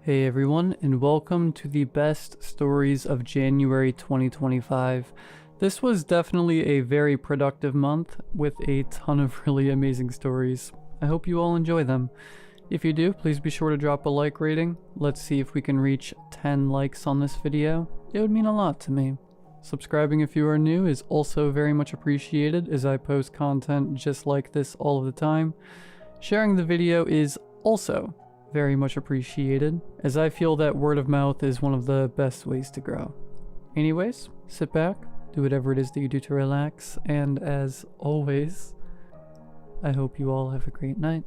Hey everyone, and welcome to the best stories of January 2025. This was definitely a very productive month with a ton of really amazing stories. I hope you all enjoy them. If you do, please be sure to drop a like rating. Let's see if we can reach 10 likes on this video. It would mean a lot to me. Subscribing if you are new is also very much appreciated, as I post content just like this all of the time. Sharing the video is also very much appreciated, as I feel that word of mouth is one of the best ways to grow. Anyways, sit back, do whatever it is that you do to relax, and as always, I hope you all have a great night.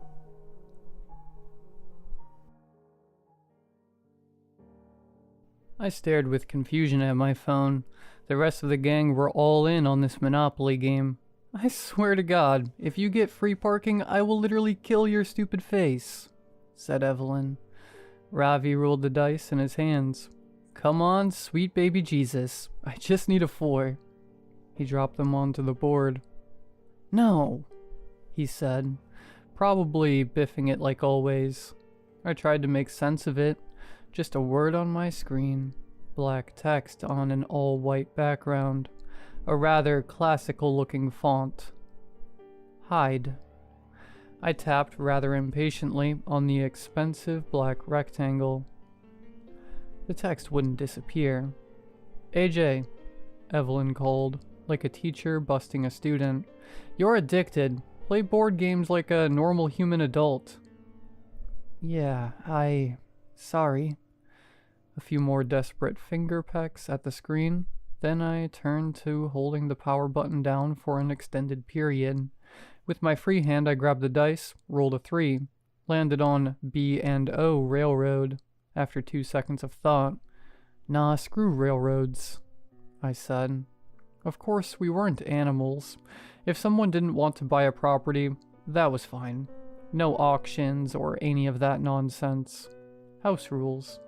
I stared with confusion at my phone. The rest of the gang were all in on this Monopoly game. I swear to God, if you get free parking, I will literally kill your stupid face, said Evelyn. Ravi rolled the dice in his hands. Come on, sweet baby Jesus. I just need a 4. He dropped them onto the board. No, he said, probably biffing it like always. I tried to make sense of it. Just a word on my screen. Black text on an all-white background. A rather classical-looking font. Hide. I tapped rather impatiently on the expensive black rectangle. The text wouldn't disappear. AJ, Evelyn called, like a teacher busting a student. You're addicted. Play board games like a normal human adult. Yeah, sorry. A few more desperate finger pecks at the screen. Then I turned to holding the power button down for an extended period. With my free hand, I grabbed the dice, rolled a 3, landed on B and O railroad. After 2 seconds of thought, nah, screw railroads, I said. Of course, we weren't animals. If someone didn't want to buy a property, that was fine. No auctions or any of that nonsense. House rules.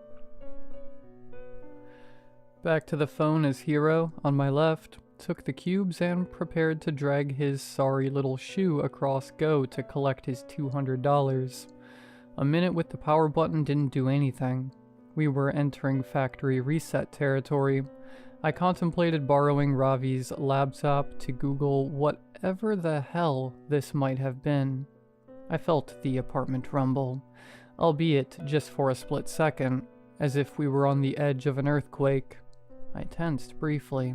Back to the phone as Hero, on my left, took the cubes and prepared to drag his sorry little shoe across Go to collect his $200. A minute with the power button didn't do anything. We were entering factory reset territory. I contemplated borrowing Ravi's laptop to Google whatever the hell this might have been. I felt the apartment rumble, albeit just for a split second, as if we were on the edge of an earthquake. I tensed briefly.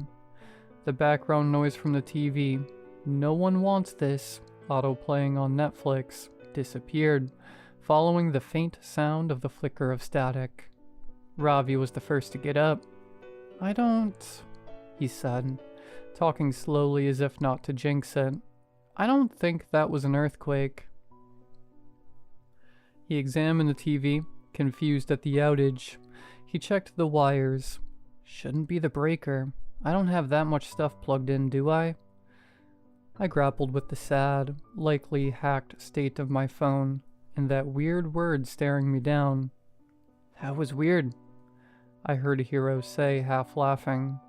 The background noise from the TV, "No one wants this," auto-playing on Netflix, disappeared, following the faint sound of the flicker of static. Ravi was the first to get up. I don't, he said, talking slowly as if not to jinx it. I don't think that was an earthquake. He examined the TV, confused at the outage. He checked the wires. Shouldn't be the breaker. I don't have that much stuff plugged in, do I? I grappled with the sad, likely hacked state of my phone, and that weird word staring me down. That was weird, I heard Hero say, half laughing.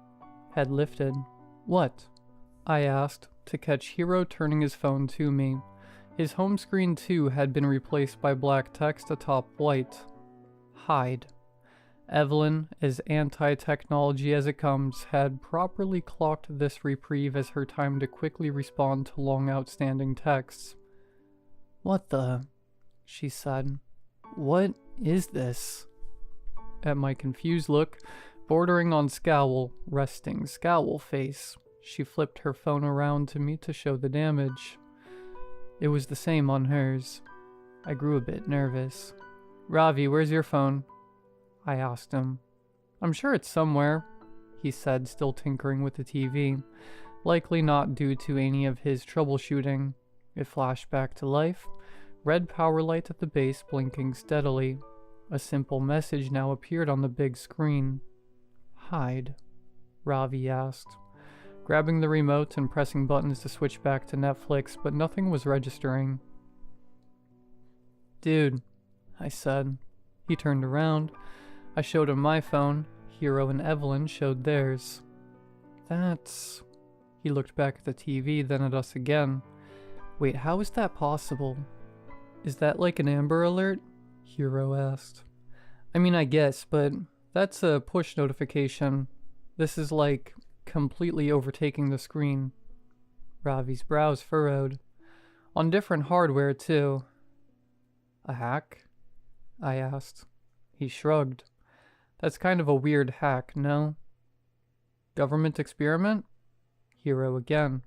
Head lifted. What? I asked, to catch Hero turning his phone to me. His home screen too had been replaced by black text atop white. Hide. Evelyn, as anti-technology as it comes, had properly clocked this reprieve as her time to quickly respond to long outstanding texts. What the? She said. What is this? At my confused look, bordering on scowl, resting scowl face, she flipped her phone around to me to show the damage. It was the same on hers. I grew a bit nervous. Ravi, where's your phone? I asked him. I'm sure it's somewhere, he said, still tinkering with the TV, likely not due to any of his troubleshooting. It flashed back to life, red power light at the base blinking steadily. A simple message now appeared on the big screen. Hide, Ravi asked, grabbing the remote and pressing buttons to switch back to Netflix, but nothing was registering. Dude, I said. He turned around. I showed him my phone. Hero and Evelyn showed theirs. That's... He looked back at the TV, then at us again. Wait, how is that possible? Is that like an Amber Alert? Hero asked. I mean, I guess, but that's a push notification. This is like completely overtaking the screen. Ravi's brows furrowed. On different hardware, too. A hack? I asked. He shrugged. That's kind of a weird hack, no? Government experiment? Hero again.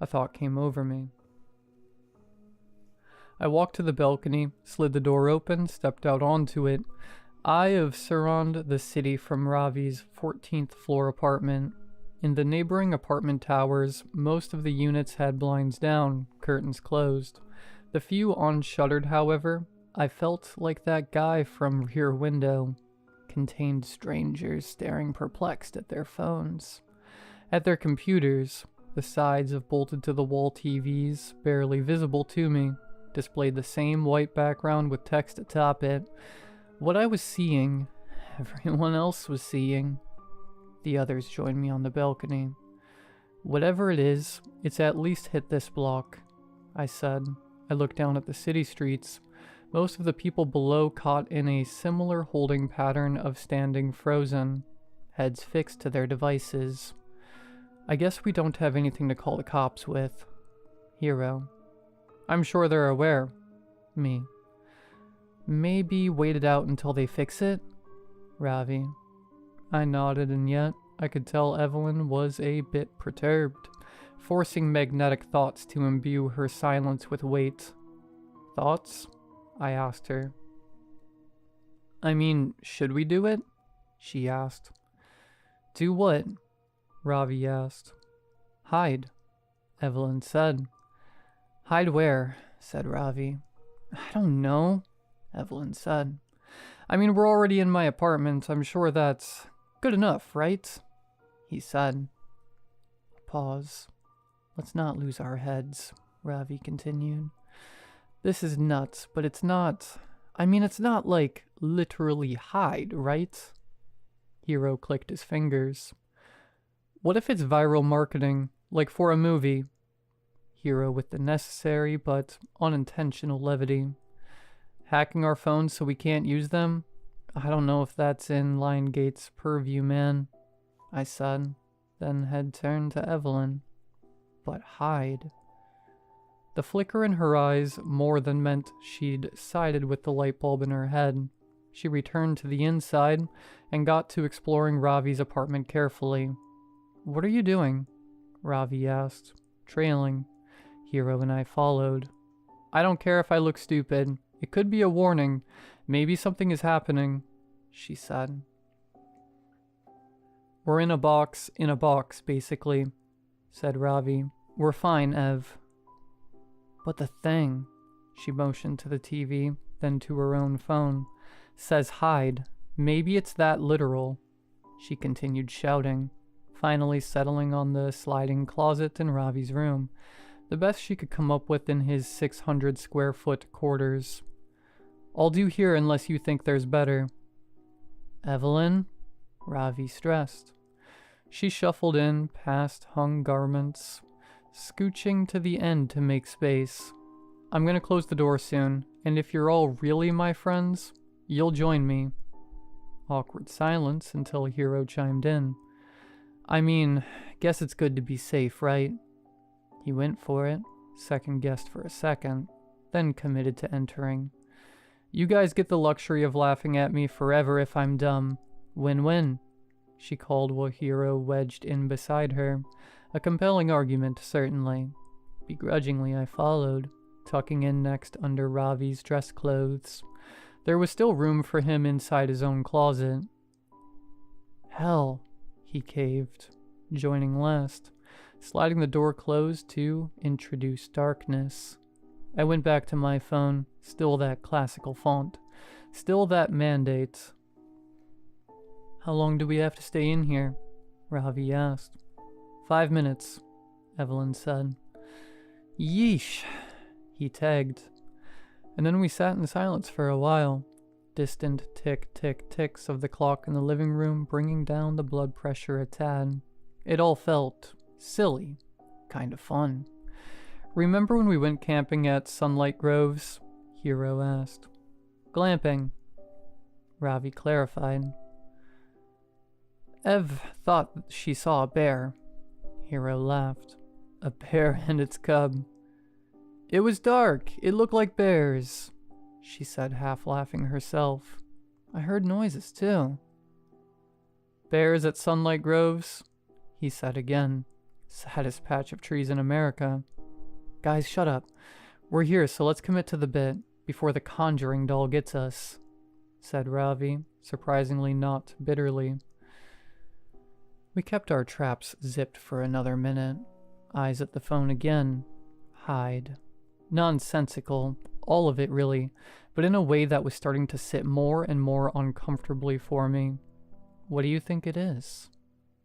A thought came over me. I walked to the balcony, slid the door open, stepped out onto it. Eye of surround the city from Ravi's 14th floor apartment. In the neighboring apartment towers, most of the units had blinds down, curtains closed. The few unshuttered, however, I felt like that guy from Rear Window, contained strangers staring perplexed at their phones. At their computers, the sides of bolted-to-the-wall TVs, barely visible to me, displayed the same white background with text atop it. What I was seeing, everyone else was seeing. The others joined me on the balcony. Whatever it is, it's at least hit this block, I said. I looked down at the city streets. Most of the people below caught in a similar holding pattern of standing frozen, heads fixed to their devices. I guess we don't have anything to call the cops with. Hero. I'm sure they're aware. Me. Maybe wait it out until they fix it? Ravi. I nodded, and yet I could tell Evelyn was a bit perturbed, forcing magnetic thoughts to imbue her silence with weight. Thoughts? I asked her. I mean, should we do it? She asked. Do what? Ravi asked. Hide, Evelyn said. Hide where? Said Ravi. I don't know, Evelyn said. I mean, we're already in my apartment. I'm sure that's good enough, right? He said. Pause. Let's not lose our heads, Ravi continued. This is nuts, but it's not... I mean, it's not like literally hide, right? Hero clicked his fingers. What if it's viral marketing, like for a movie? Hero with the necessary but unintentional levity. Hacking our phones so we can't use them? I don't know if that's in Liongate's purview, man, I said, then head turned to Evelyn. But hide. The flicker in her eyes more than meant she'd sided with the light bulb in her head. She returned to the inside and got to exploring Ravi's apartment carefully. What are you doing? Ravi asked, trailing. Hero and I followed. I don't care if I look stupid. It could be a warning. Maybe something is happening, she said. We're in a box, basically, said Ravi. We're fine, Ev. But the thing, she motioned to the TV, then to her own phone, says hide. Maybe it's that literal, she continued shouting, finally settling on the sliding closet in Ravi's room, the best she could come up with in his 600 square foot quarters. I'll do here unless you think there's better. Evelyn? Ravi stressed. She shuffled in past hung garments, scooching to the end to make space. I'm gonna close the door soon, and if you're all really my friends, you'll join me. Awkward silence until Hero chimed in. I mean, guess it's good to be safe, right? He went for it, second-guessed for a second, then committed to entering. You guys get the luxury of laughing at me forever if I'm dumb. Win-win, she called while Hero wedged in beside her. A compelling argument, certainly. Begrudgingly, I followed, tucking in next under Ravi's dress clothes. There was still room for him inside his own closet. Hell, he caved, joining last, sliding the door closed to introduce darkness. I went back to my phone, still that classical font, still that mandate. How long do we have to stay in here? Ravi asked. 5 minutes, Evelyn said. Yeesh, he tagged. And then we sat in silence for a while, distant tick-tick-ticks of the clock in the living room bringing down the blood pressure a tad. It all felt silly, kind of fun. Remember when we went camping at Sunlight Groves? Hero asked. Glamping. Ravi clarified. Ev thought she saw a bear. Hero laughed. A bear and its cub. It was dark. It looked like bears, she said, half laughing herself. I heard noises too. Bears at Sunlight Groves? He said again. Saddest patch of trees in America. Guys, shut up. We're here, so let's commit to the bit before the conjuring doll gets us, said Ravi, surprisingly not bitterly. We kept our traps zipped for another minute. Eyes at the phone again. Hide. Nonsensical. All of it, really, but in a way that was starting to sit more and more uncomfortably for me. What do you think it is?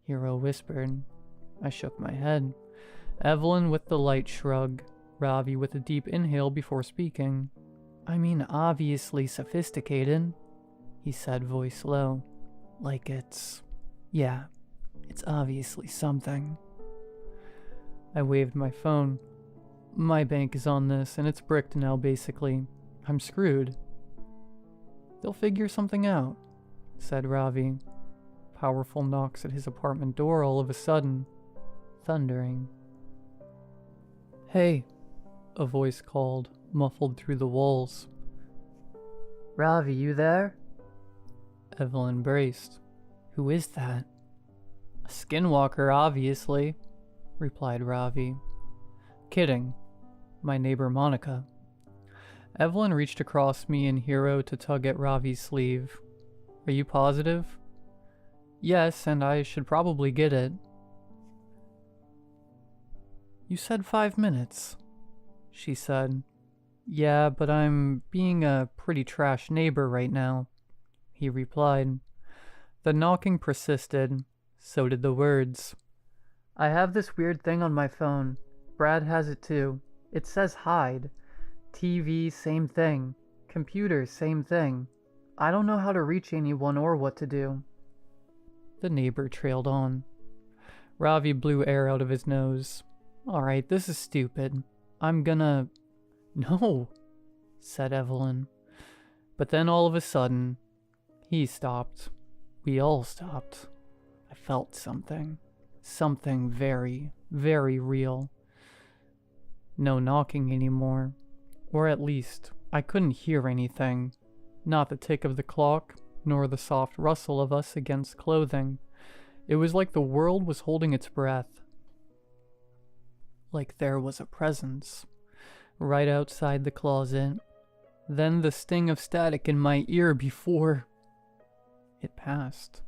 Hero whispered. I shook my head. Evelyn with the light shrug. Ravi with a deep inhale before speaking. I mean, obviously sophisticated, he said, voice low. Like it's... yeah, it's obviously something. I waved my phone. My bank is on this, and it's bricked now, basically. I'm screwed. They'll figure something out, said Ravi. Powerful knocks at his apartment door all of a sudden. Thundering. Hey, a voice called, muffled through the walls. Ravi, you there? Evelyn braced. Who is that? A skinwalker, obviously, replied Ravi. Kidding. My neighbor Monica. Evelyn reached across me and Hero to tug at Ravi's sleeve. Are you positive? Yes, and I should probably get it. You said 5 minutes, she said. Yeah, but I'm being a pretty trash neighbor right now, he replied. The knocking persisted. So did the words. I have this weird thing on my phone. Brad has it too. It says hide. TV, same thing. Computer, same thing. I don't know how to reach anyone or what to do. The neighbor trailed on. Ravi blew air out of his nose. Alright, this is stupid. I'm gonna... No, said Evelyn. But then all of a sudden, he stopped. We all stopped. I felt something. Something very, very real. No knocking anymore. Or at least, I couldn't hear anything. Not the tick of the clock, nor the soft rustle of us against clothing. It was like the world was holding its breath. Like there was a presence. Right outside the closet. Then the sting of static in my ear before... It passed.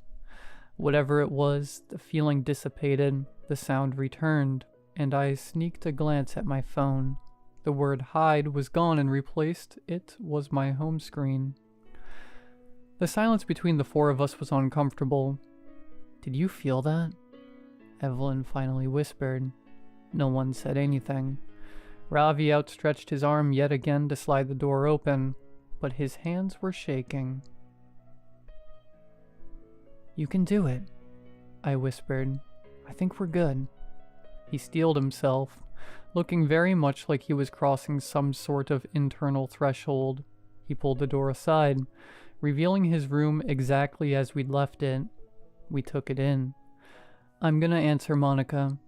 Whatever it was, the feeling dissipated, the sound returned, and I sneaked a glance at my phone. The word hide was gone and replaced it was my home screen. The silence between the four of us was uncomfortable. Did you feel that? Evelyn finally whispered. No one said anything. Ravi outstretched his arm yet again to slide the door open, but his hands were shaking. You can do it, I whispered. I think we're good. He steeled himself, looking very much like he was crossing some sort of internal threshold. He pulled the door aside, revealing his room exactly as we'd left it. We took it in. I'm gonna answer Monica,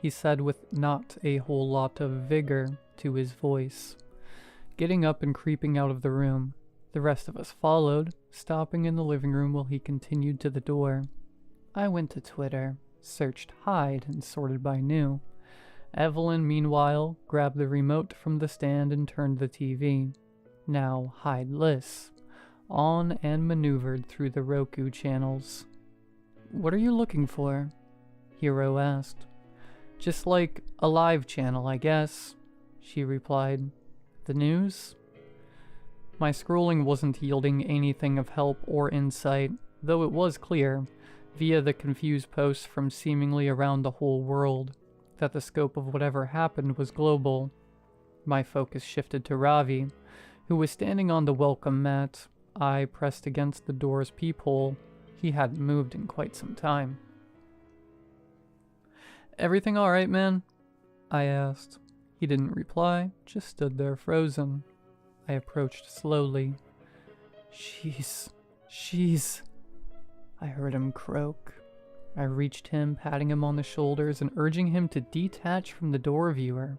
he said with not a whole lot of vigor to his voice. Getting up and creeping out of the room. The rest of us followed, stopping in the living room while he continued to the door. I went to Twitter, searched hide, and sorted by new. Evelyn, meanwhile, grabbed the remote from the stand and turned the TV. Now hideless. On and maneuvered through the Roku channels. What are you looking for? Hero asked. Just like a live channel, I guess, she replied. The news? My scrolling wasn't yielding anything of help or insight, though it was clear, via the confused posts from seemingly around the whole world, that the scope of whatever happened was global. My focus shifted to Ravi, who was standing on the welcome mat, eye pressed against the door's peephole. He hadn't moved in quite some time. Everything alright, man? I asked. He didn't reply, just stood there frozen. I approached slowly. Jeez, She's... I heard him croak. I reached him, patting him on the shoulders and urging him to detach from the door viewer.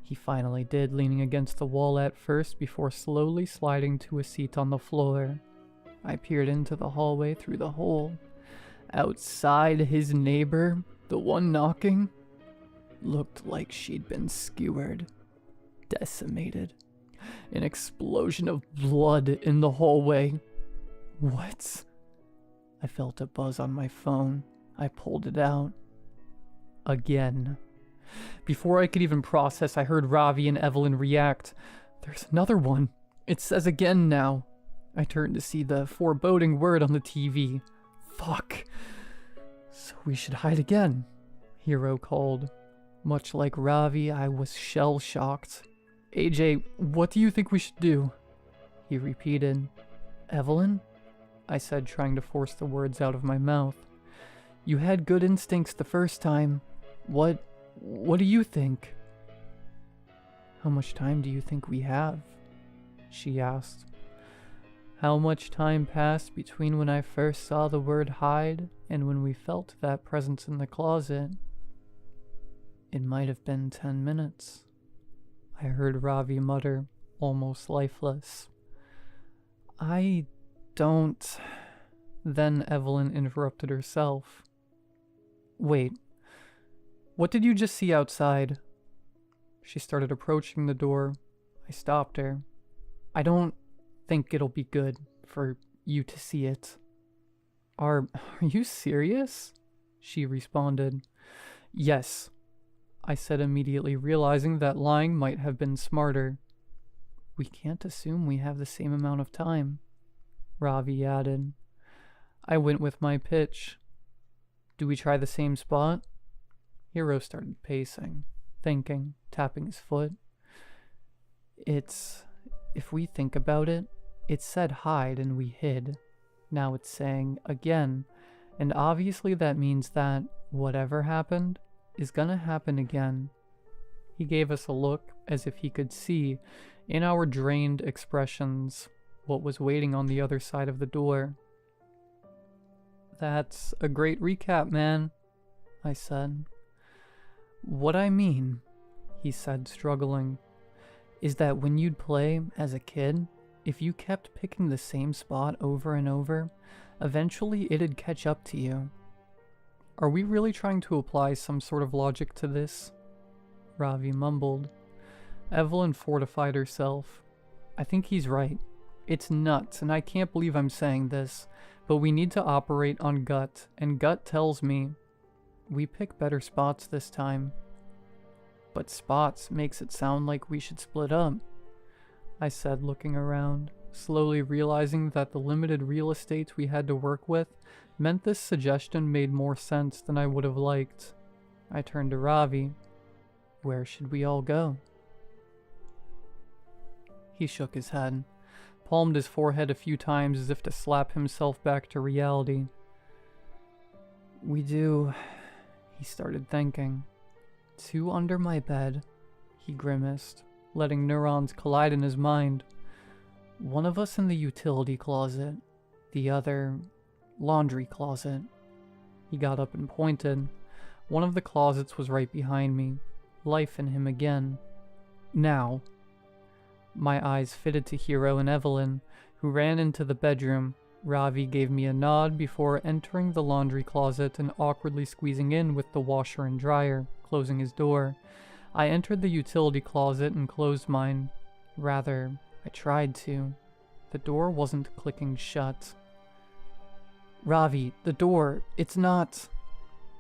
He finally did, leaning against the wall at first before slowly sliding to a seat on the floor. I peered into the hallway through the hole. Outside, his neighbor, the one knocking, looked like she'd been skewered, decimated. An explosion of blood in the hallway. What? I felt a buzz on my phone. I pulled it out. Again. Before I could even process, I heard Ravi and Evelyn react. There's another one. It says again now. I turned to see the foreboding word on the TV. Fuck. So we should hide again, Hero called. Much like Ravi, I was shell-shocked. AJ, what do you think we should do? He repeated. Evelyn? I said, trying to force the words out of my mouth. You had good instincts the first time. What do you think? How much time do you think we have? She asked. How much time passed between when I first saw the word hide and when we felt that presence in the closet? It might have been 10 minutes. I heard Ravi mutter, almost lifeless. I don't... Then Evelyn interrupted herself. Wait, what did you just see outside? She started approaching the door. I stopped her. I don't think it'll be good for you to see it. Are you serious? She responded. Yes, I said immediately, realizing that lying might have been smarter. We can't assume we have the same amount of time, Ravi added. I went with my pitch. Do we try the same spot? Hero started pacing, thinking, tapping his foot. If we think about it, it said hide and we hid. Now it's saying again, and obviously that means that whatever happened is gonna happen again. He gave us a look as if he could see, in our drained expressions, what was waiting on the other side of the door. That's a great recap, man, I said. What I mean, he said, struggling, is that when you'd play as a kid, if you kept picking the same spot over and over, eventually it'd catch up to you. Are we really trying to apply some sort of logic to this? Ravi mumbled. Evelyn fortified herself. I think he's right. It's nuts, and I can't believe I'm saying this, but we need to operate on gut, and gut tells me we pick better spots this time. But spots makes it sound like we should split up, I said, looking around, slowly realizing that the limited real estate we had to work with meant this suggestion made more sense than I would have liked. I turned to Ravi. Where should we all go? He shook his head, palmed his forehead a few times as if to slap himself back to reality. We do... He started thinking. 2 under my bed, he grimaced, letting neurons collide in his mind. 1 of us in the utility closet, the other... laundry closet. He got up and pointed. One of the closets was right behind me. Life in him again. Now. My eyes fitted to Hero and Evelyn, who ran into the bedroom. Ravi gave me a nod before entering the laundry closet and awkwardly squeezing in with the washer and dryer, closing his door. I entered the utility closet and closed mine. Rather, I tried to. The door wasn't clicking shut. Ravi, the door, it's not...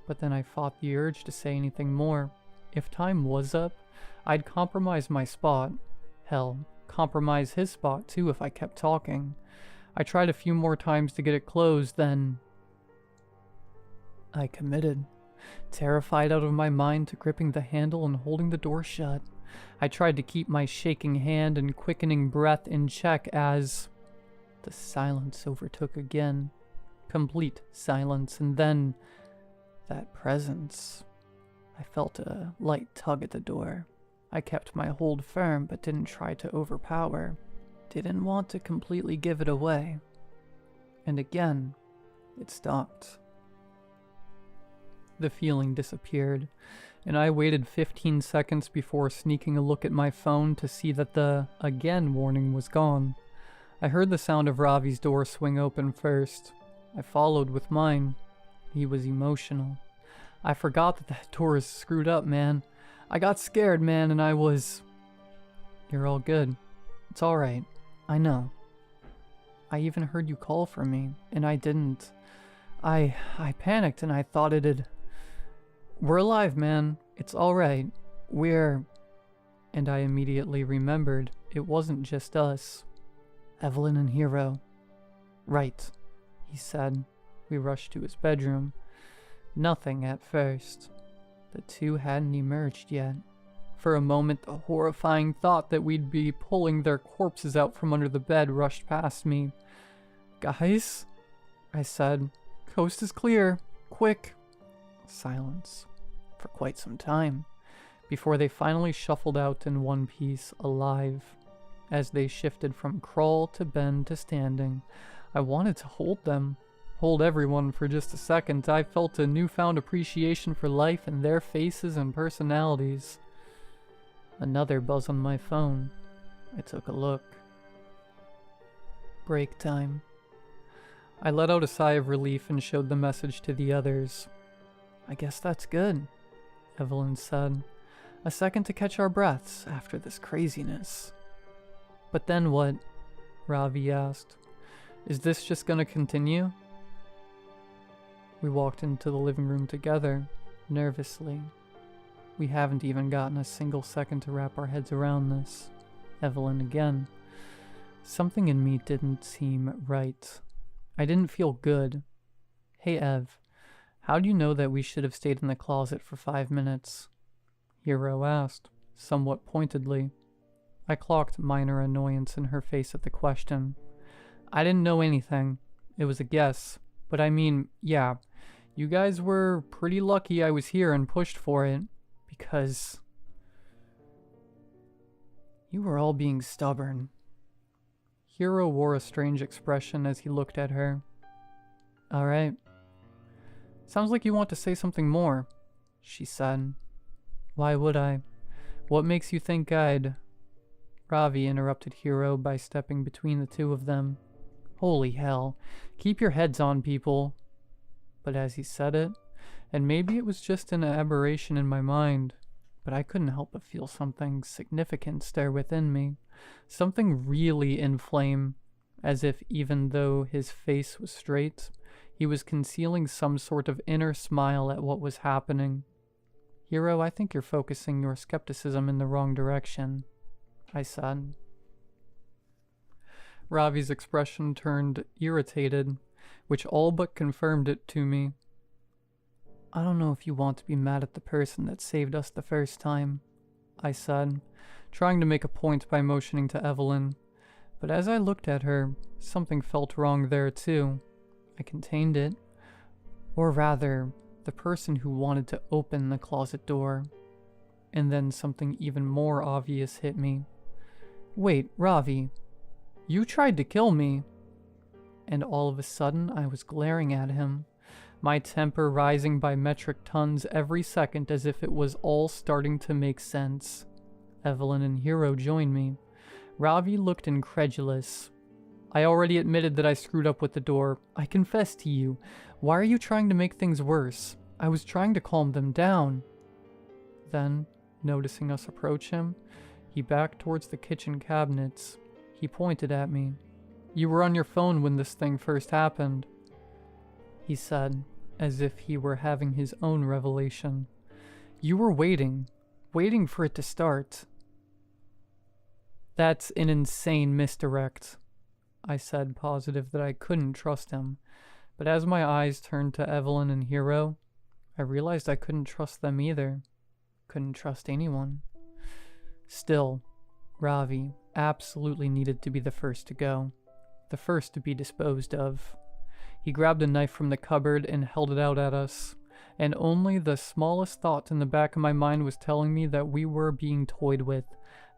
But then I fought the urge to say anything more. If time was up, I'd compromise my spot. Hell, compromise his spot too if I kept talking. I tried a few more times to get it closed, then... I committed, terrified out of my mind to gripping the handle and holding the door shut. I tried to keep my shaking hand and quickening breath in check as... The silence overtook again. Complete silence, and then... that presence. I felt a light tug at the door. I kept my hold firm, but didn't try to overpower. Didn't want to completely give it away. And again, it stopped. The feeling disappeared, and I waited 15 seconds before sneaking a look at my phone to see that the again warning was gone. I heard the sound of Ravi's door swing open first. I followed with mine. He was emotional. I forgot that door is screwed up, man. I got scared, man, and I was... You're all good. It's alright. I know. I even heard you call for me, and I didn't. I panicked and I thought it'd... We're alive, man. It's alright. We're... And I immediately remembered it wasn't just us. Evelyn and Hero. Right, he said. We rushed to his bedroom. Nothing at first. The two hadn't emerged yet. For a moment, the horrifying thought that we'd be pulling their corpses out from under the bed rushed past me. Guys? I said. Coast is clear. Quick. Silence. For quite some time. Before they finally shuffled out in one piece, alive. As they shifted from crawl to bend to standing, I wanted to hold them. Hold everyone for just a second. I felt a newfound appreciation for life and their faces and personalities. Another buzz on my phone. I took a look. Break time. I let out a sigh of relief and showed the message to the others. I guess that's good, Evelyn said. A second to catch our breaths after this craziness. But then what? Ravi asked. Is this just gonna continue? We walked into the living room together, nervously. We haven't even gotten a single second to wrap our heads around this. Evelyn again. Something in me didn't seem right. I didn't feel good. Hey Ev, how do you know that we should have stayed in the closet for 5 minutes? Hero asked, somewhat pointedly. I clocked minor annoyance in her face at the question. I didn't know anything. It was a guess. But I mean, yeah, you guys were pretty lucky I was here and pushed for it. Because you were all being stubborn. Hero wore a strange expression as he looked at her. Alright. Sounds like you want to say something more, she said. Why would I? What makes you think I'd... Ravi interrupted Hero by stepping between the two of them. Holy hell. Keep your heads on, people. But as he said it, and maybe it was just an aberration in my mind, but I couldn't help but feel something significant stir within me. Something really inflame, as if even though his face was straight, he was concealing some sort of inner smile at what was happening. Hero, I think you're focusing your skepticism in the wrong direction, I said. Ravi's expression turned irritated, which all but confirmed it to me. I don't know if you want to be mad at the person that saved us the first time, I said, trying to make a point by motioning to Evelyn. But as I looked at her, something felt wrong there too. I contained it. Or rather, the person who wanted to open the closet door. And then something even more obvious hit me. Wait, Ravi, you tried to kill me. And all of a sudden, I was glaring at him, my temper rising by metric tons every second as if it was all starting to make sense. Evelyn and Hero joined me. Ravi looked incredulous. I already admitted that I screwed up with the door. I confess to you. Why are you trying to make things worse? I was trying to calm them down. Then, noticing us approach him, he backed towards the kitchen cabinets. He pointed at me. You were on your phone when this thing first happened, he said, as if he were having his own revelation. You were waiting for it to start. That's an insane misdirect, I said, positive that I couldn't trust him. But as my eyes turned to Evelyn and Hero, I realized I couldn't trust them either. Couldn't trust anyone. Still, Ravi absolutely needed to be the first to go. The first to be disposed of. He grabbed a knife from the cupboard and held it out at us, and only the smallest thought in the back of my mind was telling me that we were being toyed with,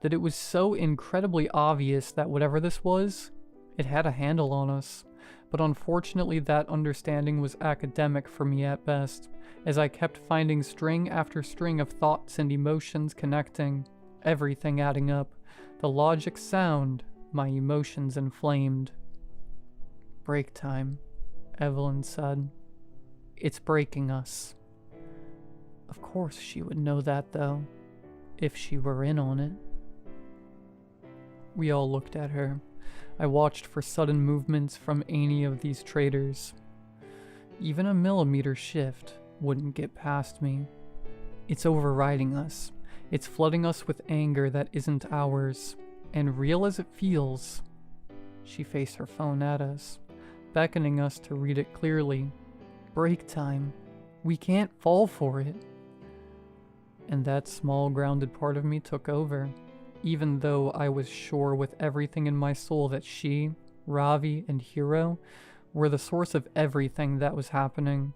that it was so incredibly obvious that whatever this was, it had a handle on us. but unfortunately that understanding was academic for me at best, as I kept finding string after string of thoughts and emotions connecting, everything adding up, the logic sound, my emotions inflamed. "Break time," Evelyn said. "It's breaking us." Of course she would know that, though, if she were in on it. We all looked at her. I watched for sudden movements from any of these traitors. Even a millimeter shift wouldn't get past me. It's overriding us. It's flooding us with anger that isn't ours. And real as it feels, she faced her phone at us, beckoning us to read it clearly. Break time. We can't fall for it. And that small, grounded part of me took over, even though I was sure with everything in my soul that she, Ravi, and Hero were the source of everything that was happening.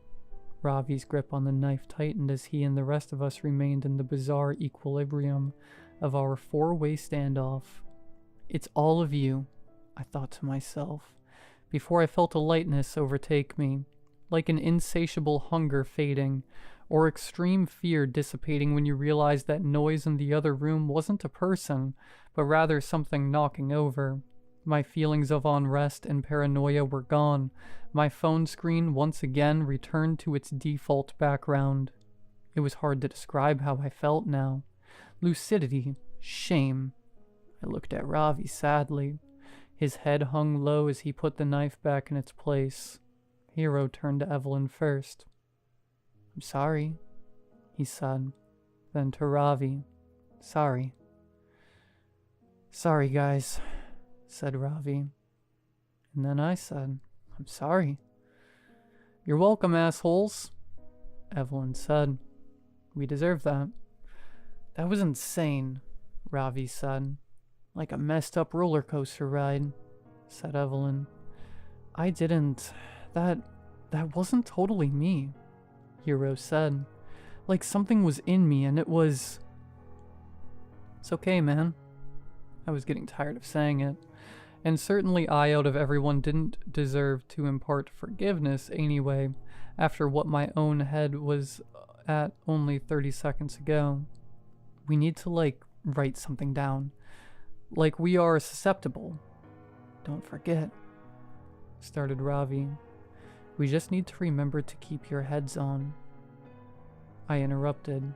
Ravi's grip on the knife tightened as he and the rest of us remained in the bizarre equilibrium of our four-way standoff. It's all of you, I thought to myself, before I felt a lightness overtake me, like an insatiable hunger fading, or extreme fear dissipating when you realize that noise in the other room wasn't a person, but rather something knocking over. My feelings of unrest and paranoia were gone. My phone screen once again returned to its default background. It was hard to describe how I felt now. Lucidity, shame. I looked at Ravi sadly. His head hung low as he put the knife back in its place. Hero turned to Evelyn first. "I'm sorry," he said. Then to Ravi, "Sorry." "Sorry, guys," said Ravi. And then I said, "I'm sorry." "You're welcome, assholes," Evelyn said. "We deserve that." "That was insane," Ravi said. "Like a messed up roller coaster ride," said Evelyn. "I didn't... That wasn't totally me," Hero said. "Like something was in me and it was..." "It's okay, man." I was getting tired of saying it. And certainly I, out of everyone, didn't deserve to impart forgiveness anyway, after what my own head was at only 30 seconds ago. We need to, write something down. Like we are susceptible. "Don't forget," started Ravi. "We just need to remember to keep your heads on." I interrupted.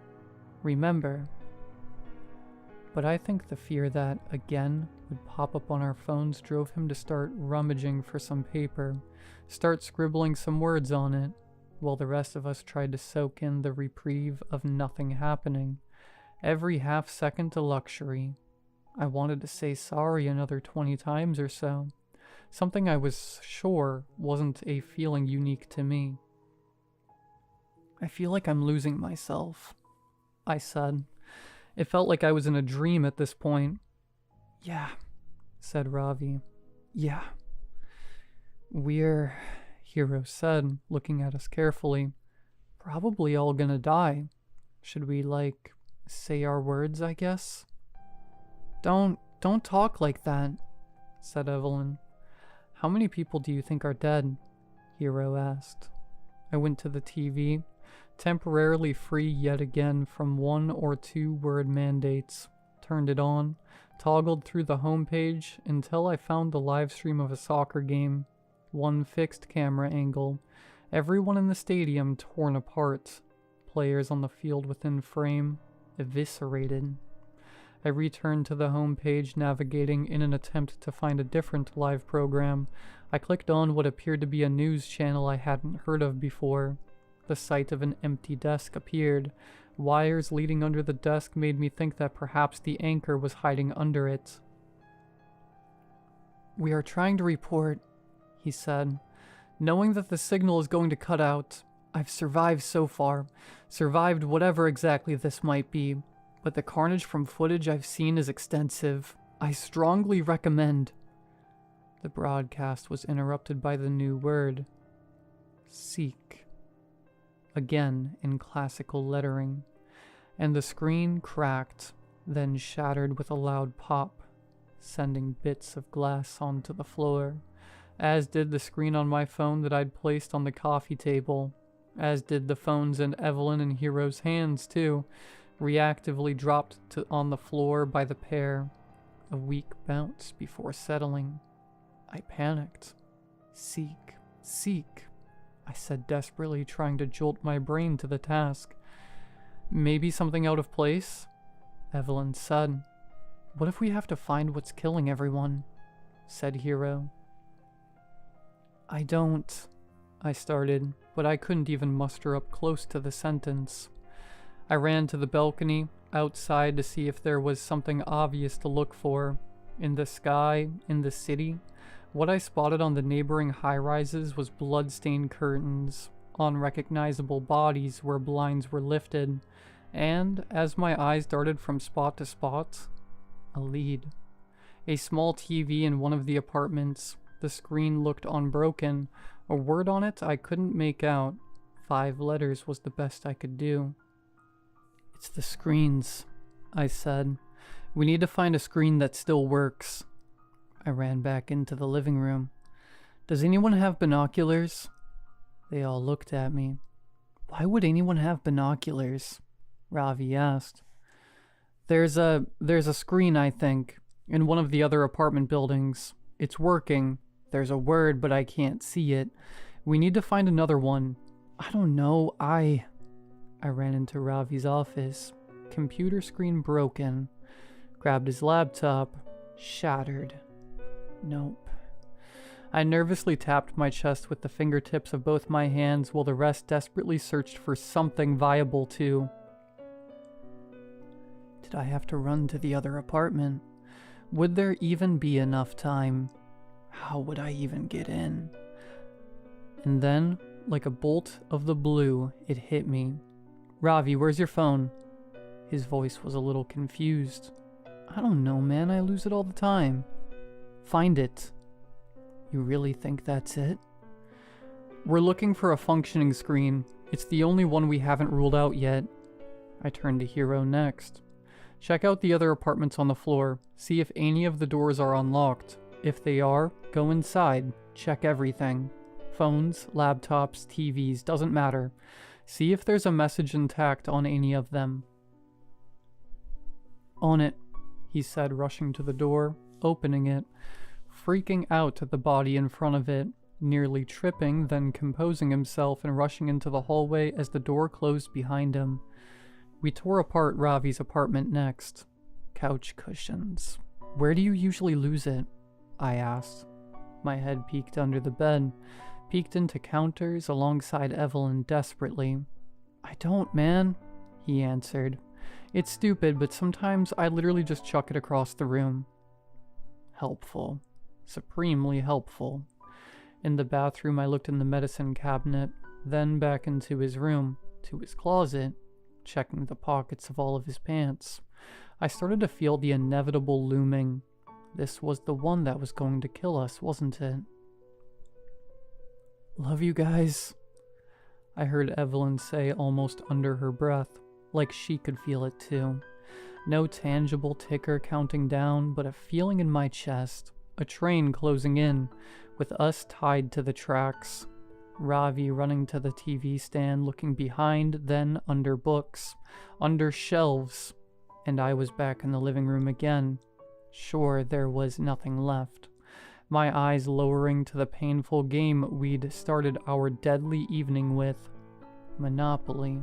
"Remember." But I think the fear that, again, would pop up on our phones drove him to start rummaging for some paper, start scribbling some words on it, while the rest of us tried to soak in the reprieve of nothing happening. Every half second a luxury. I wanted to say sorry another 20 times or so. Something I was sure wasn't a feeling unique to me. "I feel like I'm losing myself," I said. It felt like I was in a dream at this point. "Yeah," said Ravi. "Yeah." "We're," Hero said, looking at us carefully, "probably all gonna die. Should we, say our words, I guess?" Don't talk like that," said Evelyn. "How many people do you think are dead?" Hero asked. I went to the TV, temporarily free yet again from 1 or 2 word mandates, turned it on, toggled through the homepage until I found the live stream of a soccer game, one fixed camera angle, everyone in the stadium torn apart, players on the field within frame, eviscerated. I returned to the homepage, navigating in an attempt to find a different live program. I clicked on what appeared to be a news channel I hadn't heard of before. The sight of an empty desk appeared. Wires leading under the desk made me think that perhaps the anchor was hiding under it. "We are trying to report," he said, "knowing that the signal is going to cut out. I've survived so far. Survived whatever exactly this might be. But the carnage from footage I've seen is extensive. I strongly recommend..." The broadcast was interrupted by the new word. "Seek." Again in classical lettering. And the screen cracked, then shattered with a loud pop, sending bits of glass onto the floor. as did the screen on my phone that I'd placed on the coffee table, as did the phones in Evelyn and Hero's hands too, reactively dropped on the floor by the pair, a weak bounce before settling. I panicked. Seek, seek, I said desperately, trying to jolt my brain to the task. Maybe something out of place? Evelyn said. What if we have to find what's killing everyone? Said Hero. I started, but I couldn't even muster up close to the sentence. I ran to the balcony outside to see if there was something obvious to look for. In the sky, in the city, what I spotted on the neighboring high-rises was blood-stained curtains, unrecognizable bodies where blinds were lifted, and, as my eyes darted from spot to spot, a lead. A small TV in one of the apartments. The screen looked unbroken. A word on it I couldn't make out. 5 letters was the best I could do. It's the screens, I said. We need to find a screen that still works. I ran back into the living room. Does anyone have binoculars? They all looked at me. Why would anyone have binoculars? Ravi asked. There's a screen, I think, in one of the other apartment buildings. It's working. There's a word, but I can't see it. We need to find another one. I don't know, I ran into Ravi's office. Computer screen broken. Grabbed his laptop. Shattered. Nope. I nervously tapped my chest with the fingertips of both my hands while the rest desperately searched for something viable too. Did I have to run to the other apartment? Would there even be enough time? How would I even get in? And then, like a bolt of the blue, it hit me. Ravi, where's your phone? His voice was a little confused. I don't know, man. I lose it all the time. Find it. You really think that's it? We're looking for a functioning screen. It's the only one we haven't ruled out yet. I turned to Hero next. Check out the other apartments on the floor. See if any of the doors are unlocked. If they are, go inside. Check everything. Phones, laptops, TVs, doesn't matter. See if there's a message intact on any of them. On it, he said, rushing to the door, opening it, freaking out at the body in front of it, nearly tripping, then composing himself and rushing into the hallway as the door closed behind him. We tore apart Ravi's apartment next. Couch cushions. Where do you usually lose it? I asked. My head peeked under the bed, peeked into counters alongside Evelyn desperately. I don't, man, he answered. It's stupid, but sometimes I literally just chuck it across the room. Helpful. Supremely helpful. In the bathroom, I looked in the medicine cabinet, then back into his room, to his closet, checking the pockets of all of his pants. I started to feel the inevitable looming. This was the one that was going to kill us, wasn't it? Love you guys, I heard Evelyn say almost under her breath, like she could feel it too. No tangible ticker counting down, but a feeling in my chest. A train closing in, with us tied to the tracks. Ravi running to the TV stand, looking behind, then under books, under shelves, and I was back in the living room again. Sure, there was nothing left. My eyes lowering to the painful game we'd started our deadly evening with. Monopoly.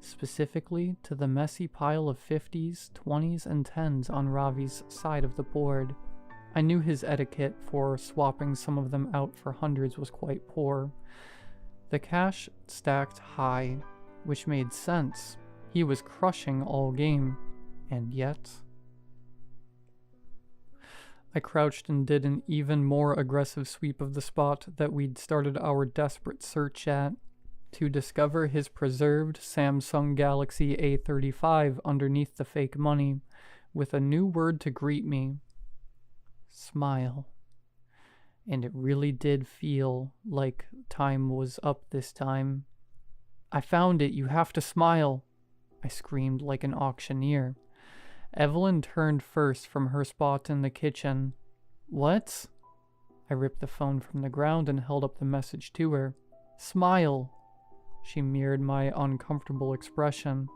Specifically to the messy pile of 50s, 20s, and 10s on Ravi's side of the board. I knew his etiquette for swapping some of them out for hundreds was quite poor. The cash stacked high, which made sense. He was crushing all game, and yet... I crouched and did an even more aggressive sweep of the spot that we'd started our desperate search at, to discover his preserved Samsung Galaxy A35 underneath the fake money, with a new word to greet me. Smile. And it really did feel like time was up this time. I found it, you have to smile, I screamed like an auctioneer. Evelyn turned first from her spot in the kitchen. What? I ripped the phone from the ground and held up the message to her. Smile! She mirrored my uncomfortable expression.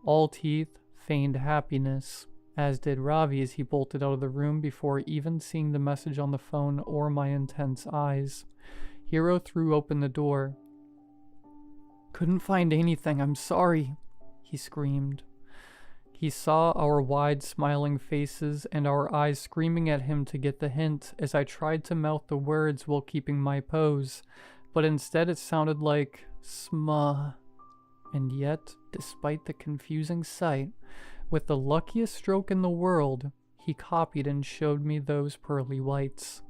All teeth, feigned happiness, as did Ravi as he bolted out of the room before even seeing the message on the phone or my intense eyes. Hero threw open the door. Couldn't find anything, I'm sorry, he screamed. He saw our wide smiling faces and our eyes screaming at him to get the hint as I tried to mouth the words while keeping my pose, but instead it sounded like sma. And yet, despite the confusing sight, with the luckiest stroke in the world, he copied and showed me those pearly whites.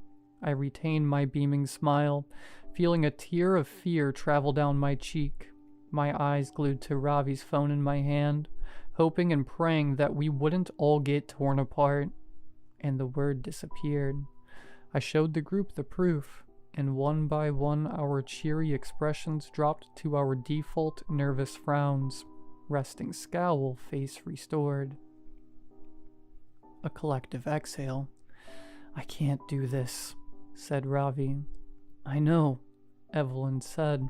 I retained my beaming smile, feeling a tear of fear travel down my cheek, my eyes glued to Ravi's phone in my hand, hoping and praying that we wouldn't all get torn apart. And the word disappeared. I showed the group the proof, and one by one our cheery expressions dropped to our default nervous frowns, resting scowl face restored. A collective exhale. I can't do this, said Ravi. I know, Evelyn said.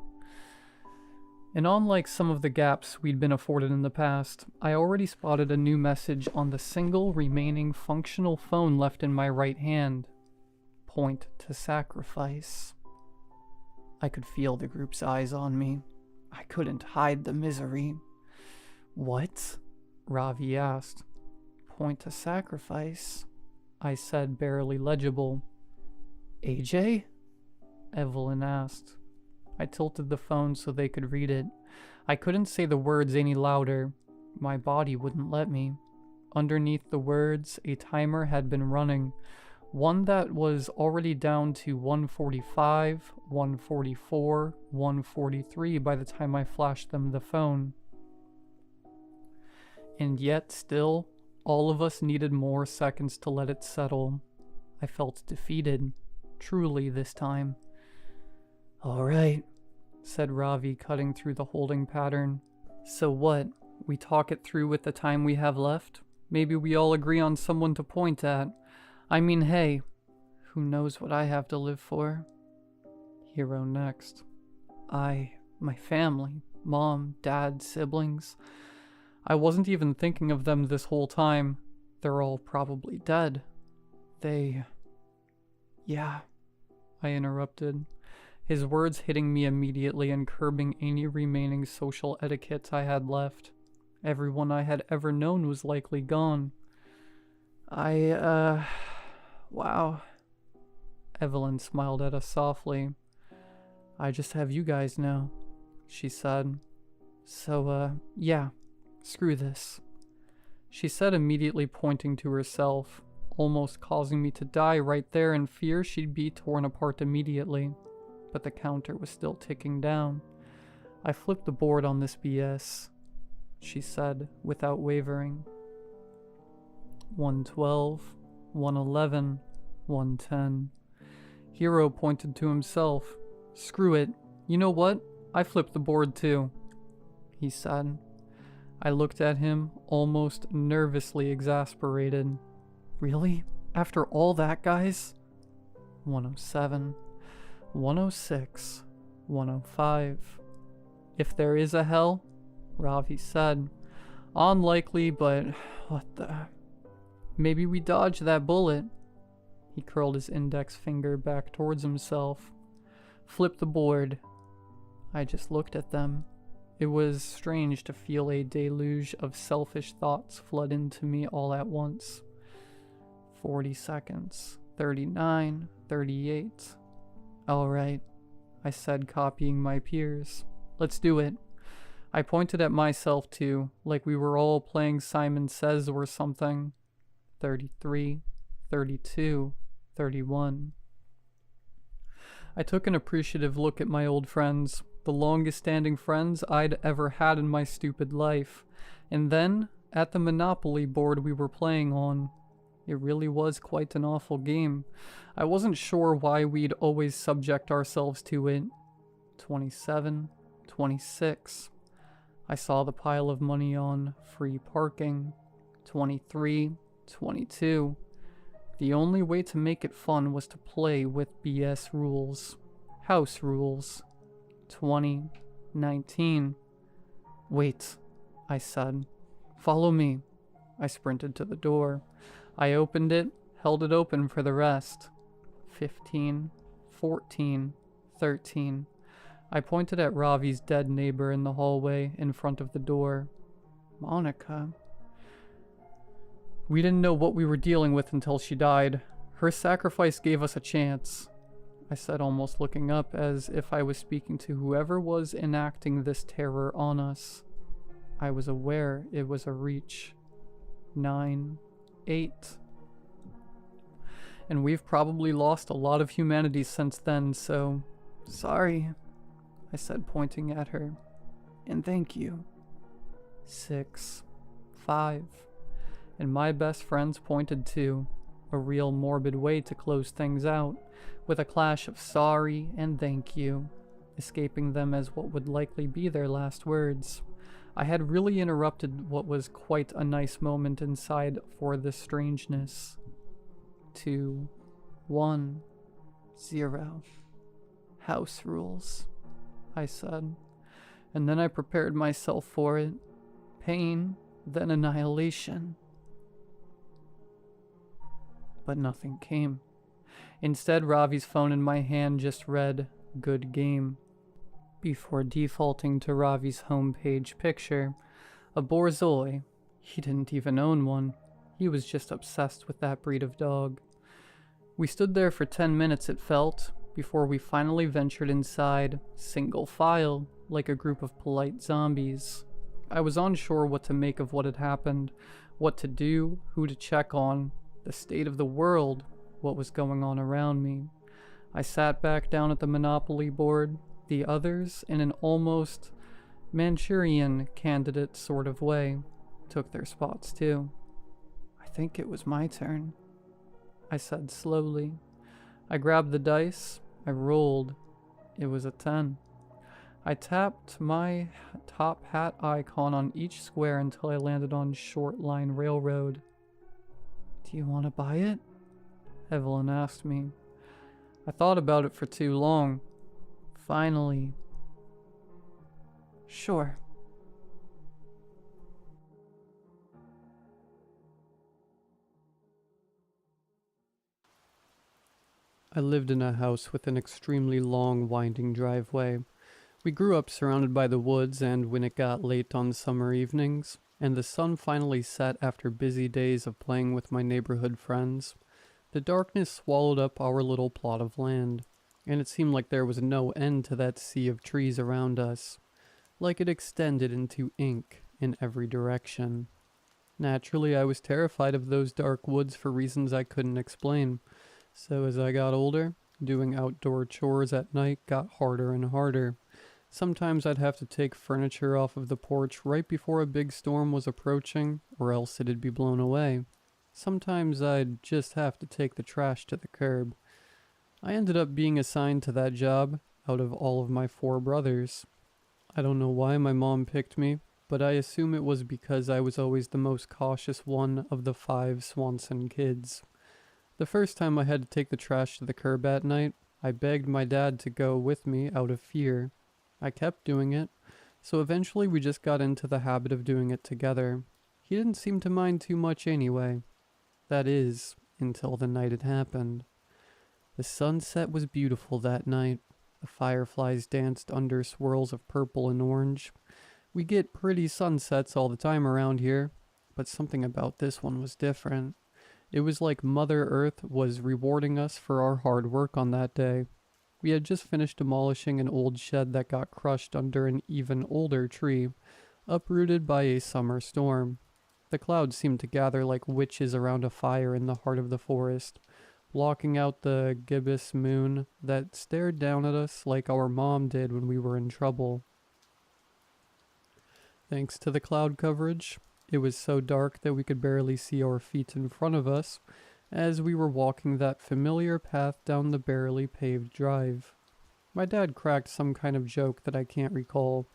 And unlike some of the gaps we'd been afforded in the past, I already spotted a new message on the single remaining functional phone left in my right hand. Point to sacrifice. I could feel the group's eyes on me. I couldn't hide the misery. What? Ravi asked. Point to sacrifice, I said, barely legible. AJ? Evelyn asked. I tilted the phone so they could read it. I couldn't say the words any louder. My body wouldn't let me. Underneath the words, a timer had been running. One that was already down to 145, 144, 143 by the time I flashed them the phone. And yet, still, all of us needed more seconds to let it settle. I felt defeated. Truly this time. All right, said Ravi, cutting through the holding pattern. So what? We talk it through with the time we have left? Maybe we all agree on someone to point at. I mean, hey, who knows what I have to live for? Hero next. My family, mom, dad, siblings. I wasn't even thinking of them this whole time. They're all probably dead. Yeah, I interrupted, his words hitting me immediately and curbing any remaining social etiquette I had left. Everyone I had ever known was likely gone. Wow. Evelyn smiled at us softly. I just have you guys now, she said. So, yeah, screw this. She said, immediately pointing to herself, almost causing me to die right there in fear she'd be torn apart immediately. But the counter was still ticking down. I flipped the board on this BS, she said, without wavering. 112, 111, 110. Hero pointed to himself. Screw it. You know what? I flipped the board too, he said. I looked at him, almost nervously exasperated. Really? After all that, guys? 107, 106, 105. If there is a hell, Ravi said. Unlikely, but what the... Maybe we dodged that bullet. He curled his index finger back towards himself. Flip the board. I just looked at them. It was strange to feel a deluge of selfish thoughts flood into me all at once. 40 seconds. 39. 38. Alright, I said, copying my peers. Let's do it. I pointed at myself too, like we were all playing Simon Says or something. 33. 32. 31. I took an appreciative look at my old friends, the longest standing friends I'd ever had in my stupid life, and then at the Monopoly board we were playing on. It really was quite an awful game. I wasn't sure why we'd always subject ourselves to it. 27, 26. I saw the pile of money on free parking. 23, 22. The only way to make it fun was to play with BS rules. House rules. 2019. Wait, I said. Follow me. I sprinted to the door. I opened it, held it open for the rest. 15, 14, 13. I pointed at Ravi's dead neighbor in the hallway in front of the door. Monica. We didn't know what we were dealing with until she died. Her sacrifice gave us a chance. I said, almost looking up as if I was speaking to whoever was enacting this terror on us. I was aware it was a reach. 9, 8. And we've probably lost a lot of humanity since then, so sorry, I said, pointing at her. And thank you. 6, 5. And my best friends pointed too. A real morbid way to close things out, with a clash of sorry and thank you, escaping them as what would likely be their last words. I had really interrupted what was quite a nice moment inside for this strangeness. 2, 1, 0. House rules, I said. And then I prepared myself for it. Pain, then annihilation. But nothing came. Instead, Ravi's phone in my hand just read, "Good game," before defaulting to Ravi's homepage picture. A Borzoi. He didn't even own one. He was just obsessed with that breed of dog. We stood there for 10 minutes, it felt, before we finally ventured inside, single file, like a group of polite zombies. I was unsure what to make of what had happened, what to do, who to check on, the state of the world, what was going on around me. I sat back down at the Monopoly board, the others, in an almost Manchurian candidate sort of way, took their spots too. I think it was my turn, I said slowly. I grabbed the dice, I rolled. It was a 10. I tapped my top hat icon on each square until I landed on Short Line Railroad. Do you want to buy it? Evelyn asked me. I thought about it for too long. Finally. Sure. I lived in a house with an extremely long, winding driveway. We grew up surrounded by the woods, and when it got late on summer evenings, and the sun finally set after busy days of playing with my neighborhood friends, the darkness swallowed up our little plot of land, and it seemed like there was no end to that sea of trees around us, like it extended into ink in every direction. Naturally, I was terrified of those dark woods for reasons I couldn't explain, so as I got older, doing outdoor chores at night got harder and harder. Sometimes I'd have to take furniture off of the porch right before a big storm was approaching, or else it'd be blown away. Sometimes I'd just have to take the trash to the curb. I ended up being assigned to that job out of all of my 4 brothers. I don't know why my mom picked me, but I assume it was because I was always the most cautious one of the 5 Swanson kids. The first time I had to take the trash to the curb at night, I begged my dad to go with me out of fear. I kept doing it, so eventually we just got into the habit of doing it together. He didn't seem to mind too much anyway. That is, until the night it happened. The sunset was beautiful that night. The fireflies danced under swirls of purple and orange. We get pretty sunsets all the time around here, but something about this one was different. It was like Mother Earth was rewarding us for our hard work on that day. We had just finished demolishing an old shed that got crushed under an even older tree, uprooted by a summer storm. The clouds seemed to gather like witches around a fire in the heart of the forest, blocking out the gibbous moon that stared down at us like our mom did when we were in trouble. Thanks to the cloud coverage, it was so dark that we could barely see our feet in front of us as we were walking that familiar path down the barely paved drive. My dad cracked some kind of joke that I can't recall,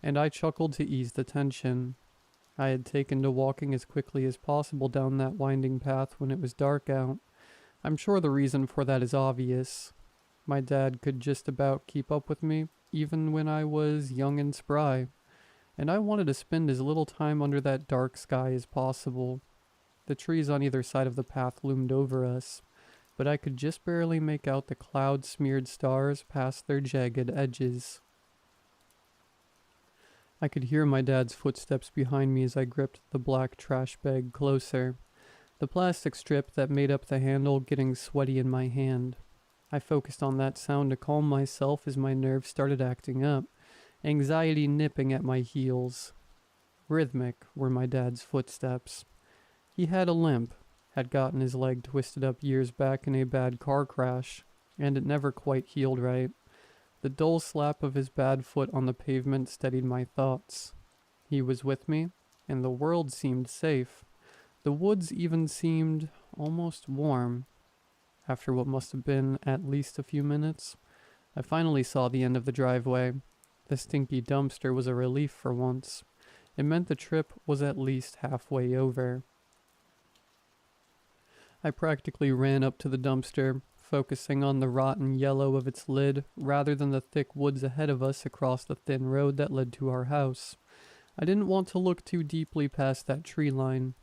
and I chuckled to ease the tension. I had taken to walking as quickly as possible down that winding path when it was dark out, I'm sure the reason for that is obvious. My dad could just about keep up with me, even when I was young and spry, and I wanted to spend as little time under that dark sky as possible. The trees on either side of the path loomed over us, but I could just barely make out the cloud-smeared stars past their jagged edges. I could hear my dad's footsteps behind me as I gripped the black trash bag closer, the plastic strip that made up the handle getting sweaty in my hand. I focused on that sound to calm myself as my nerves started acting up, anxiety nipping at my heels. Rhythmic were my dad's footsteps. He had a limp, had gotten his leg twisted up years back in a bad car crash, and it never quite healed right. The dull slap of his bad foot on the pavement steadied my thoughts. He was with me, and the world seemed safe. The woods even seemed almost warm. After what must have been at least a few minutes, I finally saw the end of the driveway. The stinky dumpster was a relief for once. It meant the trip was at least halfway over. I practically ran up to the dumpster, focusing on the rotten yellow of its lid rather than the thick woods ahead of us across the thin road that led to our house. I didn't want to look too deeply past that tree line.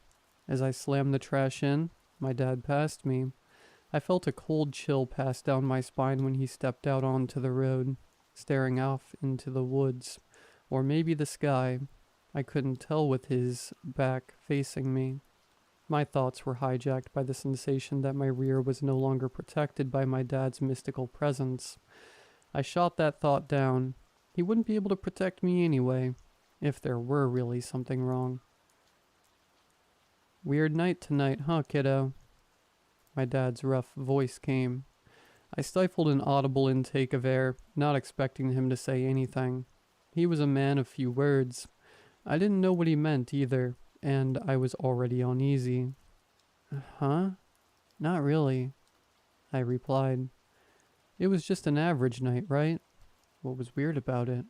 As I slammed the trash in, my dad passed me. I felt a cold chill pass down my spine when he stepped out onto the road, staring off into the woods, or maybe the sky. I couldn't tell with his back facing me. My thoughts were hijacked by the sensation that my rear was no longer protected by my dad's mystical presence. I shot that thought down. He wouldn't be able to protect me anyway, if there were really something wrong. Weird night tonight, huh, kiddo? My dad's rough voice came. I stifled an audible intake of air, not expecting him to say anything. He was a man of few words. I didn't know what he meant either, and I was already uneasy. Huh? Not really, I replied. It was just an average night, right? What was weird about it?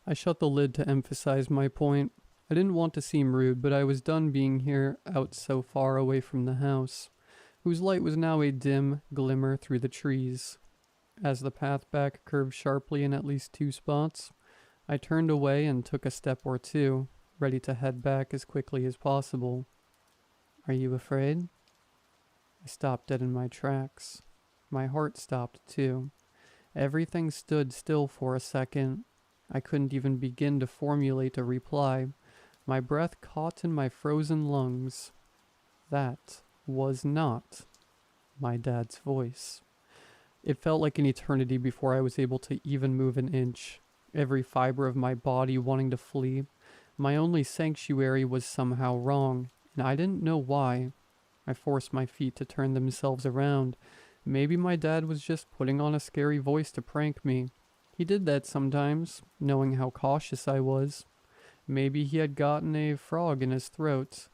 I shut the lid to emphasize my point. I didn't want to seem rude, but I was done being here out so far away from the house, whose light was now a dim glimmer through the trees. As the path back curved sharply in at least 2 spots, I turned away and took a step or two, ready to head back as quickly as possible. Are you afraid? I stopped dead in my tracks. My heart stopped too. Everything stood still for a second. I couldn't even begin to formulate a reply. My breath caught in my frozen lungs. That was not my dad's voice. It felt like an eternity before I was able to even move an inch. Every fiber of my body wanting to flee. My only sanctuary was somehow wrong, and I didn't know why. I forced my feet to turn themselves around. Maybe my dad was just putting on a scary voice to prank me. He did that sometimes, knowing how cautious I was. Maybe he had gotten a frog in his throat.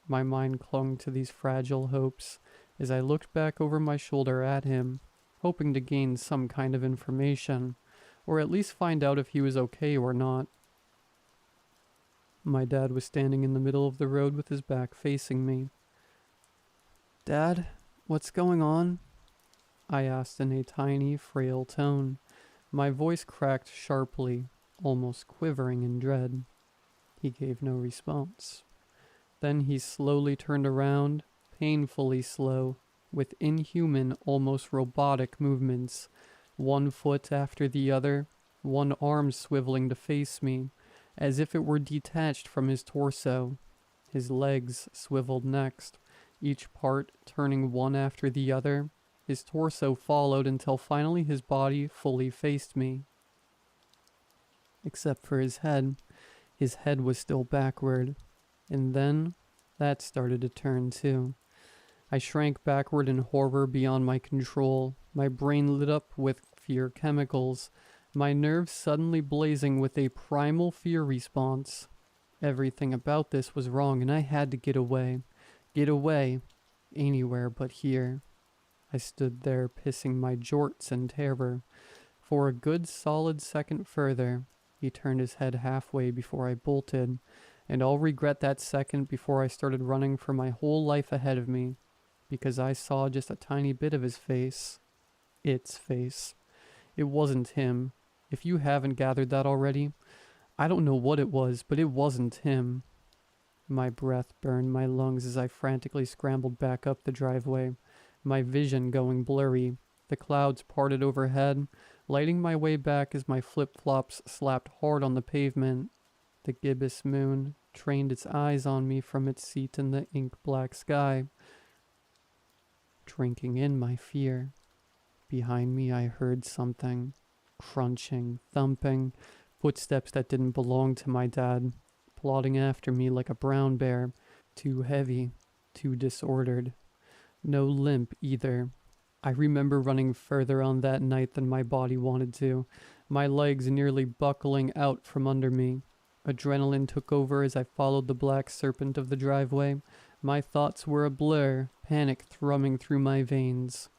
My mind clung to these fragile hopes as I looked back over my shoulder at him, hoping to gain some kind of information, or at least find out if he was okay or not. My dad was standing in the middle of the road with his back facing me. Dad, what's going on? I asked in a tiny, frail tone. My voice cracked sharply, almost quivering in dread. He gave no response. Then he slowly turned around, painfully slow, with inhuman, almost robotic movements, one foot after the other, one arm swiveling to face me, as if it were detached from his torso. His legs swiveled next, each part turning one after the other. His torso followed until finally his body fully faced me. Except for his head. His head was still backward. And then, that started to turn too. I shrank backward in horror beyond my control, my brain lit up with fear chemicals, my nerves suddenly blazing with a primal fear response. Everything about this was wrong, and I had to get away. Get away. Anywhere but here. I stood there, pissing my jorts in terror. For a good solid second further, he turned his head halfway before I bolted, and I'll regret that second before I started running for my whole life ahead of me. because I saw just a tiny bit of his face. Its face. It wasn't him. If you haven't gathered that already, I don't know what it was, but it wasn't him. My breath burned my lungs as I frantically scrambled back up the driveway, my vision going blurry. The clouds parted overhead, lighting my way back as my flip-flops slapped hard on the pavement. The gibbous moon trained its eyes on me from its seat in the ink-black sky, drinking in my fear. Behind me I heard something. Crunching, thumping, footsteps that didn't belong to my dad, plodding after me like a brown bear, too heavy, too disordered. No limp either. I remember running further on that night than my body wanted to, my legs nearly buckling out from under me. Adrenaline took over as I followed the black serpent of the driveway. My thoughts were a blur, panic thrumming through my veins.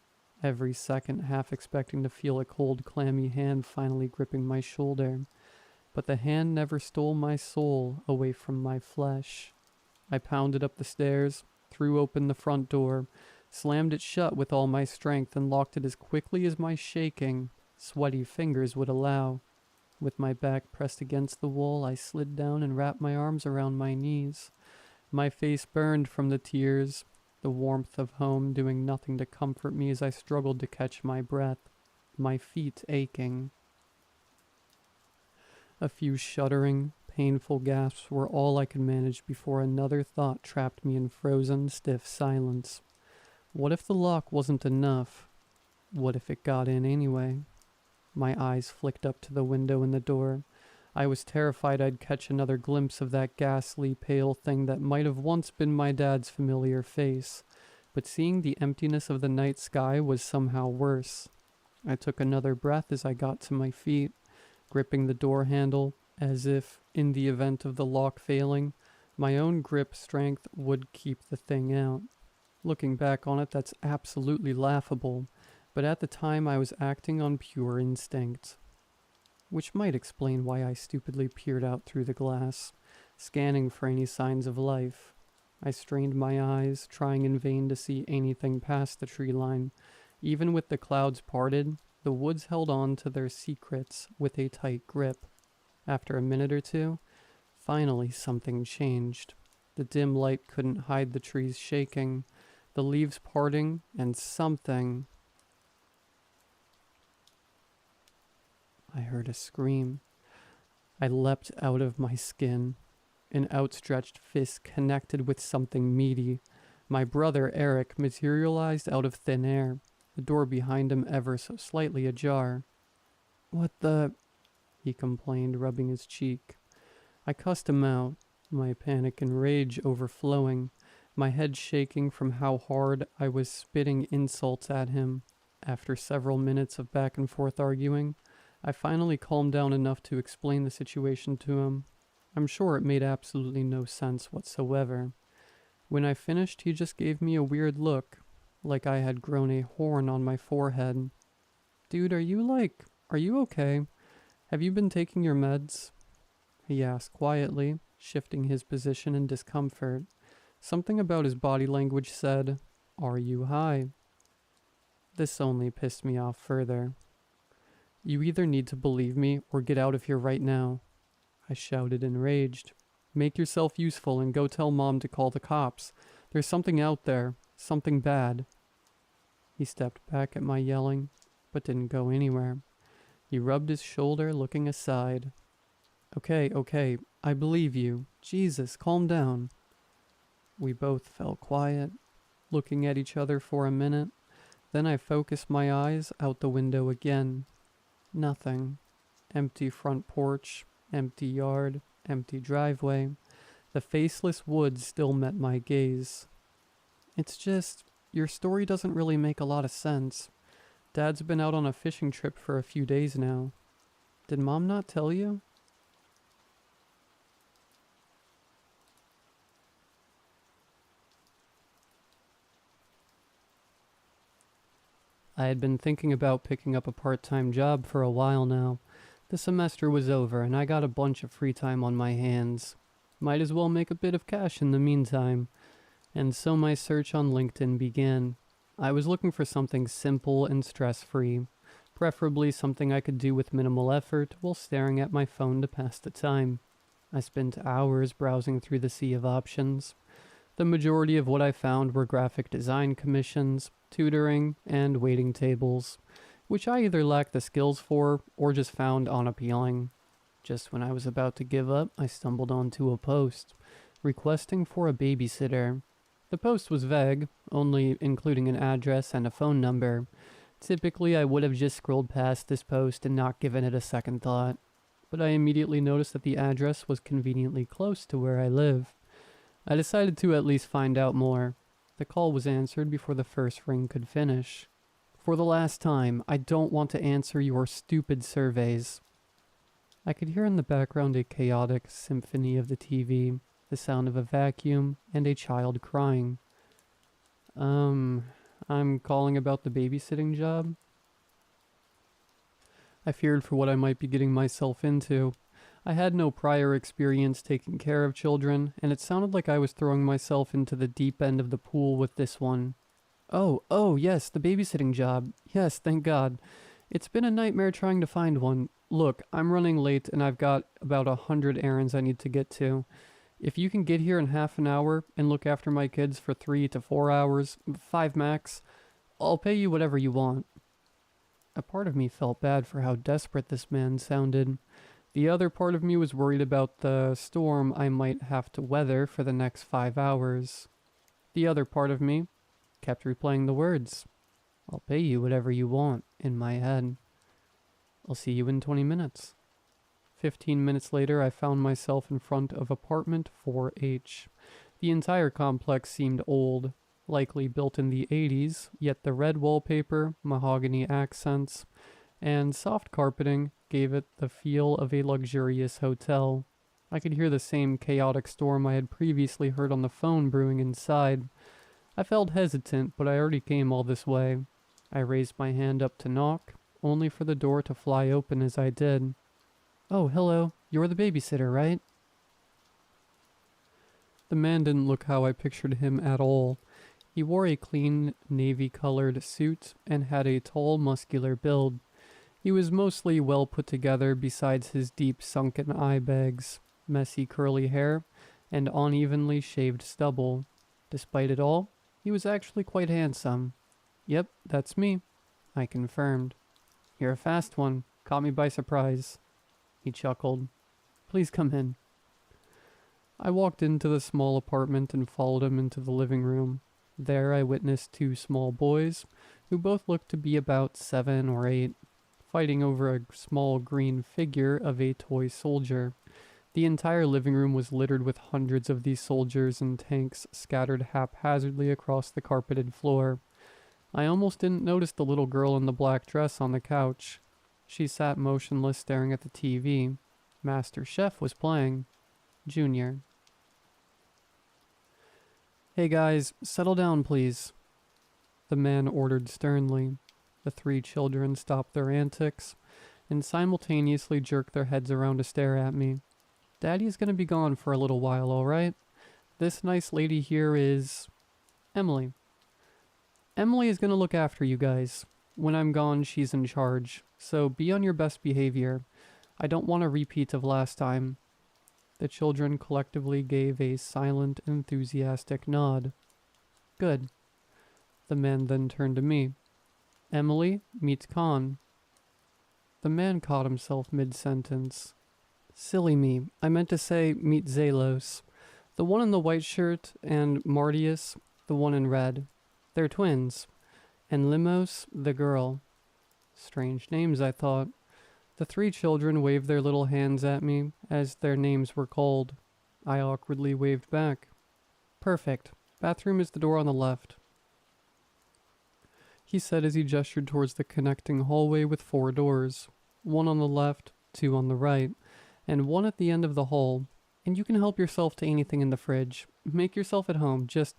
Every second half expecting to feel a cold, clammy hand finally gripping my shoulder. But the hand never stole my soul away from my flesh. I pounded up the stairs, threw open the front door, slammed it shut with all my strength, and locked it as quickly as my shaking, sweaty fingers would allow. With my back pressed against the wall, I slid down and wrapped my arms around my knees. My face burned from the tears, the warmth of home doing nothing to comfort me as I struggled to catch my breath, my feet aching. A few shuddering, painful gasps were all I could manage before another thought trapped me in frozen, stiff silence. What if the lock wasn't enough? What if it got in anyway? My eyes flicked up to the window in the door. I was terrified I'd catch another glimpse of that ghastly, pale thing that might have once been my dad's familiar face. But seeing the emptiness of the night sky was somehow worse. I took another breath as I got to my feet, gripping the door handle, as if, in the event of the lock failing, my own grip strength would keep the thing out. Looking back on it, that's absolutely laughable, but at the time I was acting on pure instinct. Which might explain why I stupidly peered out through the glass, scanning for any signs of life. I strained my eyes, trying in vain to see anything past the tree line. Even with the clouds parted, the woods held on to their secrets with a tight grip. After a minute or two, finally something changed. The dim light couldn't hide the trees shaking, the leaves parting, and something... I heard a scream. I leapt out of my skin. An outstretched fist connected with something meaty. My brother, Eric, materialized out of thin air, the door behind him ever so slightly ajar. "What the..." he complained, rubbing his cheek. I cussed him out, my panic and rage overflowing, my head shaking from how hard I was spitting insults at him. After several minutes of back and forth arguing, I finally calmed down enough to explain the situation to him. I'm sure it made absolutely no sense whatsoever. When I finished, he just gave me a weird look, like I had grown a horn on my forehead. "Dude, are you okay? Have you been taking your meds?" he asked quietly, shifting his position in discomfort. Something about his body language said, "Are you high?" This only pissed me off further. "You either need to believe me or get out of here right now," I shouted enraged. "Make yourself useful and go tell Mom to call the cops. There's something out there, something bad." He stepped back at my yelling, but didn't go anywhere. He rubbed his shoulder, looking aside. Okay, I believe you. Jesus, calm down." We both fell quiet, looking at each other for a minute. Then I focused my eyes out the window again. Nothing. Empty front porch, empty yard, empty driveway. The faceless woods still met my gaze. "It's just, your story doesn't really make a lot of sense. Dad's been out on a fishing trip for a few days now. Did Mom not tell you?" I had been thinking about picking up a part-time job for a while now. The semester was over and I got a bunch of free time on my hands. Might as well make a bit of cash in the meantime. And so my search on LinkedIn began. I was looking for something simple and stress-free, preferably something I could do with minimal effort while staring at my phone to pass the time. I spent hours browsing through the sea of options. The majority of what I found were graphic design commissions, tutoring, and waiting tables, which I either lacked the skills for or just found unappealing. Just when I was about to give up, I stumbled onto a post requesting for a babysitter. The post was vague, only including an address and a phone number. Typically, I would have just scrolled past this post and not given it a second thought. But I immediately noticed that the address was conveniently close to where I live. I decided to at least find out more. The call was answered before the first ring could finish. For the last time, I don't want to answer your stupid surveys. I could hear in the background a chaotic symphony of the TV, the sound of a vacuum, and a child crying. I'm calling about the babysitting job. I feared for what I might be getting myself into. I had no prior experience taking care of children, and it sounded like I was throwing myself into the deep end of the pool with this one. Oh, yes, the babysitting job. Yes, thank God. It's been a nightmare trying to find one. Look, I'm running late and I've got about 100 errands I need to get to. If you can get here in half an hour and look after my kids for 3 to 4 hours, 5 max, I'll pay you whatever you want. A part of me felt bad for how desperate this man sounded. The other part of me was worried about the storm I might have to weather for the next 5 hours. The other part of me kept replaying the words, "I'll pay you whatever you want," in my head. "I'll see you in 20 minutes. 15 minutes later, I found myself in front of apartment 4H. The entire complex seemed old, likely built in the 80s, yet the red wallpaper, mahogany accents, and soft carpeting gave it the feel of a luxurious hotel. I could hear the same chaotic storm I had previously heard on the phone brewing inside. I felt hesitant, but I already came all this way. I raised my hand up to knock, only for the door to fly open as I did. "Oh, hello. You're the babysitter, right?" The man didn't look how I pictured him at all. He wore a clean, navy-colored suit and had a tall, muscular build. He was mostly well put together besides his deep, sunken eye bags, messy curly hair, and unevenly shaved stubble. Despite it all, he was actually quite handsome. "Yep, that's me," I confirmed. "You're a fast one. Caught me by surprise." He chuckled. "Please come in." I walked into the small apartment and followed him into the living room. There I witnessed 2 small boys, who both looked to be about 7 or 8, fighting over a small green figure of a toy soldier. The entire living room was littered with hundreds of these soldiers and tanks scattered haphazardly across the carpeted floor. I almost didn't notice the little girl in the black dress on the couch. She sat motionless staring at the TV. Master Chef was playing. Junior. "Hey guys, settle down please," the man ordered sternly. The 3 children stopped their antics and simultaneously jerked their heads around to stare at me. "Daddy's gonna be gone for a little while, alright? This nice lady here is Emily. Emily is gonna look after you guys. When I'm gone, she's in charge, so be on your best behavior. I don't want a repeat of last time." The children collectively gave a silent, enthusiastic nod. "Good." The man then turned to me. "Emily, meet Khan." The man caught himself mid-sentence. "Silly me, I meant to say meet Zalos. The one in the white shirt, and Martius, the one in red. They're twins. And Limos, the girl." Strange names, I thought. The 3 children waved their little hands at me as their names were called. I awkwardly waved back. "Perfect. Bathroom is the door on the left," he said as he gestured towards the connecting hallway with 4 doors. 1 on the left, 2 on the right, and 1 at the end of the hall. "And you can help yourself to anything in the fridge. Make yourself at home. Just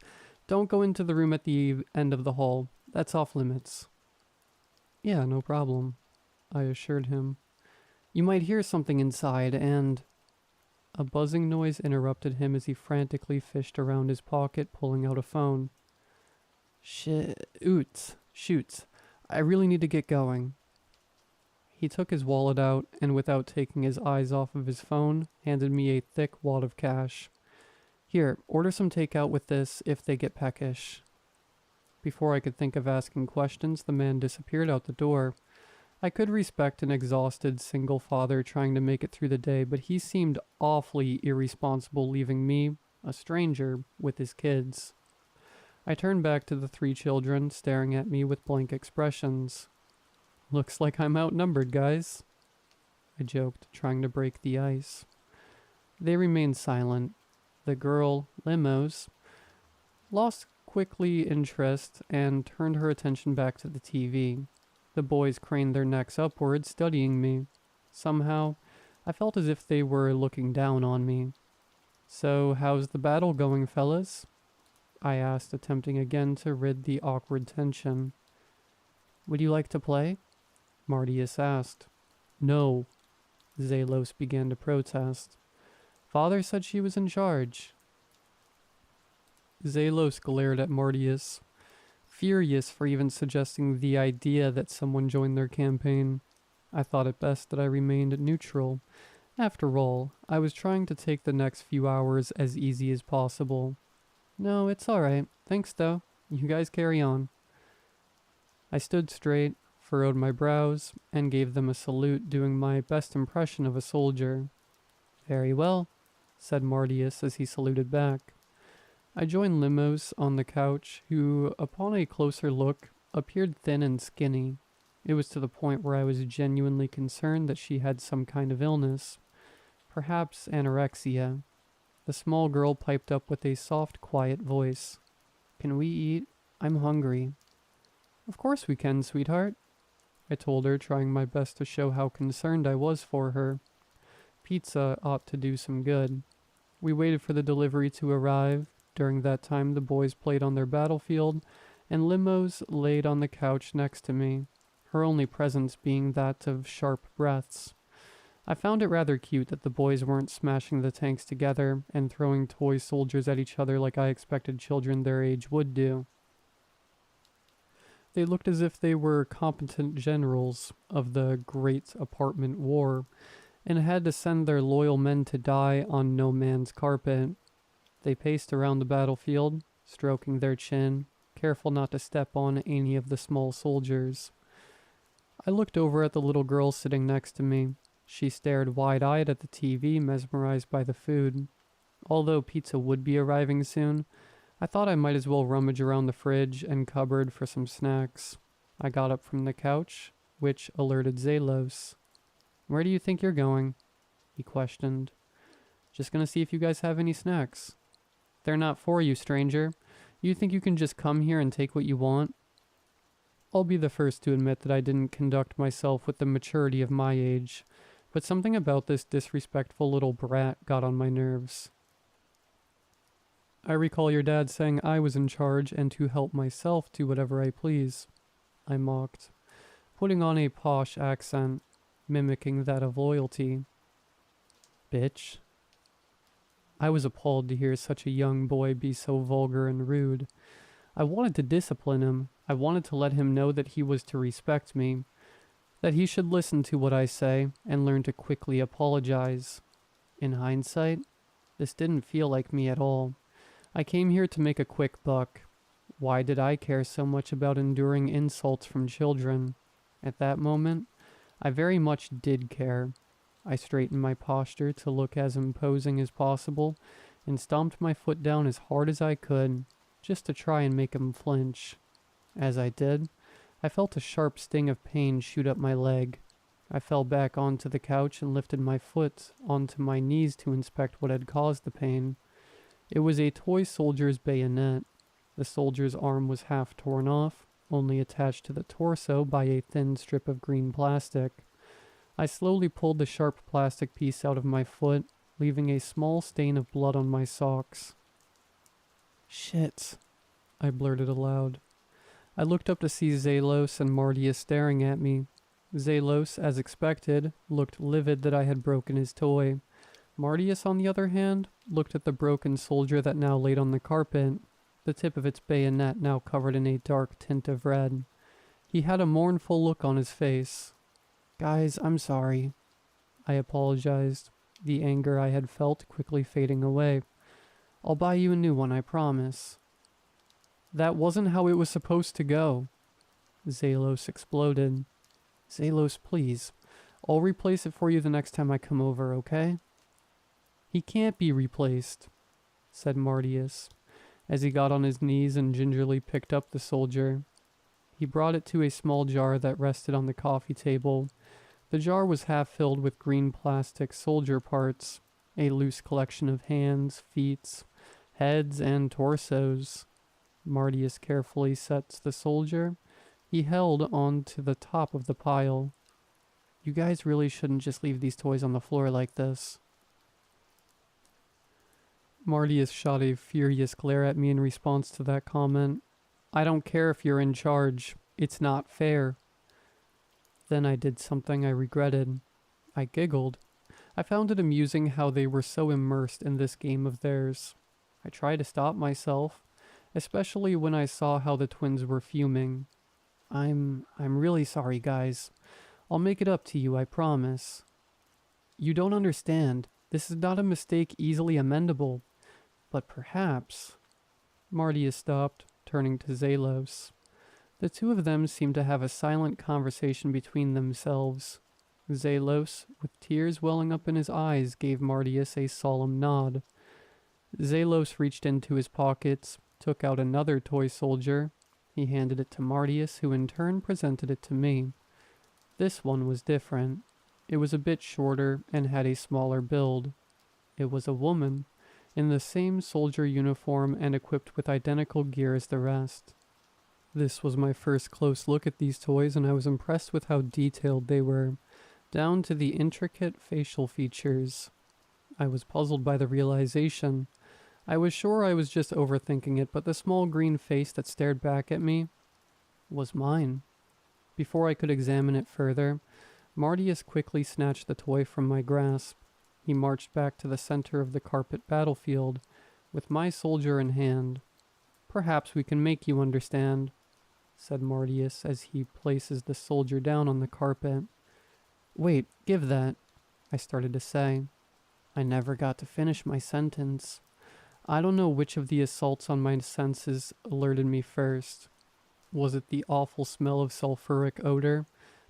don't go into the room at the end of the hall. That's off limits." "Yeah, no problem," I assured him. "You might hear something inside and..." A buzzing noise interrupted him as he frantically fished around his pocket, pulling out a phone. Shoots. I really need to get going. He took his wallet out and, without taking his eyes off of his phone, handed me a thick wad of cash. Here, order some takeout with this if they get peckish. Before I could think of asking questions, the man disappeared out the door. I could respect an exhausted single father trying to make it through the day, but he seemed awfully irresponsible leaving me, a stranger, with his kids. I turned back to the 3 children, staring at me with blank expressions. Looks like I'm outnumbered, guys, I joked, trying to break the ice. They remained silent. The girl, Limos, lost quickly interest and turned her attention back to the TV. The boys craned their necks upward, studying me. Somehow, I felt as if they were looking down on me. So, how's the battle going, fellas? I asked, attempting again to rid the awkward tension. Would you like to play? Martius asked. No, Zalos began to protest. Father said she was in charge. Zalos glared at Martius, furious for even suggesting the idea that someone join their campaign. I thought it best that I remained neutral. After all, I was trying to take the next few hours as easy as possible. No, it's alright. Thanks though. You guys carry on. I stood straight, furrowed my brows, and gave them a salute, doing my best impression of a soldier. Very well, said Martius as he saluted back. I joined Limos on the couch, who, upon a closer look, appeared thin and skinny. It was to the point where I was genuinely concerned that she had some kind of illness. Perhaps anorexia. The small girl piped up with a soft, quiet voice. Can we eat? I'm hungry. Of course we can, sweetheart, I told her, trying my best to show how concerned I was for her. Pizza ought to do some good. We waited for the delivery to arrive. During that time, the boys played on their battlefield, and Limos laid on the couch next to me, her only presence being that of sharp breaths. I found it rather cute that the boys weren't smashing the tanks together and throwing toy soldiers at each other like I expected children their age would do. They looked as if they were competent generals of the Great Apartment War, and had to send their loyal men to die on no man's carpet. They paced around the battlefield, stroking their chin, careful not to step on any of the small soldiers. I looked over at the little girl sitting next to me. She stared wide-eyed at the TV, mesmerized by the food. Although pizza would be arriving soon, I thought I might as well rummage around the fridge and cupboard for some snacks. I got up from the couch, which alerted Zalos. Where do you think you're going? He questioned. Just gonna see if you guys have any snacks. They're not for you, stranger. You think you can just come here and take what you want? I'll be the first to admit that I didn't conduct myself with the maturity of my age, but something about this disrespectful little brat got on my nerves. I recall your dad saying I was in charge and to help myself do whatever I please, I mocked, putting on a posh accent, mimicking that of loyalty. Bitch. I was appalled to hear such a young boy be so vulgar and rude. I wanted to discipline him. I wanted to let him know that he was to respect me, that he should listen to what I say and learn to quickly apologize. In hindsight, this didn't feel like me at all. I came here to make a quick buck. Why did I care so much about enduring insults from children? At that moment, I very much did care. I straightened my posture to look as imposing as possible and stomped my foot down as hard as I could, just to try and make him flinch. As I did, I felt a sharp sting of pain shoot up my leg. I fell back onto the couch and lifted my foot onto my knees to inspect what had caused the pain. It was a toy soldier's bayonet. The soldier's arm was half torn off, only attached to the torso by a thin strip of green plastic. I slowly pulled the sharp plastic piece out of my foot, leaving a small stain of blood on my socks. Shit, I blurted aloud. I looked up to see Zalos and Martius staring at me. Zalos, as expected, looked livid that I had broken his toy. Martius, on the other hand, looked at the broken soldier that now laid on the carpet, the tip of its bayonet now covered in a dark tint of red. He had a mournful look on his face. "Guys, I'm sorry," I apologized, the anger I had felt quickly fading away. "I'll buy you a new one, I promise." "That wasn't how it was supposed to go," Zalos exploded. "Zalos, please. I'll replace it for you the next time I come over, okay?" "He can't be replaced," said Martius, as he got on his knees and gingerly picked up the soldier. He brought it to a small jar that rested on the coffee table. The jar was half filled with green plastic soldier parts, a loose collection of hands, feet, heads, and torsos. Martius carefully sets the soldier. He held on to the top of the pile. "You guys really shouldn't just leave these toys on the floor like this." Martius shot a furious glare at me in response to that comment. "I don't care if you're in charge. It's not fair." Then I did something I regretted. I giggled. I found it amusing how they were so immersed in this game of theirs. I tried to stop myself, especially when I saw how the twins were fuming. I'm really sorry, guys. I'll make it up to you, I promise." "You don't understand. This is not a mistake easily amendable. But perhaps..." Martius stopped, turning to Zalos. The two of them seemed to have a silent conversation between themselves. Zalos, with tears welling up in his eyes, gave Martius a solemn nod. Zalos reached into his pockets, took out another toy soldier. He handed it to Martius, who in turn presented it to me. This one was different. It was a bit shorter and had a smaller build. It was a woman, in the same soldier uniform and equipped with identical gear as the rest. This was my first close look at these toys, and I was impressed with how detailed they were, down to the intricate facial features. I was puzzled by the realization. I was sure I was just overthinking it, but the small green face that stared back at me was mine. Before I could examine it further, Martius quickly snatched the toy from my grasp. He marched back to the center of the carpet battlefield, with my soldier in hand. "Perhaps we can make you understand," said Martius as he places the soldier down on the carpet. "Wait, give that," I started to say. I never got to finish my sentence. I don't know which of the assaults on my senses alerted me first. Was it the awful smell of sulfuric odor,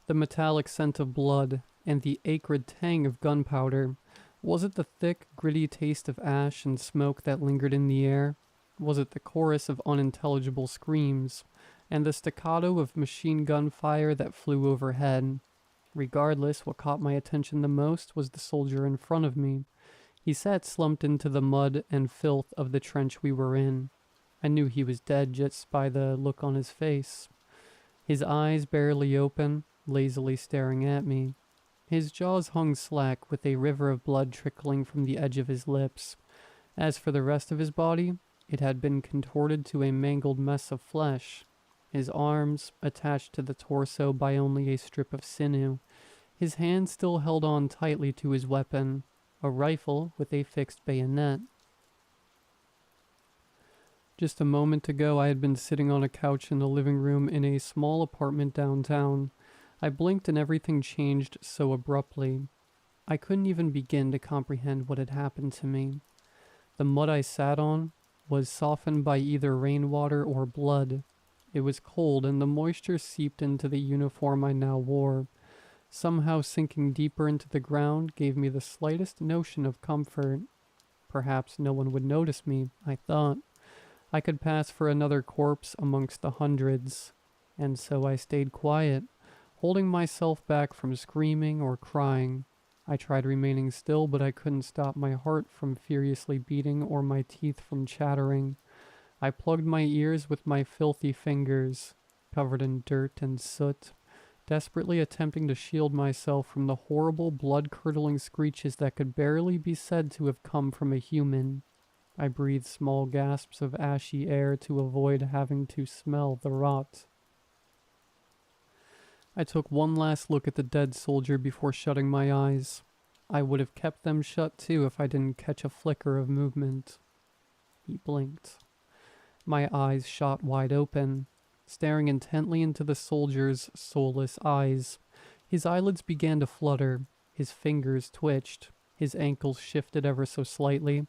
the metallic scent of blood, and the acrid tang of gunpowder? Was it the thick, gritty taste of ash and smoke that lingered in the air? Was it the chorus of unintelligible screams, and the staccato of machine gun fire that flew overhead? Regardless, what caught my attention the most was the soldier in front of me. He sat slumped into the mud and filth of the trench we were in. I knew he was dead just by the look on his face. His eyes barely open, lazily staring at me. His jaws hung slack, with a river of blood trickling from the edge of his lips. As for the rest of his body, it had been contorted to a mangled mess of flesh. His arms, attached to the torso by only a strip of sinew. His hands still held on tightly to his weapon, a rifle with a fixed bayonet. Just a moment ago, I had been sitting on a couch in the living room in a small apartment downtown. I blinked and everything changed so abruptly. I couldn't even begin to comprehend what had happened to me. The mud I sat on was softened by either rainwater or blood. It was cold, and the moisture seeped into the uniform I now wore. Somehow sinking deeper into the ground gave me the slightest notion of comfort. Perhaps no one would notice me, I thought. I could pass for another corpse amongst the hundreds. And so I stayed quiet, holding myself back from screaming or crying. I tried remaining still, but I couldn't stop my heart from furiously beating or my teeth from chattering. I plugged my ears with my filthy fingers, covered in dirt and soot, desperately attempting to shield myself from the horrible blood-curdling screeches that could barely be said to have come from a human. I breathed small gasps of ashy air to avoid having to smell the rot. I took one last look at the dead soldier before shutting my eyes. I would have kept them shut too if I didn't catch a flicker of movement. He blinked. My eyes shot wide open, staring intently into the soldier's soulless eyes. His eyelids began to flutter, his fingers twitched, his ankles shifted ever so slightly.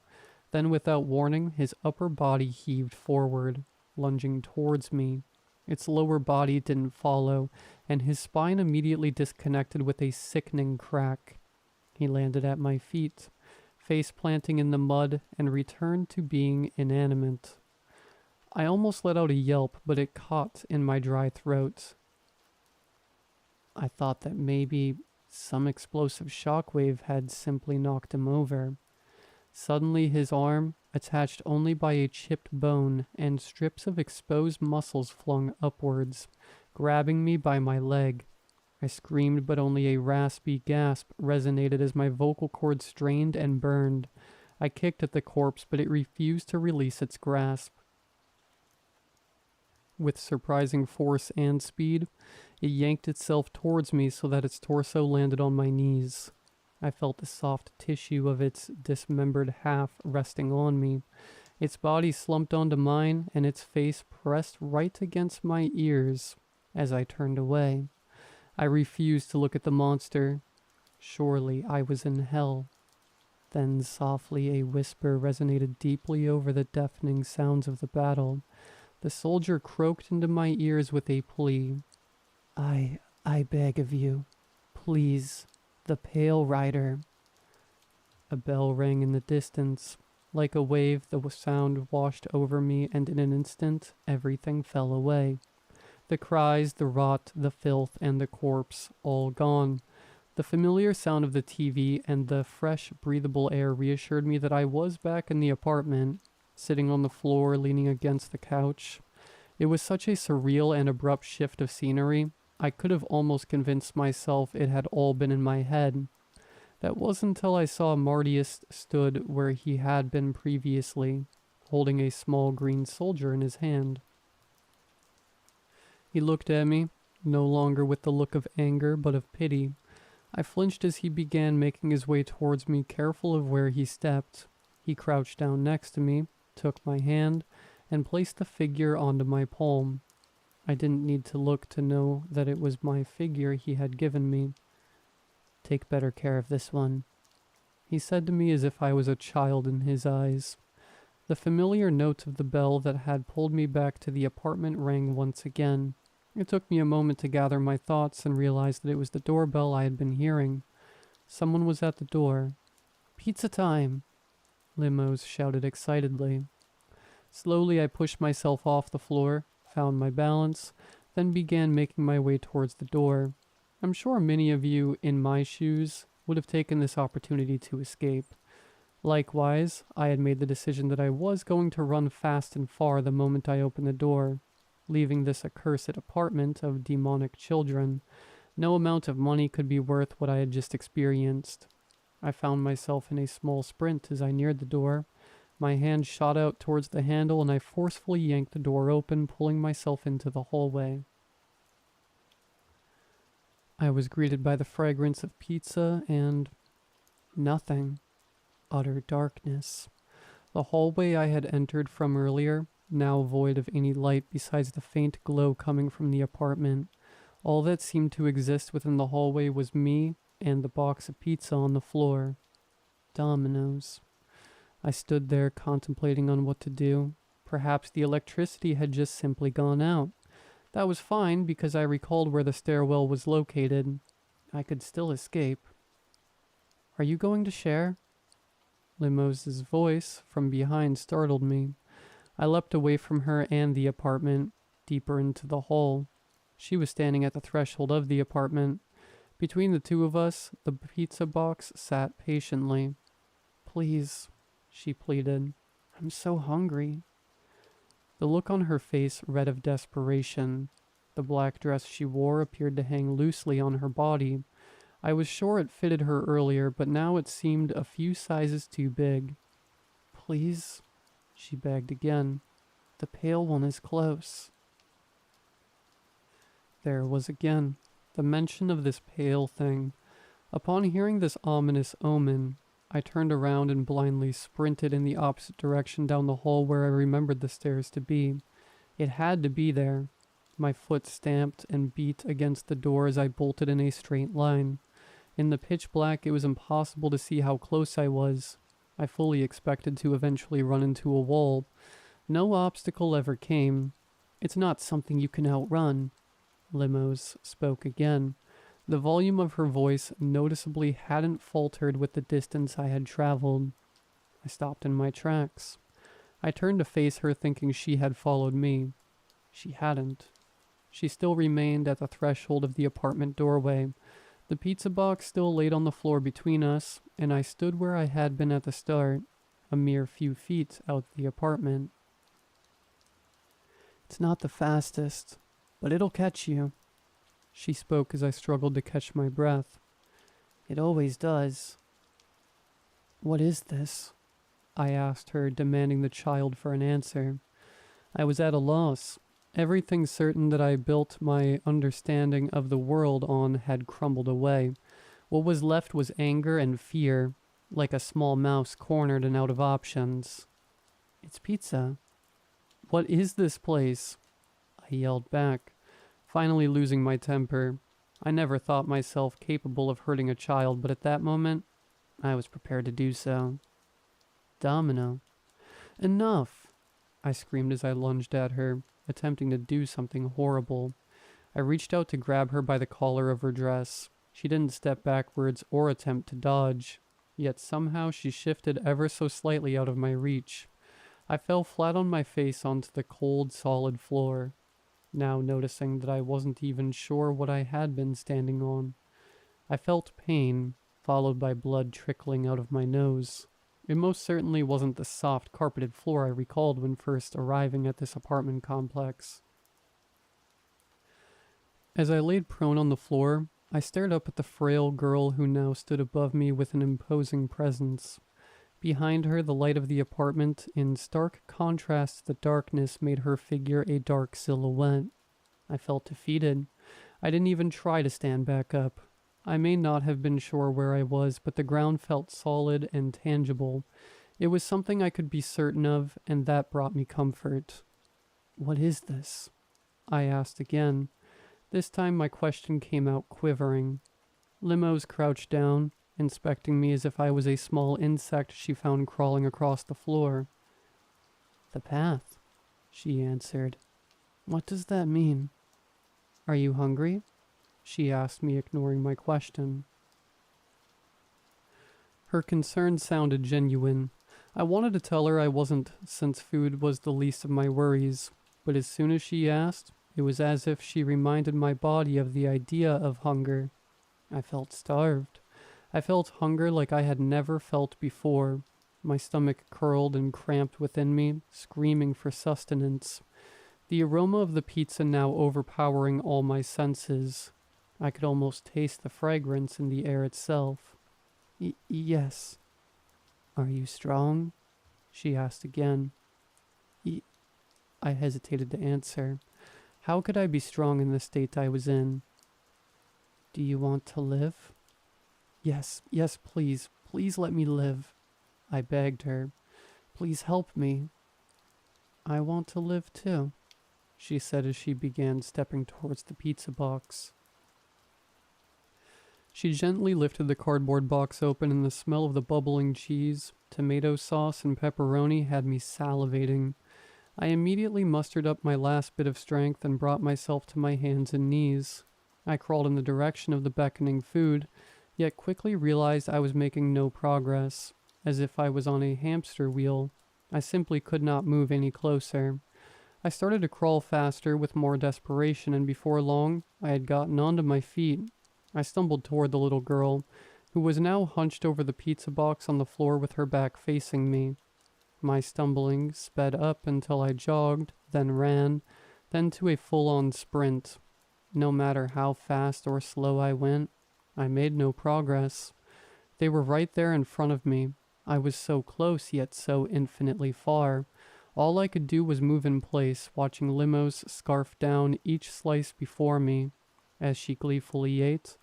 Then, without warning, his upper body heaved forward, lunging towards me. Its lower body didn't follow, and his spine immediately disconnected with a sickening crack. He landed at my feet, face planting in the mud, and returned to being inanimate. I almost let out a yelp, but it caught in my dry throat. I thought that maybe some explosive shockwave had simply knocked him over. Suddenly his arm, attached only by a chipped bone and strips of exposed muscles, flung upwards, grabbing me by my leg. I screamed, but only a raspy gasp resonated as my vocal cords strained and burned. I kicked at the corpse, but it refused to release its grasp. With surprising force and speed, it yanked itself towards me so that its torso landed on my knees. I felt the soft tissue of its dismembered half resting on me. Its body slumped onto mine, and its face pressed right against my ears as I turned away. I refused to look at the monster. Surely I was in hell. Then softly a whisper resonated deeply over the deafening sounds of the battle. The soldier croaked into my ears with a plea. I beg of you, please, the Pale Rider. A bell rang in the distance. Like a wave, the sound washed over me, and in an instant, everything fell away. The cries, the rot, the filth, and the corpse, all gone. The familiar sound of the TV and the fresh, breathable air reassured me that I was back in the apartment, sitting on the floor, leaning against the couch. It was such a surreal and abrupt shift of scenery, I could have almost convinced myself it had all been in my head. That wasn't until I saw Martius stood where he had been previously, holding a small green soldier in his hand. He looked at me, no longer with the look of anger, but of pity. I flinched as he began making his way towards me, careful of where he stepped. He crouched down next to me, took my hand, and placed the figure onto my palm. I didn't need to look to know that it was my figure he had given me. Take better care of this one, he said to me as if I was a child in his eyes. The familiar note of the bell that had pulled me back to the apartment rang once again. It took me a moment to gather my thoughts and realize that it was the doorbell I had been hearing. Someone was at the door. Pizza time! Limos shouted excitedly. Slowly I pushed myself off the floor, found my balance, then began making my way towards the door. I'm sure many of you in my shoes would have taken this opportunity to escape. Likewise, I had made the decision that I was going to run fast and far the moment I opened the door, leaving this accursed apartment of demonic children. No amount of money could be worth what I had just experienced. I found myself in a small sprint as I neared the door. My hand shot out towards the handle, and I forcefully yanked the door open, pulling myself into the hallway. I was greeted by the fragrance of pizza and nothing. Utter darkness. The hallway I had entered from earlier, now void of any light besides the faint glow coming from the apartment. All that seemed to exist within the hallway was me and the box of pizza on the floor. Dominoes. I stood there contemplating on what to do. Perhaps the electricity had just simply gone out. That was fine because I recalled where the stairwell was located. I could still escape. Are you going to share? Limos's voice from behind startled me. I leapt away from her and the apartment, deeper into the hall. She was standing at the threshold of the apartment. Between the two of us, the pizza box sat patiently. Please, she pleaded. I'm so hungry. The look on her face read of desperation. The black dress she wore appeared to hang loosely on her body. I was sure it fitted her earlier, but now it seemed a few sizes too big. Please, she begged again. The pale one is close. There was again the mention of this pale thing. Upon hearing this ominous omen, I turned around and blindly sprinted in the opposite direction down the hall where I remembered the stairs to be. It had to be there. My foot stamped and beat against the door as I bolted in a straight line. In the pitch black, it was impossible to see how close I was. I fully expected to eventually run into a wall. No obstacle ever came. It's not something you can outrun. Limos spoke again. The volume of her voice noticeably hadn't faltered with the distance I had traveled. I stopped in my tracks. I turned to face her thinking she had followed me. She hadn't. She still remained at the threshold of the apartment doorway. The pizza box still laid on the floor between us, and I stood where I had been at the start, a mere few feet out the apartment. It's not the fastest, but it'll catch you. She spoke as I struggled to catch my breath. It always does. What is this? I asked her, demanding the child for an answer. I was at a loss. Everything certain that I built my understanding of the world on had crumbled away. What was left was anger and fear, like a small mouse cornered and out of options. It's pizza. What is this place? I yelled back, finally losing my temper. I never thought myself capable of hurting a child, but at that moment, I was prepared to do so. Domino. Enough! I screamed as I lunged at her, attempting to do something horrible. I reached out to grab her by the collar of her dress. She didn't step backwards or attempt to dodge, yet somehow she shifted ever so slightly out of my reach. I fell flat on my face onto the cold, solid floor, now noticing that I wasn't even sure what I had been standing on. I felt pain, followed by blood trickling out of my nose. It most certainly wasn't the soft, carpeted floor I recalled when first arriving at this apartment complex. As I laid prone on the floor, I stared up at the frail girl who now stood above me with an imposing presence. Behind her, the light of the apartment, in stark contrast to the darkness, made her figure a dark silhouette. I felt defeated. I didn't even try to stand back up. I may not have been sure where I was, but the ground felt solid and tangible. It was something I could be certain of, and that brought me comfort. What is this? I asked again. This time my question came out quivering. Limos crouched down, inspecting me as if I was a small insect she found crawling across the floor. The path, she answered. What does that mean? Are you hungry? She asked me, ignoring my question. Her concern sounded genuine. I wanted to tell her I wasn't, since food was the least of my worries, but as soon as she asked, it was as if she reminded my body of the idea of hunger. I felt starved. I felt hunger like I had never felt before. My stomach curled and cramped within me, screaming for sustenance. The aroma of the pizza now overpowering all my senses. I could almost taste the fragrance in the air itself. Yes. Are you strong? She asked again. I hesitated to answer. How could I be strong in the state I was in? Do you want to live? Yes, please. Please let me live. I begged her. Please help me. I want to live too, she said as she began stepping towards the pizza box. She gently lifted the cardboard box open, and the smell of the bubbling cheese, tomato sauce, and pepperoni had me salivating. I immediately mustered up my last bit of strength and brought myself to my hands and knees. I crawled in the direction of the beckoning food, yet quickly realized I was making no progress. As if I was on a hamster wheel, I simply could not move any closer. I started to crawl faster with more desperation, and before long, I had gotten onto my feet. I stumbled toward the little girl, who was now hunched over the pizza box on the floor with her back facing me. My stumbling sped up until I jogged, then ran, then to a full-on sprint. No matter how fast or slow I went, I made no progress. They were right there in front of me. I was so close, yet so infinitely far. All I could do was move in place, watching Limos scarf down each slice before me. As she gleefully ate,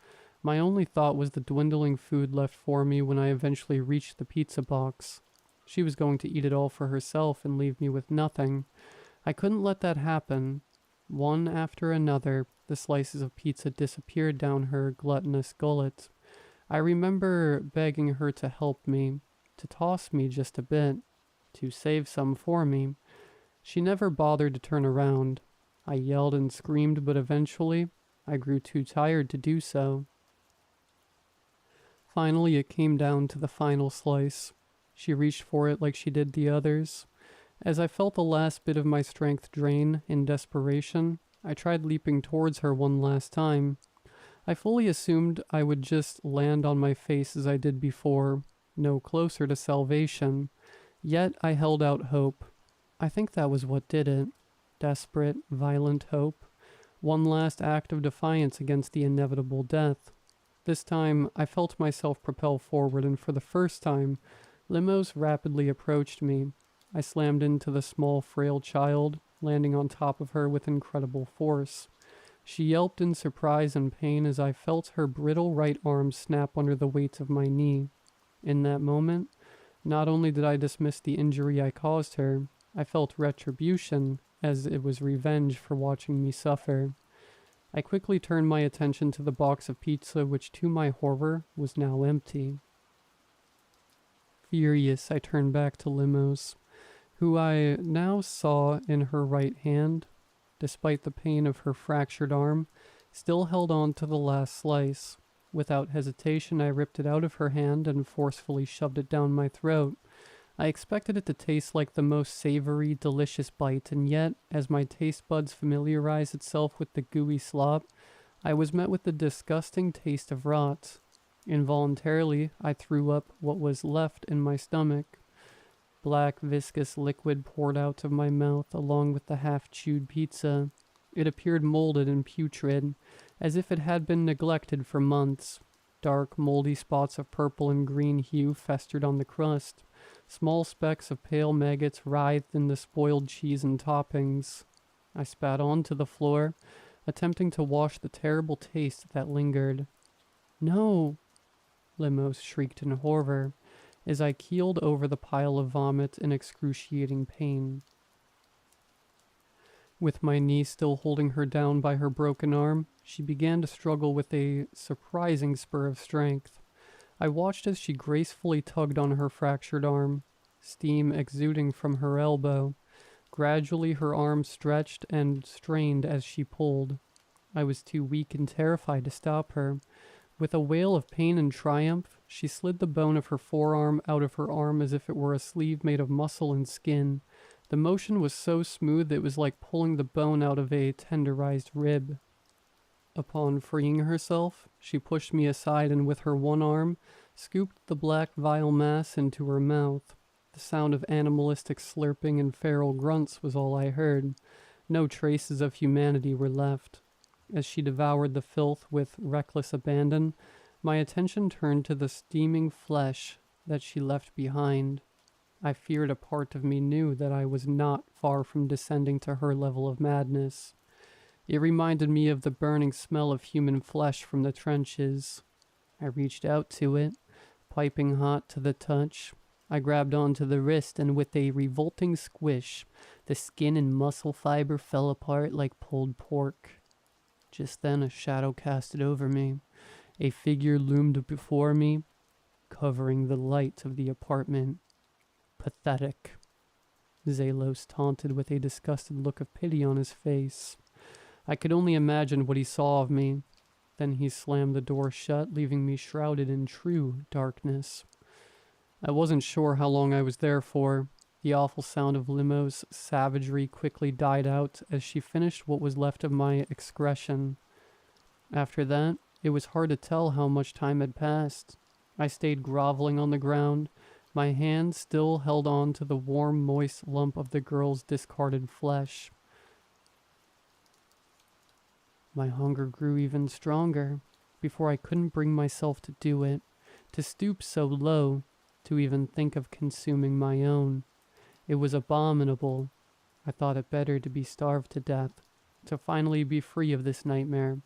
My only thought was the dwindling food left for me when I eventually reached the pizza box. She was going to eat it all for herself and leave me with nothing. I couldn't let that happen. One after another, the slices of pizza disappeared down her gluttonous gullet. I remember begging her to help me, to toss me just a bit, to save some for me. She never bothered to turn around. I yelled and screamed, but eventually, I grew too tired to do so. Finally, it came down to the final slice. She reached for it like she did the others. As I felt the last bit of my strength drain in desperation, I tried leaping towards her one last time. I fully assumed I would just land on my face as I did before, no closer to salvation. Yet I held out hope. I think that was what did it. Desperate, violent hope. One last act of defiance against the inevitable death. This time, I felt myself propel forward, and for the first time, Limos rapidly approached me. I slammed into the small, frail child, landing on top of her with incredible force. She yelped in surprise and pain as I felt her brittle right arm snap under the weight of my knee. In that moment, not only did I dismiss the injury I caused her, I felt retribution, as it was revenge for watching me suffer. I quickly turned my attention to the box of pizza, which to my horror was now empty. Furious, I turned back to Limos, who I now saw in her right hand, despite the pain of her fractured arm, still held on to the last slice. Without hesitation, I ripped it out of her hand and forcefully shoved it down my throat. I expected it to taste like the most savory, delicious bite, and yet, as my taste buds familiarized itself with the gooey slop, I was met with the disgusting taste of rot. Involuntarily, I threw up what was left in my stomach. Black, viscous liquid poured out of my mouth along with the half-chewed pizza. It appeared molded and putrid, as if it had been neglected for months. Dark, moldy spots of purple and green hue festered on the crust. Small specks of pale maggots writhed in the spoiled cheese and toppings. I spat onto the floor, attempting to wash the terrible taste that lingered. "No!" Limos shrieked in horror, as I keeled over the pile of vomit in excruciating pain. With my knee still holding her down by her broken arm, she began to struggle with a surprising spur of strength. I watched as she gracefully tugged on her fractured arm, steam exuding from her elbow. Gradually her arm stretched and strained as she pulled. I was too weak and terrified to stop her. With a wail of pain and triumph, she slid the bone of her forearm out of her arm as if it were a sleeve made of muscle and skin. The motion was so smooth it was like pulling the bone out of a tenderized rib. Upon freeing herself, she pushed me aside and with her one arm, scooped the black vile mass into her mouth. The sound of animalistic slurping and feral grunts was all I heard. No traces of humanity were left. As she devoured the filth with reckless abandon, my attention turned to the steaming flesh that she left behind. I feared a part of me knew that I was not far from descending to her level of madness. It reminded me of the burning smell of human flesh from the trenches. I reached out to it, piping hot to the touch. I grabbed onto the wrist, and with a revolting squish, the skin and muscle fiber fell apart like pulled pork. Just then a shadow casted over me. A figure loomed before me, covering the light of the apartment. Pathetic. Zalos taunted with a disgusted look of pity on his face. I could only imagine what he saw of me. Then he slammed the door shut, leaving me shrouded in true darkness. I wasn't sure how long I was there for. The awful sound of Limos' savagery quickly died out as she finished what was left of my excretion. After that, it was hard to tell how much time had passed. I stayed groveling on the ground, my hand still held on to the warm, moist lump of the girl's discarded flesh. My hunger grew even stronger, before I couldn't bring myself to do it, to stoop so low, to even think of consuming my own. It was abominable. I thought it better to be starved to death, to finally be free of this nightmare.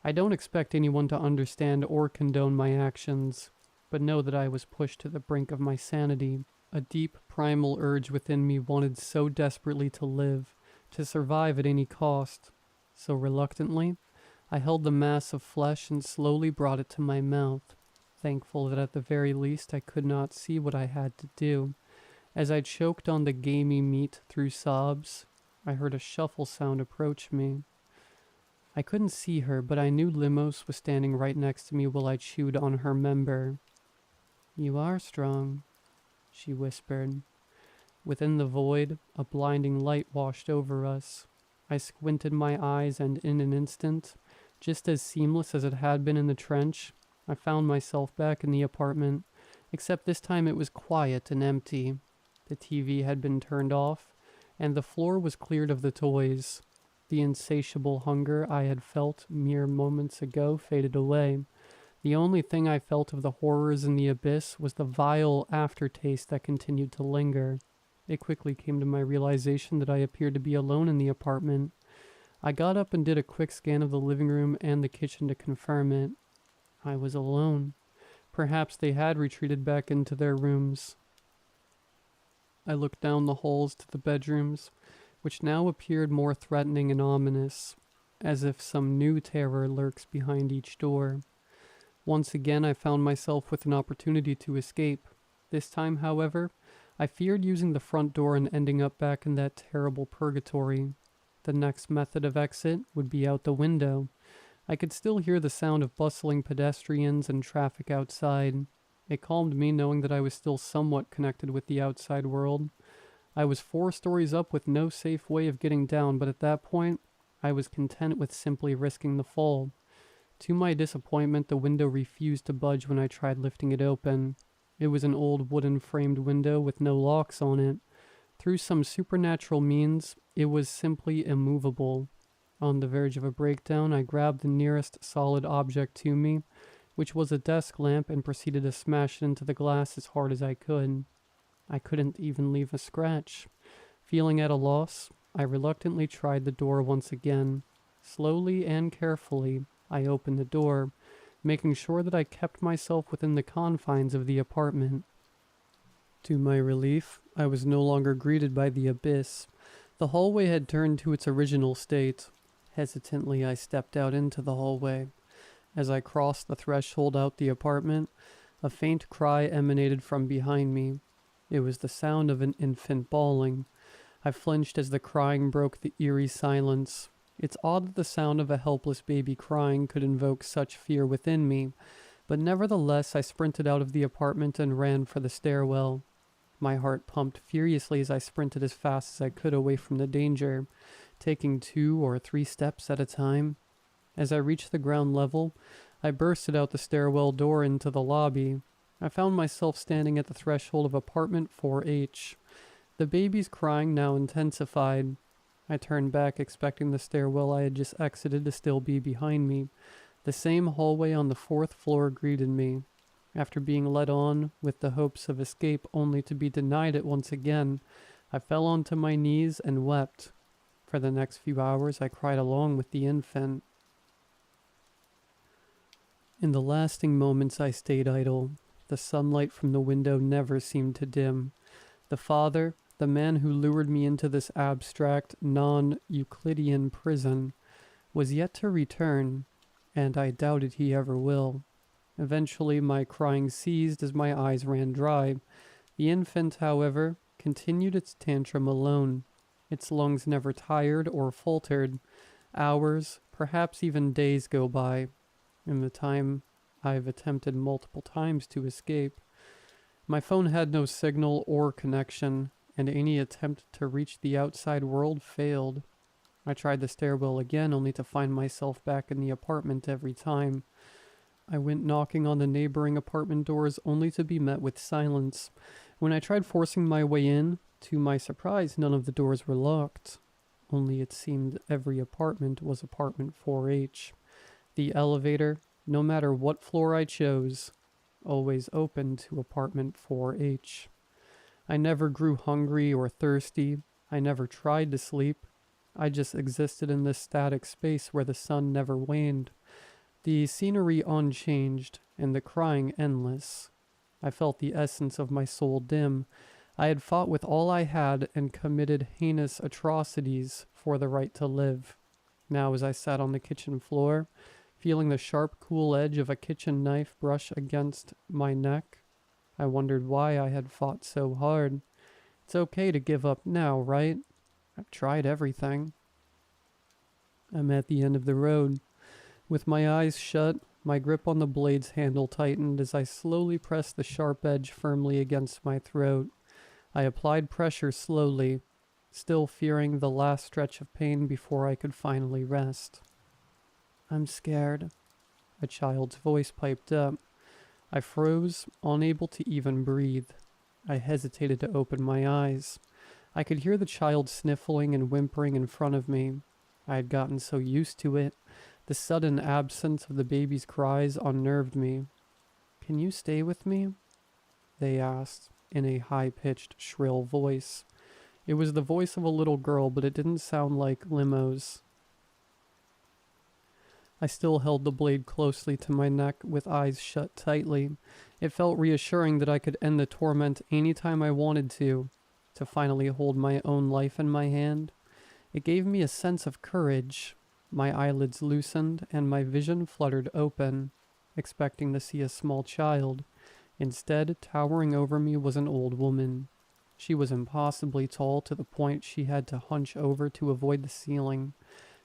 I don't expect anyone to understand or condone my actions, but know that I was pushed to the brink of my sanity. A deep, primal urge within me wanted so desperately to live, to survive at any cost. So reluctantly, I held the mass of flesh and slowly brought it to my mouth, thankful that at the very least I could not see what I had to do. As I choked on the gamey meat through sobs, I heard a shuffle sound approach me. I couldn't see her, but I knew Limos was standing right next to me while I chewed on her member. "You are strong," she whispered. Within the void, a blinding light washed over us. I squinted my eyes and in an instant, just as seamless as it had been in the trench, I found myself back in the apartment, except this time it was quiet and empty. The TV had been turned off, and the floor was cleared of the toys. The insatiable hunger I had felt mere moments ago faded away. The only thing I felt of the horrors in the abyss was the vile aftertaste that continued to linger. It quickly came to my realization that I appeared to be alone in the apartment. I got up and did a quick scan of the living room and the kitchen to confirm it. I was alone. Perhaps they had retreated back into their rooms. I looked down the halls to the bedrooms, which now appeared more threatening and ominous, as if some new terror lurks behind each door. Once again I found myself with an opportunity to escape. This time, however, I feared using the front door and ending up back in that terrible purgatory. The next method of exit would be out the window. I could still hear the sound of bustling pedestrians and traffic outside. It calmed me knowing that I was still somewhat connected with the outside world. I was 4 stories up with no safe way of getting down, but at that point, I was content with simply risking the fall. To my disappointment, the window refused to budge when I tried lifting it open. It was an old wooden framed window with no locks on it. Through some supernatural means, it was simply immovable. On the verge of a breakdown, I grabbed the nearest solid object to me, which was a desk lamp, and proceeded to smash it into the glass as hard as I could. I couldn't even leave a scratch. Feeling at a loss, I reluctantly tried the door once again. Slowly and carefully, I opened the door, making sure that I kept myself within the confines of the apartment. To my relief, I was no longer greeted by the abyss. The hallway had turned to its original state. Hesitantly, I stepped out into the hallway. As I crossed the threshold out the apartment, a faint cry emanated from behind me. It was the sound of an infant bawling. I flinched as the crying broke the eerie silence. It's odd that the sound of a helpless baby crying could invoke such fear within me, but nevertheless I sprinted out of the apartment and ran for the stairwell. My heart pumped furiously as I sprinted as fast as I could away from the danger, taking 2 or 3 steps at a time. As I reached the ground level, I bursted out the stairwell door into the lobby. I found myself standing at the threshold of apartment 4H. The baby's crying now intensified. I turned back, expecting the stairwell I had just exited to still be behind me. The same hallway on the 4th floor greeted me. After being led on with the hopes of escape only to be denied it once again, I fell onto my knees and wept. For the next few hours I cried along with the infant. In the lasting moments I stayed idle. The sunlight from the window never seemed to dim. The father, the man who lured me into this abstract, non-Euclidean prison, was yet to return, and I doubted he ever will. Eventually my crying ceased as my eyes ran dry. The infant, however, continued its tantrum alone. Its lungs never tired or faltered. Hours, perhaps even days go by. In the time, I've attempted multiple times to escape. My phone had no signal or connection, and any attempt to reach the outside world failed. I tried the stairwell again, only to find myself back in the apartment every time. I went knocking on the neighboring apartment doors, only to be met with silence. When I tried forcing my way in, to my surprise, none of the doors were locked. Only it seemed every apartment was apartment 4H. The elevator, no matter what floor I chose, always opened to apartment 4H. I never grew hungry or thirsty. I never tried to sleep. I just existed in this static space where the sun never waned. The scenery unchanged, and the crying endless. I felt the essence of my soul dim. I had fought with all I had and committed heinous atrocities for the right to live. Now as I sat on the kitchen floor, feeling the sharp, cool edge of a kitchen knife brush against my neck, I wondered why I had fought so hard. It's okay to give up now, right? I've tried everything. I'm at the end of the road. With my eyes shut, my grip on the blade's handle tightened as I slowly pressed the sharp edge firmly against my throat. I applied pressure slowly, still fearing the last stretch of pain before I could finally rest. I'm scared, a child's voice piped up. I froze, unable to even breathe. I hesitated to open my eyes. I could hear the child sniffling and whimpering in front of me. I had gotten so used to it. The sudden absence of the baby's cries unnerved me. Can you stay with me? They asked, in a high-pitched, shrill voice. It was the voice of a little girl, but it didn't sound like limos. I still held the blade closely to my neck with eyes shut tightly. It felt reassuring that I could end the torment any time I wanted to finally hold my own life in my hand. It gave me a sense of courage. My eyelids loosened and my vision fluttered open, expecting to see a small child. Instead, towering over me was an old woman. She was impossibly tall to the point she had to hunch over to avoid the ceiling.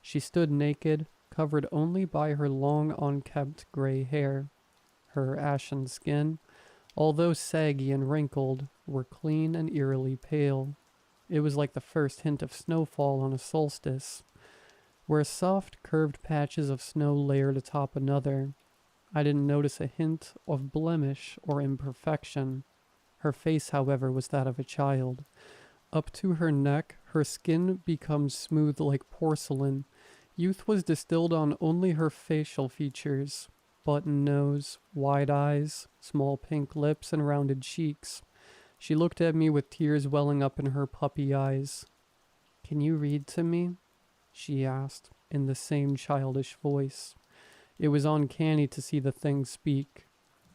She stood naked, covered only by her long, unkempt gray hair. Her ashen skin, although saggy and wrinkled, were clean and eerily pale. It was like the first hint of snowfall on a solstice, where soft, curved patches of snow layered atop another. I didn't notice a hint of blemish or imperfection. Her face, however, was that of a child. Up to her neck, her skin becomes smooth like porcelain. Youth was distilled on only her facial features: button nose, wide eyes, small pink lips, and rounded cheeks. She looked at me with tears welling up in her puppy eyes. "Can you read to me?" she asked, in the same childish voice. It was uncanny to see the thing speak.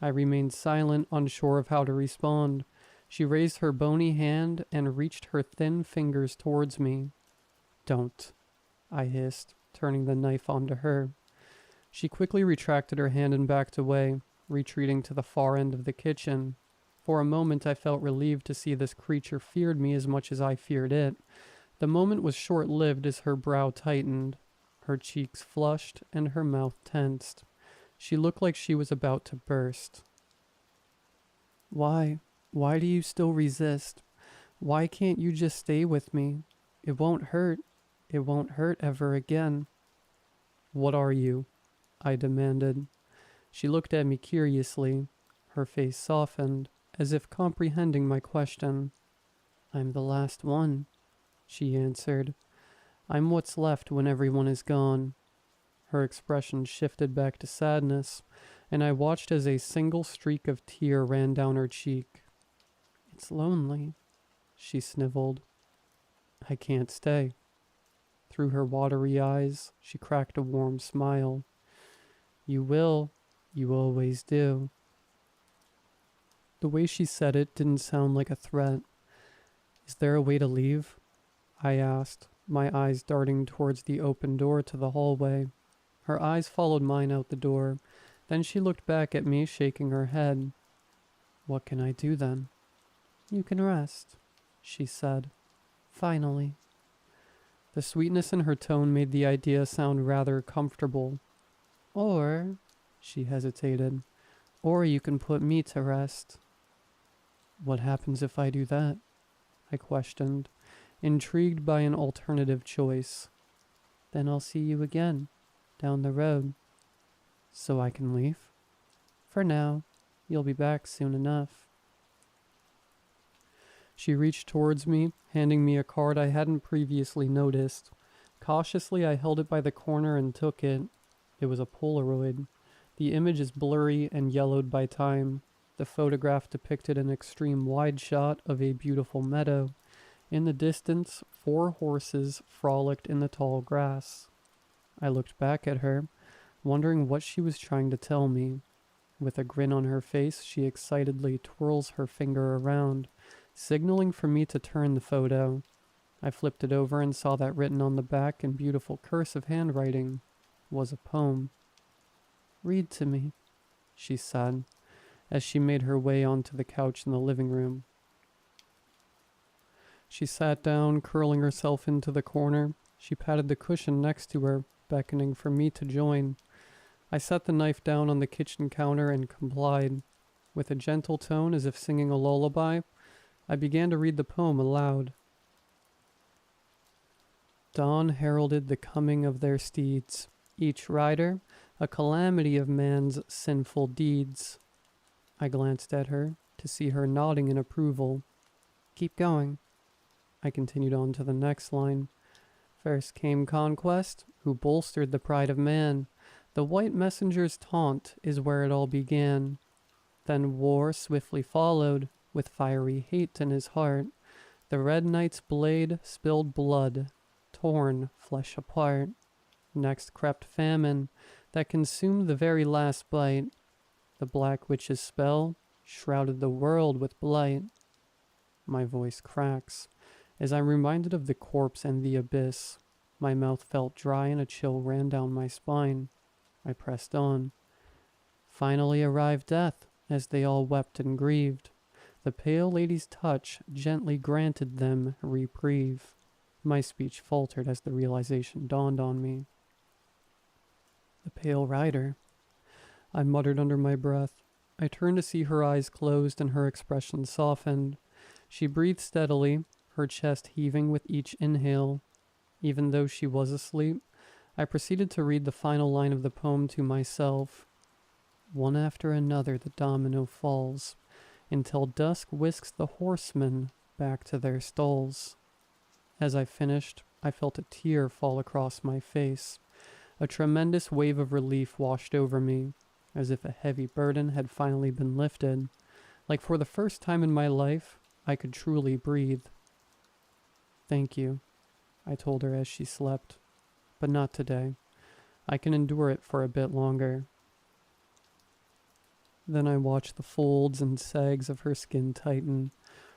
I remained silent, unsure of how to respond. She raised her bony hand and reached her thin fingers towards me. "Don't," I hissed, turning the knife onto her. She quickly retracted her hand and backed away, retreating to the far end of the kitchen. For a moment I felt relieved to see this creature feared me as much as I feared it. The moment was short-lived as her brow tightened. Her cheeks flushed and her mouth tensed. She looked like she was about to burst. Why do you still resist? Why can't you just stay with me? It won't hurt. It won't hurt ever again." "What are you?" I demanded. She looked at me curiously. Her face softened, as if comprehending my question. "I'm the last one," she answered. "I'm what's left when everyone is gone." Her expression shifted back to sadness, and I watched as a single streak of tear ran down her cheek. "It's lonely," she sniveled. "I can't stay." Through her watery eyes, she cracked a warm smile. "You will. You always do." The way she said it didn't sound like a threat. "Is there a way to leave?" I asked, my eyes darting towards the open door to the hallway. Her eyes followed mine out the door. Then she looked back at me, shaking her head. "What can I do then?" "You can rest," she said. "Finally." The sweetness in her tone made the idea sound rather comfortable. "Or," she hesitated, "or you can put me to rest." "What happens if I do that?" I questioned, intrigued by an alternative choice. "Then I'll see you again, down the road." "So I can leave?" "For now. You'll be back soon enough." She reached towards me, handing me a card I hadn't previously noticed. Cautiously, I held it by the corner and took it. It was a Polaroid. The image is blurry and yellowed by time. The photograph depicted an extreme wide shot of a beautiful meadow. In the distance, 4 horses frolicked in the tall grass. I looked back at her. wondering what she was trying to tell me. With a grin on her face, she excitedly twirls her finger around, signaling for me to turn the photo. I flipped it over and saw that written on the back in beautiful cursive handwriting was a poem. "Read to me," she said, as she made her way onto the couch in the living room. She sat down, curling herself into the corner. She patted the cushion next to her, beckoning for me to join. I set the knife down on the kitchen counter and complied. With a gentle tone, as if singing a lullaby, I began to read the poem aloud. Dawn heralded the coming of their steeds, each rider a calamity of man's sinful deeds. I glanced at her to see her nodding in approval. "Keep going." I continued on to the next line. "First came conquest, who bolstered the pride of man. The white messenger's taunt is where it all began. Then war swiftly followed, with fiery hate in his heart. The red knight's blade spilled blood, torn flesh apart. Next crept famine, that consumed the very last bite. The black witch's spell shrouded the world with blight." My voice cracks, as I'm reminded of the corpse and the abyss. My mouth felt dry and a chill ran down my spine. I pressed on. Finally arrived death, as they all wept and grieved. The pale lady's touch gently granted them reprieve. My speech faltered as the realization dawned on me. The pale rider, I muttered under my breath. I turned to see her eyes closed and her expression softened. She breathed steadily, her chest heaving with each inhale. Even though she was asleep, I proceeded to read the final line of the poem to myself. One after another the domino falls, until dusk whisks the horsemen back to their stalls. As I finished, I felt a tear fall across my face. A tremendous wave of relief washed over me, as if a heavy burden had finally been lifted. Like for the first time in my life, I could truly breathe. "Thank you," I told her as she slept. "But not today. I can endure it for a bit longer." Then I watched the folds and sags of her skin tighten.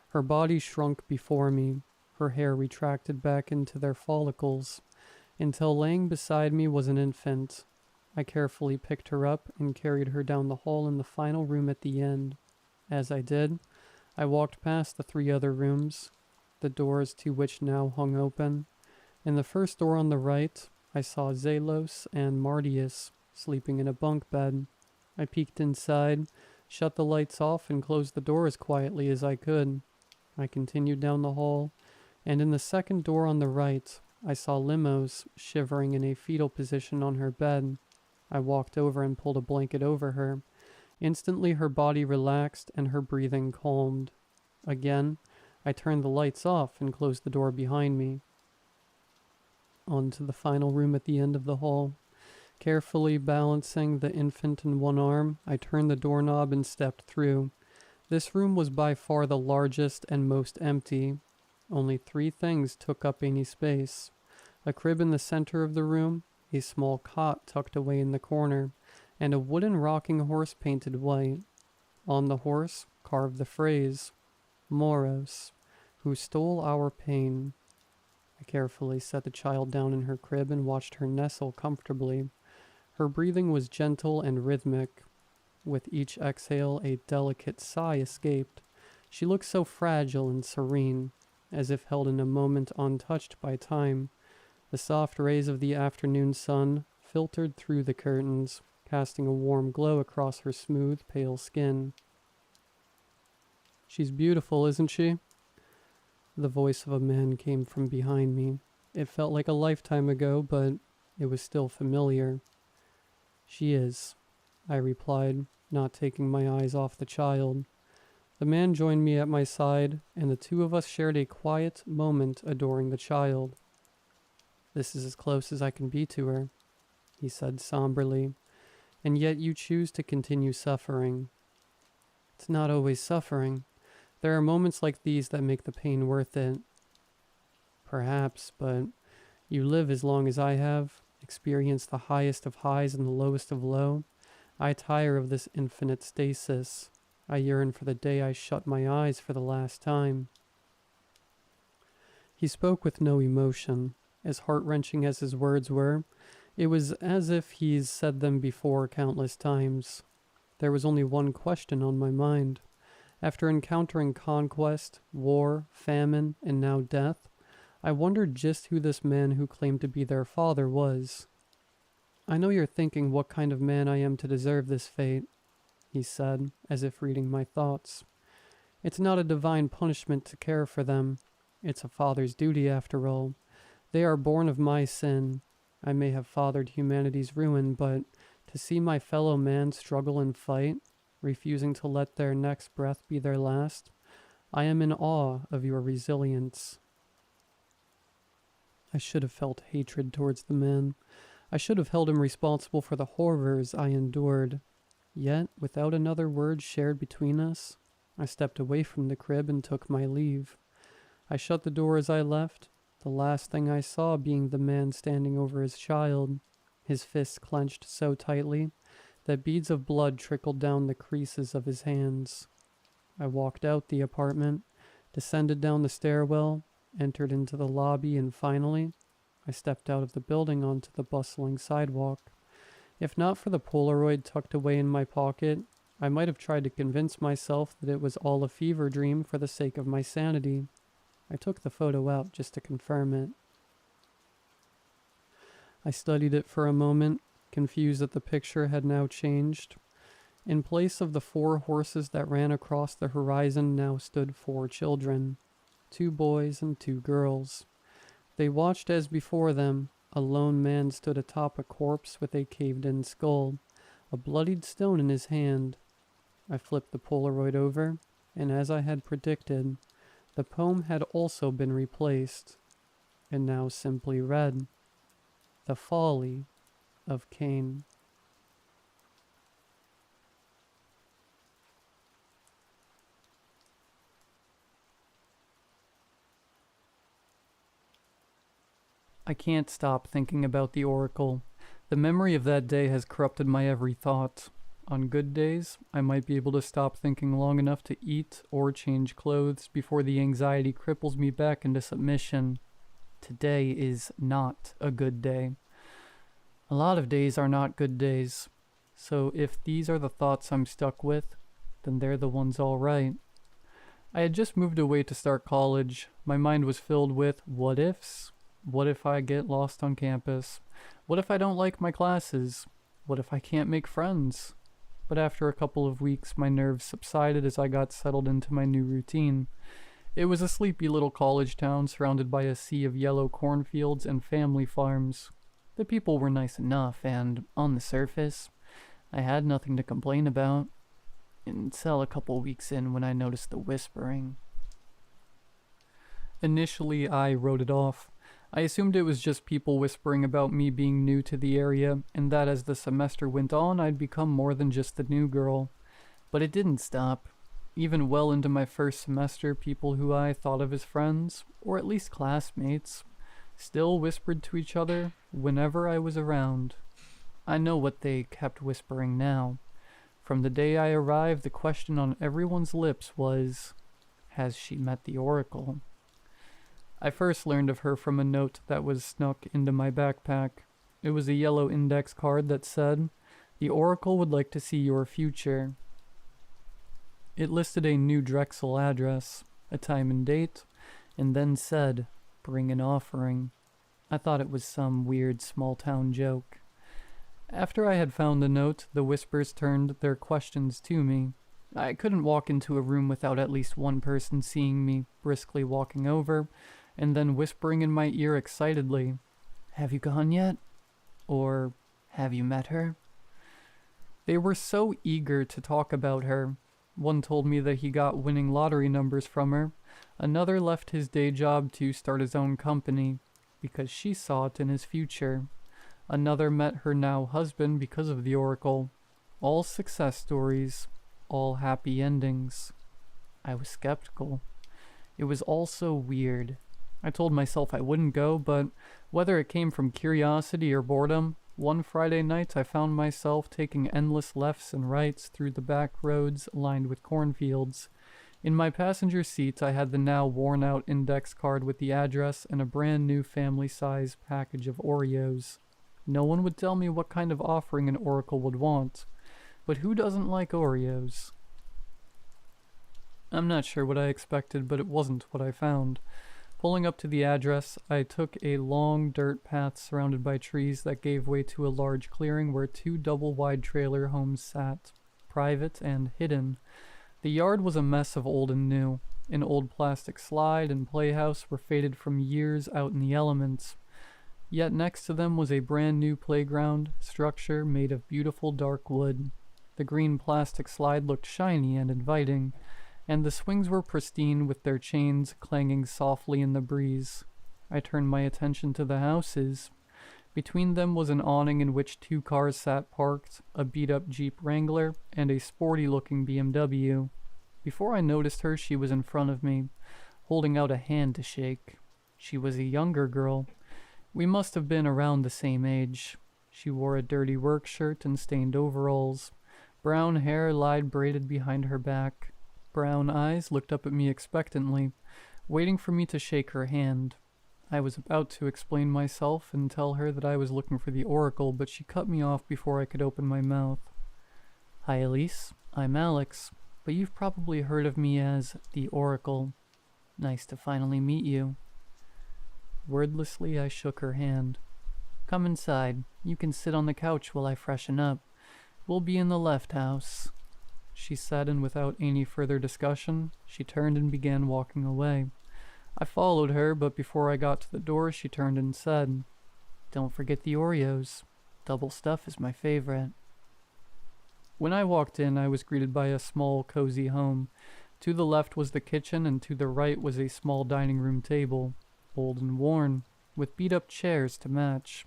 Her body shrunk before me, her hair retracted back into their follicles, until laying beside me was an infant. I carefully picked her up and carried her down the hall in the final room at the end. As I did, I walked past the 3 other rooms, the doors to which now hung open. In the first door on the right, I saw Zalos and Mardius sleeping in a bunk bed. I peeked inside, shut the lights off, and closed the door as quietly as I could. I continued down the hall, and in the second door on the right, I saw Limos shivering in a fetal position on her bed. I walked over and pulled a blanket over her. Instantly her body relaxed and her breathing calmed. Again, I turned the lights off and closed the door behind me. On to the final room at the end of the hall. Carefully balancing the infant in one arm, I turned the doorknob and stepped through. This room was by far the largest and most empty. Only 3 things took up any space. A crib in the center of the room, a small cot tucked away in the corner, and a wooden rocking horse painted white. On the horse, carved the phrase, "Moros, who stole our pain." I carefully set the child down in her crib and watched her nestle comfortably. Her breathing was gentle and rhythmic. With each exhale, a delicate sigh escaped. She looked so fragile and serene, as if held in a moment untouched by time. The soft rays of the afternoon sun filtered through the curtains, casting a warm glow across her smooth, pale skin. "She's beautiful, isn't she?" The voice of a man came from behind me. It felt like a lifetime ago, but it was still familiar. "She is," I replied, not taking my eyes off the child. The man joined me at my side, and the 2 of us shared a quiet moment adoring the child. "This is as close as I can be to her," he said somberly. "And yet you choose to continue suffering." "It's not always suffering. There are moments like these that make the pain worth it." "Perhaps, but you live as long as I have, experience the highest of highs and the lowest of low. I tire of this infinite stasis. I yearn for the day I shut my eyes for the last time. He spoke with no emotion. As heart-wrenching as his words were, it was as if he's said them before countless times. There was only one question on my mind. After encountering conquest, war, famine, and now death, I wondered just who this man who claimed to be their father was. I know you're thinking what kind of man I am to deserve this fate, he said, as if reading my thoughts. It's not a divine punishment to care for them. It's a father's duty, after all. They are born of my sin. I may have fathered humanity's ruin, but to see my fellow man struggle and fight, refusing to let their next breath be their last, I am in awe of your resilience. I should have felt hatred towards the man. I should have held him responsible for the horrors I endured. Yet, without another word shared between us, I stepped away from the crib and took my leave. I shut the door as I left, the last thing I saw being the man standing over his child, his fists clenched so tightly that beads of blood trickled down the creases of his hands. I walked out the apartment, descended down the stairwell, entered into the lobby, and finally, I stepped out of the building onto the bustling sidewalk. If not for the Polaroid tucked away in my pocket, I might have tried to convince myself that it was all a fever dream for the sake of my sanity. I took the photo out just to confirm it. I studied it for a moment, confused that the picture had now changed. In place of the 4 horses that ran across the horizon now stood 4 children, 2 boys and 2 girls. They watched as before them, a lone man stood atop a corpse with a caved-in skull, a bloodied stone in his hand. I flipped the Polaroid over, and as I had predicted, the poem had also been replaced, and now simply read, "The Folly of Cain." I can't stop thinking about the Oracle. The memory of that day has corrupted my every thought. On good days, I might be able to stop thinking long enough to eat or change clothes before the anxiety cripples me back into submission. Today is not a good day. A lot of days are not good days. So if these are the thoughts I'm stuck with, then they're the ones all right. I had just moved away to start college. My mind was filled with what ifs. What if I get lost on campus? What if I don't like my classes? What if I can't make friends? But after a couple of weeks, my nerves subsided as I got settled into my new routine. It was a sleepy little college town surrounded by a sea of yellow cornfields and family farms. The people were nice enough, and on the surface, I had nothing to complain about. Until a couple weeks in when I noticed the whispering. Initially, I wrote it off. I assumed it was just people whispering about me being new to the area, and that as the semester went on, I'd become more than just the new girl. But it didn't stop. Even well into my first semester, people who I thought of as friends, or at least classmates, still whispered to each other whenever I was around. I know what they kept whispering now. From the day I arrived, the question on everyone's lips was, has she met the Oracle? I first learned of her from a note that was snuck into my backpack. It was a yellow index card that said, "The Oracle would like to see your future." It listed a New Drexel address, a time and date, and then said, "Bring an offering." I thought it was some weird small-town joke. After I had found the note, the whispers turned their questions to me. I couldn't walk into a room without at least one person seeing me, briskly walking over, and then whispering in my ear excitedly, "Have you gone yet?" Or, "Have you met her?" They were so eager to talk about her. One told me that he got winning lottery numbers from her. Another left his day job to start his own company, because she saw it in his future. Another met her now husband because of the Oracle. All success stories, all happy endings. I was skeptical. It was all so weird. I told myself I wouldn't go, but whether it came from curiosity or boredom, one Friday night I found myself taking endless lefts and rights through the back roads lined with cornfields. In my passenger seat, I had the now worn-out index card with the address and a brand new family-size package of Oreos. No one would tell me what kind of offering an oracle would want, but who doesn't like Oreos? I'm not sure what I expected, but it wasn't what I found. Pulling up to the address, I took a long dirt path surrounded by trees that gave way to a large clearing where 2 double-wide trailer homes sat, private and hidden. The yard was a mess of old and new. An old plastic slide and playhouse were faded from years out in the elements. Yet next to them was a brand new playground structure made of beautiful dark wood. The green plastic slide looked shiny and inviting, and the swings were pristine with their chains clanging softly in the breeze. I turned my attention to the houses. Between them was an awning in which 2 cars sat parked, a beat-up Jeep Wrangler and a sporty-looking BMW. Before I noticed her, she was in front of me, holding out a hand to shake. She was a younger girl. We must have been around the same age. She wore a dirty work shirt and stained overalls. Brown hair lied braided behind her back. Brown eyes looked up at me expectantly, waiting for me to shake her hand. I was about to explain myself and tell her that I was looking for the oracle, but she cut me off before I could open my mouth. Hi, Elise. I'm Alex, but you've probably heard of me as the Oracle. Nice to finally meet you. Wordlessly, I shook her hand. Come inside. You can sit on the couch while I freshen up. We'll be in the left house, she said, and without any further discussion, she turned and began walking away. I followed her, but before I got to the door, she turned and said, Don't forget the Oreos. Double stuff is my favorite. When I walked in, I was greeted by a small, cozy home. To the left was the kitchen, and to the right was a small dining room table, old and worn, with beat-up chairs to match.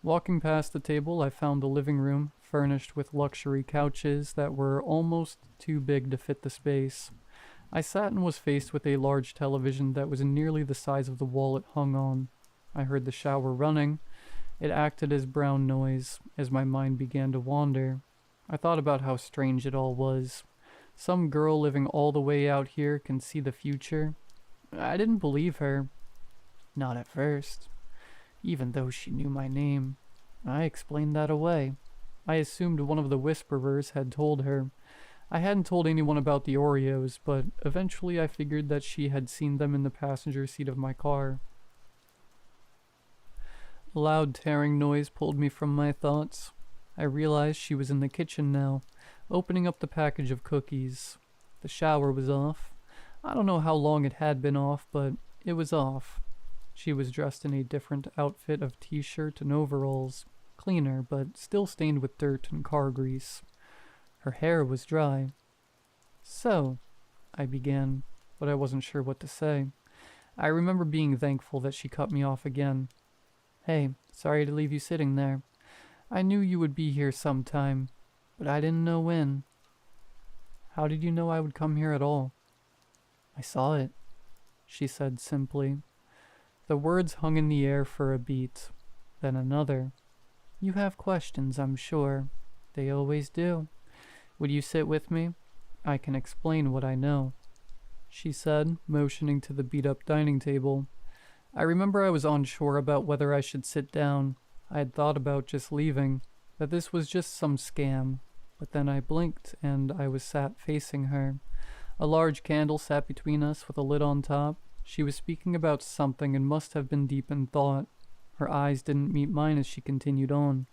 Walking past the table, I found the living room, furnished with luxury couches that were almost too big to fit the space. I sat and was faced with a large television that was nearly the size of the wall it hung on. I heard the shower running. It acted as brown noise as my mind began to wander. I thought about how strange it all was. Some girl living all the way out here can see the future. I didn't believe her. Not at first. Even though she knew my name. I explained that away. I assumed one of the whisperers had told her. I hadn't told anyone about the Oreos, but eventually I figured that she had seen them in the passenger seat of my car. A loud tearing noise pulled me from my thoughts. I realized she was in the kitchen now, opening up the package of cookies. The shower was off. I don't know how long it had been off, but it was off. She was dressed in a different outfit of t-shirt and overalls, cleaner, but still stained with dirt and car grease. Her hair was dry. So, I began, but I wasn't sure what to say. I remember being thankful that she cut me off again. Hey, sorry to leave you sitting there. I knew you would be here sometime, but I didn't know when. How did you know I would come here at all? I saw it, she said simply. The words hung in the air for a beat, then another. You have questions, I'm sure. They always do. Would you sit with me? I can explain what I know, she said, motioning to the beat-up dining table. I remember I was unsure about whether I should sit down. I had thought about just leaving, that this was just some scam. But then I blinked, and I was sat facing her. A large candle sat between us with a lid on top. She was speaking about something and must have been deep in thought. Her eyes didn't meet mine as she continued on.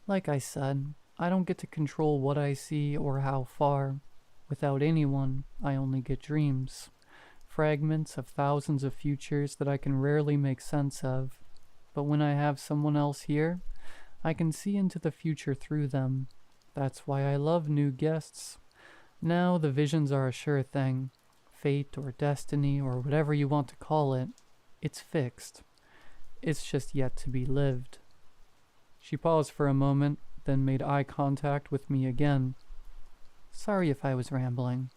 Like I said, I don't get to control what I see or how far. Without anyone, I only get dreams. Fragments of thousands of futures that I can rarely make sense of. But when I have someone else here, I can see into the future through them. That's why I love new guests. Now the visions are a sure thing. Fate or destiny or whatever you want to call it. It's fixed. It's just yet to be lived. She paused for a moment, then made eye contact with me again. Sorry if I was rambling.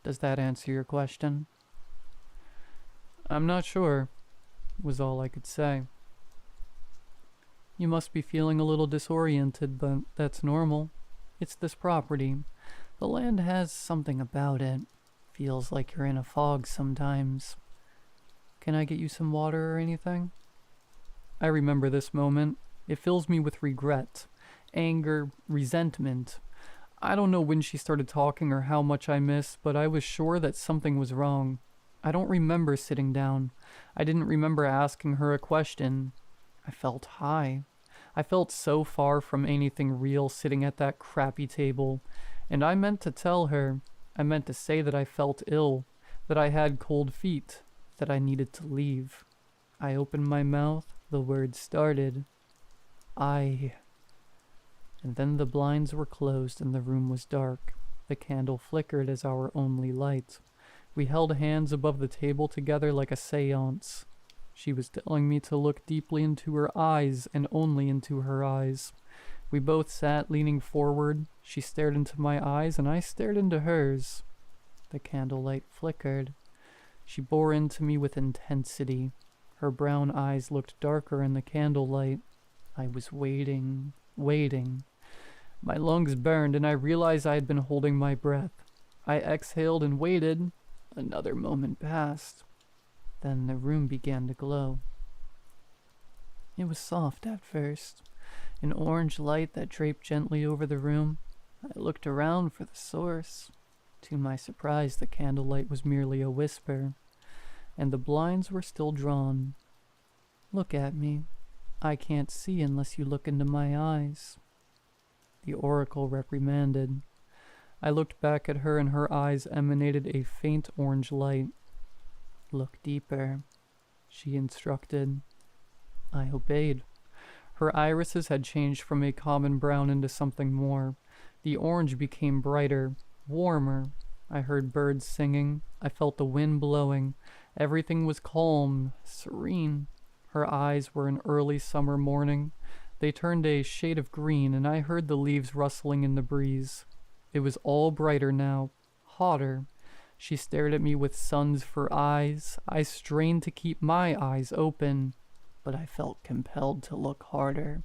Does that answer your question? I'm not sure. was all I could say. You must be feeling a little disoriented, but that's normal. It's this property. The land has something about it. Feels like you're in a fog sometimes. Can I get you some water or anything? I remember this moment. It fills me with regret, anger, resentment. I don't know when she started talking or how much I missed, but I was sure that something was wrong. I don't remember sitting down. I didn't remember asking her a question. I felt high. I felt so far from anything real sitting at that crappy table. And I meant to tell her. I meant to say that I felt ill, that I had cold feet, that I needed to leave. I opened my mouth. The words started. And then the blinds were closed and the room was dark. The candle flickered as our only light. We held hands above the table together like a seance. She was telling me to look deeply into her eyes and only into her eyes. We both sat leaning forward. She stared into my eyes and I stared into hers. The candlelight flickered. She bore into me with intensity. Her brown eyes looked darker in the candlelight. I was waiting. My lungs burned and I realized I had been holding my breath. I exhaled and waited. Another moment passed. Then the room began to glow. It was soft at first, an orange light that draped gently over the room. I looked around for the source. To my surprise, the candlelight was merely a whisper, and the blinds were still drawn. Look at me. I can't see unless you look into my eyes. The oracle reprimanded. I looked back at her and her eyes emanated a faint orange light. Look deeper, she instructed. I obeyed. Her irises had changed from a common brown into something more. The orange became brighter, warmer. I heard birds singing. I felt the wind blowing. Everything was calm, serene. Her eyes were an early summer morning. They turned a shade of green, and I heard the leaves rustling in the breeze. It was all brighter now, hotter. She stared at me with suns for eyes. I strained to keep my eyes open, but I felt compelled to look harder.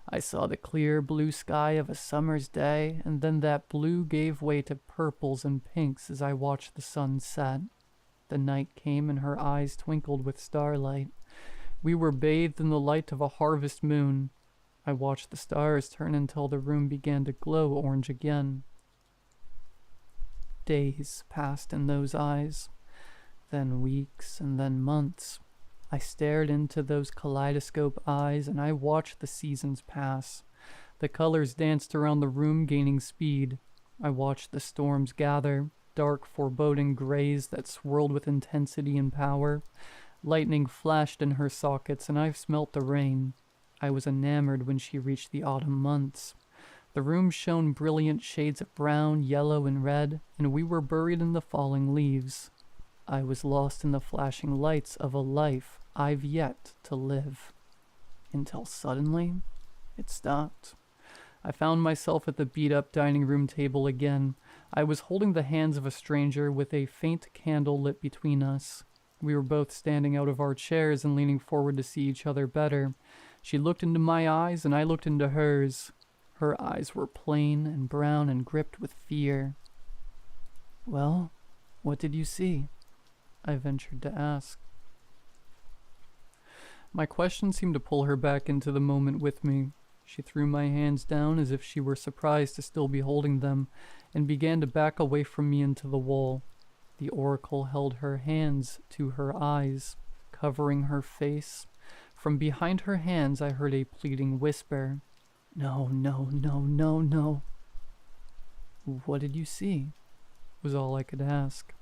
I saw the clear blue sky of a summer's day, and then that blue gave way to purples and pinks as I watched the sun set. The night came and her eyes twinkled with starlight. We were bathed in the light of a harvest moon. I watched the stars turn until the room began to glow orange again. Days passed in those eyes, then weeks, and then months. I stared into those kaleidoscope eyes and I watched the seasons pass. The colors danced around the room, gaining speed. I watched the storms gather, dark, foreboding grays that swirled with intensity and power. Lightning flashed in her sockets and I smelt the rain. I was enamored when she reached the autumn months. The room shone brilliant shades of brown, yellow, and red, and we were buried in the falling leaves. I was lost in the flashing lights of a life I've yet to live. Until suddenly, it stopped. I found myself at the beat-up dining room table again. I was holding the hands of a stranger with a faint candle lit between us. We were both standing out of our chairs and leaning forward to see each other better. She looked into my eyes and I looked into hers. Her eyes were plain and brown and gripped with fear. Well, what did you see? I ventured to ask. My question seemed to pull her back into the moment with me. She threw my hands down as if she were surprised to still be holding them, and began to back away from me into the wall. The oracle held her hands to her eyes, covering her face. From behind her hands I heard a pleading whisper. No, no, no, no, no. What did you see? Was all I could ask.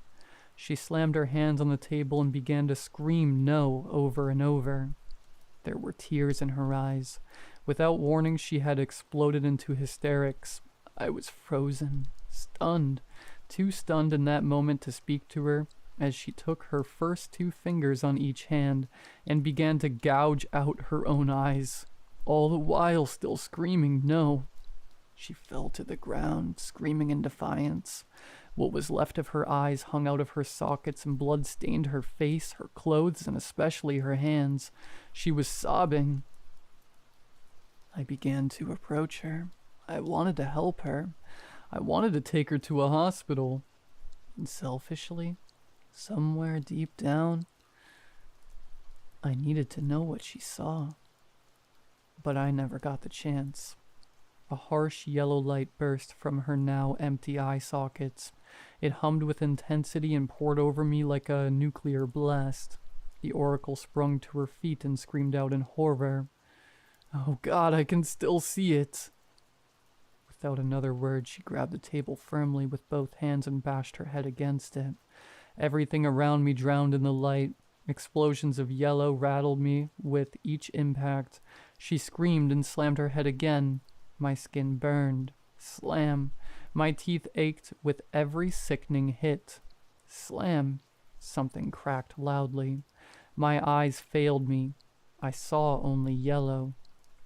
She slammed her hands on the table and began to scream no over and over. There were tears in her eyes. Without warning, she had exploded into hysterics. I was frozen, stunned, too stunned in that moment to speak to her, as she took her first 2 fingers on each hand and began to gouge out her own eyes, all the while still screaming no. She fell to the ground, screaming in defiance. What was left of her eyes hung out of her sockets, and blood stained her face, her clothes, and especially her hands. She was sobbing. I began to approach her. I wanted to help her. I wanted to take her to a hospital. And selfishly, somewhere deep down, I needed to know what she saw. But I never got the chance. A harsh yellow light burst from her now empty eye sockets. It hummed with intensity and poured over me like a nuclear blast. The oracle sprung to her feet and screamed out in horror. Oh God, I can still see it. Without another word, she grabbed the table firmly with both hands and bashed her head against it. Everything around me drowned in the light. Explosions of yellow rattled me with each impact. She screamed and slammed her head again. My skin burned. Slam. My teeth ached with every sickening hit. Slam. Something cracked loudly. My eyes failed me. I saw only yellow.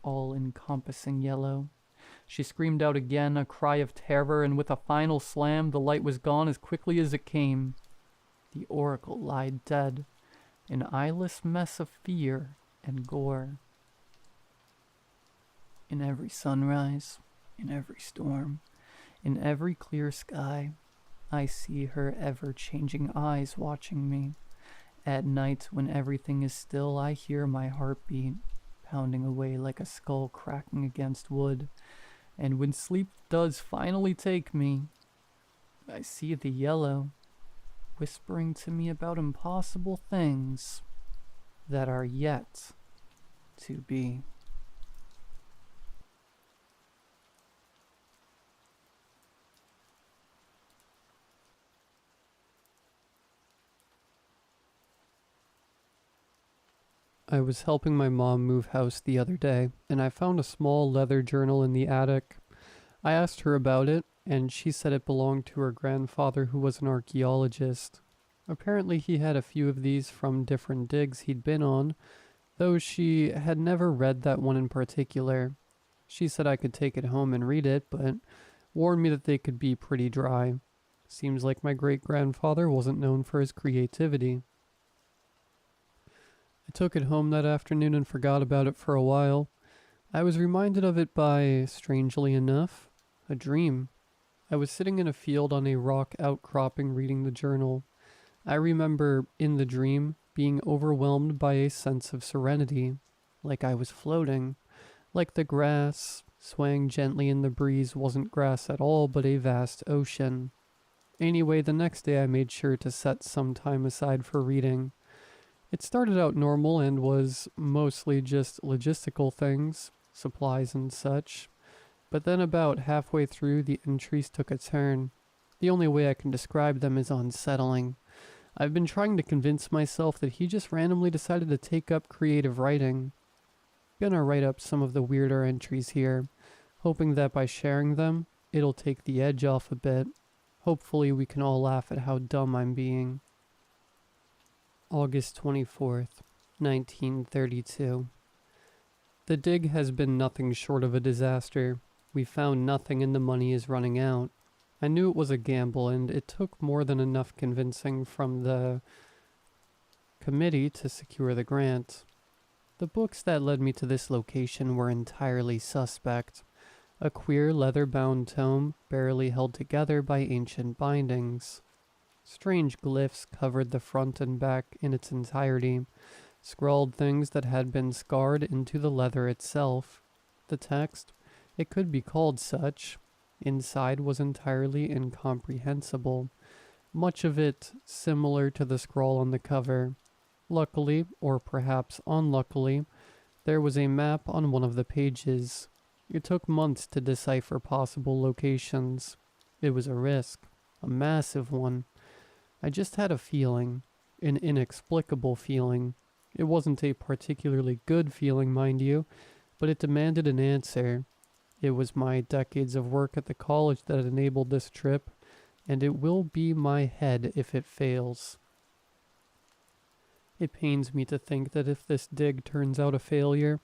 All-encompassing yellow. She screamed out again, a cry of terror, and with a final slam, the light was gone as quickly as it came. The oracle lied dead, an eyeless mess of fear and gore. In every sunrise, in every storm, in every clear sky, I see her ever-changing eyes watching me. At night, when everything is still, I hear my heartbeat, pounding away like a skull cracking against wood. And when sleep does finally take me, I see the yellow, whispering to me about impossible things that are yet to be. I was helping my mom move house the other day, and I found a small leather journal in the attic. I asked her about it, and she said it belonged to her grandfather, who was an archaeologist. Apparently he had a few of these from different digs he'd been on, though she had never read that one in particular. She said I could take it home and read it, but warned me that they could be pretty dry. Seems like my great-grandfather wasn't known for his creativity. I took it home that afternoon and forgot about it for a while. I was reminded of it by, strangely enough, a dream. I was sitting in a field on a rock outcropping reading the journal. I remember, in the dream, being overwhelmed by a sense of serenity, like I was floating, like the grass, swaying gently in the breeze, wasn't grass at all but a vast ocean. Anyway, the next day I made sure to set some time aside for reading. It started out normal and was mostly just logistical things, supplies and such. But then about halfway through, the entries took a turn. The only way I can describe them is unsettling. I've been trying to convince myself that he just randomly decided to take up creative writing. I'm gonna write up some of the weirder entries here, hoping that by sharing them, it'll take the edge off a bit. Hopefully we can all laugh at how dumb I'm being. August 24th, 1932. The dig has been nothing short of a disaster. We found nothing and the money is running out. I knew it was a gamble, and it took more than enough convincing from the committee to secure the grant. The books that led me to this location were entirely suspect. A queer leather-bound tome barely held together by ancient bindings. Strange glyphs covered the front and back in its entirety, scrawled things that had been scarred into the leather itself. The text, it could be called such, inside was entirely incomprehensible, much of it similar to the scrawl on the cover. Luckily, or perhaps unluckily, there was a map on one of the pages. It took months to decipher possible locations. It was a risk, a massive one. I just had a feeling, an inexplicable feeling. It wasn't a particularly good feeling, mind you, but it demanded an answer. It was my decades of work at the college that enabled this trip, and it will be my head if it fails. It pains me to think that if this dig turns out a failure,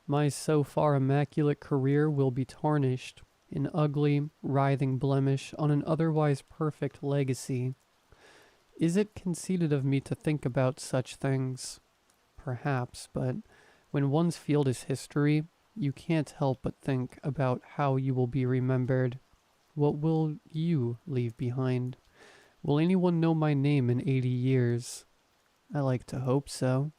my so far immaculate career will be tarnished. an ugly, writhing blemish on an otherwise perfect legacy. Is it conceited of me to think about such things? Perhaps, but when one's field is history, you can't help but think about how you will be remembered. What will you leave behind? Will anyone know my name in 80 years? I like to hope so.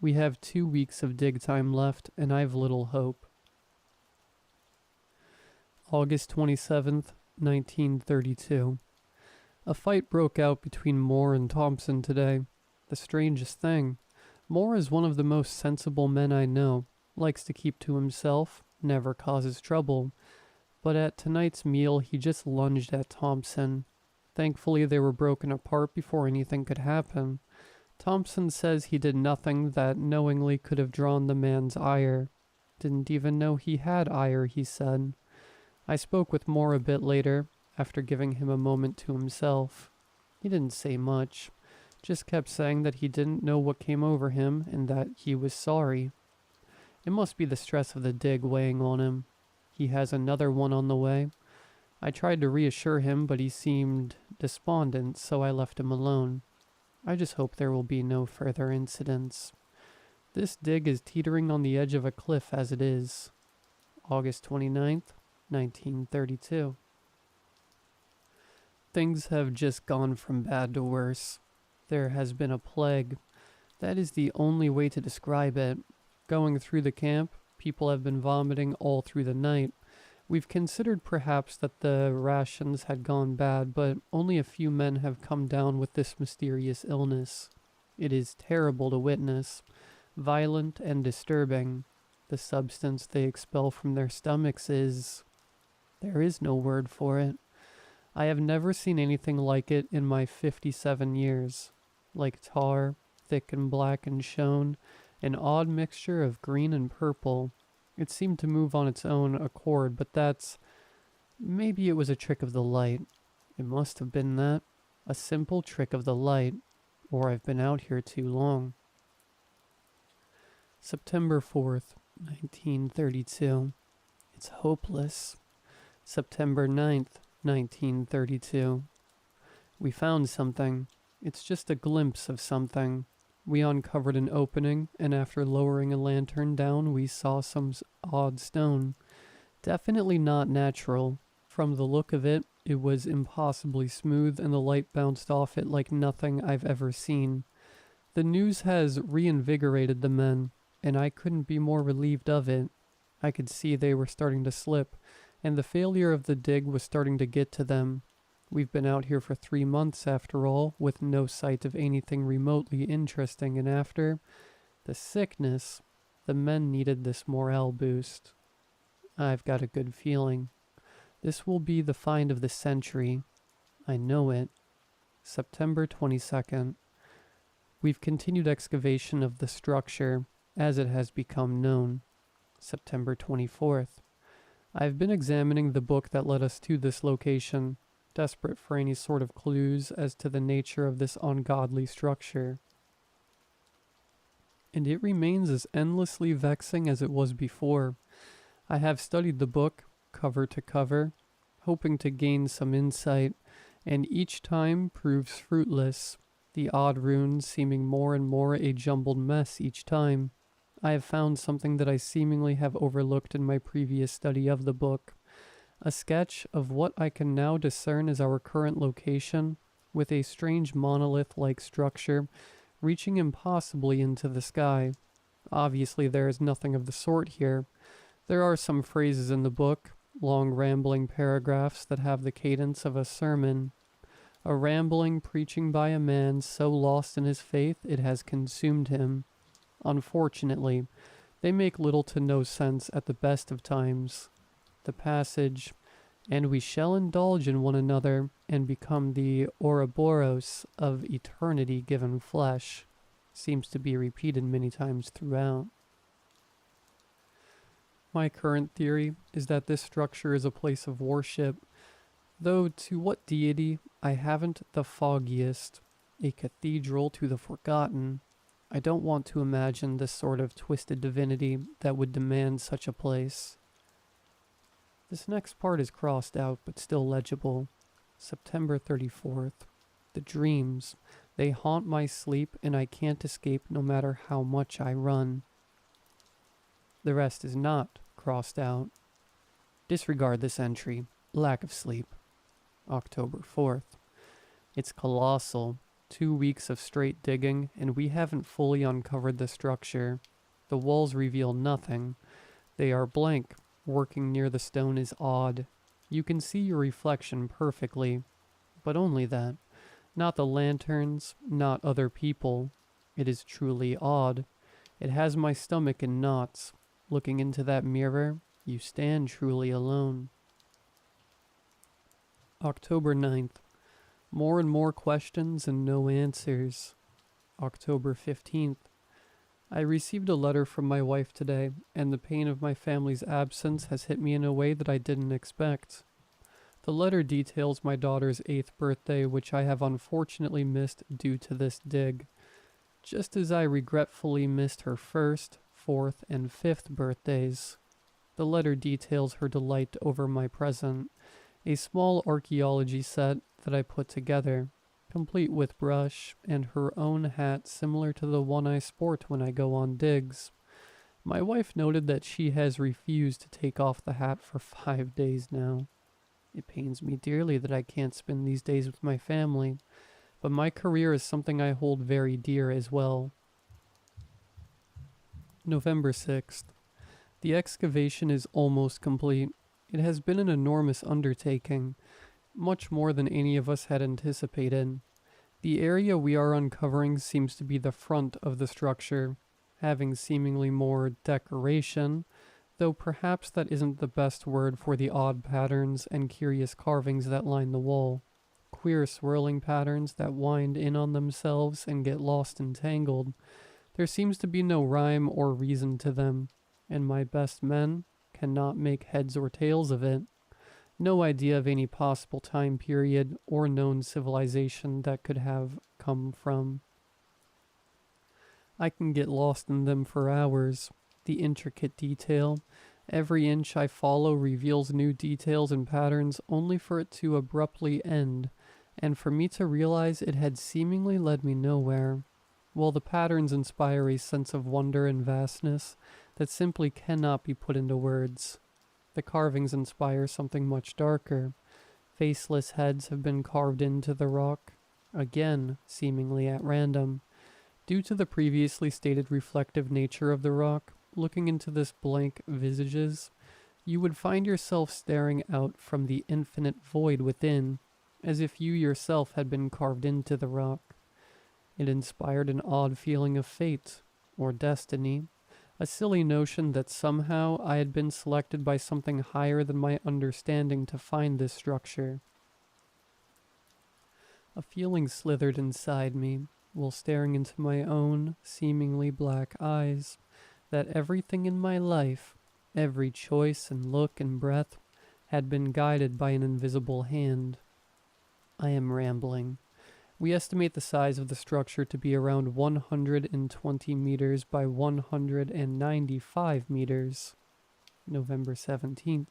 We have 2 weeks of dig time left, and I've little hope. August 27th, 1932. A fight broke out between Moore and Thompson today. The strangest thing. Moore is one of the most sensible men I know, likes to keep to himself, never causes trouble. But at tonight's meal, he just lunged at Thompson. Thankfully, they were broken apart before anything could happen. Thompson says he did nothing that knowingly could have drawn the man's ire. Didn't even know he had ire, he said. I spoke with Moore a bit later, after giving him a moment to himself. He didn't say much, just kept saying that he didn't know what came over him and that he was sorry. It must be the stress of the dig weighing on him. He has another one on the way. I tried to reassure him, but he seemed despondent, so I left him alone. I just hope there will be no further incidents. This dig is teetering on the edge of a cliff as it is. August 29th, 1932. Things have just gone from bad to worse. There has been a plague. That is the only way to describe it. Going through the camp, people have been vomiting all through the night. We've considered perhaps that the rations had gone bad, but only a few men have come down with this mysterious illness. It is terrible to witness, violent and disturbing. The substance they expel from their stomachs is... there is no word for it. I have never seen anything like it in my 57 years. Like tar, thick and black and shown, an odd mixture of green and purple. It seemed to move on its own accord, but that's... maybe it was a trick of the light. It must have been that. A simple trick of the light. Or I've been out here too long. September 4th, 1932. It's hopeless. September 9th, 1932. We found something. It's just a glimpse of something. We uncovered an opening, and after lowering a lantern down, we saw some odd stone. Definitely not natural. From the look of it, it was impossibly smooth, and the light bounced off it like nothing I've ever seen. The news has reinvigorated the men, and I couldn't be more relieved of it. I could see they were starting to slip, and the failure of the dig was starting to get to them. We've been out here for 3 months after all, with no sight of anything remotely interesting, and after the sickness, the men needed this morale boost. I've got a good feeling. This will be the find of the century. I know it. September 22nd. We've continued excavation of the structure, as it has become known. September 24th. I've been examining the book that led us to this location, desperate for any sort of clues as to the nature of this ungodly structure. And it remains as endlessly vexing as it was before. I have studied the book, cover to cover, hoping to gain some insight, and each time proves fruitless, the odd runes seeming more and more a jumbled mess each time. I have found something that I seemingly have overlooked in my previous study of the book. A sketch of what I can now discern as our current location, with a strange monolith-like structure reaching impossibly into the sky. Obviously there is nothing of the sort here. There are some phrases in the book, long rambling paragraphs that have the cadence of a sermon. A rambling preaching by a man so lost in his faith it has consumed him. Unfortunately, they make little to no sense at the best of times. The passage, "And we shall indulge in one another and become the Ouroboros of eternity given flesh," seems to be repeated many times throughout. My current theory is that this structure is a place of worship, though to what deity I haven't the foggiest. A cathedral to the forgotten. I don't want to imagine the sort of twisted divinity that would demand such a place. This next part is crossed out but still legible. September 34th. The dreams. They haunt my sleep and I can't escape no matter how much I run. The rest is not crossed out. Disregard this entry. Lack of sleep. October 4th. It's colossal. 2 weeks of straight digging and we haven't fully uncovered the structure. The walls reveal nothing. They are blank. Working near the stone is odd. You can see your reflection perfectly, but only that. Not the lanterns, not other people. It is truly odd. It has my stomach in knots. Looking into that mirror, you stand truly alone. October 9th. More and more questions and no answers. October 15th. I received a letter from my wife today, and the pain of my family's absence has hit me in a way that I didn't expect. The letter details my daughter's 8th birthday, which I have unfortunately missed due to this dig, just as I regretfully missed her 1st, 4th, and 5th birthdays. The letter details her delight over my present, a small archaeology set that I put together, complete with brush, and her own hat similar to the one I sport when I go on digs. My wife noted that she has refused to take off the hat for 5 days now. It pains me dearly that I can't spend these days with my family, but my career is something I hold very dear as well. November 6th. The excavation is almost complete. It has been an enormous undertaking, much more than any of us had anticipated. The area we are uncovering seems to be the front of the structure, having seemingly more decoration, though perhaps that isn't the best word for the odd patterns and curious carvings that line the wall. Queer swirling patterns that wind in on themselves and get lost and tangled. There seems to be no rhyme or reason to them, and my best men cannot make heads or tails of it. No idea of any possible time period or known civilization that could have come from. I can get lost in them for hours. The intricate detail. Every inch I follow reveals new details and patterns only for it to abruptly end, and for me to realize it had seemingly led me nowhere. While the patterns inspire a sense of wonder and vastness that simply cannot be put into words. The carvings inspire something much darker. Faceless heads have been carved into the rock, again seemingly at random. Due to the previously stated reflective nature of the rock, looking into this blank visages, you would find yourself staring out from the infinite void within, as if you yourself had been carved into the rock. It inspired an odd feeling of fate, or destiny, a silly notion that somehow I had been selected by something higher than my understanding to find this structure. A feeling slithered inside me, while staring into my own, seemingly black eyes, that everything in my life, every choice and look and breath, had been guided by an invisible hand. I am rambling. We estimate the size of the structure to be around 120 meters by 195 meters. November 17th.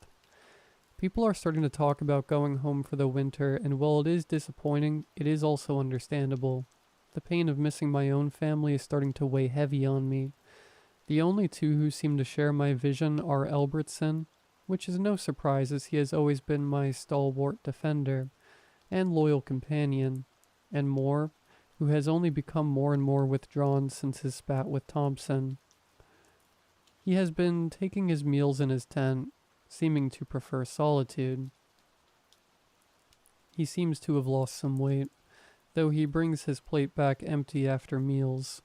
People are starting to talk about going home for the winter, and while it is disappointing, it is also understandable. The pain of missing my own family is starting to weigh heavy on me. The only two who seem to share my vision are Albertson, which is no surprise as he has always been my stalwart defender and loyal companion, and Moore, who has only become more and more withdrawn since his spat with Thompson. He has been taking his meals in his tent, seeming to prefer solitude. He seems to have lost some weight, though he brings his plate back empty after meals,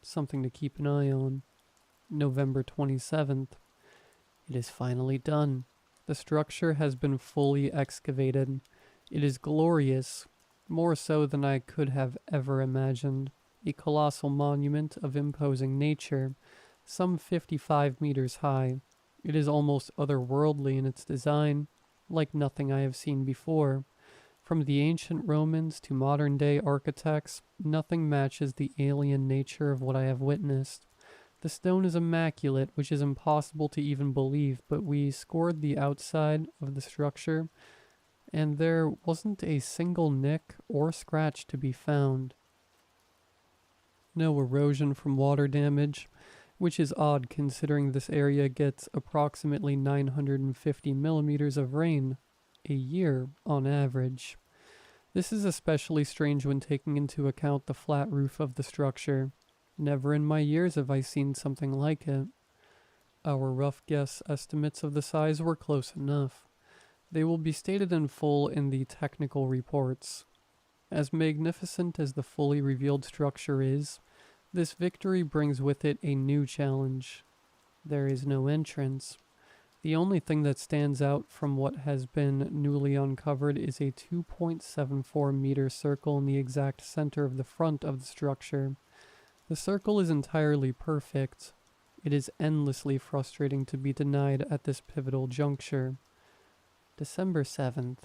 something to keep an eye on. November 27th. It is finally done. The structure has been fully excavated. It is glorious, more so than I could have ever imagined. A colossal monument of imposing nature, some 55 meters high. It is almost otherworldly in its design, like nothing I have seen before. From the ancient Romans to modern-day architects, nothing matches the alien nature of what I have witnessed. The stone is immaculate, which is impossible to even believe, but we scored the outside of the structure, and there wasn't a single nick or scratch to be found. No erosion from water damage, which is odd considering this area gets approximately 950 millimeters of rain a year on average. This is especially strange when taking into account the flat roof of the structure. Never in my years have I seen something like it. Our rough guess estimates of the size were close enough. They will be stated in full in the technical reports. As magnificent as the fully revealed structure is, this victory brings with it a new challenge. There is no entrance. The only thing that stands out from what has been newly uncovered is a 2.74 meter circle in the exact center of the front of the structure. The circle is entirely perfect. It is endlessly frustrating to be denied at this pivotal juncture. December 7th.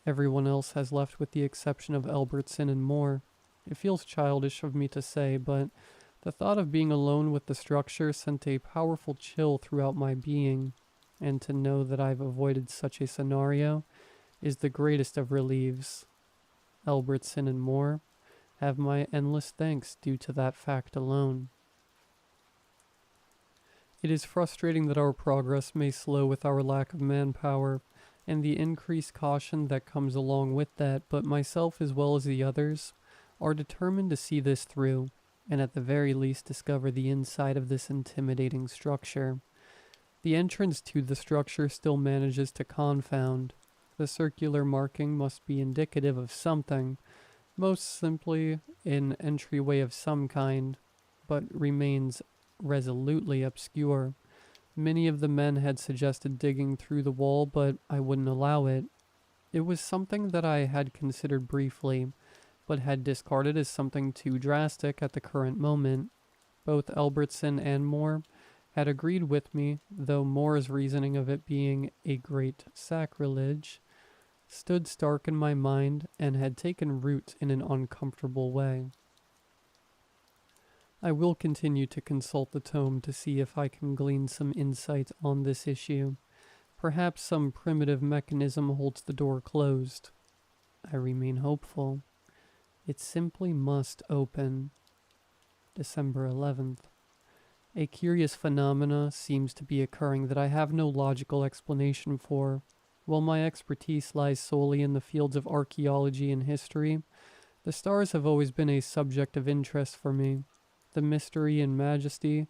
Everyone else has left with the exception of Albertson and Moore. It feels childish of me to say, but the thought of being alone with the structure sent a powerful chill throughout my being, and to know that I've avoided such a scenario is the greatest of relieves. Albertson and Moore have my endless thanks due to that fact alone. It is frustrating that our progress may slow with our lack of manpower, and the increased caution that comes along with that, but myself as well as the others are determined to see this through, and at the very least discover the inside of this intimidating structure. The entrance to the structure still manages to confound. The circular marking must be indicative of something, most simply an entryway of some kind, but remains resolutely obscure. Many of the men had suggested digging through the wall, but I wouldn't allow it. It was something that I had considered briefly, but had discarded as something too drastic at the current moment. Both Albertson and Moore had agreed with me, though Moore's reasoning of it being a great sacrilege stood stark in my mind and had taken root in an uncomfortable way. I will continue to consult the tome to see if I can glean some insight on this issue. Perhaps some primitive mechanism holds the door closed. I remain hopeful. It simply must open. December 11th. A curious phenomena seems to be occurring that I have no logical explanation for. While my expertise lies solely in the fields of archaeology and history, the stars have always been a subject of interest for me. The mystery and majesty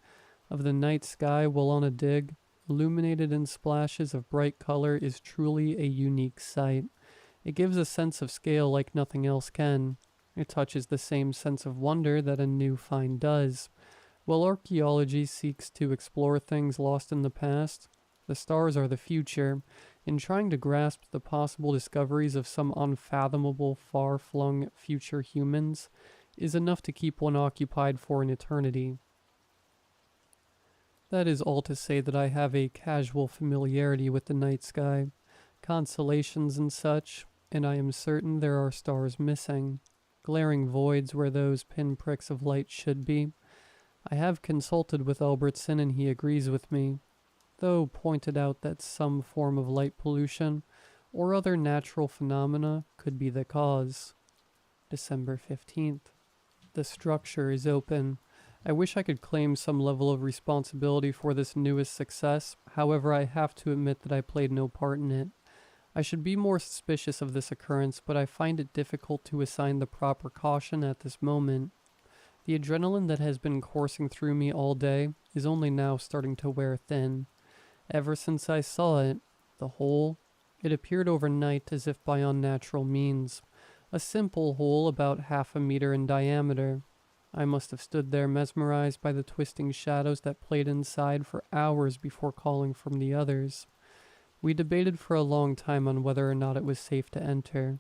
of the night sky while on a dig, illuminated in splashes of bright color, is truly a unique sight. It gives a sense of scale like nothing else can. It touches the same sense of wonder that a new find does. While archaeology seeks to explore things lost in the past, the stars are the future. In trying to grasp the possible discoveries of some unfathomable, far-flung future humans is enough to keep one occupied for an eternity. That is all to say that I have a casual familiarity with the night sky, constellations and such, and I am certain there are stars missing, glaring voids where those pinpricks of light should be. I have consulted with Albertson and he agrees with me, though pointed out that some form of light pollution or other natural phenomena could be the cause. December 15th. The structure is open. I wish I could claim some level of responsibility for this newest success, however I have to admit that I played no part in it. I should be more suspicious of this occurrence, but I find it difficult to assign the proper caution at this moment. The adrenaline that has been coursing through me all day is only now starting to wear thin. Ever since I saw it, the hole, it appeared overnight as if by unnatural means. A simple hole about 1/2 meter in diameter. I must have stood there mesmerized by the twisting shadows that played inside for hours before calling from the others. We debated for a long time on whether or not it was safe to enter,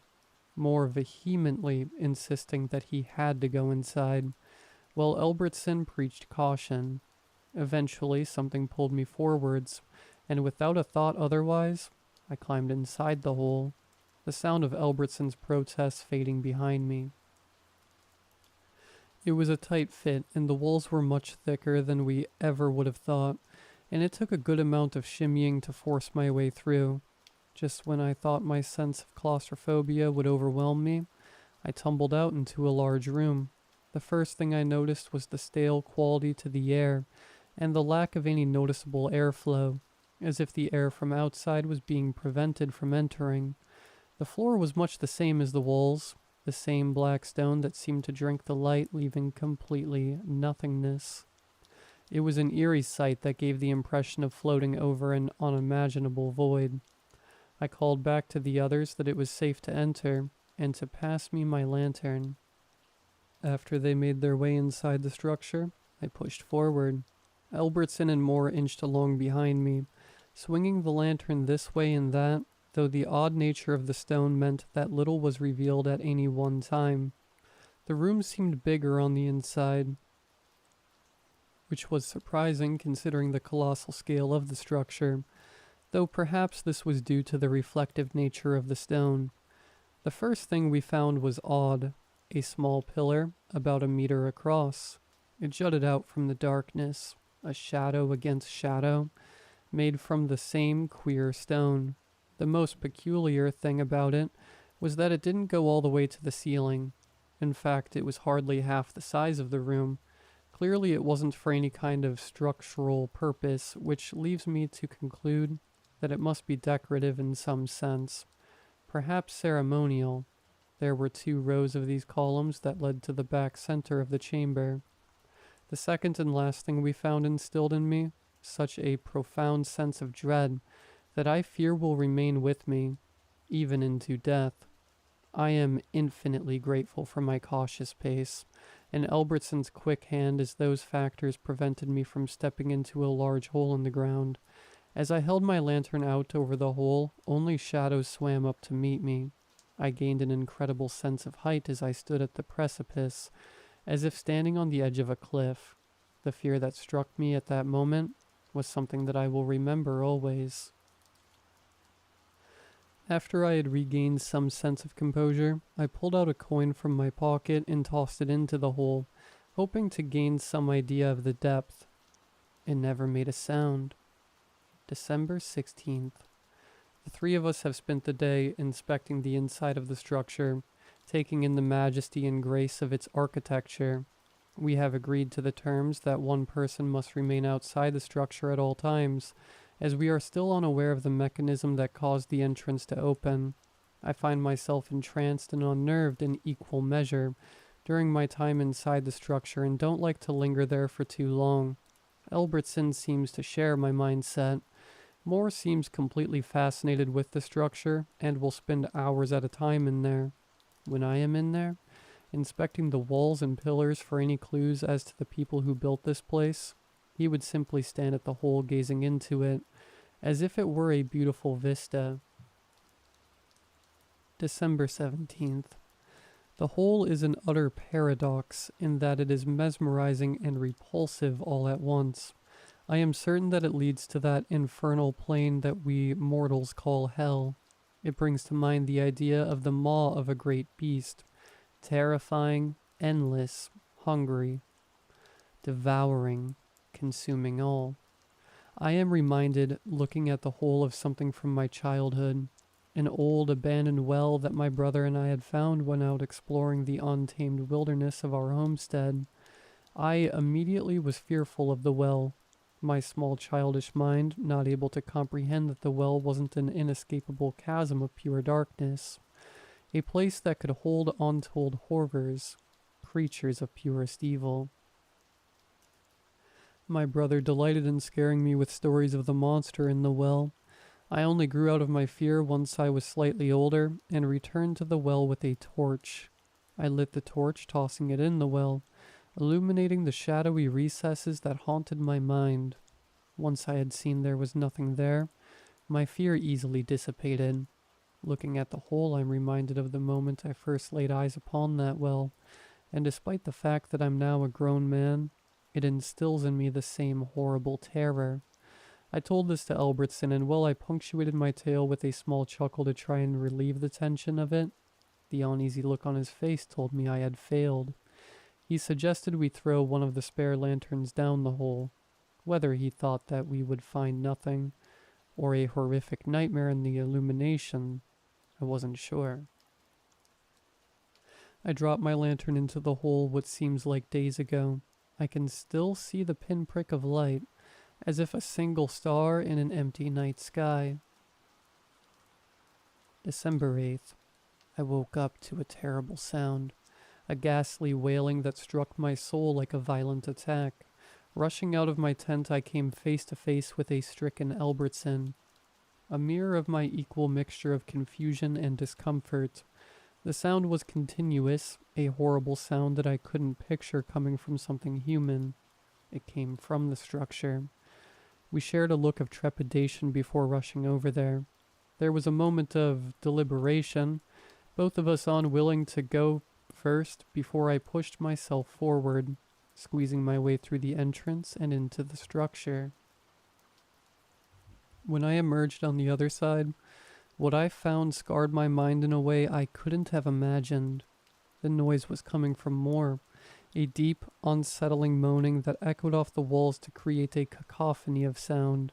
more vehemently insisting that he had to go inside, while Albertson preached caution. Eventually, something pulled me forwards, and without a thought otherwise, I climbed inside the hole, the sound of Albertson's protests fading behind me. It was a tight fit, and the walls were much thicker than we ever would have thought, and it took a good amount of shimmying to force my way through. Just when I thought my sense of claustrophobia would overwhelm me, I tumbled out into a large room. The first thing I noticed was the stale quality to the air, and the lack of any noticeable airflow, as if the air from outside was being prevented from entering. The floor was much the same as the walls, the same black stone that seemed to drink the light, leaving completely nothingness. It was an eerie sight that gave the impression of floating over an unimaginable void. I called back to the others that it was safe to enter, and to pass me my lantern. After they made their way inside the structure, I pushed forward. Albertson and Moore inched along behind me, swinging the lantern this way and that, though the odd nature of the stone meant that little was revealed at any one time. The room seemed bigger on the inside, which was surprising considering the colossal scale of the structure, though perhaps this was due to the reflective nature of the stone. The first thing we found was odd, a small pillar about a meter across. It jutted out from the darkness, a shadow against shadow, made from the same queer stone. The most peculiar thing about it was that it didn't go all the way to the ceiling. In fact, it was hardly half the size of the room. Clearly it wasn't for any kind of structural purpose, which leaves me to conclude that it must be decorative in some sense. Perhaps ceremonial. There were 2 rows of these columns that led to the back center of the chamber. The second and last thing we found instilled in me such a profound sense of dread that I fear will remain with me, even into death. I am infinitely grateful for my cautious pace, and Albertson's quick hand, as those factors prevented me from stepping into a large hole in the ground. As I held my lantern out over the hole, only shadows swam up to meet me. I gained an incredible sense of height as I stood at the precipice, as if standing on the edge of a cliff. The fear that struck me at that moment was something that I will remember always. After I had regained some sense of composure, I pulled out a coin from my pocket and tossed it into the hole, hoping to gain some idea of the depth. It never made a sound. December 16th. The 3 of us have spent the day inspecting the inside of the structure, taking in the majesty and grace of its architecture. We have agreed to the terms that one person must remain outside the structure at all times, as we are still unaware of the mechanism that caused the entrance to open. I find myself entranced and unnerved in equal measure during my time inside the structure and don't like to linger there for too long. Albertson seems to share my mindset. Moore seems completely fascinated with the structure and will spend hours at a time in there. When I am in there, inspecting the walls and pillars for any clues as to the people who built this place, he would simply stand at the hole gazing into it, as if it were a beautiful vista. December 17th. The hole is an utter paradox in that it is mesmerizing and repulsive all at once. I am certain that it leads to that infernal plane that we mortals call hell. It brings to mind the idea of the maw of a great beast, terrifying, endless, hungry, devouring, consuming all. I am reminded, looking at the hole, of something from my childhood, an old abandoned well that my brother and I had found when out exploring the untamed wilderness of our homestead. I immediately was fearful of the well, my small childish mind not able to comprehend that the well wasn't an inescapable chasm of pure darkness, a place that could hold untold horrors, creatures of purest evil. My brother delighted in scaring me with stories of the monster in the well. I only grew out of my fear once I was slightly older and returned to the well with a torch. I lit the torch, tossing it in the well, illuminating the shadowy recesses that haunted my mind. Once I had seen there was nothing there, my fear easily dissipated. Looking at the hole, I'm reminded of the moment I first laid eyes upon that well, and despite the fact that I'm now a grown man, it instills in me the same horrible terror. I told this to Albertson, and while I punctuated my tale with a small chuckle to try and relieve the tension of it, the uneasy look on his face told me I had failed. He suggested we throw one of the spare lanterns down the hole. Whether he thought that we would find nothing, or a horrific nightmare in the illumination, I wasn't sure. I dropped my lantern into the hole what seems like days ago. I can still see the pinprick of light, as if a single star in an empty night sky. December 8th. I woke up to a terrible sound, a ghastly wailing that struck my soul like a violent attack. Rushing out of my tent, I came face to face with a stricken Albertson, a mirror of my equal mixture of confusion and discomfort. The sound was continuous, a horrible sound that I couldn't picture coming from something human. It came from the structure. We shared a look of trepidation before rushing over there. There was a moment of deliberation, both of us unwilling to go first before I pushed myself forward, squeezing my way through the entrance and into the structure. When I emerged on the other side, what I found scarred my mind in a way I couldn't have imagined. The noise was coming from more, a deep, unsettling moaning that echoed off the walls to create a cacophony of sound,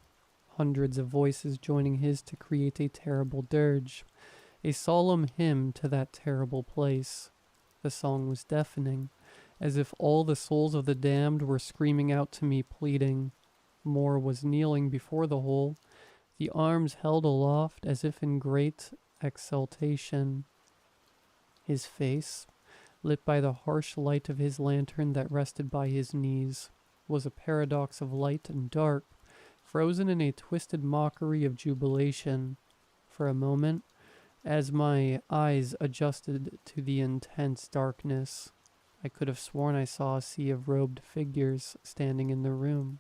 hundreds of voices joining his to create a terrible dirge, a solemn hymn to that terrible place. The song was deafening, as if all the souls of the damned were screaming out to me, pleading. Moore was kneeling before the hole, the arms held aloft as if in great exultation. His face, lit by the harsh light of his lantern that rested by his knees, was a paradox of light and dark, frozen in a twisted mockery of jubilation. For a moment, as my eyes adjusted to the intense darkness, I could have sworn I saw a sea of robed figures standing in the room.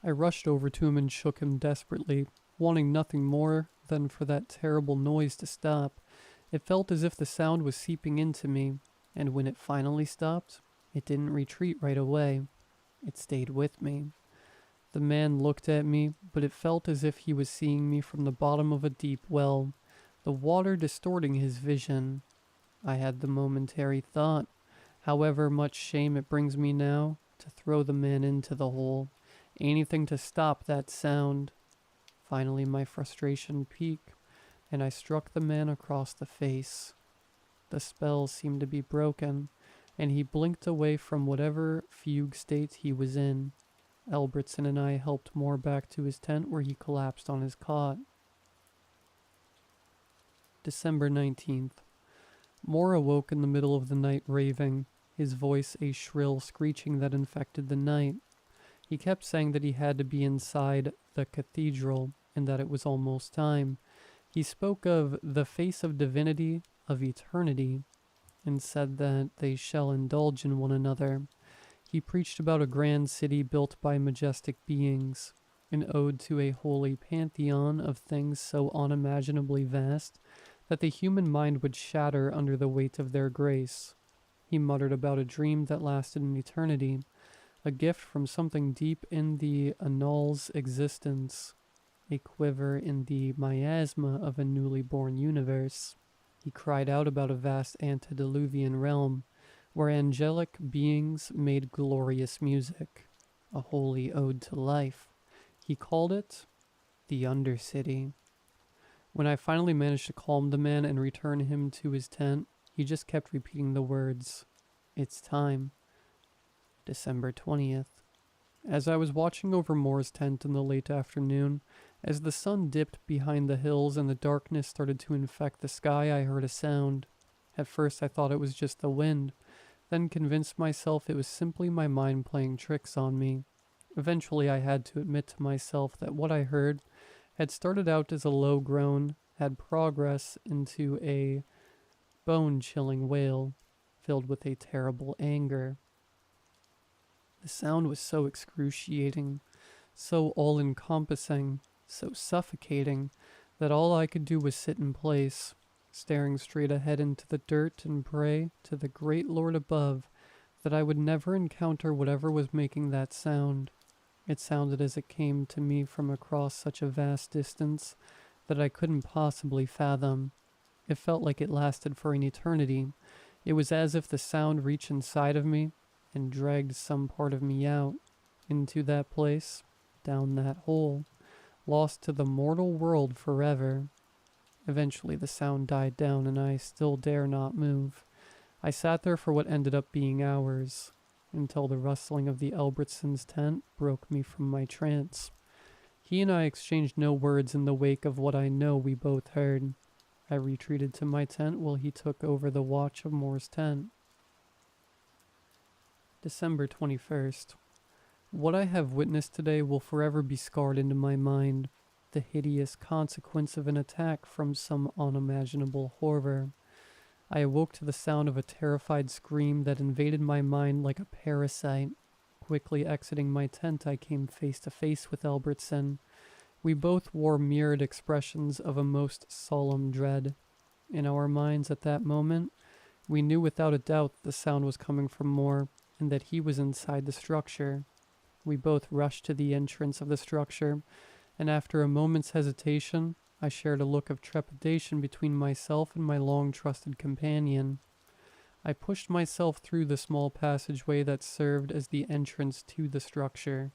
I rushed over to him and shook him desperately, wanting nothing more than for that terrible noise to stop. It felt as if the sound was seeping into me, and when it finally stopped, it didn't retreat right away. It stayed with me. The man looked at me, but it felt as if he was seeing me from the bottom of a deep well, the water distorting his vision. I had the momentary thought, however much shame it brings me now, to throw the man into the hole. Anything to stop that sound. Finally, my frustration peaked, and I struck the man across the face. The spell seemed to be broken, and he blinked away from whatever fugue state he was in. Albertson and I helped Moore back to his tent where he collapsed on his cot. December 19th. Moore awoke in the middle of the night raving, his voice a shrill screeching that infected the night. He kept saying that he had to be inside the cathedral and that it was almost time. He spoke of the face of divinity, of eternity, and said that they shall indulge in one another. He preached about a grand city built by majestic beings, an ode to a holy pantheon of things so unimaginably vast that the human mind would shatter under the weight of their grace. He muttered about a dream that lasted an eternity, a gift from something deep in the annals existence, a quiver in the miasma of a newly born universe. He cried out about a vast antediluvian realm, where angelic beings made glorious music, a holy ode to life. He called it the Undercity. When I finally managed to calm the man and return him to his tent, he just kept repeating the words, "It's time." December 20th. As I was watching over Moore's tent in the late afternoon, as the sun dipped behind the hills and the darkness started to infect the sky, I heard a sound. At first I thought it was just the wind, then convinced myself it was simply my mind playing tricks on me. Eventually I had to admit to myself that what I heard had started out as a low groan, had progressed into a bone-chilling wail, filled with a terrible anger. The sound was so excruciating, so all-encompassing, so suffocating, that all I could do was sit in place, staring straight ahead into the dirt and pray to the great Lord above that I would never encounter whatever was making that sound. It sounded as it came to me from across such a vast distance that I couldn't possibly fathom. It felt like it lasted for an eternity. It was as if the sound reached inside of me and dragged some part of me out, into that place, down that hole, lost to the mortal world forever. Eventually the sound died down and I still dare not move. I sat there for what ended up being hours, until the rustling of the Albertsons' tent broke me from my trance. He and I exchanged no words in the wake of what I know we both heard. I retreated to my tent while he took over the watch of Moore's tent. December 21st. What I have witnessed today will forever be scarred into my mind, the hideous consequence of an attack from some unimaginable horror. I awoke to the sound of a terrified scream that invaded my mind like a parasite. Quickly exiting my tent, I came face to face with Albertson. We both wore mirrored expressions of a most solemn dread. In our minds at that moment, we knew without a doubt the sound was coming from Moore, and that he was inside the structure. We both rushed to the entrance of the structure, and after a moment's hesitation, I shared a look of trepidation between myself and my long-trusted companion. I pushed myself through the small passageway that served as the entrance to the structure.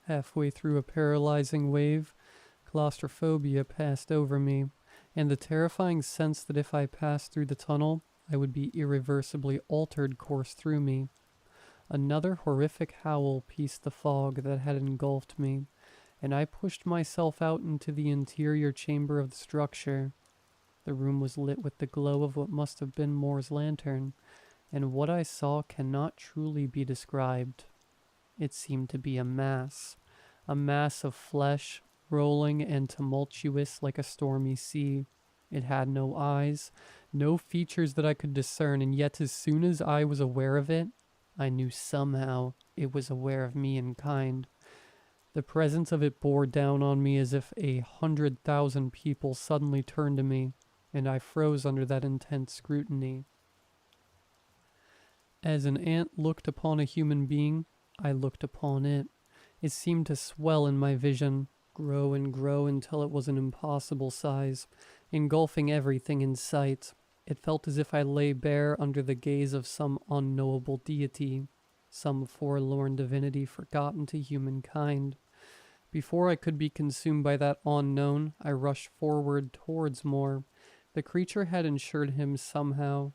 Halfway through a paralyzing wave, claustrophobia passed over me, and the terrifying sense that if I passed through the tunnel, I would be irreversibly altered coursed through me. Another horrific howl pieced the fog that had engulfed me, and I pushed myself out into the interior chamber of the structure. The room was lit with the glow of what must have been Moore's lantern, and what I saw cannot truly be described. It seemed to be a mass of flesh, rolling and tumultuous like a stormy sea. It had no eyes, no features that I could discern, and yet as soon as I was aware of it, I knew somehow it was aware of me in kind. The presence of it bore down on me as if 100,000 people suddenly turned to me, and I froze under that intense scrutiny. As an ant looked upon a human being, I looked upon it. It seemed to swell in my vision, grow and grow until it was an impossible size, engulfing everything in sight. It felt as if I lay bare under the gaze of some unknowable deity, some forlorn divinity forgotten to humankind. Before I could be consumed by that unknown, I rushed forward towards Moore. The creature had ensured him somehow,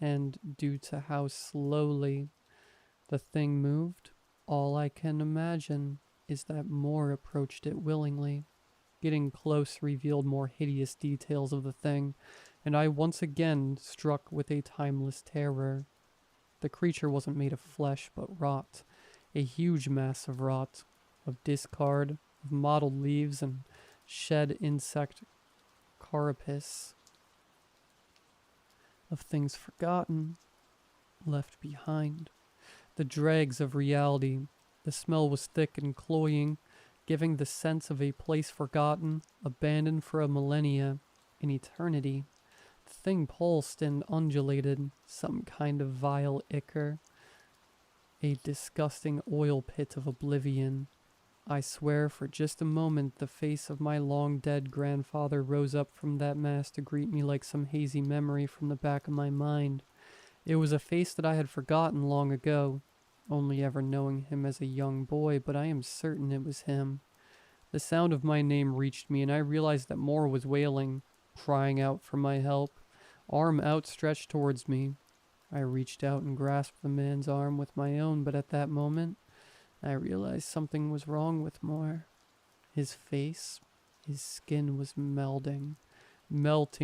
and due to how slowly the thing moved, all I can imagine is that Moore approached it willingly. Getting close revealed more hideous details of the thing, and I once again struck with a timeless terror. The creature wasn't made of flesh, but rot. A huge mass of rot, of discard, of mottled leaves, and shed insect carapace. Of things forgotten, left behind. The dregs of reality. The smell was thick and cloying, giving the sense of a place forgotten, abandoned for a millennia, an eternity. The thing pulsed and undulated, some kind of vile ichor, a disgusting oil pit of oblivion. I swear for just a moment the face of my long-dead grandfather rose up from that mass to greet me like some hazy memory from the back of my mind. It was a face that I had forgotten long ago, only ever knowing him as a young boy, but I am certain it was him. The sound of my name reached me, and I realized that Moore was wailing, crying out for my help, arm outstretched towards me. I reached out and grasped the man's arm with my own, but at that moment, I realized something was wrong with Moore. His face, his skin was melting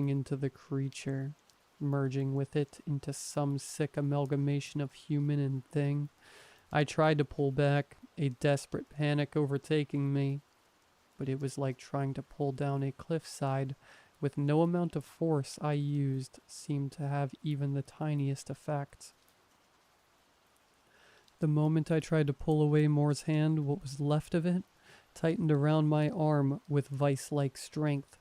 into the creature, merging with it into some sick amalgamation of human and thing. I tried to pull back, a desperate panic overtaking me, but it was like trying to pull down a cliffside. With no amount of force I used seemed to have even the tiniest effect. The moment I tried to pull away Moore's hand, what was left of it tightened around my arm with vice-like strength.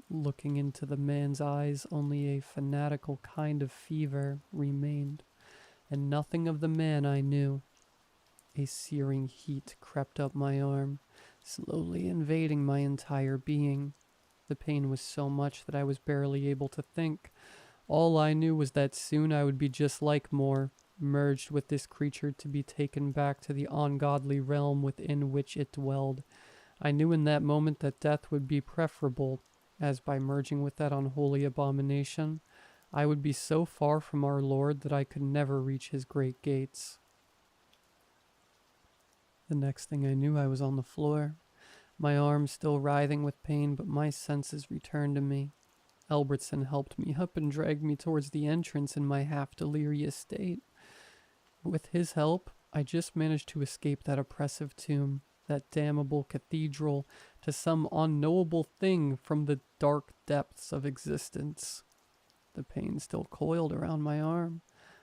Looking into the man's eyes, only a fanatical kind of fever remained, and nothing of the man I knew. A searing heat crept up my arm, slowly invading my entire being. The pain was so much that I was barely able to think. All I knew was that soon I would be just like Moore, merged with this creature to be taken back to the ungodly realm within which it dwelled. I knew in that moment that death would be preferable, as by merging with that unholy abomination, I would be so far from our Lord that I could never reach his great gates. The next thing I knew, I was on the floor, my arms still writhing with pain, but my senses returned to me. Albertson helped me up and dragged me towards the entrance in my half-delirious state. With his help, I just managed to escape that oppressive tomb, that damnable cathedral, to some unknowable thing from the dark depths of existence. The pain still coiled around my arm,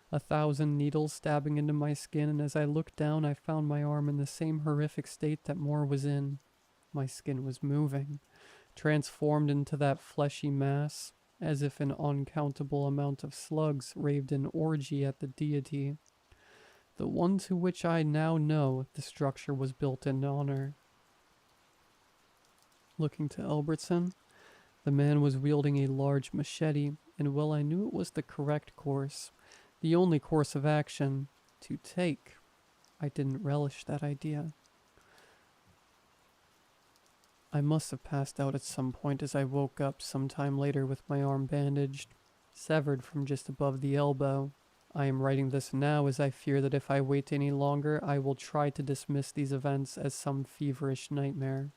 1,000 needles stabbing into my skin, and as I looked down, I found my arm in the same horrific state that Moore was in. My skin was moving, transformed into that fleshy mass, as if an uncountable amount of slugs raved in orgy at the deity. The one to which I now know the structure was built in honor. Looking to Albertson, the man was wielding a large machete, and while I knew it was the correct course, the only course of action to take, I didn't relish that idea. I must have passed out at some point as I woke up sometime later with my arm bandaged, severed from just above the elbow. I am writing this now as I fear that if I wait any longer, I will try to dismiss these events as some feverish nightmare.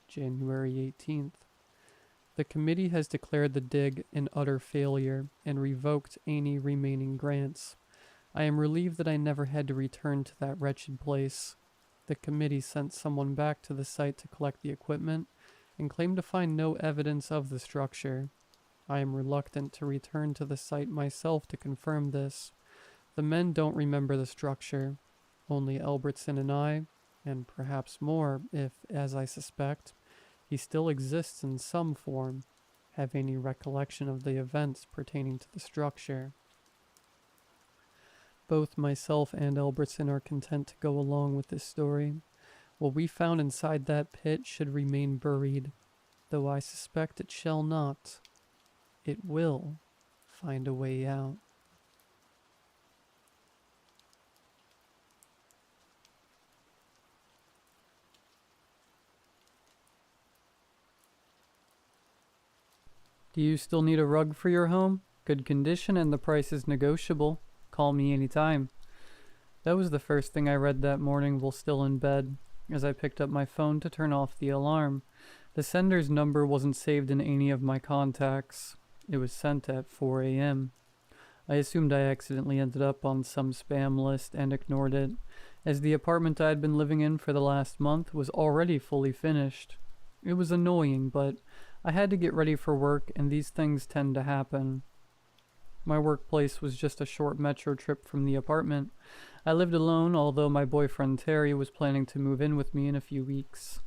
January 18th. The committee has declared the dig an utter failure and revoked any remaining grants. I am relieved that I never had to return to that wretched place. The committee sent someone back to the site to collect the equipment and claimed to find no evidence of the structure. I am reluctant to return to the site myself to confirm this. The men don't remember the structure. Only Albertson and I, and perhaps more if, as I suspect, he still exists in some form, have any recollection of the events pertaining to the structure. Both myself and Albertson are content to go along with this story. What we found inside that pit should remain buried, though I suspect it shall not. It will find a way out. Do you still need a rug for your home? Good condition and the price is negotiable. Call me anytime. That was the first thing I read that morning while still in bed, as I picked up my phone to turn off the alarm. The sender's number wasn't saved in any of my contacts. It was sent at 4 a.m. I assumed I accidentally ended up on some spam list and ignored it, as the apartment I had been living in for the last month was already fully finished. It was annoying, but I had to get ready for work, and these things tend to happen. My workplace was just a short metro trip from the apartment. I lived alone, although my boyfriend Terry was planning to move in with me in a few weeks.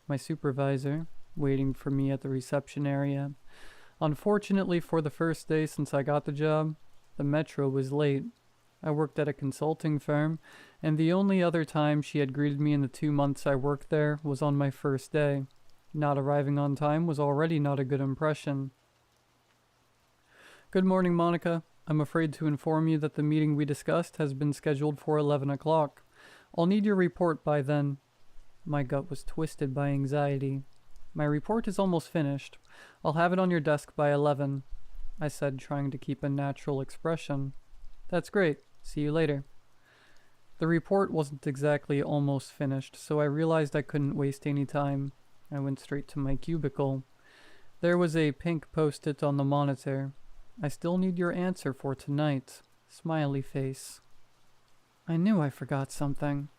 My supervisor, waiting for me at the reception area. Unfortunately, for the first day since I got the job, the metro was late. I worked at a consulting firm, and the only other time she had greeted me in the 2 months I worked there was on my first day. Not arriving on time was already not a good impression. Good morning, Monica. I'm afraid to inform you that the meeting we discussed has been scheduled for 11 o'clock. I'll need your report by then. My gut was twisted by anxiety. My report is almost finished. I'll have it on your desk by 11, I said, trying to keep a natural expression. That's great. See you later. The report wasn't exactly almost finished, so I realized I couldn't waste any time. I went straight to my cubicle. There was a pink post-it on the monitor. I still need your answer for tonight. Smiley face. I knew I forgot something.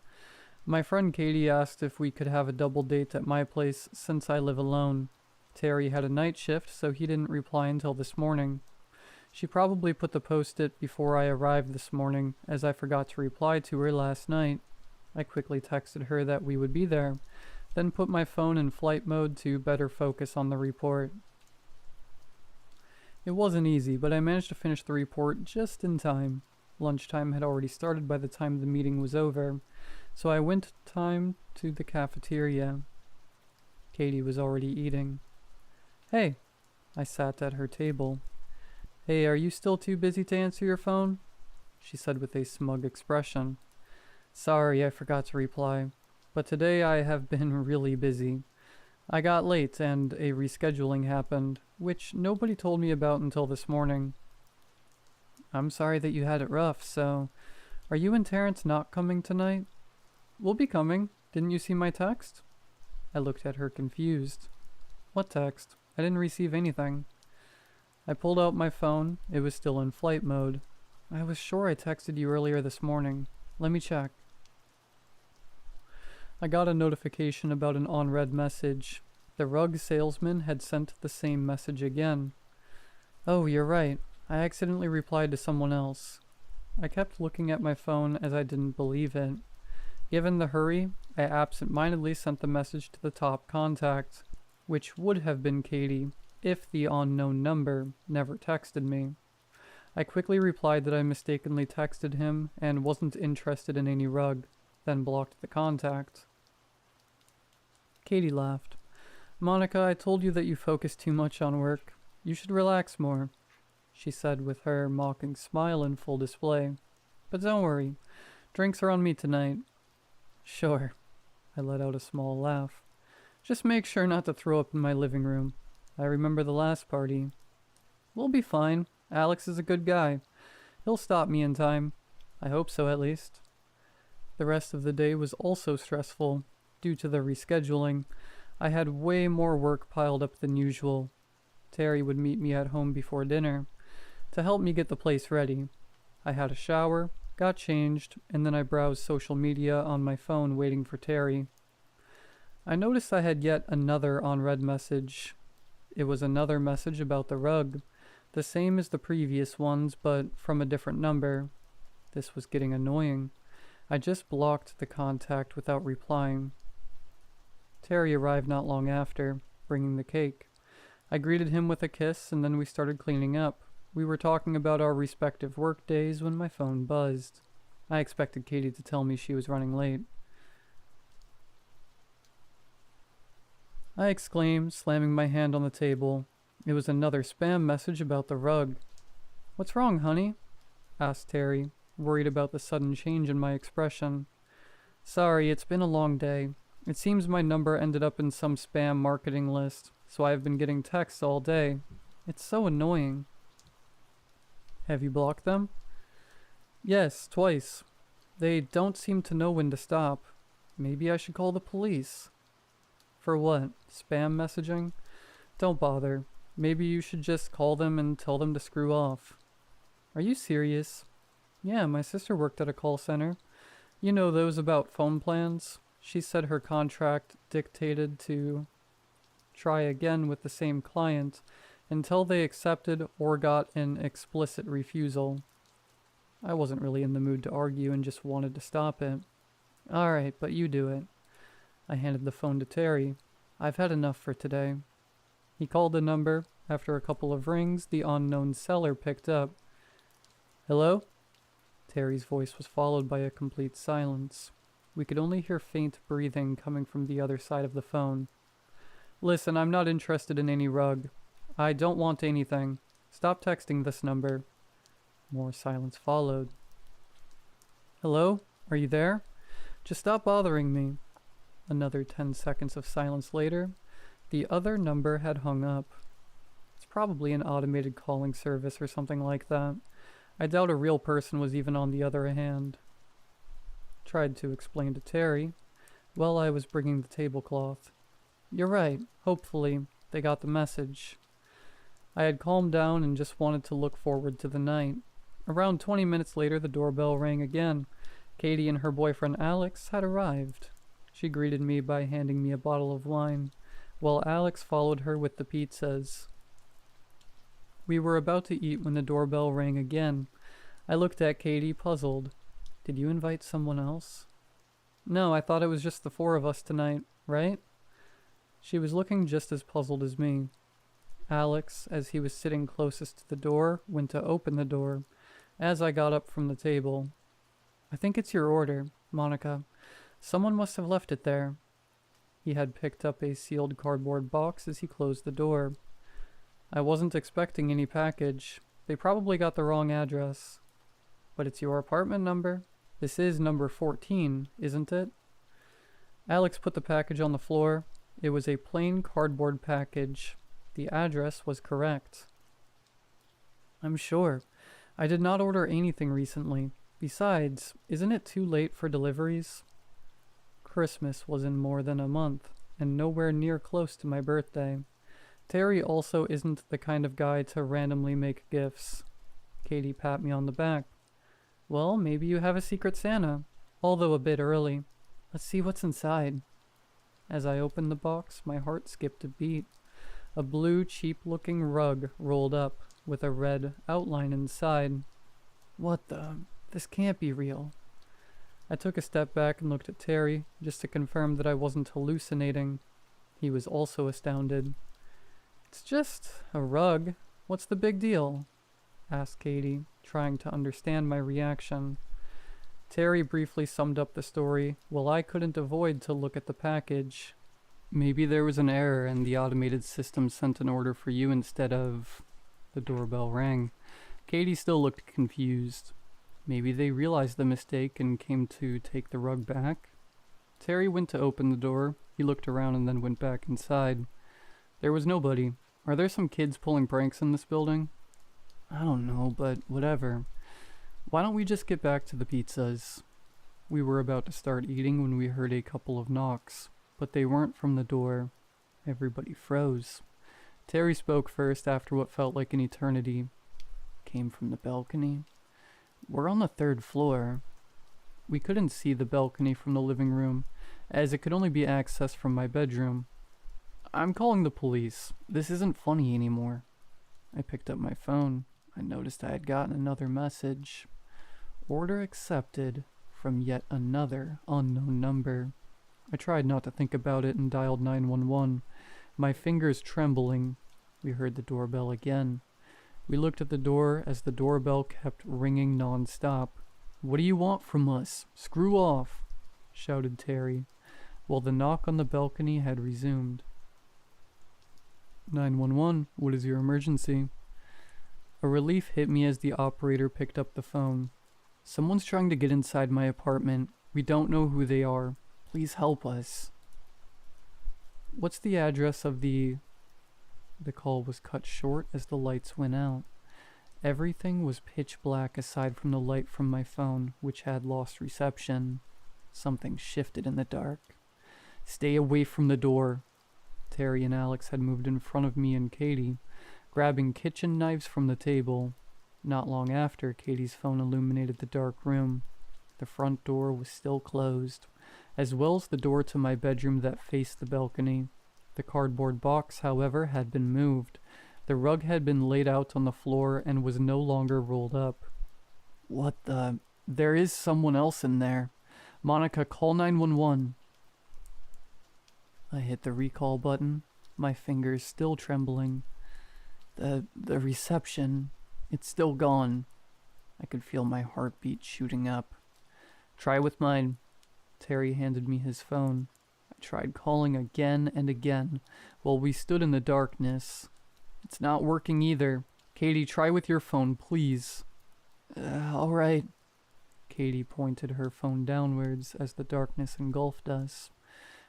My friend Katie asked if we could have a double date at my place since I live alone. Terry had a night shift, so he didn't reply until this morning. She probably put the post-it before I arrived this morning, as I forgot to reply to her last night. I quickly texted her that we would be there, then put my phone in flight mode to better focus on the report. It wasn't easy, but I managed to finish the report just in time. Lunchtime had already started by the time the meeting was over, so I went time to the cafeteria. Katie was already eating. Hey, I sat at her table. Hey, are you still too busy to answer your phone? She said with a smug expression. Sorry, I forgot to reply. But today I have been really busy. I got late and a rescheduling happened, which nobody told me about until this morning. I'm sorry that you had it rough, so... Are you and Terrence not coming tonight? We'll be coming. Didn't you see my text? I looked at her confused. What text? I didn't receive anything. I pulled out my phone. It was still in flight mode. I was sure I texted you earlier this morning. Let me check. I got a notification about an unread message. The rug salesman had sent the same message again. Oh, you're right. I accidentally replied to someone else. I kept looking at my phone as I didn't believe it. Given the hurry, I absent-mindedly sent the message to the top contact, which would have been Katie if the unknown number never texted me. I quickly replied that I mistakenly texted him and wasn't interested in any rug, then blocked the contact. Katie laughed. Monica, I told you that you focus too much on work. You should relax more, she said with her mocking smile in full display. But don't worry, drinks are on me tonight. Sure, I let out a small laugh. Just make sure not to throw up in my living room. I remember the last party. We'll be fine. Alex is a good guy. He'll stop me in time. I hope so, at least. The rest of the day was also stressful. Due to the rescheduling, I had way more work piled up than usual. Terry would meet me at home before dinner to help me get the place ready. I had a shower, got changed, and then I browsed social media on my phone waiting for Terry. I noticed I had yet another unread message. It was another message about the rug, the same as the previous ones, but from a different number. This was getting annoying. I just blocked the contact without replying. Terry arrived not long after, bringing the cake. I greeted him with a kiss, and then we started cleaning up. We were talking about our respective work days when my phone buzzed. I expected Katie to tell me she was running late. I exclaimed, slamming my hand on the table. It was another spam message about the rug. What's wrong, honey? Asked Terry, worried about the sudden change in my expression. Sorry, it's been a long day. It seems my number ended up in some spam marketing list, so I have been getting texts all day. It's so annoying. Have you blocked them? Yes, twice. They don't seem to know when to stop. Maybe I should call the police. For what? Spam messaging? Don't bother. Maybe you should just call them and tell them to screw off. Are you serious? Yeah, my sister worked at a call center. You know those about phone plans? She said her contract dictated to try again with the same client until they accepted or got an explicit refusal. I wasn't really in the mood to argue and just wanted to stop it. Alright, but you do it. I handed the phone to Terry. I've had enough for today. He called the number. After a couple of rings, the unknown seller picked up. Hello? Terry's voice was followed by a complete silence. We could only hear faint breathing coming from the other side of the phone. Listen, I'm not interested in any rug. I don't want anything. Stop texting this number. More silence followed. Hello? Are you there? Just stop bothering me. Another 10 seconds of silence later, the other number had hung up. It's probably an automated calling service or something like that. I doubt a real person was even on the other hand. Tried to explain to Terry while I was bringing the tablecloth. You're right. Hopefully, they got the message. I had calmed down and just wanted to look forward to the night. Around 20 minutes later, the doorbell rang again. Katie and her boyfriend Alex had arrived. She greeted me by handing me a bottle of wine, while Alex followed her with the pizzas. We were about to eat when the doorbell rang again. I looked at Katie, puzzled. Did you invite someone else? No, I thought it was just the four of us tonight, right? She was looking just as puzzled as me. Alex, as he was sitting closest to the door, went to open the door, as I got up from the table. I think it's your order, Monica. Someone must have left it there. He had picked up a sealed cardboard box as he closed the door. I wasn't expecting any package. They probably got the wrong address. But it's your apartment number. This is number 14, isn't it? Alex put the package on the floor. It was a plain cardboard package. The address was correct. I'm sure. I did not order anything recently. Besides, isn't it too late for deliveries? Christmas was in more than a month, and nowhere near close to my birthday. Terry also isn't the kind of guy to randomly make gifts. Katie pat me on the back. Well, maybe you have a secret Santa, although a bit early. Let's see what's inside. As I opened the box, my heart skipped a beat. A blue, cheap-looking rug rolled up, with a red outline inside. What the? This can't be real. I took a step back and looked at Terry, just to confirm that I wasn't hallucinating. He was also astounded. It's just a rug. What's the big deal? Asked Katie, trying to understand my reaction. Terry briefly summed up the story, while I couldn't avoid to look at the package. Maybe there was an error and the automated system sent an order for you instead of... The doorbell rang. Katie still looked confused. Maybe they realized the mistake and came to take the rug back? Terry went to open the door. He looked around and then went back inside. There was nobody. Are there some kids pulling pranks in this building? I don't know, but whatever. Why don't we just get back to the pizzas? We were about to start eating when we heard a couple of knocks, but they weren't from the door. Everybody froze. Terry spoke first after what felt like an eternity. Came from the balcony. We're on the 3rd floor. We couldn't see the balcony from the living room, as it could only be accessed from my bedroom. I'm calling the police. This isn't funny anymore. I picked up my phone. I noticed I had gotten another message. Order accepted from yet another unknown number. I tried not to think about it and dialed 911. My fingers trembling. We heard the doorbell again. We looked at the door as the doorbell kept ringing non-stop. What do you want from us? Screw off, shouted Terry, while the knock on the balcony had resumed. 911, what is your emergency? A relief hit me as the operator picked up the phone. Someone's trying to get inside my apartment. We don't know who they are. Please help us. What's the address of the... The call was cut short as the lights went out. Everything was pitch black aside from the light from my phone, which had lost reception. Something shifted in the dark. Stay away from the door. Terry and Alex had moved in front of me and Katie, grabbing kitchen knives from the table. Not long after, Katie's phone illuminated the dark room. The front door was still closed, as well as the door to my bedroom that faced the balcony. The cardboard box, however, had been moved. The rug had been laid out on the floor and was no longer rolled up. What the... There is someone else in there. Monica, call 911. I hit the recall button, my fingers still trembling. The reception, it's still gone. I could feel my heartbeat shooting up. Try with mine. Terry handed me his phone. I tried calling again and again while we stood in the darkness. It's not working either. Katie, try with your phone, please. All right. Katie pointed her phone downwards as the darkness engulfed us.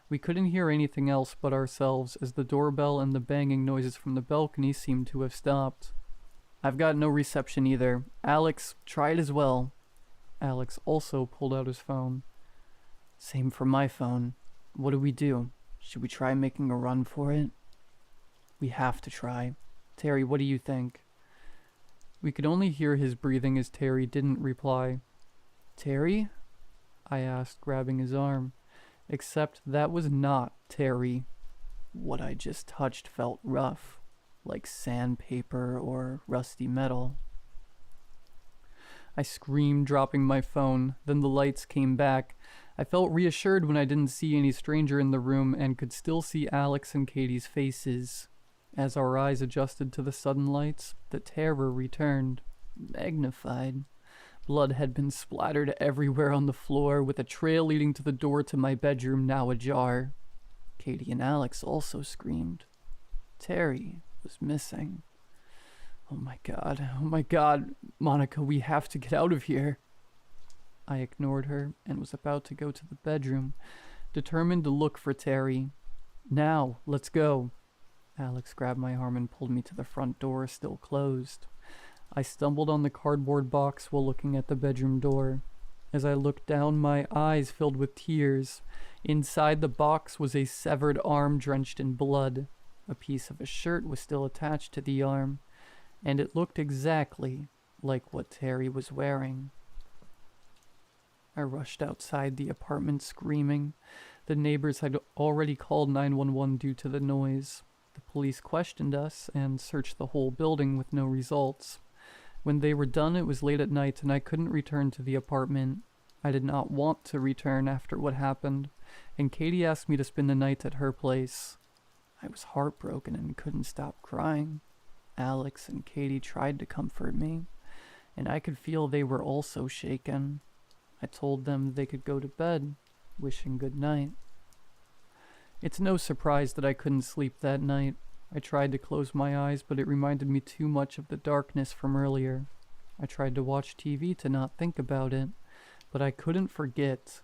We couldn't hear anything else but ourselves as the doorbell and the banging noises from the balcony seemed to have stopped. I've got no reception either. Alex, try it as well. Alex also pulled out his phone. Same for my phone. What do we do? Should we try making a run for it? We have to try. Terry, what do you think? We could only hear his breathing as Terry didn't reply. Terry? I asked, grabbing his arm. Except that was not Terry. What I just touched felt rough, like sandpaper or rusty metal. I screamed, dropping my phone. Then the lights came back. I felt reassured when I didn't see any stranger in the room and could still see Alex and Katie's faces. As our eyes adjusted to the sudden lights, the terror returned, magnified. Blood had been splattered everywhere on the floor, with a trail leading to the door to my bedroom now ajar. Katie and Alex also screamed. Terry was missing. Oh my god, Monica, we have to get out of here. I ignored her and was about to go to the bedroom, determined to look for Terry. Now, let's go. Alex grabbed my arm and pulled me to the front door, still closed. I stumbled on the cardboard box while looking at the bedroom door. As I looked down, my eyes filled with tears. Inside the box was a severed arm drenched in blood. A piece of a shirt was still attached to the arm, and it looked exactly like what Terry was wearing. I rushed outside the apartment screaming. The neighbors had already called 911 due to the noise. The police questioned us and searched the whole building with no results. When they were done, it was late at night and I couldn't return to the apartment. I did not want to return after what happened, and Katie asked me to spend the night at her place. I was heartbroken and couldn't stop crying. Alex and Katie tried to comfort me, and I could feel they were also shaken. I told them they could go to bed, wishing good night. It's no surprise that I couldn't sleep that night. I tried to close my eyes, but it reminded me too much of the darkness from earlier. I tried to watch TV to not think about it, but I couldn't forget.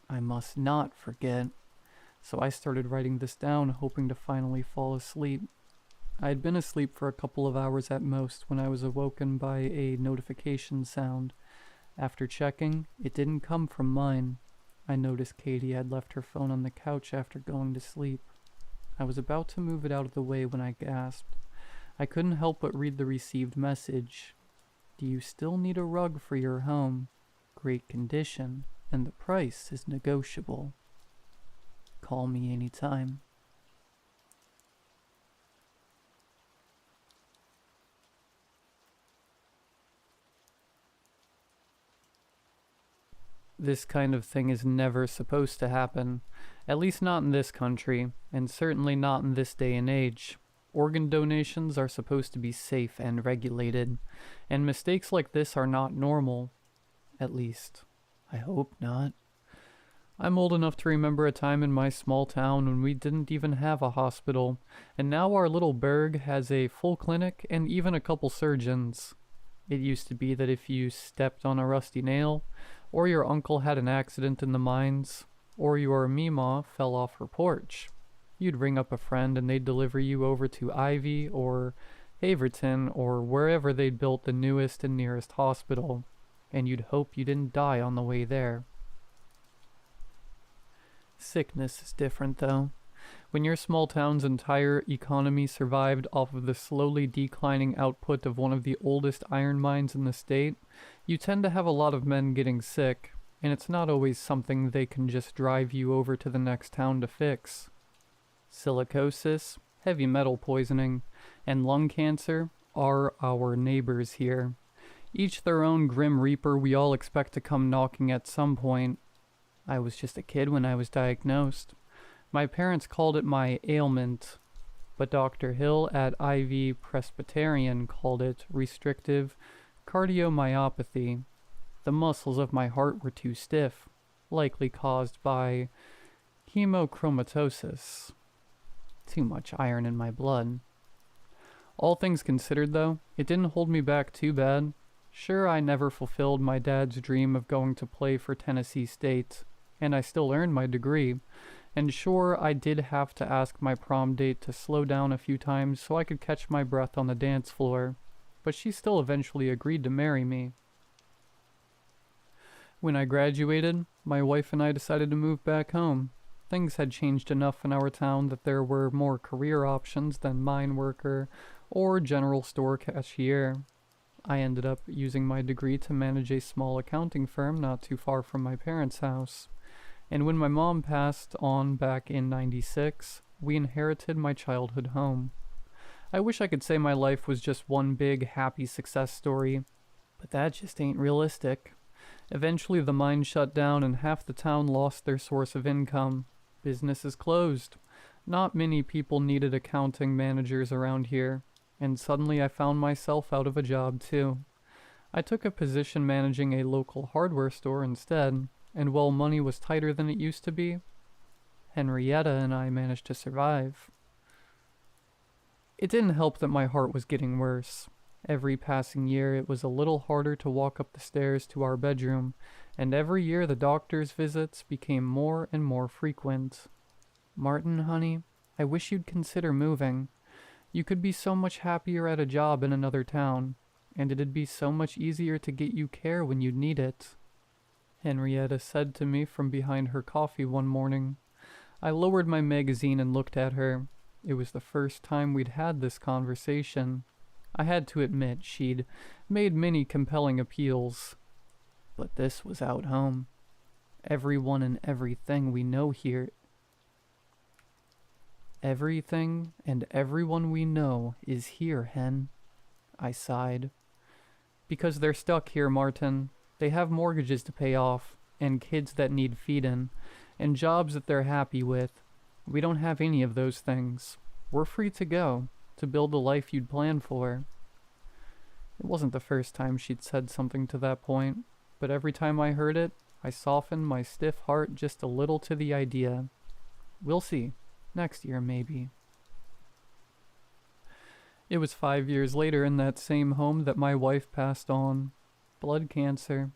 I must not forget. So I started writing this down, hoping to finally fall asleep. I had been asleep for a couple of hours at most when I was awoken by a notification sound. After checking, it didn't come from mine. I noticed Katie had left her phone on the couch after going to sleep. I was about to move it out of the way when I gasped. I couldn't help but read the received message. Do you still need a rug for your home? Great condition, and the price is negotiable. Call me anytime. This kind of thing is never supposed to happen, at least not in this country, and certainly not in this day and age. Organ donations are supposed to be safe and regulated, and mistakes like this are not normal. At least, I hope not. I'm old enough to remember a time in my small town when we didn't even have a hospital, and now our little burg has a full clinic and even a couple surgeons. It used to be that if you stepped on a rusty nail, or your uncle had an accident in the mines, or your Meemaw fell off her porch, you'd ring up a friend and they'd deliver you over to Ivy or Haverton or wherever they'd built the newest and nearest hospital, and you'd hope you didn't die on the way there. Sickness is different, though. When your small town's entire economy survived off of the slowly declining output of one of the oldest iron mines in the state, you tend to have a lot of men getting sick, and it's not always something they can just drive you over to the next town to fix. Silicosis, heavy metal poisoning, and lung cancer are our neighbors here. Each their own grim reaper we all expect to come knocking at some point. I was just a kid when I was diagnosed. My parents called it my ailment, but Dr. Hill at Ivy Presbyterian called it restrictive cardiomyopathy. The muscles of my heart were too stiff, likely caused by hemochromatosis. Too much iron in my blood. All things considered, though, it didn't hold me back too bad. Sure, I never fulfilled my dad's dream of going to play for Tennessee State, and I still earned my degree. And sure, I did have to ask my prom date to slow down a few times so I could catch my breath on the dance floor, but she still eventually agreed to marry me. When I graduated, my wife and I decided to move back home. Things had changed enough in our town that there were more career options than mine worker or general store cashier. I ended up using my degree to manage a small accounting firm not too far from my parents' house. And when my mom passed on back in '96, we inherited my childhood home. I wish I could say my life was just one big happy success story, but that just ain't realistic. Eventually the mine shut down and half the town lost their source of income. Businesses closed. Not many people needed accounting managers around here, and suddenly I found myself out of a job too. I took a position managing a local hardware store instead, and while money was tighter than it used to be, Henrietta and I managed to survive. It didn't help that my heart was getting worse. Every passing year, it was a little harder to walk up the stairs to our bedroom, and every year the doctor's visits became more and more frequent. Martin, honey, I wish you'd consider moving. You could be so much happier at a job in another town, and it'd be so much easier to get you care when you'd need it. Henrietta said to me from behind her coffee one morning. I lowered my magazine and looked at her. It was the first time we'd had this conversation. I had to admit she'd made many compelling appeals. But this was out home. Everyone and everything we know here. Everything and everyone we know is here, Hen. I sighed. Because they're stuck here, Martin. They have mortgages to pay off, and kids that need feedin', and jobs that they're happy with. We don't have any of those things. We're free to go, to build the life you'd planned for. It wasn't the first time she'd said something to that point, but every time I heard it, I softened my stiff heart just a little to the idea. We'll see. Next year, maybe. It was 5 years later in that same home that my wife passed on. Blood cancer.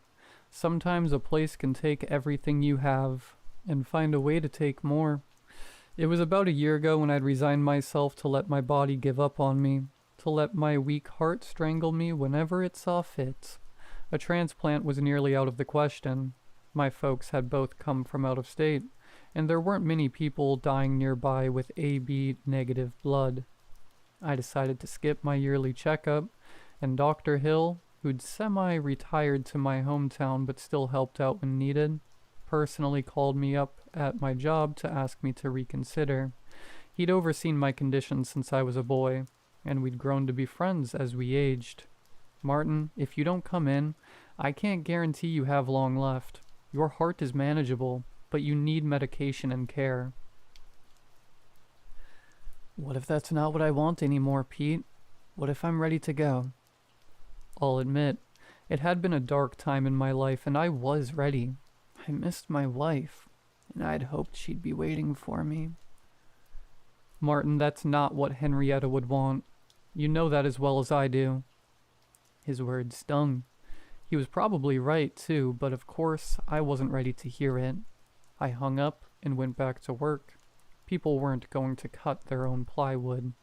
Sometimes a place can take everything you have and find a way to take more. It was about a year ago when I'd resigned myself to let my body give up on me, to let my weak heart strangle me whenever it saw fit. A transplant was nearly out of the question. My folks had both come from out of state, and there weren't many people dying nearby with AB negative blood. I decided to skip my yearly checkup, and Dr. Hill, who'd semi-retired to my hometown but still helped out when needed, personally called me up at my job to ask me to reconsider. He'd overseen my condition since I was a boy, and we'd grown to be friends as we aged. Martin, if you don't come in, I can't guarantee you have long left. Your heart is manageable, but you need medication and care. What if that's not what I want anymore, Pete? What if I'm ready to go? I'll admit, it had been a dark time in my life, and I was ready. I missed my wife, and I'd hoped she'd be waiting for me. Martin, that's not what Henrietta would want. You know that as well as I do. His words stung. He was probably right, too, but of course I wasn't ready to hear it. I hung up and went back to work. People weren't going to cut their own plywood.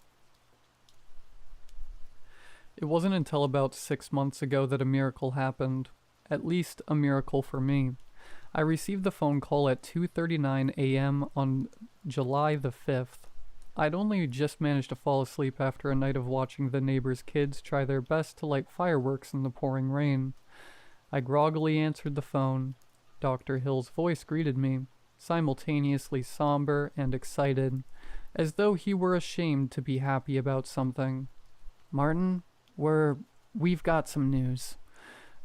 It wasn't until about 6 months ago that a miracle happened. At least a miracle for me. I received the phone call at 2:39 a.m. on July the 5th. I'd only just managed to fall asleep after a night of watching the neighbors' kids try their best to light fireworks in the pouring rain. I groggily answered the phone. Dr. Hill's voice greeted me, simultaneously somber and excited, as though he were ashamed to be happy about something. Martin, we've got some news.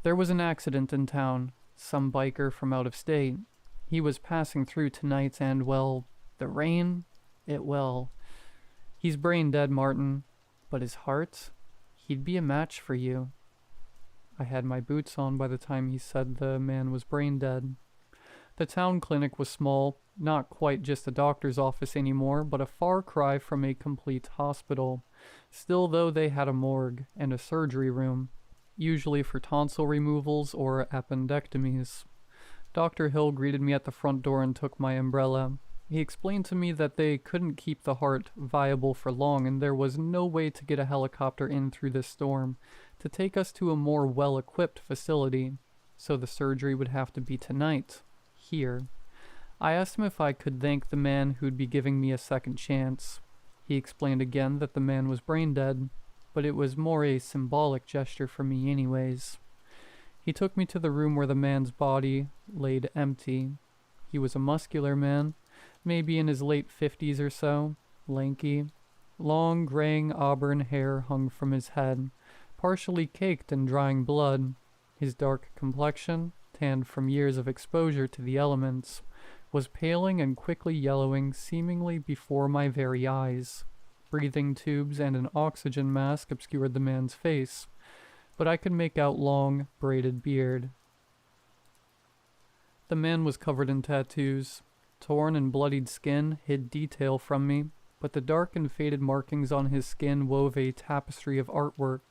There was an accident in town. Some biker from out of state. He was passing through tonight and, well, the rain, he's brain dead, Martin. But his heart, he'd be a match for you. I had my boots on by the time he said the man was brain dead. The town clinic was small, not quite just a doctor's office anymore, but a far cry from a complete hospital. Still, though, they had a morgue and a surgery room, usually for tonsil removals or appendectomies. Dr. Hill greeted me at the front door and took my umbrella. He explained to me that they couldn't keep the heart viable for long, and there was no way to get a helicopter in through this storm to take us to a more well-equipped facility, so the surgery would have to be tonight, here. I asked him if I could thank the man who'd be giving me a second chance. He explained again that the man was brain dead, but it was more a symbolic gesture for me anyways. He took me to the room where the man's body laid empty. He was a muscular man, maybe in his late 50s or so, lanky. Long, graying auburn hair hung from his head, partially caked in drying blood. His dark complexion, tanned from years of exposure to the elements, was paling and quickly yellowing seemingly before my very eyes. Breathing tubes and an oxygen mask obscured the man's face, but I could make out long, braided beard. The man was covered in tattoos. Torn and bloodied skin hid detail from me, but the dark and faded markings on his skin wove a tapestry of artwork.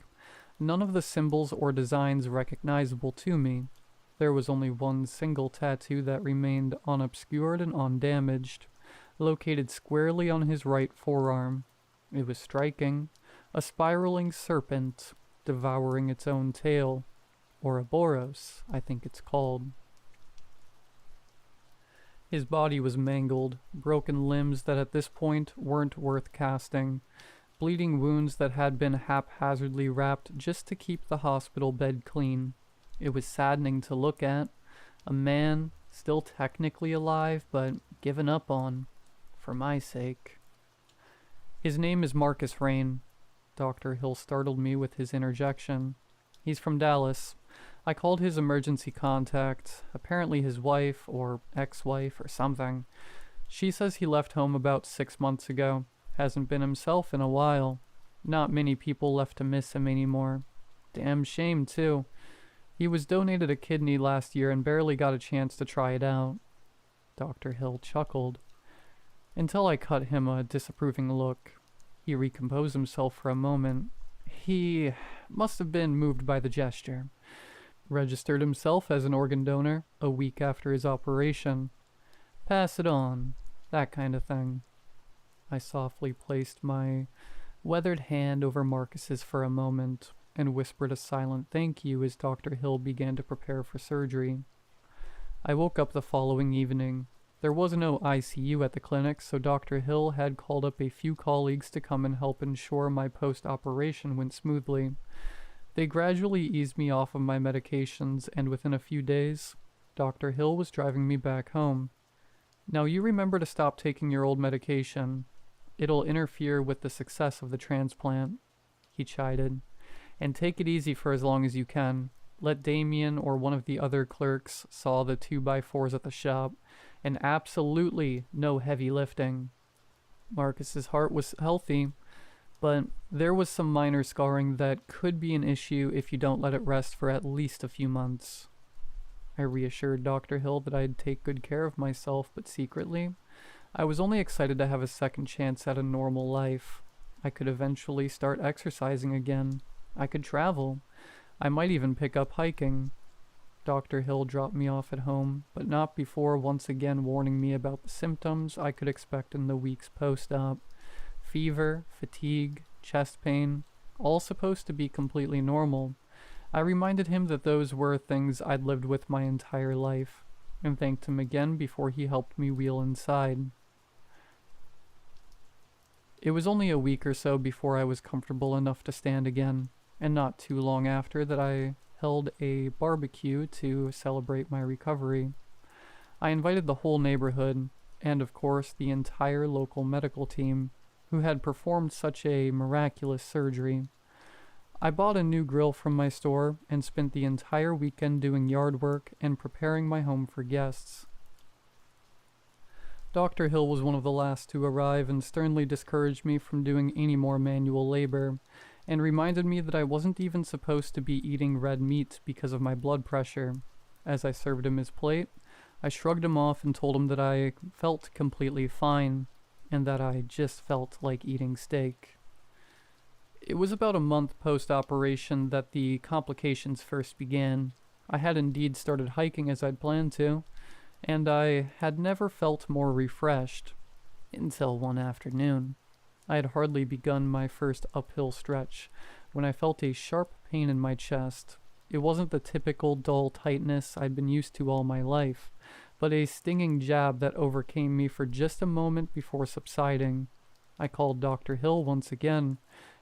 None of the symbols or designs recognizable to me. There was only one single tattoo that remained unobscured and undamaged, located squarely on his right forearm. It was striking, a spiraling serpent devouring its own tail. Ouroboros, I think it's called. His body was mangled, broken limbs that at this point weren't worth casting, bleeding wounds that had been haphazardly wrapped just to keep the hospital bed clean. It was saddening to look at. A man, still technically alive, but given up on, for my sake. His name is Marcus Rain. Dr. Hill startled me with his interjection. He's from Dallas. I called his emergency contact, apparently his wife, or ex-wife, or something. She says he left home about 6 months ago. Hasn't been himself in a while. Not many people left to miss him anymore. Damn shame, too. He was donated a kidney last year and barely got a chance to try it out. Dr. Hill chuckled. Until I cut him a disapproving look. He recomposed himself for a moment. He must have been moved by the gesture. Registered himself as an organ donor a week after his operation. Pass it on. That kind of thing. I softly placed my weathered hand over Marcus's for a moment and whispered a silent thank you as Dr. Hill began to prepare for surgery. I woke up the following evening. There was no ICU at the clinic, so Dr. Hill had called up a few colleagues to come and help ensure my post-operation went smoothly. They gradually eased me off of my medications, and within a few days, Dr. Hill was driving me back home. Now you remember to stop taking your old medication. It'll interfere with the success of the transplant, he chided. And take it easy for as long as you can. Let Damien or one of the other clerks saw the 2x4s at the shop, and absolutely no heavy lifting. Marcus's heart was healthy, but there was some minor scarring that could be an issue if you don't let it rest for at least a few months. I reassured Dr. Hill that I'd take good care of myself, but secretly, I was only excited to have a second chance at a normal life. I could eventually start exercising again. I could travel. I might even pick up hiking. Dr. Hill dropped me off at home, but not before once again warning me about the symptoms I could expect in the weeks post-op. Fever, fatigue, chest pain, all supposed to be completely normal. I reminded him that those were things I'd lived with my entire life, and thanked him again before he helped me wheel inside. It was only a week or so before I was comfortable enough to stand again, and not too long after that I held a barbecue to celebrate my recovery. I invited the whole neighborhood, and of course the entire local medical team, who had performed such a miraculous surgery. I bought a new grill from my store and spent the entire weekend doing yard work and preparing my home for guests. Dr. Hill was one of the last to arrive and sternly discouraged me from doing any more manual labor, and reminded me that I wasn't even supposed to be eating red meat because of my blood pressure. As I served him his plate, I shrugged him off and told him that I felt completely fine, and that I just felt like eating steak. It was about a month post-operation that the complications first began. I had indeed started hiking as I'd planned to, and I had never felt more refreshed, until one afternoon. I had hardly begun my first uphill stretch when I felt a sharp pain in my chest. It wasn't the typical dull tightness I'd been used to all my life, but a stinging jab that overcame me for just a moment before subsiding. I called Dr. Hill once again,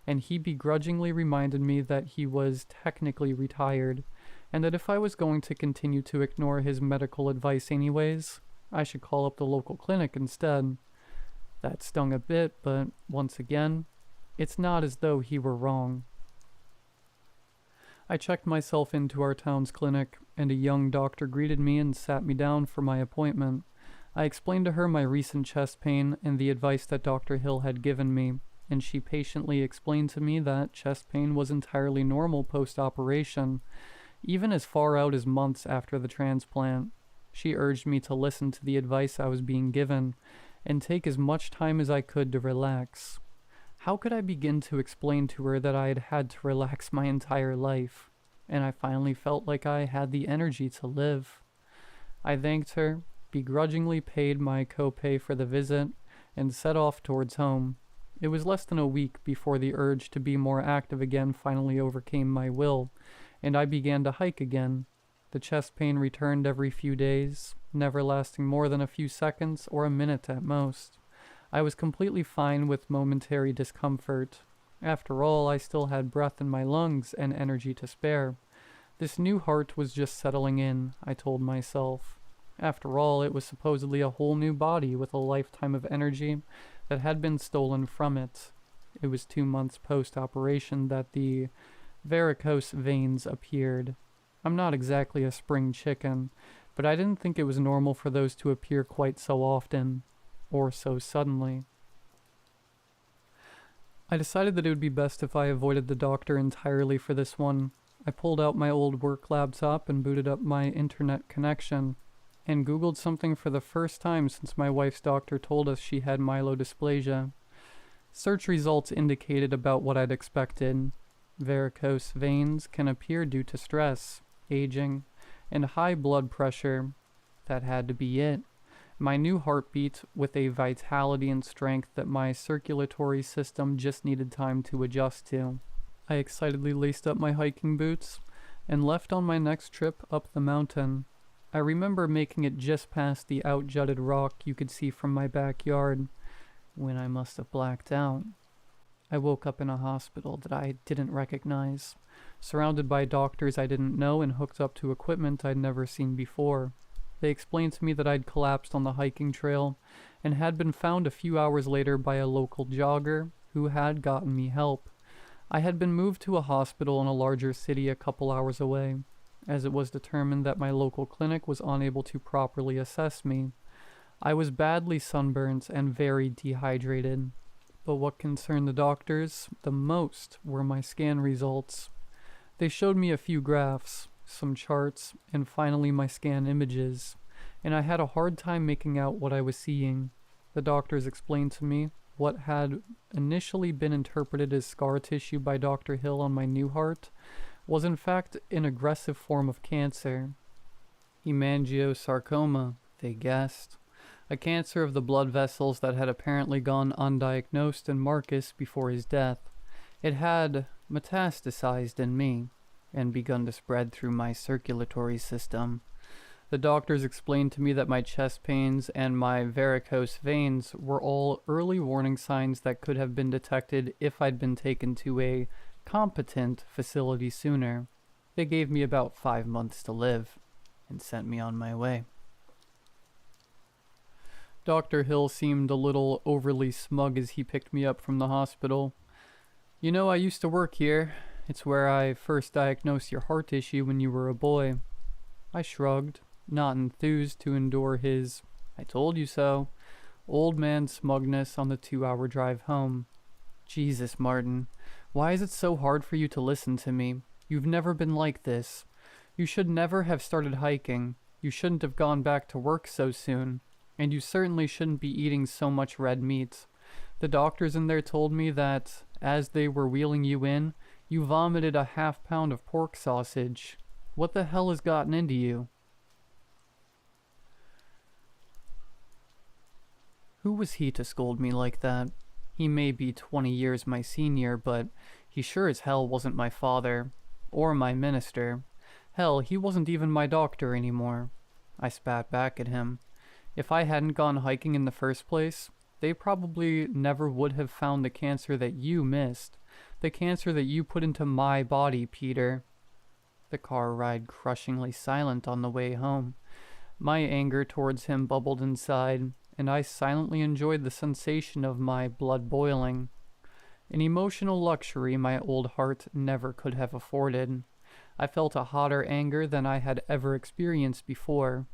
and he begrudgingly reminded me that he was technically retired, and that if I was going to continue to ignore his medical advice anyways, I should call up the local clinic instead. That stung a bit, but once again, it's not as though he were wrong. I checked myself into our town's clinic, and a young doctor greeted me and sat me down for my appointment. I explained to her my recent chest pain and the advice that Dr. Hill had given me, and she patiently explained to me that chest pain was entirely normal post-operation, even as far out as months after the transplant. She urged me to listen to the advice I was being given, and take as much time as I could to relax. How could I begin to explain to her that I had had to relax my entire life, and I finally felt like I had the energy to live? I thanked her, begrudgingly paid my copay for the visit, and set off towards home. It was less than a week before the urge to be more active again finally overcame my will, and I began to hike again. The chest pain returned every few days, never lasting more than a few seconds or a minute at most. I was completely fine with momentary discomfort. After all, I still had breath in my lungs and energy to spare. This new heart was just settling in, I told myself. After all, it was supposedly a whole new body with a lifetime of energy that had been stolen from it. It was 2 months post-operation that the varicose veins appeared. I'm not exactly a spring chicken, but I didn't think it was normal for those to appear quite so often, or so suddenly. I decided that it would be best if I avoided the doctor entirely for this one. I pulled out my old work laptop and booted up my internet connection, and Googled something for the first time since my wife's doctor told us she had myelodysplasia. Search results indicated about what I'd expected. Varicose veins can appear due to stress, aging, and high blood pressure. That had to be it. My new heartbeat with a vitality and strength that my circulatory system just needed time to adjust to. I excitedly laced up my hiking boots and left on my next trip up the mountain. I remember making it just past the out-jutted rock you could see from my backyard, when I must have blacked out. I woke up in a hospital that I didn't recognize, surrounded by doctors I didn't know and hooked up to equipment I'd never seen before. They explained to me that I'd collapsed on the hiking trail and had been found a few hours later by a local jogger who had gotten me help. I had been moved to a hospital in a larger city a couple hours away, as it was determined that my local clinic was unable to properly assess me. I was badly sunburnt and very dehydrated, but what concerned the doctors the most were my scan results. They showed me a few graphs, some charts, and finally my scan images, and I had a hard time making out what I was seeing. The doctors explained to me what had initially been interpreted as scar tissue by Dr. Hill on my new heart was in fact an aggressive form of cancer. Hemangiosarcoma, they guessed. A cancer of the blood vessels that had apparently gone undiagnosed in Marcus before his death. It had metastasized in me and begun to spread through my circulatory system. The doctors explained to me that my chest pains and my varicose veins were all early warning signs that could have been detected if I'd been taken to a competent facility sooner. They gave me about 5 months to live and sent me on my way. Dr. Hill seemed a little overly smug as he picked me up from the hospital. "You know, I used to work here. It's where I first diagnosed your heart issue when you were a boy." I shrugged, not enthused to endure his "I told you so" old man smugness on the 2-hour drive home. Jesus, Martin, why is it so hard for you to listen to me? You've never been like this. You should never have started hiking. You shouldn't have gone back to work so soon. And you certainly shouldn't be eating so much red meat. The doctors in there told me that, as they were wheeling you in, you vomited a half-pound of pork sausage. What the hell has gotten into you? Who was he to scold me like that? He may be 20 years my senior, but he sure as hell wasn't my father, or my minister. Hell, he wasn't even my doctor anymore. I spat back at him. If I hadn't gone hiking in the first place, they probably never would have found the cancer that you missed. The cancer that you put into my body, Peter. The car ride crushingly silent on the way home. My anger towards him bubbled inside, and I silently enjoyed the sensation of my blood boiling. An emotional luxury my old heart never could have afforded. I felt a hotter anger than I had ever experienced before.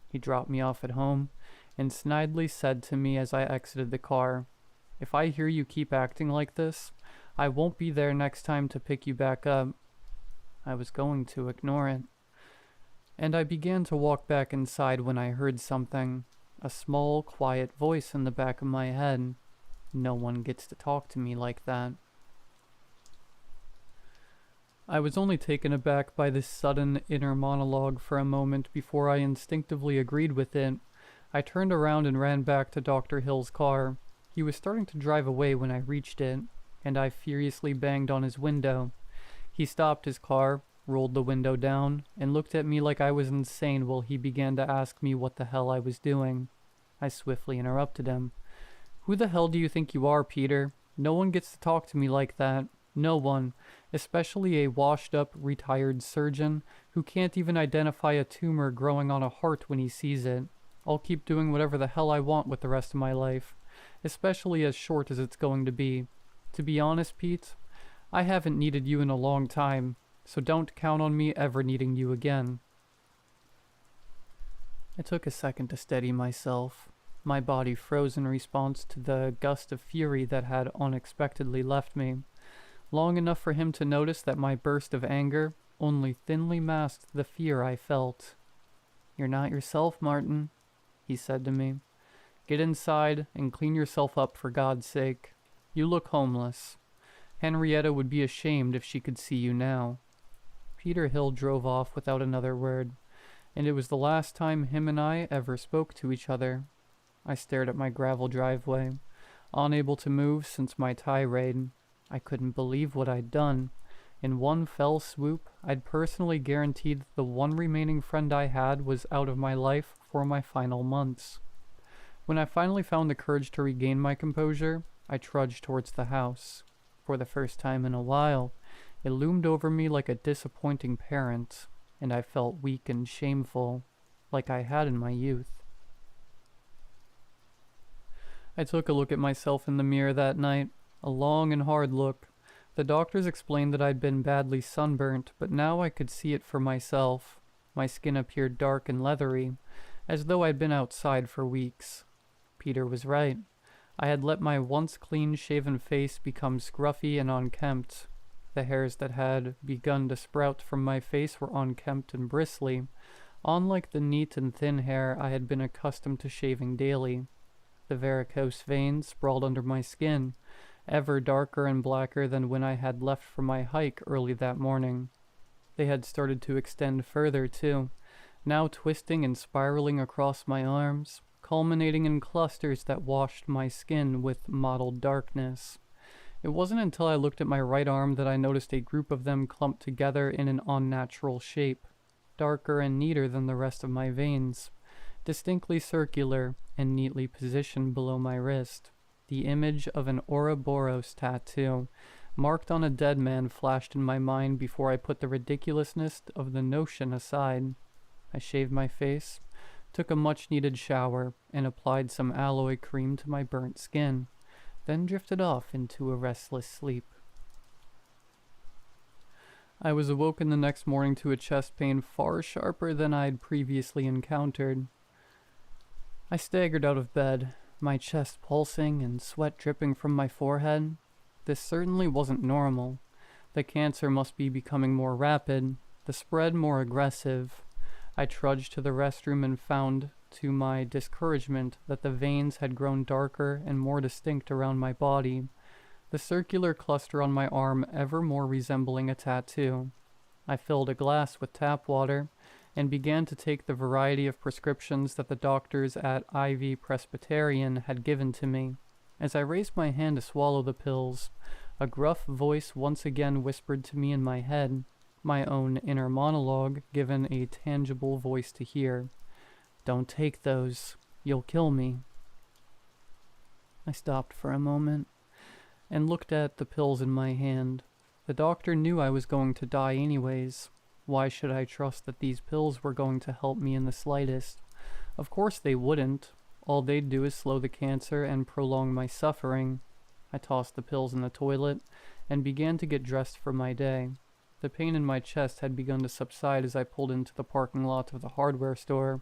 He dropped me off at home, and snidely said to me as I exited the car, "If I hear you keep acting like this, I won't be there next time to pick you back up." I was going to ignore it. And I began to walk back inside when I heard something, a small, quiet voice in the back of my head. No one gets to talk to me like that. I was only taken aback by this sudden inner monologue for a moment before I instinctively agreed with it. I turned around and ran back to Dr. Hill's car. He was starting to drive away when I reached it, and I furiously banged on his window. He stopped his car, rolled the window down, and looked at me like I was insane while he began to ask me what the hell I was doing. I swiftly interrupted him. "Who the hell do you think you are, Peter? No one gets to talk to me like that. No one, especially a washed-up, retired surgeon who can't even identify a tumor growing on a heart when he sees it. I'll keep doing whatever the hell I want with the rest of my life, especially as short as it's going to be. To be honest, Pete, I haven't needed you in a long time, so don't count on me ever needing you again." I took a second to steady myself. My body froze in response to the gust of fury that had unexpectedly left me. Long enough for him to notice that my burst of anger only thinly masked the fear I felt. "You're not yourself, Martin," he said to me. "Get inside and clean yourself up for God's sake. You look homeless. Henrietta would be ashamed if she could see you now." Peter Hill drove off without another word, and it was the last time him and I ever spoke to each other. I stared at my gravel driveway, unable to move since my tirade. I couldn't believe what I'd done. In one fell swoop, I'd personally guaranteed the one remaining friend I had was out of my life for my final months. When I finally found the courage to regain my composure, I trudged towards the house. For the first time in a while, it loomed over me like a disappointing parent, and I felt weak and shameful, like I had in my youth. I took a look at myself in the mirror that night, a long and hard look. The doctors explained that I'd been badly sunburnt, but now I could see it for myself. My skin appeared dark and leathery, as though I'd been outside for weeks. Peter was right. I had let my once clean-shaven face become scruffy and unkempt. The hairs that had begun to sprout from my face were unkempt and bristly, unlike the neat and thin hair I had been accustomed to shaving daily. The varicose veins sprawled under my skin, ever darker and blacker than when I had left for my hike early that morning. They had started to extend further, too, now twisting and spiraling across my arms, culminating in clusters that washed my skin with mottled darkness. It wasn't until I looked at my right arm that I noticed a group of them clumped together in an unnatural shape, darker and neater than the rest of my veins, distinctly circular and neatly positioned below my wrist. The image of an Ouroboros tattoo, marked on a dead man, flashed in my mind before I put the ridiculousness of the notion aside. I shaved my face, took a much-needed shower, and applied some alloy cream to my burnt skin, then drifted off into a restless sleep. I was awoken the next morning to a chest pain far sharper than I'd previously encountered. I staggered out of bed, my chest pulsing and sweat dripping from my forehead. This certainly wasn't normal. The cancer must be becoming more rapid, the spread more aggressive. I trudged to the restroom and found, to my discouragement, that the veins had grown darker and more distinct around my body, the circular cluster on my arm ever more resembling a tattoo. I filled a glass with tap water and began to take the variety of prescriptions that the doctors at IAmChristopherEther had given to me. As I raised my hand to swallow the pills, a gruff voice once again whispered to me in my head, my own inner monologue given a tangible voice to hear. "Don't take those. You'll kill me." I stopped for a moment and looked at the pills in my hand. The doctor knew I was going to die anyways. Why should I trust that these pills were going to help me in the slightest? Of course they wouldn't. All they'd do is slow the cancer and prolong my suffering. I tossed the pills in the toilet and began to get dressed for my day. The pain in my chest had begun to subside as I pulled into the parking lot of the hardware store,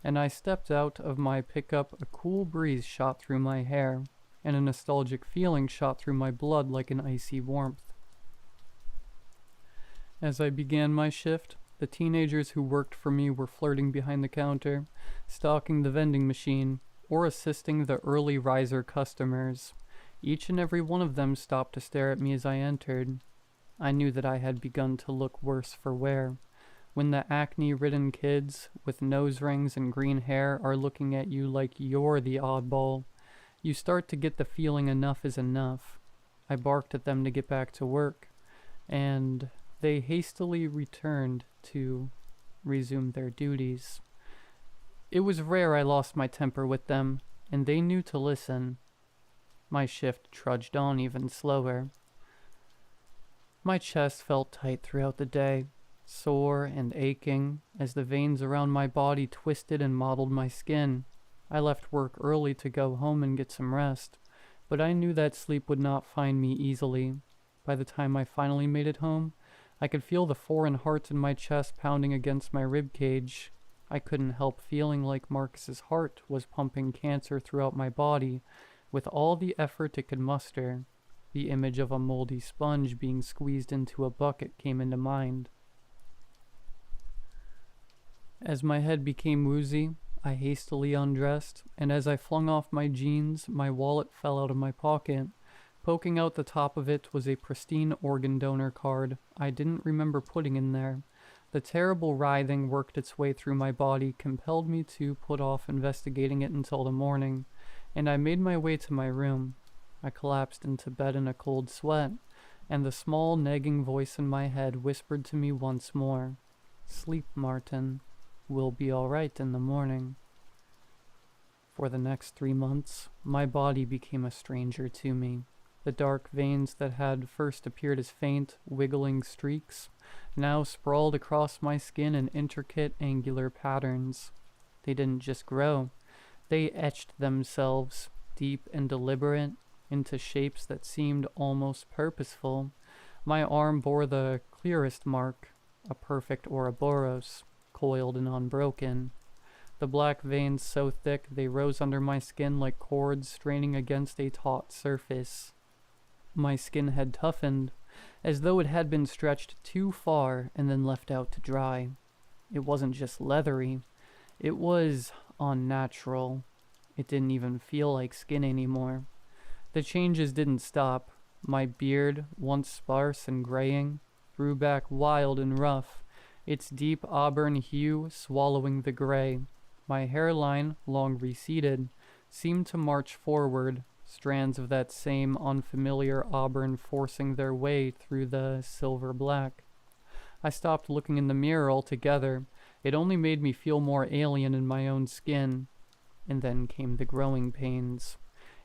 and I stepped out of my pickup. A cool breeze shot through my hair, and a nostalgic feeling shot through my blood like an icy warmth. As I began my shift, the teenagers who worked for me were flirting behind the counter, stocking the vending machine, or assisting the early riser customers. Each and every one of them stopped to stare at me as I entered. I knew that I had begun to look worse for wear. When the acne-ridden kids with nose rings and green hair are looking at you like you're the oddball, you start to get the feeling enough is enough. I barked at them to get back to work, and they hastily returned to resume their duties. It was rare I lost my temper with them, and they knew to listen. My shift trudged on even slower. My chest felt tight throughout the day, sore and aching, as the veins around my body twisted and mottled my skin. I left work early to go home and get some rest, but I knew that sleep would not find me easily. By the time I finally made it home, I could feel the foreign heart in my chest pounding against my rib cage. I couldn't help feeling like Marcus's heart was pumping cancer throughout my body with all the effort it could muster. The image of a moldy sponge being squeezed into a bucket came into mind. As my head became woozy, I hastily undressed, and as I flung off my jeans, my wallet fell out of my pocket. Poking out the top of it was a pristine organ donor card I didn't remember putting in there. The terrible writhing worked its way through my body, compelled me to put off investigating it until the morning, and I made my way to my room. I collapsed into bed in a cold sweat, and the small nagging voice in my head whispered to me once more, "Sleep, Martin. We'll be all right in the morning." For the next 3 months, my body became a stranger to me. The dark veins that had first appeared as faint, wiggling streaks now sprawled across my skin in intricate, angular patterns. They didn't just grow. They etched themselves, deep and deliberate, into shapes that seemed almost purposeful. My arm bore the clearest mark, a perfect Ouroboros, coiled and unbroken. The black veins so thick they rose under my skin like cords straining against a taut surface. My skin had toughened, as though it had been stretched too far and then left out to dry. It wasn't just leathery, it was unnatural. It didn't even feel like skin anymore. The changes didn't stop. My beard, once sparse and graying, grew back wild and rough, its deep auburn hue swallowing the gray. My hairline, long receded, seemed to march forward, strands of that same unfamiliar auburn forcing their way through the silver black. I stopped looking in the mirror altogether. It only made me feel more alien in my own skin. And then came the growing pains.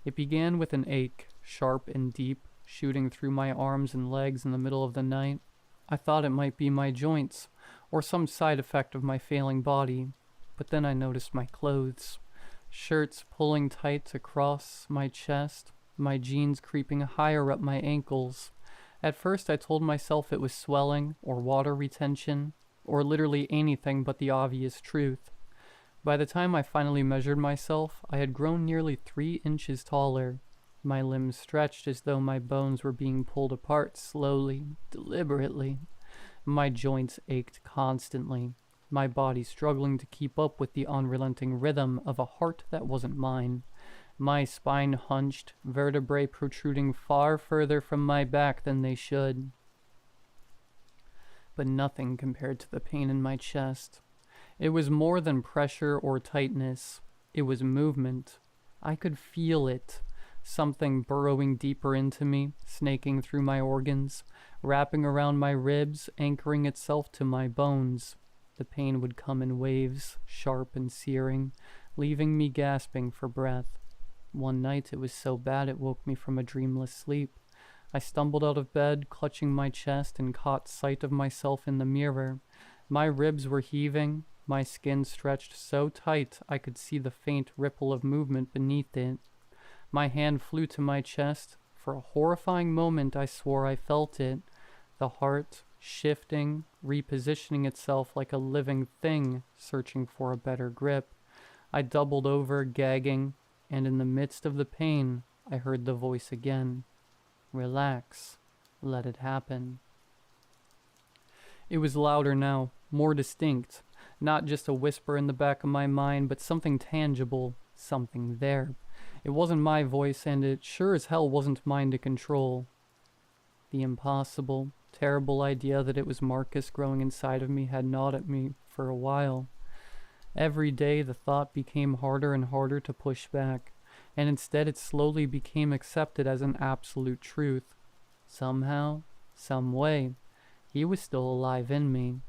It began with an ache, sharp and deep, shooting through my arms and legs in the middle of the night. I thought it might be my joints, or some side effect of my failing body. But then I noticed my clothes. Shirts pulling tight across my chest, my jeans creeping higher up my ankles. At first I told myself it was swelling, or water retention, or literally anything but the obvious truth. By the time I finally measured myself, I had grown nearly 3 inches taller. My limbs stretched as though my bones were being pulled apart slowly, deliberately. My joints ached constantly, my body struggling to keep up with the unrelenting rhythm of a heart that wasn't mine. My spine hunched, vertebrae protruding far further from my back than they should. But nothing compared to the pain in my chest. It was more than pressure or tightness. It was movement. I could feel it. Something burrowing deeper into me, snaking through my organs, wrapping around my ribs, anchoring itself to my bones. The pain would come in waves, sharp and searing, leaving me gasping for breath. One night it was so bad it woke me from a dreamless sleep. I stumbled out of bed, clutching my chest, and caught sight of myself in the mirror. My ribs were heaving, my skin stretched so tight I could see the faint ripple of movement beneath it. My hand flew to my chest. For a horrifying moment I swore I felt it. The heart, shifting, repositioning itself like a living thing, searching for a better grip. I doubled over, gagging, and in the midst of the pain, I heard the voice again. "Relax. Let it happen." It was louder now, more distinct. Not just a whisper in the back of my mind, but something tangible, something there. It wasn't my voice, and it sure as hell wasn't mine to control. The impossible, terrible idea that it was Marcus growing inside of me had gnawed at me for a while. Every day the thought became harder and harder to push back, and instead it slowly became accepted as an absolute truth. Somehow, some way, he was still alive in me.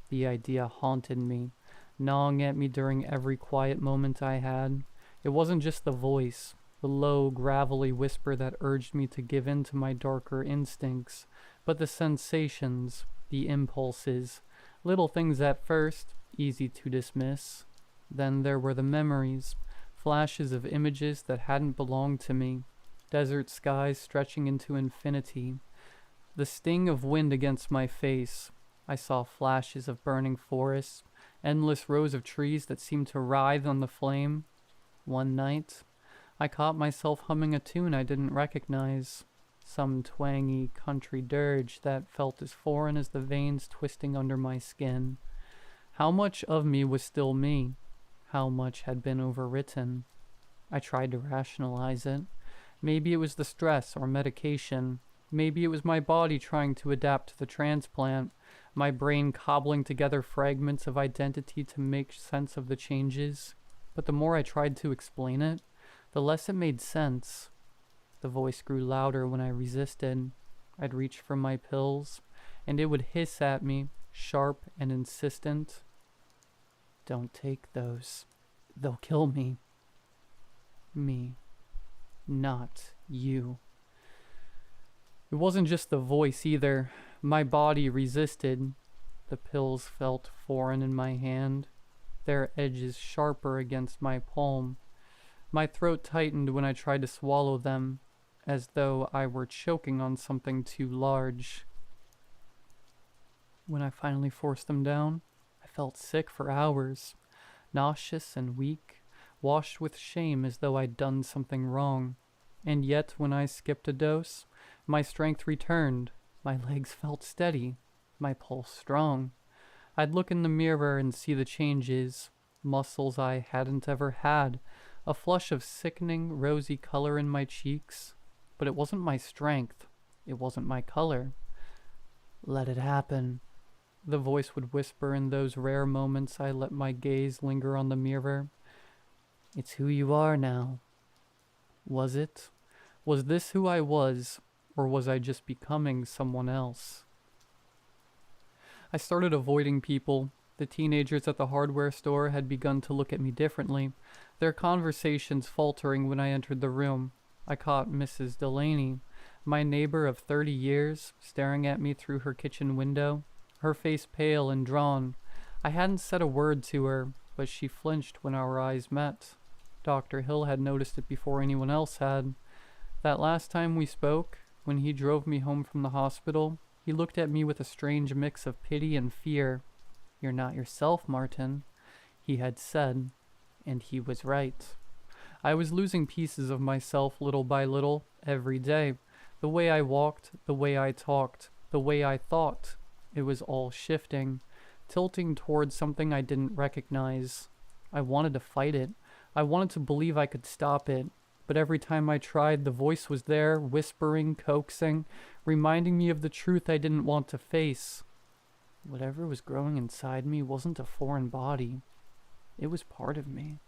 The idea haunted me, gnawing at me during every quiet moment I had. It wasn't just the voice, the low, gravelly whisper that urged me to give in to my darker instincts, but the sensations, the impulses, little things at first, easy to dismiss. Then there were the memories, flashes of images that hadn't belonged to me, desert skies stretching into infinity, the sting of wind against my face. I saw flashes of burning forests, endless rows of trees that seemed to writhe on the flame. One night, I caught myself humming a tune I didn't recognize, some twangy country dirge that felt as foreign as the veins twisting under my skin. How much of me was still me? How much had been overwritten? I tried to rationalize it. Maybe it was the stress or medication. Maybe it was my body trying to adapt to the transplant, my brain cobbling together fragments of identity to make sense of the changes. But the more I tried to explain it, the less it made sense. The voice grew louder when I resisted. I'd reach for my pills, and it would hiss at me, sharp and insistent. Don't take those. They'll kill me. Me. Not you. It wasn't just the voice either. My body resisted. The pills felt foreign in my hand, their edges sharper against my palm. My throat tightened when I tried to swallow them, as though I were choking on something too large. When I finally forced them down, I felt sick for hours, nauseous and weak, washed with shame as though I'd done something wrong. And yet, when I skipped a dose, my strength returned, my legs felt steady, my pulse strong. I'd look in the mirror and see the changes, muscles I hadn't ever had, a flush of sickening, rosy color in my cheeks. But it wasn't my strength, it wasn't my color. Let it happen, the voice would whisper in those rare moments I let my gaze linger on the mirror. It's who you are now. Was it? Was this who I was, or was I just becoming someone else? I started avoiding people. The teenagers at the hardware store had begun to look at me differently, their conversations faltering when I entered the room. I caught Mrs. Delaney, my neighbor of 30 years, staring at me through her kitchen window, her face pale and drawn. I hadn't said a word to her, but she flinched when our eyes met. Dr. Hill had noticed it before anyone else had. That last time we spoke, when he drove me home from the hospital, he looked at me with a strange mix of pity and fear. You're not yourself, Martin, he had said, and he was right. I was losing pieces of myself little by little, every day. The way I walked, the way I talked, the way I thought. It was all shifting, tilting towards something I didn't recognize. I wanted to fight it. I wanted to believe I could stop it. But every time I tried, the voice was there, whispering, coaxing, reminding me of the truth I didn't want to face. Whatever was growing inside me wasn't a foreign body. It was part of me.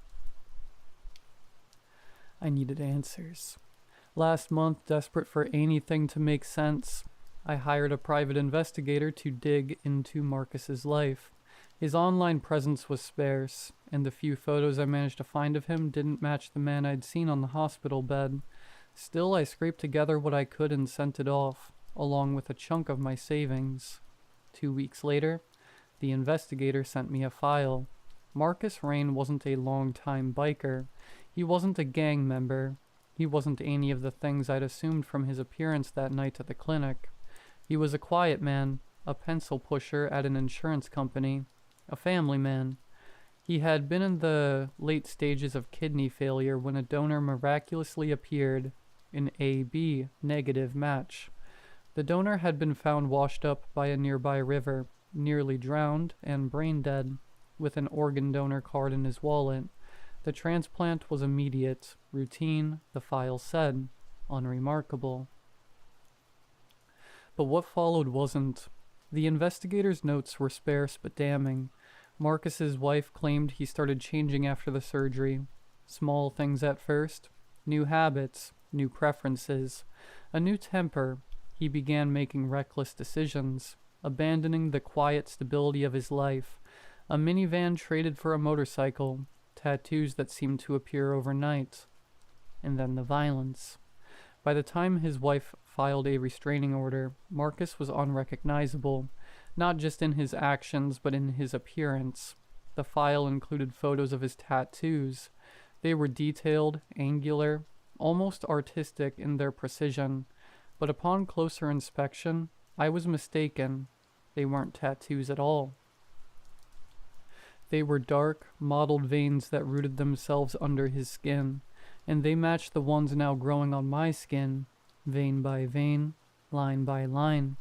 I needed answers. Last month, desperate for anything to make sense, I hired a private investigator to dig into Marcus's life. His online presence was sparse, and the few photos I managed to find of him didn't match the man I'd seen on the hospital bed. Still, I scraped together what I could and sent it off, along with a chunk of my savings. 2 weeks later, the investigator sent me a file. Marcus Rain wasn't a long-time biker. He wasn't a gang member. He wasn't any of the things I'd assumed from his appearance that night at the clinic. He was a quiet man, a pencil pusher at an insurance company, a family man. He had been in the late stages of kidney failure when a donor miraculously appeared, an AB negative match. The donor had been found washed up by a nearby river, nearly drowned and brain dead, with an organ donor card in his wallet. The transplant was immediate, routine, the file said, unremarkable. But what followed wasn't. The investigator's notes were sparse but damning. Marcus's wife claimed he started changing after the surgery. Small things at first. New habits, new preferences, a new temper. He began making reckless decisions, abandoning the quiet stability of his life. A minivan traded for a motorcycle, tattoos that seemed to appear overnight. And then the violence. By the time his wife filed a restraining order, Marcus was unrecognizable, not just in his actions but in his appearance. The file included photos of his tattoos. They were detailed, angular, almost artistic in their precision, but upon closer inspection, I was mistaken. They weren't tattoos at all. They were dark, mottled veins that rooted themselves under his skin, and they matched the ones now growing on my skin, vein by vein, line by line.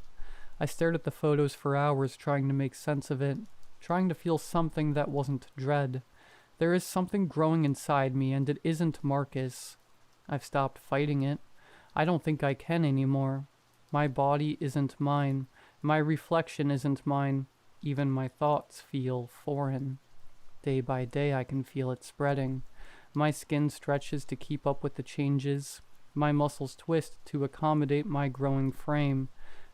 I stared at the photos for hours trying to make sense of it, trying to feel something that wasn't dread. There is something growing inside me, and it isn't Marcus. I've stopped fighting it. I don't think I can anymore. My body isn't mine. My reflection isn't mine. Even my thoughts feel foreign. Day by day I can feel it spreading. My skin stretches to keep up with the changes. My muscles twist to accommodate my growing frame.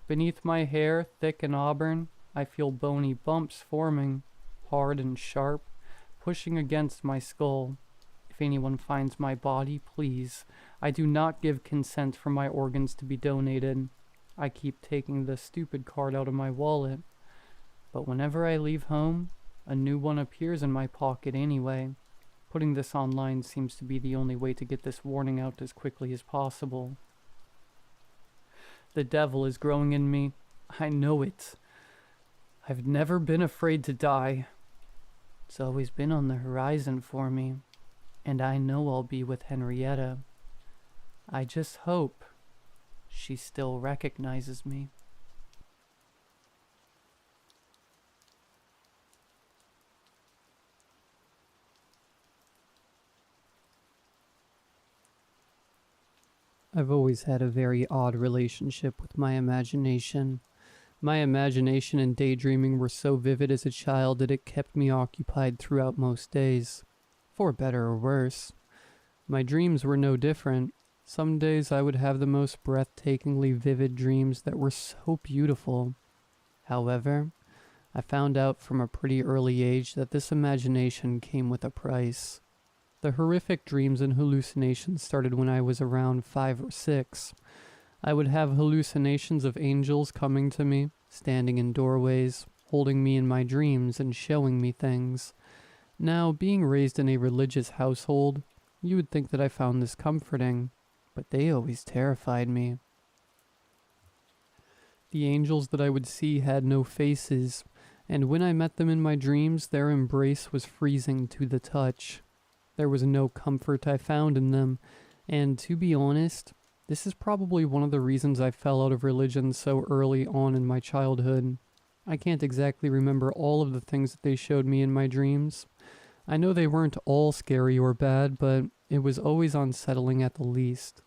Beneath my hair, thick and auburn, I feel bony bumps forming, hard and sharp, pushing against my skull. If anyone finds my body, please. I do not give consent for my organs to be donated. I keep taking the stupid card out of my wallet. But whenever I leave home, a new one appears in my pocket anyway. Putting this online seems to be the only way to get this warning out as quickly as possible. The devil is growing in me. I know it. I've never been afraid to die. It's always been on the horizon for me, and I know I'll be with Henrietta. I just hope she still recognizes me. I've always had a very odd relationship with my imagination. My imagination and daydreaming were so vivid as a child that it kept me occupied throughout most days, for better or worse. My dreams were no different. Some days I would have the most breathtakingly vivid dreams that were so beautiful. However, I found out from a pretty early age that this imagination came with a price. The horrific dreams and hallucinations started when I was around 5 or 6. I would have hallucinations of angels coming to me, standing in doorways, holding me in my dreams and showing me things. Now, being raised in a religious household, you would think that I found this comforting, but they always terrified me. The angels that I would see had no faces, and when I met them in my dreams, their embrace was freezing to the touch. There was no comfort I found in them, and to be honest, this is probably one of the reasons I fell out of religion so early on in my childhood. I can't exactly remember all of the things that they showed me in my dreams. I know they weren't all scary or bad, but it was always unsettling at the least.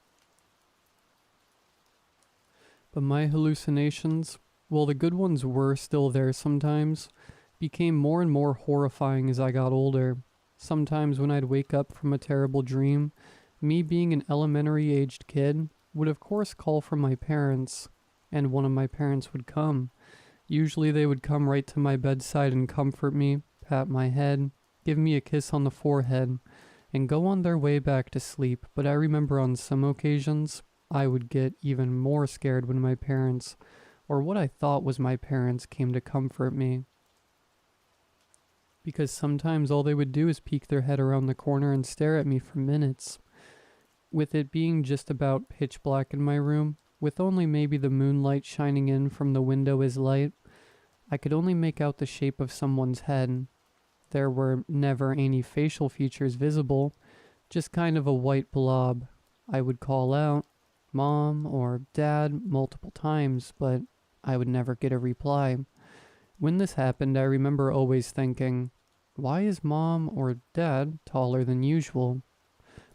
But my hallucinations, while the good ones were still there sometimes, became more and more horrifying as I got older. Sometimes when I'd wake up from a terrible dream, me being an elementary-aged kid would of course call for my parents, and one of my parents would come. Usually they would come right to my bedside and comfort me, pat my head, give me a kiss on the forehead, and go on their way back to sleep. But I remember on some occasions, I would get even more scared when my parents, or what I thought was my parents, came to comfort me. Because sometimes all they would do is peek their head around the corner and stare at me for minutes. With it being just about pitch black in my room, with only maybe the moonlight shining in from the window as light, I could only make out the shape of someone's head. There were never any facial features visible, just kind of a white blob. I would call out, "Mom" or "Dad" multiple times, but I would never get a reply. When this happened, I remember always thinking, Why is mom or dad taller than usual?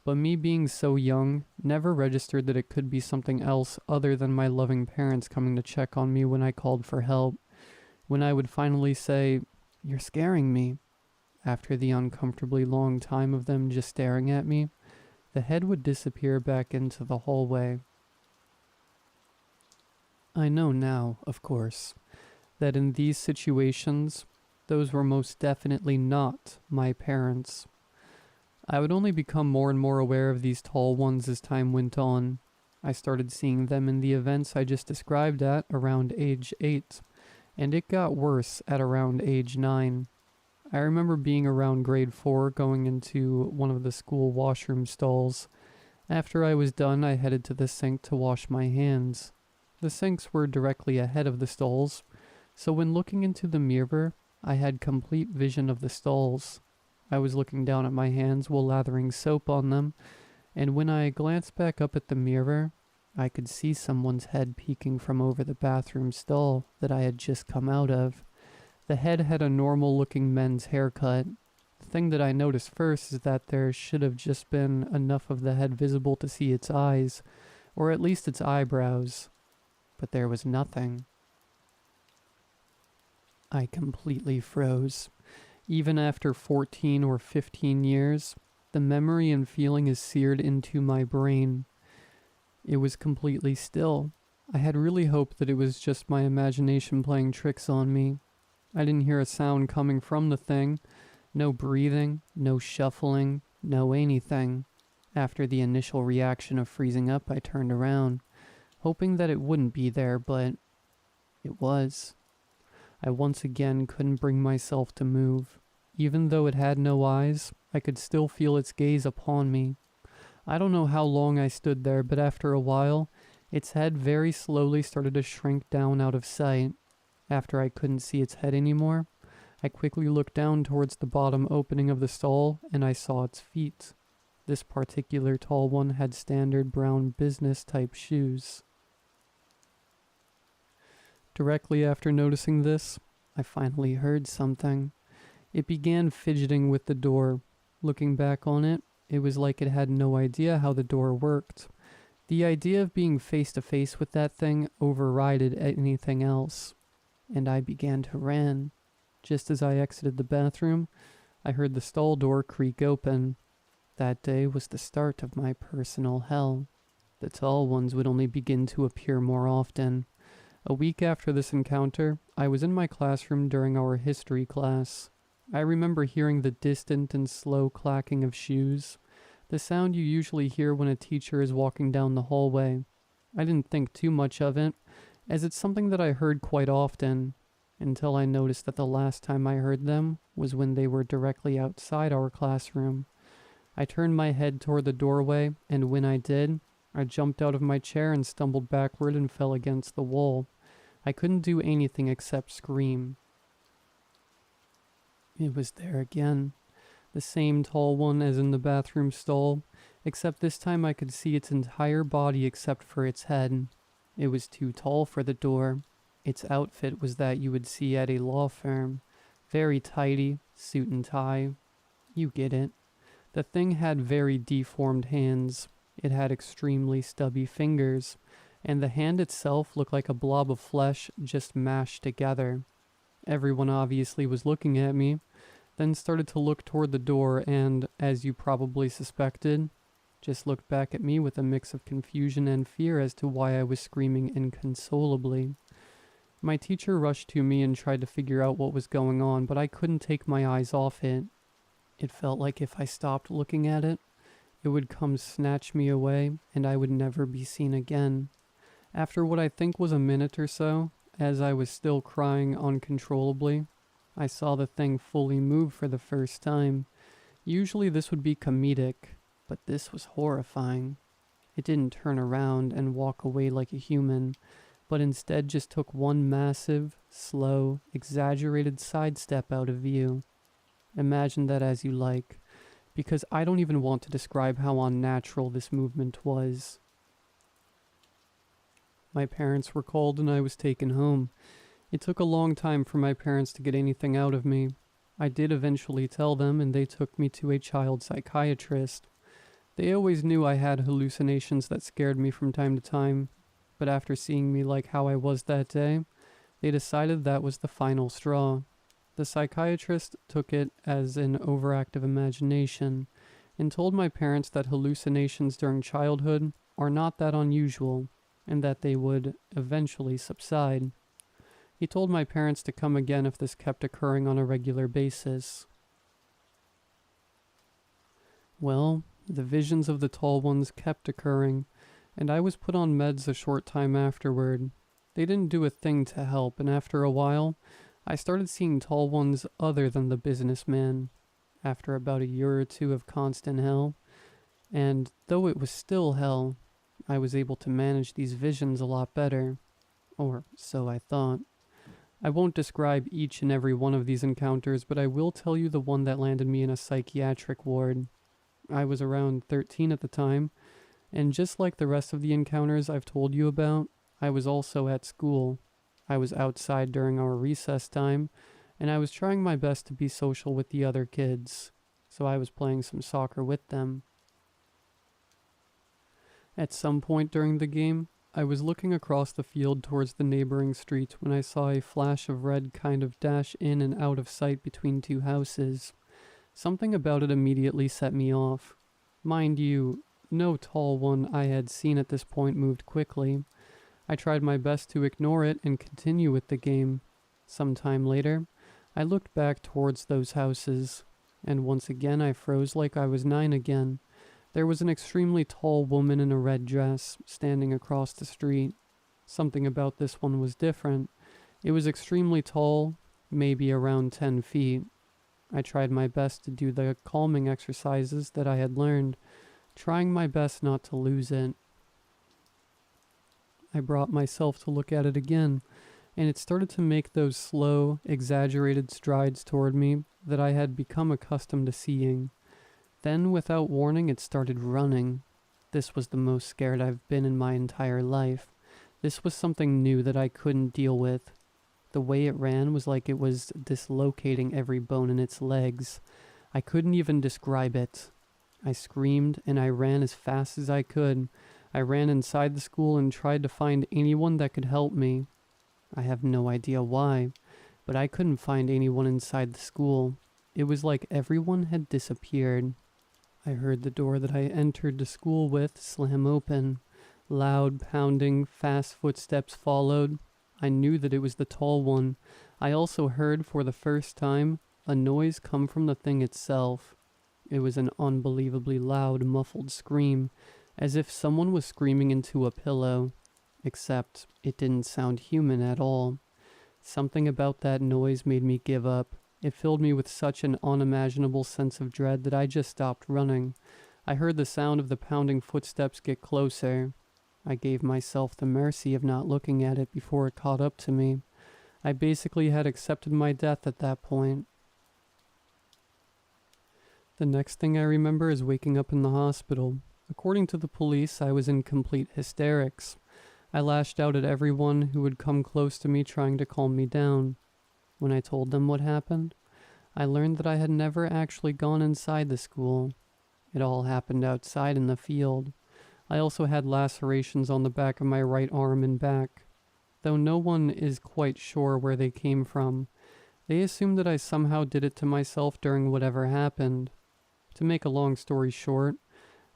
But me being so young never registered that it could be something else other than my loving parents coming to check on me when I called for help. When I would finally say, "You're scaring me," after the uncomfortably long time of them just staring at me, the head would disappear back into the hallway. I know now, of course, that in these situations, those were most definitely not my parents. I would only become more and more aware of these tall ones as time went on. I started seeing them in the events I just described at around age 8, and it got worse at around age 9. I remember being around grade 4 going into one of the school washroom stalls. After I was done, I headed to the sink to wash my hands. The sinks were directly ahead of the stalls, so when looking into the mirror, I had complete vision of the stalls. I was looking down at my hands while lathering soap on them, and when I glanced back up at the mirror, I could see someone's head peeking from over the bathroom stall that I had just come out of. The head had a normal-looking men's haircut. The thing that I noticed first is that there should have just been enough of the head visible to see its eyes, or at least its eyebrows. But there was nothing. I completely froze. Even after 14 or 15 years, the memory and feeling is seared into my brain. It was completely still. I had really hoped that it was just my imagination playing tricks on me. I didn't hear a sound coming from the thing. No breathing, no shuffling, no anything. After the initial reaction of freezing up, I turned around, hoping that it wouldn't be there, but it was. I once again couldn't bring myself to move. Even though it had no eyes, I could still feel its gaze upon me. I don't know how long I stood there, but after a while, its head very slowly started to shrink down out of sight. After I couldn't see its head anymore, I quickly looked down towards the bottom opening of the stall, and I saw its feet. This particular tall one had standard brown business-type shoes. Directly after noticing this, I finally heard something. It began fidgeting with the door. Looking back on it, it was like it had no idea how the door worked. The idea of being face to face with that thing overrided anything else, and I began to run. Just as I exited the bathroom, I heard the stall door creak open. That day was the start of my personal hell. The tall ones would only begin to appear more often. A week after this encounter, I was in my classroom during our history class. I remember hearing the distant and slow clacking of shoes, the sound you usually hear when a teacher is walking down the hallway. I didn't think too much of it, as it's something that I heard quite often, until I noticed that the last time I heard them was when they were directly outside our classroom. I turned my head toward the doorway, and when I did, I jumped out of my chair and stumbled backward and fell against the wall. I couldn't do anything except scream. It was there again. The same tall one as in the bathroom stall, except this time I could see its entire body except for its head. It was too tall for the door. Its outfit was that you would see at a law firm. Very tidy, suit and tie. You get it. The thing had very deformed hands. It had extremely stubby fingers, and the hand itself looked like a blob of flesh just mashed together. Everyone obviously was looking at me, then started to look toward the door and, as you probably suspected, just looked back at me with a mix of confusion and fear as to why I was screaming inconsolably. My teacher rushed to me and tried to figure out what was going on, but I couldn't take my eyes off it. It felt like if I stopped looking at it, it would come snatch me away, and I would never be seen again. After what I think was a minute or so, as I was still crying uncontrollably, I saw the thing fully move for the first time. Usually this would be comedic, but this was horrifying. It didn't turn around and walk away like a human, but instead just took one massive, slow, exaggerated sidestep out of view. Imagine that as you like, because I don't even want to describe how unnatural this movement was. My parents were called and I was taken home. It took a long time for my parents to get anything out of me. I did eventually tell them, and they took me to a child psychiatrist. They always knew I had hallucinations that scared me from time to time, but after seeing me like how I was that day, they decided that was the final straw. The psychiatrist took it as an overactive imagination and told my parents that hallucinations during childhood are not that unusual and that they would eventually subside. He told my parents to come again if this kept occurring on a regular basis. Well, the visions of the tall ones kept occurring, and I was put on meds a short time afterward. They didn't do a thing to help, and after a while, I started seeing tall ones other than the businessman. After about a year or two of constant hell, and though it was still hell, I was able to manage these visions a lot better. Or so I thought. I won't describe each and every one of these encounters, but I will tell you the one that landed me in a psychiatric ward. I was around 13 at the time, and just like the rest of the encounters I've told you about, I was also at school. I was outside during our recess time, and I was trying my best to be social with the other kids, so I was playing some soccer with them. At some point during the game, I was looking across the field towards the neighboring street when I saw a flash of red kind of dash in and out of sight between two houses. Something about it immediately set me off. Mind you, no tall one I had seen at this point moved quickly. I tried my best to ignore it and continue with the game. Some time later, I looked back towards those houses, and once again I froze like I was 9 again. There was an extremely tall woman in a red dress standing across the street. Something about this one was different. It was extremely tall, maybe around 10 feet. I tried my best to do the calming exercises that I had learned, trying my best not to lose it. I brought myself to look at it again, and it started to make those slow, exaggerated strides toward me that I had become accustomed to seeing. Then, without warning, it started running. This was the most scared I've been in my entire life. This was something new that I couldn't deal with. The way it ran was like it was dislocating every bone in its legs. I couldn't even describe it. I screamed and I ran as fast as I could. I ran inside the school and tried to find anyone that could help me. I have no idea why, but I couldn't find anyone inside the school. It was like everyone had disappeared. I heard the door that I entered the school with slam open. Loud, pounding, fast footsteps followed. I knew that it was the tall one. I also heard, for the first time, a noise come from the thing itself. It was an unbelievably loud, muffled scream, as if someone was screaming into a pillow. Except, it didn't sound human at all. Something about that noise made me give up. It filled me with such an unimaginable sense of dread that I just stopped running. I heard the sound of the pounding footsteps get closer. I gave myself the mercy of not looking at it before it caught up to me. I basically had accepted my death at that point. The next thing I remember is waking up in the hospital. According to the police, I was in complete hysterics. I lashed out at everyone who would come close to me trying to calm me down. When I told them what happened, I learned that I had never actually gone inside the school. It all happened outside in the field. I also had lacerations on the back of my right arm and back. Though no one is quite sure where they came from, they assume that I somehow did it to myself during whatever happened. To make a long story short,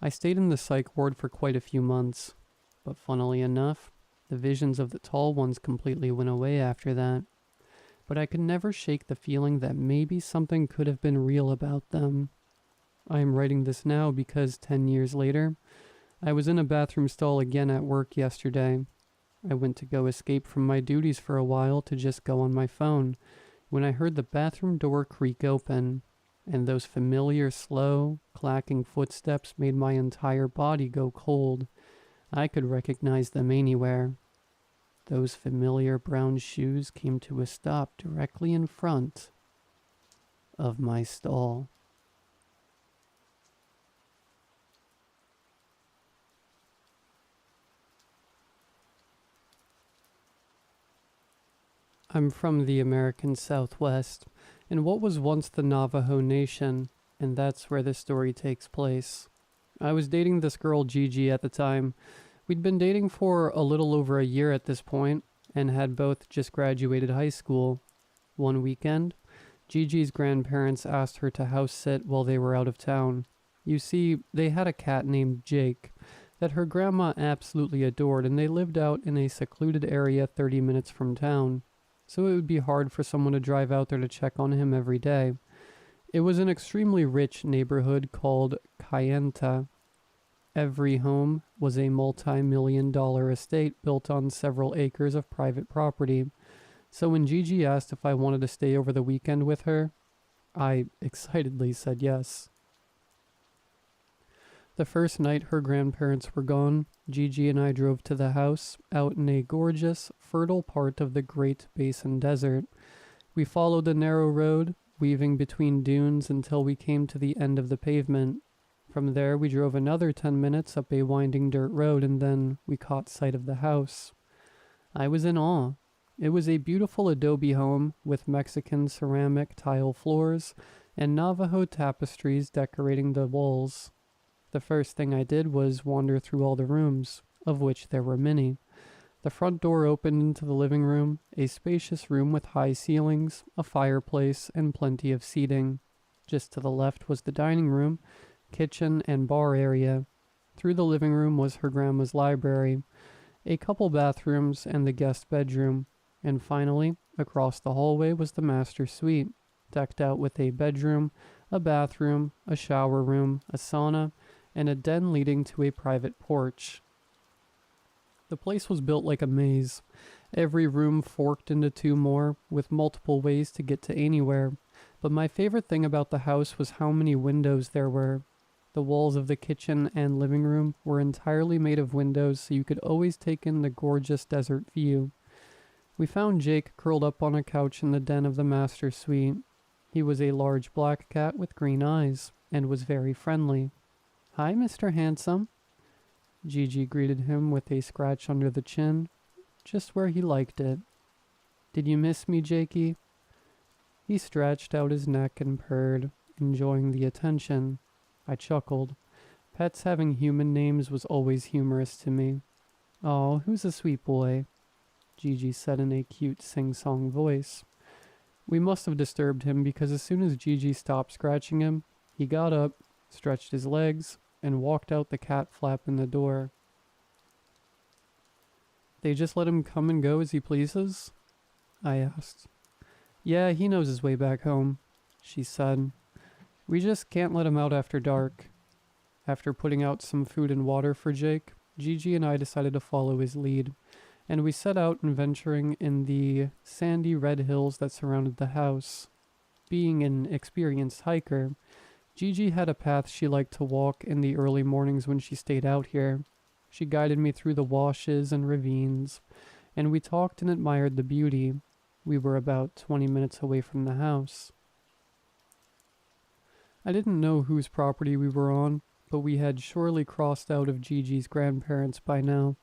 I stayed in the psych ward for quite a few months. But funnily enough, the visions of the tall ones completely went away after that. But I could never shake the feeling that maybe something could have been real about them. I am writing this now because 10 years later, I was in a bathroom stall again at work yesterday. I went to go escape from my duties for a while to just go on my phone, when I heard the bathroom door creak open, and those familiar slow, clacking footsteps made my entire body go cold. I could recognize them anywhere. Those familiar brown shoes came to a stop directly in front of my stall. I'm from the American Southwest, in what was once the Navajo Nation, and that's where this story takes place. I was dating this girl Gigi at the time. We'd been dating for a little over a year at this point, and had both just graduated high school. One weekend, Gigi's grandparents asked her to house sit while they were out of town. You see, they had a cat named Jake that her grandma absolutely adored, and they lived out in a secluded area 30 minutes from town, so it would be hard for someone to drive out there to check on him every day. It was an extremely rich neighborhood called Kayenta. Every home was a multi-million-dollar estate built on several acres of private property. So when Gigi asked if I wanted to stay over the weekend with her, I excitedly said yes. The first night her grandparents were gone, Gigi and I drove to the house out in a gorgeous, fertile part of the Great Basin Desert. We followed the narrow road, weaving between dunes until we came to the end of the pavement. From there, we drove another 10 minutes up a winding dirt road, and then we caught sight of the house. I was in awe. It was a beautiful adobe home with Mexican ceramic tile floors and Navajo tapestries decorating the walls. The first thing I did was wander through all the rooms, of which there were many. The front door opened into the living room, a spacious room with high ceilings, a fireplace, and plenty of seating. Just to the left was the dining room, kitchen, and bar area. Through the living room was her grandma's library, a couple bathrooms, and the guest bedroom. And finally, across the hallway was the master suite, decked out with a bedroom, a bathroom, a shower room, a sauna, and a den leading to a private porch. The place was built like a maze. Every room forked into two more, with multiple ways to get to anywhere. But my favorite thing about the house was how many windows there were. The walls of the kitchen and living room were entirely made of windows, so you could always take in the gorgeous desert view. We found Jake curled up on a couch in the den of the master suite. He was a large black cat with green eyes, and was very friendly. "Hi, Mr. Handsome." Gigi greeted him with a scratch under the chin, just where he liked it. "Did you miss me, Jakey?" He stretched out his neck and purred, enjoying the attention. I chuckled. Pets having human names was always humorous to me. "Oh, who's a sweet boy?" Gigi said in a cute sing-song voice. We must have disturbed him because as soon as Gigi stopped scratching him, he got up, stretched his legs, and walked out the cat flap in the door. "They just let him come and go as he pleases?" I asked. "Yeah, he knows his way back home," she said. "We just can't let him out after dark." After putting out some food and water for Jake, Gigi and I decided to follow his lead, and we set out and venturing in the sandy red hills that surrounded the house. Being an experienced hiker, Gigi had a path she liked to walk in the early mornings when she stayed out here. She guided me through the washes and ravines, and we talked and admired the beauty. We were about 20 minutes away from the house. I didn't know whose property we were on, but we had surely crossed out of Gigi's grandparents by now.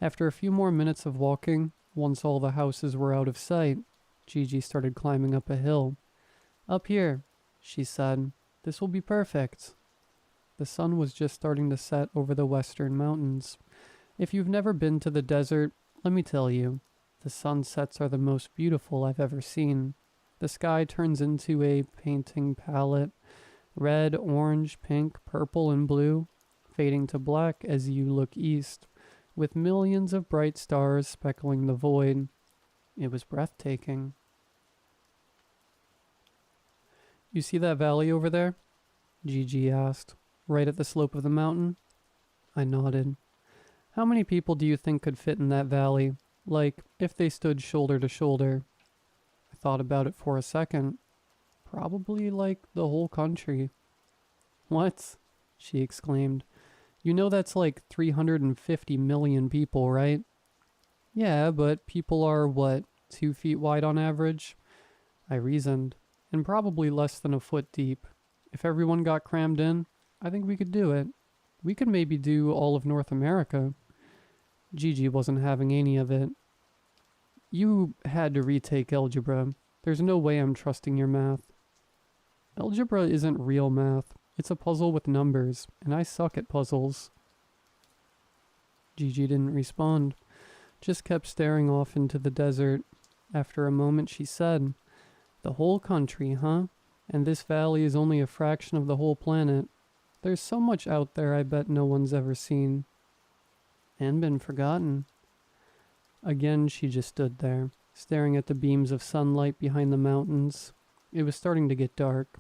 After a few more minutes of walking, once all the houses were out of sight, Gigi started climbing up a hill. "Up here," she said. "This will be perfect." The sun was just starting to set over the western mountains. If you've never been to the desert, let me tell you, the sunsets are the most beautiful I've ever seen. The sky turns into a painting palette, red, orange, pink, purple, and blue, fading to black as you look east, with millions of bright stars speckling the void. It was breathtaking. "You see that valley over there?" Gigi asked. "Right at the slope of the mountain?" I nodded. "How many people do you think could fit in that valley? Like, if they stood shoulder to shoulder?" I thought about it for a second. "Probably like the whole country." "What?" she exclaimed. "You know that's like 350 million people, right?" "Yeah, but people are, 2 feet wide on average?" I reasoned. "And probably less than a foot deep. If everyone got crammed in, I think we could do it. We could maybe do all of North America." Gigi wasn't having any of it. "You had to retake algebra," There's no way I'm trusting your math. Algebra isn't real math. It's a puzzle with numbers, and I suck at puzzles. Gigi didn't respond, just kept staring off into the desert. After a moment she said, "The whole country, huh? And this valley is only a fraction of the whole planet. There's so much out there I bet no one's ever seen. And been forgotten." Again she just stood there, staring at the beams of sunlight behind the mountains. It was starting to get dark.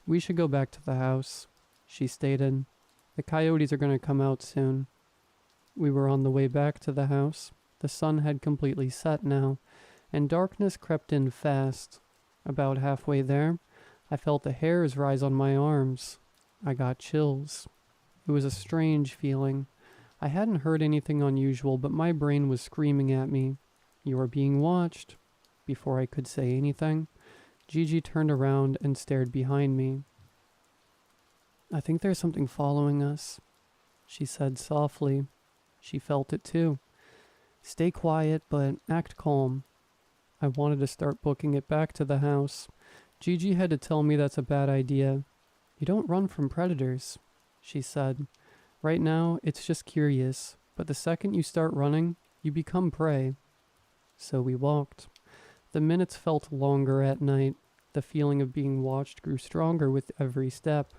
"We should go back to the house," she stated. "The coyotes are going to come out soon." We were on the way back to the house. The sun had completely set now, and darkness crept in fast. About halfway there, I felt the hairs rise on my arms. I got chills. It was a strange feeling. I hadn't heard anything unusual, but my brain was screaming at me, "You are being watched." Before I could say anything, Gigi turned around and stared behind me. "I think there's something following us," she said softly. She felt it too. "Stay quiet, but act calm." I wanted to start booking it back to the house. Gigi had to tell me that's a bad idea. "You don't run from predators," she said. "Right now, it's just curious, but the second you start running, you become prey." So we walked. The minutes felt longer at night. The feeling of being watched grew stronger with every step,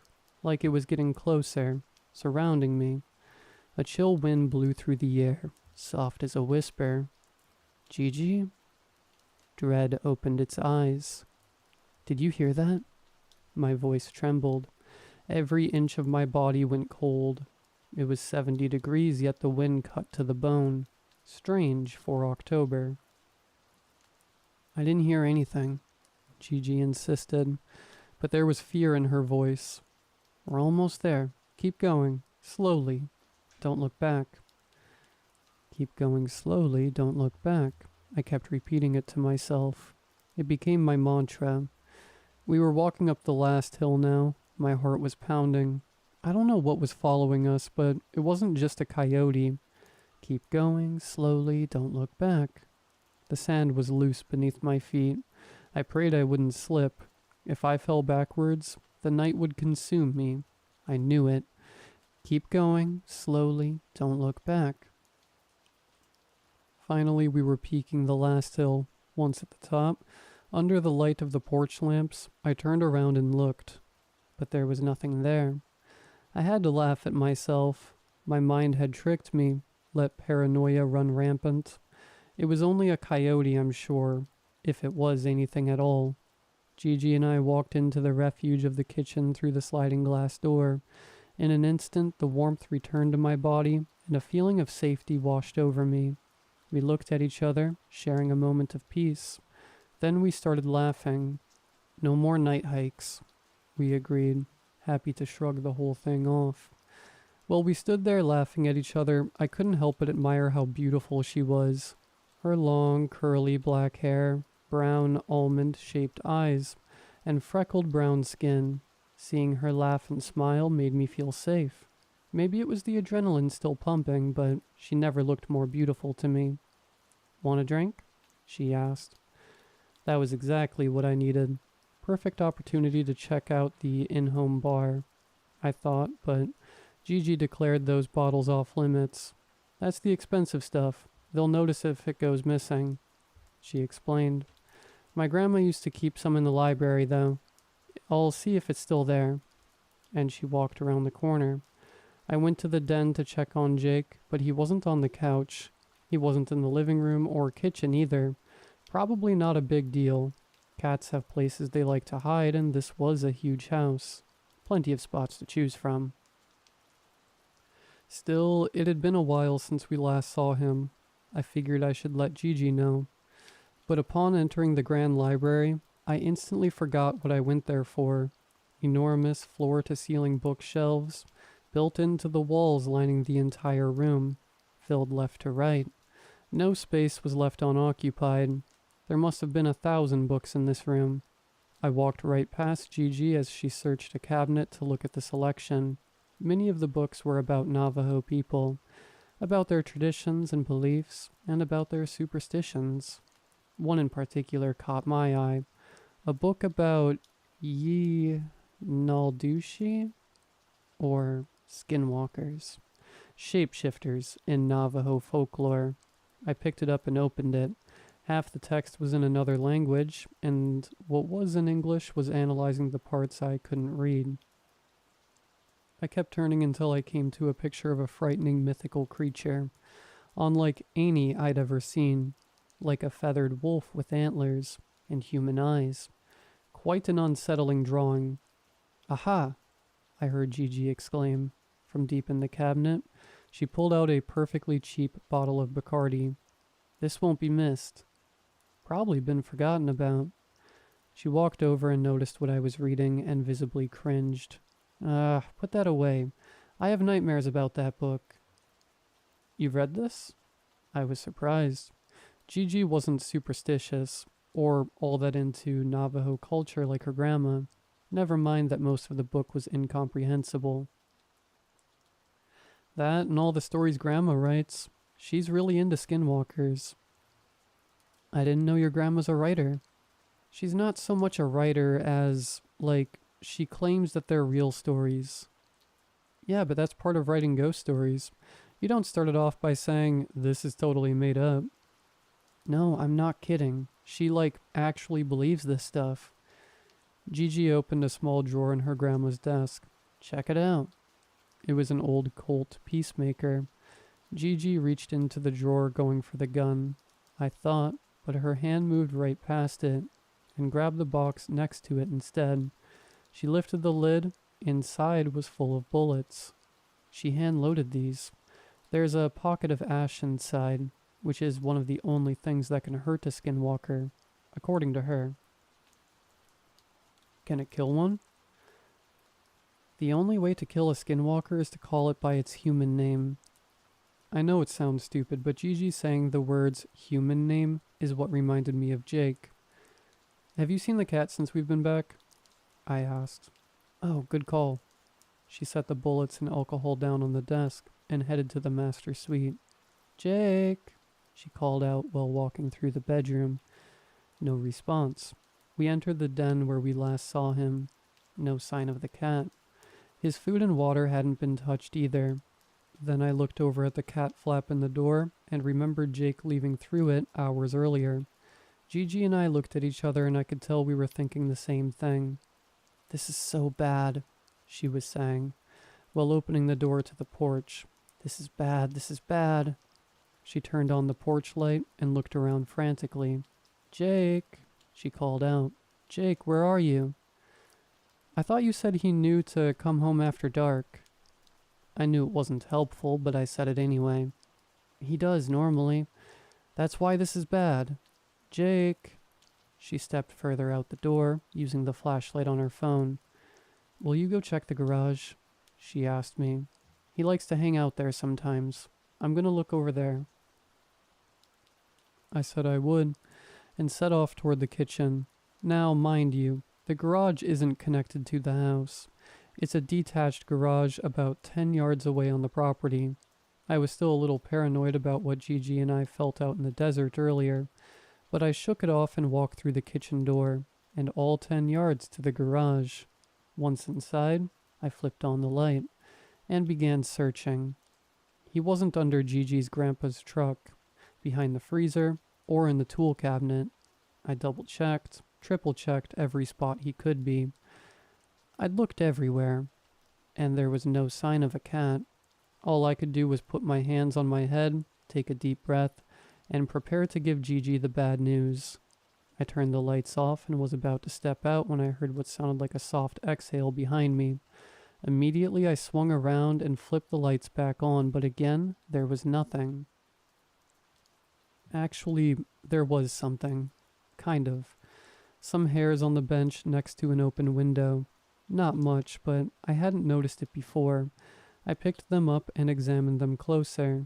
like it was getting closer, surrounding me. A chill wind blew through the air, soft as a whisper. "Gigi?" Dread opened its eyes. "Did you hear that?" My voice trembled. Every inch of my body went cold. It was 70 degrees, yet the wind cut to the bone. Strange for October. "I didn't hear anything," Gigi insisted, but there was fear in her voice. "We're almost there. Keep going. Slowly. Don't look back." "Keep going slowly. Don't look back." I kept repeating it to myself. It became my mantra. We were walking up the last hill now. My heart was pounding. I don't know what was following us, but it wasn't just a coyote. "Keep going slowly. Don't look back." The sand was loose beneath my feet. I prayed I wouldn't slip. If I fell backwards, the night would consume me. I knew it. "Keep going, slowly, don't look back." Finally, we were peaking the last hill. Once at the top, under the light of the porch lamps, I turned around and looked. But there was nothing there. I had to laugh at myself. My mind had tricked me, let paranoia run rampant. It was only a coyote, I'm sure, if it was anything at all. Gigi and I walked into the refuge of the kitchen through the sliding glass door. In an instant, the warmth returned to my body, and a feeling of safety washed over me. We looked at each other, sharing a moment of peace. Then we started laughing. "No more night hikes," we agreed, happy to shrug the whole thing off. While we stood there laughing at each other, I couldn't help but admire how beautiful she was. Her long, curly black hair, brown, almond-shaped eyes, and freckled brown skin. Seeing her laugh and smile made me feel safe. Maybe it was the adrenaline still pumping, but she never looked more beautiful to me. "Want a drink?" she asked. That was exactly what I needed. Perfect opportunity to check out the in-home bar, I thought, but Gigi declared those bottles off limits. "That's the expensive stuff. They'll notice if it goes missing," she explained. "My grandma used to keep some in the library, though. I'll see if it's still there." And she walked around the corner. I went to the den to check on Jake, but he wasn't on the couch. He wasn't in the living room or kitchen either. Probably not a big deal. Cats have places they like to hide, and this was a huge house. Plenty of spots to choose from. Still, it had been a while since we last saw him. I figured I should let Gigi know. But upon entering the grand library, I instantly forgot what I went there for. Enormous floor-to-ceiling bookshelves, built into the walls lining the entire room, filled left to right. No space was left unoccupied. There must have been 1,000 books in this room. I walked right past Gigi as she searched a cabinet to look at the selection. Many of the books were about Navajo people, about their traditions and beliefs, and about their superstitions. One in particular caught my eye. A book about Naldushi, or skinwalkers, shapeshifters in Navajo folklore. I picked it up and opened it. Half the text was in another language, and what was in English was analyzing the parts I couldn't read. I kept turning until I came to a picture of a frightening mythical creature, unlike any I'd ever seen, like a feathered wolf with antlers and human eyes. Quite an unsettling drawing. Aha! I heard Gigi exclaim. From deep in the cabinet, she pulled out a perfectly cheap bottle of Bacardi. This won't be missed. Probably been forgotten about. She walked over and noticed what I was reading and visibly cringed. Put that away. I have nightmares about that book. You've read this? I was surprised. Gigi wasn't superstitious, or all that into Navajo culture like her grandma. Never mind that most of the book was incomprehensible. That and all the stories Grandma writes. She's really into skinwalkers. I didn't know your grandma's a writer. She's not so much a writer as, she claims that they're real stories. Yeah, but that's part of writing ghost stories. You don't start it off by saying, this is totally made up. No, I'm not kidding. She, actually believes this stuff. Gigi opened a small drawer in her grandma's desk. Check it out. It was an old Colt Peacemaker. Gigi reached into the drawer going for the gun. I thought, but her hand moved right past it and grabbed the box next to it instead. She lifted the lid. Inside was full of bullets. She hand-loaded these. There's a pocket of ash inside, which is one of the only things that can hurt a skinwalker, according to her. Can it kill one? The only way to kill a skinwalker is to call it by its human name. I know it sounds stupid, but Gigi saying the words human name is what reminded me of Jake. Have you seen the cat since we've been back? I asked. Oh, good call. She set the bullets and alcohol down on the desk and headed to the master suite. Jake, she called out while walking through the bedroom. No response. We entered the den where we last saw him. No sign of the cat. His food and water hadn't been touched either. Then I looked over at the cat flap in the door and remembered Jake leaving through it hours earlier. Gigi and I looked at each other and I could tell we were thinking the same thing. This is so bad, she was saying, while opening the door to the porch. This is bad, this is bad. She turned on the porch light and looked around frantically. Jake, she called out. Jake, where are you? I thought you said he knew to come home after dark. I knew it wasn't helpful, but I said it anyway. He does normally. That's why this is bad. Jake. She stepped further out the door, using the flashlight on her phone. Will you go check the garage? She asked me. He likes to hang out there sometimes. I'm gonna look over there. I said I would, and set off toward the kitchen. Now, mind you, the garage isn't connected to the house. It's a detached garage about 10 yards away on the property. I was still a little paranoid about what Gigi and I felt out in the desert earlier, but I shook it off and walked through the kitchen door, and all 10 yards to the garage. Once inside, I flipped on the light, and began searching. He wasn't under Gigi's grandpa's truck, behind the freezer, or in the tool cabinet. I double-checked, triple-checked every spot he could be. I'd looked everywhere, and there was no sign of a cat. All I could do was put my hands on my head, take a deep breath, and prepare to give Gigi the bad news. I turned the lights off and was about to step out when I heard what sounded like a soft exhale behind me. Immediately I swung around and flipped the lights back on, but again, there was nothing. Actually, there was something. Kind of. Some hairs on the bench next to an open window. Not much, but I hadn't noticed it before. I picked them up and examined them closer.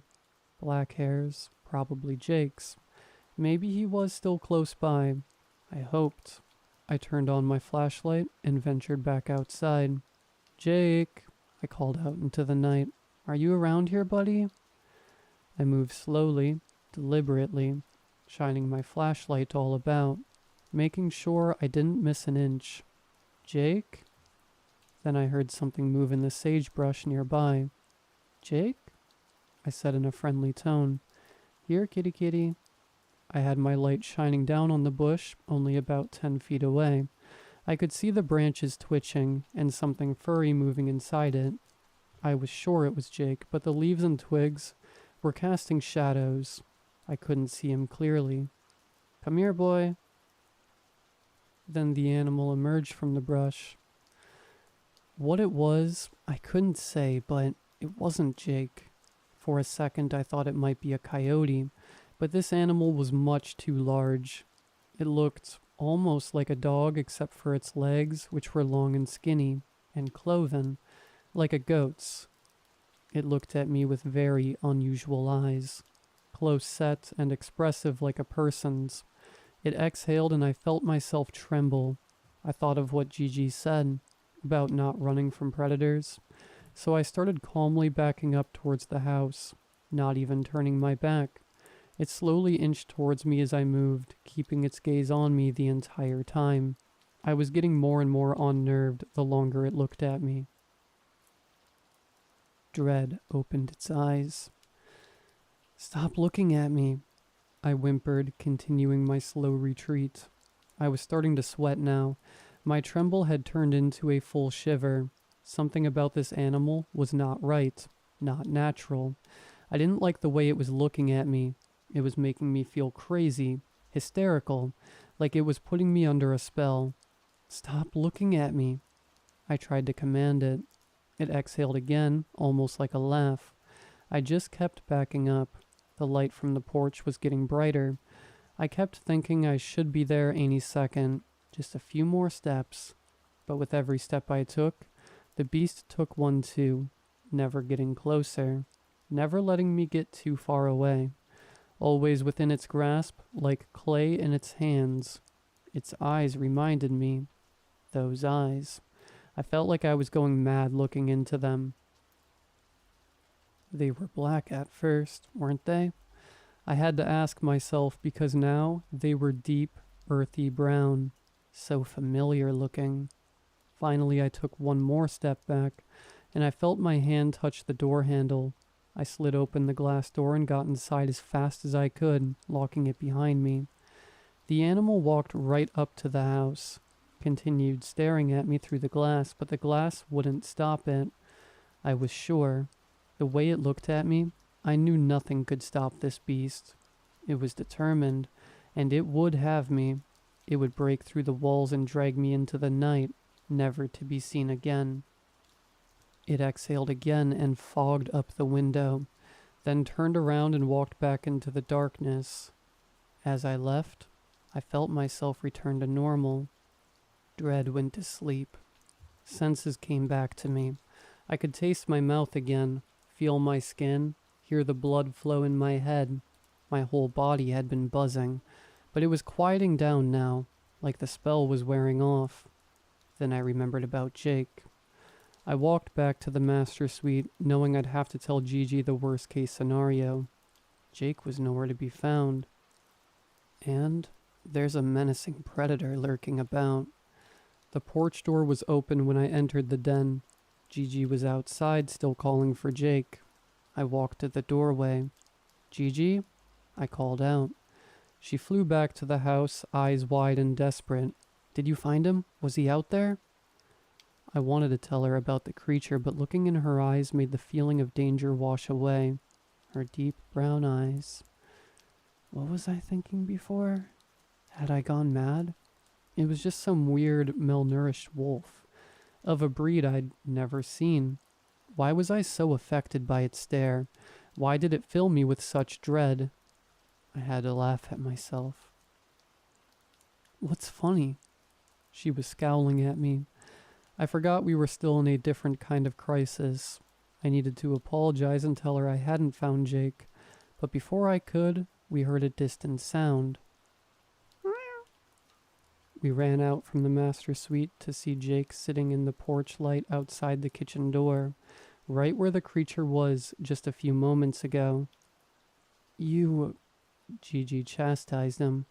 Black hairs, probably Jake's. Maybe he was still close by. I hoped. I turned on my flashlight and ventured back outside. Jake, I called out into the night. Are you around here, buddy? I moved slowly, deliberately. shining my flashlight all about, making sure I didn't miss an inch. Jake? Then I heard something move in the sagebrush nearby. Jake? I said in a friendly tone. Here, kitty kitty. I had my light shining down on the bush, only about 10 feet away. I could see the branches twitching and something furry moving inside it. I was sure it was Jake, but the leaves and twigs were casting shadows. I couldn't see him clearly. Come here, boy. Then the animal emerged from the brush. What it was, I couldn't say, but it wasn't Jake. For a second, I thought it might be a coyote, but this animal was much too large. It looked almost like a dog except for its legs, which were long and skinny, and cloven, like a goat's. It looked at me with very unusual eyes, close set and expressive like a person's. It exhaled and I felt myself tremble. I thought of what Gigi said about not running from predators, so I started calmly backing up towards the house, not even turning my back. It slowly inched towards me as I moved, keeping its gaze on me the entire time. I was getting more and more unnerved the longer it looked at me. Dread opened its eyes. Stop looking at me, I whimpered, continuing my slow retreat. I was starting to sweat now. My tremble had turned into a full shiver. Something about this animal was not right, not natural. I didn't like the way it was looking at me. It was making me feel crazy, hysterical, like it was putting me under a spell. Stop looking at me. I tried to command it. It exhaled again, almost like a laugh. I just kept backing up. The light from the porch was getting brighter. I kept thinking I should be there any second. Just a few more steps. But with every step I took, the beast took one too, never getting closer, never letting me get too far away. Always within its grasp, like clay in its hands. Its eyes reminded me. Those eyes. I felt like I was going mad looking into them. They were black at first, weren't they? I had to ask myself because now they were deep, earthy brown. So familiar looking. Finally, I took one more step back, and I felt my hand touch the door handle. I slid open the glass door and got inside as fast as I could, locking it behind me. The animal walked right up to the house, continued staring at me through the glass, but the glass wouldn't stop it. I was sure. The way it looked at me, I knew nothing could stop this beast. It was determined, and it would have me. It would break through the walls and drag me into the night, never to be seen again. It exhaled again and fogged up the window, then turned around and walked back into the darkness. As I left, I felt myself return to normal. Dread went to sleep. Senses came back to me. I could taste my mouth again, feel my skin, hear the blood flow in my head. My whole body had been buzzing, but it was quieting down now, like the spell was wearing off. Then I remembered about Jake. I walked back to the master suite, knowing I'd have to tell Gigi the worst case scenario. Jake was nowhere to be found. And there's a menacing predator lurking about. The porch door was open when I entered the den. Gigi was outside, still calling for Jake. I walked to the doorway. Gigi? I called out. She flew back to the house, eyes wide and desperate. Did you find him? Was he out there? I wanted to tell her about the creature, but looking in her eyes made the feeling of danger wash away. Her deep brown eyes. What was I thinking before? Had I gone mad? It was just some weird, malnourished wolf, of a breed I'd never seen. Why was I so affected by its stare? Why did it fill me with such dread? I had to laugh at myself. What's funny? She was scowling at me. I forgot we were still in a different kind of crisis. I needed to apologize and tell her I hadn't found Jake, but before I could, we heard a distant sound. We ran out from the master suite to see Jake sitting in the porch light outside the kitchen door, right where the creature was just a few moments ago. You Gigi chastised him,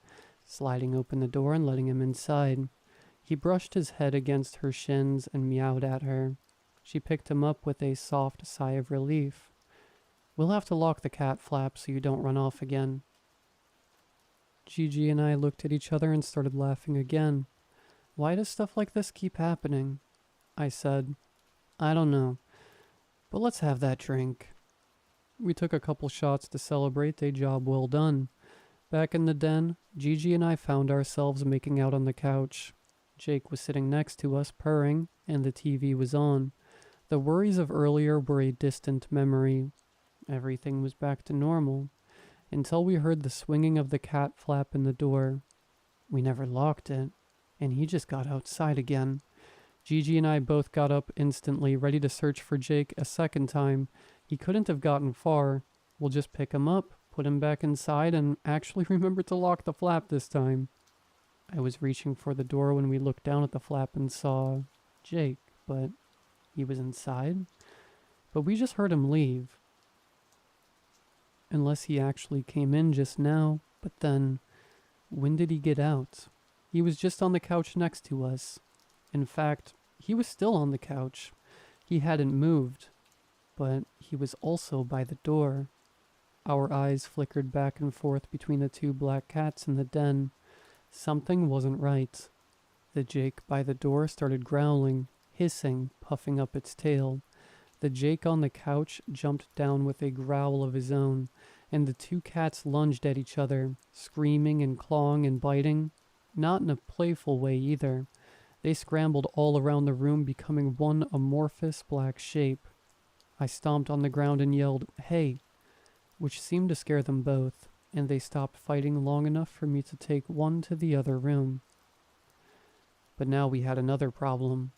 sliding open the door and letting him inside. He brushed his head against her shins and meowed at her. She picked him up with a soft sigh of relief. We'll have to lock the cat flap so you don't run off again. Gigi and I looked at each other and started laughing again. Why does stuff like this keep happening? I said. I don't know, but let's have that drink. We took a couple shots to celebrate a job well done. Back in the den, Gigi and I found ourselves making out on the couch. Jake was sitting next to us, purring, and the TV was on. The worries of earlier were a distant memory. Everything was back to normal, until we heard the swinging of the cat flap in the door. We never locked it, and he just got outside again. Gigi and I both got up instantly, ready to search for Jake a second time. He couldn't have gotten far. We'll just pick him up, put him back inside, and actually remember to lock the flap this time. I was reaching for the door when we looked down at the flap and saw Jake, but he was inside. But we just heard him leave. Unless he actually came in just now, but then, when did he get out? He was just on the couch next to us. In fact, he was still on the couch. He hadn't moved, but he was also by the door. Our eyes flickered back and forth between the two black cats in the den. Something wasn't right. The Jake by the door started growling, hissing, puffing up its tail. The Jake on the couch jumped down with a growl of his own, and the two cats lunged at each other, screaming and clawing and biting. Not in a playful way either. They scrambled all around the room, becoming one amorphous black shape. I stomped on the ground and yelled, "Hey," which seemed to scare them both, and they stopped fighting long enough for me to take one to the other room. But now we had another problem.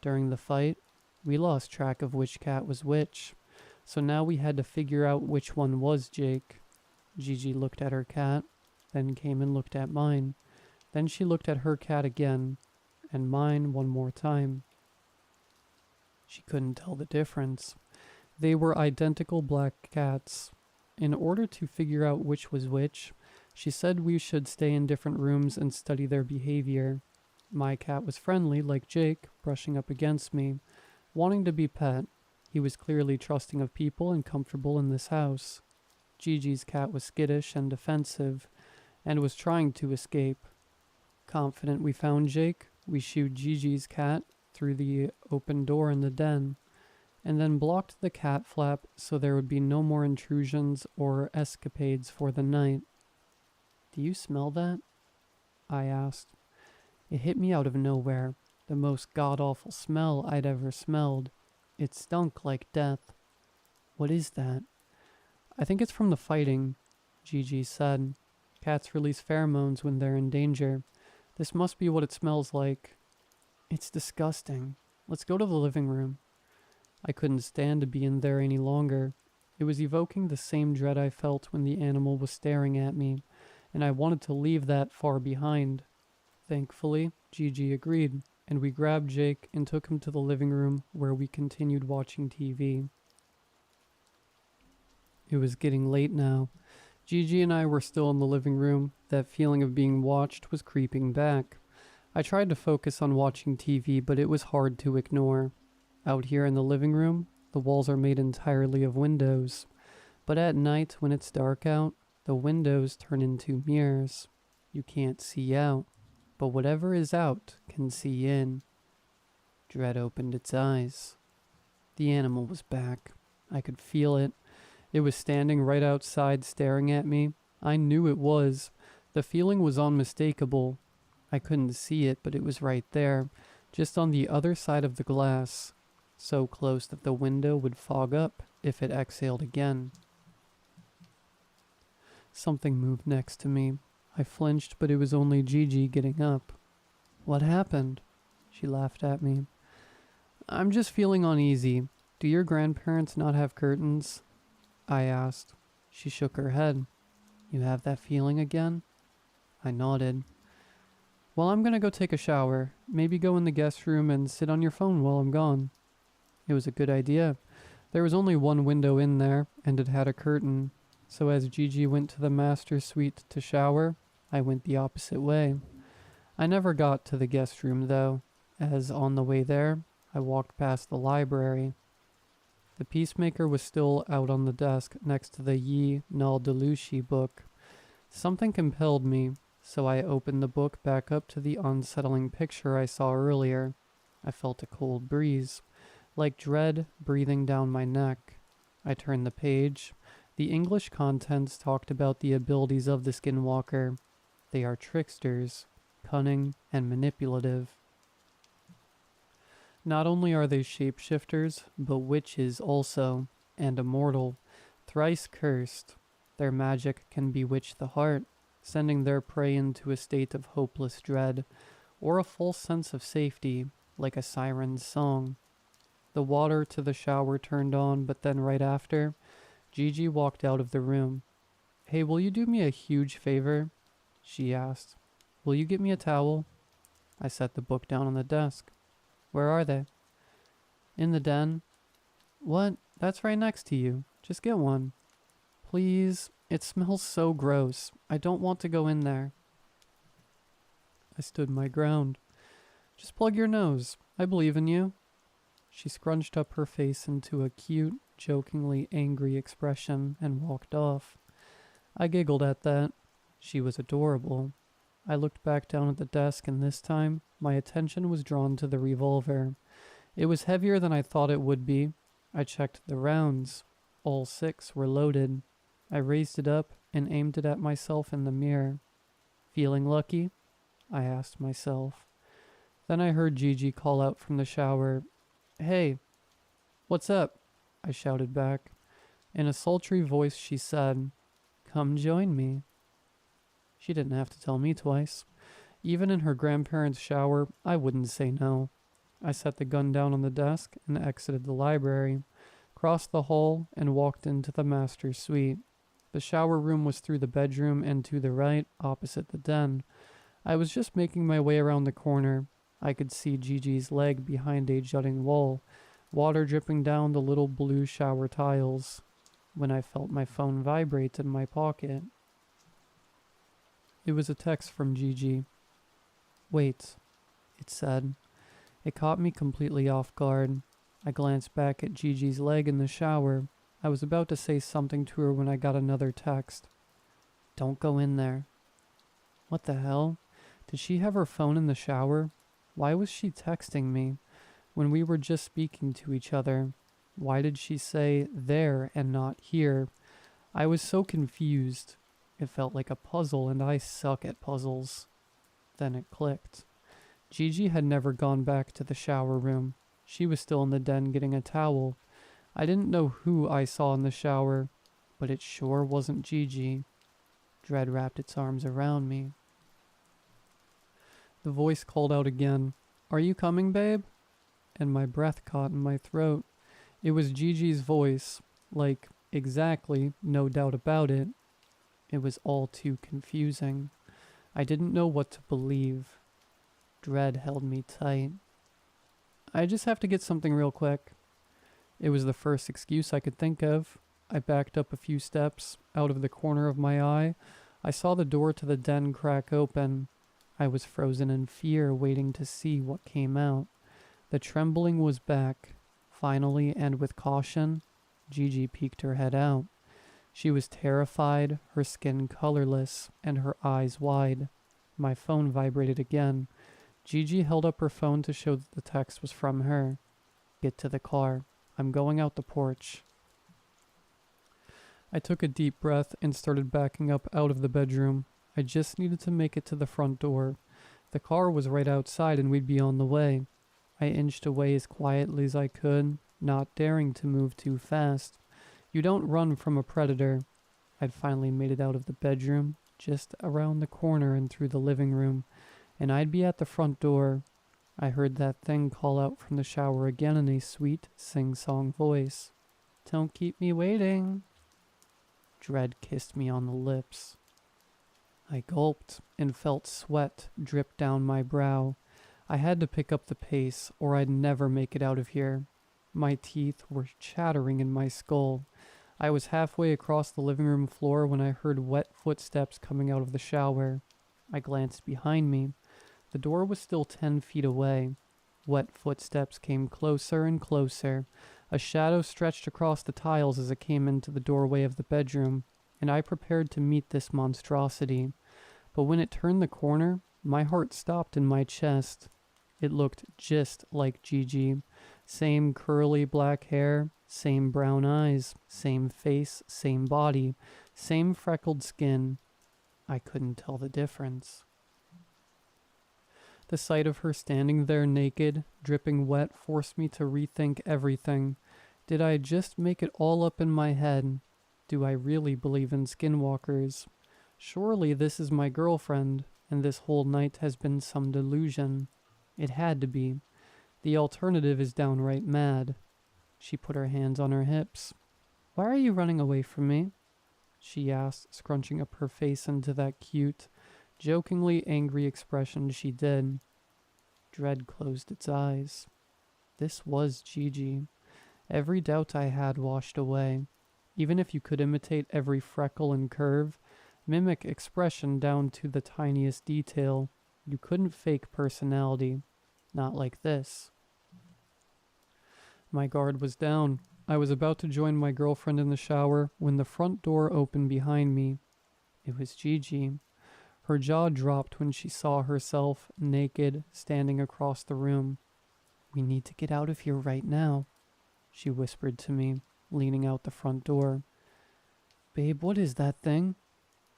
During the fight, we lost track of which cat was which, so now we had to figure out which one was Jake. Gigi looked at her cat, then came and looked at mine. Then she looked at her cat again, and mine one more time. She couldn't tell the difference. They were identical black cats. In order to figure out which was which, she said we should stay in different rooms and study their behavior. My cat was friendly, like Jake, brushing up against me, wanting to be pet. He was clearly trusting of people and comfortable in this house. Gigi's cat was skittish and defensive, and was trying to escape. Confident we found Jake, we shooed Gigi's cat through the open door in the den, and then blocked the cat flap so there would be no more intrusions or escapades for the night. "Do you smell that?" I asked. It hit me out of nowhere, the most god-awful smell I'd ever smelled. It stunk like death. "What is that?" "I think it's from the fighting," Gigi said. "Cats release pheromones when they're in danger. This must be what it smells like." "It's disgusting. Let's go to the living room." I couldn't stand to be in there any longer. It was evoking the same dread I felt when the animal was staring at me, and I wanted to leave that far behind. Thankfully, Gigi agreed, and we grabbed Jake and took him to the living room where we continued watching TV. It was getting late now. Gigi and I were still in the living room. That feeling of being watched was creeping back. I tried to focus on watching TV, but it was hard to ignore. Out here in the living room, the walls are made entirely of windows. But at night, when it's dark out, the windows turn into mirrors. You can't see out, but whatever is out can see in. Dread opened its eyes. The animal was back. I could feel it. It was standing right outside staring at me. I knew it was. The feeling was unmistakable. I couldn't see it, but it was right there, just on the other side of the glass, so close that the window would fog up if it exhaled again. Something moved next to me. I flinched, but it was only Gigi getting up. "What happened?" She laughed at me. "I'm just feeling uneasy. Do your grandparents not have curtains?" I asked. She shook her head. "You have that feeling again?" I nodded. "Well, I'm gonna go take a shower. Maybe go in the guest room and sit on your phone while I'm gone." It was a good idea. There was only one window in there, and it had a curtain. So as Gigi went to the master suite to shower, I went the opposite way. I never got to the guest room though, as on the way there, I walked past the library. The Peacemaker was still out on the desk next to the Ye Nal Delushi book. Something compelled me, so I opened the book back up to the unsettling picture I saw earlier. I felt a cold breeze, like dread breathing down my neck. I turned the page. The English contents talked about the abilities of the Skinwalker. They are tricksters, cunning, and manipulative. Not only are they shapeshifters, but witches also, and immortal, thrice cursed. Their magic can bewitch the heart, sending their prey into a state of hopeless dread, or a false sense of safety, like a siren's song. The water to the shower turned on, but then right after, Gigi walked out of the room. "Hey, will you do me a huge favor?" she asked. "Will you get me a towel?" I set the book down on the desk. "Where are they?" "In the den." "What? That's right next to you. Just get one." "Please. It smells so gross. I don't want to go in there." I stood my ground. "Just plug your nose. I believe in you." She scrunched up her face into a cute, jokingly angry expression and walked off. I giggled at that. She was adorable. I looked back down at the desk, and this time, my attention was drawn to the revolver. It was heavier than I thought it would be. I checked the rounds. All 6 were loaded. I raised it up and aimed it at myself in the mirror. "Feeling lucky?" I asked myself. Then I heard Gigi call out from the shower, "Hey, what's up?" I shouted back. In a sultry voice she said, "Come join me." She didn't have to tell me twice. Even in her grandparents' shower, I wouldn't say no. I set the gun down on the desk and exited the library, crossed the hall, and walked into the master's suite. The shower room was through the bedroom and to the right, opposite the den. I was just making my way around the corner. I could see Gigi's leg behind a jutting wall, water dripping down the little blue shower tiles, when I felt my phone vibrate in my pocket. It was a text from Gigi. "Wait," it said. It caught me completely off guard. I glanced back at Gigi's leg in the shower. I was about to say something to her when I got another text. "Don't go in there." What the hell? Did she have her phone in the shower? Why was she texting me when we were just speaking to each other? Why did she say there and not here? I was so confused. It felt like a puzzle, and I suck at puzzles. Then it clicked. Gigi had never gone back to the shower room. She was still in the den getting a towel. I didn't know who I saw in the shower, but it sure wasn't Gigi. Dread wrapped its arms around me. The voice called out again, "Are you coming, babe?" And my breath caught in my throat. It was Gigi's voice, like, exactly, no doubt about it. It was all too confusing. I didn't know what to believe. Dread held me tight. "I just have to get something real quick." It was the first excuse I could think of. I backed up a few steps. Out of the corner of my eye, I saw the door to the den crack open. I was frozen in fear, waiting to see what came out. The trembling was back. Finally, and with caution, Gigi peeked her head out. She was terrified, her skin colorless, and her eyes wide. My phone vibrated again. Gigi held up her phone to show that the text was from her. "Get to the car. I'm going out the porch." I took a deep breath and started backing up out of the bedroom. I just needed to make it to the front door. The car was right outside and we'd be on the way. I inched away as quietly as I could, not daring to move too fast. You don't run from a predator. I'd finally made it out of the bedroom, just around the corner and through the living room, and I'd be at the front door. I heard that thing call out from the shower again in a sweet, sing-song voice. "Don't keep me waiting." Dread kissed me on the lips. I gulped and felt sweat drip down my brow. I had to pick up the pace, or I'd never make it out of here. My teeth were chattering in my skull. I was halfway across the living room floor when I heard wet footsteps coming out of the shower. I glanced behind me. The door was still 10 feet away. Wet footsteps came closer and closer. A shadow stretched across the tiles as it came into the doorway of the bedroom, and I prepared to meet this monstrosity. But when it turned the corner, my heart stopped in my chest. It looked just like Gigi. Same curly black hair, same brown eyes, same face, same body, same freckled skin. I couldn't tell the difference. The sight of her standing there naked, dripping wet, forced me to rethink everything. Did I just make it all up in my head? Do I really believe in skinwalkers? Surely this is my girlfriend, and this whole night has been some delusion. It had to be. The alternative is downright mad. She put her hands on her hips. "Why are you running away from me?" she asked, scrunching up her face into that cute, jokingly angry expression she did. Dread closed its eyes. This was Gigi. Every doubt I had washed away. Even if you could imitate every freckle and curve, mimic expression down to the tiniest detail, you couldn't fake personality. Not like this. My guard was down. I was about to join my girlfriend in the shower when the front door opened behind me. It was Gigi. Her jaw dropped when she saw herself, naked, standing across the room. "We need to get out of here right now," she whispered to me, leaning out the front door. "Babe, what is that thing?"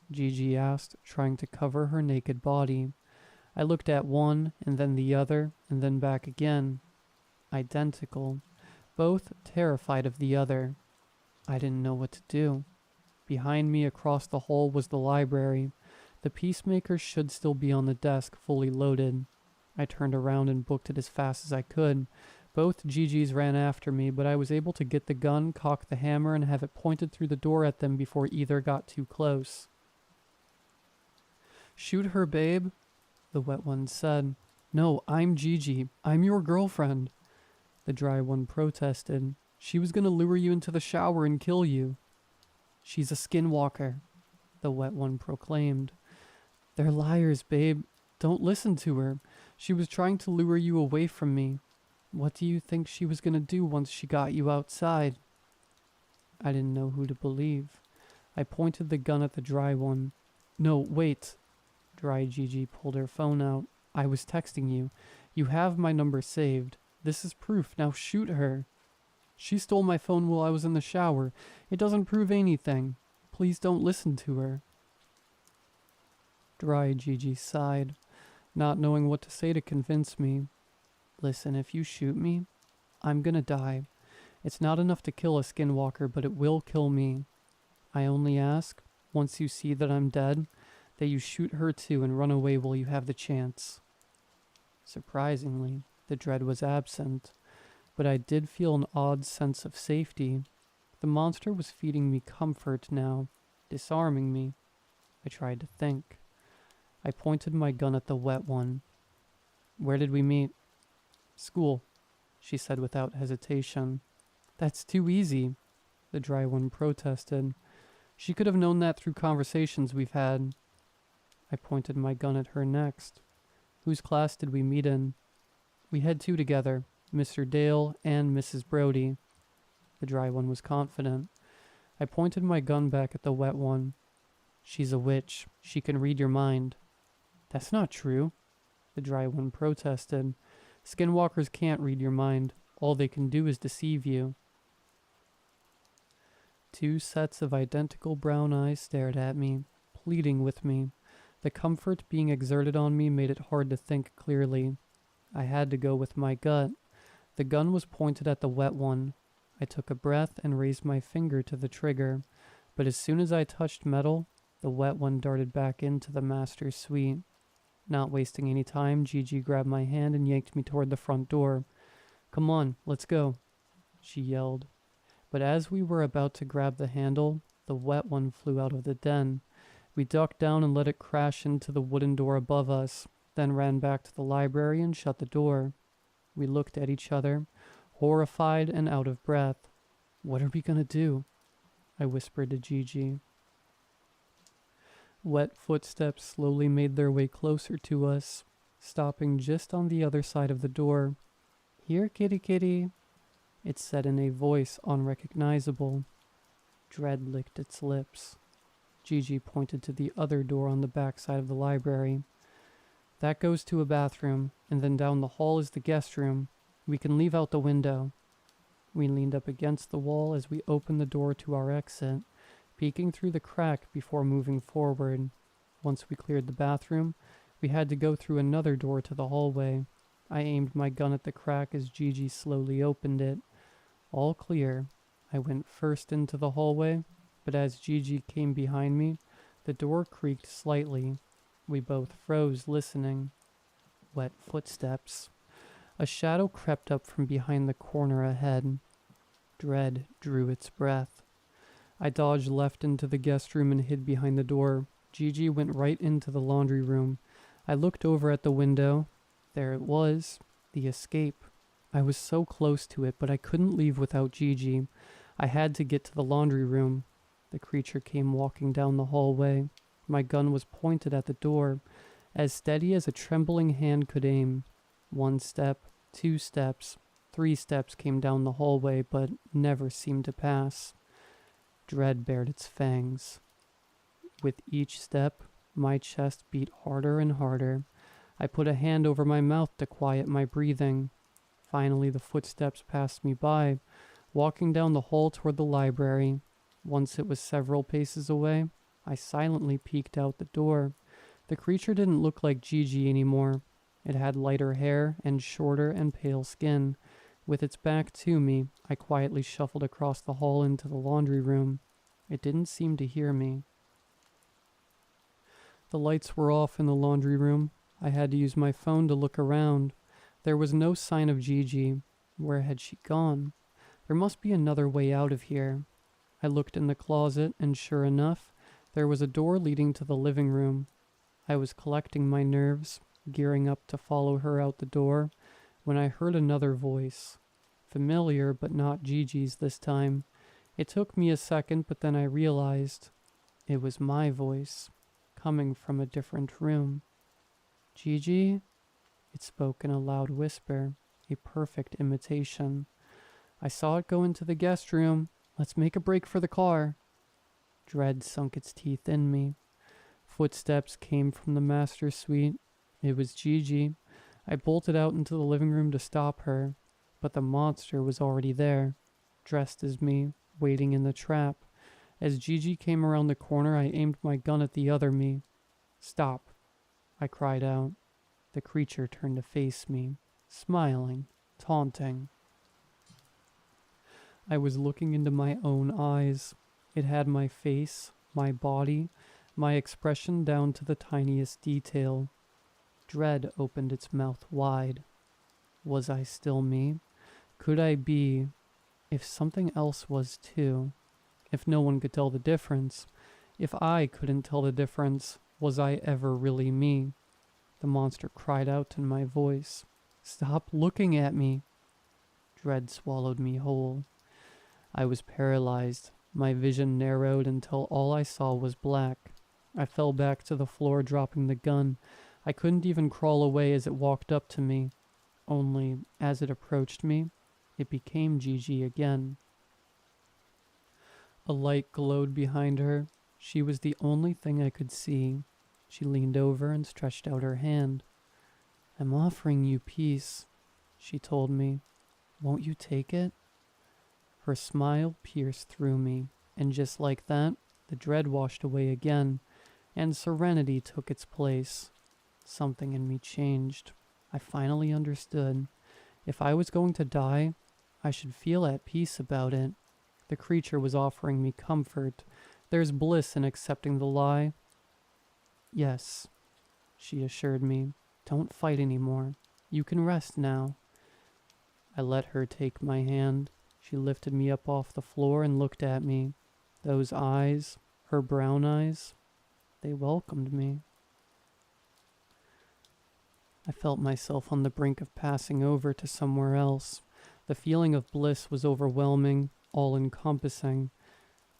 Gigi asked, trying to cover her naked body. I looked at one, and then the other, and then back again. Identical. Both terrified of the other. I didn't know what to do. Behind me across the hall was the library. The peacemaker should still be on the desk, fully loaded. I turned around and booked it as fast as I could. Both Gigi's ran after me, but I was able to get the gun, cock the hammer, and have it pointed through the door at them before either got too close. "Shoot her, babe," the wet one said. "No, I'm Gigi. I'm your girlfriend," the dry one protested. "She was gonna lure you into the shower and kill you." "She's a skinwalker," the wet one proclaimed. "They're liars, babe. Don't listen to her. She was trying to lure you away from me. What do you think she was gonna do once she got you outside?" I didn't know who to believe. I pointed the gun at the dry one. "No, wait." Dry Gigi pulled her phone out. "I was texting you. You have my number saved. This is proof. Now shoot her." "She stole my phone while I was in the shower. It doesn't prove anything. Please don't listen to her." Dry Gigi sighed, not knowing what to say to convince me. "Listen, if you shoot me, I'm gonna die. It's not enough to kill a skinwalker, but it will kill me. I only ask, once you see that I'm dead, that you shoot her too and run away while you have the chance." Surprisingly, the dread was absent, but I did feel an odd sense of safety. The monster was feeding me comfort now, disarming me. I tried to think. I pointed my gun at the wet one. "Where did we meet?" "School," she said without hesitation. "That's too easy," the dry one protested. "She could have known that through conversations we've had." I pointed my gun at her next. "Whose class did we meet in?" "We had two together, Mr. Dale and Mrs. Brody." The dry one was confident. I pointed my gun back at the wet one. "She's a witch. She can read your mind." "That's not true," the dry one protested. "Skinwalkers can't read your mind. All they can do is deceive you." Two sets of identical brown eyes stared at me, pleading with me. The comfort being exerted on me made it hard to think clearly. I had to go with my gut. The gun was pointed at the wet one. I took a breath and raised my finger to the trigger, but as soon as I touched metal, the wet one darted back into the master's suite. Not wasting any time, Gigi grabbed my hand and yanked me toward the front door. "Come on, let's go," she yelled. But as we were about to grab the handle, the wet one flew out of the den. We ducked down and let it crash into the wooden door above us, then ran back to the library and shut the door. We looked at each other, horrified and out of breath. What are we gonna do? I whispered to Gigi. Wet footsteps slowly made their way closer to us, stopping just on the other side of the door. "Here, kitty kitty," it said in a voice unrecognizable. Dread licked its lips. Gigi pointed to the other door on the back side of the library. "That goes to a bathroom, and then down the hall is the guest room. We can leave out the window." We leaned up against the wall as we opened the door to our exit, peeking through the crack before moving forward. Once we cleared the bathroom, we had to go through another door to the hallway. I aimed my gun at the crack as Gigi slowly opened it. All clear. I went first into the hallway, but as Gigi came behind me, the door creaked slightly. We both froze, listening. Wet footsteps. A shadow crept up from behind the corner ahead. Dread drew its breath. I dodged left into the guest room and hid behind the door. Gigi went right into the laundry room. I looked over at the window. There it was, the escape. I was so close to it, but I couldn't leave without Gigi. I had to get to the laundry room. The creature came walking down the hallway. My gun was pointed at the door, as steady as a trembling hand could aim. 1 step, 2 steps, 3 steps came down the hallway, but never seemed to pass. Dread bared its fangs. With each step, my chest beat harder and harder. I put a hand over my mouth to quiet my breathing. Finally, the footsteps passed me by, walking down the hall toward the library. Once it was several paces away, I silently peeked out the door. The creature didn't look like Gigi anymore. It had lighter hair and shorter and pale skin. With its back to me, I quietly shuffled across the hall into the laundry room. It didn't seem to hear me. The lights were off in the laundry room. I had to use my phone to look around. There was no sign of Gigi. Where had she gone? There must be another way out of here. I looked in the closet, and sure enough, there was a door leading to the living room. I was collecting my nerves, gearing up to follow her out the door, when I heard another voice. Familiar, but not Gigi's this time. It took me a second, but then I realized it was my voice, coming from a different room. "Gigi?" It spoke in a loud whisper, a perfect imitation. "I saw it go into the guest room. Let's make a break for the car." Dread sunk its teeth in me. Footsteps came from the master suite. It was Gigi. I bolted out into the living room to stop her, but the monster was already there, dressed as me, waiting in the trap. As Gigi came around the corner, I aimed my gun at the other me. "Stop," I cried out. The creature turned to face me, smiling, taunting. I was looking into my own eyes. It had my face, my body, my expression down to the tiniest detail. Dread opened its mouth wide. Was I still me? Could I be? If something else was too? If no one could tell the difference? If I couldn't tell the difference, was I ever really me? The monster cried out in my voice. "Stop looking at me." Dread swallowed me whole. I was paralyzed. My vision narrowed until all I saw was black. I fell back to the floor, dropping the gun. I couldn't even crawl away as it walked up to me. Only, as it approached me, it became Gigi again. A light glowed behind her. She was the only thing I could see. She leaned over and stretched out her hand. "I'm offering you peace," she told me. "Won't you take it?" Her smile pierced through me, and just like that, the dread washed away again, and serenity took its place. Something in me changed. I finally understood. If I was going to die, I should feel at peace about it. The creature was offering me comfort. There's bliss in accepting the lie. "Yes," she assured me. "Don't fight anymore. You can rest now." I let her take my hand. She lifted me up off the floor and looked at me. Those eyes, her brown eyes, they welcomed me. I felt myself on the brink of passing over to somewhere else. The feeling of bliss was overwhelming, all-encompassing.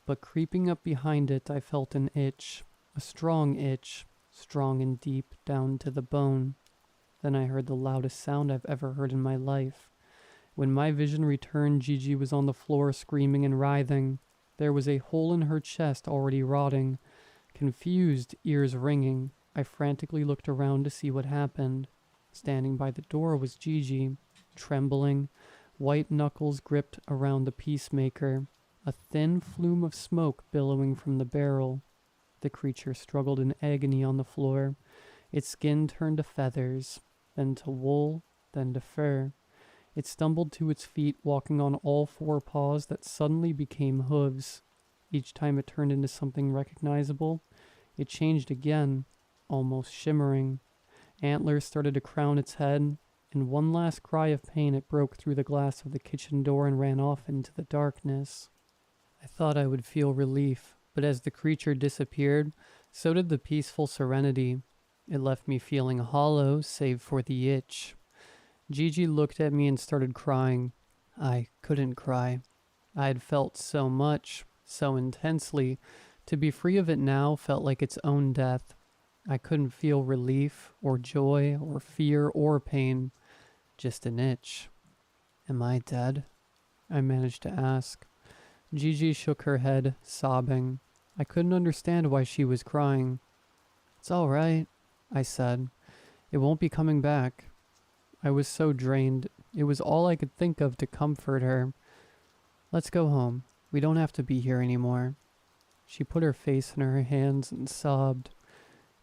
but creeping up behind it I felt an itch, a strong itch, strong and deep down to the bone. Then I heard the loudest sound I've ever heard in my life. When my vision returned, Gigi was on the floor screaming and writhing. There was a hole in her chest already rotting. Confused, ears ringing, I frantically looked around to see what happened. Standing by the door was Gigi, trembling, white knuckles gripped around the peacemaker, a thin flume of smoke billowing from the barrel. The creature struggled in agony on the floor. Its skin turned to feathers, then to wool, then to fur. It stumbled to its feet, walking on all four paws that suddenly became hooves. Each time it turned into something recognizable, it changed again, almost shimmering. Antlers started to crown its head. In one last cry of pain, it broke through the glass of the kitchen door and ran off into the darkness. I thought I would feel relief, but as the creature disappeared, so did the peaceful serenity. It left me feeling hollow, save for the itch. Gigi looked at me and started crying. I couldn't cry. I had felt so much, so intensely. To be free of it now felt like its own death. I couldn't feel relief, or joy, or fear, or pain. Just an itch. Am I dead? I managed to ask. Gigi shook her head, sobbing. I couldn't understand why she was crying. It's all right, I said. It won't be coming back. I was so drained. It was all I could think of to comfort her. Let's go home. We don't have to be here anymore. She put her face in her hands and sobbed.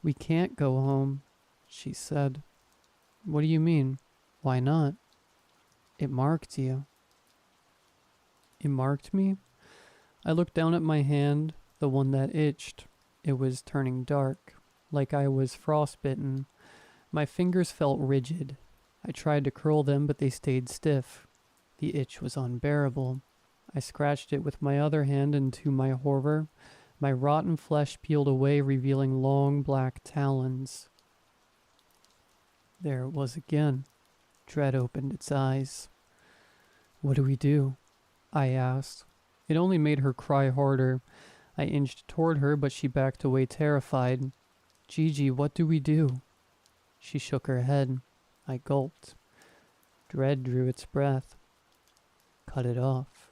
We can't go home, she said. What do you mean? Why not? It marked you. It marked me? I looked down at my hand, the one that itched. It was turning dark, like I was frostbitten. My fingers felt rigid. I tried to curl them, but they stayed stiff. The itch was unbearable. I scratched it with my other hand, and to my horror, my rotten flesh peeled away, revealing long black talons. There it was again. Dread opened its eyes. What do we do? I asked. It only made her cry harder. I inched toward her, but she backed away terrified. Gigi, what do we do? She shook her head. I gulped. Dread drew its breath. Cut it off.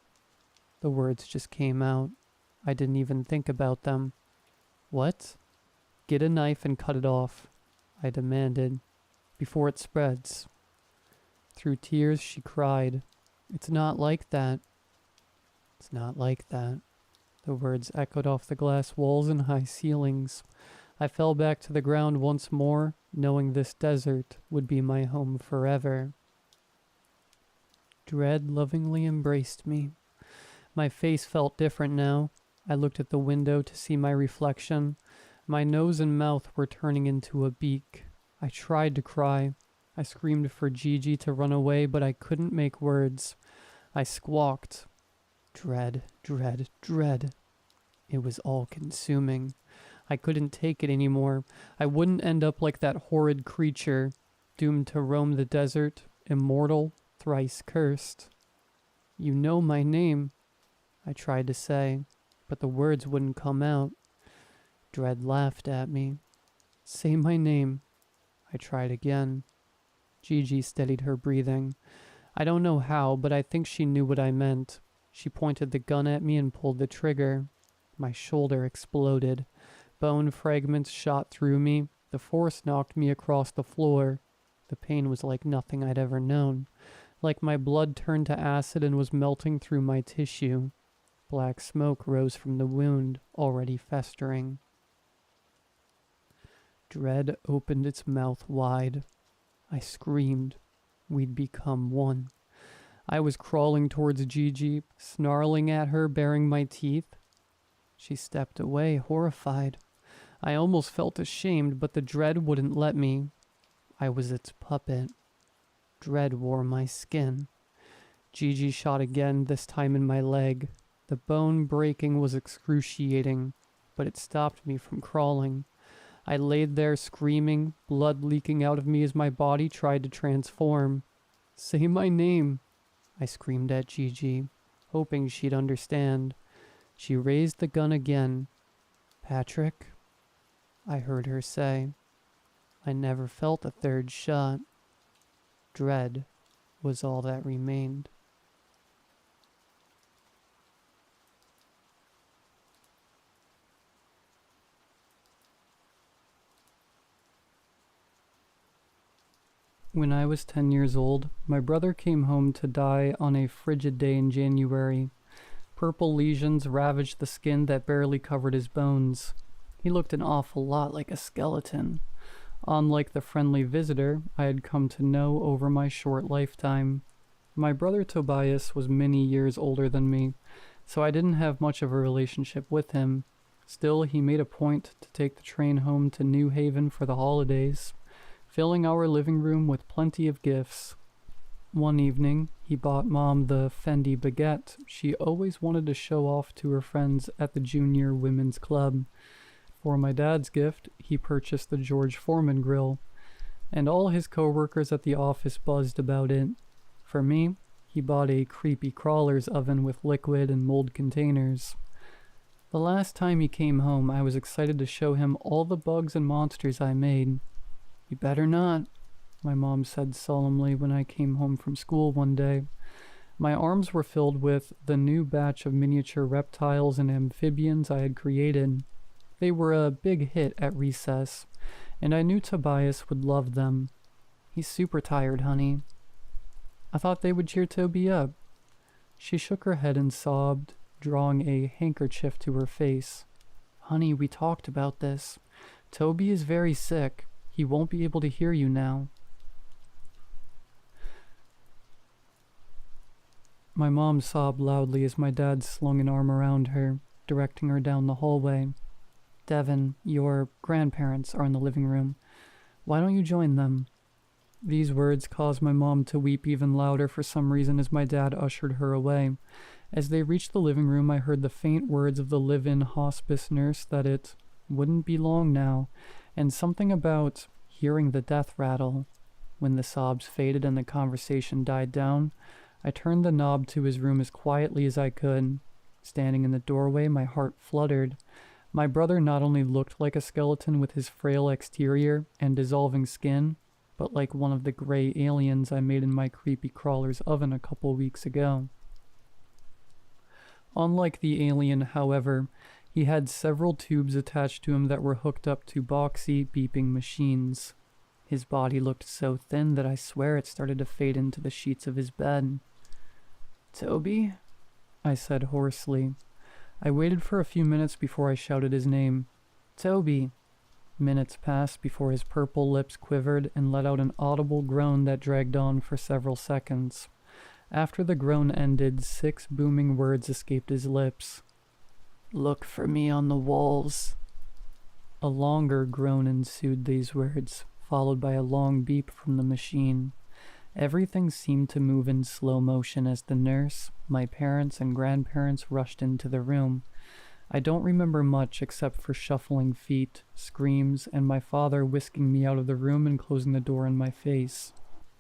The words just came out. I didn't even think about them. What? Get a knife and cut it off, I demanded, before it spreads. Through tears she cried, It's not like that. It's not like that. The words echoed off the glass walls and high ceilings. I fell back to the ground once more, knowing this desert would be my home forever. Dread lovingly embraced me. My face felt different now. I looked at the window to see my reflection. My nose and mouth were turning into a beak. I tried to cry. I screamed for Gigi to run away, but I couldn't make words. I squawked. Dread, dread, dread. It was all-consuming. I couldn't take it anymore. I wouldn't end up like that horrid creature, doomed to roam the desert, immortal, thrice cursed. You know my name, I tried to say, but the words wouldn't come out. Dread laughed at me. Say my name. I tried again. Gigi steadied her breathing. I don't know how, but I think she knew what I meant. She pointed the gun at me and pulled the trigger. My shoulder exploded. Bone fragments shot through me. The force knocked me across the floor. The pain was like nothing I'd ever known. Like my blood turned to acid and was melting through my tissue. Black smoke rose from the wound, already festering. Dread opened its mouth wide. I screamed. We'd become one. I was crawling towards Gigi, snarling at her, baring my teeth. She stepped away, horrified. I almost felt ashamed, but the dread wouldn't let me. I was its puppet. Dread wore my skin. Gigi shot again, this time in my leg. The bone breaking was excruciating, but it stopped me from crawling. I laid there screaming, blood leaking out of me as my body tried to transform. Say my name, I screamed at Gigi, hoping she'd understand. She raised the gun again. "Patrick," I heard her say. I never felt a third shot. Dread was all that remained. When I was 10 years old, my brother came home to die on a frigid day in January. Purple lesions ravaged the skin that barely covered his bones. He looked an awful lot like a skeleton, unlike the friendly visitor I had come to know over my short lifetime. My brother Tobias was many years older than me, so I didn't have much of a relationship with him. Still, he made a point to take the train home to New Haven for the holidays, filling our living room with plenty of gifts. One evening, he bought Mom the Fendi baguette she always wanted to show off to her friends at the Junior Women's Club. For my dad's gift, he purchased the George Foreman grill, and all his co-workers at the office buzzed about it. For me, he bought a creepy crawler's oven with liquid and mold containers. The last time he came home, I was excited to show him all the bugs and monsters I made. "You better not," my mom said solemnly when I came home from school one day. My arms were filled with the new batch of miniature reptiles and amphibians I had created. They were a big hit at recess, and I knew Tobias would love them. "He's super tired, honey." "I thought they would cheer Toby up." She shook her head and sobbed, drawing a handkerchief to her face. "Honey, we talked about this. Toby is very sick. He won't be able to hear you now." My mom sobbed loudly as my dad slung an arm around her, directing her down the hallway. "Devin, your grandparents are in the living room. Why don't you join them?" These words caused my mom to weep even louder for some reason as my dad ushered her away. As they reached the living room, I heard the faint words of the live-in hospice nurse that it wouldn't be long now, and something about hearing the death rattle. When the sobs faded and the conversation died down, I turned the knob to his room as quietly as I could. Standing in the doorway, my heart fluttered. My brother not only looked like a skeleton with his frail exterior and dissolving skin, but like one of the gray aliens I made in my creepy crawler's oven a couple weeks ago. Unlike the alien, however, he had several tubes attached to him that were hooked up to boxy, beeping machines. His body looked so thin that I swear it started to fade into the sheets of his bed. "Toby?" I said hoarsely. I waited for a few minutes before I shouted his name. "Toby!" Minutes passed before his purple lips quivered and let out an audible groan that dragged on for several seconds. After the groan ended, 6 booming words escaped his lips. "Look for me on the walls." A longer groan ensued these words, followed by a long beep from the machine. Everything seemed to move in slow motion as the nurse, my parents, and grandparents rushed into the room. I don't remember much except for shuffling feet, screams, and my father whisking me out of the room and closing the door in my face.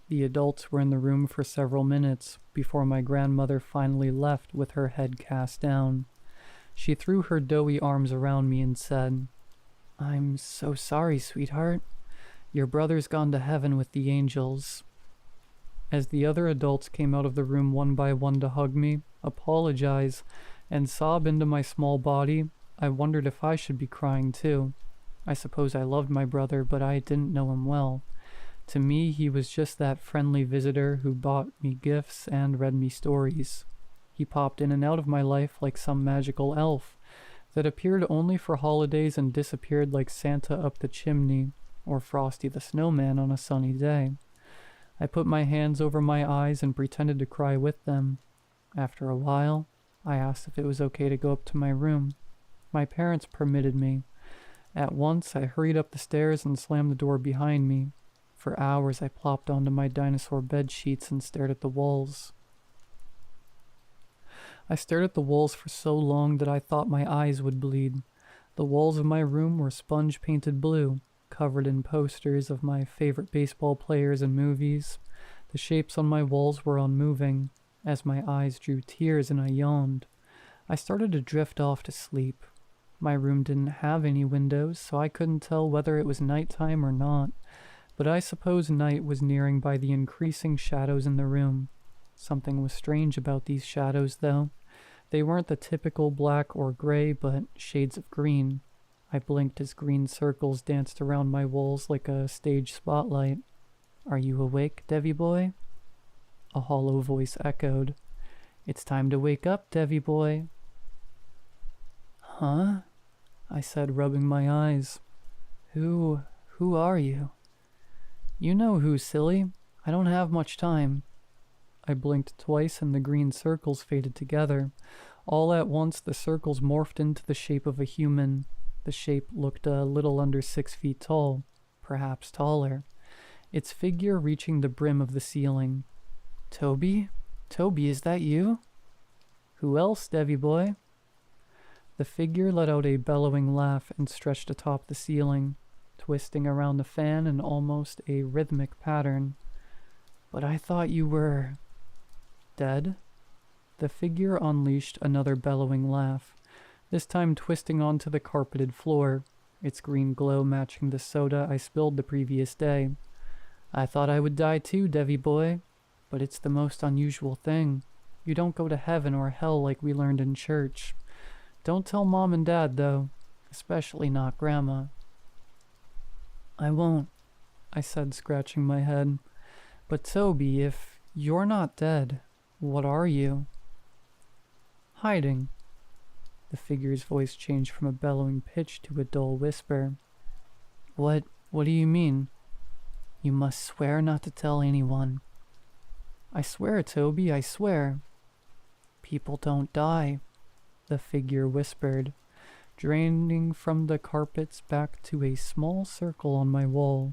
The adults were in the room for several minutes before my grandmother finally left with her head cast down. She threw her doughy arms around me and said, "I'm so sorry, sweetheart. Your brother's gone to heaven with the angels." As the other adults came out of the room one by one to hug me, apologize, and sob into my small body, I wondered if I should be crying too. I suppose I loved my brother, but I didn't know him well. To me, he was just that friendly visitor who bought me gifts and read me stories. He popped in and out of my life like some magical elf that appeared only for holidays and disappeared like Santa up the chimney, or Frosty the Snowman on a sunny day. I put my hands over my eyes and pretended to cry with them. After a while, I asked if it was okay to go up to my room. My parents permitted me. At once, I hurried up the stairs and slammed the door behind me. For hours, I plopped onto my dinosaur bed sheets and stared at the walls. I stared at the walls for so long that I thought my eyes would bleed. The walls of my room were sponge-painted blue, covered in posters of my favorite baseball players and movies. The shapes on my walls were unmoving. As my eyes drew tears and I yawned. I started to drift off to sleep. My room didn't have any windows, so I couldn't tell whether it was nighttime or not, but I suppose night was nearing by the increasing shadows in the room. Something was strange about these shadows, though. They weren't the typical black or gray, but shades of green. I blinked as green circles danced around my walls like a stage spotlight. "Are you awake, Devi boy?" A hollow voice echoed. "It's time to wake up, Devi boy." "Huh?" I said, rubbing my eyes. Who are you?" "You know who, silly. I don't have much time." I blinked twice and the green circles faded together. All at once the circles morphed into the shape of a human. The shape looked a little under 6 feet tall, perhaps taller, its figure reaching the brim of the ceiling. "Toby? Toby, is that you?" "Who else, Devi boy?" The figure let out a bellowing laugh and stretched atop the ceiling, twisting around the fan in almost a rhythmic pattern. "But I thought you were... dead?" The figure unleashed another bellowing laugh, this time twisting onto the carpeted floor, its green glow matching the soda I spilled the previous day. "I thought I would die too, Devi boy, but it's the most unusual thing. You don't go to heaven or hell like we learned in church. Don't tell Mom and Dad, though, especially not Grandma." "I won't," I said, scratching my head. "But Toby, if you're not dead, what are you?" "Hiding." The figure's voice changed from a bellowing pitch to a dull whisper. What do you mean?" "You must swear not to tell anyone." "I swear, Toby, I swear." "People don't die," the figure whispered, draining from the carpets back to a small circle on my wall.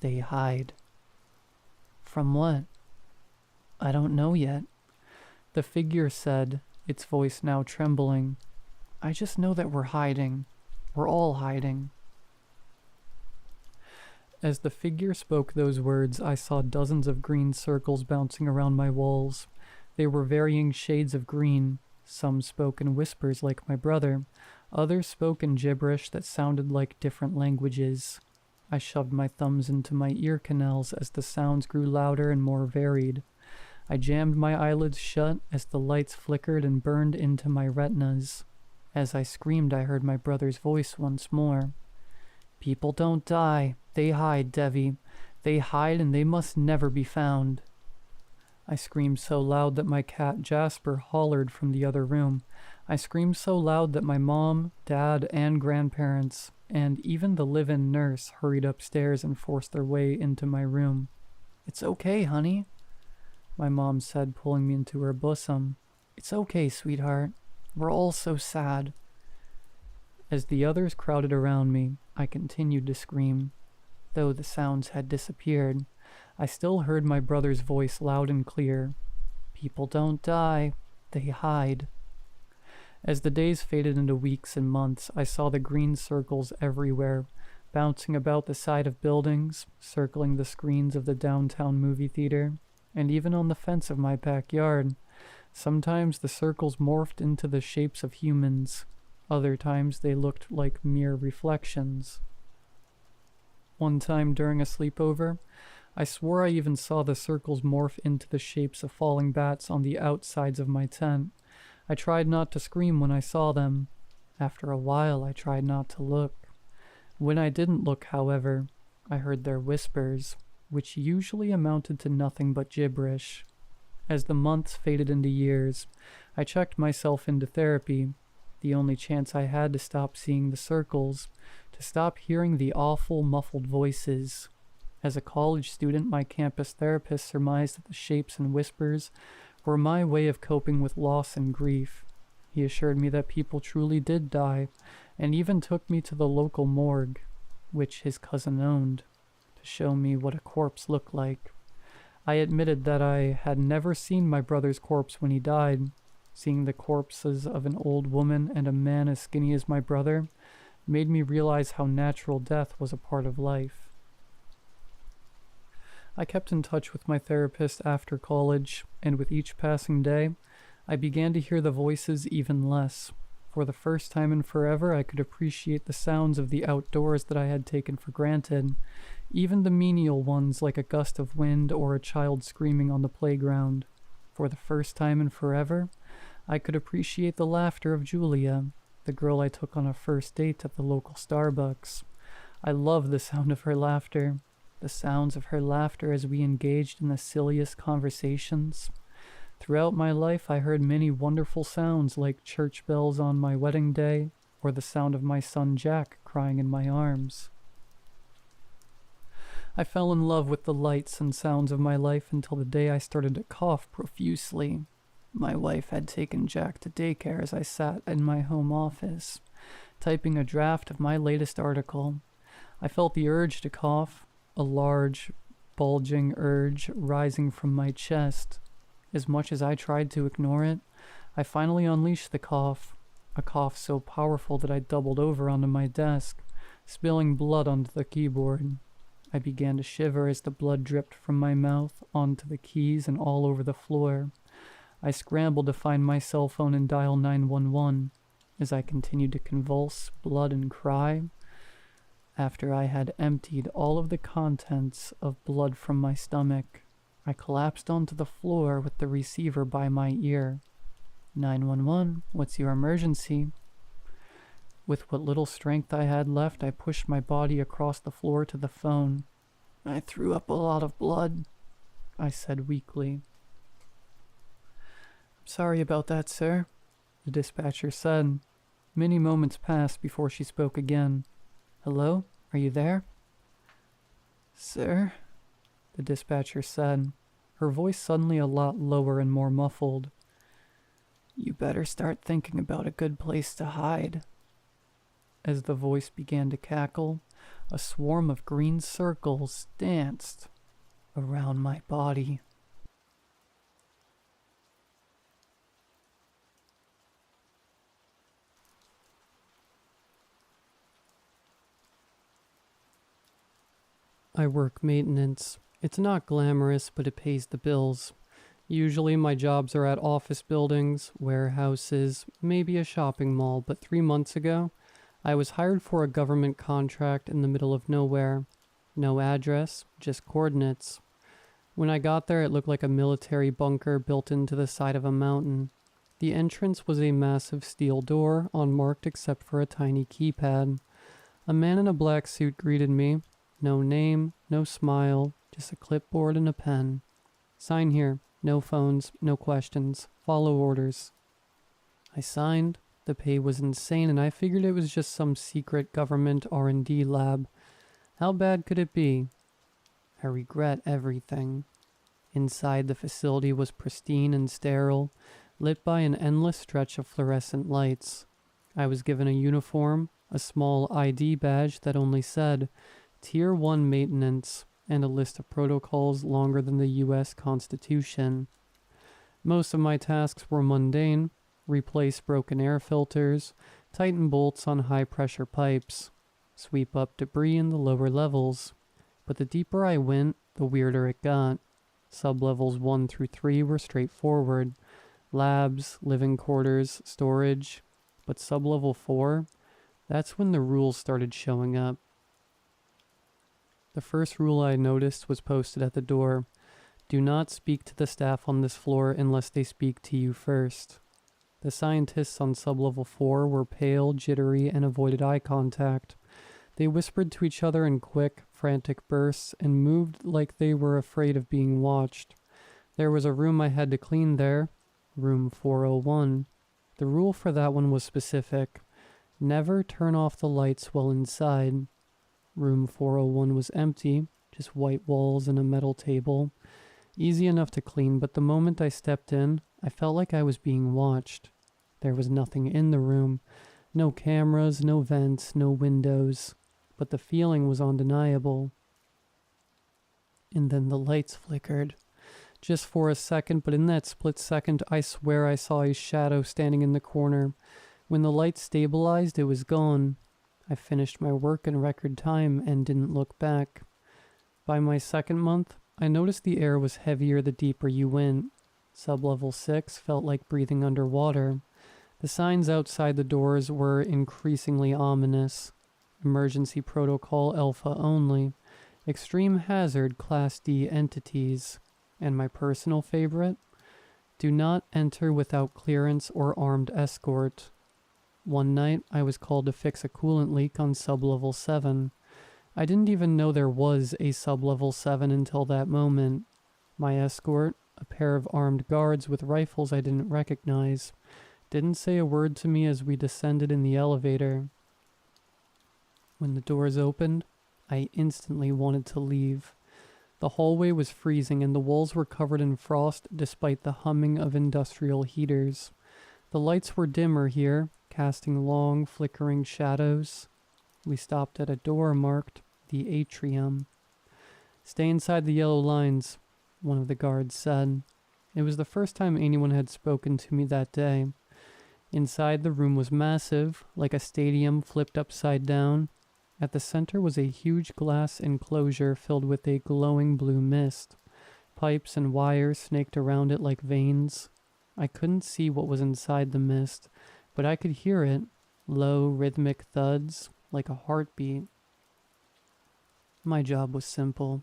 "They hide." "From what?" "I don't know yet," the figure said, its voice now trembling. "I just know that we're hiding. We're all hiding." As the figure spoke those words, I saw dozens of green circles bouncing around my walls. They were varying shades of green. Some spoke in whispers like my brother. Others spoke in gibberish that sounded like different languages. I shoved my thumbs into my ear canals as the sounds grew louder and more varied. I jammed my eyelids shut as the lights flickered and burned into my retinas. As I screamed, I heard my brother's voice once more. "People don't die. They hide, Devi. They hide and they must never be found." I screamed so loud that my cat Jasper hollered from the other room. I screamed so loud that my mom, dad, and grandparents, and even the live-in nurse hurried upstairs and forced their way into my room. "It's okay, honey," my mom said, pulling me into her bosom. "It's okay, sweetheart. We're all so sad." As the others crowded around me, I continued to scream. Though the sounds had disappeared, I still heard my brother's voice loud and clear. "People don't die. They hide." As the days faded into weeks and months, I saw the green circles everywhere, bouncing about the side of buildings, circling the screens of the downtown movie theater, and even on the fence of my backyard. Sometimes the circles morphed into the shapes of humans. Other times they looked like mere reflections. One time during a sleepover, I swore I even saw the circles morph into the shapes of falling bats on the outsides of my tent. I tried not to scream when I saw them. After a while, I tried not to look. When I didn't look, however, I heard their whispers, which usually amounted to nothing but gibberish. As the months faded into years, I checked myself into therapy, the only chance I had to stop seeing the circles, to stop hearing the awful, muffled voices. As a college student, my campus therapist surmised that the shapes and whispers were my way of coping with loss and grief. He assured me that people truly did die, and even took me to the local morgue, which his cousin owned, to show me what a corpse looked like. I admitted that I had never seen my brother's corpse when he died. Seeing the corpses of an old woman and a man as skinny as my brother made me realize how natural death was a part of life. I kept in touch with my therapist after college, and with each passing day, I began to hear the voices even less. For the first time in forever, I could appreciate the sounds of the outdoors that I had taken for granted, even the menial ones like a gust of wind or a child screaming on the playground. For the first time in forever, I could appreciate the laughter of Julia, the girl I took on a first date at the local Starbucks. I loved the sound of her laughter, the sounds of her laughter as we engaged in the silliest conversations. Throughout my life, I heard many wonderful sounds like church bells on my wedding day, or the sound of my son Jack crying in my arms. I fell in love with the lights and sounds of my life until the day I started to cough profusely. My wife had taken Jack to daycare as I sat in my home office, typing a draft of my latest article. I felt the urge to cough, a large, bulging urge rising from my chest. As much as I tried to ignore it, I finally unleashed the cough, a cough so powerful that I doubled over onto my desk, spilling blood onto the keyboard. I began to shiver as the blood dripped from my mouth onto the keys and all over the floor. I scrambled to find my cell phone and dial 911 as I continued to convulse, blood, and cry. After I had emptied all of the contents of blood from my stomach, I collapsed onto the floor with the receiver by my ear. 911, what's your emergency? With what little strength I had left, I pushed my body across the floor to the phone. I threw up a lot of blood, I said weakly. Sorry about that, sir, the dispatcher said. Many moments passed before she spoke again. Hello? Are you there? Sir? The dispatcher said, her voice suddenly a lot lower and more muffled. You better start thinking about a good place to hide. As the voice began to cackle, a swarm of green circles danced around my body. I work maintenance. It's not glamorous, but it pays the bills. Usually my jobs are at office buildings, warehouses, maybe a shopping mall, but 3 months ago, I was hired for a government contract in the middle of nowhere. No address, just coordinates. When I got there, it looked like a military bunker built into the side of a mountain. The entrance was a massive steel door, unmarked except for a tiny keypad. A man in a black suit greeted me. No name, no smile, just a clipboard and a pen. Sign here. No phones, no questions. Follow orders. I signed. The pay was insane, and I figured it was just some secret government R&D lab. How bad could it be? I regret everything. Inside, the facility was pristine and sterile, lit by an endless stretch of fluorescent lights. I was given a uniform, a small ID badge that only said Tier 1 Maintenance, and a list of protocols longer than the U.S. Constitution. Most of my tasks were mundane: replace broken air filters, tighten bolts on high-pressure pipes, sweep up debris in the lower levels. But the deeper I went, the weirder it got. Sublevels 1 through 3 were straightforward. Labs, living quarters, storage. But sublevel 4, that's when the rules started showing up. The first rule I noticed was posted at the door. Do not speak to the staff on this floor unless they speak to you first. The scientists on sublevel 4 were pale, jittery, and avoided eye contact. They whispered to each other in quick, frantic bursts and moved like they were afraid of being watched. There was a room I had to clean there, room 401. The rule for that one was specific. Never turn off the lights while inside. Room 401 was empty, just white walls and a metal table. Easy enough to clean, but the moment I stepped in, I felt like I was being watched. There was nothing in the room. No cameras, no vents, no windows. But the feeling was undeniable. And then the lights flickered. Just for a second, but in that split second, I swear I saw a shadow standing in the corner. When the light stabilized, it was gone. I finished my work in record time and didn't look back. By my second month, I noticed the air was heavier the deeper you went. Sublevel 6 felt like breathing underwater. The signs outside the doors were increasingly ominous. Emergency Protocol Alpha only. Extreme Hazard Class D entities. And my personal favorite? Do not enter without clearance or armed escort. One night, I was called to fix a coolant leak on sublevel 7. I didn't even know there was a sublevel 7 until that moment. My escort, a pair of armed guards with rifles I didn't recognize, didn't say a word to me as we descended in the elevator. When the doors opened, I instantly wanted to leave. The hallway was freezing and the walls were covered in frost despite the humming of industrial heaters. The lights were dimmer here, casting long, flickering shadows. We stopped at a door marked the atrium. "Stay inside the yellow lines," one of the guards said. It was the first time anyone had spoken to me that day. Inside, the room was massive, like a stadium flipped upside down. At the center was a huge glass enclosure filled with a glowing blue mist. Pipes and wires snaked around it like veins. I couldn't see what was inside the mist, but I could hear it, low, rhythmic thuds, like a heartbeat. My job was simple.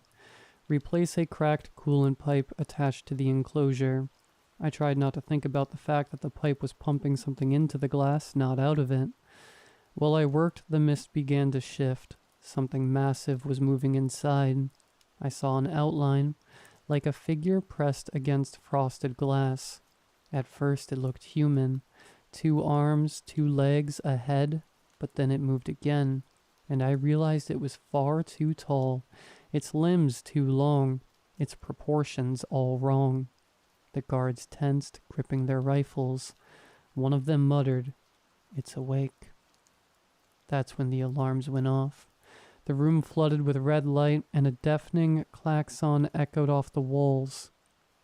Replace a cracked coolant pipe attached to the enclosure. I tried not to think about the fact that the pipe was pumping something into the glass, not out of it. While I worked, the mist began to shift. Something massive was moving inside. I saw an outline, like a figure pressed against frosted glass. At first it looked human. 2 arms, 2 legs, a head, but then it moved again, and I realized it was far too tall, its limbs too long, its proportions all wrong. The guards tensed, gripping their rifles. One of them muttered, "It's awake." That's when the alarms went off. The room flooded with red light, and a deafening klaxon echoed off the walls.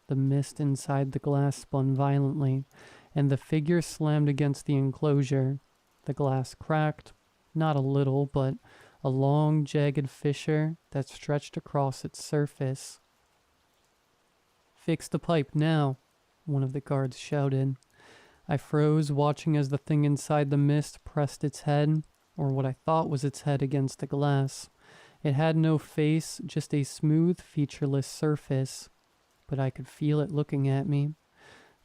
The mist inside the glass spun violently, and the figure slammed against the enclosure. The glass cracked, not a little, but a long, jagged fissure that stretched across its surface. "Fix the pipe now," one of the guards shouted. I froze, watching as the thing inside the mist pressed its head, or what I thought was its head, against the glass. It had no face, just a smooth, featureless surface, but I could feel it looking at me.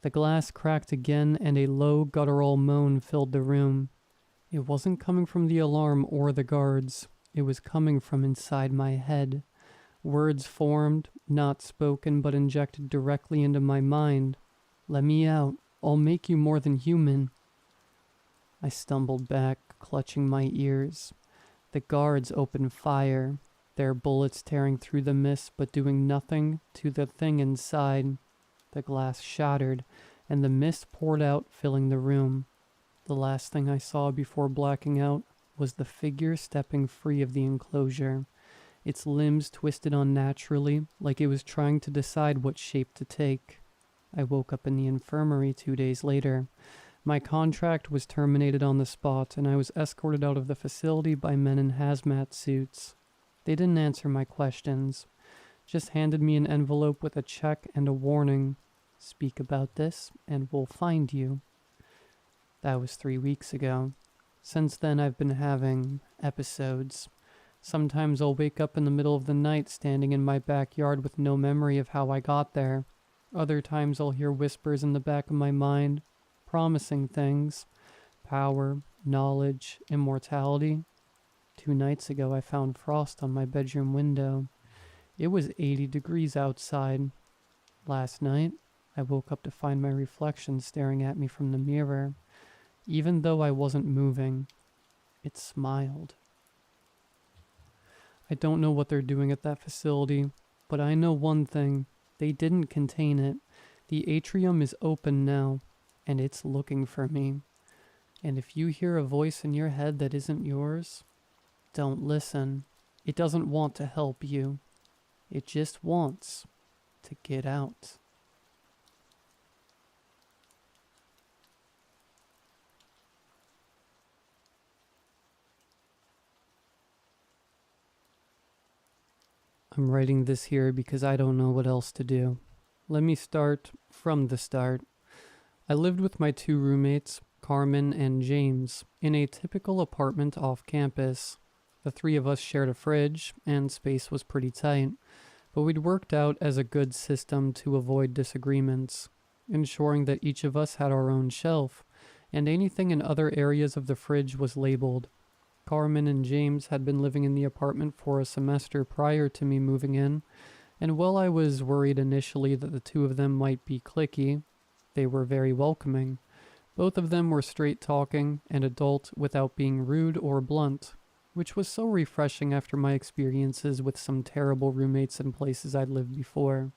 The glass cracked again, and a low, guttural moan filled the room. It wasn't coming from the alarm or the guards. It was coming from inside my head. Words formed, not spoken, but injected directly into my mind. "Let me out. I'll make you more than human." I stumbled back, clutching my ears. The guards opened fire, their bullets tearing through the mist but doing nothing to the thing inside. The glass shattered, and the mist poured out, filling the room. The last thing I saw before blacking out was the figure stepping free of the enclosure. Its limbs twisted unnaturally, like it was trying to decide what shape to take. I woke up in the infirmary 2 days later. My contract was terminated on the spot, and I was escorted out of the facility by men in hazmat suits. They didn't answer my questions, just handed me an envelope with a check and a warning. "Speak about this, and we'll find you." That was 3 weeks ago. Since then, I've been having episodes. Sometimes I'll wake up in the middle of the night standing in my backyard with no memory of how I got there. Other times I'll hear whispers in the back of my mind, promising things: power, knowledge, immortality. 2 nights ago I found frost on my bedroom window. It was 80 degrees outside. Last night, I woke up to find my reflection staring at me from the mirror. Even though I wasn't moving, it smiled. I don't know what they're doing at that facility, but I know one thing. They didn't contain it. The atrium is open now, and it's looking for me. And if you hear a voice in your head that isn't yours, don't listen. It doesn't want to help you. It just wants to get out. I'm writing this here because I don't know what else to do. Let me start from the start. I lived with my 2 roommates, Carmen and James, in a typical apartment off campus. The 3 of us shared a fridge, and space was pretty tight, but we'd worked out as a good system to avoid disagreements, ensuring that each of us had our own shelf, and anything in other areas of the fridge was labeled. Carmen and James had been living in the apartment for a semester prior to me moving in, and while I was worried initially that the 2 of them might be cliquey, they were very welcoming. Both of them were straight-talking and adult without being rude or blunt, which was so refreshing after my experiences with some terrible roommates in places I'd lived before.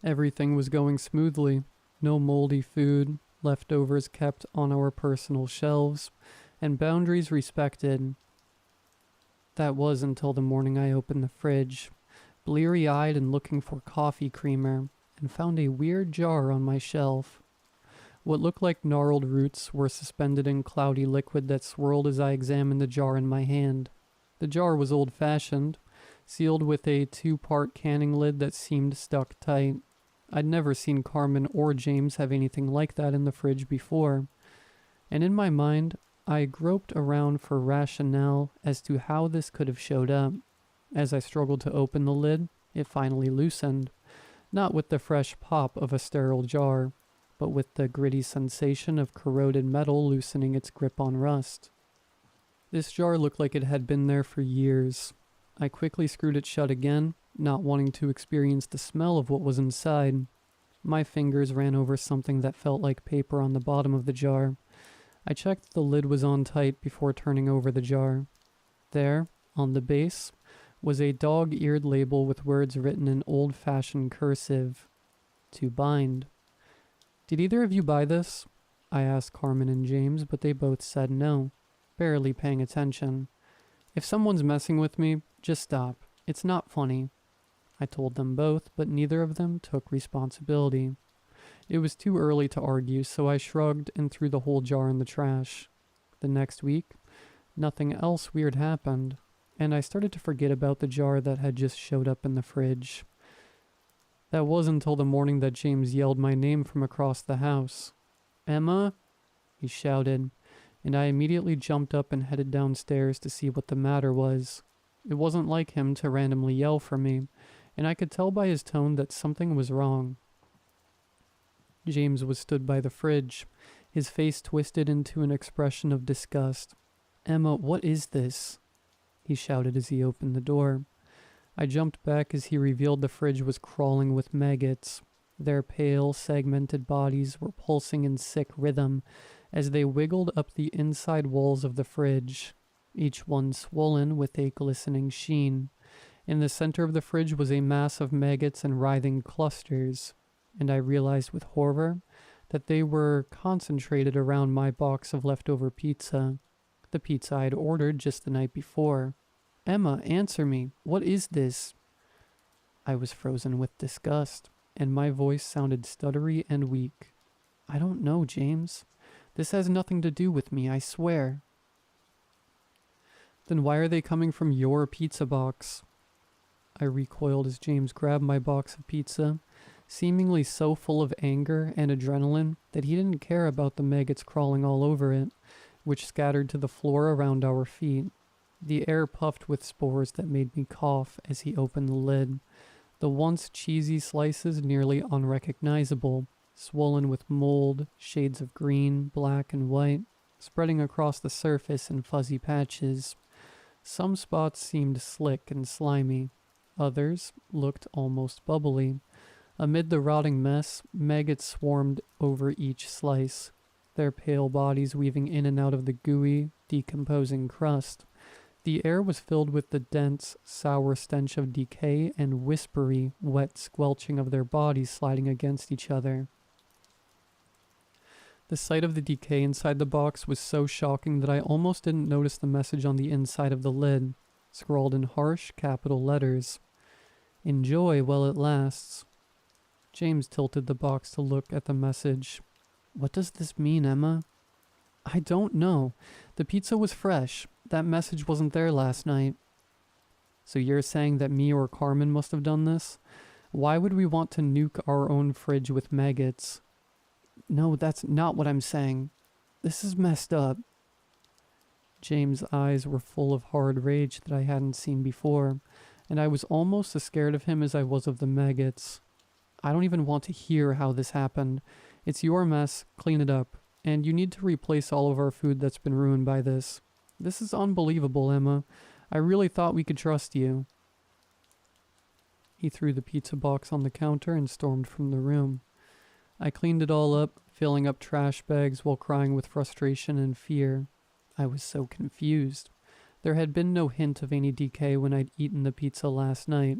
Everything was going smoothly. No moldy food, leftovers kept on our personal shelves, and boundaries respected. That was until the morning I opened the fridge, bleary-eyed and looking for coffee creamer, and found a weird jar on my shelf. What looked like gnarled roots were suspended in cloudy liquid that swirled as I examined the jar in my hand. The jar was old-fashioned, sealed with a 2-part canning lid that seemed stuck tight. I'd never seen Carmen or James have anything like that in the fridge before, and in my mind, I groped around for rationale as to how this could have showed up. As I struggled to open the lid, it finally loosened, not with the fresh pop of a sterile jar, but with the gritty sensation of corroded metal loosening its grip on rust. This jar looked like it had been there for years. I quickly screwed it shut again, not wanting to experience the smell of what was inside. My fingers ran over something that felt like paper on the bottom of the jar. I checked the lid was on tight before turning over the jar. There, on the base, was a dog-eared label with words written in old-fashioned cursive. To bind. Did either of you buy this? I asked Carmen and James, but they both said no, barely paying attention. If someone's messing with me, just stop. It's not funny. I told them both, but neither of them took responsibility. It was too early to argue, so I shrugged and threw the whole jar in the trash. The next week, nothing else weird happened, and I started to forget about the jar that had just showed up in the fridge. That was until the morning that James yelled my name from across the house. "Emma?" he shouted, and I immediately jumped up and headed downstairs to see what the matter was. It wasn't like him to randomly yell for me, and I could tell by his tone that something was wrong. James was stood by the fridge, his face twisted into an expression of disgust. "Emma, what is this?" he shouted as he opened the door. I jumped back as he revealed the fridge was crawling with maggots. Their pale, segmented bodies were pulsing in sick rhythm as they wiggled up the inside walls of the fridge, each one swollen with a glistening sheen. In the center of the fridge was a mass of maggots and writhing clusters, and I realized with horror that they were concentrated around my box of leftover pizza, the pizza I'd ordered just the night before. "Emma, answer me. What is this?" I was frozen with disgust, and my voice sounded stuttery and weak. "I don't know, James. This has nothing to do with me, I swear." "Then why are they coming from your pizza box?" I recoiled as James grabbed my box of pizza, seemingly so full of anger and adrenaline that he didn't care about the maggots crawling all over it, which scattered to the floor around our feet. The air puffed with spores that made me cough as he opened the lid. The once cheesy slices nearly unrecognizable, swollen with mold, shades of green, black, and white, spreading across the surface in fuzzy patches. Some spots seemed slick and slimy. Others looked almost bubbly. Amid the rotting mess, maggots swarmed over each slice, their pale bodies weaving in and out of the gooey, decomposing crust. The air was filled with the dense, sour stench of decay and whispery, wet squelching of their bodies sliding against each other. The sight of the decay inside the box was so shocking that I almost didn't notice the message on the inside of the lid, scrawled in harsh capital letters. "Enjoy while it lasts." James tilted the box to look at the message. "What does this mean, Emma?" "I don't know. The pizza was fresh. That message wasn't there last night." "So you're saying that me or Carmen must have done this?" Why would we want to nuke our own fridge with maggots? No, that's not what I'm saying. This is messed up. James' eyes were full of hard rage that I hadn't seen before, and I was almost as scared of him as I was of the maggots. I don't even want to hear how this happened. It's your mess, clean it up, and you need to replace all of our food that's been ruined by this. This is unbelievable, Emma. I really thought we could trust you. He threw the pizza box on the counter and stormed from the room. I cleaned it all up, filling up trash bags while crying with frustration and fear. I was so confused. There had been no hint of any decay when I'd eaten the pizza last night,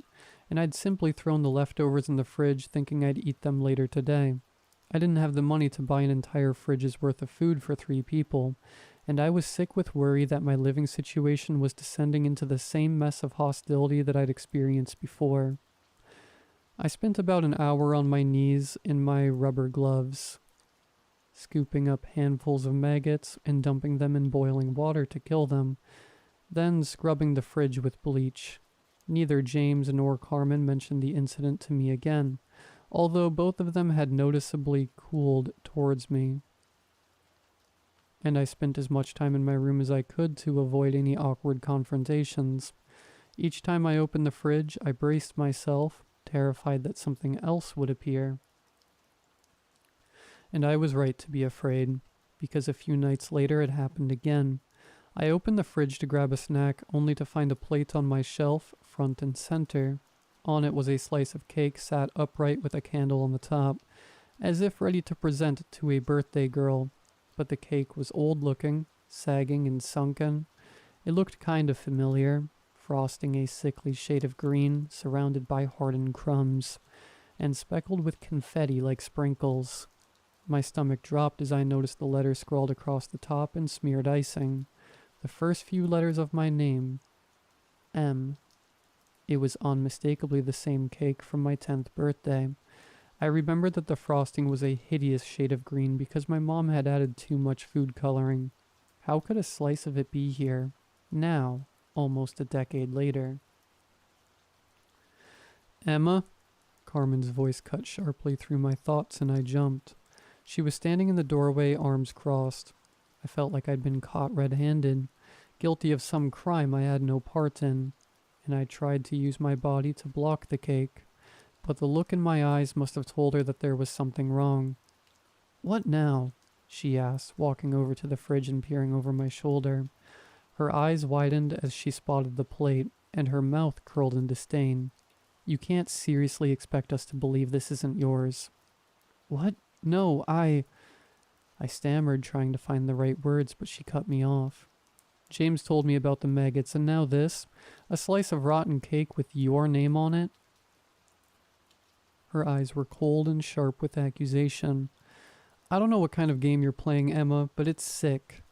and I'd simply thrown the leftovers in the fridge thinking I'd eat them later today. I didn't have the money to buy an entire fridge's worth of food for 3 people, and I was sick with worry that my living situation was descending into the same mess of hostility that I'd experienced before. I spent about an hour on my knees in my rubber gloves, scooping up handfuls of maggots and dumping them in boiling water to kill them, then scrubbing the fridge with bleach. Neither James nor Carmen mentioned the incident to me again, although both of them had noticeably cooled towards me. And I spent as much time in my room as I could to avoid any awkward confrontations. Each time I opened the fridge, I braced myself, terrified that something else would appear. And I was right to be afraid, because a few nights later it happened again. I opened the fridge to grab a snack, only to find a plate on my shelf, front and center. On it was a slice of cake sat upright with a candle on the top, as if ready to present it to a birthday girl. But the cake was old-looking, sagging and sunken. It looked kind of familiar, frosting a sickly shade of green, surrounded by hardened crumbs, and speckled with confetti like sprinkles. My stomach dropped as I noticed the letters scrawled across the top in smeared icing. The first few letters of my name. M. It was unmistakably the same cake from my 10th birthday. I remembered that the frosting was a hideous shade of green because my mom had added too much food coloring. How could a slice of it be here, now, almost a decade later? Emma? Carmen's voice cut sharply through my thoughts and I jumped. She was standing in the doorway, arms crossed. I felt like I'd been caught red-handed, guilty of some crime I had no part in, and I tried to use my body to block the cake, but the look in my eyes must have told her that there was something wrong. What now? She asked, walking over to the fridge and peering over my shoulder. Her eyes widened as she spotted the plate, and her mouth curled in disdain. You can't seriously expect us to believe this isn't yours. What? No, I stammered, trying to find the right words, but she cut me off. James told me about the maggots, and now this? A slice of rotten cake with your name on it? Her eyes were cold and sharp with accusation. I don't know what kind of game you're playing, Emma, but it's sick.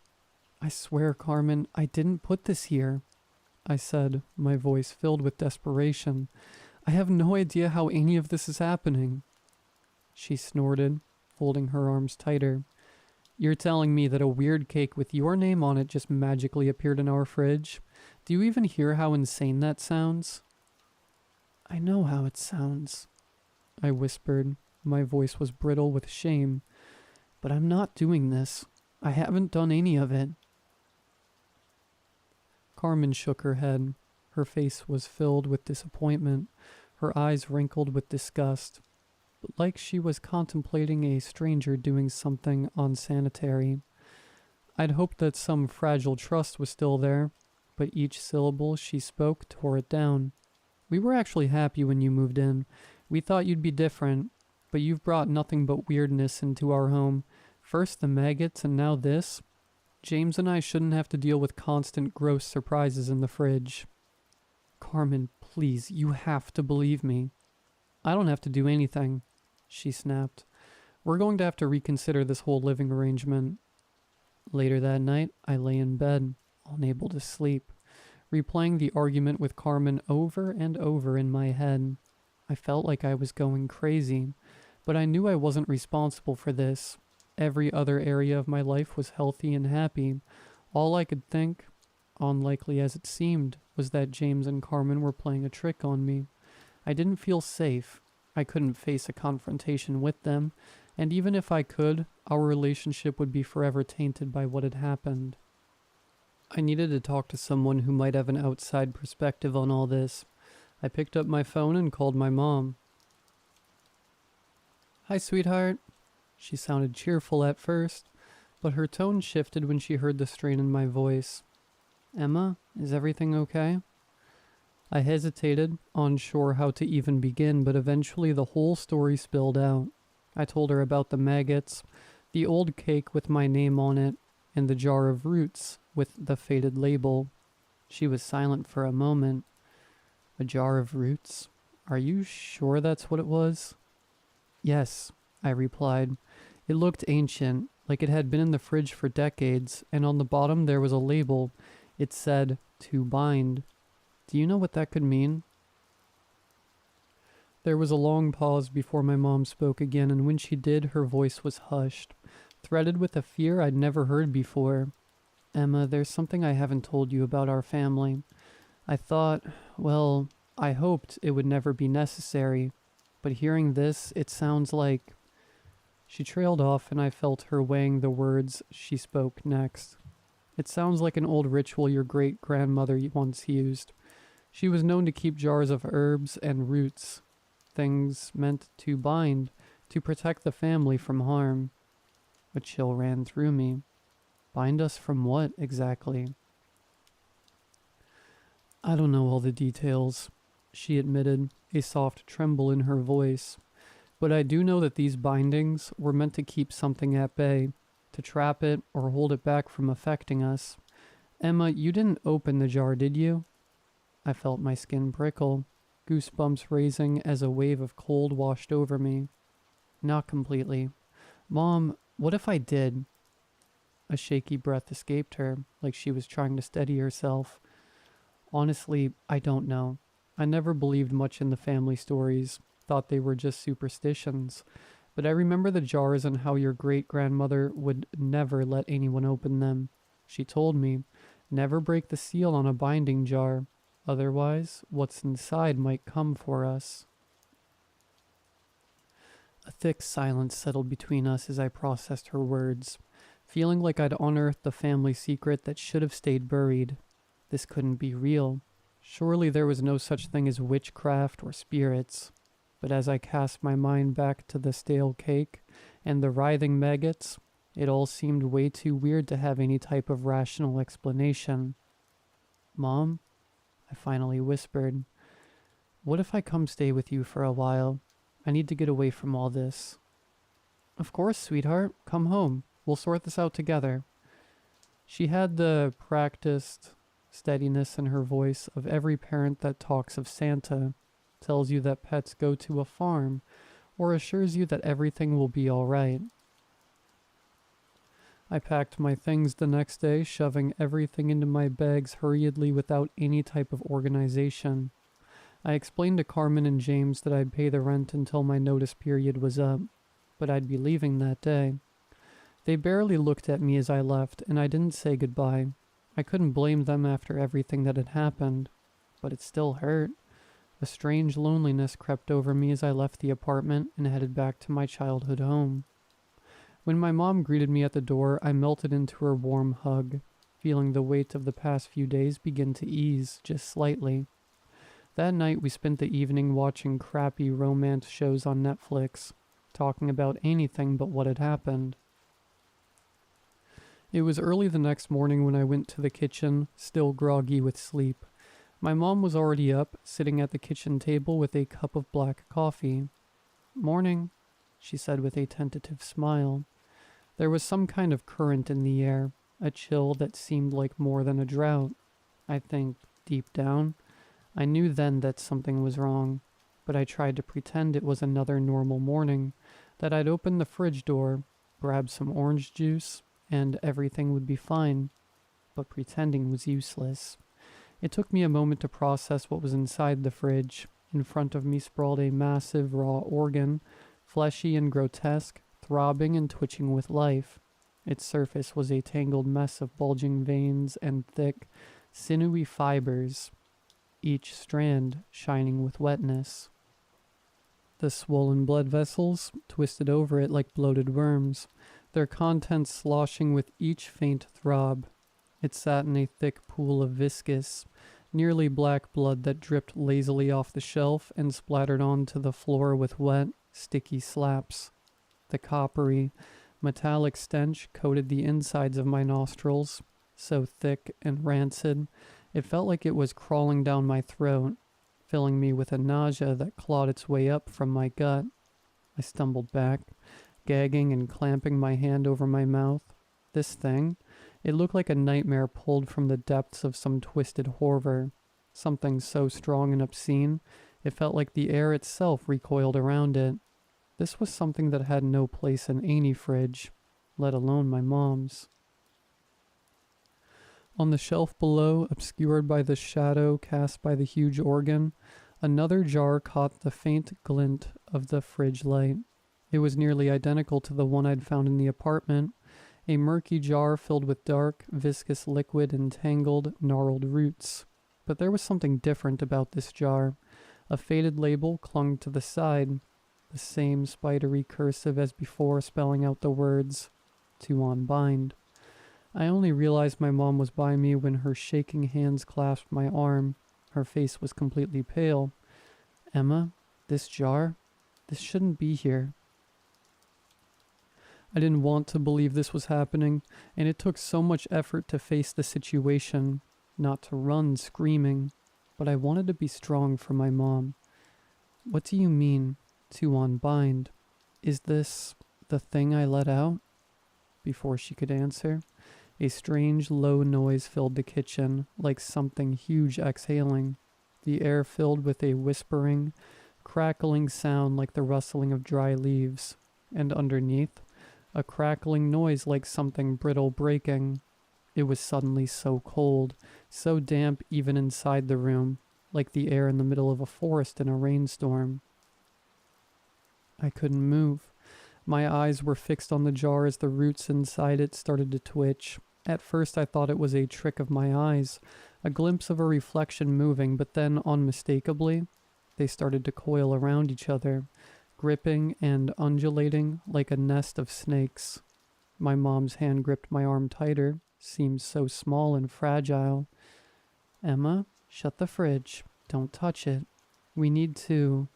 I swear, Carmen, I didn't put this here, I said, my voice filled with desperation. I have no idea how any of this is happening. She snorted, folding her arms tighter. You're telling me that a weird cake with your name on it just magically appeared in our fridge? Do you even hear how insane that sounds? I know how it sounds, I whispered. My voice was brittle with shame. But I'm not doing this. I haven't done any of it. Carmen shook her head. Her face was filled with disappointment, her eyes wrinkled with disgust, but like she was contemplating a stranger doing something unsanitary. I'd hoped that some fragile trust was still there, but each syllable she spoke tore it down. We were actually happy when you moved in. We thought you'd be different, but you've brought nothing but weirdness into our home. First the maggots and now this. James and I shouldn't have to deal with constant gross surprises in the fridge. Carmen, please, you have to believe me. I don't have to do anything, she snapped. We're going to have to reconsider this whole living arrangement. Later that night, I lay in bed, unable to sleep, replaying the argument with Carmen over and over in my head. I felt like I was going crazy, but I knew I wasn't responsible for this. Every other area of my life was healthy and happy. All I could think, unlikely as it seemed, was that James and Carmen were playing a trick on me. I didn't feel safe, I couldn't face a confrontation with them, and even if I could, our relationship would be forever tainted by what had happened. I needed to talk to someone who might have an outside perspective on all this. I picked up my phone and called my mom. "Hi, sweetheart." She sounded cheerful at first, but her tone shifted when she heard the strain in my voice. "Emma, is everything okay?" I hesitated, unsure how to even begin, but eventually the whole story spilled out. I told her about the maggots, the old cake with my name on it, and the jar of roots with the faded label. She was silent for a moment. "A jar of roots? Are you sure that's what it was?" "Yes," I replied. It looked ancient, like it had been in the fridge for decades, and on the bottom there was a label. It said, "To bind." Do you know what that could mean? There was a long pause before my mom spoke again, and when she did, her voice was hushed, threaded with a fear I'd never heard before. "Emma, there's something I haven't told you about our family. I thought, well, I hoped it would never be necessary, but hearing this, it sounds like..." She trailed off, and I felt her weighing the words she spoke next. "It sounds like an old ritual your great-grandmother once used. She was known to keep jars of herbs and roots, things meant to bind, to protect the family from harm." A chill ran through me. Bind us from what, exactly? "I don't know all the details," she admitted, a soft tremble in her voice. "But I do know that these bindings were meant to keep something at bay, to trap it or hold it back from affecting us. Emma, you didn't open the jar, did you?" I felt my skin prickle, goosebumps raising as a wave of cold washed over me. "Not completely. Mom, what if I did?" A shaky breath escaped her, like she was trying to steady herself. "Honestly, I don't know. I never believed much in the family stories, thought they were just superstitions. But I remember the jars and how your great-grandmother would never let anyone open them. She told me, never break the seal on a binding jar. Otherwise, what's inside might come for us." A thick silence settled between us as I processed her words, feeling like I'd unearthed a family secret that should have stayed buried. This couldn't be real. Surely there was no such thing as witchcraft or spirits. But as I cast my mind back to the stale cake and the writhing maggots, it all seemed way too weird to have any type of rational explanation. "Mom," I finally whispered, "what if I come stay with you for a while? I need to get away from all this." "Of course, sweetheart. Come home. We'll sort this out together." She had the practiced steadiness in her voice of every parent that talks of Santa, tells you that pets go to a farm, or assures you that everything will be all right. I packed my things the next day, shoving everything into my bags hurriedly without any type of organization. I explained to Carmen and James that I'd pay the rent until my notice period was up, but I'd be leaving that day. They barely looked at me as I left, and I didn't say goodbye. I couldn't blame them after everything that had happened, but it still hurt. A strange loneliness crept over me as I left the apartment and headed back to my childhood home. When my mom greeted me at the door, I melted into her warm hug, feeling the weight of the past few days begin to ease just slightly. That night we spent the evening watching crappy romance shows on Netflix, talking about anything but what had happened. It was early the next morning when I went to the kitchen, still groggy with sleep. My mom was already up, sitting at the kitchen table with a cup of black coffee. "Morning," she said with a tentative smile. There was some kind of current in the air, a chill that seemed like more than a drought. I think, deep down, I knew then that something was wrong, but I tried to pretend it was another normal morning, that I'd open the fridge door, grab some orange juice, and everything would be fine. But pretending was useless. It took me a moment to process what was inside the fridge. In front of me sprawled a massive raw organ, fleshy and grotesque, throbbing and twitching with life. Its surface was a tangled mess of bulging veins and thick, sinewy fibers, each strand shining with wetness. The swollen blood vessels twisted over it like bloated worms, their contents sloshing with each faint throb. It sat in a thick pool of viscous, nearly black blood that dripped lazily off the shelf and splattered onto the floor with wet, sticky slaps. The coppery, metallic stench coated the insides of my nostrils, so thick and rancid, it felt like it was crawling down my throat, filling me with a nausea that clawed its way up from my gut. I stumbled back, gagging and clamping my hand over my mouth. This thing, it looked like a nightmare pulled from the depths of some twisted horror. Something so strong and obscene, it felt like the air itself recoiled around it. This was something that had no place in any fridge, let alone my mom's. On the shelf below, obscured by the shadow cast by the huge organ, another jar caught the faint glint of the fridge light. It was nearly identical to the one I'd found in the apartment, a murky jar filled with dark, viscous liquid and tangled, gnarled roots. But there was something different about this jar. A faded label clung to the side, the same spidery cursive as before spelling out the words, "To unbind." I only realized my mom was by me when her shaking hands clasped my arm. Her face was completely pale. "Emma, this jar? This shouldn't be here." I didn't want to believe this was happening, and it took so much effort to face the situation, not to run screaming, but I wanted to be strong for my mom. "What do you mean, to unbind? Is this the thing I let out?" Before she could answer, a strange low noise filled the kitchen, like something huge exhaling. The air filled with a whispering, crackling sound like the rustling of dry leaves, and underneath, a crackling noise like something brittle breaking. It was suddenly so cold, so damp even inside the room, like the air in the middle of a forest in a rainstorm. I couldn't move. My eyes were fixed on the jar as the roots inside it started to twitch. At first I thought it was a trick of my eyes, a glimpse of a reflection moving, but then, unmistakably, they started to coil around each other, gripping and undulating like a nest of snakes. My mom's hand gripped my arm tighter, seemed so small and fragile. "Emma, shut the fridge. Don't touch it. We need to..."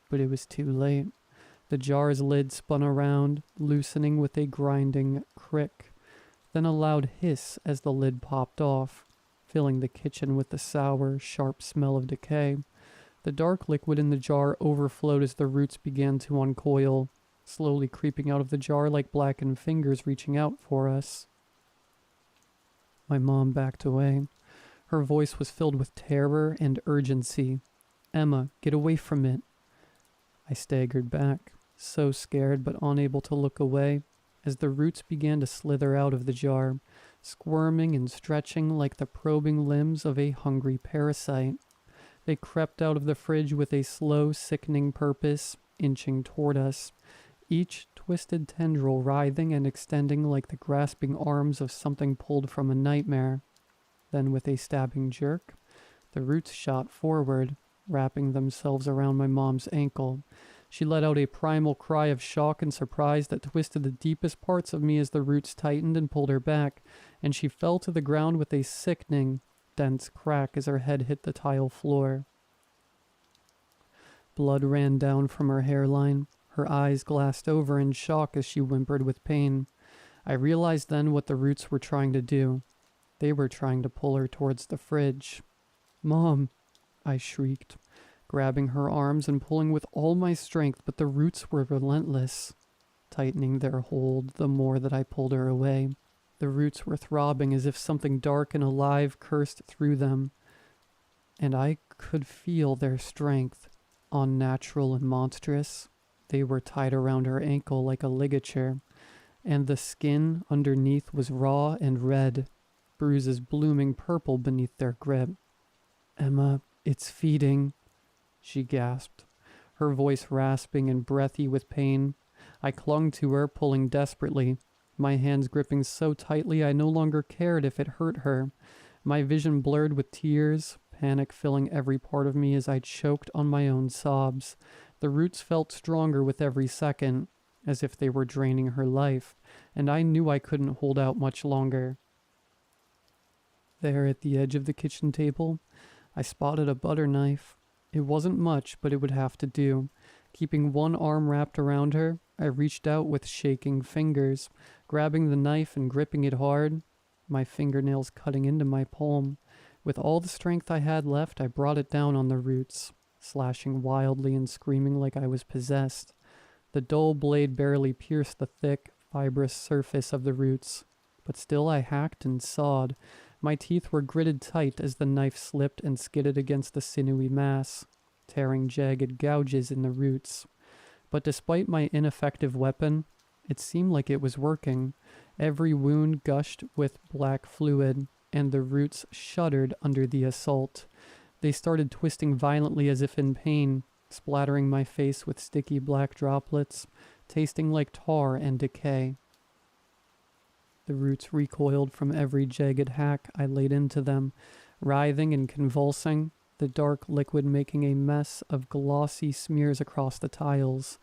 But it was too late. The jar's lid spun around, loosening with a grinding crick, then a loud hiss as the lid popped off, filling the kitchen with the sour, sharp smell of decay. The dark liquid in the jar overflowed as the roots began to uncoil, slowly creeping out of the jar like blackened fingers reaching out for us. My mom backed away. Her voice was filled with terror and urgency. "Emma, get away from it." I staggered back, so scared but unable to look away, as the roots began to slither out of the jar, squirming and stretching like the probing limbs of a hungry parasite. They crept out of the fridge with a slow, sickening purpose, inching toward us, each twisted tendril writhing and extending like the grasping arms of something pulled from a nightmare. Then with a stabbing jerk, the roots shot forward, wrapping themselves around my mom's ankle. She let out a primal cry of shock and surprise that twisted the deepest parts of me as the roots tightened and pulled her back, and she fell to the ground with a sickening, dense crack as her head hit the tile floor. Blood ran down from her hairline. Her eyes glassed over in shock as she whimpered with pain. I realized then what the roots were trying to do. They were trying to pull her towards the fridge. "Mom!" I shrieked, grabbing her arms and pulling with all my strength, but the roots were relentless, tightening their hold the more that I pulled her away. The roots were throbbing as if something dark and alive cursed through them, and I could feel their strength, unnatural and monstrous. They were tied around her ankle like a ligature, and the skin underneath was raw and red, bruises blooming purple beneath their grip. "Emma, it's feeding," she gasped, her voice rasping and breathy with pain. I clung to her, pulling desperately, my hands gripping so tightly I no longer cared if it hurt her. My vision blurred with tears, panic filling every part of me as I choked on my own sobs, The roots felt stronger with every second, as if they were draining her life, and I knew I couldn't hold out much longer. There at the edge of the kitchen table, I spotted a butter knife. It wasn't much, but it would have to do. Keeping one arm wrapped around her, I reached out with shaking fingers, grabbing the knife and gripping it hard, my fingernails cutting into my palm. With all the strength I had left, I brought it down on the roots, slashing wildly and screaming like I was possessed. The dull blade barely pierced the thick, fibrous surface of the roots, but still I hacked and sawed. My teeth were gritted tight as the knife slipped and skidded against the sinewy mass, tearing jagged gouges in the roots. But despite my ineffective weapon, it seemed like it was working. Every wound gushed with black fluid, and the roots shuddered under the assault. They started twisting violently as if in pain, splattering my face with sticky black droplets, tasting like tar and decay. The roots recoiled from every jagged hack I laid into them, writhing and convulsing, the dark liquid making a mess of glossy smears across the tiles.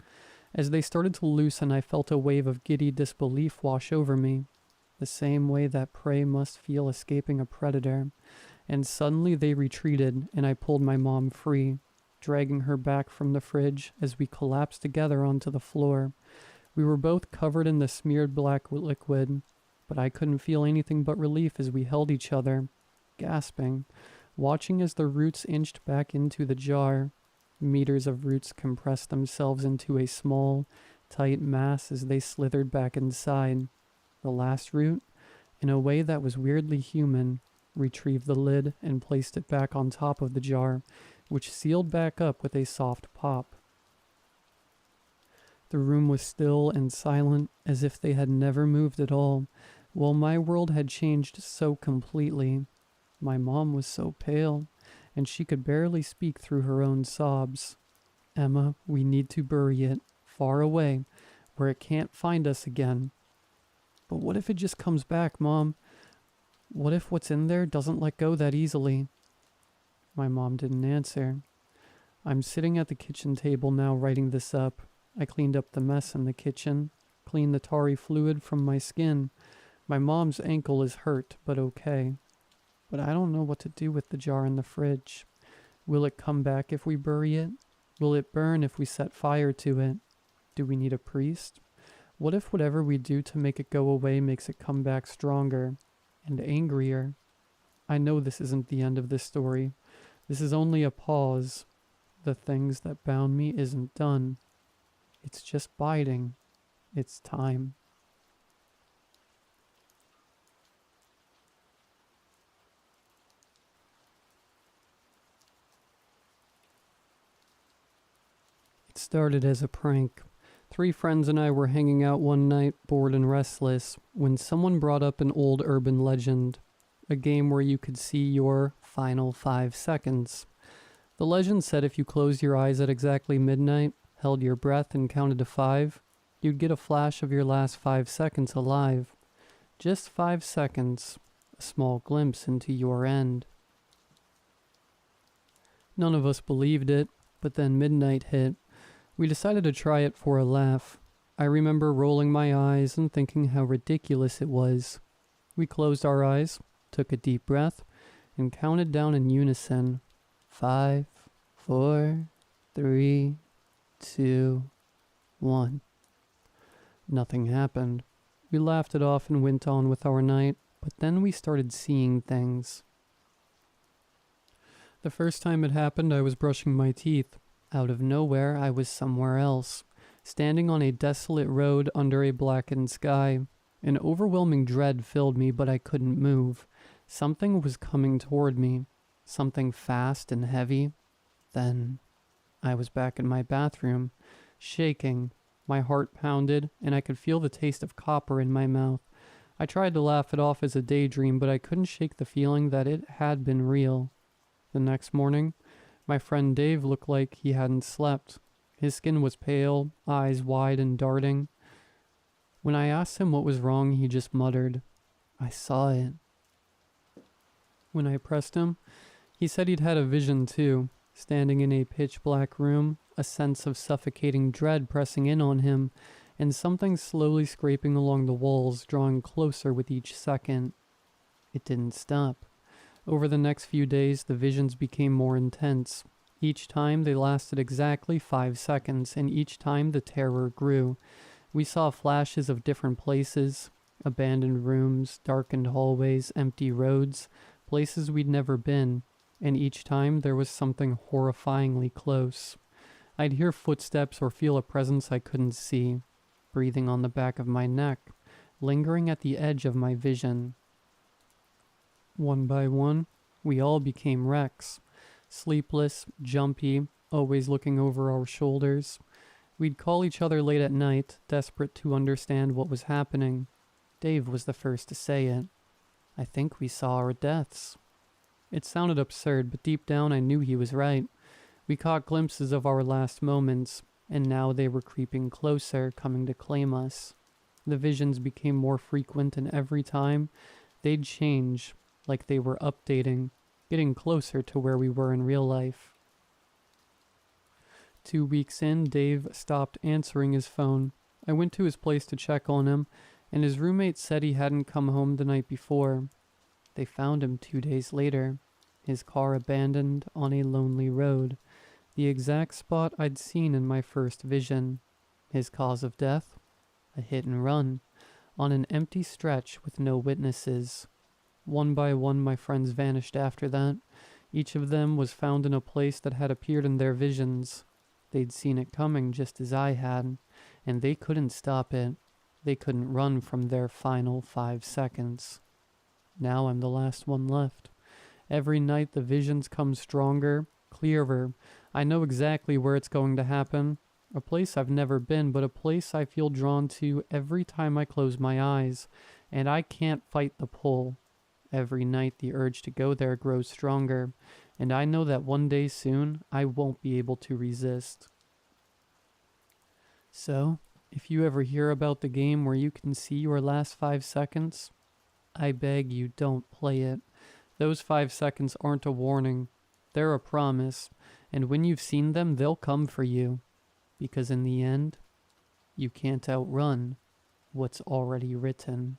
As they started to loosen, I felt a wave of giddy disbelief wash over me, the same way that prey must feel escaping a predator. And suddenly they retreated, and I pulled my mom free, dragging her back from the fridge as we collapsed together onto the floor. We were both covered in the smeared black liquid, but I couldn't feel anything but relief as we held each other, gasping, watching as the roots inched back into the jar. Meters of roots compressed themselves into a small, tight mass as they slithered back inside. The last root, in a way that was weirdly human, retrieved the lid and placed it back on top of the jar, which sealed back up with a soft pop. The room was still and silent, as if they had never moved at all, while my world had changed so completely. My mom was so pale, and she could barely speak through her own sobs. "Emma, we need to bury it, far away, where it can't find us again." "But what if it just comes back, Mom? What if what's in there doesn't let go that easily?" My mom didn't answer. I'm sitting at the kitchen table now writing this up. I cleaned up the mess in the kitchen, cleaned the tarry fluid from my skin. My mom's ankle is hurt, but okay. But I don't know what to do with the jar in the fridge. Will it come back if we bury it? Will it burn if we set fire to it? Do we need a priest? What if whatever we do to make it go away makes it come back stronger and angrier? I know this isn't the end of this story. This is only a pause. The things that bound me isn't done. It's just biding. It's time. It started as a prank. 3 friends and I were hanging out one night, bored and restless, when someone brought up an old urban legend, a game where you could see your final 5 seconds. The legend said if you closed your eyes at exactly midnight, held your breath and counted to 5, you'd get a flash of your last 5 seconds alive. Just 5 seconds, a small glimpse into your end. None of us believed it, but then midnight hit. We decided to try it for a laugh. I remember rolling my eyes and thinking how ridiculous it was. We closed our eyes, took a deep breath, and counted down in unison. 5, 4, 3, 2, 1. Nothing happened. We laughed it off and went on with our night, but then we started seeing things. The first time it happened, I was brushing my teeth. Out of nowhere, I was somewhere else, standing on a desolate road under a blackened sky. An overwhelming dread filled me, but I couldn't move. Something was coming toward me, something fast and heavy. Then I was back in my bathroom, shaking. My heart pounded, and I could feel the taste of copper in my mouth. I tried to laugh it off as a daydream, but I couldn't shake the feeling that it had been real. The next morning, my friend Dave looked like he hadn't slept. His skin was pale, eyes wide and darting. When I asked him what was wrong, he just muttered, "I saw it." When I pressed him, he said he'd had a vision too, standing in a pitch black room, a sense of suffocating dread pressing in on him, and something slowly scraping along the walls, drawing closer with each second. It didn't stop. Over the next few days, the visions became more intense. Each time they lasted exactly 5 seconds, and each time the terror grew. We saw flashes of different places, abandoned rooms, darkened hallways, empty roads, places we'd never been, and each time there was something horrifyingly close. I'd hear footsteps or feel a presence I couldn't see, breathing on the back of my neck, lingering at the edge of my vision. One by one, we all became wrecks, sleepless, jumpy, always looking over our shoulders. We'd call each other late at night, desperate to understand what was happening. Dave was the first to say it. I think we saw our deaths. It sounded absurd, but deep down I knew he was right. We caught glimpses of our last moments, and now they were creeping closer, coming to claim us. The visions became more frequent, and every time, they'd change, like they were updating, getting closer to where we were in real life. 2 weeks in, Dave stopped answering his phone. I went to his place to check on him, and his roommate said he hadn't come home the night before. They found him 2 days later, his car abandoned on a lonely road, the exact spot I'd seen in my first vision. His cause of death? A hit and run, on an empty stretch with no witnesses. One by one my friends vanished after that. Each of them was found in a place that had appeared in their visions. They'd seen it coming just as I had, and they couldn't stop it. They couldn't run from their final 5 seconds. Now I'm the last one left. Every night the visions come stronger, clearer. I know exactly where it's going to happen. A place I've never been, but a place I feel drawn to every time I close my eyes, and I can't fight the pull. Every night the urge to go there grows stronger, and I know that one day soon I won't be able to resist. So, if you ever hear about the game where you can see your last 5 seconds, I beg you don't play it. Those 5 seconds aren't a warning. They're a promise, and when you've seen them, they'll come for you. Because in the end, you can't outrun what's already written.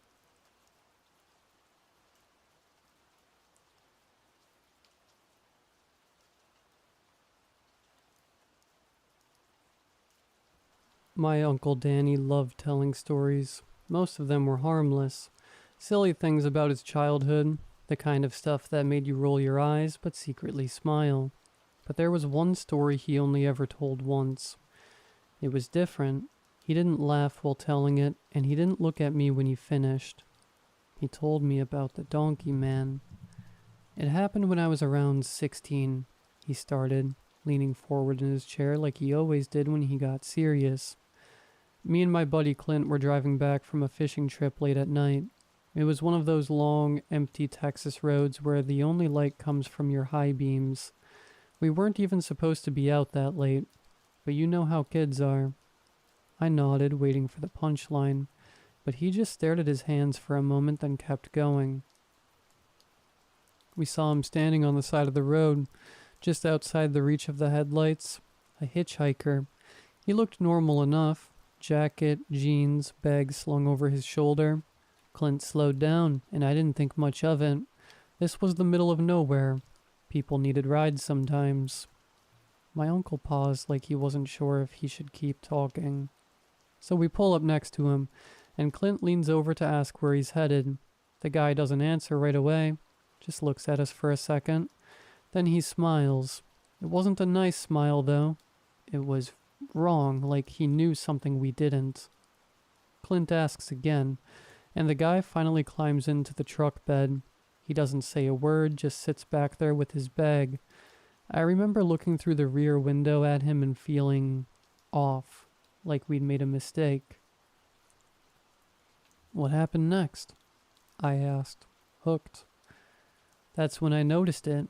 My Uncle Danny loved telling stories. Most of them were harmless. Silly things about his childhood, the kind of stuff that made you roll your eyes but secretly smile. But there was one story he only ever told once. It was different. He didn't laugh while telling it, and he didn't look at me when he finished. He told me about the donkey man. It happened when I was around 16, he started, leaning forward in his chair like he always did when he got serious. Me and my buddy Clint were driving back from a fishing trip late at night. It was one of those long, empty Texas roads where the only light comes from your high beams. We weren't even supposed to be out that late, but you know how kids are. I nodded, waiting for the punchline, but he just stared at his hands for a moment, then kept going. We saw him standing on the side of the road, just outside the reach of the headlights, a hitchhiker. He looked normal enough, jacket, jeans, bag slung over his shoulder. Clint slowed down, and I didn't think much of it. This was the middle of nowhere. People needed rides sometimes. My uncle paused like he wasn't sure if he should keep talking. So we pull up next to him, and Clint leans over to ask where he's headed. The guy doesn't answer right away, just looks at us for a second. Then he smiles. It wasn't a nice smile, though. It was wrong, like he knew something we didn't. Clint asks again, and the guy finally climbs into the truck bed. He doesn't say a word, just sits back there with his bag. I remember looking through the rear window at him and feeling off, like we'd made a mistake. What happened next? I asked, hooked. That's when I noticed it,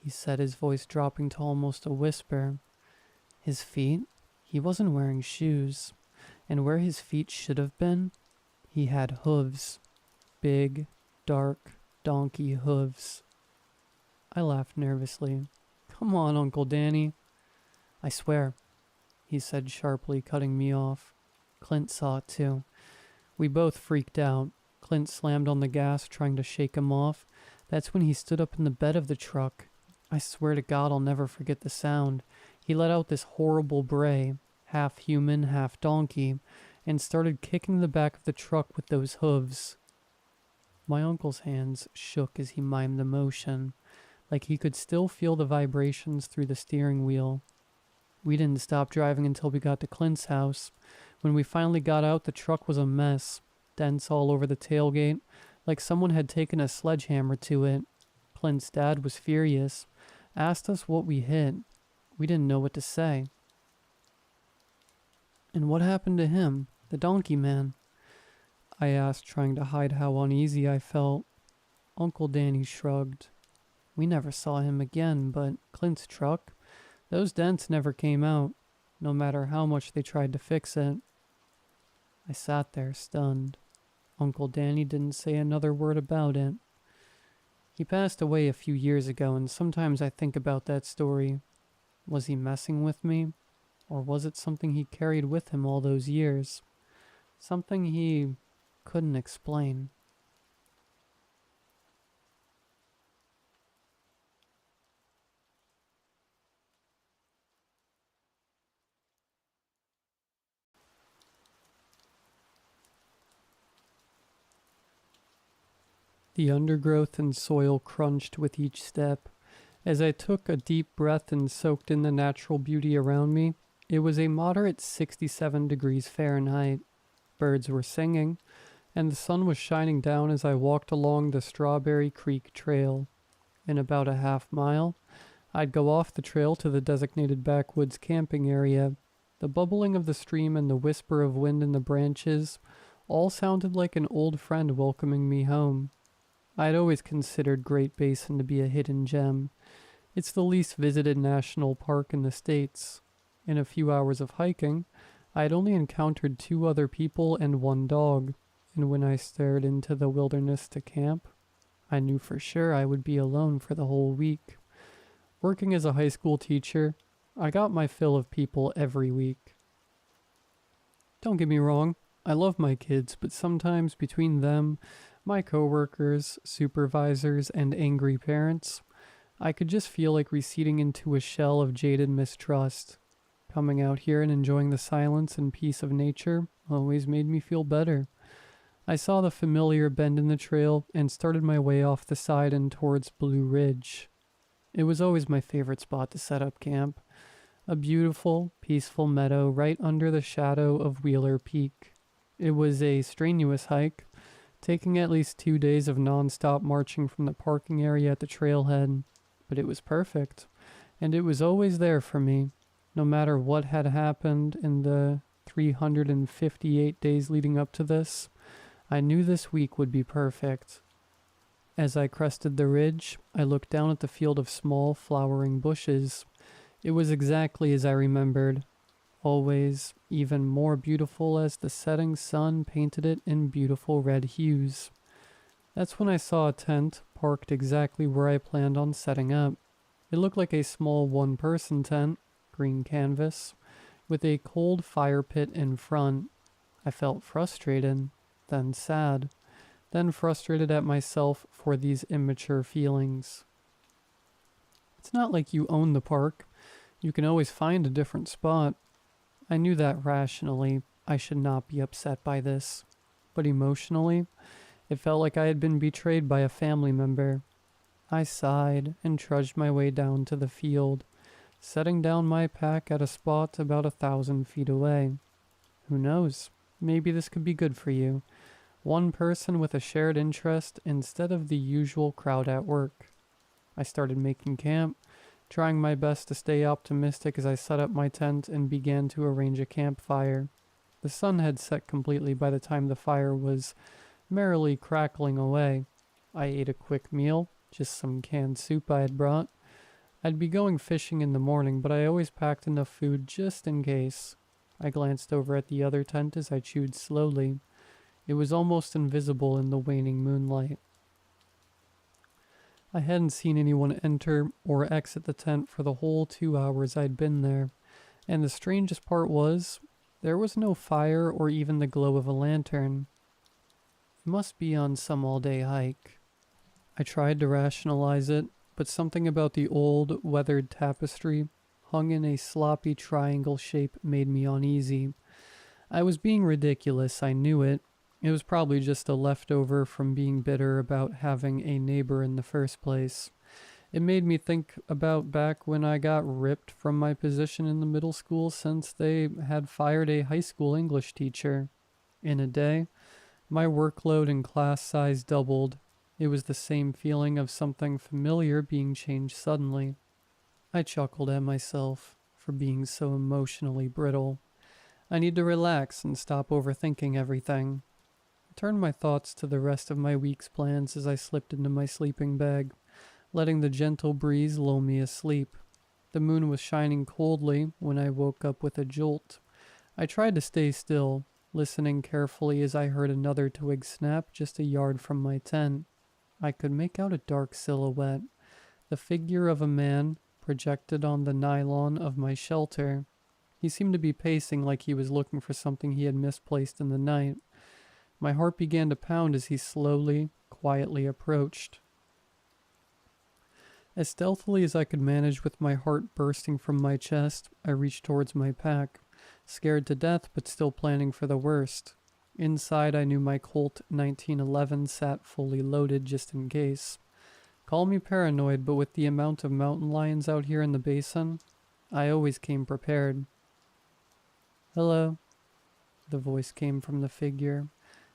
he said, his voice dropping to almost a whisper. His feet? He wasn't wearing shoes, and where his feet should have been, he had hooves. Big, dark, donkey hooves. I laughed nervously. Come on, Uncle Danny. I swear, he said sharply, cutting me off. Clint saw it too. We both freaked out. Clint slammed on the gas, trying to shake him off. That's when he stood up in the bed of the truck. I swear to God I'll never forget the sound. He let out this horrible bray, half human, half donkey, and started kicking the back of the truck with those hooves. My uncle's hands shook as he mimed the motion, like he could still feel the vibrations through the steering wheel. We didn't stop driving until we got to Clint's house. When we finally got out, the truck was a mess. Dents all over the tailgate, like someone had taken a sledgehammer to it. Clint's dad was furious, asked us what we hit. We didn't know what to say. And what happened to him, the donkey man? I asked, trying to hide how uneasy I felt. Uncle Danny shrugged. We never saw him again, but Clint's truck, those dents never came out, no matter how much they tried to fix it. I sat there, stunned. Uncle Danny didn't say another word about it. He passed away a few years ago, and sometimes I think about that story. Was he messing with me? Or was it something he carried with him all those years? Something he couldn't explain. The undergrowth and soil crunched with each step. As I took a deep breath and soaked in the natural beauty around me, it was a moderate 67 degrees Fahrenheit. Birds were singing, and the sun was shining down as I walked along the Strawberry Creek Trail. In about a half mile, I'd go off the trail to the designated backwoods camping area. The bubbling of the stream and the whisper of wind in the branches all sounded like an old friend welcoming me home. I'd always considered Great Basin to be a hidden gem. It's the least visited national park in the States. In a few hours of hiking, I had only encountered 2 other people and 1 dog, and when I stared into the wilderness to camp, I knew for sure I would be alone for the whole week. Working as a high school teacher, I got my fill of people every week. Don't get me wrong, I love my kids, but sometimes between them, my coworkers, supervisors, and angry parents, I could just feel like receding into a shell of jaded mistrust. Coming out here and enjoying the silence and peace of nature always made me feel better. I saw the familiar bend in the trail and started my way off the side and towards Blue Ridge. It was always my favorite spot to set up camp. A beautiful, peaceful meadow right under the shadow of Wheeler Peak. It was a strenuous hike, taking at least 2 days of non-stop marching from the parking area at the trailhead, but it was perfect, and it was always there for me, no matter what had happened in the 358 days leading up to this. I knew this week would be perfect. As I crested the ridge, I looked down at the field of small, flowering bushes. It was exactly as I remembered, always even more beautiful as the setting sun painted it in beautiful red hues. That's when I saw a tent parked exactly where I planned on setting up. It looked like a small one-person tent, green canvas, with a cold fire pit in front. I felt frustrated, then sad, then frustrated at myself for these immature feelings. It's not like you own the park. You can always find a different spot. I knew that rationally I should not be upset by this, but emotionally, it felt like I had been betrayed by a family member. I sighed and trudged my way down to the field, setting down my pack at a spot about 1,000 feet away. Who knows? Maybe this could be good for you. One person with a shared interest instead of the usual crowd at work. I started making camp, trying my best to stay optimistic as I set up my tent and began to arrange a campfire. The sun had set completely by the time the fire was merrily crackling away. I ate a quick meal, just some canned soup I had brought. I'd be going fishing in the morning, but I always packed enough food just in case. I glanced over at the other tent as I chewed slowly. It was almost invisible in the waning moonlight. I hadn't seen anyone enter or exit the tent for the whole 2 hours I'd been there. And the strangest part was, there was no fire or even the glow of a lantern. It must be on some all-day hike. I tried to rationalize it, but something about the old, weathered tapestry, hung in a sloppy triangle shape, made me uneasy. I was being ridiculous, I knew it. It was probably just a leftover from being bitter about having a neighbor in the first place. It made me think about back when I got ripped from my position in the middle school since they had fired a high school English teacher. In a day, my workload and class size doubled. It was the same feeling of something familiar being changed suddenly. I chuckled at myself for being so emotionally brittle. I need to relax and stop overthinking everything. I turned my thoughts to the rest of my week's plans as I slipped into my sleeping bag, letting the gentle breeze lull me asleep. The moon was shining coldly when I woke up with a jolt. I tried to stay still, listening carefully as I heard another twig snap just a yard from my tent. I could make out a dark silhouette, the figure of a man projected on the nylon of my shelter. He seemed to be pacing like he was looking for something he had misplaced in the night. My heart began to pound as he slowly, quietly approached. As stealthily as I could manage with my heart bursting from my chest, I reached towards my pack, scared to death but still planning for the worst. Inside, I knew my Colt 1911 sat fully loaded just in case. Call me paranoid, but with the amount of mountain lions out here in the basin, I always came prepared. "Hello," the voice came from the figure,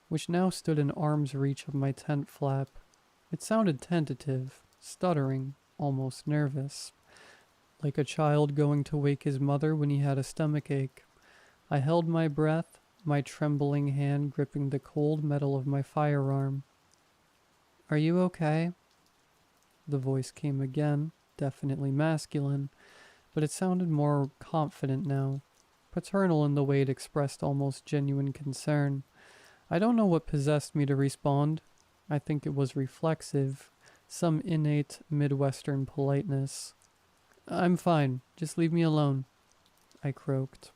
which now stood in arm's reach of my tent flap. It sounded tentative, stuttering, almost nervous, like a child going to wake his mother when he had a stomachache. I held my breath, my trembling hand gripping the cold metal of my firearm. "Are you okay?" The voice came again, definitely masculine, but it sounded more confident now, paternal in the way it expressed almost genuine concern. I don't know what possessed me to respond. I think it was reflexive, some innate Midwestern politeness. "I'm fine, just leave me alone," I croaked,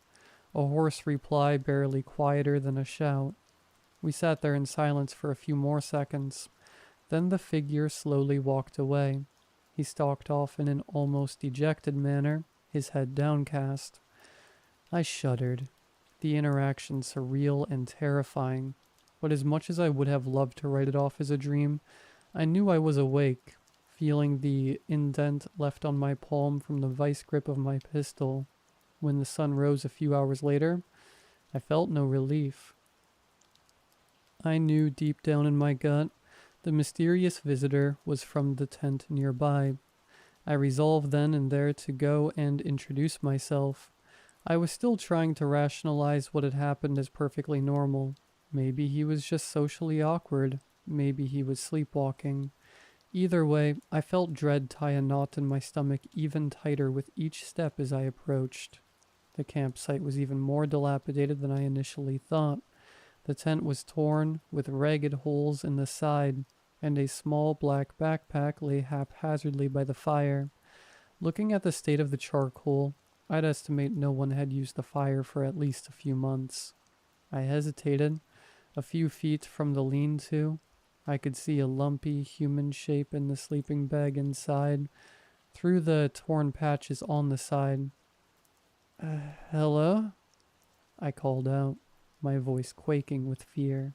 a hoarse reply barely quieter than a shout. We sat there in silence for a few more seconds. Then the figure slowly walked away. He stalked off in an almost dejected manner, his head downcast. I shuddered, the interaction surreal and terrifying, but as much as I would have loved to write it off as a dream, I knew I was awake, feeling the indent left on my palm from the vice grip of my pistol. When the sun rose a few hours later, I felt no relief. I knew deep down in my gut the mysterious visitor was from the tent nearby. I resolved then and there to go and introduce myself. I was still trying to rationalize what had happened as perfectly normal. Maybe he was just socially awkward. Maybe he was sleepwalking. Either way, I felt dread tie a knot in my stomach even tighter with each step as I approached. The campsite was even more dilapidated than I initially thought. The tent was torn, with ragged holes in the side, and a small black backpack lay haphazardly by the fire. Looking at the state of the charcoal, I'd estimate no one had used the fire for at least a few months. I hesitated. A few feet from the lean-to, I could see a lumpy human shape in the sleeping bag inside, through the torn patches on the side. "Hello?" I called out, my voice quaking with fear.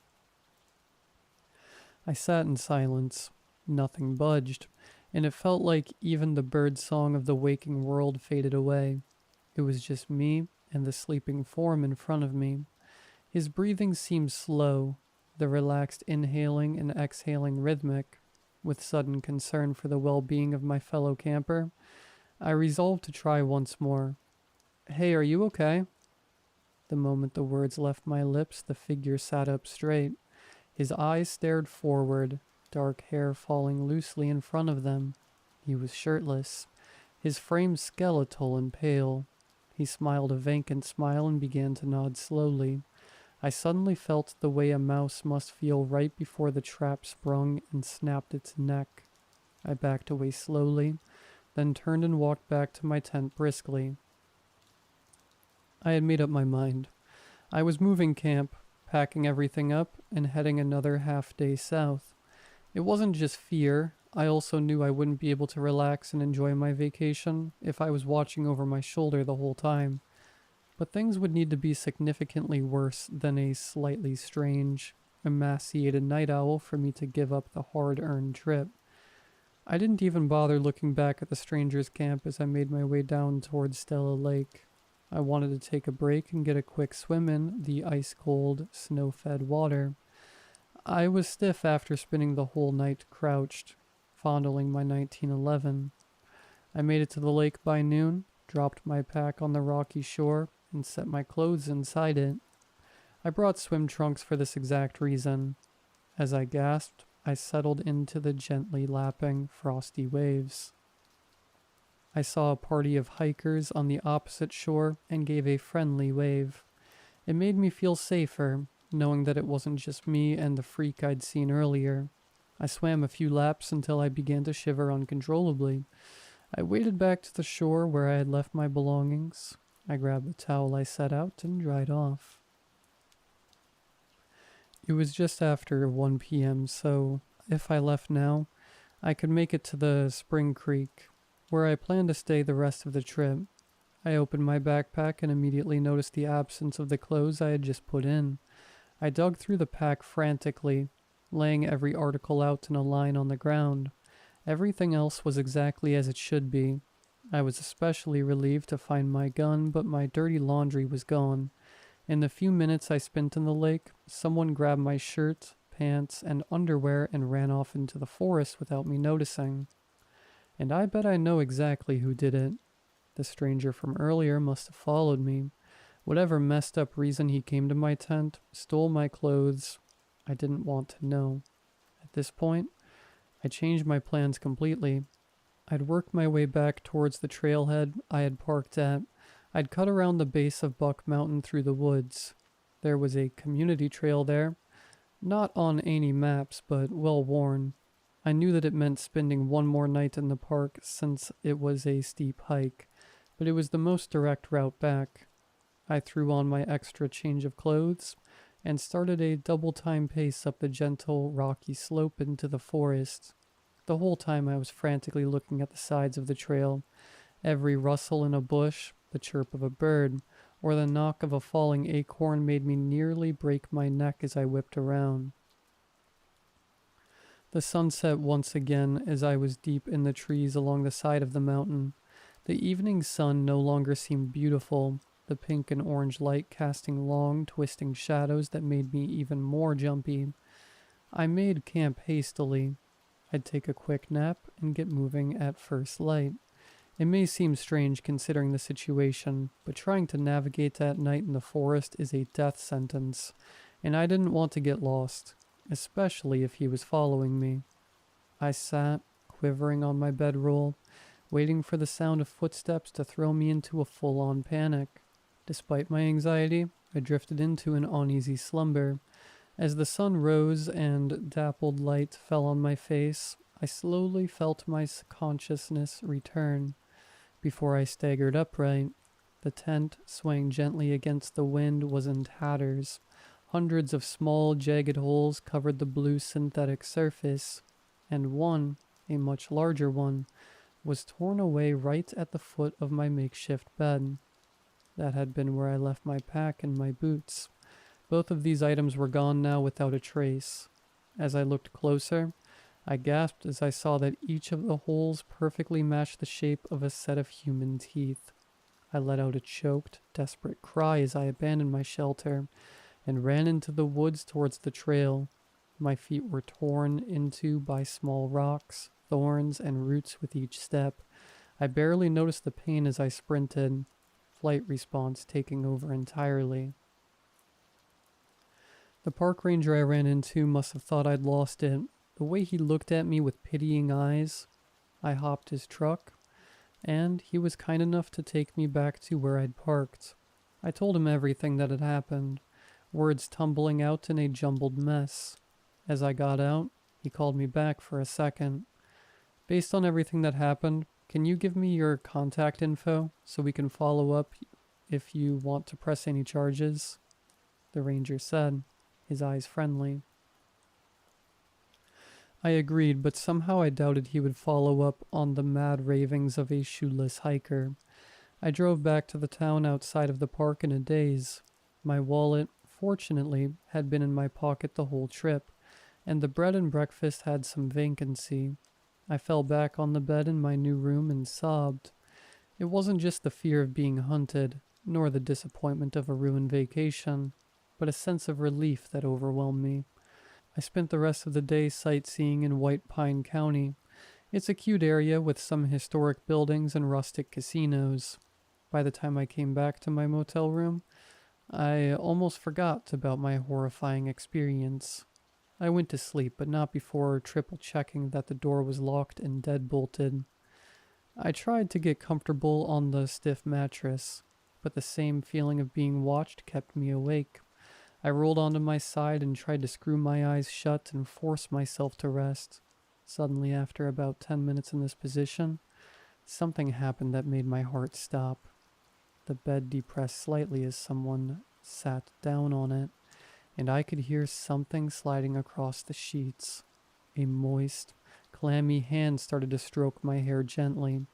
I sat in silence. Nothing budged, and it felt like even the bird song of the waking world faded away. It was just me and the sleeping form in front of me. His breathing seemed slow, the relaxed inhaling and exhaling rhythmic. With sudden concern for the well-being of my fellow camper, I resolved to try once more. "Hey, are you okay?" The moment the words left my lips, the figure sat up straight. His eyes stared forward, dark hair falling loosely in front of them. He was shirtless, his frame skeletal and pale. He smiled a vacant smile and began to nod slowly. I suddenly felt the way a mouse must feel right before the trap sprung and snapped its neck. I backed away slowly, then turned and walked back to my tent briskly. I had made up my mind. I was moving camp, packing everything up, and heading another half day south. It wasn't just fear, I also knew I wouldn't be able to relax and enjoy my vacation if I was watching over my shoulder the whole time. But things would need to be significantly worse than a slightly strange, emaciated night owl for me to give up the hard-earned trip. I didn't even bother looking back at the stranger's camp as I made my way down towards Stella Lake. I wanted to take a break and get a quick swim in the ice-cold, snow-fed water. I was stiff after spending the whole night crouched, fondling my 1911. I made it to the lake by noon, dropped my pack on the rocky shore, and set my clothes inside it. I brought swim trunks for this exact reason. As I gasped, I settled into the gently lapping, frosty waves. I saw a party of hikers on the opposite shore and gave a friendly wave. It made me feel safer, knowing that it wasn't just me and the freak I'd seen earlier. I swam a few laps until I began to shiver uncontrollably. I waded back to the shore where I had left my belongings. I grabbed the towel I set out and dried off. It was just after 1 p.m., so if I left now, I could make it to the Spring Creek, where I planned to stay the rest of the trip. I opened my backpack and immediately noticed the absence of the clothes I had just put in. I dug through the pack frantically, laying every article out in a line on the ground. Everything else was exactly as it should be. I was especially relieved to find my gun, but my dirty laundry was gone. In the few minutes I spent in the lake, someone grabbed my shirt, pants, and underwear and ran off into the forest without me noticing. And I bet I know exactly who did it. The stranger from earlier must have followed me. Whatever messed up reason he came to my tent, stole my clothes, I didn't want to know. At this point, I changed my plans completely. I'd worked my way back towards the trailhead I had parked at. I'd cut around the base of Buck Mountain through the woods. There was a community trail there, not on any maps, but well worn. I knew that it meant spending one more night in the park since it was a steep hike, but it was the most direct route back. I threw on my extra change of clothes and started a double-time pace up the gentle, rocky slope into the forest. The whole time I was frantically looking at the sides of the trail. Every rustle in a bush, the chirp of a bird, or the knock of a falling acorn made me nearly break my neck as I whipped around. The sun set once again as I was deep in the trees along the side of the mountain. The evening sun no longer seemed beautiful, the pink and orange light casting long, twisting shadows that made me even more jumpy. I made camp hastily. I'd take a quick nap and get moving at first light. It may seem strange considering the situation, but trying to navigate that night in the forest is a death sentence, and I didn't want to get lost, especially if he was following me. I sat, quivering on my bedroll, waiting for the sound of footsteps to throw me into a full-on panic. Despite my anxiety, I drifted into an uneasy slumber. As the sun rose and dappled light fell on my face, I slowly felt my consciousness return. Before I staggered upright, the tent, swaying gently against the wind, was in tatters. Hundreds of small, jagged holes covered the blue synthetic surface, and one, a much larger one, was torn away right at the foot of my makeshift bed. That had been where I left my pack and my boots. Both of these items were gone now without a trace. As I looked closer, I gasped as I saw that each of the holes perfectly matched the shape of a set of human teeth. I let out a choked, desperate cry as I abandoned my shelter and ran into the woods towards the trail. My feet were torn into by small rocks, thorns, and roots with each step. I barely noticed the pain as I sprinted, flight response taking over entirely. The park ranger I ran into must have thought I'd lost it. The way he looked at me with pitying eyes. I hopped his truck, and he was kind enough to take me back to where I'd parked. I told him everything that had happened, words tumbling out in a jumbled mess. As I got out, he called me back for a second. Based on everything that happened, can you give me your contact info so we can follow up if you want to press any charges," the ranger said, his eyes friendly. I agreed, but somehow I doubted he would follow up on the mad ravings of a shoeless hiker. I drove back to the town outside of the park in a daze. My wallet, fortunately, had been in my pocket the whole trip, and the bread and breakfast had some vacancy. I fell back on the bed in my new room and sobbed. It wasn't just the fear of being hunted, nor the disappointment of a ruined vacation, but a sense of relief that overwhelmed me. I spent the rest of the day sightseeing in White Pine County. It's a cute area with some historic buildings and rustic casinos. By the time I came back to my motel room, I almost forgot about my horrifying experience. I went to sleep, but not before triple checking that the door was locked and deadbolted. I tried to get comfortable on the stiff mattress, but the same feeling of being watched kept me awake. I rolled onto my side and tried to screw my eyes shut and force myself to rest. Suddenly, after about 10 minutes in this position, something happened that made my heart stop. The bed depressed slightly as someone sat down on it, and I could hear something sliding across the sheets. A moist, clammy hand started to stroke my hair gently,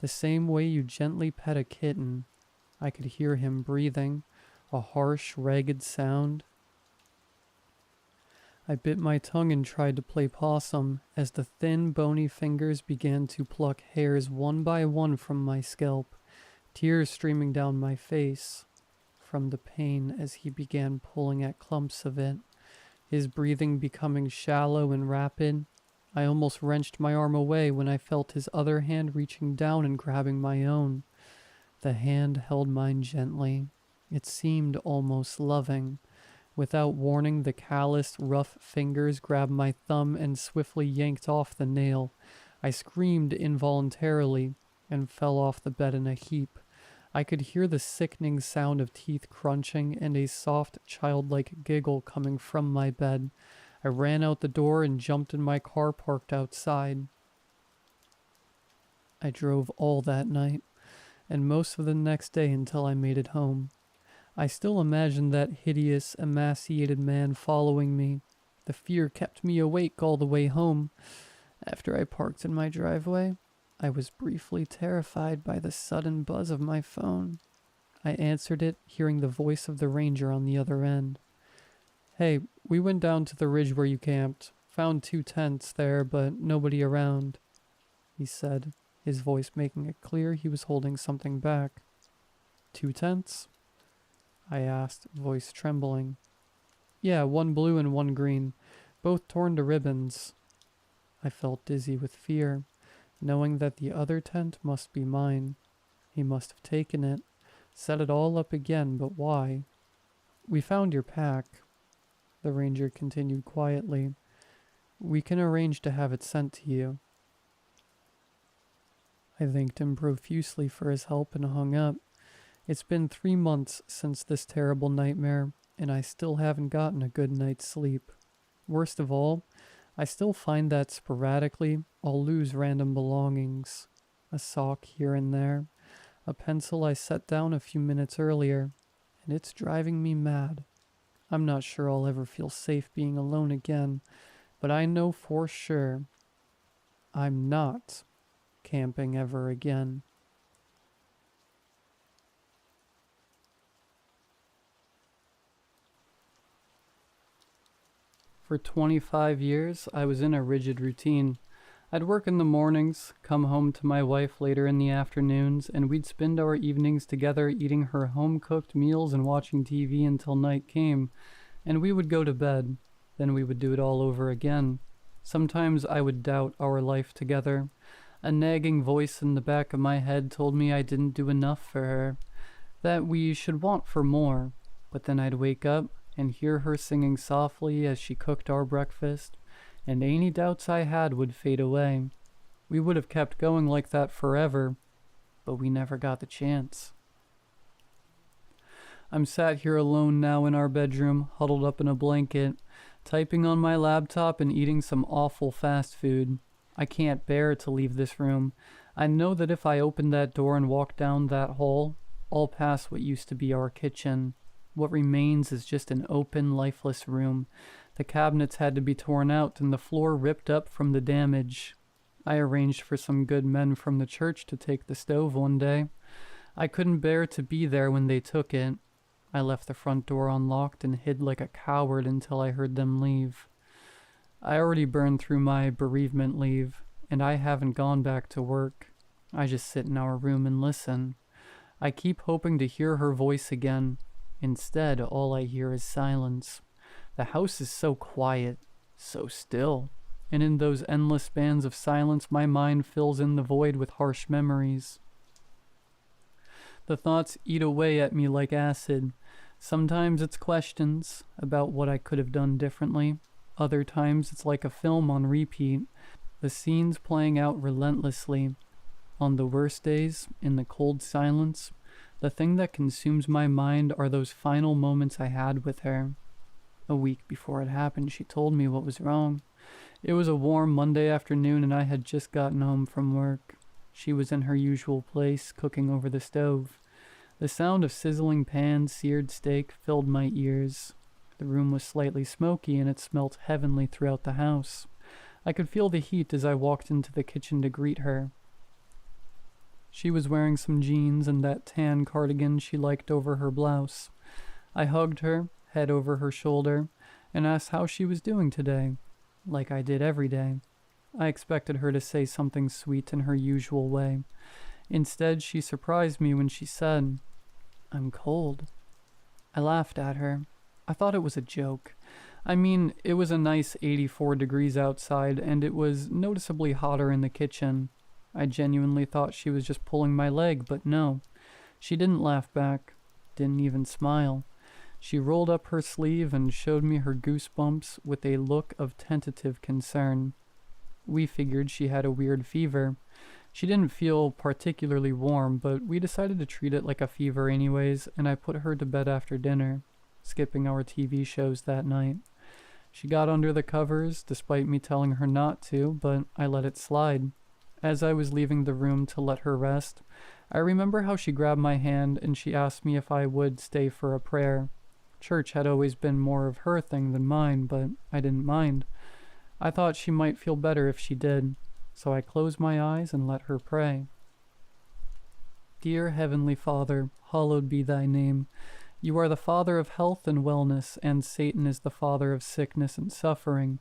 the same way you gently pet a kitten. I could hear him breathing, a harsh, ragged sound. I bit my tongue and tried to play possum as the thin, bony fingers began to pluck hairs one by one from my scalp, tears streaming down my face from the pain as he began pulling at clumps of it, his breathing becoming shallow and rapid. I almost wrenched my arm away when I felt his other hand reaching down and grabbing my own. The hand held mine gently. It seemed almost loving. Without warning, the calloused, rough fingers grabbed my thumb and swiftly yanked off the nail. I screamed involuntarily and fell off the bed in a heap. I could hear the sickening sound of teeth crunching and a soft, childlike giggle coming from my bed. I ran out the door and jumped in my car parked outside. I drove all that night, and most of the next day until I made it home. I still imagined that hideous, emaciated man following me. The fear kept me awake all the way home. After I parked in my driveway, I was briefly terrified by the sudden buzz of my phone. I answered it, hearing the voice of the ranger on the other end. "Hey, we went down to the ridge where you camped. Found 2 tents there, but nobody around," he said, his voice making it clear he was holding something back. "2 tents?" I asked, voice trembling. "Yeah, 1 blue and 1 green, both torn to ribbons." I felt dizzy with fear, knowing that the other tent must be mine. He must have taken it, set it all up again, but why? "We found your pack," the ranger continued quietly. "We can arrange to have it sent to you." I thanked him profusely for his help and hung up. It's been 3 months since this terrible nightmare, and I still haven't gotten a good night's sleep. Worst of all, I still find that sporadically I'll lose random belongings. A sock here and there, a pencil I set down a few minutes earlier, and it's driving me mad. I'm not sure I'll ever feel safe being alone again, but I know for sure I'm not camping ever again. For 25 years, I was in a rigid routine. I'd work in the mornings, come home to my wife later in the afternoons, and we'd spend our evenings together eating her home-cooked meals and watching TV until night came, and we would go to bed. Then we would do it all over again. Sometimes I would doubt our life together. A nagging voice in the back of my head told me I didn't do enough for her, that we should want for more. But then I'd wake up and hear her singing softly as she cooked our breakfast, and any doubts I had would fade away. We would have kept going like that forever, but we never got the chance. I'm sat here alone now in our bedroom, huddled up in a blanket, typing on my laptop and eating some awful fast food. I can't bear to leave this room. I know that if I opened that door and walked down that hall, all past what used to be our kitchen. What remains is just an open, lifeless room. The cabinets had to be torn out and the floor ripped up from the damage. I arranged for some good men from the church to take the stove one day. I couldn't bear to be there when they took it. I left the front door unlocked and hid like a coward until I heard them leave. I already burned through my bereavement leave, and I haven't gone back to work. I just sit in our room and listen. I keep hoping to hear her voice again. Instead, all I hear is silence. The house is so quiet, so still, and in those endless spans of silence my mind fills in the void with harsh memories. The thoughts eat away at me like acid. Sometimes it's questions about what I could have done differently. Other times it's like a film on repeat, the scenes playing out relentlessly. On the worst days, in the cold silence, the thing that consumes my mind are those final moments I had with her. A week before it happened, she told me what was wrong. It was a warm Monday afternoon and I had just gotten home from work. She was in her usual place, cooking over the stove. The sound of sizzling pans, seared steak filled my ears. The room was slightly smoky and it smelt heavenly throughout the house. I could feel the heat as I walked into the kitchen to greet her. She was wearing some jeans and that tan cardigan she liked over her blouse. I hugged her, head over her shoulder, and asked how she was doing today, like I did every day. I expected her to say something sweet in her usual way. Instead, she surprised me when she said, "I'm cold." I laughed at her. I thought it was a joke. I mean, it was a nice 84 degrees outside, and it was noticeably hotter in the kitchen. I genuinely thought she was just pulling my leg, but no. She didn't laugh back, didn't even smile. She rolled up her sleeve and showed me her goosebumps with a look of tentative concern. We figured she had a weird fever. She didn't feel particularly warm, but we decided to treat it like a fever anyways, and I put her to bed after dinner, skipping our TV shows that night. She got under the covers, despite me telling her not to, but I let it slide. As I was leaving the room to let her rest, I remember how she grabbed my hand and she asked me if I would stay for a prayer. Church had always been more of her thing than mine, but I didn't mind. I thought she might feel better if she did, so I closed my eyes and let her pray. Dear Heavenly Father, hallowed be thy name. You are the Father of health and wellness, and Satan is the father of sickness and suffering.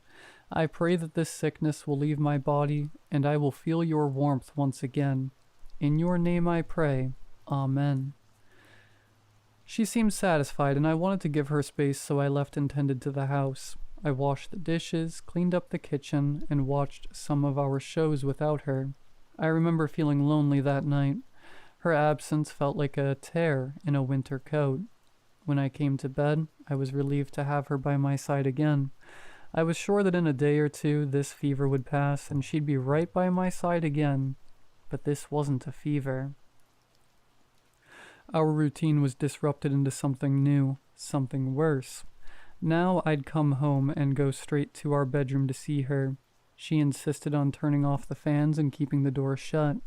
I pray that this sickness will leave my body, and I will feel your warmth once again. In your name I pray. Amen. She seemed satisfied, and I wanted to give her space, so I left and tended to the house. I washed the dishes, cleaned up the kitchen, and watched some of our shows without her. I remember feeling lonely that night. Her absence felt like a tear in a winter coat. When I came to bed, I was relieved to have her by my side again. I was sure that in a day or two this fever would pass and she'd be right by my side again. But this wasn't a fever. Our routine was disrupted into something new, something worse. Now I'd come home and go straight to our bedroom to see her. She insisted on turning off the fans and keeping the door shut.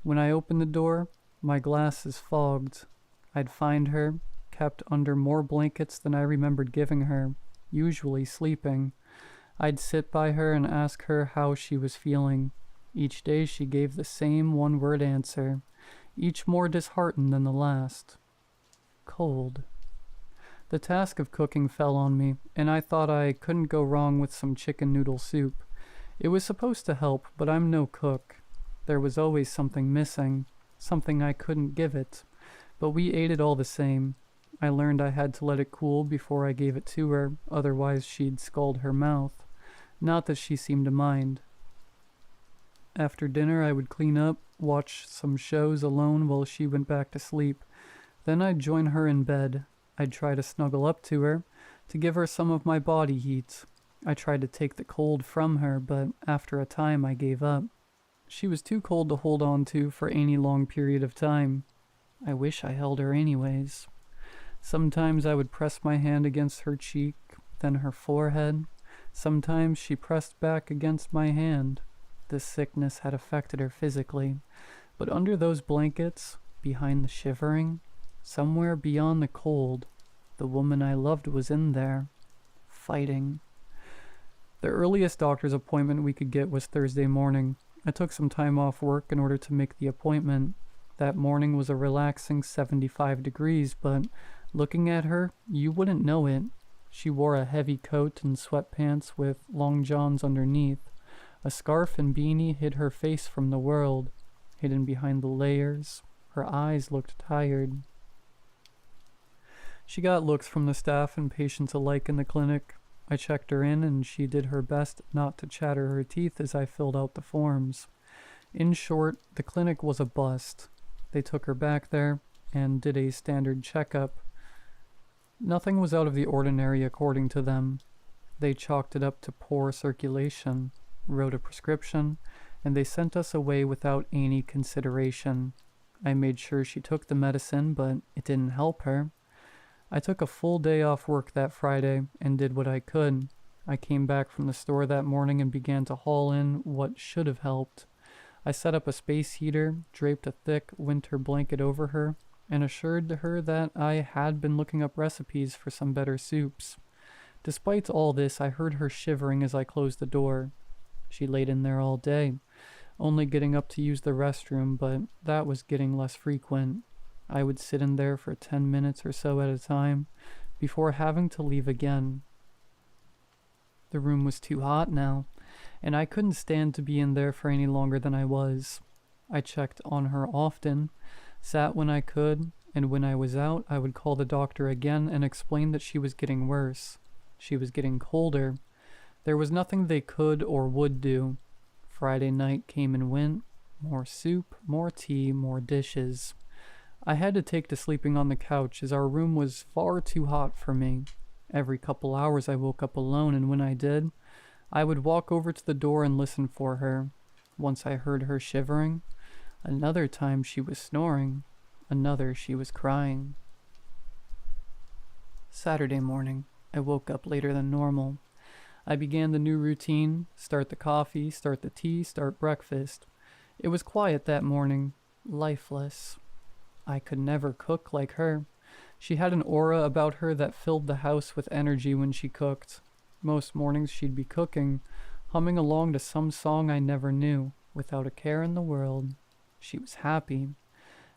When I opened the door, my glasses fogged. I'd find her, kept under more blankets than I remembered giving her, usually sleeping. I'd sit by her and ask her how she was feeling. Each day she gave the same one-word answer, each more disheartened than the last. Cold. The task of cooking fell on me, and I thought I couldn't go wrong with some chicken noodle soup. It was supposed to help, but I'm no cook. There was always something missing, something I couldn't give it, but we ate it all the same. I learned I had to let it cool before I gave it to her, otherwise she'd scald her mouth. Not that she seemed to mind. After dinner I would clean up, watch some shows alone while she went back to sleep. Then I'd join her in bed. I'd try to snuggle up to her, to give her some of my body heat. I tried to take the cold from her, but after a time I gave up. She was too cold to hold on to for any long period of time. I wish I held her anyways. Sometimes I would press my hand against her cheek, then her forehead. Sometimes she pressed back against my hand. This sickness had affected her physically, but under those blankets, behind the shivering, Somewhere beyond the cold, the woman I loved was in there, fighting. The earliest doctor's appointment we could get was Thursday morning. I took some time off work in order to make the appointment. That morning was a relaxing 75 degrees, but looking at her, you wouldn't know it. She wore a heavy coat and sweatpants with long johns underneath. A scarf and beanie hid her face from the world. Hidden behind the layers, her eyes looked tired. She got looks from the staff and patients alike in the clinic. I checked her in, and she did her best not to chatter her teeth as I filled out the forms. In short, the clinic was a bust. They took her back there and did a standard checkup. Nothing was out of the ordinary according to them. They chalked it up to poor circulation, wrote a prescription, and they sent us away without any consideration. I made sure she took the medicine, but it didn't help her. I took a full day off work that Friday and did what I could. I came back from the store that morning and began to haul in what should have helped. I set up a space heater, draped a thick winter blanket over her, and assured her that I had been looking up recipes for some better soups. Despite all this, I heard her shivering as I closed the door. She laid in there all day, only getting up to use the restroom, but that was getting less frequent. I would sit in there for 10 minutes or so at a time, before having to leave again. The room was too hot now, and I couldn't stand to be in there for any longer than I was. I checked on her often, sat when I could, and when I was out, I would call the doctor again and explain that she was getting worse. She was getting colder. There was nothing they could or would do. Friday night came and went. More soup, more tea, more dishes. I had to take to sleeping on the couch as our room was far too hot for me. Every couple hours I woke up alone, and when I did, I would walk over to the door and listen for her. Once I heard her shivering. Another time she was snoring. Another she was crying. Saturday morning, I woke up later than normal. I began the new routine, start the coffee, start the tea, start breakfast. It was quiet that morning, lifeless. I could never cook like her. She had an aura about her that filled the house with energy when she cooked. Most mornings she'd be cooking, humming along to some song I never knew, without a care in the world. She was happy.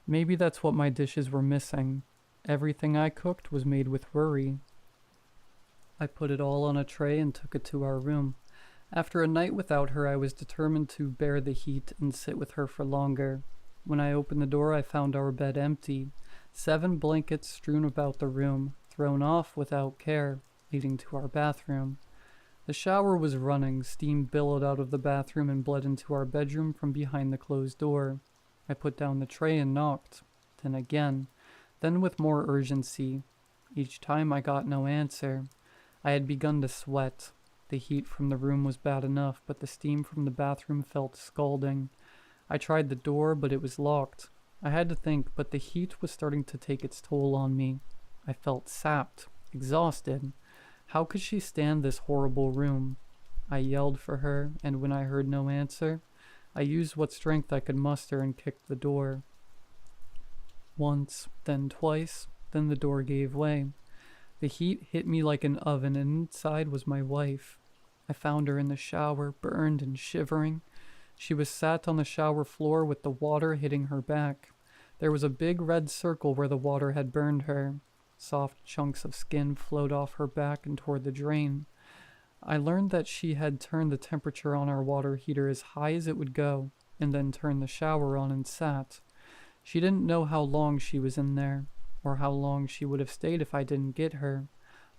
Maybe that's what my dishes were missing. Everything I cooked was made with worry. I put it all on a tray and took it to our room. After a night without her, I was determined to bear the heat and sit with her for longer. When I opened the door, I found our bed empty. 7 blankets strewn about the room, thrown off without care, leading to our bathroom. The shower was running, steam billowed out of the bathroom and bled into our bedroom from behind the closed door. I put down the tray and knocked. Then again. Then with more urgency. Each time I got no answer. I had begun to sweat. The heat from the room was bad enough, but the steam from the bathroom felt scalding. I tried the door, but it was locked. I had to think, but the heat was starting to take its toll on me. I felt sapped, exhausted. How could she stand this horrible room? I yelled for her, and when I heard no answer, I used what strength I could muster and kicked the door. Once, then twice, then the door gave way. The heat hit me like an oven, and inside was my wife. I found her in the shower, burned and shivering. She was sat on the shower floor with the water hitting her back. There was a big red circle where the water had burned her. Soft chunks of skin flowed off her back and toward the drain. I learned that she had turned the temperature on our water heater as high as it would go, and then turned the shower on and sat. She didn't know how long she was in there, or how long she would have stayed if I didn't get her.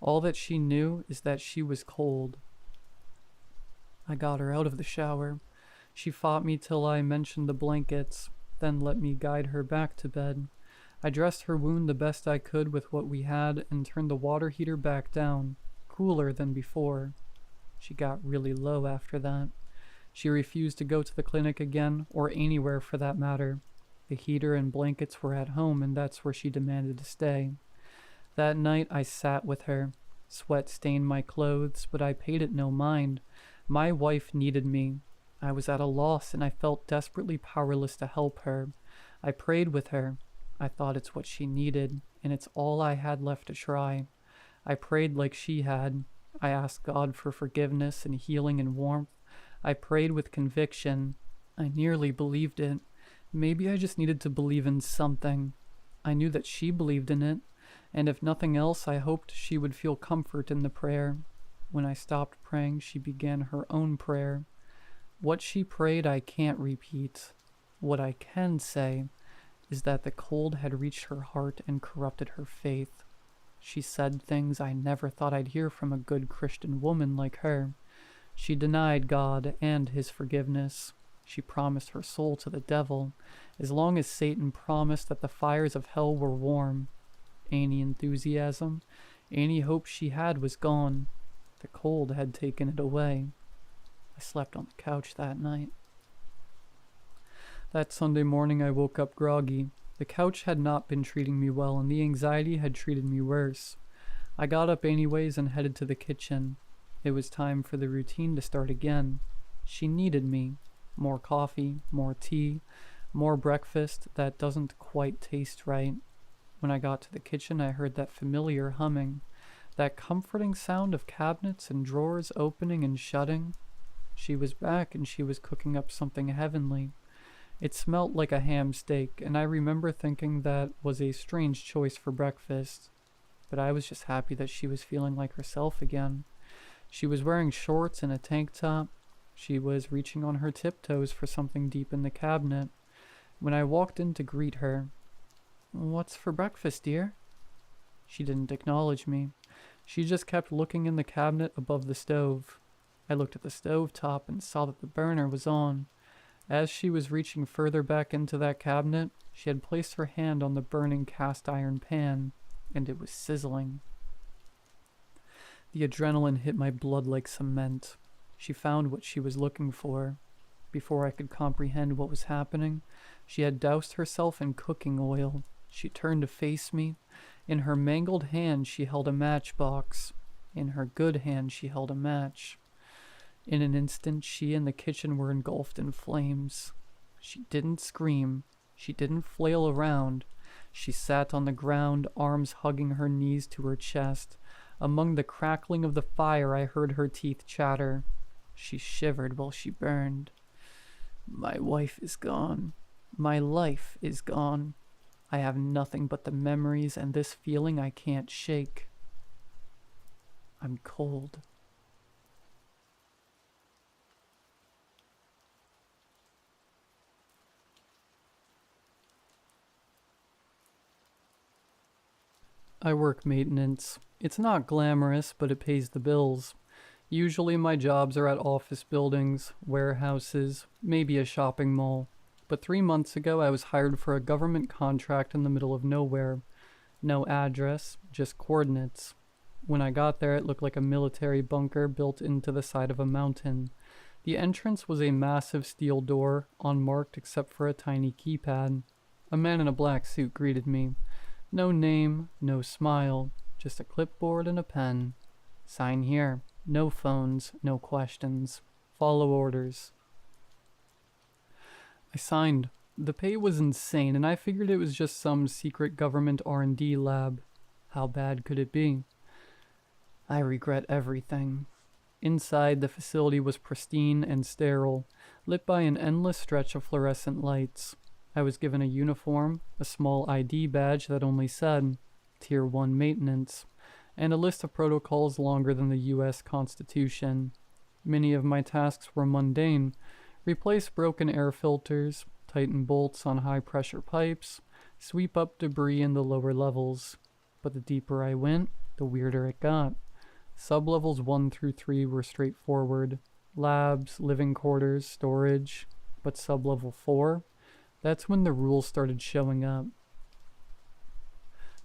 All that she knew is that she was cold. I got her out of the shower. She fought me till I mentioned the blankets, then let me guide her back to bed. I dressed her wound the best I could with what we had and turned the water heater back down, cooler than before. She got really low after that. She refused to go to the clinic again, or anywhere for that matter. The heater and blankets were at home, and that's where she demanded to stay. That night I sat with her. Sweat stained my clothes, but I paid it no mind. My wife needed me. I was at a loss, and I felt desperately powerless to help her. I prayed with her. I thought it's what she needed, and it's all I had left to try. I prayed like she had. I asked God for forgiveness and healing and warmth. I prayed with conviction. I nearly believed it. Maybe I just needed to believe in something. I knew that she believed in it, and if nothing else, I hoped she would feel comfort in the prayer. When I stopped praying, she began her own prayer. What she prayed, I can't repeat. What I can say is that the cold had reached her heart and corrupted her faith. She said things I never thought I'd hear from a good Christian woman like her. She denied God and his forgiveness. She promised her soul to the devil, as long as Satan promised that the fires of hell were warm. Any enthusiasm, any hope she had was gone. The cold had taken it away. I slept on the couch that night. That Sunday morning I woke up groggy. The couch had not been treating me well, and the anxiety had treated me worse. I got up anyways and headed to the kitchen. It was time for the routine to start again. She needed me. More coffee, more tea, more breakfast that doesn't quite taste right. When I got to the kitchen, I heard that familiar humming, that comforting sound of cabinets and drawers opening and shutting. She was back, and she was cooking up something heavenly. It smelt like a ham steak, and I remember thinking that was a strange choice for breakfast. But I was just happy that she was feeling like herself again. She was wearing shorts and a tank top. She was reaching on her tiptoes for something deep in the cabinet. When I walked in to greet her, "What's for breakfast, dear?" She didn't acknowledge me. She just kept looking in the cabinet above the stove. I looked at the stove top and saw that the burner was on. As she was reaching further back into that cabinet, she had placed her hand on the burning cast iron pan, and it was sizzling. The adrenaline hit my blood like cement. She found what she was looking for. Before I could comprehend what was happening, she had doused herself in cooking oil. She turned to face me. In her mangled hand, she held a matchbox. In her good hand, she held a match. In an instant, she and the kitchen were engulfed in flames. She didn't scream. She didn't flail around. She sat on the ground, arms hugging her knees to her chest. Among the crackling of the fire, I heard her teeth chatter. She shivered while she burned. "My wife is gone. My life is gone. I have nothing but the memories and this feeling I can't shake. I'm cold." I work maintenance. It's not glamorous, but it pays the bills. Usually my jobs are at office buildings, warehouses, maybe a shopping mall. But 3 months ago I was hired for a government contract in the middle of nowhere. No address, just coordinates. When I got there, it looked like a military bunker built into the side of a mountain. The entrance was a massive steel door, unmarked except for a tiny keypad. A man in a black suit greeted me. No name, no smile, just a clipboard and a pen. "Sign here. No phones, no questions. Follow orders." I signed. The pay was insane, and I figured it was just some secret government R&D lab. How bad could it be? I regret everything. Inside, the facility was pristine and sterile, lit by an endless stretch of fluorescent lights. I was given a uniform, a small ID badge that only said Tier 1 Maintenance, and a list of protocols longer than the U.S. Constitution. Many of my tasks were mundane. Replace broken air filters, tighten bolts on high-pressure pipes, sweep up debris in the lower levels. But the deeper I went, the weirder it got. Sublevels 1 through 3 were straightforward. Labs, living quarters, storage. But sublevel 4? That's when the rules started showing up.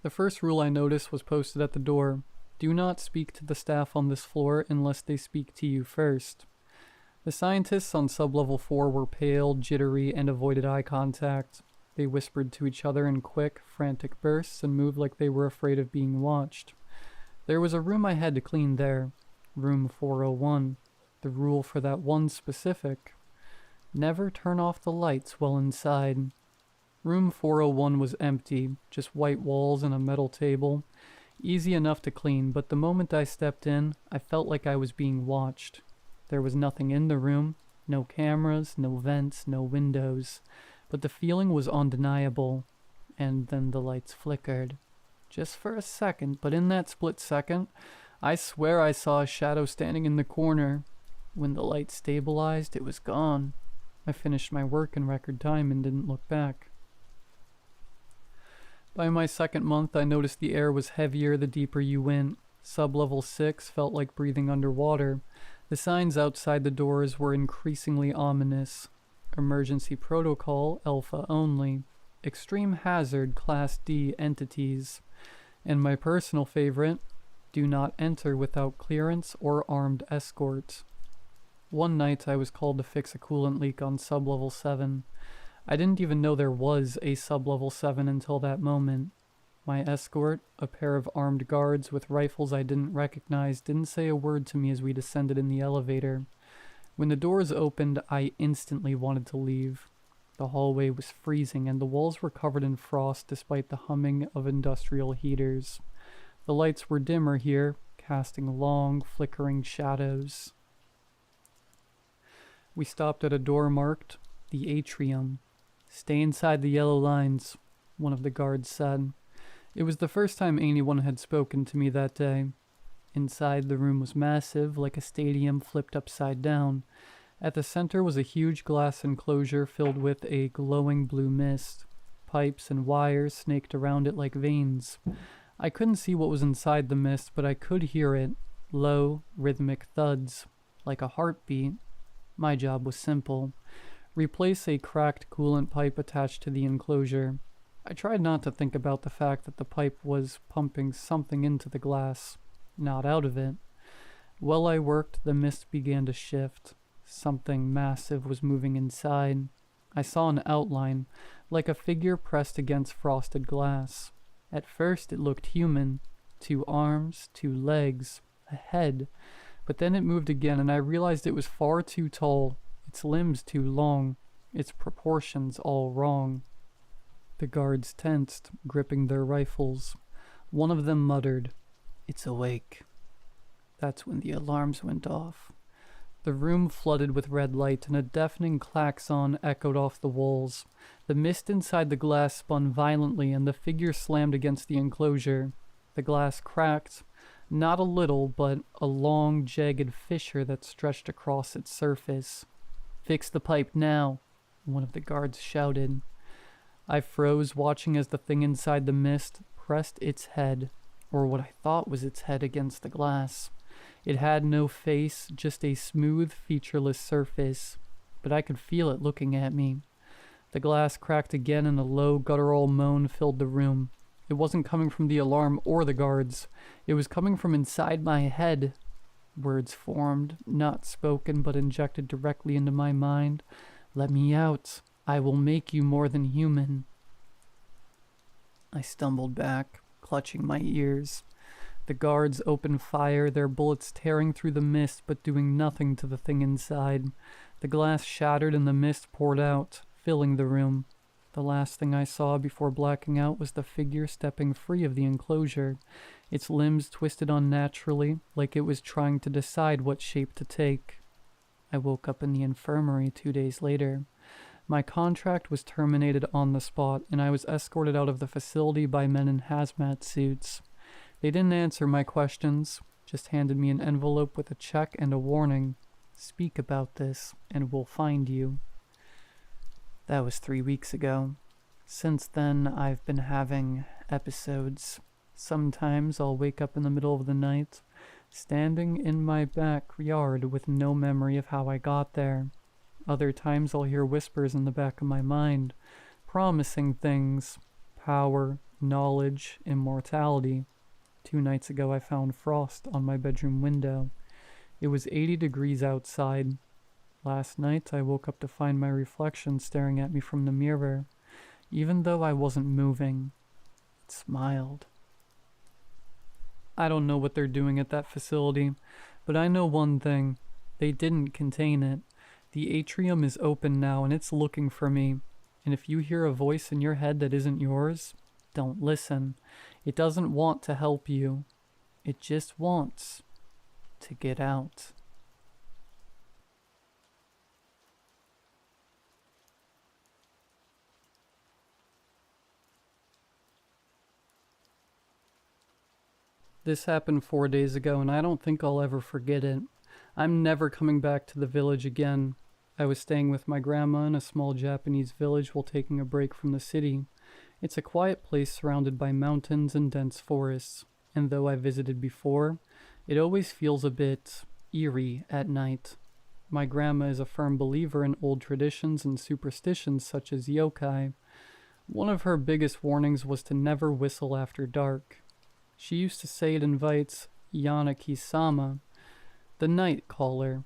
The first rule I noticed was posted at the door. Do not speak to the staff on this floor unless they speak to you first. The scientists on sublevel 4 were pale, jittery, and avoided eye contact. They whispered to each other in quick, frantic bursts and moved like they were afraid of being watched. There was a room I had to clean there. Room 401. The rule for that one specific. Never turn off the lights while inside. Room 401 was empty, just white walls and a metal table. Easy enough to clean, but the moment I stepped in, I felt like I was being watched. There was nothing in the room, no cameras, no vents, no windows, but the feeling was undeniable. And then the lights flickered. Just for a second, but in that split second, I swear I saw a shadow standing in the corner. When the light stabilized, it was gone. I finished my work in record time and didn't look back. By my second month, I noticed the air was heavier the deeper you went. Sub-level 6 felt like breathing underwater. The signs outside the doors were increasingly ominous. Emergency protocol, alpha only. Extreme hazard, class D entities. And my personal favorite, do not enter without clearance or armed escort. One night I was called to fix a coolant leak on sub-level 7. I didn't even know there was a sub-level 7 until that moment. My escort, a pair of armed guards with rifles I didn't recognize, didn't say a word to me as we descended in the elevator. When the doors opened, I instantly wanted to leave. The hallway was freezing and the walls were covered in frost despite the humming of industrial heaters. The lights were dimmer here, casting long, flickering shadows. We stopped at a door marked, "The Atrium." "Stay inside the yellow lines," one of the guards said. It was the first time anyone had spoken to me that day. Inside, the room was massive, like a stadium flipped upside down. At the center was a huge glass enclosure filled with a glowing blue mist. Pipes and wires snaked around it like veins. I couldn't see what was inside the mist, but I could hear it. Low, rhythmic thuds, like a heartbeat. My job was simple. Replace a cracked coolant pipe attached to the enclosure. I tried not to think about the fact that the pipe was pumping something into the glass, not out of it. While I worked, the mist began to shift. Something massive was moving inside. I saw an outline, like a figure pressed against frosted glass. At first it looked human. 2 arms, 2 legs, a head. But then it moved again and I realized it was far too tall, its limbs too long, its proportions all wrong. The guards tensed, gripping their rifles. One of them muttered, "It's awake." That's when the alarms went off. The room flooded with red light, and a deafening klaxon echoed off the walls. The mist inside the glass spun violently, and the figure slammed against the enclosure. The glass cracked, not a little, but a long, jagged fissure that stretched across its surface. "Fix the pipe now," one of the guards shouted. I froze, watching as the thing inside the mist pressed its head, or what I thought was its head, against the glass. It had no face, just a smooth, featureless surface, but I could feel it looking at me. The glass cracked again and a low, guttural moan filled the room. It wasn't coming from the alarm or the guards. It was coming from inside my head. Words formed, not spoken, but injected directly into my mind. "Let me out. I will make you more than human." I stumbled back, clutching my ears. The guards opened fire, their bullets tearing through the mist but doing nothing to the thing inside. The glass shattered and the mist poured out, filling the room. The last thing I saw before blacking out was the figure stepping free of the enclosure. Its limbs twisted unnaturally, like it was trying to decide what shape to take. I woke up in the infirmary 2 days later. My contract was terminated on the spot, and I was escorted out of the facility by men in hazmat suits. They didn't answer my questions, just handed me an envelope with a check and a warning. "Speak about this, and we'll find you." That was 3 weeks ago. Since then, I've been having episodes. Sometimes I'll wake up in the middle of the night, standing in my backyard with no memory of how I got there. Other times I'll hear whispers in the back of my mind, promising things: power, knowledge, immortality. 2 nights ago I found frost on my bedroom window. It was 80 degrees outside. Last night I woke up to find my reflection staring at me from the mirror. Even though I wasn't moving, it smiled. I don't know what they're doing at that facility, but I know one thing. They didn't contain it. The atrium is open now and it's looking for me. And if you hear a voice in your head that isn't yours, don't listen. It doesn't want to help you. It just wants to get out. This happened 4 days ago, and I don't think I'll ever forget it. I'm never coming back to the village again. I was staying with my grandma in a small Japanese village while taking a break from the city. It's a quiet place surrounded by mountains and dense forests, and though I visited before, it always feels a bit eerie at night. My grandma is a firm believer in old traditions and superstitions such as yokai. One of her biggest warnings was to never whistle after dark. She used to say it invites Yanaki-sama, the night caller.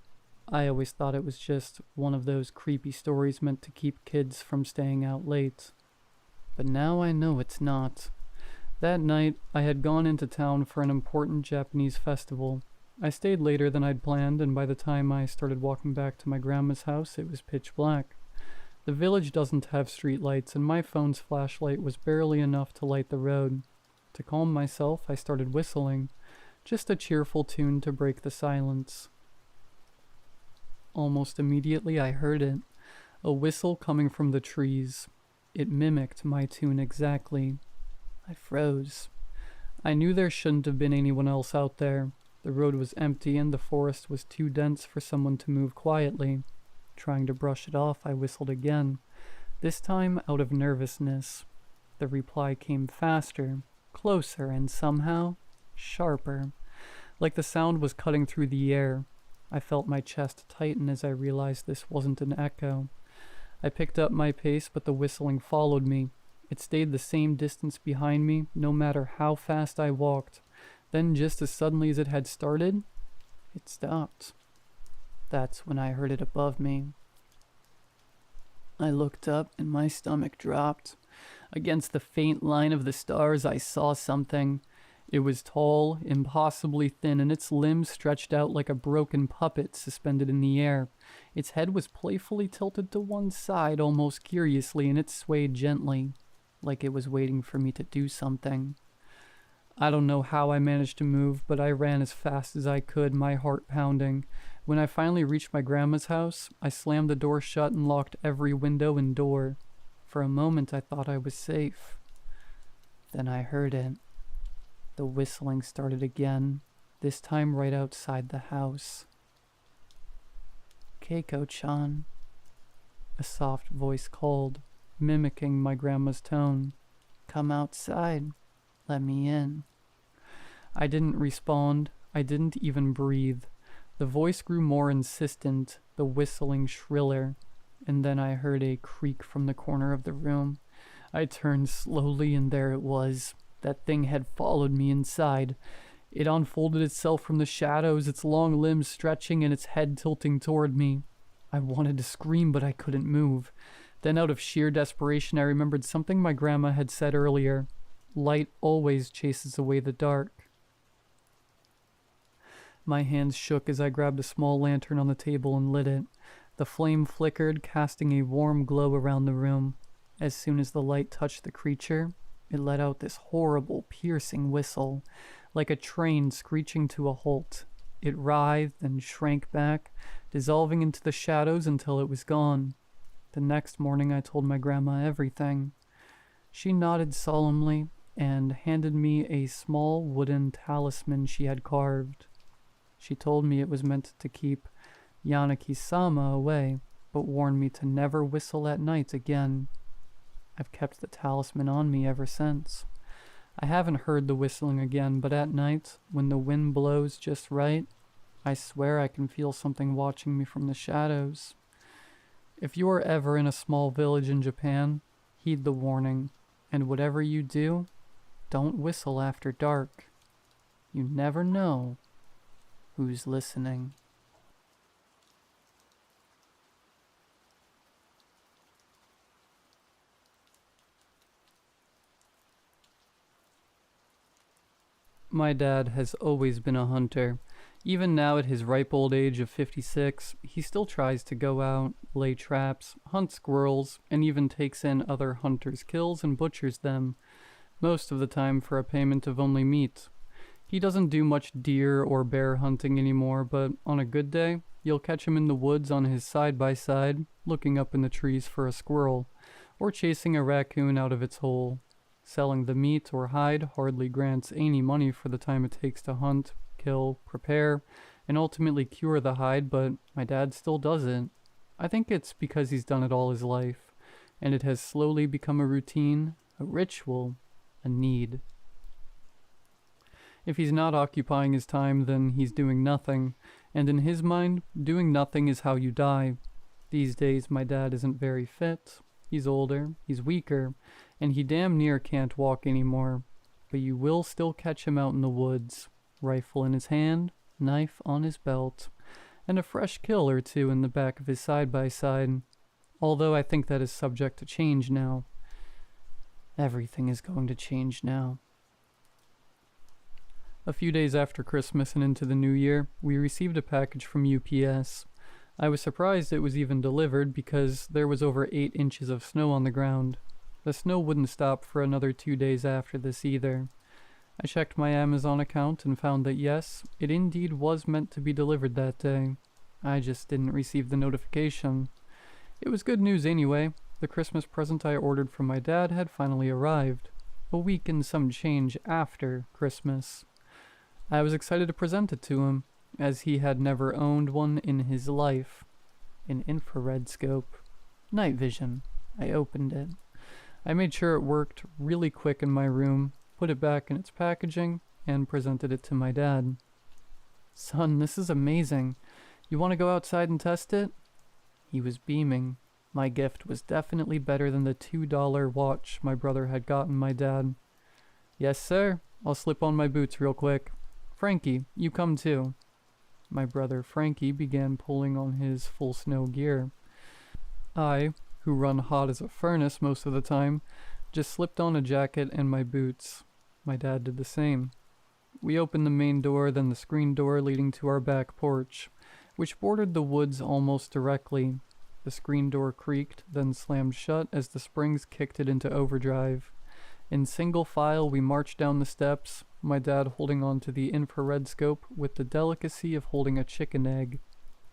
I always thought it was just one of those creepy stories meant to keep kids from staying out late. But now I know it's not. That night, I had gone into town for an important Japanese festival. I stayed later than I'd planned, and by the time I started walking back to my grandma's house, it was pitch black. The village doesn't have streetlights, and my phone's flashlight was barely enough to light the road. To calm myself, I started whistling, just a cheerful tune to break the silence. Almost immediately I heard it, a whistle coming from the trees. It mimicked my tune exactly. I froze. I knew there shouldn't have been anyone else out there. The road was empty and the forest was too dense for someone to move quietly. Trying to brush it off, I whistled again, this time out of nervousness. The reply came faster, closer, and somehow sharper, like the sound was cutting through the air. I felt my chest tighten as I realized this wasn't an echo. I picked up my pace, but the whistling followed me. It stayed the same distance behind me, no matter how fast I walked. Then, just as suddenly as it had started, it stopped. That's when I heard it above me. I looked up and my stomach dropped. Against the faint line of the stars, I saw something. It was tall, impossibly thin, and its limbs stretched out like a broken puppet suspended in the air. Its head was playfully tilted to one side, almost curiously, and it swayed gently, like it was waiting for me to do something. I don't know how I managed to move, but I ran as fast as I could, my heart pounding. When I finally reached my grandma's house, I slammed the door shut and locked every window and door. For a moment, I thought I was safe. Then I heard it. The whistling started again, this time right outside the house. "Keiko-chan," a soft voice called, mimicking my grandma's tone. "Come outside. Let me in." I didn't respond. I didn't even breathe. The voice grew more insistent, the whistling shriller, and then I heard a creak from the corner of the room. I turned slowly, and there it was. That thing had followed me inside. It unfolded itself from the shadows, its long limbs stretching and its head tilting toward me. I wanted to scream, but I couldn't move. Then out of sheer desperation, I remembered something my grandma had said earlier. Light always chases away the dark. My hands shook as I grabbed a small lantern on the table and lit it. The flame flickered, casting a warm glow around the room. As soon as the light touched the creature, it let out this horrible, piercing whistle, like a train screeching to a halt. It writhed and shrank back, dissolving into the shadows until it was gone. The next morning I told my grandma everything. She nodded solemnly and handed me a small wooden talisman she had carved. She told me it was meant to keep Yanaki-sama away, but warned me to never whistle at night again. I've kept the talisman on me ever since. I haven't heard the whistling again, but at night, when the wind blows just right, I swear I can feel something watching me from the shadows. If you are ever in a small village in Japan, heed the warning, and whatever you do, don't whistle after dark. You never know who's listening. My dad has always been a hunter. Even now at his ripe old age of 56, he still tries to go out, lay traps, hunt squirrels, and even takes in other hunters' kills and butchers them, most of the time for a payment of only meat. He doesn't do much deer or bear hunting anymore, but on a good day, you'll catch him in the woods on his side-by-side, looking up in the trees for a squirrel, or chasing a raccoon out of its hole. Selling the meat or hide hardly grants any money for the time it takes to hunt, kill, prepare, and ultimately cure the hide, but my dad still does it. I think it's because he's done it all his life, and it has slowly become a routine, a ritual, a need. If he's not occupying his time, then he's doing nothing, and in his mind, doing nothing is how you die. These days, my dad isn't very fit. He's older, he's weaker, and he damn near can't walk anymore. But you will still catch him out in the woods, rifle in his hand, knife on his belt, and a fresh kill or two in the back of his side-by-side. Although I think that is subject to change now. Everything is going to change now. A few days after Christmas and into the new year, we received a package from UPS. I was surprised it was even delivered because there was over 8 inches of snow on the ground. The snow wouldn't stop for another 2 days after this either. I checked my Amazon account and found that yes, it indeed was meant to be delivered that day. I just didn't receive the notification. It was good news anyway. The Christmas present I ordered from my dad had finally arrived, a week and some change after Christmas. I was excited to present it to him, as he had never owned one in his life. An infrared scope. Night vision. I opened it. I made sure it worked really quick in my room, put it back in its packaging, and presented it to my dad. "Son, this is amazing. You want to go outside and test it?" He was beaming. My gift was definitely better than the $2 watch my brother had gotten my dad. "Yes, sir. I'll slip on my boots real quick. Frankie, you come too." My brother Frankie began pulling on his full snow gear. I, who run hot as a furnace most of the time, just slipped on a jacket and my boots. My dad did the same. We opened the main door, then the screen door leading to our back porch, which bordered the woods almost directly. The screen door creaked, then slammed shut as the springs kicked it into overdrive. In single file, we marched down the steps, my dad holding onto the infrared scope with the delicacy of holding a chicken egg.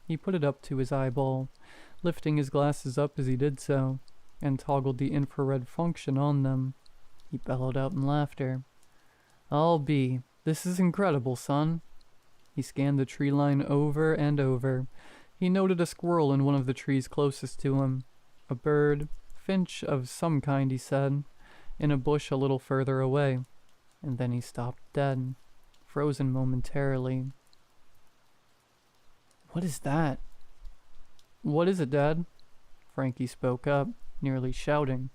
He put it up to his eyeball, lifting his glasses up as he did so, and toggled the infrared function on them. He bellowed out in laughter. "I'll be. This is incredible, son." He scanned the tree line over and over. He noted a squirrel in one of the trees closest to him. A bird, finch of some kind, he said, in a bush a little further away. And then he stopped dead, frozen momentarily. "What is that?" "What is it, Dad?" Frankie spoke up, nearly shouting.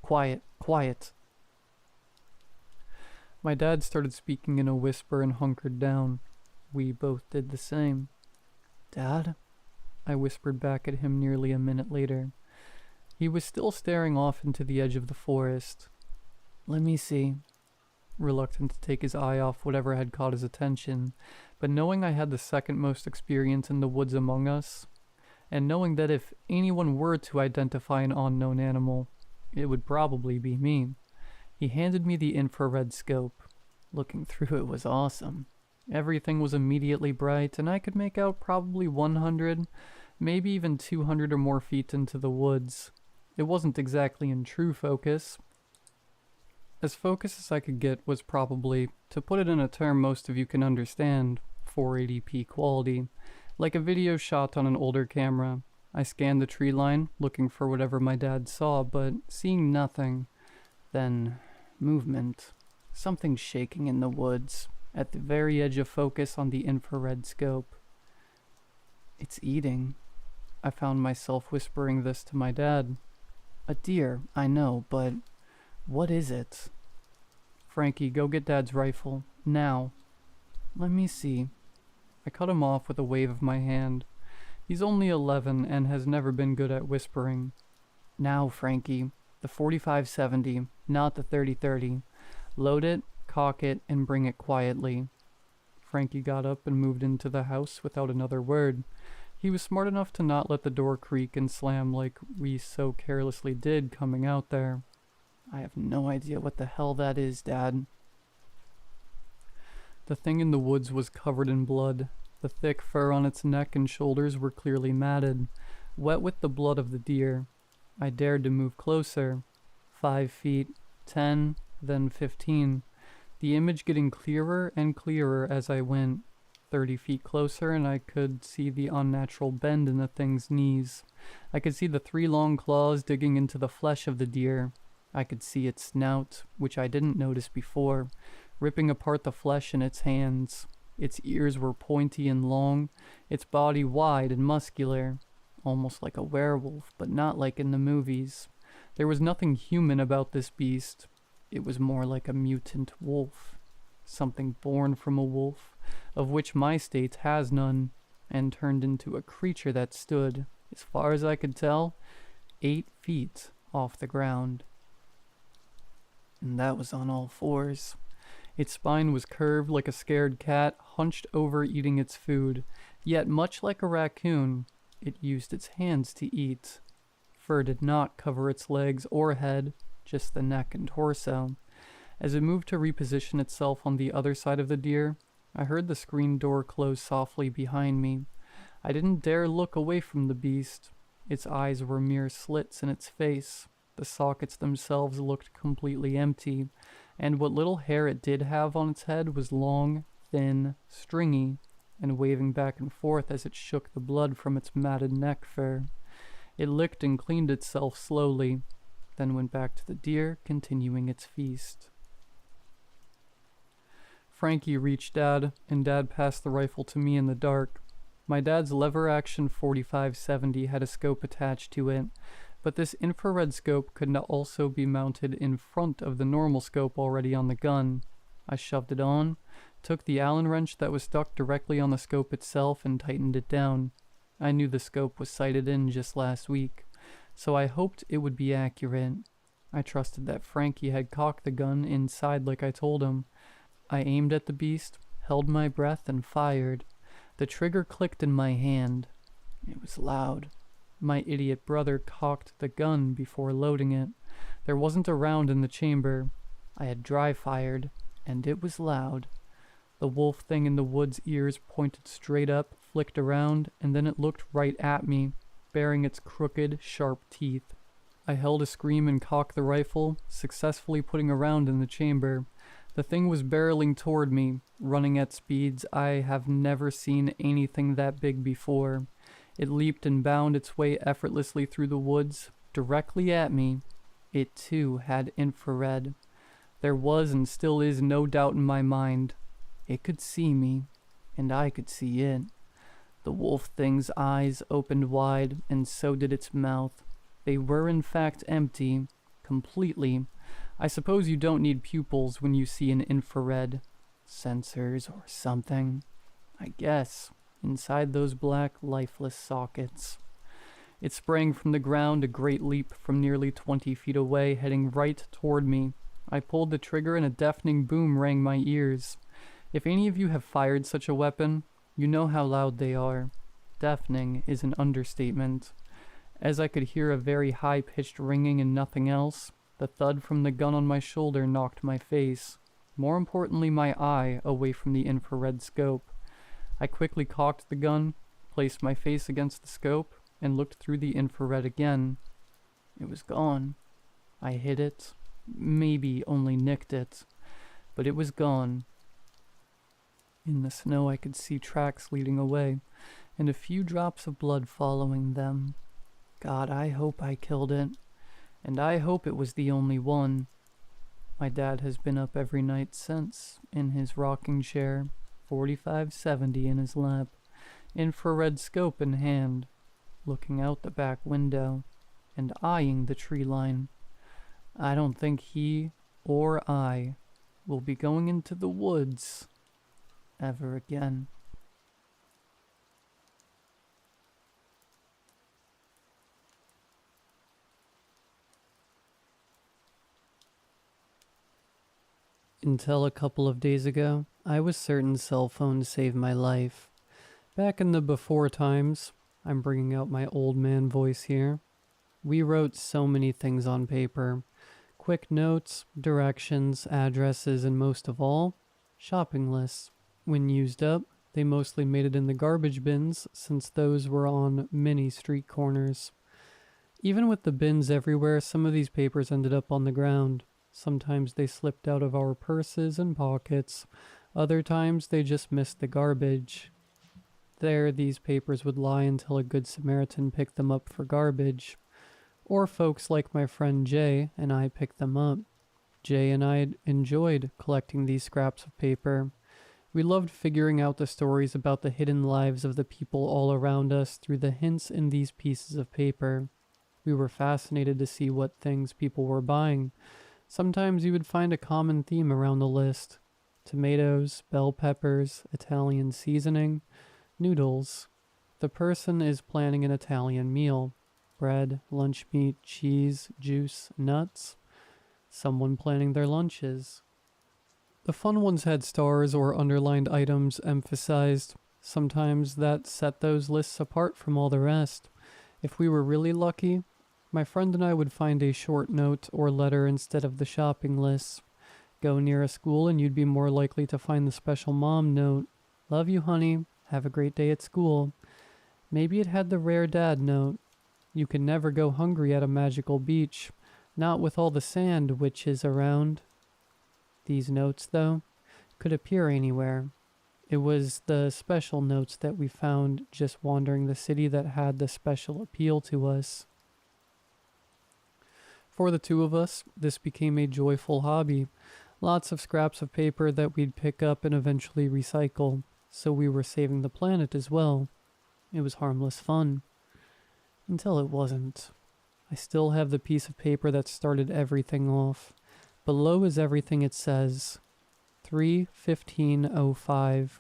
"Quiet, quiet." My dad started speaking in a whisper and hunkered down. We both did the same. "Dad?" I whispered back at him nearly a minute later. He was still staring off into the edge of the forest. "Let me see." Reluctant to take his eye off whatever had caught his attention, but knowing I had the second most experience in the woods among us, and knowing that if anyone were to identify an unknown animal, it would probably be me, he handed me the infrared scope. Looking through it was awesome. Everything was immediately bright, and I could make out probably 100, maybe even 200 or more feet into the woods. It wasn't exactly in true focus. As focused as I could get was probably, to put it in a term most of you can understand, 480p quality, like a video shot on an older camera. I scanned the tree line, looking for whatever my dad saw, but seeing nothing. Then, movement. Something shaking in the woods, at the very edge of focus on the infrared scope. "It's eating." I found myself whispering this to my dad. "A deer, I know, but what is it?" "Frankie, go get Dad's rifle. Now." "Let me see." I cut him off with a wave of my hand. He's only 11 and has never been good at whispering. "Now, Frankie. The 45-70, not the 30-30. Load it, cock it, and bring it quietly." Frankie got up and moved into the house without another word. He was smart enough to not let the door creak and slam like we so carelessly did coming out there. I have no idea what the hell that is, Dad. The thing in the woods was covered in blood. The thick fur on its neck and shoulders were clearly matted, wet with the blood of the deer. I dared to move closer. 5 feet, 10, then 15. The image getting clearer and clearer as I went. 30 feet closer and I could see the unnatural bend in the thing's knees. I could see the 3 long claws digging into the flesh of the deer. I could see its snout, which I didn't notice before, ripping apart the flesh in its hands. Its ears were pointy and long, its body wide and muscular, almost like a werewolf, but not like in the movies. There was nothing human about this beast. It was more like a mutant wolf. Something born from a wolf, of which my state has none, and turned into a creature that stood, as far as I could tell, 8 feet off the ground. And that was on all fours. Its spine was curved like a scared cat, hunched over eating its food, yet much like a raccoon, it used its hands to eat. Fur did not cover its legs or head, just the neck and torso. As it moved to reposition itself on the other side of the deer, I heard the screen door close softly behind me. I didn't dare look away from the beast. Its eyes were mere slits in its face. The sockets themselves looked completely empty, and what little hair it did have on its head was long, thin, stringy, and waving back and forth as it shook the blood from its matted neck fur. It licked and cleaned itself slowly, then went back to the deer, continuing its feast. Frankie reached Dad, and Dad passed the rifle to me in the dark. My dad's lever-action 45-70 had a scope attached to it, but this infrared scope could also be mounted in front of the normal scope already on the gun. I shoved it on, took the Allen wrench that was stuck directly on the scope itself and tightened it down. I knew the scope was sighted in just last week, so I hoped it would be accurate. I trusted that Frankie had cocked the gun inside like I told him. I aimed at the beast, held my breath, and fired. The trigger clicked in my hand. It was loud. My idiot brother cocked the gun before loading it. There wasn't a round in the chamber. I had dry fired, and it was loud. The wolf thing in the wood's ears pointed straight up, flicked around, and then it looked right at me, baring its crooked, sharp teeth. I held a scream and cocked the rifle, successfully putting a round in the chamber. The thing was barreling toward me, running at speeds I have never seen anything that big before. It leaped and bounded its way effortlessly through the woods, directly at me. It too had infrared. There was and still is no doubt in my mind. It could see me, and I could see it. The wolf thing's eyes opened wide, and so did its mouth. They were in fact empty, completely. I suppose you don't need pupils when you see an infrared. Sensors or something. I guess. Inside those black, lifeless sockets. It sprang from the ground a great leap from nearly 20 feet away, heading right toward me. I pulled the trigger and a deafening boom rang my ears. If any of you have fired such a weapon, you know how loud they are. Deafening is an understatement. As I could hear a very high-pitched ringing and nothing else, the thud from the gun on my shoulder knocked my face, more importantly my eye, away from the infrared scope. I quickly cocked the gun, placed my face against the scope, and looked through the infrared again. It was gone. I hit it, maybe only nicked it, but it was gone. In the snow I could see tracks leading away, and a few drops of blood following them. God, I hope I killed it, and I hope it was the only one. My dad has been up every night since, in his rocking chair, 45-70 in his lap, infrared scope in hand, looking out the back window, and eyeing the tree line. I don't think he or I will be going into the woods ever again. Until a couple of days ago, I was certain cell phones saved my life. Back in the before times, I'm bringing out my old man voice here, we wrote so many things on paper. Quick notes, directions, addresses, and most of all, shopping lists. When used up, they mostly made it in the garbage bins since those were on many street corners. Even with the bins everywhere, some of these papers ended up on the ground. Sometimes they slipped out of our purses and pockets. Other times they just missed the garbage. There, these papers would lie until a good Samaritan picked them up for garbage. Or folks like my friend Jay and I picked them up. Jay and I enjoyed collecting these scraps of paper. We loved figuring out the stories about the hidden lives of the people all around us through the hints in these pieces of paper. We were fascinated to see what things people were buying. Sometimes you would find a common theme around the list. Tomatoes, bell peppers, Italian seasoning, noodles. The person is planning an Italian meal. Bread, lunch meat, cheese, juice, nuts. Someone planning their lunches. The fun ones had stars or underlined items emphasized. Sometimes that set those lists apart from all the rest. If we were really lucky, my friend and I would find a short note or letter instead of the shopping lists. Go near a school and you'd be more likely to find the special mom note. Love you, honey. Have a great day at school. Maybe it had the rare dad note. You can never go hungry at a magical beach. Not with all the sand witches around. These notes, though, could appear anywhere. It was the special notes that we found just wandering the city that had the special appeal to us. For the two of us, this became a joyful hobby. Lots of scraps of paper that we'd pick up and eventually recycle, so we were saving the planet as well. It was harmless fun. Until it wasn't. I still have the piece of paper that started everything off. Below is everything it says. 3/15/05.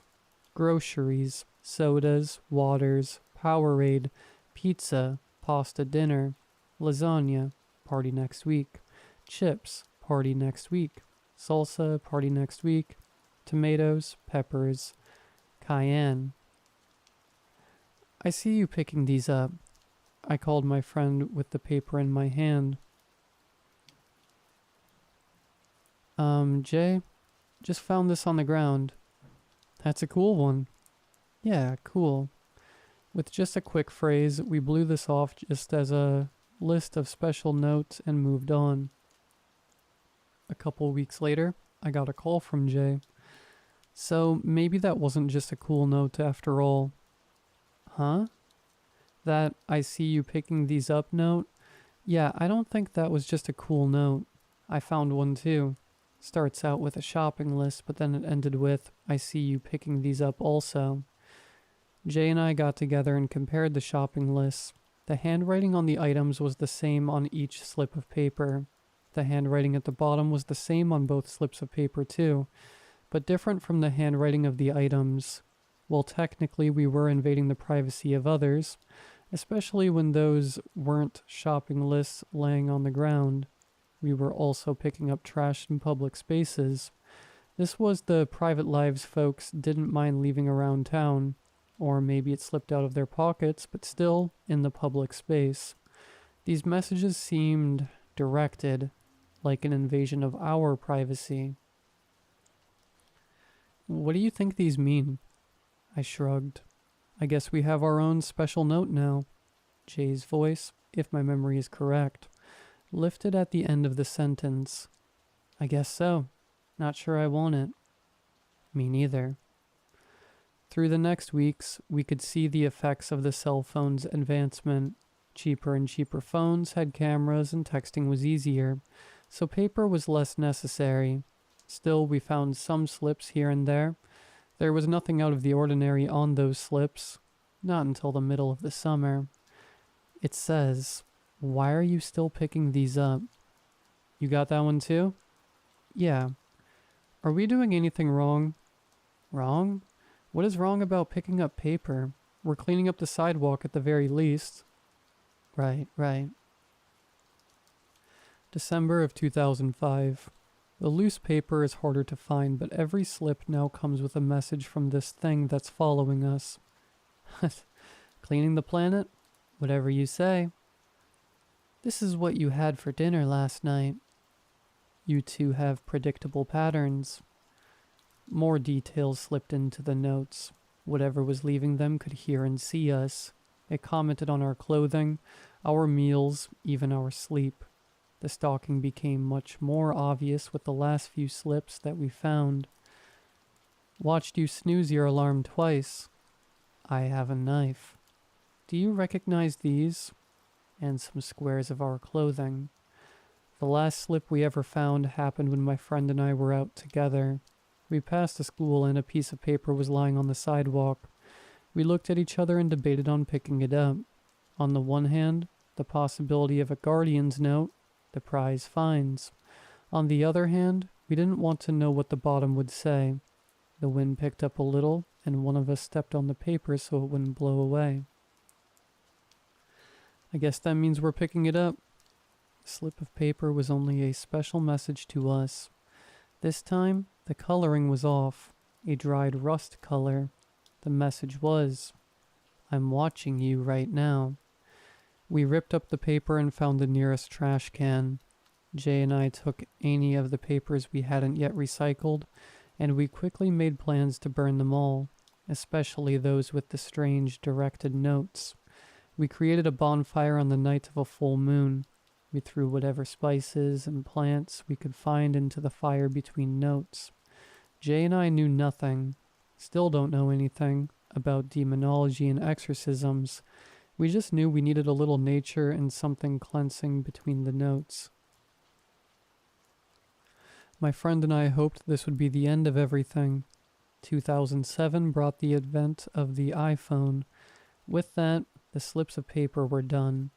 Groceries, sodas, waters, Powerade, pizza, pasta dinner, lasagna, party next week, chips, party next week, salsa, party next week, tomatoes, peppers, cayenne. I see you picking these up. I called my friend with the paper in my hand. Jay, just found this on the ground. That's a cool one. Yeah, cool. With just a quick phrase, we blew this off just as a list of special notes and moved on. A couple weeks later, I got a call from Jay. So maybe that wasn't just a cool note after all. Huh? That I see you picking these up note? Yeah, I don't think that was just a cool note. I found one too. Starts out with a shopping list, but then it ended with, I see you picking these up also. Jay and I got together and compared the shopping lists. The handwriting on the items was the same on each slip of paper. The handwriting at the bottom was the same on both slips of paper too, but different from the handwriting of the items. Well, technically we were invading the privacy of others, especially when those weren't shopping lists laying on the ground. We were also picking up trash in public spaces. This was the private lives folks didn't mind leaving around town, or maybe it slipped out of their pockets, but still in the public space. These messages seemed directed, like an invasion of our privacy. What do you think these mean? I shrugged. I guess we have our own special note now. Jay's voice, if my memory is correct, lifted at the end of the sentence. I guess so. Not sure I want it. Me neither. Through the next weeks, we could see the effects of the cell phone's advancement. Cheaper and cheaper phones had cameras and texting was easier, so paper was less necessary. Still, we found some slips here and there. There was nothing out of the ordinary on those slips. Not until the middle of the summer. It says, "Why are you still picking these up?" You got that one too? Yeah. Are we doing anything wrong? Wrong? What is wrong about picking up paper? We're cleaning up the sidewalk at the very least. Right. December of 2005. The loose paper is harder to find, but every slip now comes with a message from this thing that's following us. Cleaning the planet? Whatever you say. This is what you had for dinner last night. You two have predictable patterns. More details slipped into the notes. Whatever was leaving them could hear and see us. It commented on our clothing, our meals, even our sleep. The stalking became much more obvious with the last few slips that we found. Watched you snooze your alarm twice. I have a knife. Do you recognize these? And some squares of our clothing. The last slip we ever found happened when my friend and I were out together. We passed a school and a piece of paper was lying on the sidewalk. We looked at each other and debated on picking it up. On the one hand, the possibility of a guardian's note, the prize finds. On the other hand, we didn't want to know what the bottom would say. The wind picked up a little, and one of us stepped on the paper so it wouldn't blow away. I guess that means we're picking it up. The slip of paper was only a special message to us. This time, the coloring was off, a dried rust color. The message was, I'm watching you right now. We ripped up the paper and found the nearest trash can. Jay and I took any of the papers we hadn't yet recycled, and we quickly made plans to burn them all, especially those with the strange directed notes. We created a bonfire on the night of a full moon. We threw whatever spices and plants we could find into the fire between notes. Jay and I knew nothing, still don't know anything, about demonology and exorcisms. We just knew we needed a little nature and something cleansing between the notes. My friend and I hoped this would be the end of everything. 2007 brought the advent of the iPhone. With that, the slips of paper were done.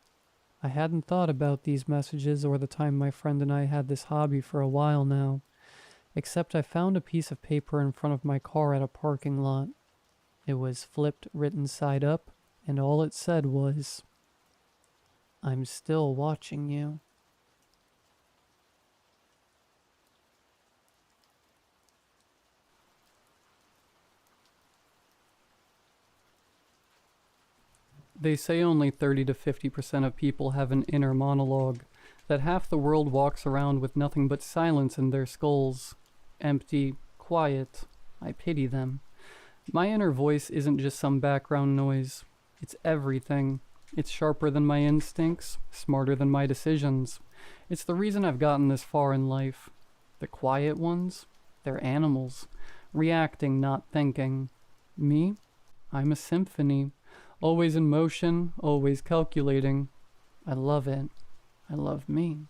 I hadn't thought about these messages or the time my friend and I had this hobby for a while now, except I found a piece of paper in front of my car at a parking lot. It was flipped, written side up, and all it said was, I'm still watching you. They say only 30 to 50% of people have an inner monologue, that half the world walks around with nothing but silence in their skulls. Empty, quiet. I pity them. My inner voice isn't just some background noise. It's everything. It's sharper than my instincts, smarter than my decisions. It's the reason I've gotten this far in life. The quiet ones, they're animals, reacting, not thinking. Me? I'm a symphony. Always in motion, always calculating. I love it. I love me.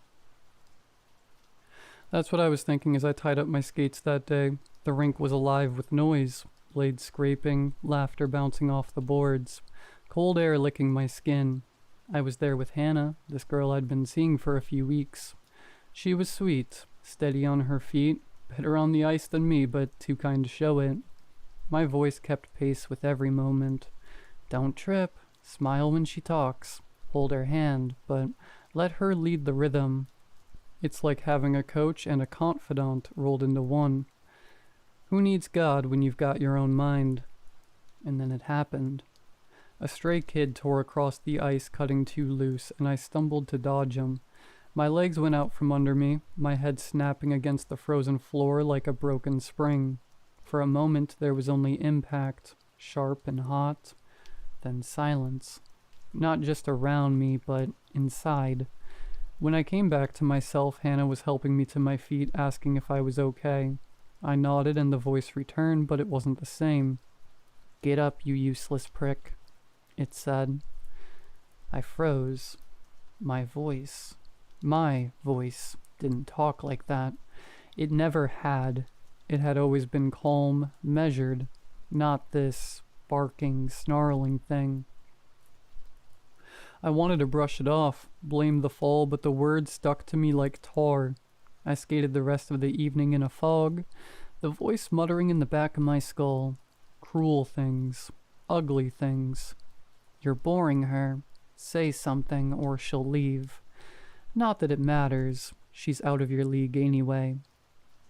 That's what I was thinking as I tied up my skates that day. The rink was alive with noise, blades scraping, laughter bouncing off the boards, cold air licking my skin. I was there with Hannah, this girl I'd been seeing for a few weeks. She was sweet, steady on her feet, better on the ice than me, but too kind to show it. My voice kept pace with every moment. Don't trip, smile when she talks, hold her hand, but let her lead the rhythm. It's like having a coach and a confidant rolled into one. Who needs God when you've got your own mind? And then it happened. A stray kid tore across the ice, cutting too loose, and I stumbled to dodge him. My legs went out from under me, my head snapping against the frozen floor like a broken spring. For a moment there was only impact, sharp and hot. Then silence. Not just around me, but inside. When I came back to myself, Hannah was helping me to my feet, asking if I was okay. I nodded and the voice returned, but it wasn't the same. Get up, you useless prick, it said. I froze. My voice didn't talk like that. It never had. It had always been calm, measured, not this barking, snarling thing. I wanted to brush it off, blame the fall, but the words stuck to me like tar. I skated the rest of the evening in a fog, the voice muttering in the back of my skull. Cruel things, ugly things. You're boring her. Say something or she'll leave. Not that it matters. She's out of your league anyway.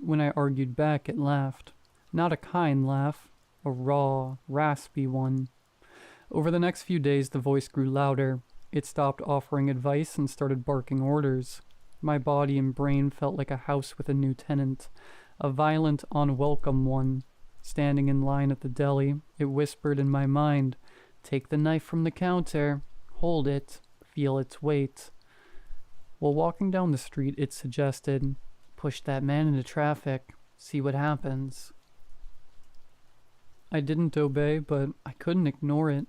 When I argued back, it laughed. Not a kind laugh, a raw, raspy one. Over the next few days, the voice grew louder. It stopped offering advice and started barking orders. My body and brain felt like a house with a new tenant, a violent, unwelcome one. Standing in line at the deli, it whispered in my mind, "Take the knife from the counter, hold it, feel its weight." While walking down the street, it suggested, "Push that man into traffic, see what happens." I didn't obey, but I couldn't ignore it.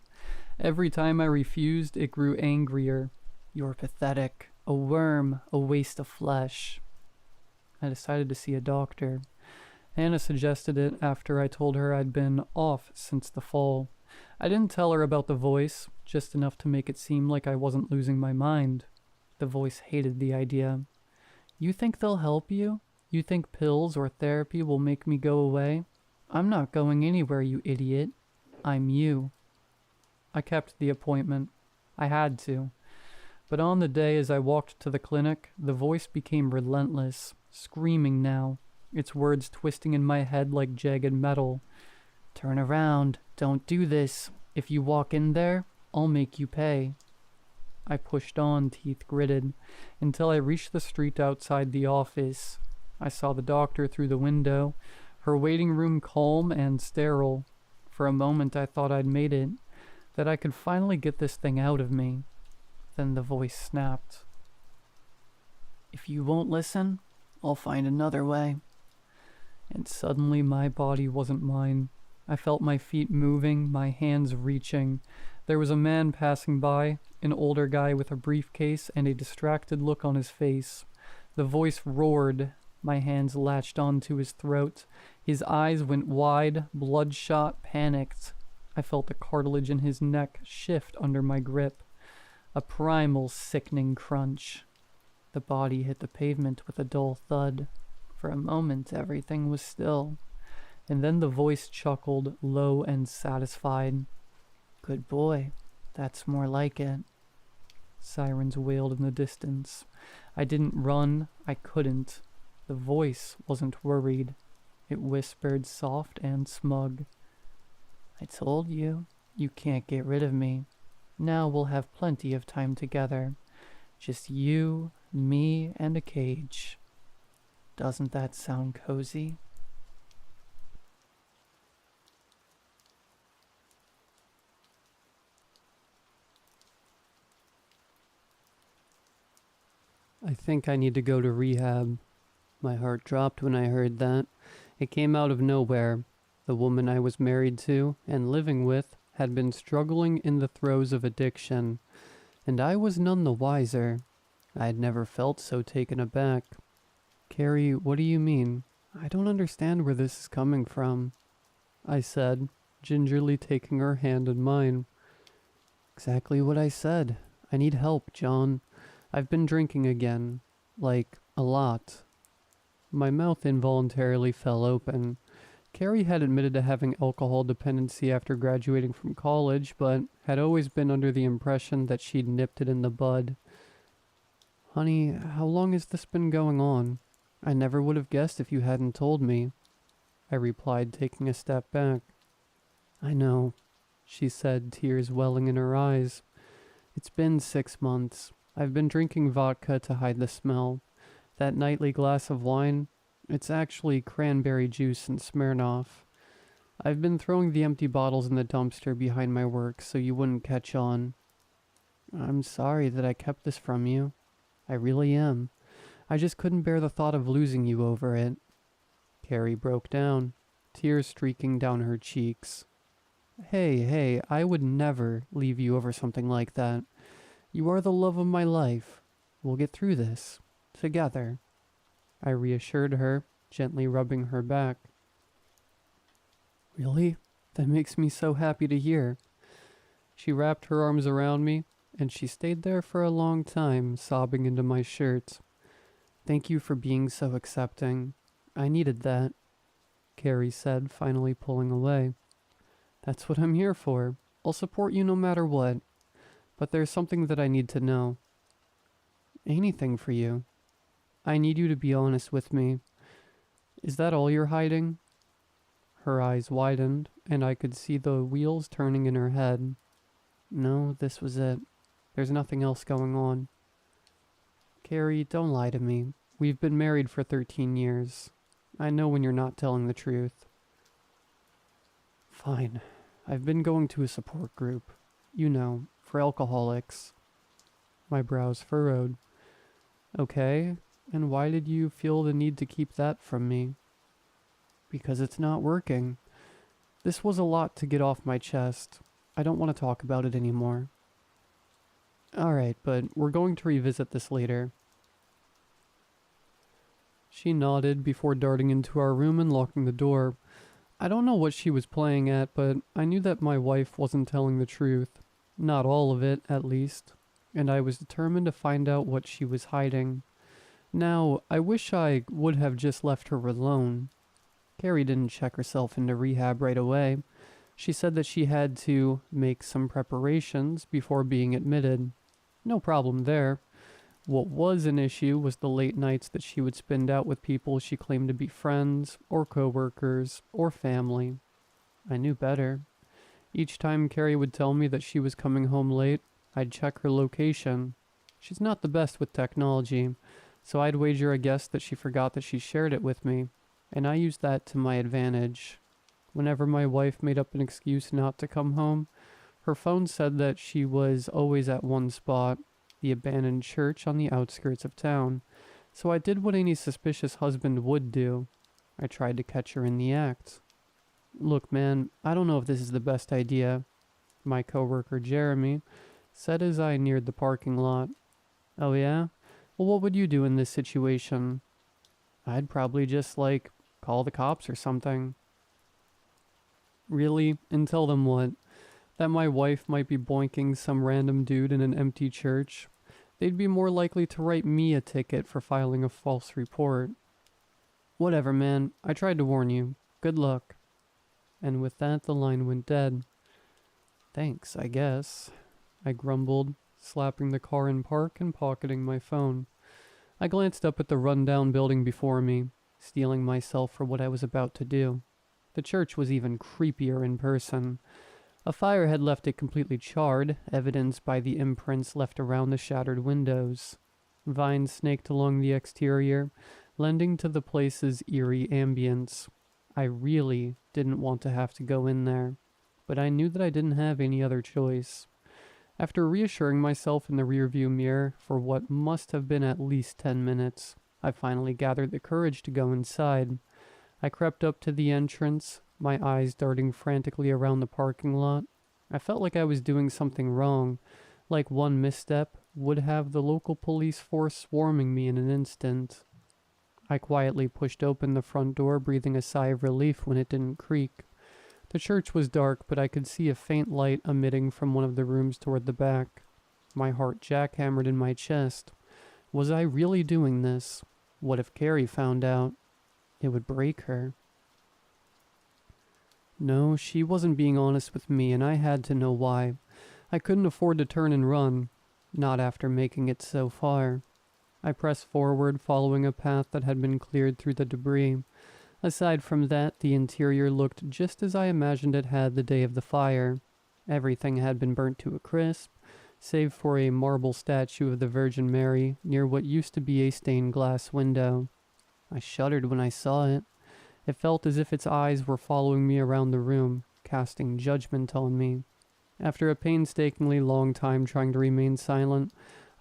Every time I refused, it grew angrier. "You're pathetic, a worm, a waste of flesh." I decided to see a doctor. Hannah suggested it after I told her I'd been off since the fall. I didn't tell her about the voice, just enough to make it seem like I wasn't losing my mind. The voice hated the idea. "You think they'll help you? You think pills or therapy will make me go away? I'm not going anywhere, you idiot. I'm you." I kept the appointment. I had to. But on the day as I walked to the clinic, the voice became relentless, screaming now, its words twisting in my head like jagged metal. "Turn around. Don't do this. If you walk in there, I'll make you pay." I pushed on, teeth gritted, until I reached the street outside the office. I saw the doctor through the window, her waiting room calm and sterile. For a moment I thought I'd made it, that I could finally get this thing out of me. Then the voice snapped. "If you won't listen, I'll find another way." And suddenly my body wasn't mine. I felt my feet moving, my hands reaching. There was a man passing by, an older guy with a briefcase and a distracted look on his face. The voice roared. My hands latched onto his throat. His eyes went wide, bloodshot, panicked. I felt the cartilage in his neck shift under my grip. A primal, sickening crunch. The body hit the pavement with a dull thud. For a moment, everything was still. And then the voice chuckled, low and satisfied. "Good boy. That's more like it." Sirens wailed in the distance. I didn't run. I couldn't. The voice wasn't worried. It whispered, soft and smug. "I told you, you can't get rid of me. Now we'll have plenty of time together. Just you, me, and a cage. Doesn't that sound cozy?" I think I need to go to rehab. My heart dropped when I heard that. It came out of nowhere. The woman I was married to and living with had been struggling in the throes of addiction, and I was none the wiser. I had never felt so taken aback. "Carrie, what do you mean? I don't understand where this is coming from," I said, gingerly taking her hand in mine. "Exactly what I said. I need help, John. I've been drinking again. Like, a lot." My mouth involuntarily fell open. Carrie had admitted to having alcohol dependency after graduating from college, but had always been under the impression that she'd nipped it in the bud. "Honey, how long has this been going on? I never would have guessed if you hadn't told me," I replied, taking a step back. "I know," she said, tears welling in her eyes. "It's been 6 months. I've been drinking vodka to hide the smell. That nightly glass of wine, it's actually cranberry juice and Smirnoff. I've been throwing the empty bottles in the dumpster behind my work so you wouldn't catch on. I'm sorry that I kept this from you. I really am. I just couldn't bear the thought of losing you over it." Carrie broke down, tears streaking down her cheeks. Hey, I would never leave you over something like that. You are the love of my life. We'll get through this. Together," I reassured her, gently rubbing her back. "Really? That makes me so happy to hear." She wrapped her arms around me, and she stayed there for a long time, sobbing into my shirt. "Thank you for being so accepting. I needed that," Carrie said, finally pulling away. "That's what I'm here for. I'll support you no matter what. But there's something that I need to know." "Anything for you. I need you to be honest with me. Is that all you're hiding? Her eyes widened, and I could see the wheels turning in her head. No, this was it. There's nothing else going on. Carrie, don't lie to me. We've been married for 13 years. I know when you're not telling the truth. Fine. I've been going to a support group. You know, for alcoholics. My brows furrowed. Okay, and why did you feel the need to keep that from me? Because it's not working. This was a lot to get off my chest. I don't want to talk about it anymore. Alright, but we're going to revisit this later. She nodded before darting into our room and locking the door. I don't know what she was playing at, but I knew that my wife wasn't telling the truth. Not all of it, at least. And I was determined to find out what she was hiding. Now, I wish I would have just left her alone. Carrie didn't check herself into rehab right away. She said that she had to make some preparations before being admitted. No problem there. What was an issue was the late nights that she would spend out with people she claimed to be friends, or coworkers, or family. I knew better. Each time Carrie would tell me that she was coming home late, I'd check her location. She's not the best with technology, so I'd wager a guess that she forgot that she shared it with me, and I used that to my advantage. Whenever my wife made up an excuse not to come home, her phone said that she was always at one spot, the abandoned church on the outskirts of town, so I did what any suspicious husband would do. I tried to catch her in the act. Look, man, I don't know if this is the best idea, my coworker Jeremy said as I neared the parking lot. Oh yeah? Well, what would you do in this situation? I'd probably just, call the cops or something. Really? And tell them what? That my wife might be boinking some random dude in an empty church? They'd be more likely to write me a ticket for filing a false report. Whatever, man. I tried to warn you. Good luck. And with that, the line went dead. Thanks, I guess, I grumbled, slapping the car in park and pocketing my phone. I glanced up at the rundown building before me, steeling myself for what I was about to do. The church was even creepier in person. A fire had left it completely charred, evidenced by the imprints left around the shattered windows. Vines snaked along the exterior, lending to the place's eerie ambience. I really didn't want to have to go in there, but I knew that I didn't have any other choice. After reassuring myself in the rearview mirror for what must have been at least 10 minutes, I finally gathered the courage to go inside. I crept up to the entrance, my eyes darting frantically around the parking lot. I felt like I was doing something wrong, like one misstep would have the local police force swarming me in an instant. I quietly pushed open the front door, breathing a sigh of relief when it didn't creak. The church was dark, but I could see a faint light emitting from one of the rooms toward the back. My heart jackhammered in my chest. Was I really doing this? What if Carrie found out? It would break her. No, she wasn't being honest with me, and I had to know why. I couldn't afford to turn and run, not after making it so far. I pressed forward, following a path that had been cleared through the debris. Aside from that, the interior looked just as I imagined it had the day of the fire. Everything had been burnt to a crisp, save for a marble statue of the Virgin Mary near what used to be a stained glass window. I shuddered when I saw it. It felt as if its eyes were following me around the room, casting judgment on me. After a painstakingly long time trying to remain silent,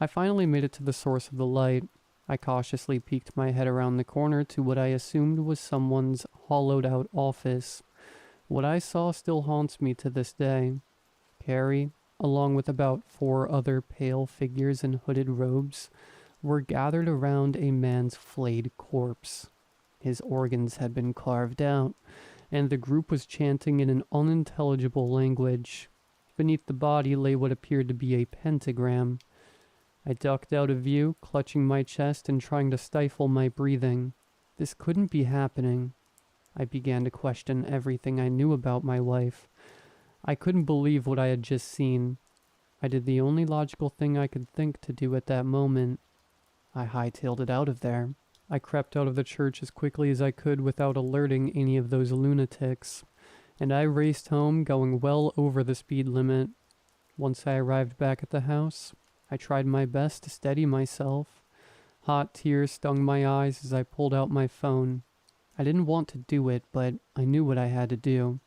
I finally made it to the source of the light. I cautiously peeked my head around the corner to what I assumed was someone's hollowed-out office. What I saw still haunts me to this day. Carrie, along with about 4 other pale figures in hooded robes, were gathered around a man's flayed corpse. His organs had been carved out, and the group was chanting in an unintelligible language. Beneath the body lay what appeared to be a pentagram. I ducked out of view, clutching my chest and trying to stifle my breathing. This couldn't be happening. I began to question everything I knew about my wife. I couldn't believe what I had just seen. I did the only logical thing I could think to do at that moment. I hightailed it out of there. I crept out of the church as quickly as I could without alerting any of those lunatics, and I raced home going well over the speed limit. Once I arrived back at the house, I tried my best to steady myself. Hot tears stung my eyes as I pulled out my phone. I didn't want to do it, but I knew what I had to do.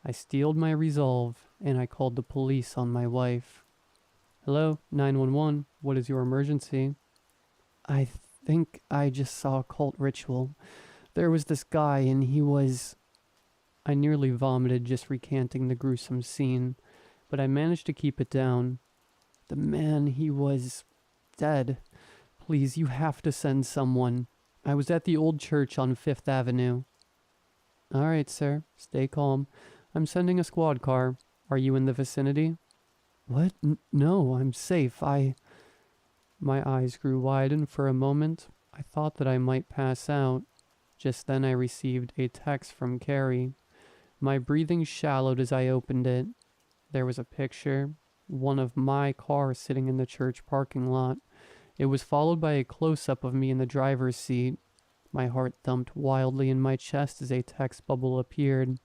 I steeled my resolve, and I called the police on my wife. Hello, 911. What is your emergency? I think I just saw a cult ritual. There was this guy, and he was... I nearly vomited just recanting the gruesome scene, but I managed to keep it down. The man, he was... dead. Please, you have to send someone. I was at the old church on 5th Avenue. All right, sir. Stay calm. I'm sending a squad car. Are you in the vicinity? What? No, I'm safe. My eyes grew wide, and for a moment, I thought that I might pass out. Just then I received a text from Carrie. My breathing shallowed as I opened it. There was a picture, one of my car sitting in the church parking lot. It was followed by a close-up of me in the driver's seat. My heart thumped wildly in my chest as a text bubble appeared.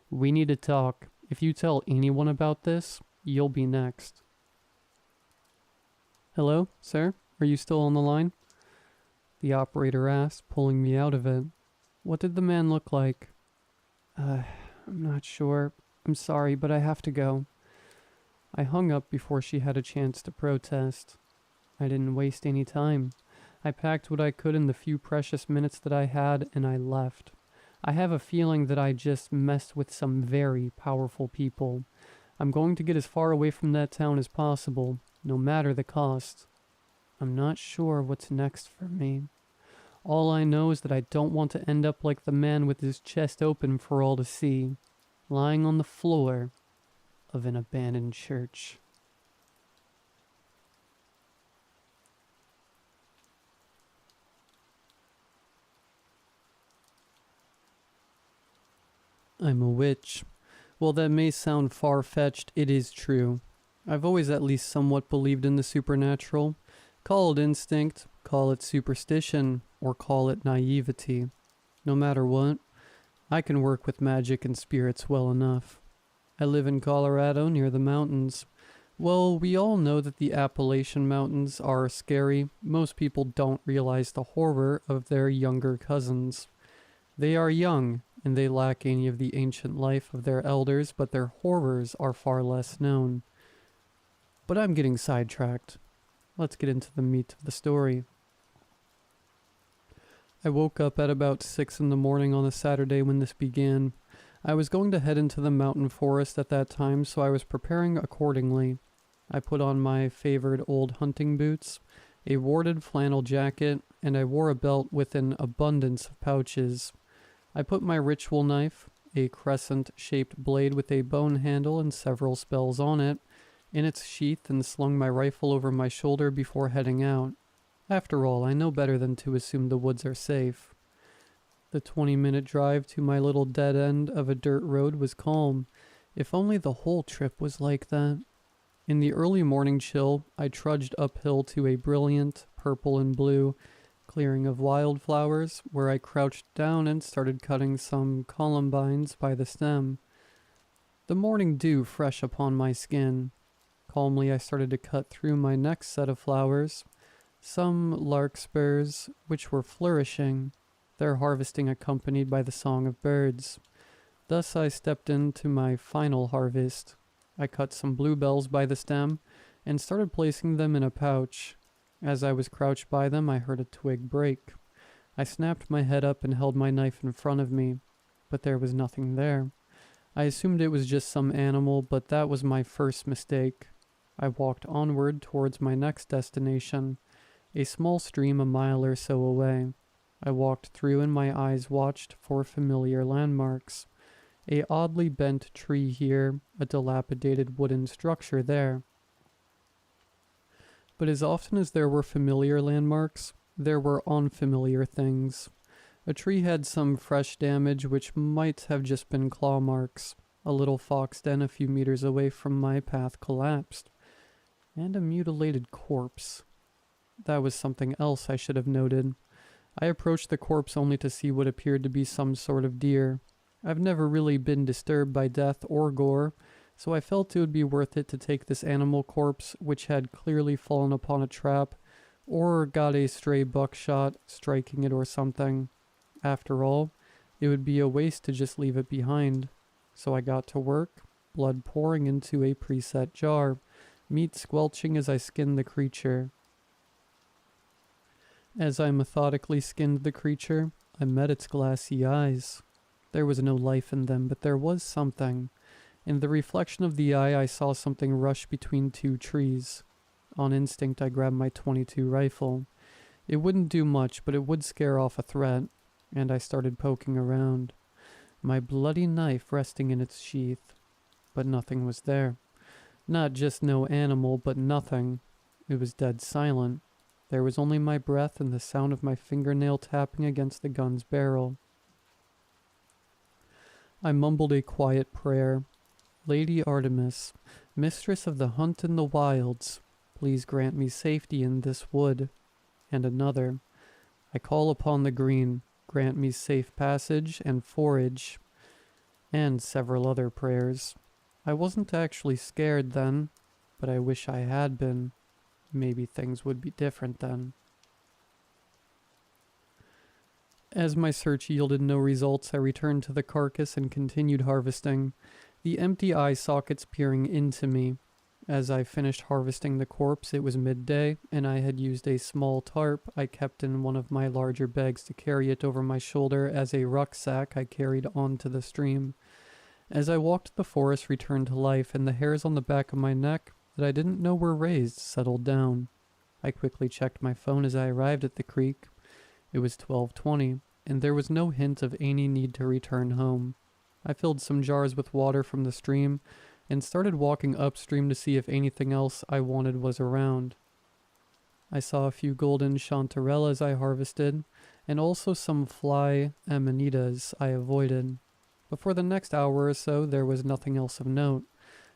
We need to talk. If you tell anyone about this, you'll be next. Hello, sir? Are you still on the line? The operator asked, pulling me out of it. What did the man look like? I'm not sure. I'm sorry, but I have to go. I hung up before she had a chance to protest. I didn't waste any time. I packed what I could in the few precious minutes that I had, and I left. I have a feeling that I just messed with some very powerful people. I'm going to get as far away from that town as possible, no matter the cost. I'm not sure what's next for me. All I know is that I don't want to end up like the man with his chest open for all to see, lying on the floor of an abandoned church. I'm a witch. While that may sound far-fetched, it is true. I've always at least somewhat believed in the supernatural. Call it instinct, call it superstition, or call it naivety. No matter what, I can work with magic and spirits well enough. I live in Colorado near the mountains. Well, we all know that the Appalachian Mountains are scary. Most people don't realize the horror of their younger cousins. They are young, and they lack any of the ancient life of their elders, but their horrors are far less known. But I'm getting sidetracked. Let's get into the meat of the story. I woke up at about 6 in the morning on a Saturday when this began. I was going to head into the mountain forest at that time, so I was preparing accordingly. I put on my favorite old hunting boots, a warded flannel jacket, and I wore a belt with an abundance of pouches. I put my ritual knife, a crescent-shaped blade with a bone handle and several spells on it, in its sheath and slung my rifle over my shoulder before heading out. After all, I know better than to assume the woods are safe. The 20-minute drive to my little dead end of a dirt road was calm. If only the whole trip was like that. In the early morning chill, I trudged uphill to a brilliant purple and blue clearing of wildflowers, where I crouched down and started cutting some columbines by the stem. The morning dew fresh upon my skin. Calmly I started to cut through my next set of flowers, some larkspurs, which were flourishing, their harvesting accompanied by the song of birds. Thus I stepped into my final harvest. I cut some bluebells by the stem, and started placing them in a pouch. As I was crouched by them, I heard a twig break. I snapped my head up and held my knife in front of me, but there was nothing there. I assumed it was just some animal, but that was my first mistake. I walked onward towards my next destination, a small stream a mile or so away. I walked through and my eyes watched for familiar landmarks. A oddly bent tree here, a dilapidated wooden structure there. But as often as there were familiar landmarks, there were unfamiliar things. A tree had some fresh damage which might have just been claw marks. A little fox den a few meters away from my path collapsed. And a mutilated corpse. That was something else I should have noted. I approached the corpse only to see what appeared to be some sort of deer. I've never really been disturbed by death or gore, so I felt it would be worth it to take this animal corpse, which had clearly fallen upon a trap, or got a stray buckshot striking it or something. After all, it would be a waste to just leave it behind. So I got to work, blood pouring into a preset jar, meat squelching as I skinned the creature. As I methodically skinned the creature, I met its glassy eyes. There was no life in them, but there was something. In the reflection of the eye, I saw something rush between two trees. On instinct, I grabbed my .22 rifle. It wouldn't do much, but it would scare off a threat, and I started poking around, my bloody knife resting in its sheath. But nothing was there. Not just no animal, but nothing. It was dead silent. There was only my breath and the sound of my fingernail tapping against the gun's barrel. I mumbled a quiet prayer. Lady Artemis, mistress of the hunt in the wilds, please grant me safety in this wood. And another. I call upon the green, grant me safe passage and forage. And several other prayers. I wasn't actually scared then, but I wish I had been. Maybe things would be different then. As my search yielded no results, I returned to the carcass and continued harvesting, the empty eye sockets peering into me. As I finished harvesting the corpse, it was midday, and I had used a small tarp I kept in one of my larger bags to carry it over my shoulder as a rucksack I carried onto the stream. As I walked, the forest returned to life, and the hairs on the back of my neck that I didn't know were raised settled down. I quickly checked my phone as I arrived at the creek. It was 12:20, and there was no hint of any need to return home. I filled some jars with water from the stream and started walking upstream to see if anything else I wanted was around. I saw a few golden chanterelles I harvested, and also some fly amanitas I avoided. But for the next hour or so, there was nothing else of note.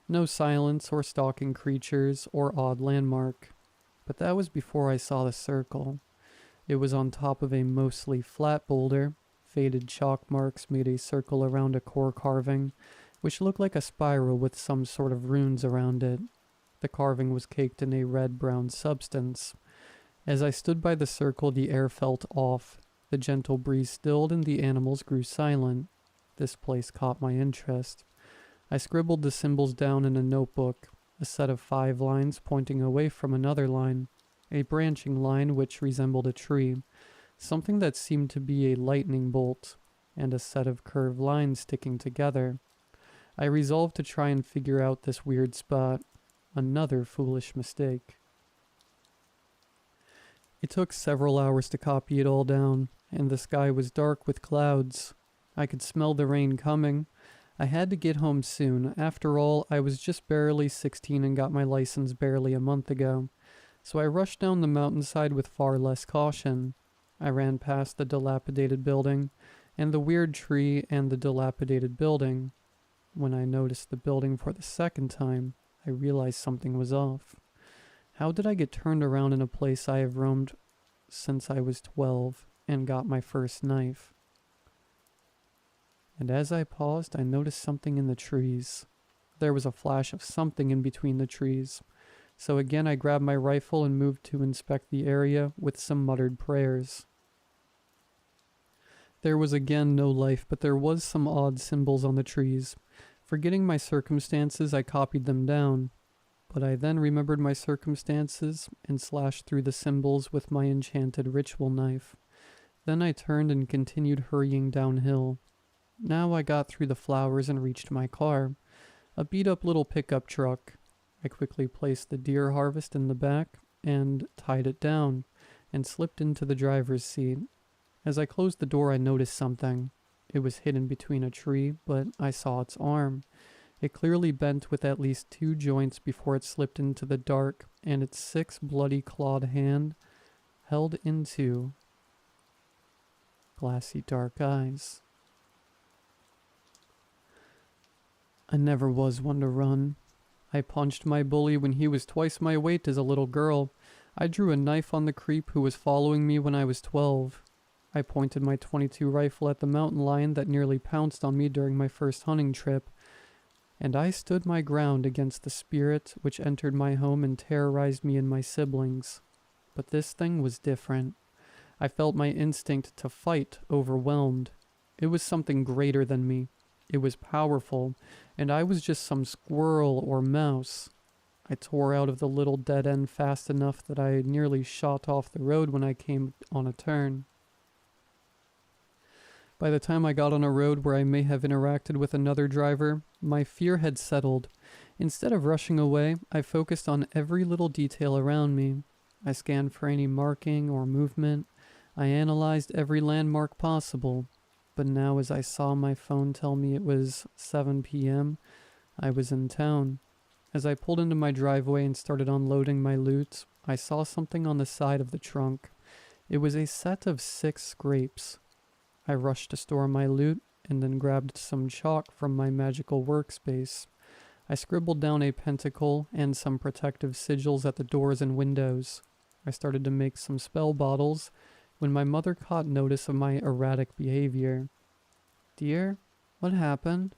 No silence or stalking creatures or odd landmark. But that was before I saw the circle. It was on top of a mostly flat boulder. Faded chalk marks made a circle around a core carving, which looked like a spiral with some sort of runes around it. The carving was caked in a red-brown substance. As I stood by the circle, the air felt off. The gentle breeze stilled and the animals grew silent. This place caught my interest. I scribbled the symbols down in a notebook, a set of 5 lines pointing away from another line, a branching line which resembled a tree, something that seemed to be a lightning bolt, and a set of curved lines sticking together. I resolved to try and figure out this weird spot. Another foolish mistake. It took several hours to copy it all down, and the sky was dark with clouds. I could smell the rain coming. I had to get home soon. After all, I was just barely 16 and got my license barely a month ago. So I rushed down the mountainside with far less caution. I ran past the dilapidated building, and the weird tree and the dilapidated building. When I noticed the building for the second time, I realized something was off. How did I get turned around in a place I have roamed since I was 12 and got my first knife? And as I paused, I noticed something in the trees. There was a flash of something in between the trees. So again I grabbed my rifle and moved to inspect the area with some muttered prayers. There was again no life, but there was some odd symbols on the trees. Forgetting my circumstances, I copied them down. But I then remembered my circumstances and slashed through the symbols with my enchanted ritual knife. Then I turned and continued hurrying downhill. Now I got through the flowers and reached my car, a beat-up little pickup truck. I quickly placed the deer harvest in the back and tied it down and slipped into the driver's seat. As I closed the door, I noticed something. It was hidden between a tree, but I saw its arm. It clearly bent with at least 2 joints before it slipped into the dark, and its 6 bloody clawed hand held into glassy dark eyes. I never was one to run. I punched my bully when he was twice my weight as a little girl. I drew a knife on the creep who was following me when I was 12. I pointed my .22 rifle at the mountain lion that nearly pounced on me during my first hunting trip, and I stood my ground against the spirit which entered my home and terrorized me and my siblings. But this thing was different. I felt my instinct to fight overwhelmed. It was something greater than me. It was powerful, and I was just some squirrel or mouse. I tore out of the little dead end fast enough that I nearly shot off the road when I came on a turn. By the time I got on a road where I may have interacted with another driver, my fear had settled. Instead of rushing away, I focused on every little detail around me. I scanned for any marking or movement. I analyzed every landmark possible. But now as I saw my phone tell me it was 7 p.m., I was in town. As I pulled into my driveway and started unloading my loot, I saw something on the side of the trunk. It was a set of 6 scrapes. I rushed to store my loot and then grabbed some chalk from my magical workspace. I scribbled down a pentacle and some protective sigils at the doors and windows. I started to make some spell bottles when my mother caught notice of my erratic behavior. "Dear, what happened?"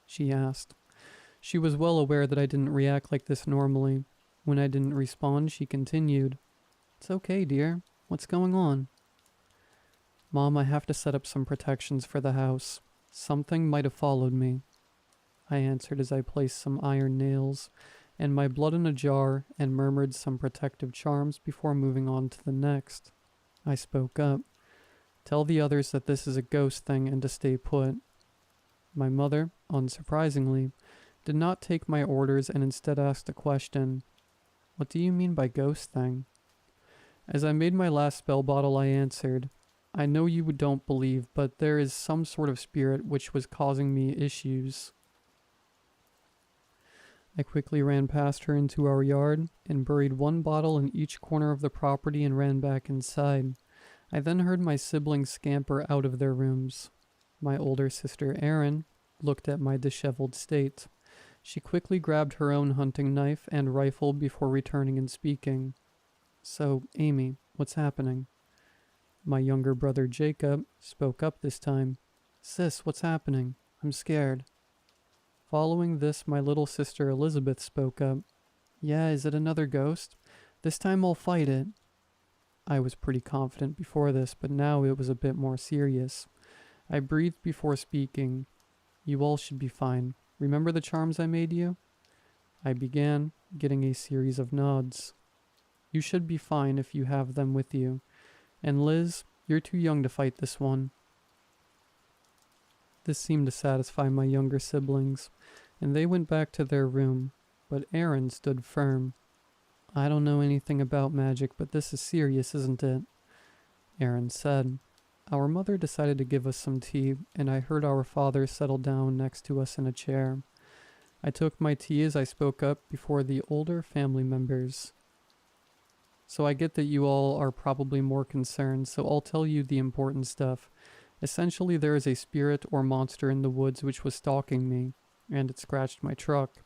she asked. She was well aware that I didn't react like this normally. When I didn't respond, she continued, "It's okay, dear. What's going on?" "Mom, I have to set up some protections for the house. Something might have followed me," I answered as I placed some iron nails and my blood in a jar and murmured some protective charms before moving on to the next. I spoke up. "Tell the others that this is a ghost thing and to stay put." My mother, unsurprisingly, did not take my orders and instead asked a question. "What do you mean by ghost thing?" As I made my last spell bottle, I answered, "I know you don't believe, but there is some sort of spirit which was causing me issues." I quickly ran past her into our yard and buried one bottle in each corner of the property and ran back inside. I then heard my siblings scamper out of their rooms. My older sister, Erin, looked at my disheveled state. She quickly grabbed her own hunting knife and rifle before returning and speaking. "So, Amy, what's happening?" My younger brother, Jacob, spoke up this time. "Sis, what's happening? I'm scared." Following this, my little sister Elizabeth spoke up. "Yeah, is it another ghost? This time I'll fight it." I was pretty confident before this, but now it was a bit more serious. I breathed before speaking. "You all should be fine. Remember the charms I made you?" I began, getting a series of nods. "You should be fine if you have them with you. And Liz, you're too young to fight this one." This seemed to satisfy my younger siblings, and they went back to their room, but Erin stood firm. "I don't know anything about magic, but this is serious, isn't it?" Erin said. Our mother decided to give us some tea, and I heard our father settle down next to us in a chair. I took my tea as I spoke up before the older family members. "So I get that you all are probably more concerned, so I'll tell you the important stuff. Essentially, there is a spirit or monster in the woods which was stalking me, and it scratched my truck,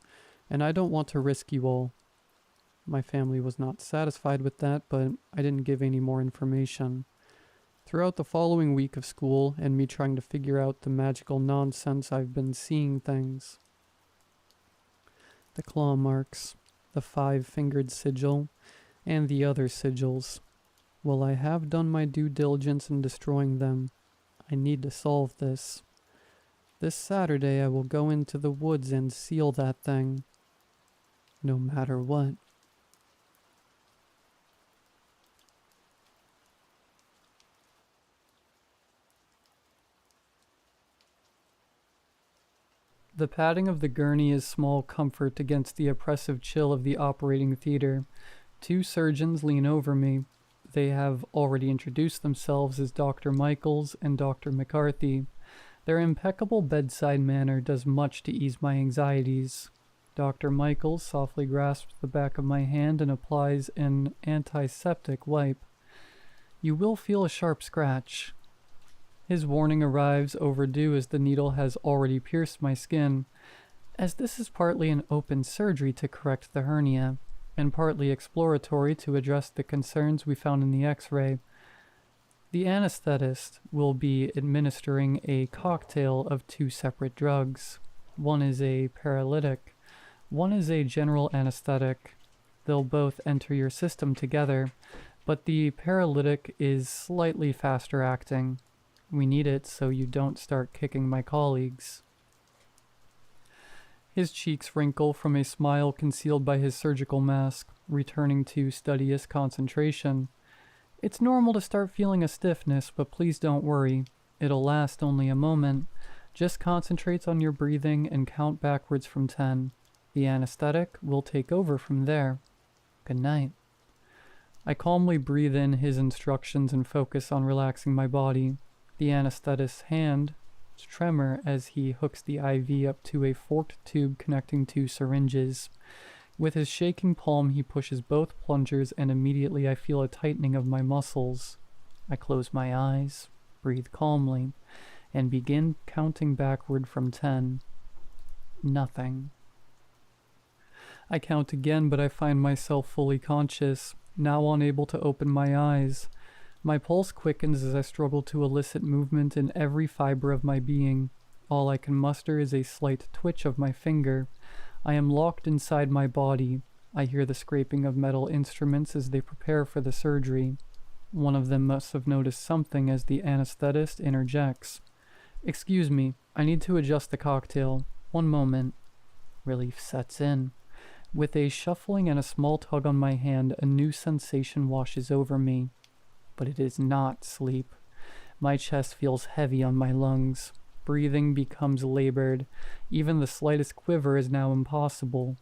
and I don't want to risk you all." My family was not satisfied with that, but I didn't give any more information. Throughout the following week of school and me trying to figure out the magical nonsense, I've been seeing things. The claw marks, the 5-fingered sigil, and the other sigils. Well, I have done my due diligence in destroying them. I need to solve this. This Saturday I will go into the woods and seal that thing. No matter what. The padding of the gurney is small comfort against the oppressive chill of the operating theater. 2 surgeons lean over me. They have already introduced themselves as Dr. Michaels and Dr. McCarthy. Their impeccable bedside manner does much to ease my anxieties. Dr. Michaels softly grasps the back of my hand and applies an antiseptic wipe. "You will feel a sharp scratch." His warning arrives overdue as the needle has already pierced my skin, as this is partly an open surgery to correct the hernia, and partly exploratory to address the concerns we found in the X-ray. The anesthetist will be administering a cocktail of two separate drugs. One is a paralytic, one is a general anesthetic. They'll both enter your system together, but the paralytic is slightly faster acting. We need it so you don't start kicking my colleagues. His cheeks wrinkle from a smile concealed by his surgical mask, returning to studious concentration. It's normal to start feeling a stiffness, but please don't worry. It'll last only a moment. Just concentrate on your breathing and count backwards from 10. The anesthetic will take over from there. Good night. I calmly breathe in his instructions and focus on relaxing my body. The anesthetist's hand tremor as he hooks the IV up to a forked tube connecting two syringes. With his shaking palm, he pushes both plungers, and immediately I feel a tightening of my muscles. I close my eyes, breathe calmly, and begin counting backward from 10. Nothing. I count again, but I find myself fully conscious, now unable to open my eyes. My pulse quickens as I struggle to elicit movement in every fiber of my being. All I can muster is a slight twitch of my finger. I am locked inside my body. I hear the scraping of metal instruments as they prepare for the surgery. One of them must have noticed something as the anesthetist interjects. "Excuse me, I need to adjust the cocktail. One moment." Relief sets in. With a shuffling and a small tug on my hand, a new sensation washes over me. But it is not sleep. My chest feels heavy on my lungs. Breathing becomes labored. Even the slightest quiver is now impossible.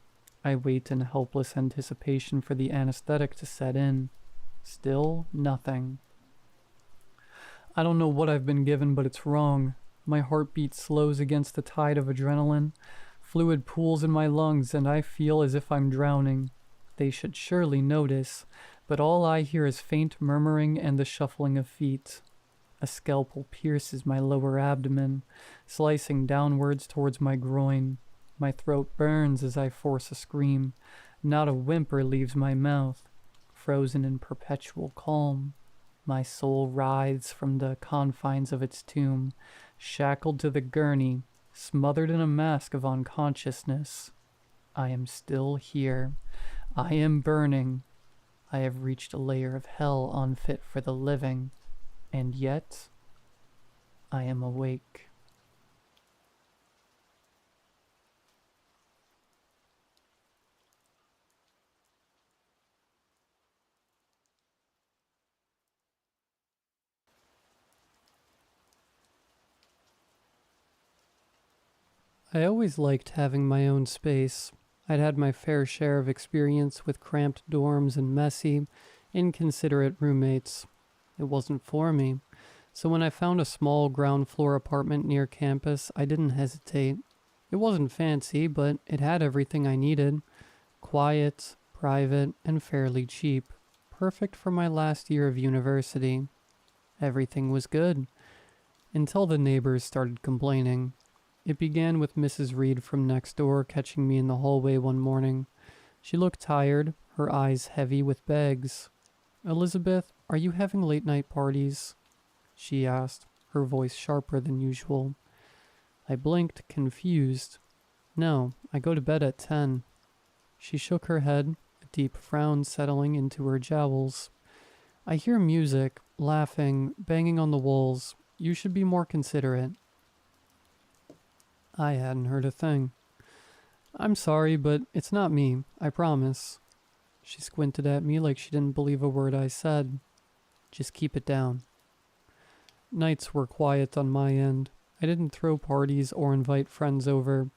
I wait in helpless anticipation for the anesthetic to set in. Still nothing. I don't know what I've been given, but it's wrong. My heartbeat slows against the tide of adrenaline. Fluid pools in my lungs, and I feel as if I'm drowning. They should surely notice, but all I hear is faint murmuring and the shuffling of feet. A scalpel pierces my lower abdomen, slicing downwards towards my groin. My throat burns as I force a scream. Not a whimper leaves my mouth. Frozen in perpetual calm, my soul writhes from the confines of its tomb, shackled to the gurney, smothered in a mask of unconsciousness. I am still here. I am burning. I have reached a layer of hell unfit for the living, and yet I am awake. I always liked having my own space. I'd had my fair share of experience with cramped dorms and messy, inconsiderate roommates. It wasn't for me. So when I found a small ground floor apartment near campus, I didn't hesitate. It wasn't fancy, but it had everything I needed. Quiet, private, and fairly cheap. Perfect for my last year of university. Everything was good. Until the neighbors started complaining. It began with Mrs. Reed from next door catching me in the hallway one morning. She looked tired, her eyes heavy with bags. "Elizabeth, are you having late-night parties?" she asked, her voice sharper than usual. I blinked, confused. "No, I go to bed at 10. She shook her head, a deep frown settling into her jowls. "I hear music, laughing, banging on the walls. You should be more considerate." I hadn't heard a thing. "I'm sorry, but it's not me, I promise." She squinted at me like she didn't believe a word I said. "Just keep it down." Nights were quiet on my end. I didn't throw parties or invite friends over.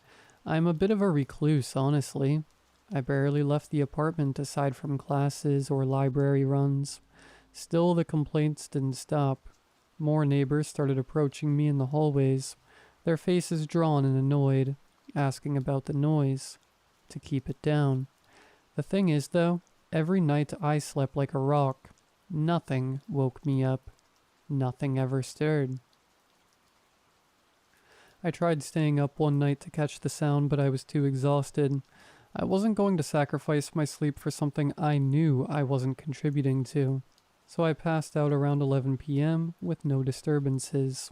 I'm a bit of a recluse, honestly. I barely left the apartment aside from classes or library runs. Still, the complaints didn't stop. More neighbors started approaching me in the hallways, their faces drawn and annoyed, asking about the noise, to keep it down. The thing is, though, every night I slept like a rock. Nothing woke me up. Nothing ever stirred. I tried staying up one night to catch the sound, but I was too exhausted. I wasn't going to sacrifice my sleep for something I knew I wasn't contributing to. so I passed out around 11 p.m. with no disturbances.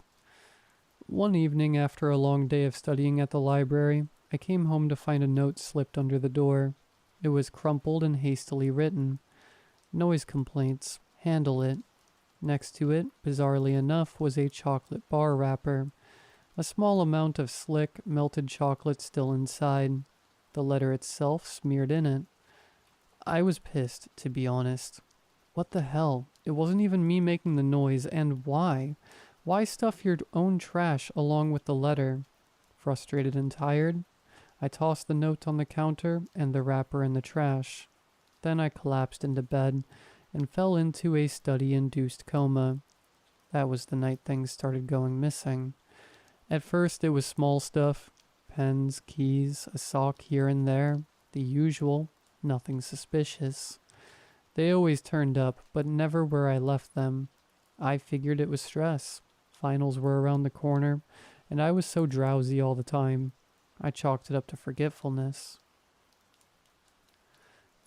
One evening after a long day of studying at the library, I came home to find a note slipped under the door. It was crumpled and hastily written. Noise complaints. Handle it. Next to it, bizarrely enough, was a chocolate bar wrapper. A small amount of slick, melted chocolate still inside. The letter itself smeared in it. I was pissed, to be honest. What the hell? It wasn't even me making the noise, and why? Why stuff your own trash along with the letter? Frustrated and tired, I tossed the note on the counter and the wrapper in the trash. Then I collapsed into bed and fell into a study-induced coma. That was the night things started going missing. At first it was small stuff. Pens, keys, a sock here and there. The usual. Nothing suspicious. They always turned up, but never where I left them. I figured it was stress. Finals were around the corner, and I was so drowsy all the time. I chalked it up to forgetfulness.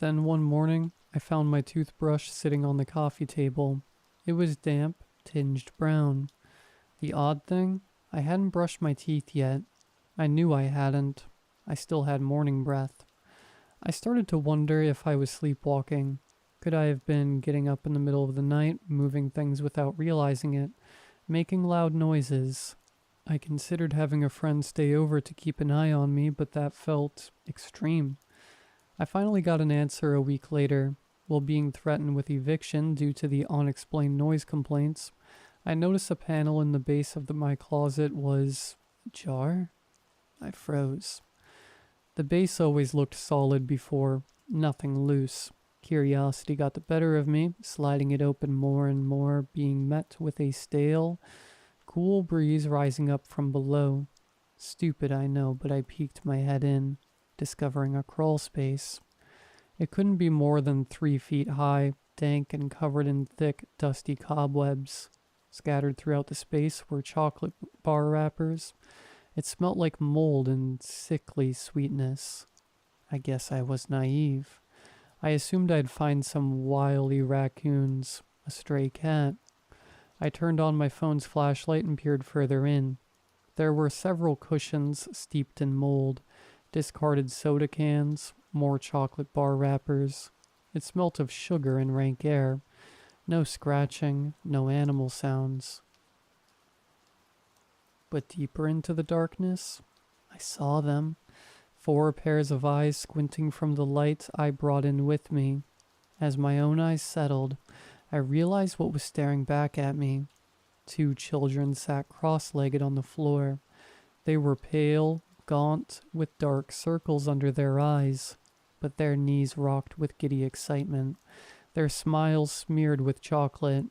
Then one morning, I found my toothbrush sitting on the coffee table. It was damp, tinged brown. The odd thing, I hadn't brushed my teeth yet. I knew I hadn't. I still had morning breath. I started to wonder if I was sleepwalking. Could I have been getting up in the middle of the night, moving things without realizing it, making loud noises? I considered having a friend stay over to keep an eye on me, but that felt extreme. I finally got an answer a week later. While being threatened with eviction due to the unexplained noise complaints, I noticed a panel in the base of my closet was ajar. I froze. The base always looked solid before, nothing loose. Curiosity got the better of me, sliding it open more and more, being met with a stale, cool breeze rising up from below. Stupid, I know, but I peeked my head in, discovering a crawl space. It couldn't be more than 3 feet high, dank and covered in thick, dusty cobwebs. Scattered throughout the space were chocolate bar wrappers. It smelt like mold and sickly sweetness. I guess I was naive. I assumed I'd find some wily raccoons, a stray cat. I turned on my phone's flashlight and peered further in. There were several cushions steeped in mold, discarded soda cans, more chocolate bar wrappers. It smelt of sugar and rank air. No scratching, no animal sounds. But deeper into the darkness, I saw them. 4 pairs of eyes squinting from the light I brought in with me. As my own eyes settled, I realized what was staring back at me. 2 children sat cross-legged on the floor. They were pale, gaunt, with dark circles under their eyes, but their knees rocked with giddy excitement, their smiles smeared with chocolate.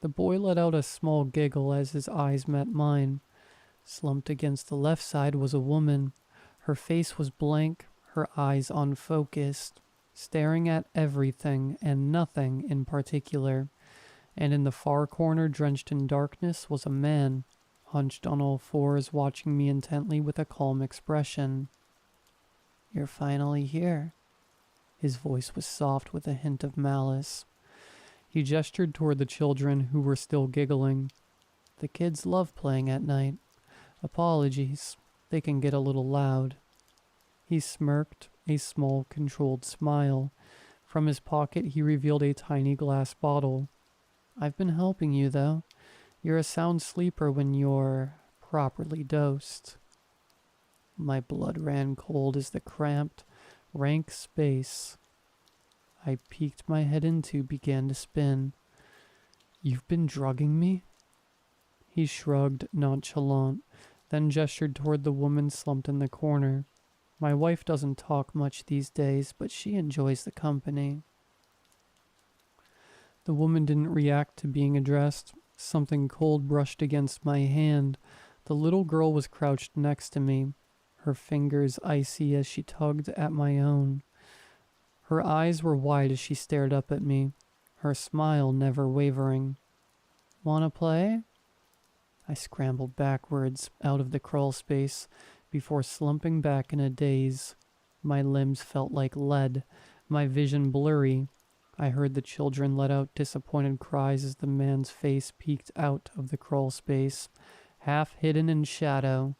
The boy let out a small giggle as his eyes met mine. Slumped against the left side was a woman. Her face was blank, her eyes unfocused, staring at everything and nothing in particular. And in the far corner, drenched in darkness, was a man, hunched on all fours, watching me intently with a calm expression. "You're finally here." His voice was soft with a hint of malice. He gestured toward the children who were still giggling. "The kids love playing at night. Apologies. They can get a little loud." He smirked, a small, controlled smile. From his pocket, he revealed a tiny glass bottle. "I've been helping you, though. You're a sound sleeper when you're properly dosed." My blood ran cold as the cramped, rank space I peeked my head into began to spin. "You've been drugging me?" He shrugged, nonchalant, then gestured toward the woman slumped in the corner. "My wife doesn't talk much these days, but she enjoys the company." The woman didn't react to being addressed. Something cold brushed against my hand. The little girl was crouched next to me, her fingers icy as she tugged at my own. Her eyes were wide as she stared up at me, her smile never wavering. "Wanna play?" I scrambled backwards out of the crawl space before slumping back in a daze. My limbs felt like lead, my vision blurry. I heard the children let out disappointed cries as the man's face peeked out of the crawl space, half hidden in shadow.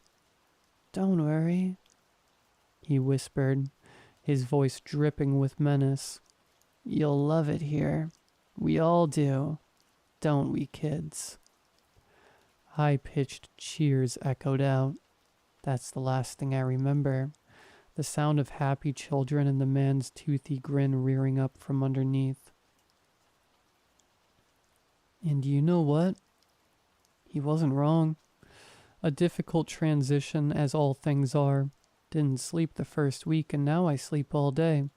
"Don't worry," he whispered, his voice dripping with menace. "You'll love it here. We all do. Don't we, kids?" High-pitched cheers echoed out. That's the last thing I remember. The sound of happy children and the man's toothy grin rearing up from underneath. And you know what? He wasn't wrong. A difficult transition, as all things are. Didn't sleep the first week, and now I sleep all day.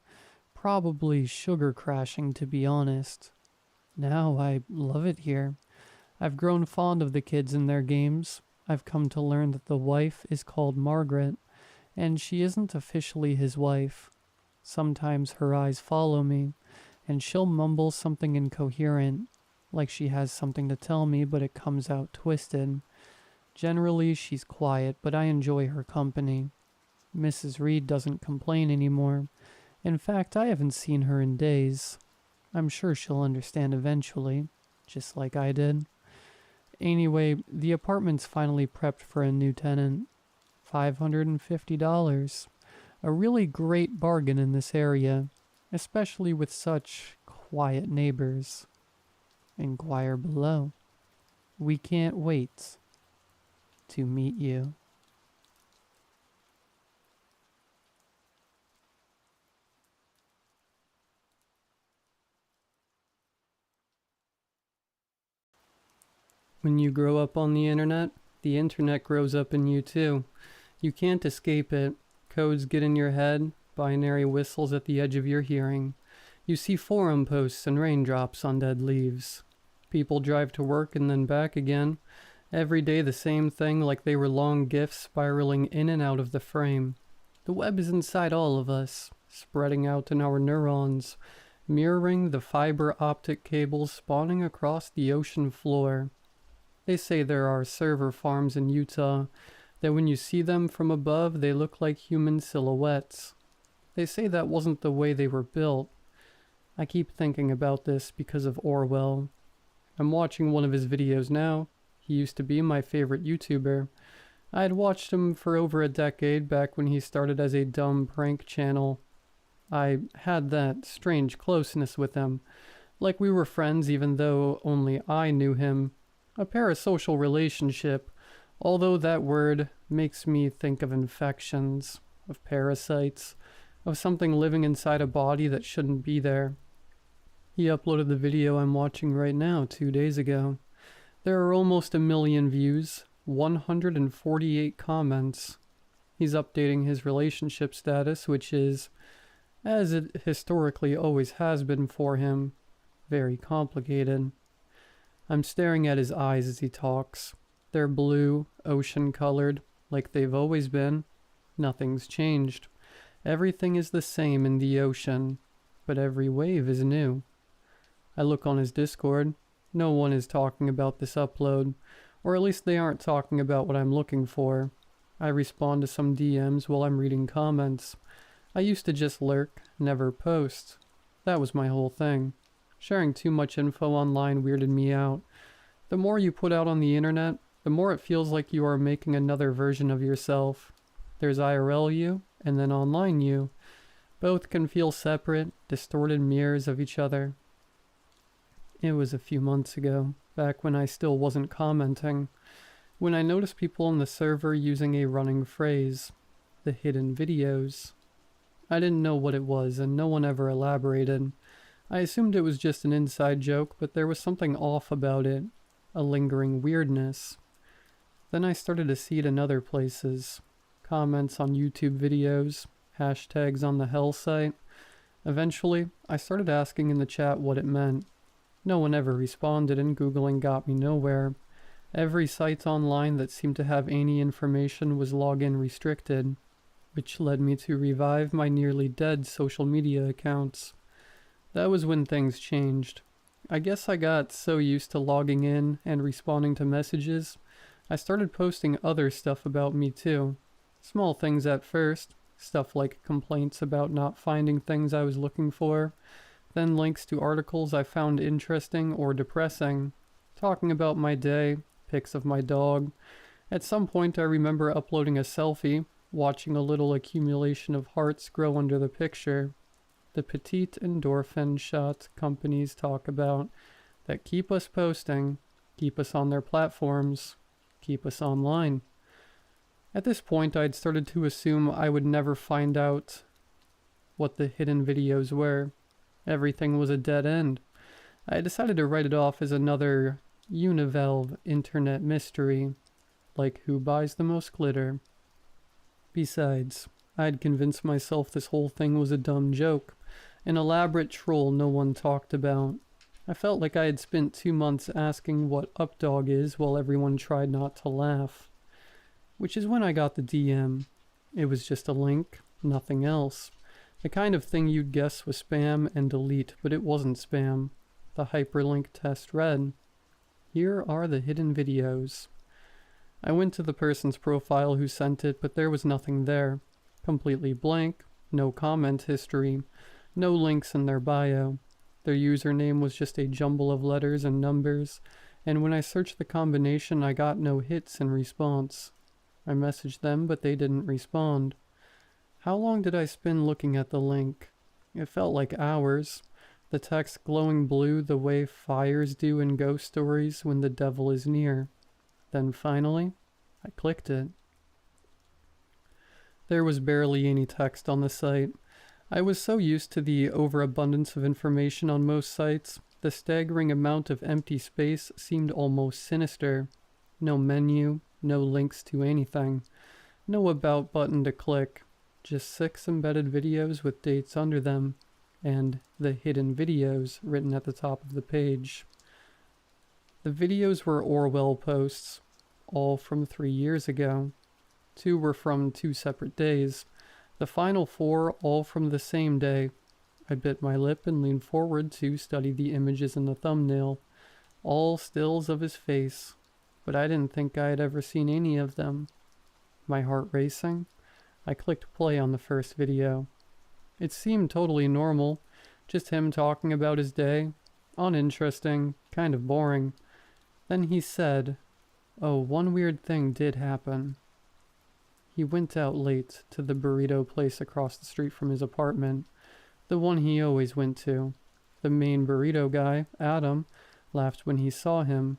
Probably sugar crashing, to be honest. Now I love it here. I've grown fond of the kids and their games. I've come to learn that the wife is called Margaret, and she isn't officially his wife. Sometimes her eyes follow me, and she'll mumble something incoherent, like she has something to tell me, but it comes out twisted. Generally, she's quiet, but I enjoy her company. Mrs. Reed doesn't complain anymore. In fact, I haven't seen her in days. I'm sure she'll understand eventually, just like I did. Anyway, the apartment's finally prepped for a new tenant. $550. A really great bargain in this area, especially with such quiet neighbors. Inquire below. We can't wait to meet you. When you grow up on the internet grows up in you too. You can't escape it. Codes get in your head, binary whistles at the edge of your hearing. You see forum posts and raindrops on dead leaves. People drive to work and then back again. Every day the same thing, like they were long GIFs spiraling in and out of the frame. The web is inside all of us, spreading out in our neurons, mirroring the fiber optic cables spawning across the ocean floor. They say there are server farms in Utah, that when you see them from above, they look like human silhouettes. They say that wasn't the way they were built. I keep thinking about this because of Orwell. I'm watching one of his videos now. He used to be my favorite YouTuber. I had watched him for over a decade back when he started as a dumb prank channel. I had that strange closeness with him, like we were friends even though only I knew him. A parasocial relationship, although that word makes me think of infections, of parasites, of something living inside a body that shouldn't be there. He uploaded the video I'm watching right now 2 days ago. There are almost 1 million views, 148 comments. He's updating his relationship status, which is, as it historically always has been for him, very complicated. I'm staring at his eyes as he talks. They're blue, ocean-colored, like they've always been. Nothing's changed. Everything is the same in the ocean, but every wave is new. I look on his Discord. No one is talking about this upload, or at least they aren't talking about what I'm looking for. I respond to some DMs while I'm reading comments. I used to just lurk, never post. That was my whole thing. Sharing too much info online weirded me out. The more you put out on the internet, the more it feels like you are making another version of yourself. There's IRL you, and then online you. Both can feel separate, distorted mirrors of each other. It was a few months ago, back when I still wasn't commenting, when I noticed people on the server using a running phrase, the hidden videos. I didn't know what it was, and no one ever elaborated. I assumed it was just an inside joke, but there was something off about it, a lingering weirdness. Then I started to see it in other places. Comments on YouTube videos, hashtags on the Hell site. Eventually, I started asking in the chat what it meant. No one ever responded, and Googling got me nowhere. Every site online that seemed to have any information was login restricted, which led me to revive my nearly dead social media accounts. That was when things changed. I guess I got so used to logging in and responding to messages, I started posting other stuff about me too. Small things at first, stuff like complaints about not finding things I was looking for, then links to articles I found interesting or depressing, talking about my day, pics of my dog. At some point I remember uploading a selfie, watching a little accumulation of hearts grow under the picture. The petite endorphin shot companies talk about that keep us posting, keep us on their platforms, keep us online. At this point, I'd started to assume I would never find out what the hidden videos were. Everything was a dead end. I decided to write it off as another Univalve internet mystery, like who buys the most glitter. Besides, I'd convinced myself this whole thing was a dumb joke, an elaborate troll no one talked about. I felt like I had spent 2 months asking what updog is while everyone tried not to laugh. Which is when I got the DM. It was just a link, nothing else. The kind of thing you'd guess was spam and delete, but it wasn't spam. The hyperlink test read, "Here are the hidden videos." I went to the person's profile who sent it, but there was nothing there. Completely blank, no comment history, no links in their bio. Their username was just a jumble of letters and numbers, and when I searched the combination I got no hits in response. I messaged them, but they didn't respond. How long did I spend looking at the link? It felt like hours. The text glowing blue the way fires do in ghost stories when the devil is near. Then finally, I clicked it. There was barely any text on the site. I was so used to the overabundance of information on most sites, the staggering amount of empty space seemed almost sinister. No menu, no links to anything, no about button to click, just 6 embedded videos with dates under them, and the hidden videos written at the top of the page. The videos were Orwell posts, all from 3 years ago. 2 were from 2 separate days. The final 4 all from the same day. I bit my lip and leaned forward to study the images in the thumbnail. All stills of his face, but I didn't think I had ever seen any of them. My heart racing, I clicked play on the first video. It seemed totally normal, just him talking about his day. Uninteresting, kind of boring. Then he said, "Oh, one weird thing did happen." He went out late to the burrito place across the street from his apartment, the one he always went to. The main burrito guy, Adam, laughed when he saw him.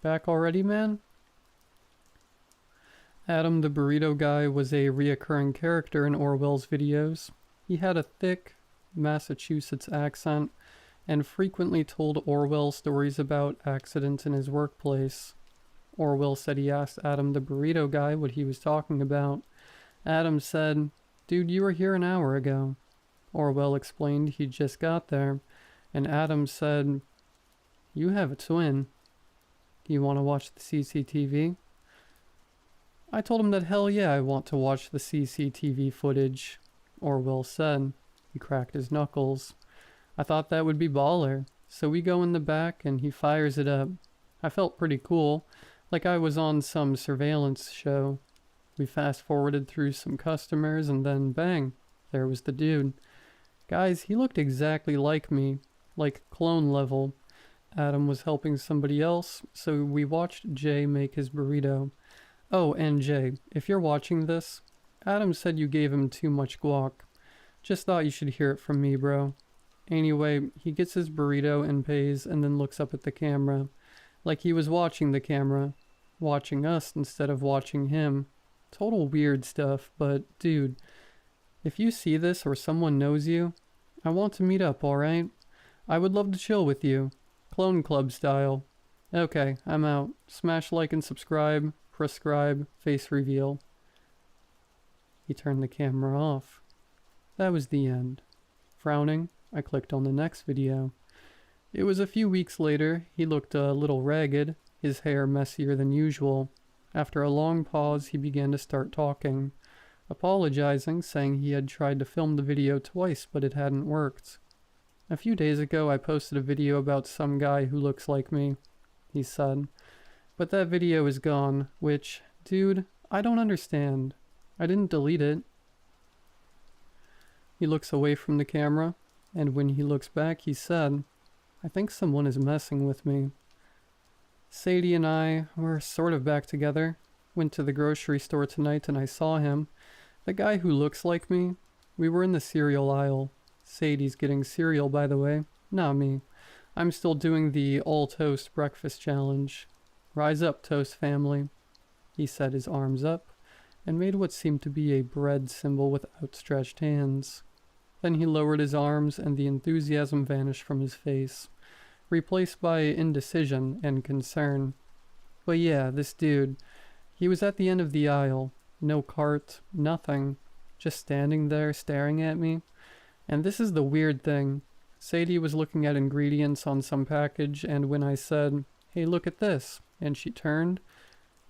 "Back already, man?" Adam the burrito guy was a reoccurring character in Orwell's videos. He had a thick Massachusetts accent and frequently told Orwell stories about accidents in his workplace. Orwell said he asked Adam the burrito guy what he was talking about. Adam said, "Dude, you were here an hour ago." Orwell explained he just got there, and Adam said, "You have a twin. Do you want to watch the CCTV?" I told him that hell yeah, I want to watch the CCTV footage. Orwell said. He cracked his knuckles. I thought that would be baller, so we go in the back and he fires it up. I felt pretty cool, like I was on some surveillance show. We fast-forwarded through some customers and then bang, there was the dude. Guys, he looked exactly like me, like clone level. Adam was helping somebody else, so we watched Jay make his burrito. Oh, and Jay, if you're watching this, Adam said you gave him too much guac. Just thought you should hear it from me, bro. Anyway, he gets his burrito and pays and then looks up at the camera. Like he was watching the camera. Watching us instead of watching him. Total weird stuff, but dude, if you see this or someone knows you, I want to meet up, alright? I would love to chill with you. Clone Club style. Okay, I'm out. Smash like and subscribe. Prescribe. Face reveal. He turned the camera off. That was the end. Frowning, I clicked on the next video. It was a few weeks later. He looked a little ragged, his hair messier than usual. After a long pause, he began to start talking, apologizing, saying he had tried to film the video twice, but it hadn't worked. A few days ago, I posted a video about some guy who looks like me, he said. But that video is gone, which, dude, I don't understand. I didn't delete it. He looks away from the camera. and when he looks back, he said, "I think someone is messing with me." Sadie and I were sort of back together. Went to the grocery store tonight and I saw him. The guy who looks like me. We were in the cereal aisle. Sadie's getting cereal, by the way. Not me. I'm still doing the all-toast breakfast challenge. Rise up, toast family. He set his arms up and made what seemed to be a bread symbol with outstretched hands. Then he lowered his arms and the enthusiasm vanished from his face, replaced by indecision and concern. But yeah, this dude, he was at the end of the aisle. No cart, nothing. Just standing there staring at me. And this is the weird thing. Sadie was looking at ingredients on some package, and when I said, "Hey, look at this," and she turned,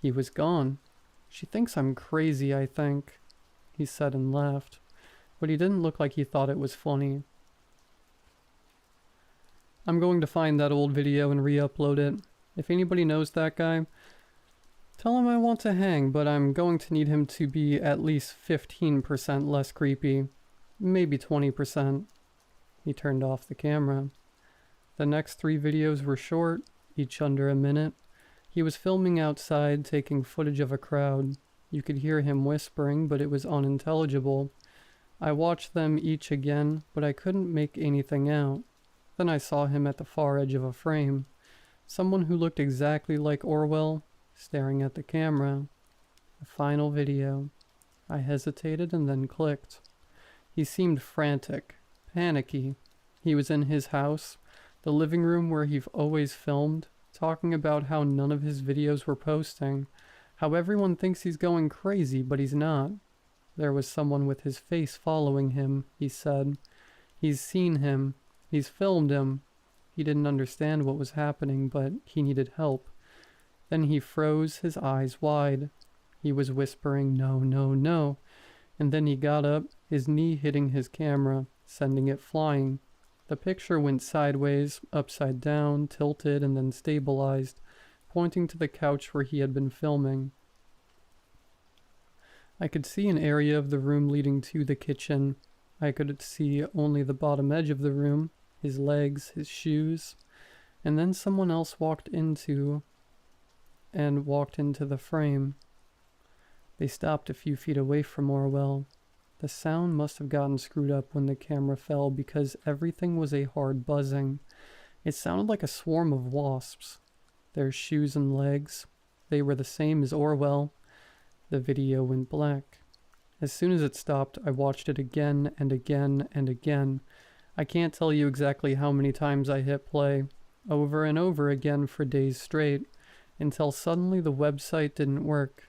he was gone. "She thinks I'm crazy, I think," he said and laughed. But he didn't look like he thought it was funny. I'm going to find that old video and re-upload it. If anybody knows that guy, tell him I want to hang, but I'm going to need him to be at least 15% less creepy. Maybe 20%. He turned off the camera. The next 3 videos were short, each under a minute. He was filming outside, taking footage of a crowd. You could hear him whispering, but it was unintelligible. I watched them each again, but I couldn't make anything out. Then I saw him at the far edge of a frame. Someone who looked exactly like Orwell, staring at the camera. The final video. I hesitated and then clicked. He seemed frantic, panicky. He was in his house, the living room where he've always filmed, talking about how none of his videos were posting, how everyone thinks he's going crazy, but he's not. There was someone with his face following him, he said. He's seen him. He's filmed him. He didn't understand what was happening, but he needed help. Then he froze, his eyes wide. He was whispering, "No, no, no." And then he got up, his knee hitting his camera, sending it flying. The picture went sideways, upside down, tilted, and then stabilized, pointing to the couch where he had been filming. I could see an area of the room leading to the kitchen. I could see only the bottom edge of the room, his legs, his shoes. And then someone else walked into the frame. They stopped a few feet away from Orwell. The sound must have gotten screwed up when the camera fell because everything was a hard buzzing. It sounded like a swarm of wasps. Their shoes and legs, they were the same as Orwell. The video went black. As soon as it stopped, I watched it again and again and again. I can't tell you exactly how many times I hit play, over and over again for days straight, until suddenly the website didn't work.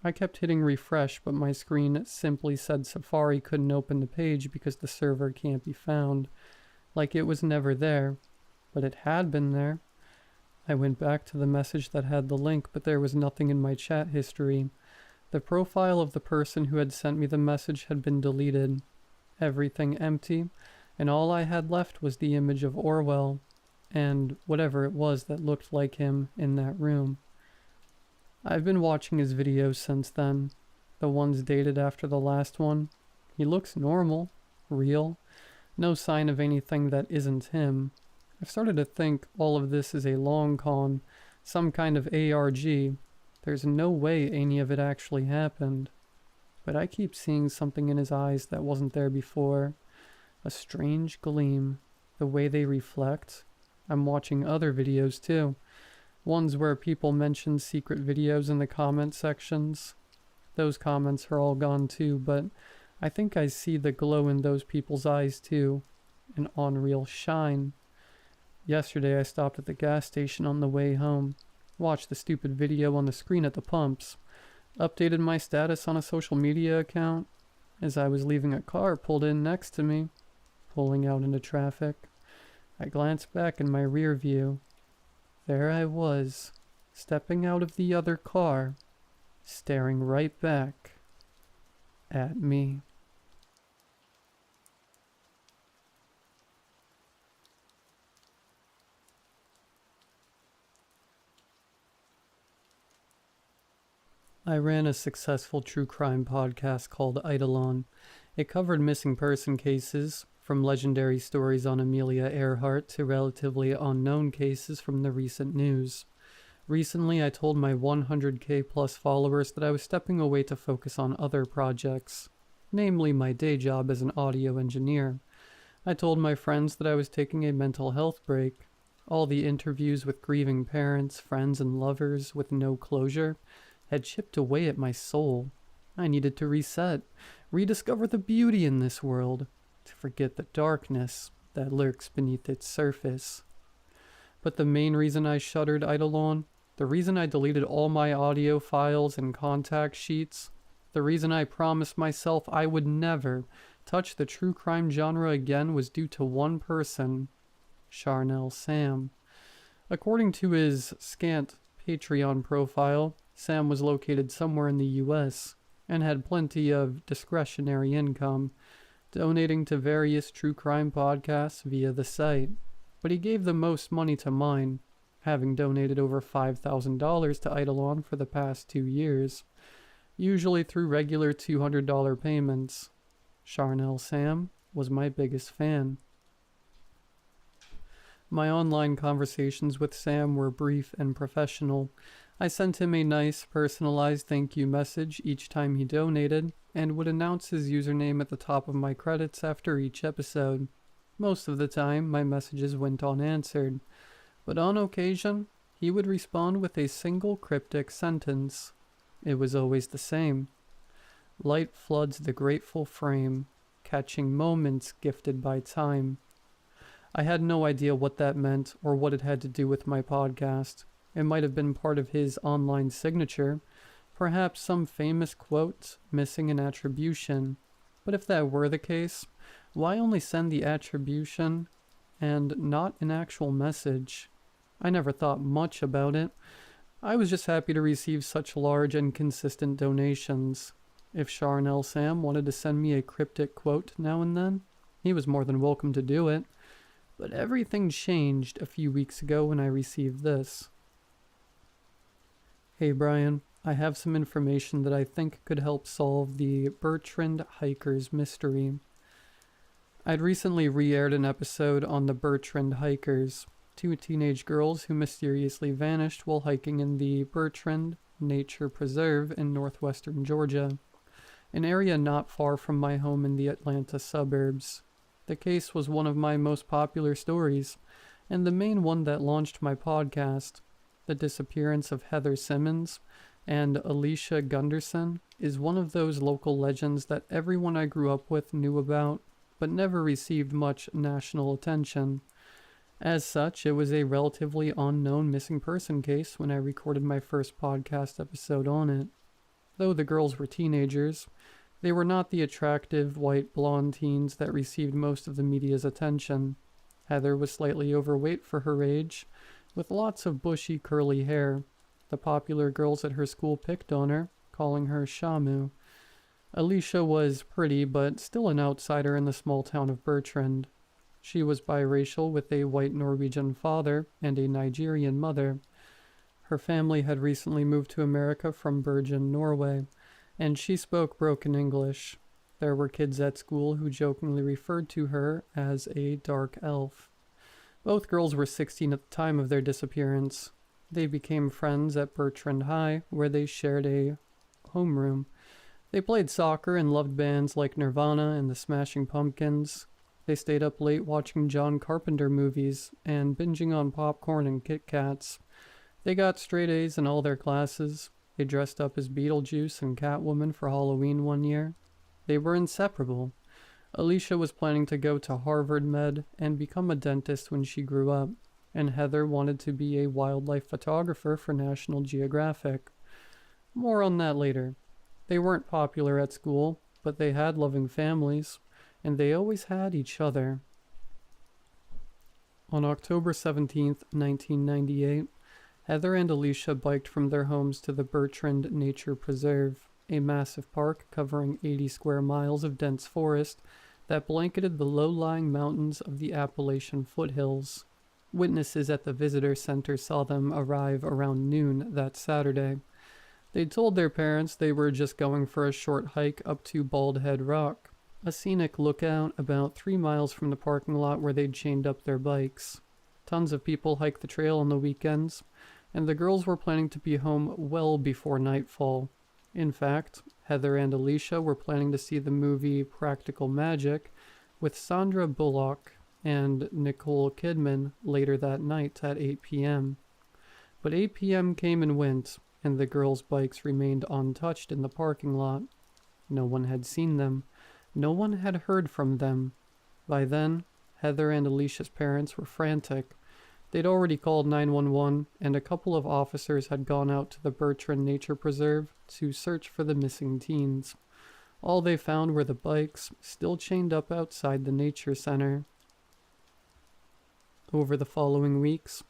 I kept hitting refresh, but my screen simply said Safari couldn't open the page because the server can't be found. Like it was never there. But it had been there. I went back to the message that had the link, but there was nothing in my chat history. The profile of the person who had sent me the message had been deleted. Everything empty, and all I had left was the image of Orwell, and whatever it was that looked like him in that room. I've been watching his videos since then, the ones dated after the last one. He looks normal, real, no sign of anything that isn't him. I've started to think all of this is a long con, some kind of ARG. There's no way any of it actually happened. But I keep seeing something in his eyes that wasn't there before. A strange gleam, the way they reflect. I'm watching other videos too. Ones where people mention secret videos in the comment sections. Those comments are all gone too, but I think I see the glow in those people's eyes too. An unreal shine. Yesterday I stopped at the gas station on the way home. Watched the stupid video on the screen at the pumps. Updated my status on a social media account. As I was leaving, a car pulled in next to me, pulling out into traffic. I glanced back in my rear view. There I was, stepping out of the other car, staring right back at me. I ran a successful true crime podcast called Eidolon. It covered missing person cases, from legendary stories on Amelia Earhart to relatively unknown cases from the recent news. Recently, I told my 100k plus followers that I was stepping away to focus on other projects, namely my day job as an audio engineer. I told my friends that I was taking a mental health break. All the interviews with grieving parents, friends, and lovers with no closure had chipped away at my soul. I needed to reset, rediscover the beauty in this world, to forget the darkness that lurks beneath its surface. But the main reason I shuttered Eidolon, the reason I deleted all my audio files and contact sheets, the reason I promised myself I would never touch the true crime genre again was due to one person, Charnel Sam. According to his scant Patreon profile, Sam was located somewhere in the US and had plenty of discretionary income, donating to various true crime podcasts via the site. But he gave the most money to mine, having donated over $5,000 to Eidolon for the past 2 years, usually through regular $200 payments. Charnel Sam was my biggest fan. My online conversations with Sam were brief and professional. I sent him a nice, personalized thank you message each time he donated, and would announce his username at the top of my credits after each episode. Most of the time, my messages went unanswered, but on occasion, he would respond with a single cryptic sentence. It was always the same. Light floods the grateful frame, catching moments gifted by time. I had no idea what that meant or what it had to do with my podcast. It might have been part of his online signature, perhaps some famous quote missing an attribution. But if that were the case, why only send the attribution and not an actual message? I never thought much about it. I was just happy to receive such large and consistent donations. If Charnel Sam wanted to send me a cryptic quote now and then, he was more than welcome to do it. But everything changed a few weeks ago when I received this. Hey Brian, I have some information that I think could help solve the Bertrand Hikers mystery. I'd recently re-aired an episode on the Bertrand Hikers, 2 teenage girls who mysteriously vanished while hiking in the Bertrand Nature Preserve in northwestern Georgia, an area not far from my home in the Atlanta suburbs. The case was one of my most popular stories, and the main one that launched my podcast. The disappearance of Heather Simmons and Alicia Gunderson is one of those local legends that everyone I grew up with knew about, but never received much national attention. As such, it was a relatively unknown missing person case when I recorded my first podcast episode on it. Though the girls were teenagers, they were not the attractive, white, blonde teens that received most of the media's attention. Heather was slightly overweight for her age, with lots of bushy, curly hair. The popular girls at her school picked on her, calling her Shamu. Alicia was pretty, but still an outsider in the small town of Bertrand. She was biracial with a white Norwegian father and a Nigerian mother. Her family had recently moved to America from Bergen, Norway, and she spoke broken English. There were kids at school who jokingly referred to her as a dark elf. Both girls were 16 at the time of their disappearance. They became friends at Bertrand High, where they shared a homeroom. They played soccer and loved bands like Nirvana and the Smashing Pumpkins. They stayed up late watching John Carpenter movies and binging on popcorn and Kit Kats. They got straight A's in all their classes. They dressed up as Beetlejuice and Catwoman for Halloween one year. They were inseparable. Alicia was planning to go to Harvard Med and become a dentist when she grew up, and Heather wanted to be a wildlife photographer for National Geographic. More on that later. They weren't popular at school, but they had loving families, and they always had each other. On October 17th, 1998, Heather and Alicia biked from their homes to the Bertrand Nature Preserve, a massive park covering 80 square miles of dense forest that blanketed the low-lying mountains of the Appalachian foothills. Witnesses at the visitor center saw them arrive around noon that Saturday. They told their parents they were just going for a short hike up to Bald Head Rock, A scenic lookout about 3 miles from the parking lot where they'd chained up their bikes. Tons of people hike the trail on the weekends, and the girls were planning to be home well before nightfall. In fact, Heather and Alicia were planning to see the movie Practical Magic with Sandra Bullock and Nicole Kidman later that night at 8 p.m. But 8 p.m. came and went, and the girls' bikes remained untouched in the parking lot. No one had seen them. No one had heard from them. By then, Heather and Alicia's parents were frantic. They'd already called 911, and a couple of officers had gone out to the Bertrand Nature Preserve to search for the missing teens. All they found were the bikes, still chained up outside the nature center. Over the following weeks,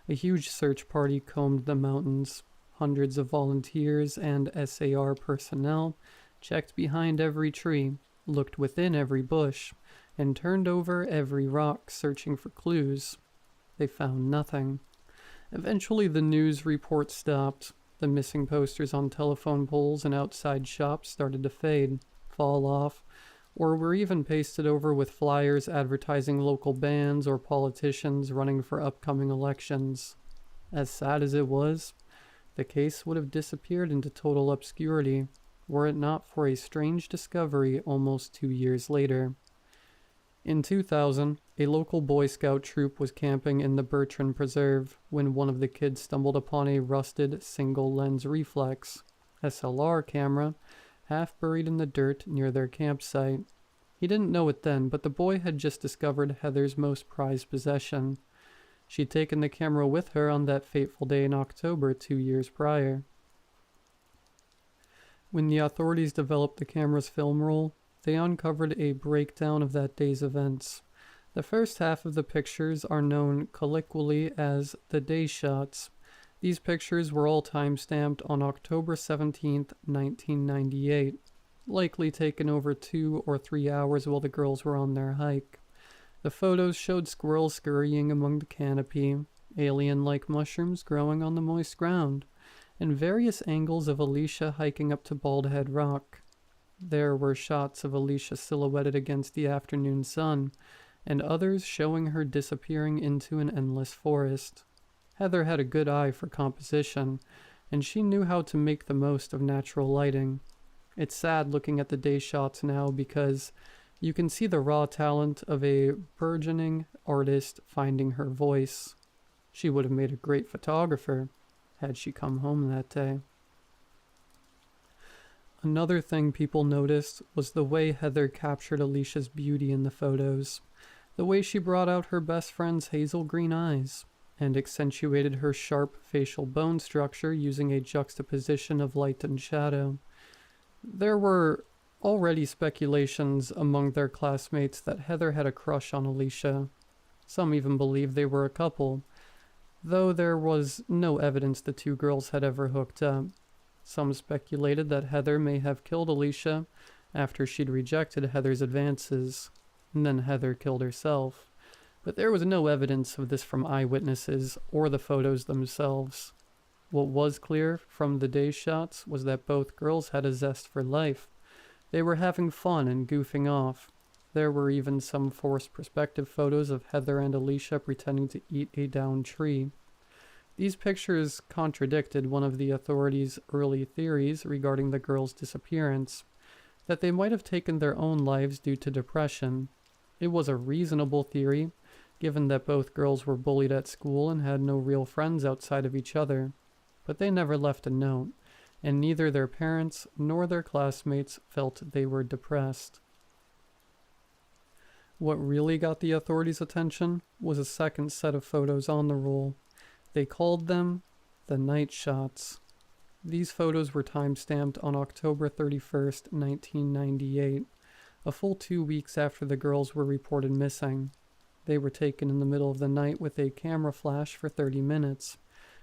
a huge search party combed the mountains. Hundreds of volunteers and SAR personnel checked behind every tree, looked within every bush, and turned over every rock searching for clues. They found nothing. Eventually the news report stopped. The missing posters on telephone poles and outside shops started to fade, fall off, or were even pasted over with flyers advertising local bands or politicians running for upcoming elections. As sad as it was, the case would have disappeared into total obscurity were it not for a strange discovery almost 2 years later. In 2000, a local Boy Scout troop was camping in the Bertrand Preserve when one of the kids stumbled upon a rusted single-lens reflex SLR camera half buried in the dirt near their campsite. He didn't know it then, but the boy had just discovered Heather's most prized possession. She'd taken the camera with her on that fateful day in October 2 years prior. When the authorities developed the camera's film roll, they uncovered a breakdown of that day's events. The first half of the pictures are known colloquially as the day shots. These pictures were all time-stamped on October 17, 1998, likely taken over 2 or 3 hours while the girls were on their hike. The photos showed squirrels scurrying among the canopy, alien-like mushrooms growing on the moist ground, and various angles of Alicia hiking up to Bald Head Rock. There were shots of Alicia silhouetted against the afternoon sun, and others showing her disappearing into an endless forest. Heather had a good eye for composition, and she knew how to make the most of natural lighting. It's sad looking at the day shots now because you can see the raw talent of a burgeoning artist finding her voice. She would have made a great photographer had she come home that day. Another thing people noticed was the way Heather captured Alicia's beauty in the photos, the way she brought out her best friend's hazel green eyes, and accentuated her sharp facial bone structure using a juxtaposition of light and shadow. There were already speculations among their classmates that Heather had a crush on Alicia. Some even believed they were a couple, though there was no evidence the two girls had ever hooked up. Some speculated that Heather may have killed Alicia after she'd rejected Heather's advances, and then Heather killed herself. But there was no evidence of this from eyewitnesses or the photos themselves. What was clear from the day shots was that both girls had a zest for life. They were having fun and goofing off. There were even some forced perspective photos of Heather and Alicia pretending to eat a downed tree. These pictures contradicted one of the authorities' early theories regarding the girls' disappearance, that they might have taken their own lives due to depression. It was a reasonable theory, given that both girls were bullied at school and had no real friends outside of each other. But they never left a note, and neither their parents nor their classmates felt they were depressed. What really got the authorities' attention was a second set of photos on the roll. They called them the night shots. These photos were time-stamped on October 31st, 1998, a full 2 weeks after the girls were reported missing. They were taken in the middle of the night with a camera flash for 30 minutes.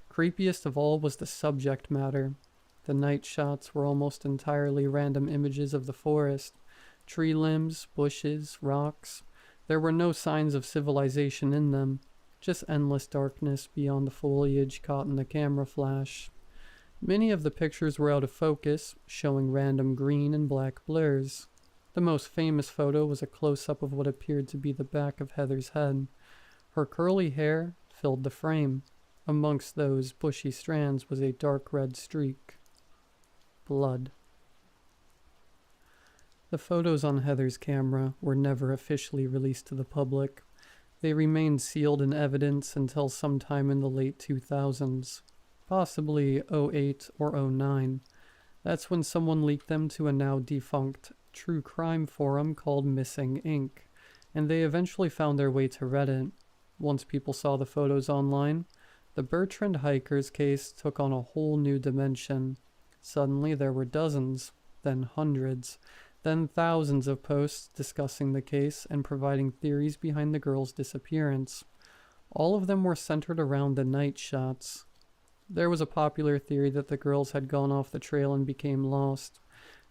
Creepiest of all was the subject matter. The night shots were almost entirely random images of the forest, tree limbs, bushes, rocks. There were no signs of civilization in them, just endless darkness beyond the foliage caught in the camera flash. Many of the pictures were out of focus, showing random green and black blurs. The most famous photo was a close-up of what appeared to be the back of Heather's head. Her curly hair filled the frame. Amongst those bushy strands was a dark red streak. Blood. The photos on Heather's camera were never officially released to the public. They remained sealed in evidence until sometime in the late 2000s, possibly 08 or 09. That's when someone leaked them to a now defunct true crime forum called Missing Inc., and they eventually found their way to Reddit. Once people saw the photos online, the Bertrand hikers case took on a whole new dimension. Suddenly there were dozens, then hundreds, then thousands of posts discussing the case and providing theories behind the girl's disappearance. All of them were centered around the night shots. There was a popular theory that the girls had gone off the trail and became lost,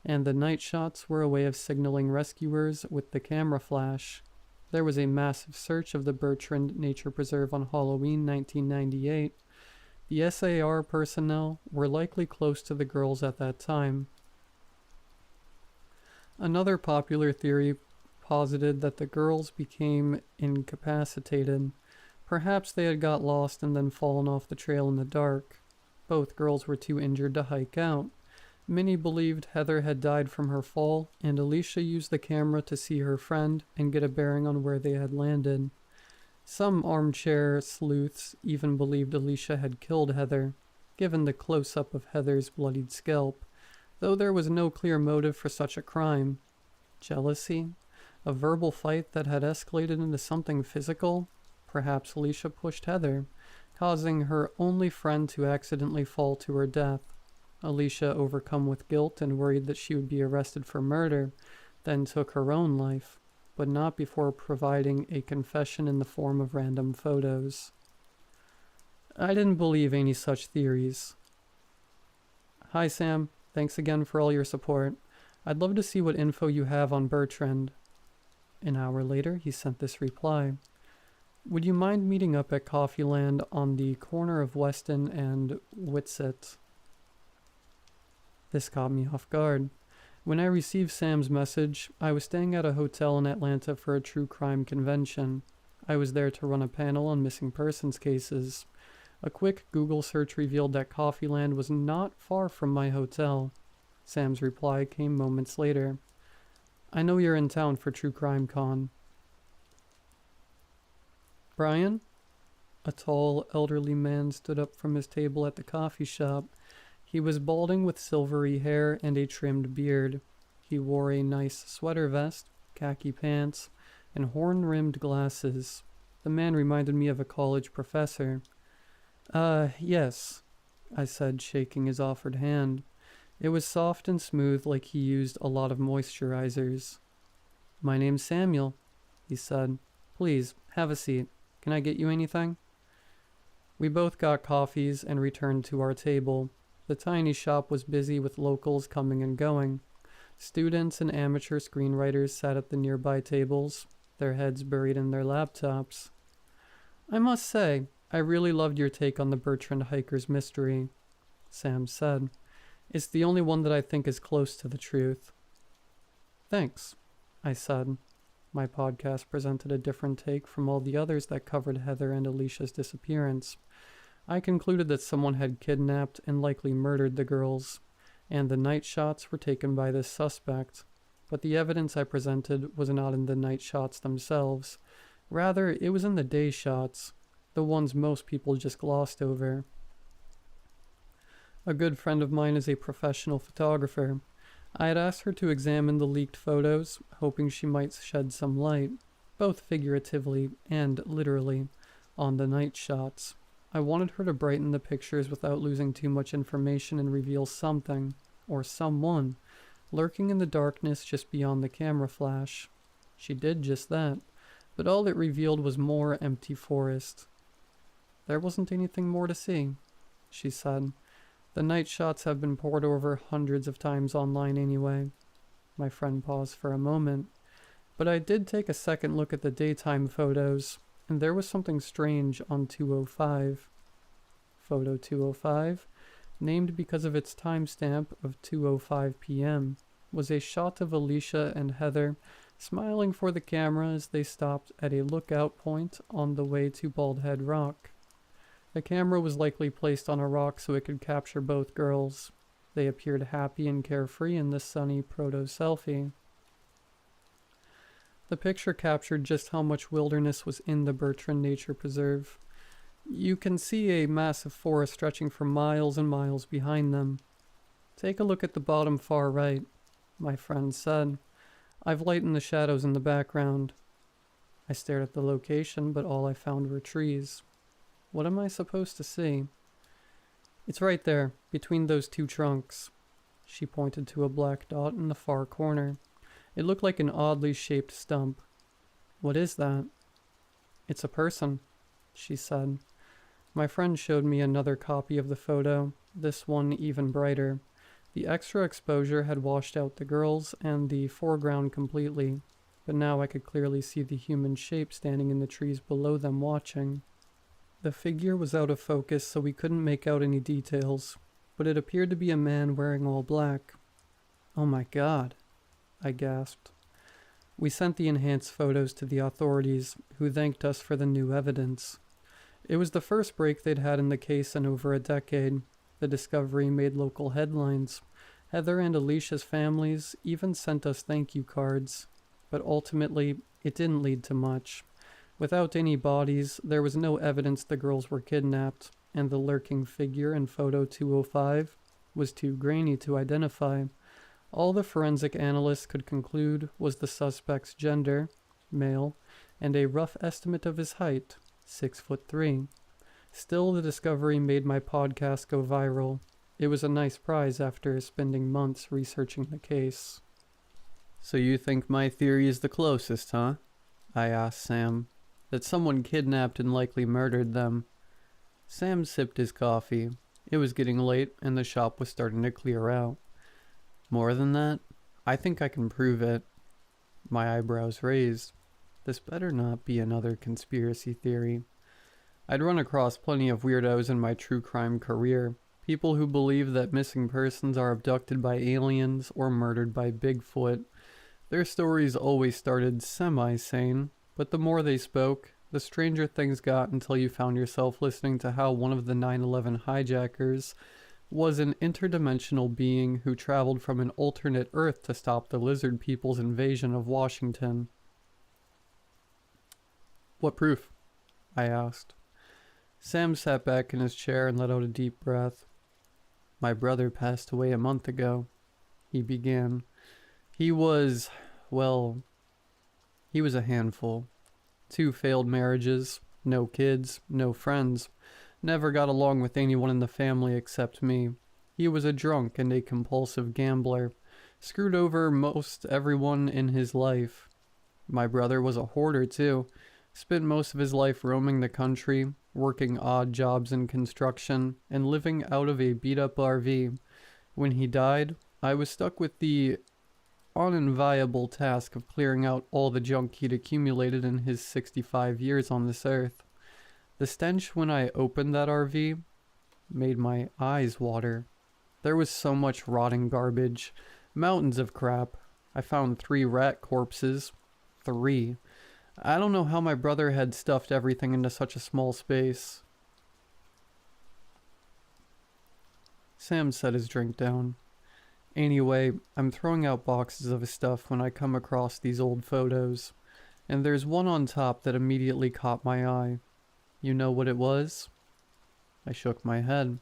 and the night shots were a way of signaling rescuers with the camera flash. There was a massive search of the Bertrand Nature Preserve on Halloween 1998. The SAR personnel were likely close to the girls at that time. Another popular theory posited that the girls became incapacitated. Perhaps they had got lost and then fallen off the trail in the dark. Both girls were too injured to hike out. Many believed Heather had died from her fall, and Alicia used the camera to see her friend and get a bearing on where they had landed. Some armchair sleuths even believed Alicia had killed Heather, given the close-up of Heather's bloodied scalp, though there was no clear motive for such a crime. Jealousy? A verbal fight that had escalated into something physical? Perhaps Alicia pushed Heather, causing her only friend to accidentally fall to her death. Alicia, overcome with guilt and worried that she would be arrested for murder, then took her own life, but not before providing a confession in the form of random photos. I didn't believe any such theories. Hi Sam, thanks again for all your support. I'd love to see what info you have on Bertrand. An hour later, he sent this reply. Would you mind meeting up at Coffeeland on the corner of Weston and Whitsett? This caught me off guard. When I received Sam's message, I was staying at a hotel in Atlanta for a true crime convention. I was there to run a panel on missing persons cases. A quick Google search revealed that Coffeeland was not far from my hotel. Sam's reply came moments later. I know you're in town for True Crime Con. Brian? A tall, elderly man stood up from his table at the coffee shop. He was balding with silvery hair and a trimmed beard. He wore a nice sweater vest, khaki pants, and horn-rimmed glasses. The man reminded me of a college professor. Yes, I said, shaking his offered hand. It was soft and smooth like he used a lot of moisturizers. My name's Samuel, he said. Please, have a seat. Can I get you anything? We both got coffees and returned to our table. The tiny shop was busy with locals coming and going. Students and amateur screenwriters sat at the nearby tables, their heads buried in their laptops. I must say, I really loved your take on the Bertrand hikers mystery, Sam said. It's the only one that I think is close to the truth. Thanks, I said. My podcast presented a different take from all the others that covered Heather and Alicia's disappearance. I concluded that someone had kidnapped and likely murdered the girls, and the night shots were taken by this suspect. But the evidence I presented was not in the night shots themselves. Rather, it was in the day shots, the ones most people just glossed over. A good friend of mine is a professional photographer. I had asked her to examine the leaked photos, hoping she might shed some light, both figuratively and literally, on the night shots. I wanted her to brighten the pictures without losing too much information and reveal something, or someone, lurking in the darkness just beyond the camera flash. She did just that, but all it revealed was more empty forest. There wasn't anything more to see, she said. The night shots have been poured over hundreds of times online anyway. My friend paused for a moment. But I did take a second look at the daytime photos, and there was something strange on 205. Photo 205, named because of its timestamp of 2:05 p.m., was a shot of Alicia and Heather smiling for the camera as they stopped at a lookout point on the way to Baldhead Rock. The camera was likely placed on a rock so it could capture both girls. They appeared happy and carefree in the sunny proto-selfie. The picture captured just how much wilderness was in the Bertrand Nature Preserve. You can see a massive forest stretching for miles and miles behind them. "Take a look at the bottom far right," my friend said. "I've lightened the shadows in the background." I stared at the location, but all I found were trees. What am I supposed to see? "It's right there, between those two trunks." She pointed to a black dot in the far corner. It looked like an oddly shaped stump. "What is that?" "It's a person," she said. My friend showed me another copy of the photo, this one even brighter. The extra exposure had washed out the girls and the foreground completely, but now I could clearly see the human shape standing in the trees below them watching. The figure was out of focus, so we couldn't make out any details, but it appeared to be a man wearing all black. "Oh my God," I gasped. We sent the enhanced photos to the authorities, who thanked us for the new evidence. It was the first break they'd had in the case in over a decade. The discovery made local headlines. Heather and Alicia's families even sent us thank you cards. But ultimately, it didn't lead to much. Without any bodies, there was no evidence the girls were kidnapped, and the lurking figure in photo 205 was too grainy to identify. All the forensic analysts could conclude was the suspect's gender, male, and a rough estimate of his height, 6'3". Still, the discovery made my podcast go viral. It was a nice prize after spending months researching the case. "So you think my theory is the closest, huh?" I asked Sam. "That someone kidnapped and likely murdered them." Sam sipped his coffee. It was getting late, and the shop was starting to clear out. "More than that, I think I can prove it." My eyebrows raised. This better not be another conspiracy theory. I'd run across plenty of weirdos in my true crime career. People who believe that missing persons are abducted by aliens or murdered by Bigfoot. Their stories always started semi-sane, but the more they spoke, the stranger things got until you found yourself listening to how one of the 9/11 hijackers was an interdimensional being who traveled from an alternate Earth to stop the lizard people's invasion of Washington. "What proof?" I asked. Sam sat back in his chair and let out a deep breath. "My brother passed away a month ago," he began. He was a handful. 2 failed marriages, no kids, no friends. Never got along with anyone in the family except me. He was a drunk and a compulsive gambler. Screwed over most everyone in his life. My brother was a hoarder too. Spent most of his life roaming the country, working odd jobs in construction, and living out of a beat-up RV. When he died, I was stuck with the unenviable task of clearing out all the junk he'd accumulated in his 65 years on this earth. The stench when I opened that RV made my eyes water. There was so much rotting garbage, mountains of crap. I found 3 rat corpses. 3. I don't know how my brother had stuffed everything into such a small space. Sam set his drink down. "Anyway, I'm throwing out boxes of his stuff when I come across these old photos, and there's one on top that immediately caught my eye. You know what it was?" I shook my head.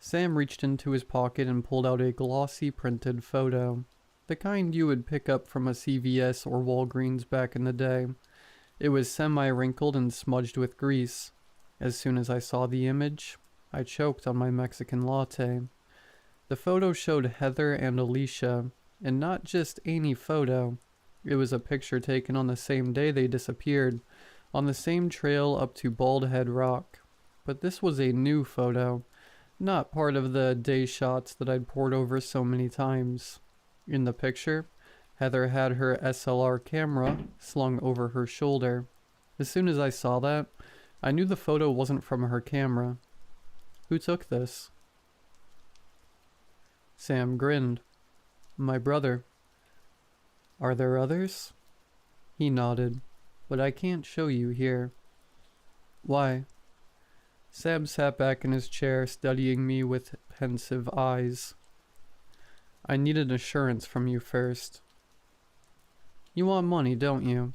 Sam reached into his pocket and pulled out a glossy printed photo. The kind you would pick up from a CVS or Walgreens back in the day. It was semi-wrinkled and smudged with grease. As soon as I saw the image, I choked on my Mexican latte. The photo showed Heather and Alicia, and not just any photo. It was a picture taken on the same day they disappeared, on the same trail up to Baldhead Rock. But this was a new photo, not part of the day shots that I'd pored over so many times. In the picture, Heather had her SLR camera slung over her shoulder. As soon as I saw that, I knew the photo wasn't from her camera. "Who took this?" Sam grinned. My brother. Are there others? He nodded. But I can't show you here. Why? Sam sat back in his chair, studying me with pensive eyes. I need an assurance from you first. You want money, don't you?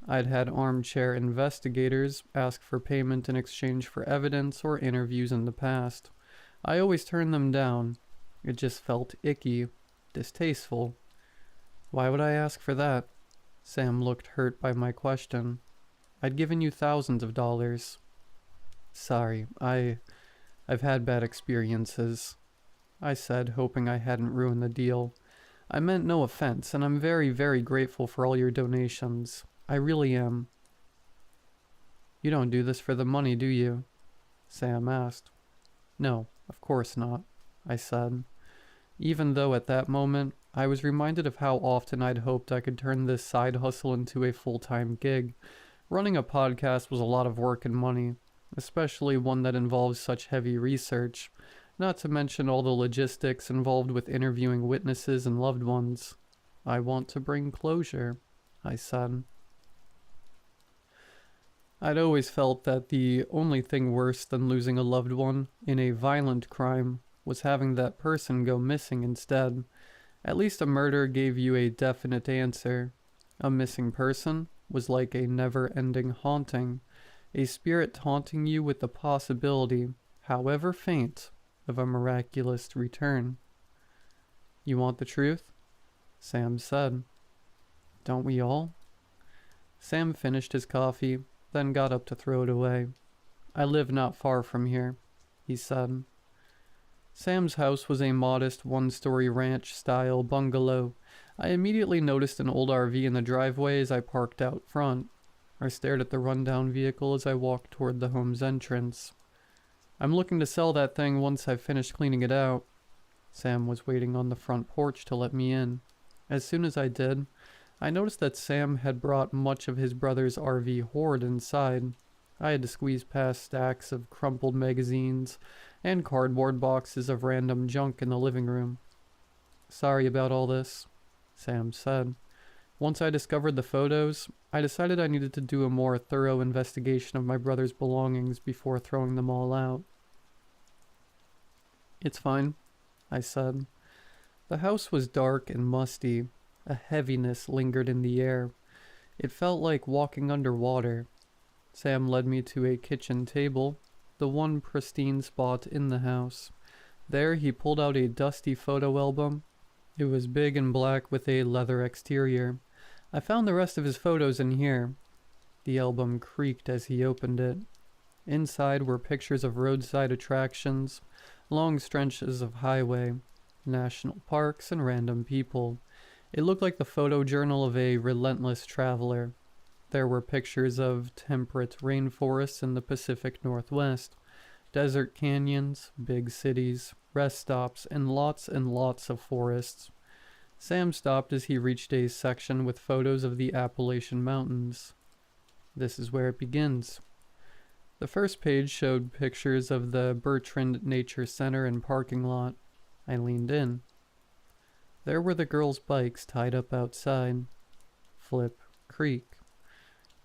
I'd had armchair investigators ask for payment in exchange for evidence or interviews in the past. I always turned them down. It just felt icky, distasteful. Why would I ask for that? Sam looked hurt by my question. I'd given you thousands of dollars. Sorry, I've had bad experiences, I said, hoping I hadn't ruined the deal. I meant no offense, and I'm very, very grateful for all your donations. I really am. You don't do this for the money, do you? Sam asked. No, of course not, I said. Even though at that moment, I was reminded of how often I'd hoped I could turn this side hustle into a full-time gig. Running a podcast was a lot of work and money, especially one that involves such heavy research, not to mention all the logistics involved with interviewing witnesses and loved ones. I want to bring closure, I said. I'd always felt that the only thing worse than losing a loved one in a violent crime was having that person go missing instead. At least a murder gave you a definite answer. A missing person was like a never-ending haunting, a spirit taunting you with the possibility, however faint, of a miraculous return. You want the truth? Sam said. Don't we all? Sam finished his coffee, then got up to throw it away. I live not far from here, he said. Sam's house was a modest one-story ranch-style bungalow. I immediately noticed an old RV in the driveway as I parked out front. I stared at the rundown vehicle as I walked toward the home's entrance. I'm looking to sell that thing once I've finished cleaning it out. Sam was waiting on the front porch to let me in. As soon as I did, I noticed that Sam had brought much of his brother's RV hoard inside. I had to squeeze past stacks of crumpled magazines and cardboard boxes of random junk in the living room. Sorry about all this, Sam said. Once I discovered the photos, I decided I needed to do a more thorough investigation of my brother's belongings before throwing them all out. It's fine, I said. The house was dark and musty. A heaviness lingered in the air. It felt like walking underwater. Sam led me to a kitchen table, the one pristine spot in the house. There he pulled out a dusty photo album. It was big and black with a leather exterior. I found the rest of his photos in here. The album creaked as he opened it. Inside were pictures of roadside attractions, long stretches of highway, national parks, and random people. It looked like the photo journal of a relentless traveler. There were pictures of temperate rainforests in the Pacific Northwest, desert canyons, big cities, rest stops, and lots of forests. Sam stopped as he reached a section with photos of the Appalachian Mountains. This is where it begins. The first page showed pictures of the Bertrand Nature Center and parking lot. I leaned in. There were the girls' bikes tied up outside. Flip Creek.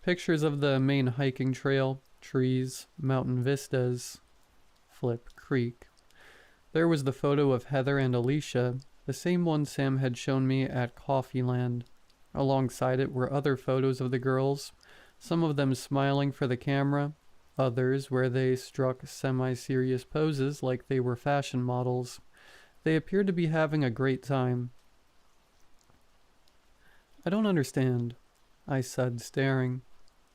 Pictures of the main hiking trail, trees, mountain vistas. Flip Creek. There was the photo of Heather and Alicia, the same one Sam had shown me at Coffeeland. Alongside it were other photos of the girls, some of them smiling for the camera, others where they struck semi-serious poses like they were fashion models. They appeared to be having a great time. I don't understand, I said, staring.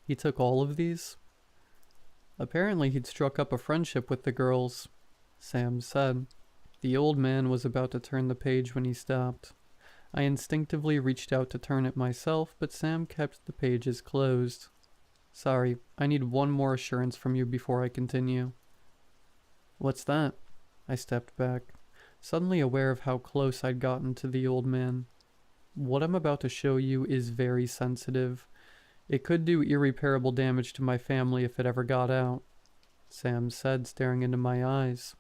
He took all of these? Apparently he'd struck up a friendship with the girls, Sam said. The old man was about to turn the page when he stopped. I instinctively reached out to turn it myself, but Sam kept the pages closed. Sorry, I need one more assurance from you before I continue. What's that? I stepped back, suddenly aware of how close I'd gotten to the old man. What I'm about to show you is very sensitive. It could do irreparable damage to my family if it ever got out, Sam said, staring into my eyes.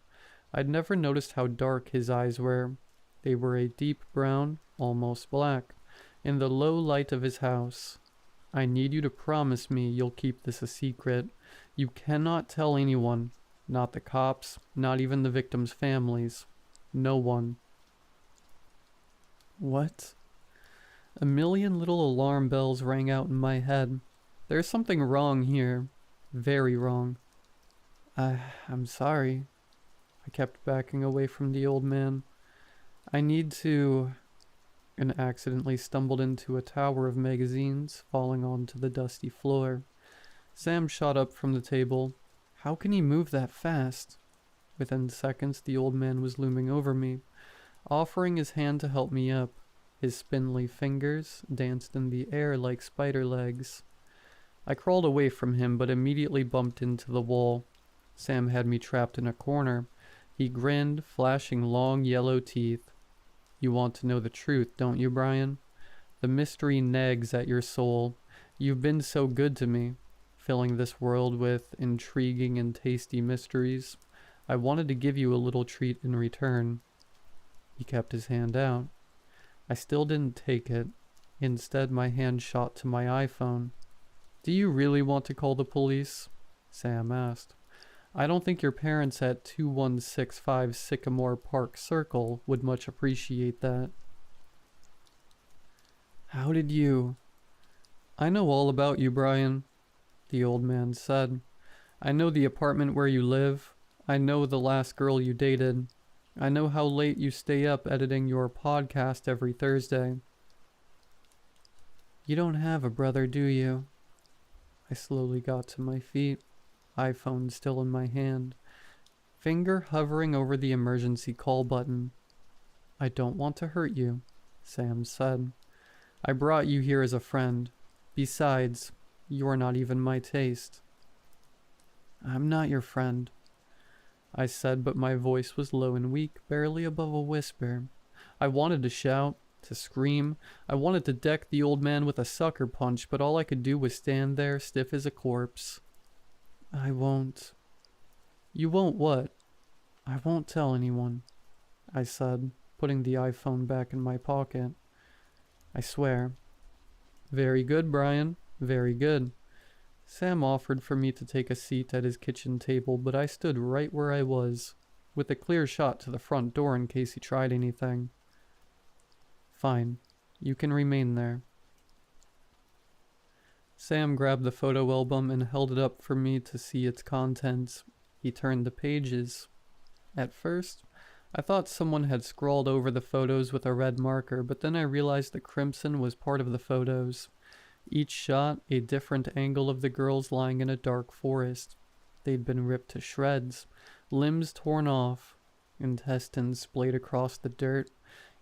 I'd never noticed how dark his eyes were. They were a deep brown, almost black, in the low light of his house. I need you to promise me you'll keep this a secret. You cannot tell anyone. Not the cops, not even the victims' families. No one. What? A million little alarm bells rang out in my head. There's something wrong here. Very wrong. I'm sorry. I kept backing away from the old man. I need to... and accidentally stumbled into a tower of magazines, falling onto the dusty floor. Sam shot up from the table. How can he move that fast? Within seconds, the old man was looming over me, offering his hand to help me up. His spindly fingers danced in the air like spider legs. I crawled away from him, but immediately bumped into the wall. Sam had me trapped in a corner. He grinned, flashing long yellow teeth. You want to know the truth, don't you, Brian? The mystery nags at your soul. You've been so good to me, filling this world with intriguing and tasty mysteries. I wanted to give you a little treat in return. He kept his hand out. I still didn't take it. Instead, my hand shot to my iPhone. Do you really want to call the police? Sam asked. I don't think your parents at 2165 Sycamore Park Circle would much appreciate that. How did you... I know all about you, Brian, the old man said. I know the apartment where you live. I know the last girl you dated. I know how late you stay up editing your podcast every Thursday. You don't have a brother, do you? I slowly got to my feet, iPhone still in my hand, finger hovering over the emergency call button. I don't want to hurt you, Sam said. I brought you here as a friend. Besides, you're not even my taste. I'm not your friend, I said, but my voice was low and weak, barely above a whisper. I wanted to shout, to scream. I wanted to deck the old man with a sucker punch, but all I could do was stand there, stiff as a corpse. I won't. You won't what? I won't tell anyone, I said, putting the iPhone back in my pocket. I swear. Very good, Brian. Very good. Sam offered for me to take a seat at his kitchen table, but I stood right where I was, with a clear shot to the front door in case he tried anything. Fine. You can remain there. Sam grabbed the photo album and held it up for me to see its contents. He turned the pages. At first, I thought someone had scrawled over the photos with a red marker, but then I realized the crimson was part of the photos. Each shot a different angle of the girls lying in a dark forest. They'd been ripped to shreds, limbs torn off, intestines splayed across the dirt.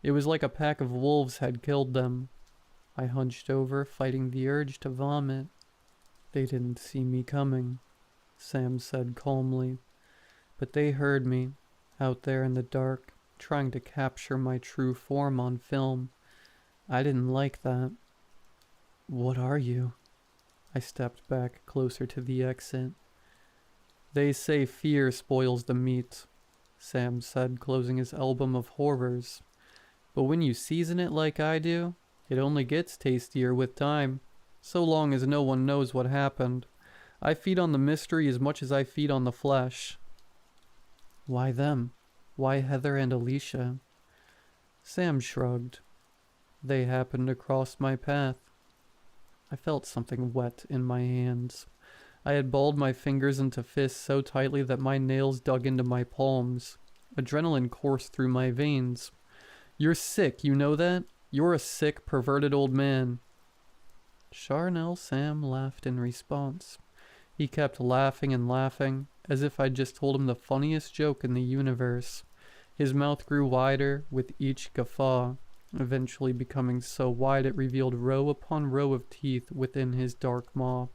It was like a pack of wolves had killed them. I hunched over, fighting the urge to vomit. They didn't see me coming, Sam said calmly. But they heard me, out there in the dark, trying to capture my true form on film. I didn't like that. What are you? I stepped back closer to the exit. They say fear spoils the meat, Sam said, closing his album of horrors. But when you season it like I do, it only gets tastier with time, so long as no one knows what happened. I feed on the mystery as much as I feed on the flesh. Why them? Why Heather and Alicia? Sam shrugged. They happened to cross my path. I felt something wet in my hands. I had balled my fingers into fists so tightly that my nails dug into my palms. Adrenaline coursed through my veins. You're sick, you know that? You're a sick, perverted old man. Charnel Sam laughed in response. He kept laughing and laughing, as if I'd just told him the funniest joke in the universe. His mouth grew wider with each guffaw, eventually becoming so wide it revealed row upon row of teeth within his dark maw.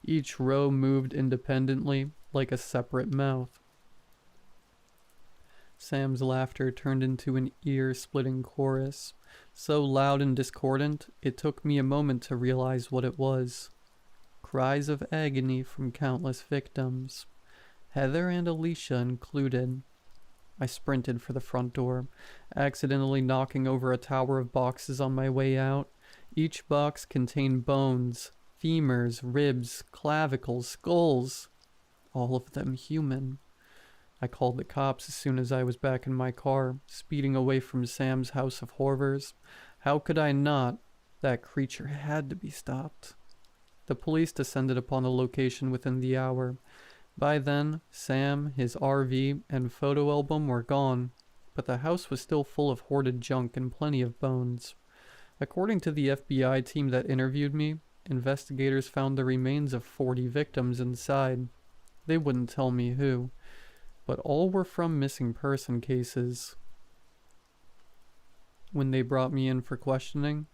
Each row moved independently, like a separate mouth. Sam's laughter turned into an ear-splitting chorus, so loud and discordant it took me a moment to realize what it was. Cries of agony from countless victims, Heather and Alicia included. I sprinted for the front door, accidentally knocking over a tower of boxes on my way out. Each box contained bones, femurs, ribs, clavicles, skulls. All of them human. I called the cops as soon as I was back in my car, speeding away from Sam's house of horrors. How could I not? That creature had to be stopped. The police descended upon the location within the hour. By then, Sam, his RV, and photo album were gone, but the house was still full of hoarded junk and plenty of bones. According to the FBI team that interviewed me, investigators found the remains of 40 victims inside. They wouldn't tell me who, but all were from missing person cases. When they brought me in for questioning,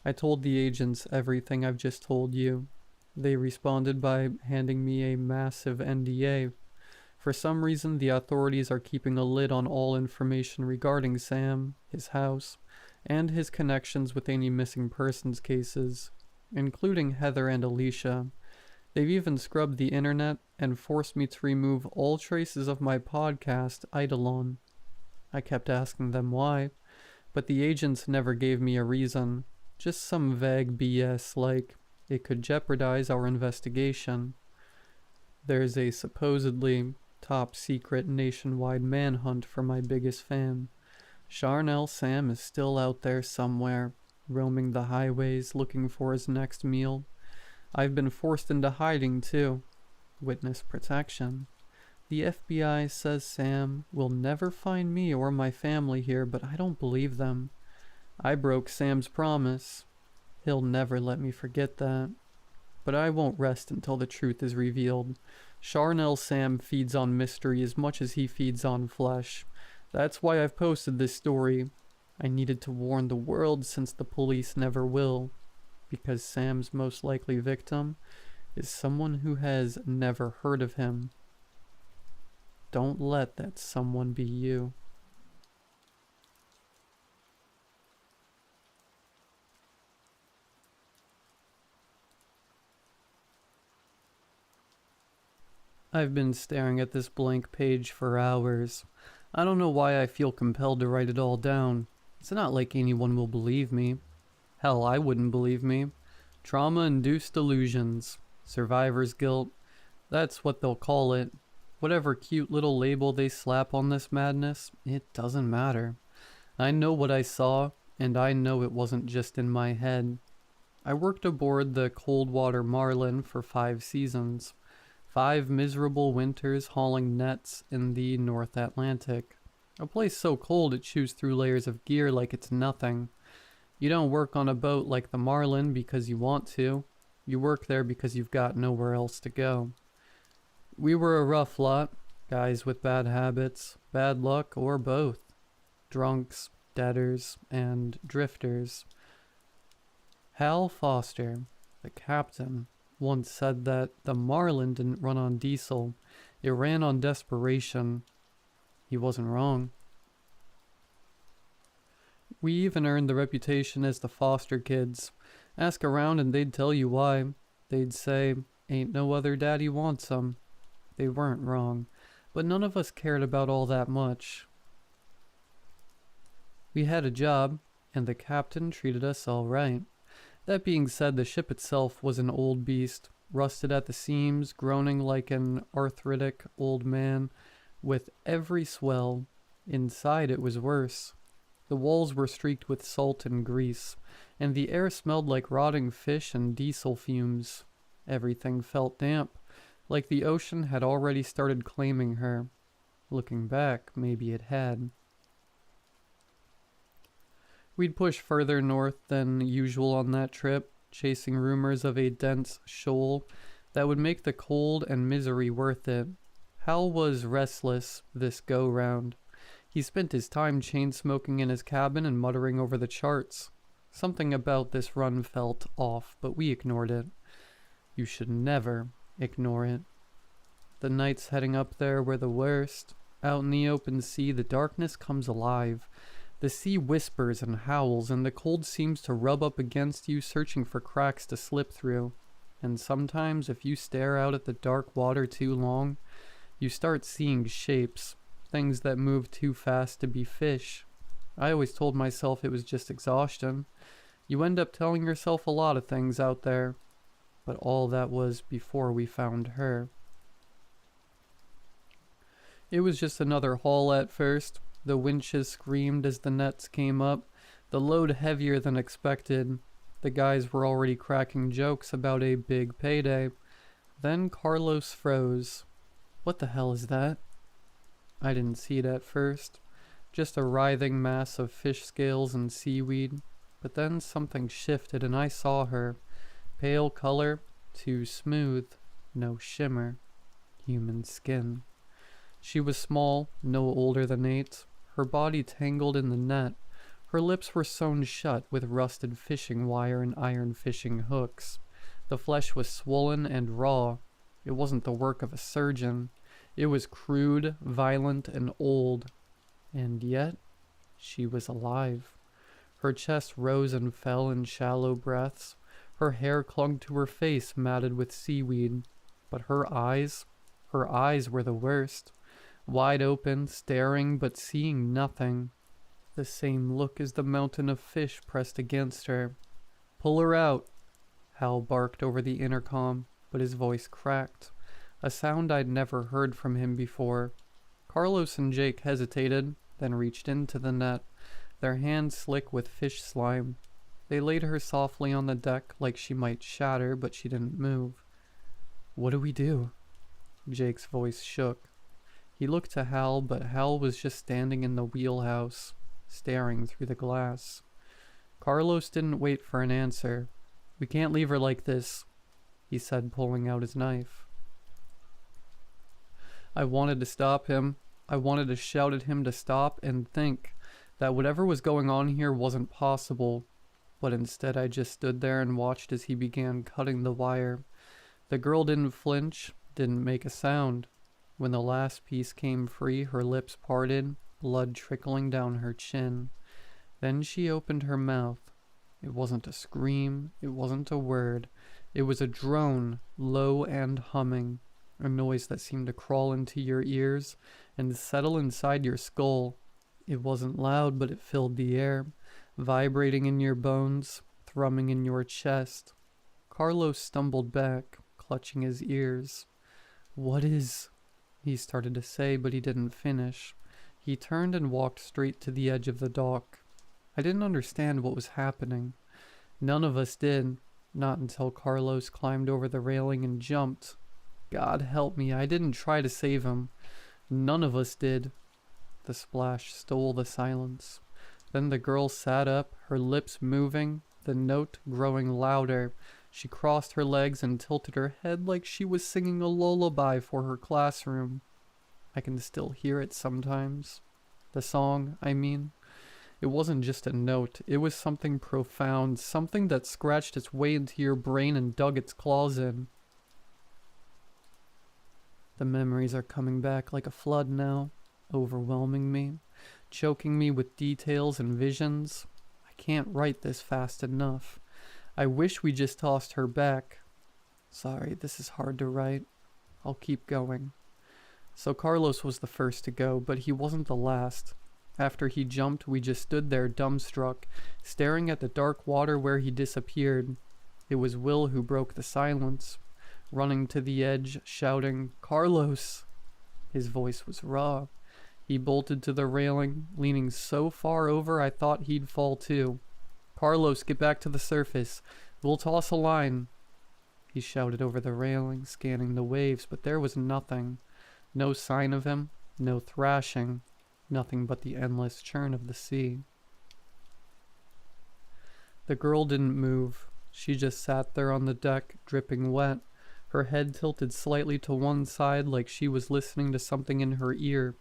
I told the agents everything I've just told you. They responded by handing me a massive NDA. For some reason, the authorities are keeping a lid on all information regarding Sam, his house, and his connections with any missing persons cases, including Heather and Alicia. They've even scrubbed the internet and forced me to remove all traces of my podcast, Eidolon. I kept asking them why, but the agents never gave me a reason, just some vague BS like, it could jeopardize our investigation. There's a supposedly top-secret nationwide manhunt for my biggest fan. Charnel Sam is still out there somewhere, roaming the highways looking for his next meal. I've been forced into hiding too. Witness protection. The FBI says Sam will never find me or my family here, but I don't believe them. I broke Sam's promise. He'll never let me forget that. But I won't rest until the truth is revealed. Charnel Sam feeds on mystery as much as he feeds on flesh. That's why I've posted this story. I needed to warn the world since the police never will. Because Sam's most likely victim is someone who has never heard of him. Don't let that someone be you. I've been staring at this blank page for hours. I don't know why I feel compelled to write it all down. It's not like anyone will believe me. Hell, I wouldn't believe me. Trauma-induced delusions. Survivor's guilt. That's what they'll call it. Whatever cute little label they slap on this madness, it doesn't matter. I know what I saw, and I know it wasn't just in my head. I worked aboard the Coldwater Marlin for 5 seasons. 5 miserable winters hauling nets in the North Atlantic. A place so cold it chews through layers of gear like it's nothing. You don't work on a boat like the Marlin because you want to. You work there because you've got nowhere else to go. We were a rough lot, guys with bad habits, bad luck, or both. Drunks, debtors, and drifters. Hal Foster, the captain, once said that the Marlin didn't run on diesel, it ran on desperation. He wasn't wrong. We even earned the reputation as the Foster kids. Ask around and they'd tell you why. They'd say, ain't no other daddy wants 'em. They weren't wrong, but none of us cared about all that much. We had a job, and the captain treated us all right. That being said, the ship itself was an old beast, rusted at the seams, groaning like an arthritic old man, with every swell. Inside it was worse. The walls were streaked with salt and grease, and the air smelled like rotting fish and diesel fumes. Everything felt damp, like the ocean had already started claiming her. Looking back, maybe it had. We'd push further north than usual on that trip, chasing rumors of a dense shoal that would make the cold and misery worth it. Hal was restless this go-round. He spent his time chain-smoking in his cabin and muttering over the charts. Something about this run felt off, but we ignored it. You should never ignore it. The nights heading up there were the worst. Out in the open sea, the darkness comes alive. The sea whispers and howls, and the cold seems to rub up against you, searching for cracks to slip through. And sometimes, if you stare out at the dark water too long, you start seeing shapes. things that move too fast to be fish. I always told myself it was just exhaustion. You end up telling yourself a lot of things out there. But all that was before we found her. It was just another haul at first. The winches screamed as the nets came up, the load heavier than expected. The guys were already cracking jokes about a big payday. Then Carlos froze. What the hell is that? I didn't see it at first. Just a writhing mass of fish scales and seaweed. But then something shifted and I saw her. Pale color, too smooth, no shimmer. Human skin. She was small, no older than 8. Her body tangled in the net. Her lips were sewn shut with rusted fishing wire and iron fishing hooks. The flesh was swollen and raw. It wasn't the work of a surgeon. It was crude, violent, and old. And yet, she was alive. Her chest rose and fell in shallow breaths. Her hair clung to her face, matted with seaweed. But her eyes were the worst. Wide open, staring, but seeing nothing. The same look as the mountain of fish pressed against her. "Pull her out," Hal barked over the intercom, but his voice cracked. A sound I'd never heard from him before. Carlos and Jake hesitated, then reached into the net, their hands slick with fish slime. They laid her softly on the deck like she might shatter, but she didn't move. "What do we do?" Jake's voice shook. He looked to Hal, but Hal was just standing in the wheelhouse, staring through the glass. Carlos didn't wait for an answer. "We can't leave her like this," he said, pulling out his knife. I wanted to stop him. I wanted to shout at him to stop and think that whatever was going on here wasn't possible. But instead I just stood there and watched as he began cutting the wire. The girl didn't flinch, didn't make a sound. When the last piece came free, her lips parted, blood trickling down her chin. Then she opened her mouth. It wasn't a scream, it wasn't a word. It was a drone, low and humming. A noise that seemed to crawl into your ears and settle inside your skull. It wasn't loud, but it filled the air, vibrating in your bones, thrumming in your chest. Carlos stumbled back, clutching his ears. "What is—" he started to say, but he didn't finish. He turned and walked straight to the edge of the dock. I didn't understand what was happening. None of us did, not until Carlos climbed over the railing and jumped. God help me, I didn't try to save him. None of us did. The splash stole the silence. Then the girl sat up, her lips moving, the note growing louder. She crossed her legs and tilted her head like she was singing a lullaby for her classroom. I can still hear it sometimes. The song, I mean. It wasn't just a note, it was something profound, something that scratched its way into your brain and dug its claws in. The memories are coming back like a flood now, overwhelming me, choking me with details and visions. I can't write this fast enough. I wish we just tossed her back. Sorry, this is hard to write. I'll keep going. So Carlos was the first to go, but he wasn't the last. After he jumped, we just stood there dumbstruck, staring at the dark water where he disappeared. It was Will who broke the silence, running to the edge, shouting, "Carlos!" His voice was raw. He bolted to the railing, leaning so far over I thought he'd fall too. "Carlos, get back to the surface. We'll toss a line." He shouted over the railing, scanning the waves, but there was nothing. No sign of him, no thrashing, nothing but the endless churn of the sea. The girl didn't move. She just sat there on the deck, dripping wet, her head tilted slightly to one side like she was listening to something in her ear.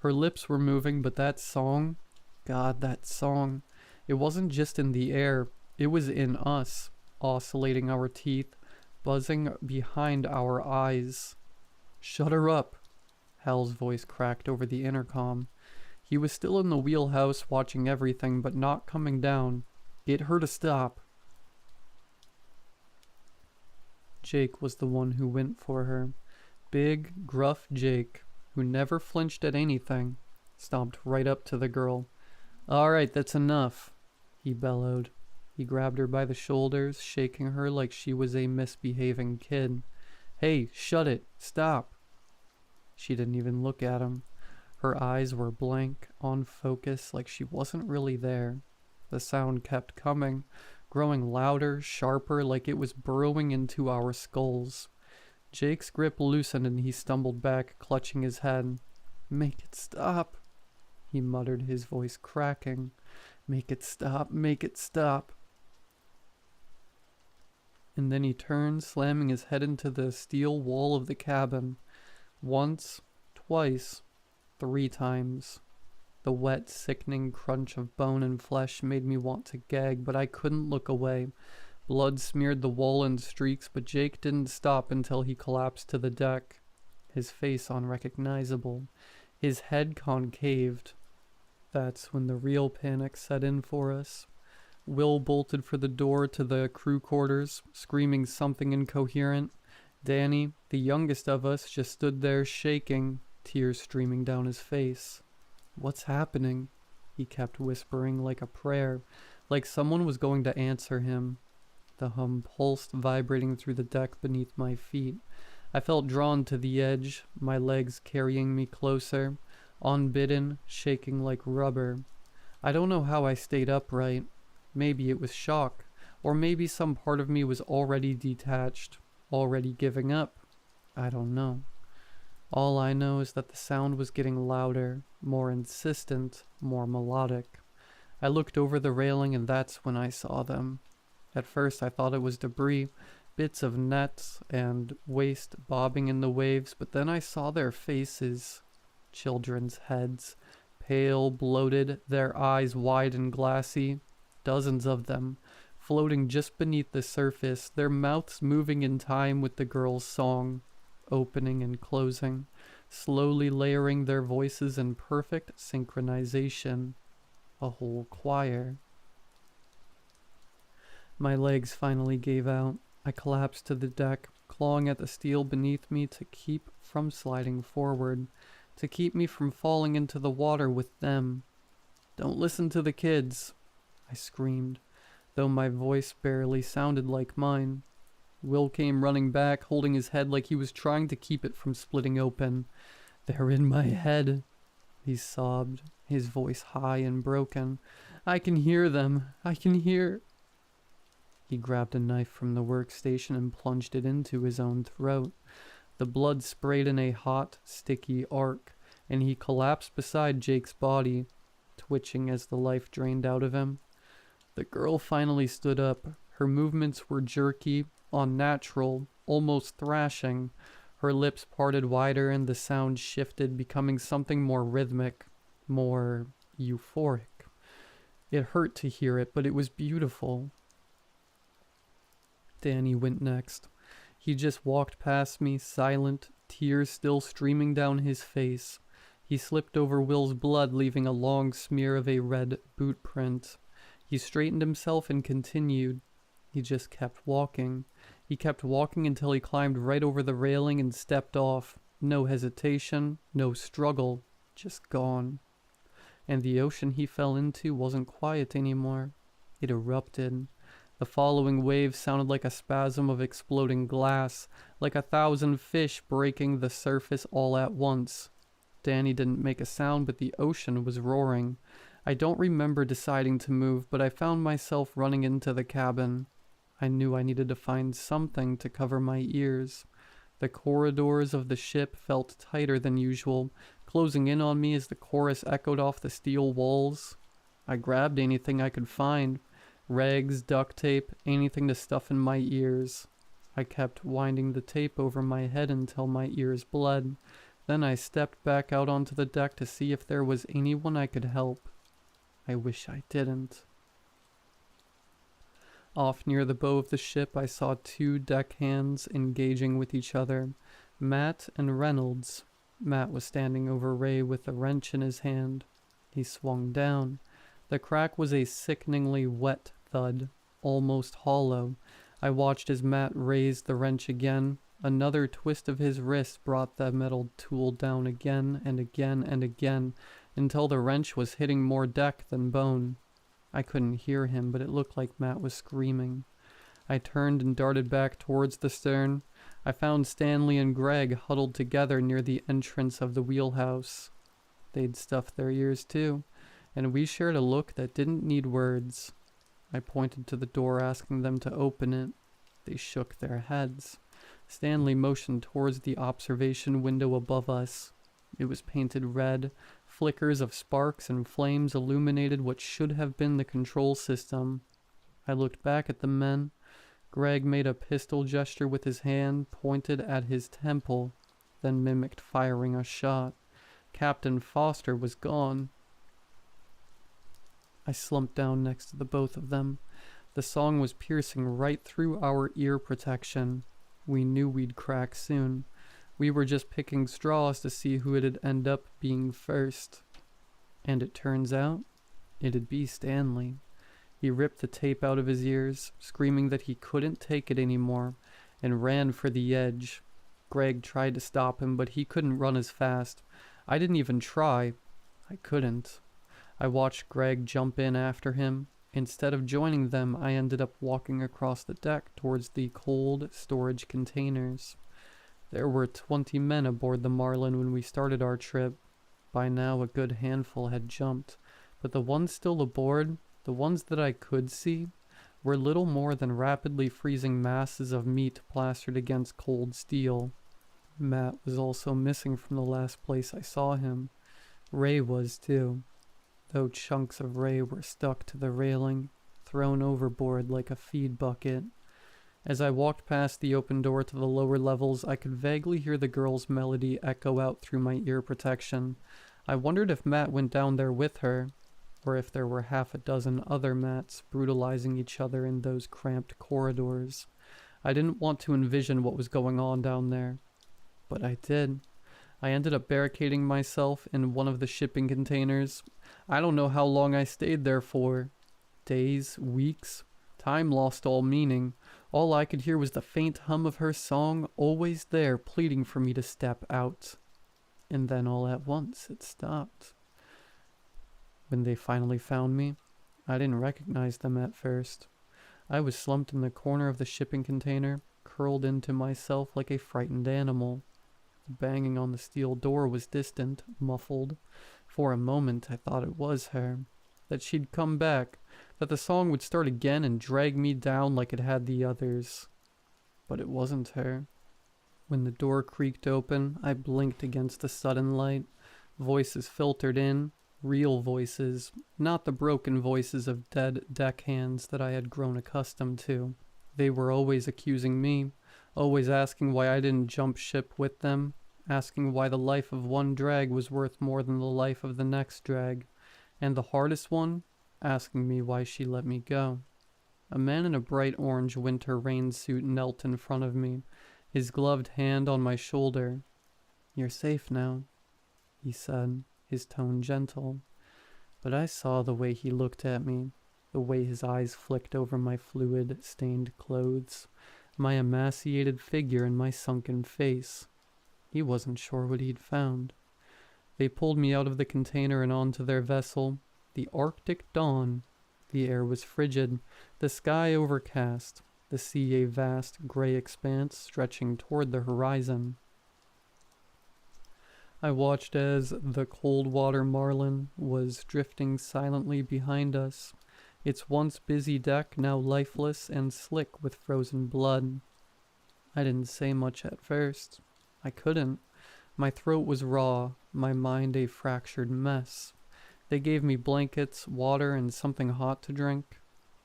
Her lips were moving, but that song, God, that song, it wasn't just in the air, it was in us, oscillating our teeth, buzzing behind our eyes. "Shut her up," Hal's voice cracked over the intercom. He was still in the wheelhouse watching everything, but not coming down. "Get her to stop." Jake was the one who went for her. Big, gruff Jake. who never flinched at anything, stomped right up to the girl. "All right, that's enough," he bellowed. He grabbed her by the shoulders, shaking her like she was a misbehaving kid. "Hey, shut it. Stop." She didn't even look at him. Her eyes were blank, on focus, like she wasn't really there. The sound kept coming, growing louder, sharper, like it was burrowing into our skulls. Jake's grip loosened and he stumbled back, clutching his head. "Make it stop," he muttered, his voice cracking. "Make it stop, make it stop." And then he turned, slamming his head into the steel wall of the cabin. Once, twice, 3 times. The wet, sickening crunch of bone and flesh made me want to gag, but I couldn't look away. Blood smeared the wall in streaks, but Jake didn't stop until he collapsed to the deck, his face unrecognizable, his head concaved. That's when the real panic set in for us. Will bolted for the door to the crew quarters, screaming something incoherent. Danny, the youngest of us, just stood there shaking, tears streaming down his face. "What's happening?" he kept whispering like a prayer, like someone was going to answer him. The hum pulsed, vibrating through the deck beneath my feet. I felt drawn to the edge, my legs carrying me closer, unbidden, shaking like rubber. I don't know how I stayed upright. Maybe it was shock, or maybe some part of me was already detached, already giving up. I don't know. All I know is that the sound was getting louder, more insistent, more melodic. I looked over the railing and that's when I saw them. At first I thought it was debris, bits of nets and waste bobbing in the waves, but then I saw their faces, children's heads, pale, bloated, their eyes wide and glassy, dozens of them, floating just beneath the surface, their mouths moving in time with the girl's song, opening and closing, slowly layering their voices in perfect synchronization. A whole choir. My legs finally gave out. I collapsed to the deck, clawing at the steel beneath me to keep from sliding forward, to keep me from falling into the water with them. "Don't listen to the kids," I screamed, though my voice barely sounded like mine. Will came running back, holding his head like he was trying to keep it from splitting open. "They're in my head," he sobbed, his voice high and broken. "I can hear them. I can hear..." He grabbed a knife from the workstation and plunged it into his own throat. The blood sprayed in a hot, sticky arc, and he collapsed beside Jake's body, twitching as the life drained out of him. The girl finally stood up. Her movements were jerky, unnatural, almost thrashing. Her lips parted wider and the sound shifted, becoming something more rhythmic, more euphoric. It hurt to hear it, but it was beautiful. Danny went next. He just walked past me, silent, tears still streaming down his face. He slipped over Will's blood, leaving a long smear of a red boot print. He straightened himself and continued. He just kept walking. He kept walking until he climbed right over the railing and stepped off. No hesitation, no struggle, just gone. And the ocean he fell into wasn't quiet anymore. It erupted. The following wave sounded like a spasm of exploding glass, like 1,000 fish breaking the surface all at once. Danny didn't make a sound, but the ocean was roaring. I don't remember deciding to move, but I found myself running into the cabin. I knew I needed to find something to cover my ears. The corridors of the ship felt tighter than usual, closing in on me as the chorus echoed off the steel walls. I grabbed anything I could find. Rags, duct tape, anything to stuff in my ears. I kept winding the tape over my head until my ears bled. Then I stepped back out onto the deck to see if there was anyone I could help. I wish I didn't. Off near the bow of the ship, I saw 2 deckhands engaging with each other. Matt and Reynolds. Matt was standing over Ray with a wrench in his hand. He swung down. The crack was a sickeningly wet thud, almost hollow. I watched as Matt raised the wrench again, Another twist of his wrist brought the metal tool down again and again and again until the wrench was hitting more deck than bone. I couldn't hear him, but it looked like Matt was screaming. I turned and darted back towards the stern. I found Stanley and Greg huddled together near the entrance of the wheelhouse. They'd stuffed their ears too, and we shared a look that didn't need words. I pointed to the door, asking them to open it. They shook their heads. Stanley motioned towards the observation window above us. It was painted red. Flickers of sparks and flames illuminated what should have been the control system. I looked back at the men. Greg made a pistol gesture with his hand, pointed at his temple, then mimicked firing a shot. Captain Foster was gone. I slumped down next to the both of them. The song was piercing right through our ear protection. We knew we'd crack soon. We were just picking straws to see who it'd end up being first. And it turns out, it'd be Stanley. He ripped the tape out of his ears, screaming that he couldn't take it anymore, and ran for the edge. Greg tried to stop him, but he couldn't run as fast. I didn't even try. I couldn't. I watched Greg jump in after him. Instead of joining them, I ended up walking across the deck towards the cold storage containers. There were 20 men aboard the Marlin when we started our trip. By now, a good handful had jumped, but the ones still aboard, the ones that I could see, were little more than rapidly freezing masses of meat plastered against cold steel. Matt was also missing from the last place I saw him. Ray was too, though chunks of Ray were stuck to the railing, thrown overboard like a feed bucket. As I walked past the open door to the lower levels, I could vaguely hear the girl's melody echo out through my ear protection. I wondered if Matt went down there with her, or if there were half a dozen other Matts brutalizing each other in those cramped corridors. I didn't want to envision what was going on down there, but I did. I ended up barricading myself in one of the shipping containers. I don't know how long I stayed there for. Days, weeks. Time lost all meaning. All I could hear was the faint hum of her song, always there, pleading for me to step out. And then all at once, it stopped. When they finally found me, I didn't recognize them at first. I was slumped in the corner of the shipping container, curled into myself like a frightened animal. The banging on the steel door was distant, muffled. For a moment, I thought it was her. That she'd come back, that the song would start again and drag me down like it had the others. But it wasn't her. When the door creaked open, I blinked against the sudden light. Voices filtered in, real voices, not the broken voices of dead deckhands that I had grown accustomed to. They were always accusing me, always asking why I didn't jump ship with them, asking why the life of one drag was worth more than the life of the next drag, and the hardest one, asking me why she let me go. A man in a bright orange winter rain suit knelt in front of me, his gloved hand on my shoulder. "You're safe now," he said, his tone gentle. But I saw the way he looked at me, the way his eyes flicked over my fluid-stained clothes, my emaciated figure and my sunken face. He wasn't sure what he'd found. They pulled me out of the container and onto their vessel, the Arctic dawn. The air was frigid, the sky overcast, the sea a vast gray expanse stretching toward the horizon. I watched as the Coldwater Marlin was drifting silently behind us, its once busy deck now lifeless and slick with frozen blood. I didn't say much at first. I couldn't. My throat was raw, my mind a fractured mess. They gave me blankets, water, and something hot to drink.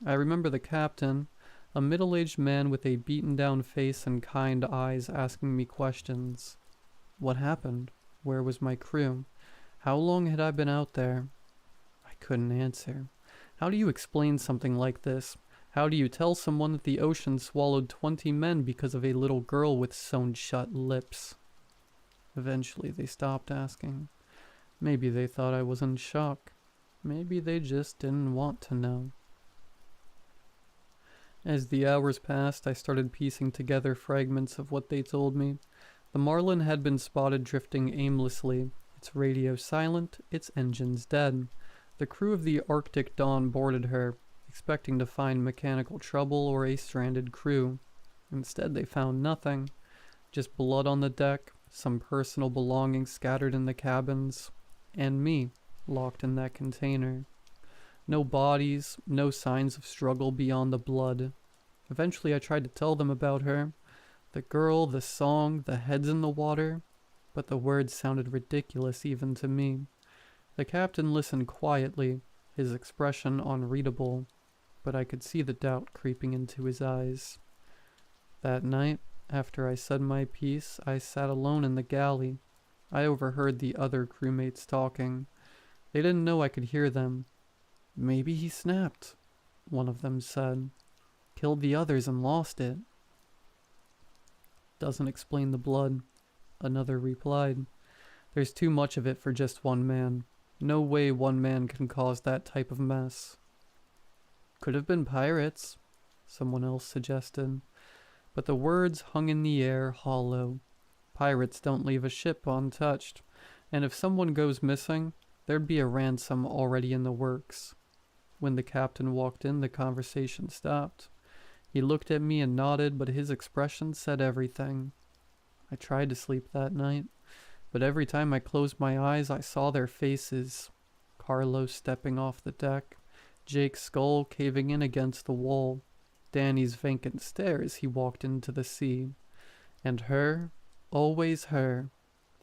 I remember the captain, a middle-aged man with a beaten-down face and kind eyes, asking me questions. What happened? Where was my crew? How long had I been out there? I couldn't answer. How do you explain something like this? How do you tell someone that the ocean swallowed 20 men because of a little girl with sewn-shut lips? Eventually they stopped asking. Maybe they thought I was in shock. Maybe they just didn't want to know. As the hours passed, I started piecing together fragments of what they told me. The Marlin had been spotted drifting aimlessly, its radio silent, its engines dead. The crew of the Arctic Dawn boarded her, expecting to find mechanical trouble or a stranded crew. Instead, they found nothing. Just blood on the deck, some personal belongings scattered in the cabins, and me, locked in that container. No bodies, no signs of struggle beyond the blood. Eventually I tried to tell them about her. The girl, the song, the heads in the water. But the words sounded ridiculous even to me. The captain listened quietly, his expression unreadable, but I could see the doubt creeping into his eyes. That night, after I said my piece, I sat alone in the galley. I overheard the other crewmates talking. They didn't know I could hear them. "Maybe he snapped," one of them said. "Killed the others and lost it." "Doesn't explain the blood," another replied. "There's too much of it for just one man. No way one man can cause that type of mess." "Could have been pirates," someone else suggested. But the words hung in the air hollow. Pirates don't leave a ship untouched, and if someone goes missing, there'd be a ransom already in the works. When the captain walked in, the conversation stopped. He looked at me and nodded, but his expression said everything. I tried to sleep that night, but every time I closed my eyes, I saw their faces. Carlos stepping off the deck, Jake's skull caving in against the wall, Danny's vacant stare as he walked into the sea, and her, always her,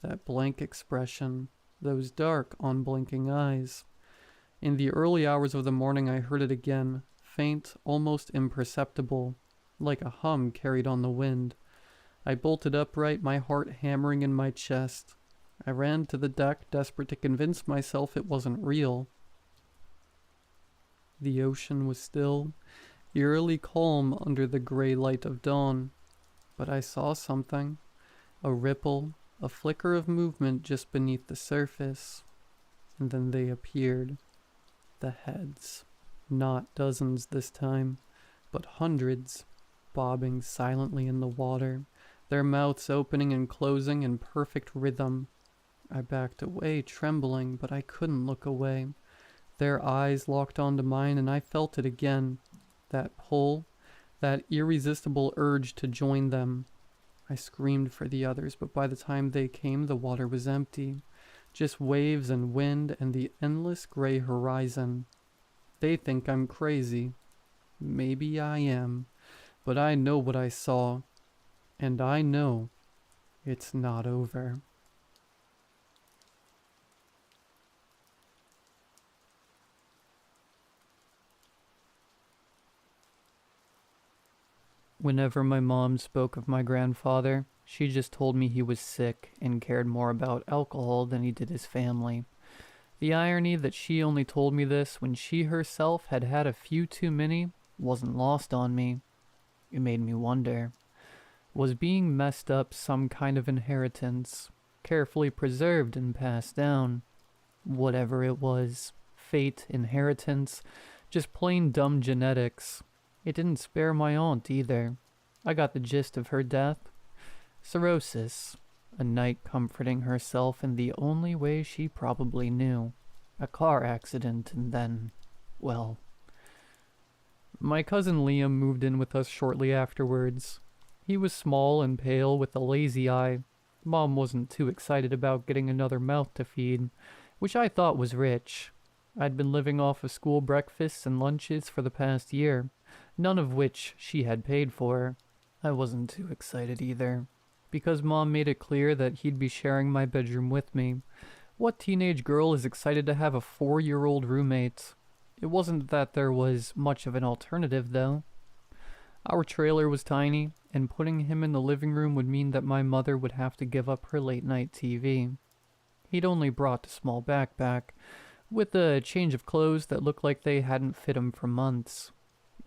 that blank expression, those dark, unblinking eyes. In the early hours of the morning I heard it again, faint, almost imperceptible, like a hum carried on the wind. I bolted upright, my heart hammering in my chest. I ran to the deck, desperate to convince myself it wasn't real. The ocean was still, eerily calm under the gray light of dawn. But I saw something, a ripple, a flicker of movement just beneath the surface. And then they appeared. The heads. Not dozens this time, but hundreds, bobbing silently in the water, their mouths opening and closing in perfect rhythm. I backed away, trembling, but I couldn't look away. Their eyes locked onto mine, and I felt it again. That pull, that irresistible urge to join them. I screamed for the others, but by the time they came, the water was empty. Just waves and wind and the endless gray horizon. They think I'm crazy. Maybe I am, but I know what I saw, and I know it's not over. Whenever my mom spoke of my grandfather, she just told me he was sick and cared more about alcohol than he did his family. The irony that she only told me this when she herself had had a few too many wasn't lost on me. It made me wonder, was being messed up some kind of inheritance, carefully preserved and passed down? Whatever it was, fate, inheritance, just plain dumb genetics. It didn't spare my aunt either. I got the gist of her death. Cirrhosis. A night comforting herself in the only way she probably knew. A car accident, and then, well. My cousin Liam moved in with us shortly afterwards. He was small and pale with a lazy eye. Mom wasn't too excited about getting another mouth to feed, which I thought was rich. I'd been living off of school breakfasts and lunches for the past year, none of which she had paid for. I wasn't too excited either, because Mom made it clear that he'd be sharing my bedroom with me. What teenage girl is excited to have a 4-year-old roommate? It wasn't that there was much of an alternative, though. Our trailer was tiny, and putting him in the living room would mean that my mother would have to give up her late-night TV. He'd only brought a small backpack, with a change of clothes that looked like they hadn't fit him for months.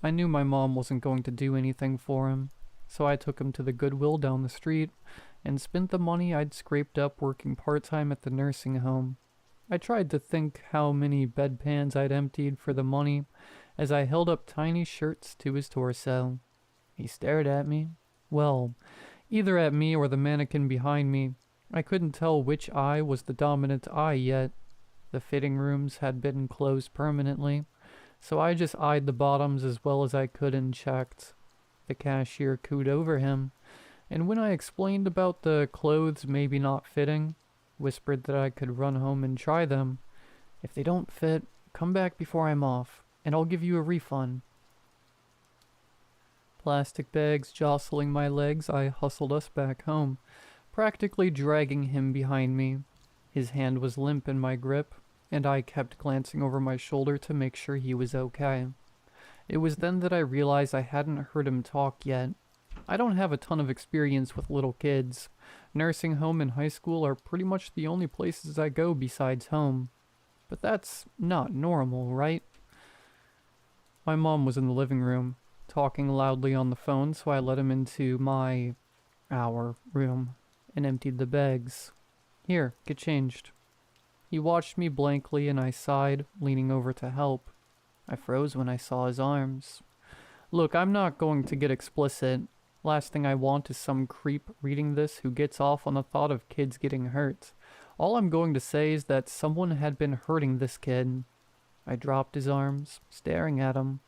I knew my mom wasn't going to do anything for him, so I took him to the Goodwill down the street and spent the money I'd scraped up working part-time at the nursing home. I tried to think how many bedpans I'd emptied for the money, as I held up tiny shirts to his torso. He stared at me. Well, either at me or the mannequin behind me. I couldn't tell which eye was the dominant eye yet. The fitting rooms had been closed permanently, so I just eyed the bottoms as well as I could and checked. The cashier cooed over him, and when I explained about the clothes maybe not fitting, whispered that I could run home and try them. If they don't fit, come back before I'm off, and I'll give you a refund. Plastic bags jostling my legs, I hustled us back home, practically dragging him behind me. His hand was limp in my grip, and I kept glancing over my shoulder to make sure he was okay. It was then that I realized I hadn't heard him talk yet. I don't have a ton of experience with little kids. Nursing home and high school are pretty much the only places I go besides home. But that's not normal, right? My mom was in the living room, talking loudly on the phone, so I let him into our room, and emptied the bags. Here, get changed. He watched me blankly and I sighed, leaning over to help. I froze when I saw his arms. Look, I'm not going to get explicit. Last thing I want is some creep reading this who gets off on the thought of kids getting hurt. All I'm going to say is that someone had been hurting this kid. I dropped his arms, staring at him.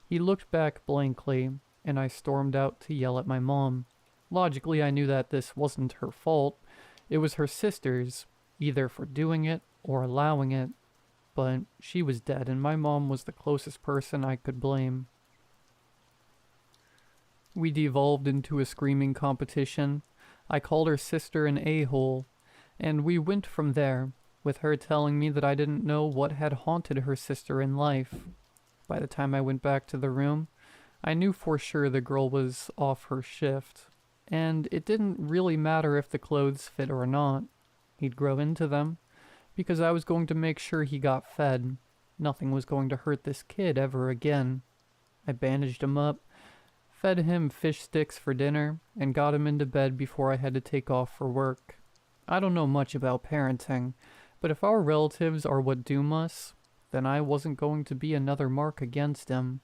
He looked back blankly, and I stormed out to yell at my mom. Logically, I knew that this wasn't her fault. It was her sister's, either for doing it or allowing it. But she was dead, and my mom was the closest person I could blame. We devolved into a screaming competition. I called her sister an a-hole, and we went from there, with her telling me that I didn't know what had haunted her sister in life. By the time I went back to the room, I knew for sure the girl was off her shift, and it didn't really matter if the clothes fit or not. He'd grow into them, because I was going to make sure he got fed. Nothing was going to hurt this kid ever again. I bandaged him up, fed him fish sticks for dinner, and got him into bed before I had to take off for work. I don't know much about parenting, but if our relatives are what doom us, then I wasn't going to be another mark against him.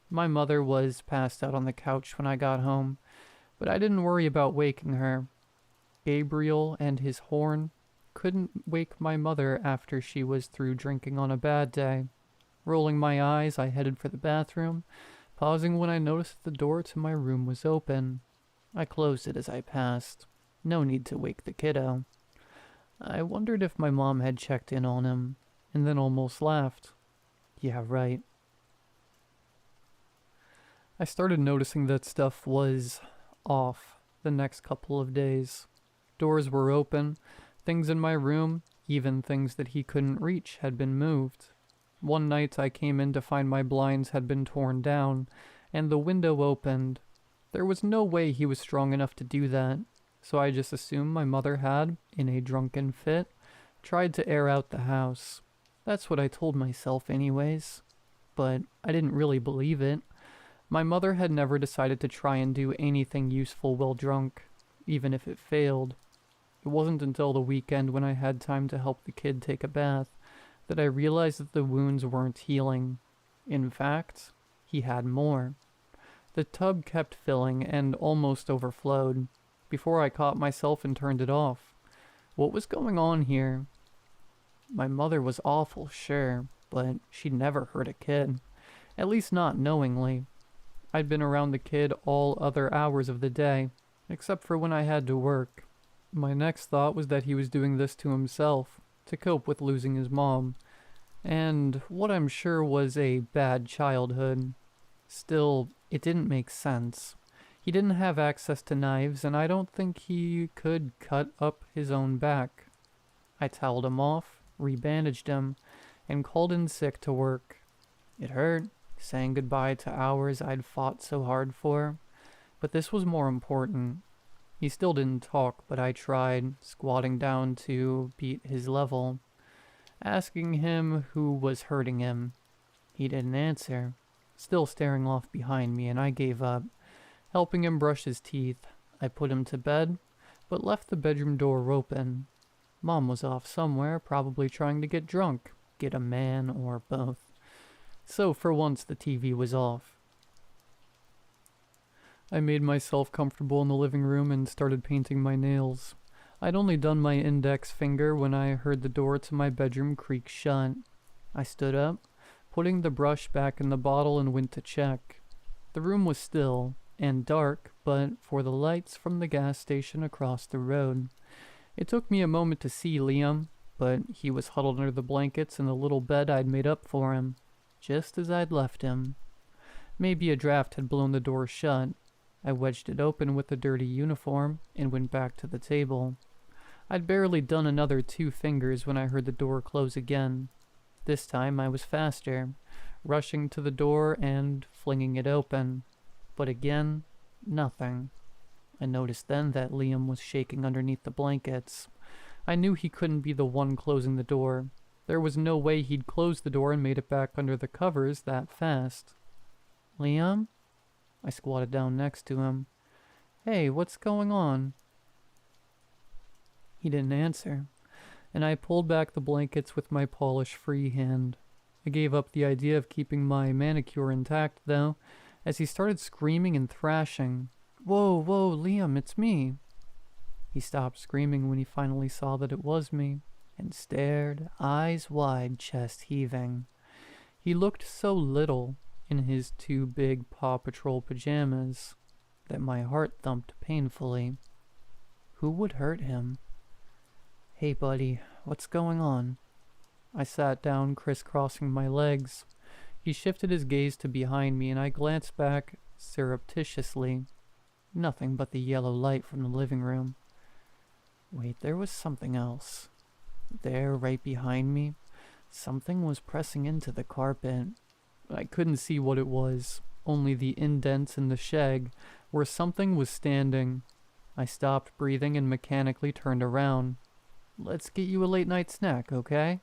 My mother was passed out on the couch when I got home, but I didn't worry about waking her. Gabriel and his horn couldn't wake my mother after she was through drinking on a bad day. Rolling my eyes, I headed for the bathroom, pausing when I noticed the door to my room was open. I closed it as I passed. No need to wake the kiddo. I wondered if my mom had checked in on him, and then almost laughed. Yeah, right. I started noticing that stuff was off the next couple of days. Doors were open, things in my room, even things that he couldn't reach, had been moved. One night I came in to find my blinds had been torn down, and the window opened. There was no way he was strong enough to do that, so I just assumed my mother had, in a drunken fit, tried to air out the house. That's what I told myself anyways. But I didn't really believe it. My mother had never decided to try and do anything useful while drunk, even if it failed. It wasn't until the weekend when I had time to help the kid take a bath that I realized that the wounds weren't healing. In fact, he had more. The tub kept filling and almost overflowed, before I caught myself and turned it off. What was going on here? My mother was awful, sure, but she'd never hurt a kid. At least not knowingly. I'd been around the kid all other hours of the day, except for when I had to work. My next thought was that he was doing this to himself, to cope with losing his mom, and what I'm sure was a bad childhood. Still, it didn't make sense. He didn't have access to knives, and I don't think he could cut up his own back. I toweled him off, rebandaged him, and called in sick to work. It hurt, saying goodbye to hours I'd fought so hard for, but this was more important. He still didn't talk, but I tried, squatting down to beat his level, asking him who was hurting him. He didn't answer, still staring off behind me, and I gave up. Helping him brush his teeth, I put him to bed, but left the bedroom door open. Mom was off somewhere, probably trying to get drunk, get a man, or both. so for once the TV was off. I made myself comfortable in the living room and started painting my nails. I'd only done my index finger when I heard the door to my bedroom creak shut. I stood up, putting the brush back in the bottle, and went to check. The room was still and dark, but for the lights from the gas station across the road. It took me a moment to see Liam, but he was huddled under the blankets in the little bed I'd made up for him, just as I'd left him. Maybe a draft had blown the door shut. I wedged it open with the dirty uniform and went back to the table. I'd barely done another 2 fingers when I heard the door close again. This time I was faster, rushing to the door and flinging it open. But again, nothing. I noticed then that Liam was shaking underneath the blankets. I knew he couldn't be the one closing the door. There was no way he'd closed the door and made it back under the covers that fast. Liam? I squatted down next to him. Hey, what's going on? He didn't answer, and I pulled back the blankets with my polish-free hand. I gave up the idea of keeping my manicure intact, though, as he started screaming and thrashing. Whoa, Liam, it's me. He stopped screaming when he finally saw that it was me, and stared, eyes wide, chest heaving. He looked so little in his 2 big Paw Patrol pajamas that my heart thumped painfully. Who would hurt him? Hey, buddy, what's going on? I sat down, crisscrossing my legs. He shifted his gaze to behind me, and I glanced back surreptitiously. Nothing but the yellow light from the living room. Wait, there was something else. There, right behind me, something was pressing into the carpet. I couldn't see what it was, only the indents in the shag where something was standing. I stopped breathing and mechanically turned around. Let's get you a late-night snack, okay?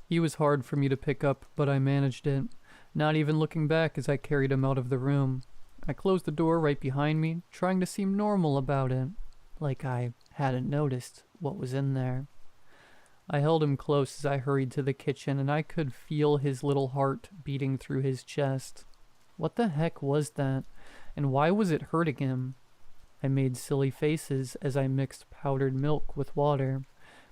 He was hard for me to pick up, but I managed it, not even looking back as I carried him out of the room. I closed the door right behind me, trying to seem normal about it, like I hadn't noticed what was in there. I held him close as I hurried to the kitchen, and I could feel his little heart beating through his chest. What the heck was that, and why was it hurting him? I made silly faces as I mixed powdered milk with water,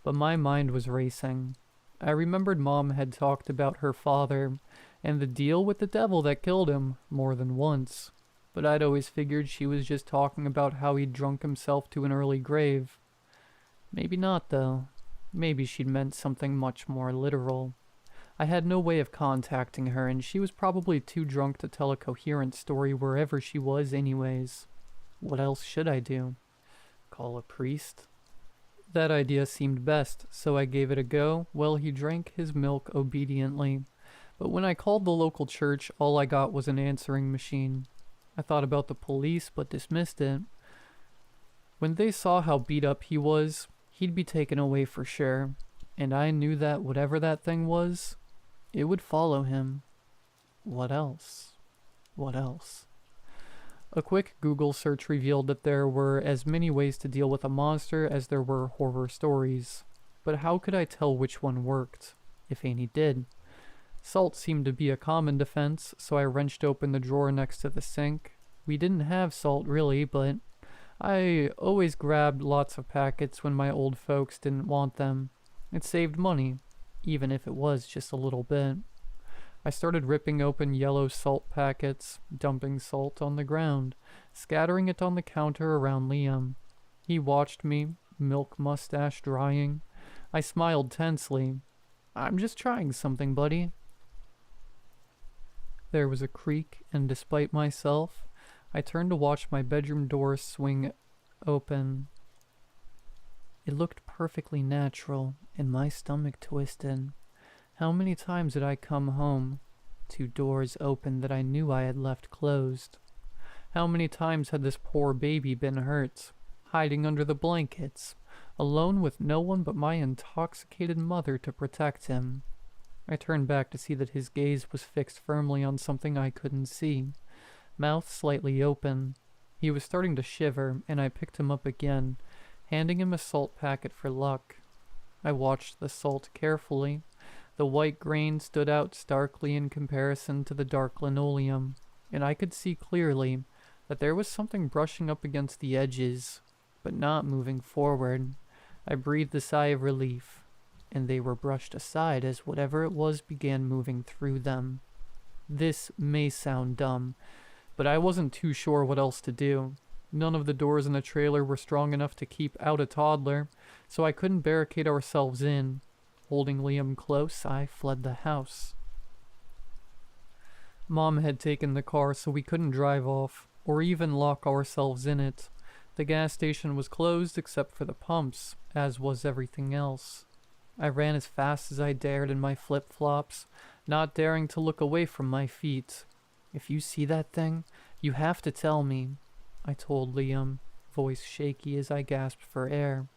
but my mind was racing. I remembered Mom had talked about her father and the deal with the devil that killed him more than once, but I'd always figured she was just talking about how he'd drunk himself to an early grave. Maybe not, though. Maybe she'd meant something much more literal. I had no way of contacting her, and she was probably too drunk to tell a coherent story wherever she was anyways. What else should I do? Call a priest? That idea seemed best, so I gave it a go while he drank his milk obediently. But when I called the local church, all I got was an answering machine. I thought about the police, but dismissed it. When they saw how beat up he was, he'd be taken away for sure, and I knew that whatever that thing was, it would follow him. What else? What else? A quick Google search revealed that there were as many ways to deal with a monster as there were horror stories. But how could I tell which one worked, if any did? Salt seemed to be a common defense, so I wrenched open the drawer next to the sink. We didn't have salt really, but I always grabbed lots of packets when my old folks didn't want them. It saved money, even if it was just a little bit. I started ripping open yellow salt packets, dumping salt on the ground, scattering it on the counter around Liam. He watched me, milk mustache drying. I smiled tensely. I'm just trying something, buddy. There was a creak, and despite myself, I turned to watch my bedroom door swing open. It looked perfectly natural, and my stomach twisted. How many times had I come home, 2 doors open that I knew I had left closed? How many times had this poor baby been hurt, hiding under the blankets, alone with no one but my intoxicated mother to protect him? I turned back to see that his gaze was fixed firmly on something I couldn't see, mouth slightly open. He was starting to shiver, and I picked him up again, handing him a salt packet for luck. I watched the salt carefully, The white grain stood out starkly in comparison to the dark linoleum, and I could see clearly that there was something brushing up against the edges, but not moving forward. I breathed a sigh of relief, and they were brushed aside as whatever it was began moving through them. This may sound dumb, but I wasn't too sure what else to do. None of the doors in the trailer were strong enough to keep out a toddler, so I couldn't barricade ourselves in. Holding Liam close, I fled the house. Mom had taken the car, so we couldn't drive off, or even lock ourselves in it. The gas station was closed except for the pumps, as was everything else. I ran as fast as I dared in my flip-flops, not daring to look away from my feet. "If you see that thing, you have to tell me," I told Liam, voice shaky as I gasped for air.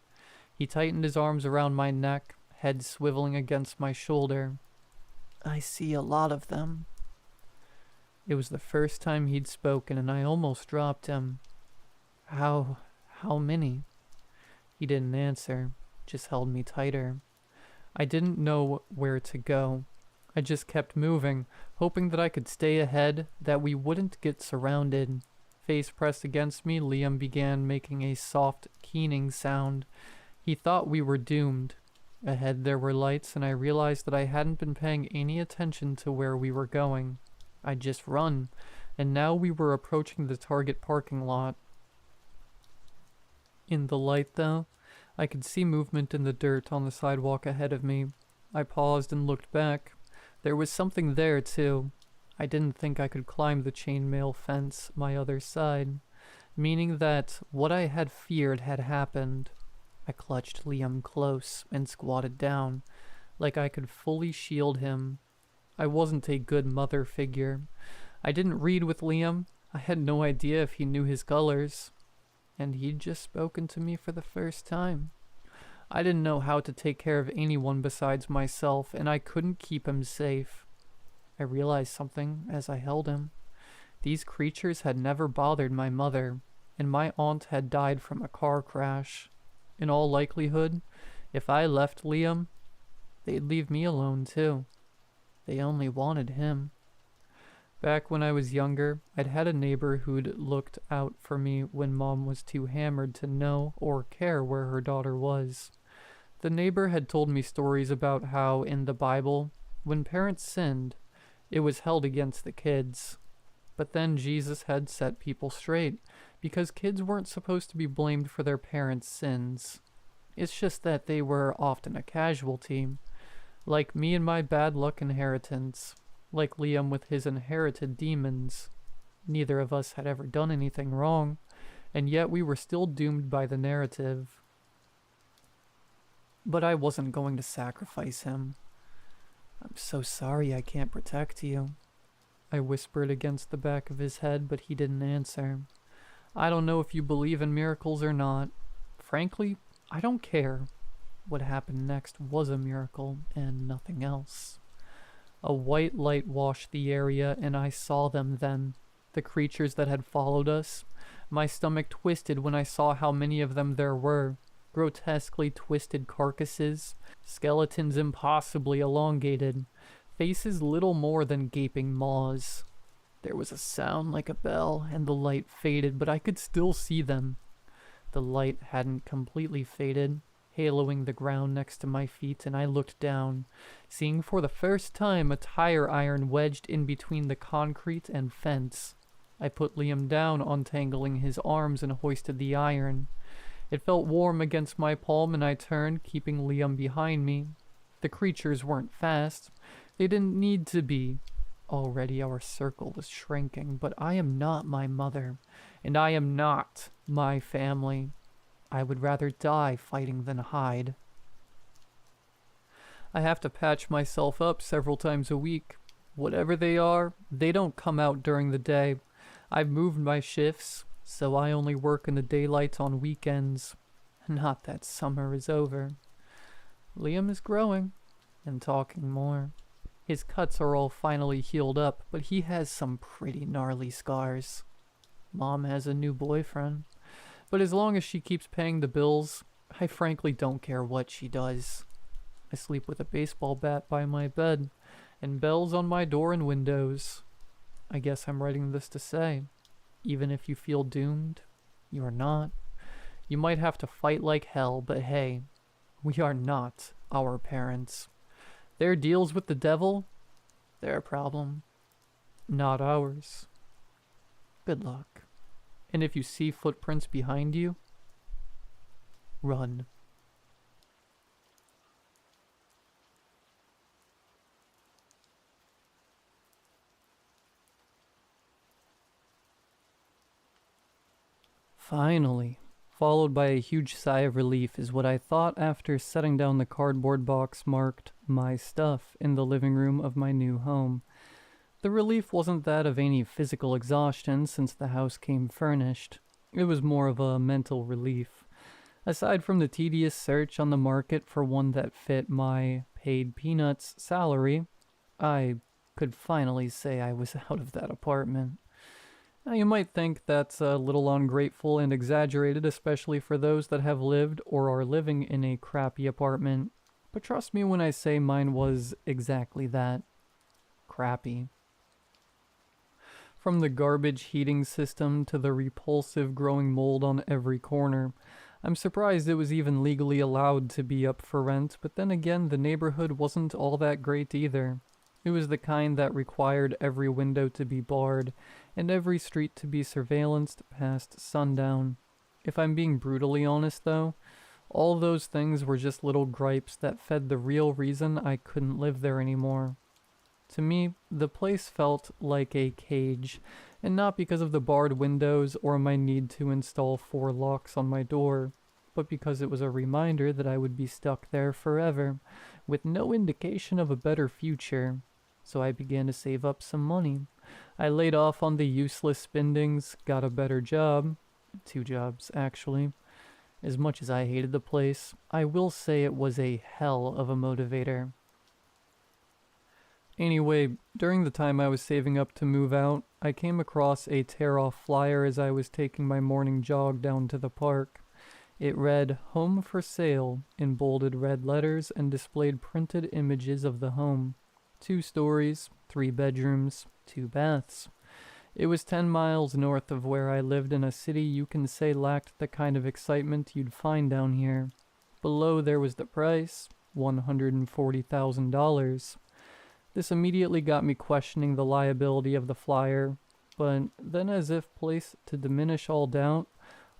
He tightened his arms around my neck, head swiveling against my shoulder. "I see a lot of them." It was the first time he'd spoken, and I almost dropped him. How many?" He didn't answer, just held me tighter. I didn't know where to go. I just kept moving, hoping that I could stay ahead, that we wouldn't get surrounded. Face pressed against me, Liam began making a soft, keening sound. He thought we were doomed. Ahead there were lights, and I realized that I hadn't been paying any attention to where we were going. I'd just run, and now we were approaching the Target parking lot. In the light, though, I could see movement in the dirt on the sidewalk ahead of me. I paused and looked back. There was something there, too. I didn't think I could climb the chainmail fence my other side, meaning that what I had feared had happened. I clutched Liam close and squatted down, like I could fully shield him. I wasn't a good mother figure. I didn't read with Liam. I had no idea if he knew his colors. And he'd just spoken to me for the first time. I didn't know how to take care of anyone besides myself, and I couldn't keep him safe. I realized something as I held him. These creatures had never bothered my mother, and my aunt had died from a car crash. In all likelihood, if I left Liam, they'd leave me alone too. They only wanted him. Back when I was younger, I'd had a neighbor who'd looked out for me when Mom was too hammered to know or care where her daughter was. The neighbor had told me stories about how, in the Bible, when parents sinned, it was held against the kids. But then Jesus had set people straight, because kids weren't supposed to be blamed for their parents' sins. It's just that they were often a casualty. Like me and my bad luck inheritance. Like Liam with his inherited demons. Neither of us had ever done anything wrong, and yet we were still doomed by the narrative. But I wasn't going to sacrifice him. "I'm so sorry I can't protect you," I whispered against the back of his head, but he didn't answer. "I don't know if you believe in miracles or not. Frankly, I don't care. What happened next was a miracle, and nothing else." A white light washed the area, and I saw them then. The creatures that had followed us. My stomach twisted when I saw how many of them there were. Grotesquely twisted carcasses, skeletons impossibly elongated, faces little more than gaping maws. There was a sound like a bell, and the light faded, but I could still see them. The light hadn't completely faded, haloing the ground next to my feet, and I looked down, seeing for the first time a tire iron wedged in between the concrete and fence. I put Liam down, untangling his arms, and hoisted the iron. It felt warm against my palm, and I turned, keeping Liam behind me. The creatures weren't fast. They didn't need to be. Already our circle was shrinking, but I am not my mother, and I am not my family. I would rather die fighting than hide. I have to patch myself up several times a week. Whatever they are, they don't come out during the day. I've moved my shifts, so I only work in the daylight on weekends. Not that summer is over. Liam is growing and talking more. His cuts are all finally healed up, but he has some pretty gnarly scars. Mom has a new boyfriend. But as long as she keeps paying the bills, I frankly don't care what she does. I sleep with a baseball bat by my bed, and bells on my door and windows. I guess I'm writing this to say, even if you feel doomed, you're not. You might have to fight like hell, but hey, we are not our parents. Their deals with the devil, their problem, not ours. Good luck. And if you see footprints behind you, run. Finally, followed by a huge sigh of relief is what I thought after setting down the cardboard box marked "My Stuff" in the living room of my new home. The relief wasn't that of any physical exhaustion since the house came furnished. It was more of a mental relief. Aside from the tedious search on the market for one that fit my paid peanuts salary, I could finally say I was out of that apartment. Now, you might think that's a little ungrateful and exaggerated, especially for those that have lived or are living in a crappy apartment. But trust me when I say mine was exactly that. Crappy. From the garbage heating system to the repulsive growing mold on every corner. I'm surprised it was even legally allowed to be up for rent, but then again, the neighborhood wasn't all that great either. It was the kind that required every window to be barred, and every street to be surveillanced past sundown. If I'm being brutally honest though, all those things were just little gripes that fed the real reason I couldn't live there anymore. To me, the place felt like a cage, and not because of the barred windows or my need to install 4 locks on my door, but because it was a reminder that I would be stuck there forever, with no indication of a better future. So I began to save up some money. I laid off on the useless spendings, got a better job. 2 jobs, actually. As much as I hated the place, I will say it was a hell of a motivator. Anyway, during the time I was saving up to move out, I came across a tear-off flyer as I was taking my morning jog down to the park. It read, "Home for sale," in bolded red letters and displayed printed images of the home. 2 stories, 3 bedrooms, 2 baths. It was 10 miles north of where I lived in a city you can say lacked the kind of excitement you'd find down here. Below there was the price, $140,000. This immediately got me questioning the liability of the flyer, but then as if placed to diminish all doubt,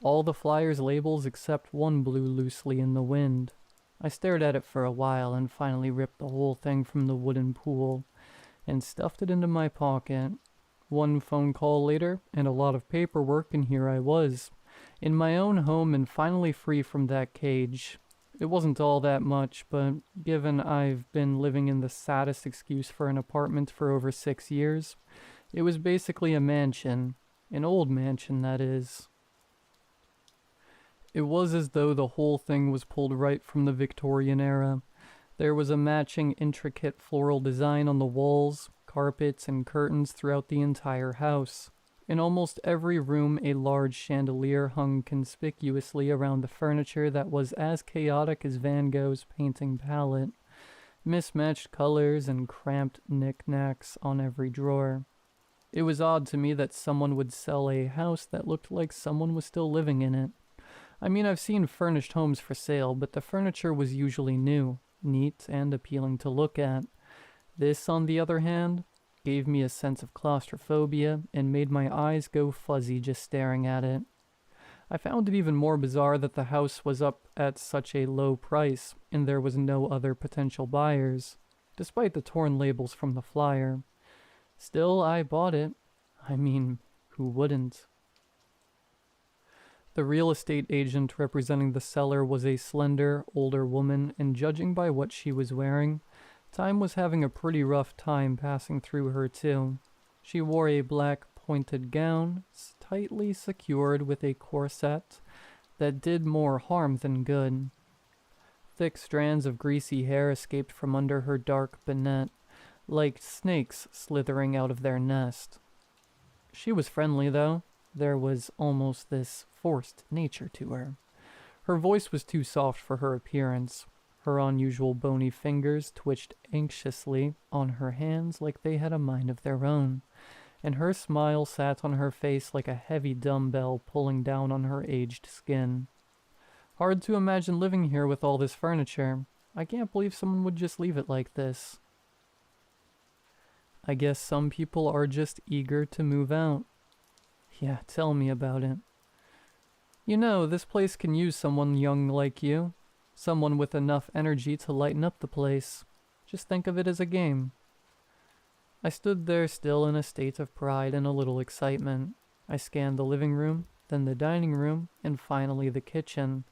all the flyer's labels except one blew loosely in the wind. I stared at it for a while and finally ripped the whole thing from the wooden pool and stuffed it into my pocket. 1 phone call later and a lot of paperwork, and here I was, in my own home and finally free from that cage. It wasn't all that much, but given I've been living in the saddest excuse for an apartment for over 6 years, it was basically a mansion. An old mansion, that is. It was as though the whole thing was pulled right from the Victorian era. There was a matching intricate floral design on the walls, carpets, and curtains throughout the entire house. In almost every room, a large chandelier hung conspicuously around the furniture that was as chaotic as Van Gogh's painting palette. Mismatched colors and cramped knickknacks on every drawer. It was odd to me that someone would sell a house that looked like someone was still living in it. I mean, I've seen furnished homes for sale, but the furniture was usually new, neat, and appealing to look at. This, on the other hand, gave me a sense of claustrophobia and made my eyes go fuzzy just staring at it. I found it even more bizarre that the house was up at such a low price, and there was no other potential buyers, despite the torn labels from the flyer. Still, I bought it. I mean, who wouldn't? The real estate agent representing the seller was a slender, older woman, and judging by what she was wearing, time was having a pretty rough time passing through her too. She wore a black pointed gown, tightly secured with a corset that did more harm than good. Thick strands of greasy hair escaped from under her dark bonnet, like snakes slithering out of their nest. She was friendly, though. There was almost this forced nature to her. Her voice was too soft for her appearance. Her unusual bony fingers twitched anxiously on her hands like they had a mind of their own, and her smile sat on her face like a heavy dumbbell pulling down on her aged skin. Hard to imagine living here with all this furniture. I can't believe someone would just leave it like this. I guess some people are just eager to move out. Yeah, tell me about it. You know, this place can use someone young like you. Someone with enough energy to lighten up the place. Just think of it as a game. I stood there still in a state of pride and a little excitement. I scanned the living room, then the dining room, and finally the kitchen.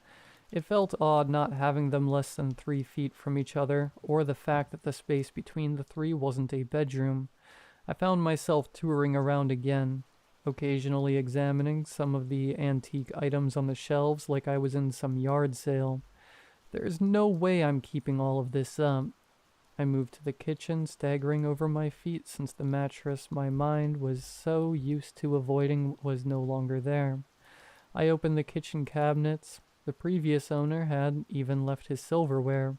It felt odd not having them less than 3 feet from each other, or the fact that the space between the three wasn't a bedroom. I found myself touring around again, occasionally examining some of the antique items on the shelves like I was in some yard sale. There's no way I'm keeping all of this up. I moved to the kitchen, staggering over my feet since the mattress my mind was so used to avoiding was no longer there. I opened the kitchen cabinets. The previous owner had even left his silverware.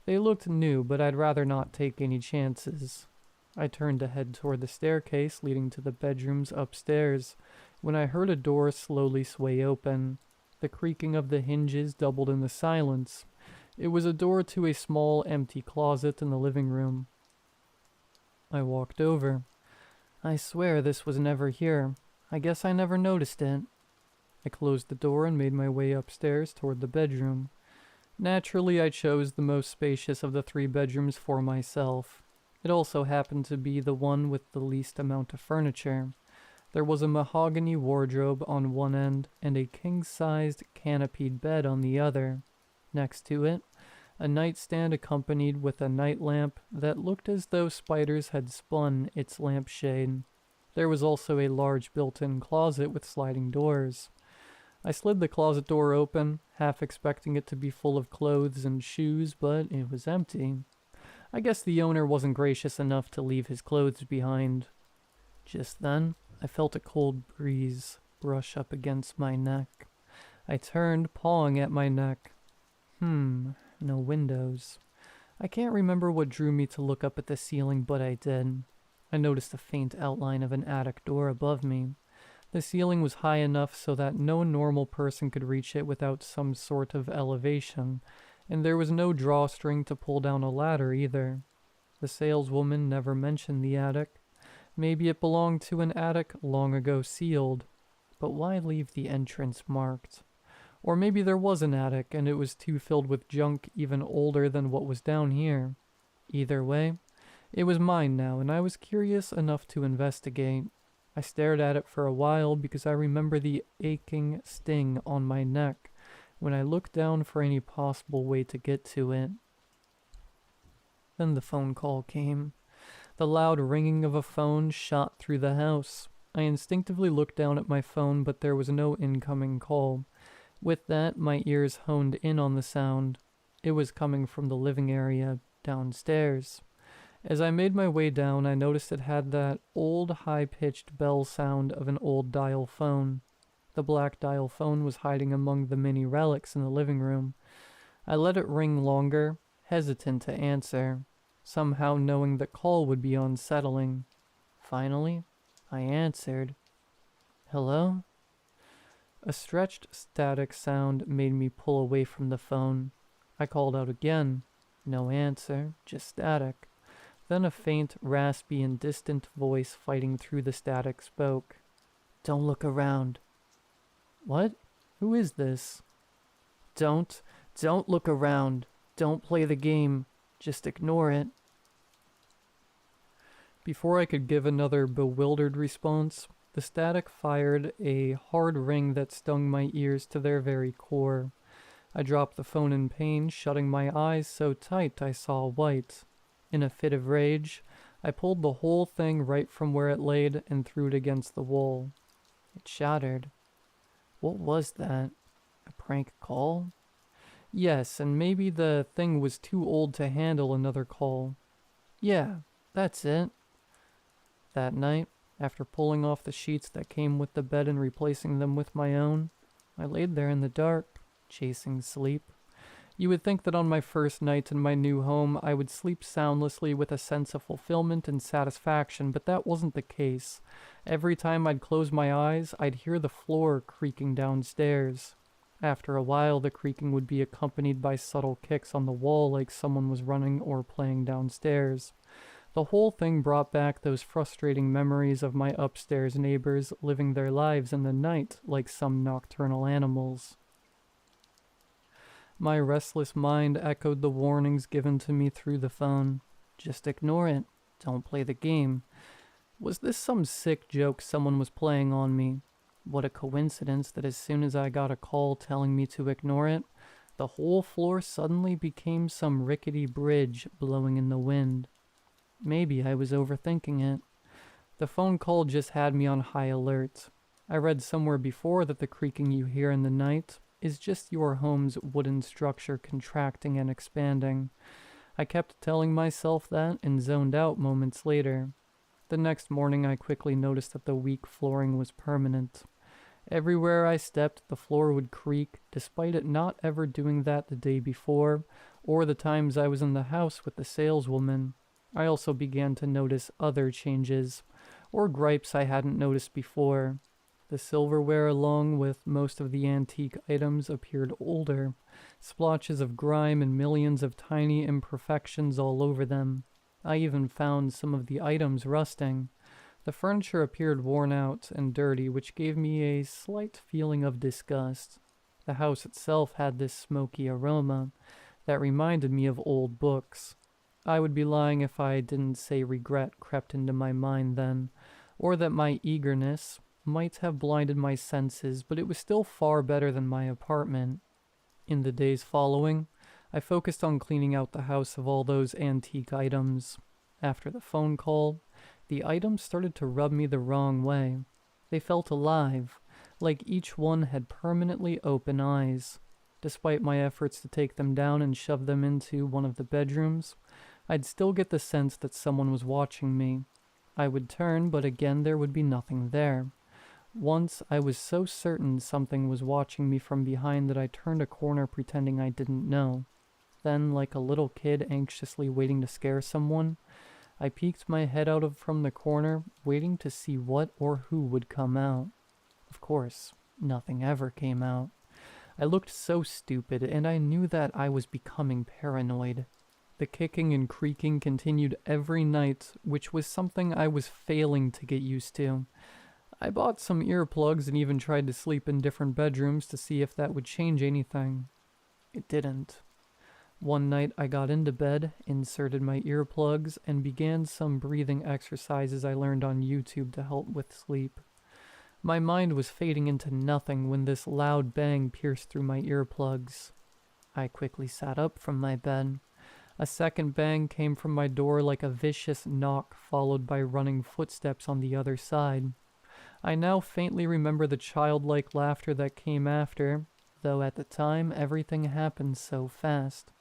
They looked new, but I'd rather not take any chances. I turned to head toward the staircase leading to the bedrooms upstairs when I heard a door slowly sway open. The creaking of the hinges doubled in the silence. It was a door to a small, empty closet in the living room. I walked over. I swear this was never here. I guess I never noticed it. I closed the door and made my way upstairs toward the bedroom. Naturally, I chose the most spacious of the 3 bedrooms for myself. It also happened to be the one with the least amount of furniture. There was a mahogany wardrobe on one end and a king-sized canopied bed on the other. Next to it, a nightstand accompanied with a night lamp that looked as though spiders had spun its lampshade. There was also a large built-in closet with sliding doors. I slid the closet door open, half expecting it to be full of clothes and shoes, but it was empty. I guess the owner wasn't gracious enough to leave his clothes behind. Just then, I felt a cold breeze brush up against my neck. I turned, pawing at my neck. No windows. I can't remember what drew me to look up at the ceiling, but I did. I noticed the faint outline of an attic door above me. The ceiling was high enough so that no normal person could reach it without some sort of elevation, and there was no drawstring to pull down a ladder either. The saleswoman never mentioned the attic. Maybe it belonged to an attic long ago sealed, but why leave the entrance marked? Or maybe there was an attic and it was too filled with junk even older than what was down here. Either way, it was mine now, and I was curious enough to investigate. I stared at it for a while because I remember the aching sting on my neck when I looked down for any possible way to get to it. Then the phone call came. The loud ringing of a phone shot through the house. I instinctively looked down at my phone, but there was no incoming call. With that, my ears honed in on the sound. It was coming from the living area downstairs. As I made my way down, I noticed it had that old high-pitched bell sound of an old dial phone. The black dial phone was hiding among the many relics in the living room. I let it ring longer, hesitant to answer, somehow knowing the call would be unsettling. Finally, I answered. Hello? A stretched static sound made me pull away from the phone. I called out again. No answer, just static. Then a faint, raspy, and distant voice fighting through the static spoke. Don't look around. What? Who is this? Don't look around. Don't play the game. Just ignore it. Before I could give another bewildered response, the static fired a hard ring that stung my ears to their very core. I dropped the phone in pain, shutting my eyes so tight I saw white. In a fit of rage, I pulled the whole thing right from where it laid and threw it against the wall. It shattered. What was that? A prank call? Yes, and maybe the thing was too old to handle another call. Yeah, that's it. That night, after pulling off the sheets that came with the bed and replacing them with my own, I laid there in the dark, chasing sleep. You would think that on my first night in my new home, I would sleep soundlessly with a sense of fulfillment and satisfaction, but that wasn't the case. Every time I'd close my eyes, I'd hear the floor creaking downstairs. After a while, the creaking would be accompanied by subtle kicks on the wall like someone was running or playing downstairs. The whole thing brought back those frustrating memories of my upstairs neighbors living their lives in the night like some nocturnal animals. My restless mind echoed the warnings given to me through the phone. Just ignore it. Don't play the game. Was this some sick joke someone was playing on me? What a coincidence that as soon as I got a call telling me to ignore it, the whole floor suddenly became some rickety bridge blowing in the wind. Maybe I was overthinking it. The phone call just had me on high alert. I read somewhere before that the creaking you hear in the night is just your home's wooden structure contracting and expanding. I kept telling myself that and zoned out moments later. The next morning I quickly noticed that the weak flooring was permanent. Everywhere I stepped, the floor would creak, despite it not ever doing that the day before, or the times I was in the house with the saleswoman. I also began to notice other changes, or gripes I hadn't noticed before. The silverware, along with most of the antique items, appeared older, splotches of grime and millions of tiny imperfections all over them. I even found some of the items rusting. The furniture appeared worn out and dirty, which gave me a slight feeling of disgust. The house itself had this smoky aroma that reminded me of old books. I would be lying if I didn't say regret crept into my mind then, or that my eagerness might have blinded my senses, but it was still far better than my apartment. In the days following, I focused on cleaning out the house of all those antique items. After the phone call, the items started to rub me the wrong way. They felt alive, like each one had permanently open eyes. Despite my efforts to take them down and shove them into one of the bedrooms, I'd still get the sense that someone was watching me. I would turn, but again there would be nothing there. Once I was so certain something was watching me from behind that I turned a corner pretending I didn't know. Then, like a little kid anxiously waiting to scare someone, I peeked my head out from the corner, waiting to see what or who would come out. Of course, nothing ever came out. I looked so stupid, and I knew that I was becoming paranoid. The kicking and creaking continued every night, which was something I was failing to get used to. I bought some earplugs and even tried to sleep in different bedrooms to see if that would change anything. It didn't. One night I got into bed, inserted my earplugs, and began some breathing exercises I learned on YouTube to help with sleep. My mind was fading into nothing when this loud bang pierced through my earplugs. I quickly sat up from my bed. A second bang came from my door like a vicious knock, followed by running footsteps on the other side. I now faintly remember the childlike laughter that came after, though at the time everything happened so fast.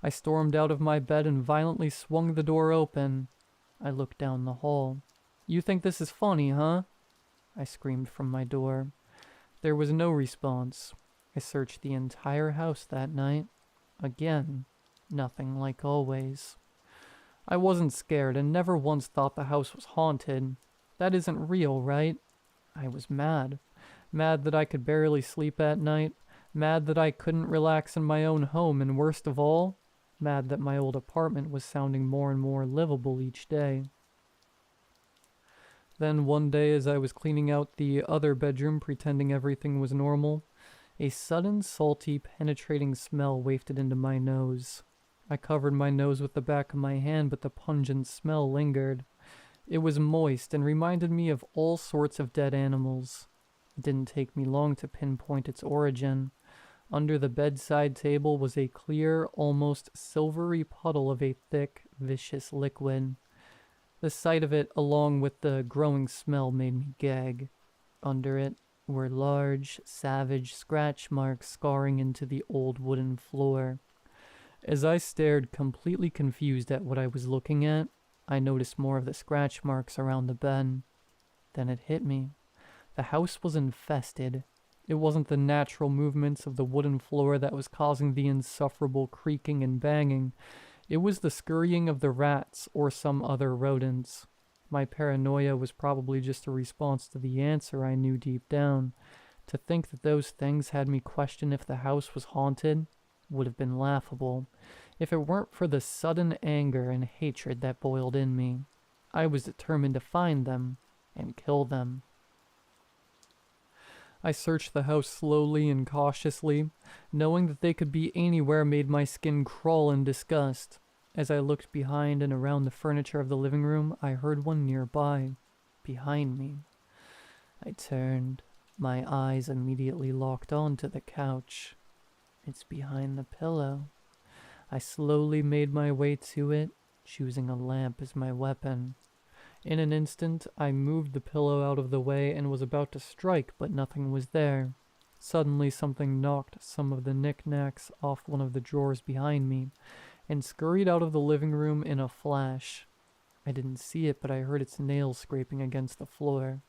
I stormed out of my bed and violently swung the door open. I looked down the hall. "You think this is funny, huh?" I screamed from my door. There was no response. I searched the entire house that night. Again, nothing like always. I wasn't scared and never once thought the house was haunted. That isn't real, right? I was mad. Mad that I could barely sleep at night. Mad that I couldn't relax in my own home, and worst of all, mad that my old apartment was sounding more and more livable each day. Then one day, as I was cleaning out the other bedroom pretending everything was normal, a sudden salty, penetrating smell wafted into my nose. I covered my nose with the back of my hand, but the pungent smell lingered. It was moist and reminded me of all sorts of dead animals. It didn't take me long to pinpoint its origin. Under the bedside table was a clear, almost silvery puddle of a thick, vicious liquid. The sight of it, along with the growing smell, made me gag. Under it were large, savage scratch marks scarring into the old wooden floor. As I stared, completely confused at what I was looking at, I noticed more of the scratch marks around the bed. Then it hit me. The house was infested. It wasn't the natural movements of the wooden floor that was causing the insufferable creaking and banging. It was the scurrying of the rats or some other rodents. My paranoia was probably just a response to the answer I knew deep down. To think that those things had me question if the house was haunted would have been laughable, if it weren't for the sudden anger and hatred that boiled in me. I was determined to find them and kill them. I searched the house slowly and cautiously. Knowing that they could be anywhere made my skin crawl in disgust. As I looked behind and around the furniture of the living room, I heard one nearby, behind me. I turned. My eyes immediately locked onto the couch. It's behind the pillow. I slowly made my way to it, choosing a lamp as my weapon. In an instant, I moved the pillow out of the way and was about to strike, but nothing was there. Suddenly, something knocked some of the knickknacks off one of the drawers behind me and scurried out of the living room in a flash. I didn't see it, but I heard its nails scraping against the floor.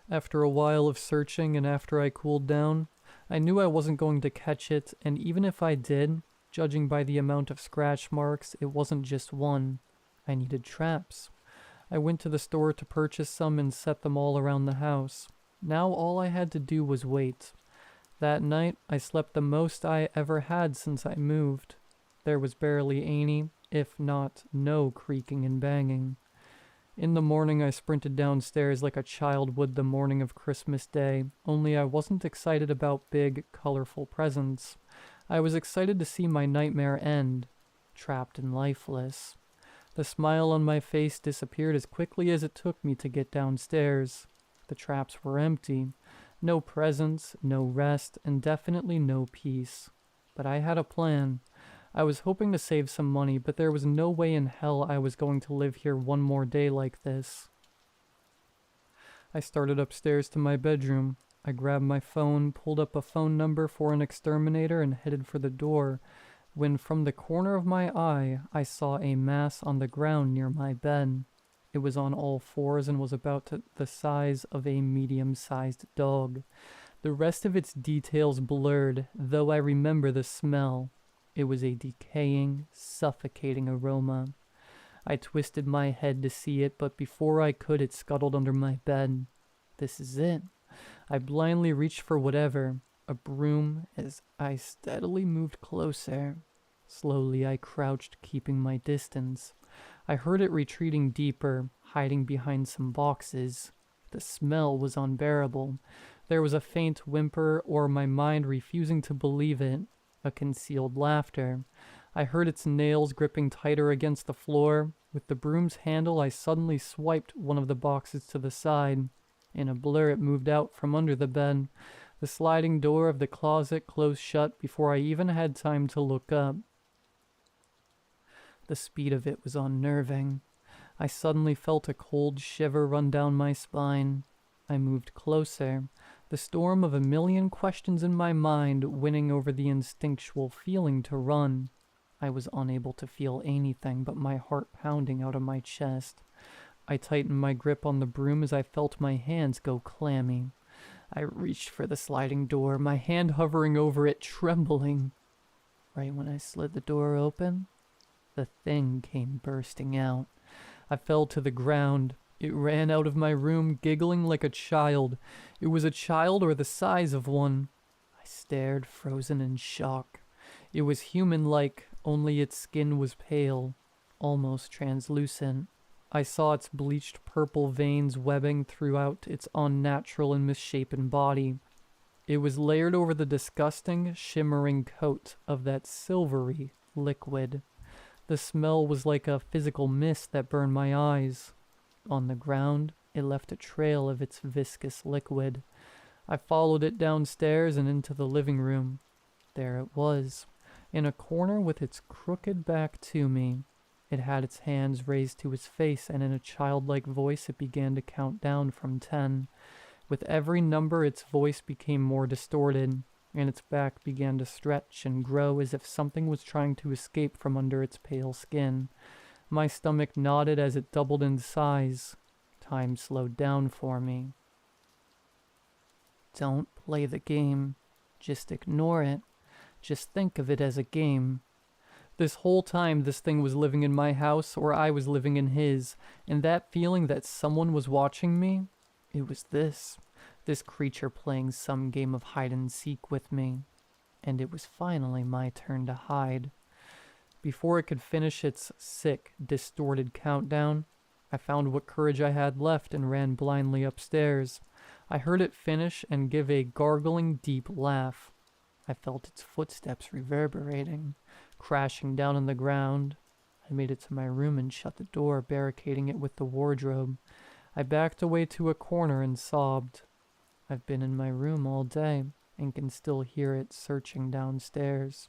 After a while of searching and after I cooled down, I knew I wasn't going to catch it, and even if I did, judging by the amount of scratch marks, it wasn't just one. I needed traps. I went to the store to purchase some and set them all around the house. Now all I had to do was wait. That night, I slept the most I ever had since I moved. There was barely any, if not no, creaking and banging. In the morning, I sprinted downstairs like a child would the morning of Christmas Day, only I wasn't excited about big, colorful presents. I was excited to see my nightmare end, trapped and lifeless. The smile on my face disappeared as quickly as it took me to get downstairs. The traps were empty. No presents, no rest, and definitely no peace. But I had a plan. I was hoping to save some money, but there was no way in hell I was going to live here one more day like this. I started upstairs to my bedroom. I grabbed my phone, pulled up a phone number for an exterminator, and headed for the door, when from the corner of my eye, I saw a mass on the ground near my bed. It was on all fours and was about the size of a medium-sized dog. The rest of its details blurred, though I remember the smell. It was a decaying, suffocating aroma. I twisted my head to see it, but before I could, it scuttled under my bed. This is it. I blindly reached for whatever, a broom, as I steadily moved closer. Slowly I crouched, keeping my distance. I heard it retreating deeper, hiding behind some boxes. The smell was unbearable. There was a faint whimper, or my mind refusing to believe it, a concealed laughter. I heard its nails gripping tighter against the floor. With the broom's handle, I suddenly swiped one of the boxes to the side. In a blur, it moved out from under the bed. The sliding door of the closet closed shut before I even had time to look up. The speed of it was unnerving. I suddenly felt a cold shiver run down my spine. I moved closer, the storm of a million questions in my mind winning over the instinctual feeling to run. I was unable to feel anything but my heart pounding out of my chest. I tightened my grip on the broom as I felt my hands go clammy. I reached for the sliding door, my hand hovering over it, trembling. Right when I slid the door open, the thing came bursting out. I fell to the ground. It ran out of my room, giggling like a child. It was a child or the size of one. I stared, frozen in shock. It was human-like, only its skin was pale, almost translucent. I saw its bleached purple veins webbing throughout its unnatural and misshapen body. It was layered over the disgusting, shimmering coat of that silvery liquid. The smell was like a physical mist that burned my eyes. On the ground, it left a trail of its viscous liquid. I followed it downstairs and into the living room. There it was, in a corner with its crooked back to me. It had its hands raised to its face, and in a childlike voice it began to count down from 10. With every number, its voice became more distorted, and its back began to stretch and grow as if something was trying to escape from under its pale skin. My stomach nodded as it doubled in size. Time slowed down for me. Don't play the game. Just ignore it. Just think of it as a game. This whole time this thing was living in my house or I was living in his, and that feeling that someone was watching me, it was this creature playing some game of hide and seek with me. And it was finally my turn to hide. Before it could finish its sick, distorted countdown, I found what courage I had left and ran blindly upstairs. I heard it finish and give a gargling, deep laugh. I felt its footsteps reverberating, crashing down on the ground. I made it to my room and shut the door, barricading it with the wardrobe. I backed away to a corner and sobbed. I've been in my room all day and can still hear it searching downstairs.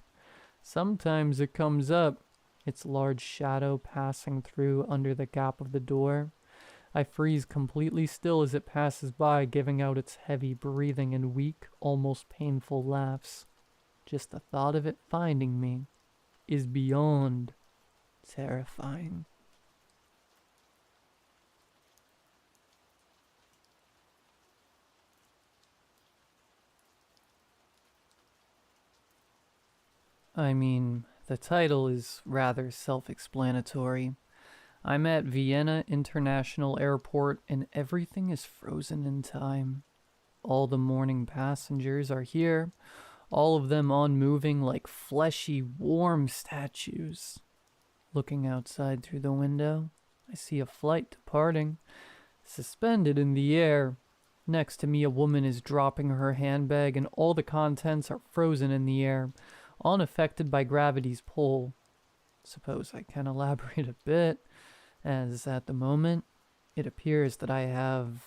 Sometimes it comes up, its large shadow passing through under the gap of the door. I freeze completely still as it passes by, giving out its heavy breathing and weak, almost painful laughs. Just the thought of it finding me is beyond terrifying. I mean, the title is rather self-explanatory. I'm at Vienna International Airport and everything is frozen in time. All the morning passengers are here, all of them unmoving like fleshy, warm statues. Looking outside through the window, I see a flight departing, suspended in the air. Next to me, a woman is dropping her handbag and all the contents are frozen in the air, unaffected by gravity's pull. Suppose I can elaborate a bit, as at the moment, it appears that I have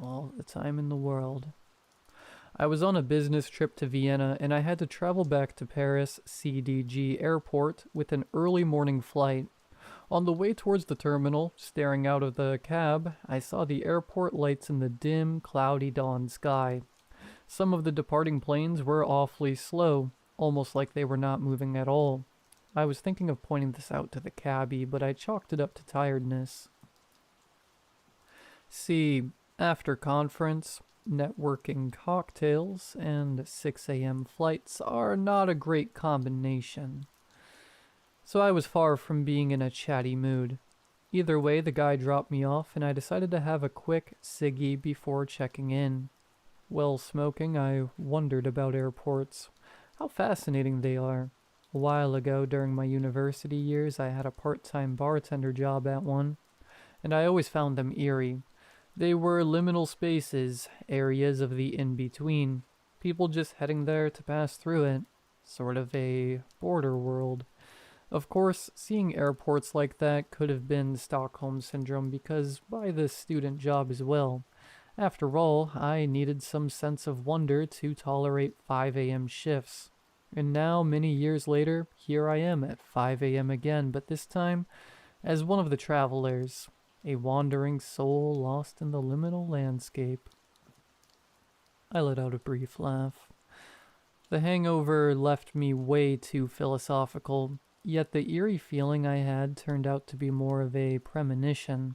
all the time in the world. I was on a business trip to Vienna, and I had to travel back to Paris CDG Airport with an early morning flight. On the way towards the terminal, staring out of the cab, I saw the airport lights in the dim, cloudy dawn sky. Some of the departing planes were awfully slow, almost like they were not moving at all. I was thinking of pointing this out to the cabbie, but I chalked it up to tiredness. See, after conference, networking cocktails and 6 a.m. flights are not a great combination. So I was far from being in a chatty mood. Either way, the guy dropped me off and I decided to have a quick ciggy before checking in. While smoking, I wondered about airports. How fascinating they are. A while ago, during my university years, I had a part-time bartender job at one, and I always found them eerie. They were liminal spaces, areas of the in-between, people just heading there to pass through it, sort of a border world. Of course, seeing airports like that could have been Stockholm Syndrome because by this student job as well. After all, I needed some sense of wonder to tolerate 5 a.m. shifts. And now, many years later, here I am at 5 a.m. again, but this time as one of the travelers, a wandering soul lost in the liminal landscape. I let out a brief laugh. The hangover left me way too philosophical, yet the eerie feeling I had turned out to be more of a premonition,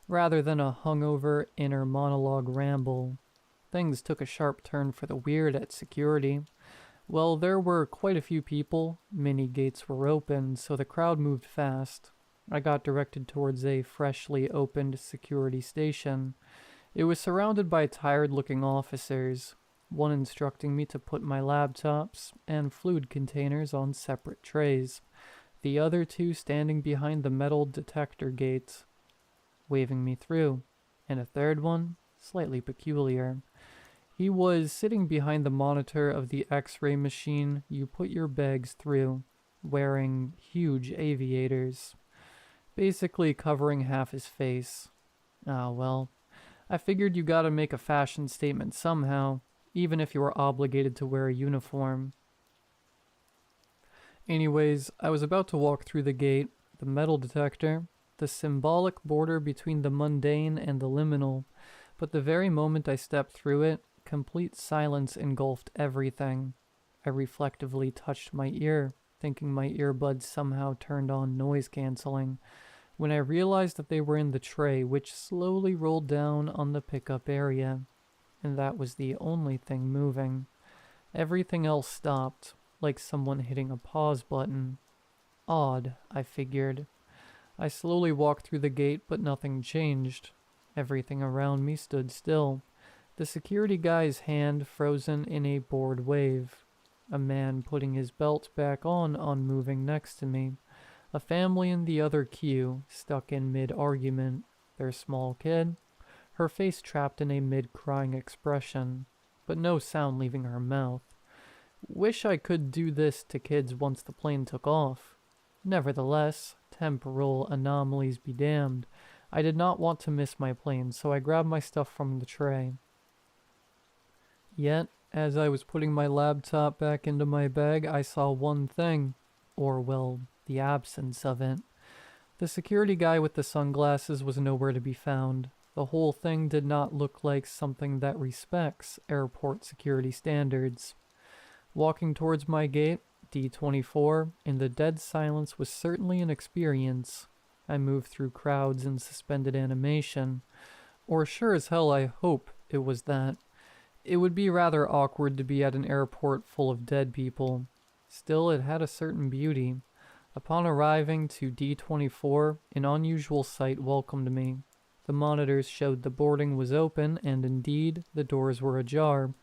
rather than a hungover inner monologue ramble. Things took a sharp turn for the weird at security. Well, there were quite a few people, many gates were open, so the crowd moved fast. I got directed towards a freshly opened security station. It was surrounded by tired-looking officers, one instructing me to put my laptops and fluid containers on separate trays, the other two standing behind the metal detector gates, waving me through, and a third one, slightly peculiar. He was sitting behind the monitor of the X-ray machine you put your bags through, wearing huge aviators, basically covering half his face. Ah, well, I figured you gotta make a fashion statement somehow, even if you were obligated to wear a uniform. Anyways, I was about to walk through the gate, the metal detector, the symbolic border between the mundane and the liminal, but the very moment I stepped through it, complete silence engulfed everything. I reflectively touched my ear, thinking my earbuds somehow turned on noise canceling, when I realized that they were in the tray, which slowly rolled down on the pickup area. and that was the only thing moving. Everything else stopped, like someone hitting a pause button. Odd, I figured. I slowly walked through the gate, but nothing changed. Everything around me stood still. The security guy's hand frozen in a bored wave. A man putting his belt back on unmoving next to me. A family in the other queue, stuck in mid-argument. Their small kid, her face trapped in a mid-crying expression, but no sound leaving her mouth. Wish I could do this to kids once the plane took off. Nevertheless, temporal anomalies be damned. I did not want to miss my plane, so I grabbed my stuff from the tray. Yet, as I was putting my laptop back into my bag, I saw one thing. Or, well, the absence of it. The security guy with the sunglasses was nowhere to be found. The whole thing did not look like something that respects airport security standards. Walking towards my gate, D24, in the dead silence was certainly an experience. I moved through crowds in suspended animation. Or sure as hell I hope it was that. It would be rather awkward to be at an airport full of dead people. Still, it had a certain beauty. Upon arriving to D24, an unusual sight welcomed me. The monitors showed the boarding was open, and indeed, the doors were ajar.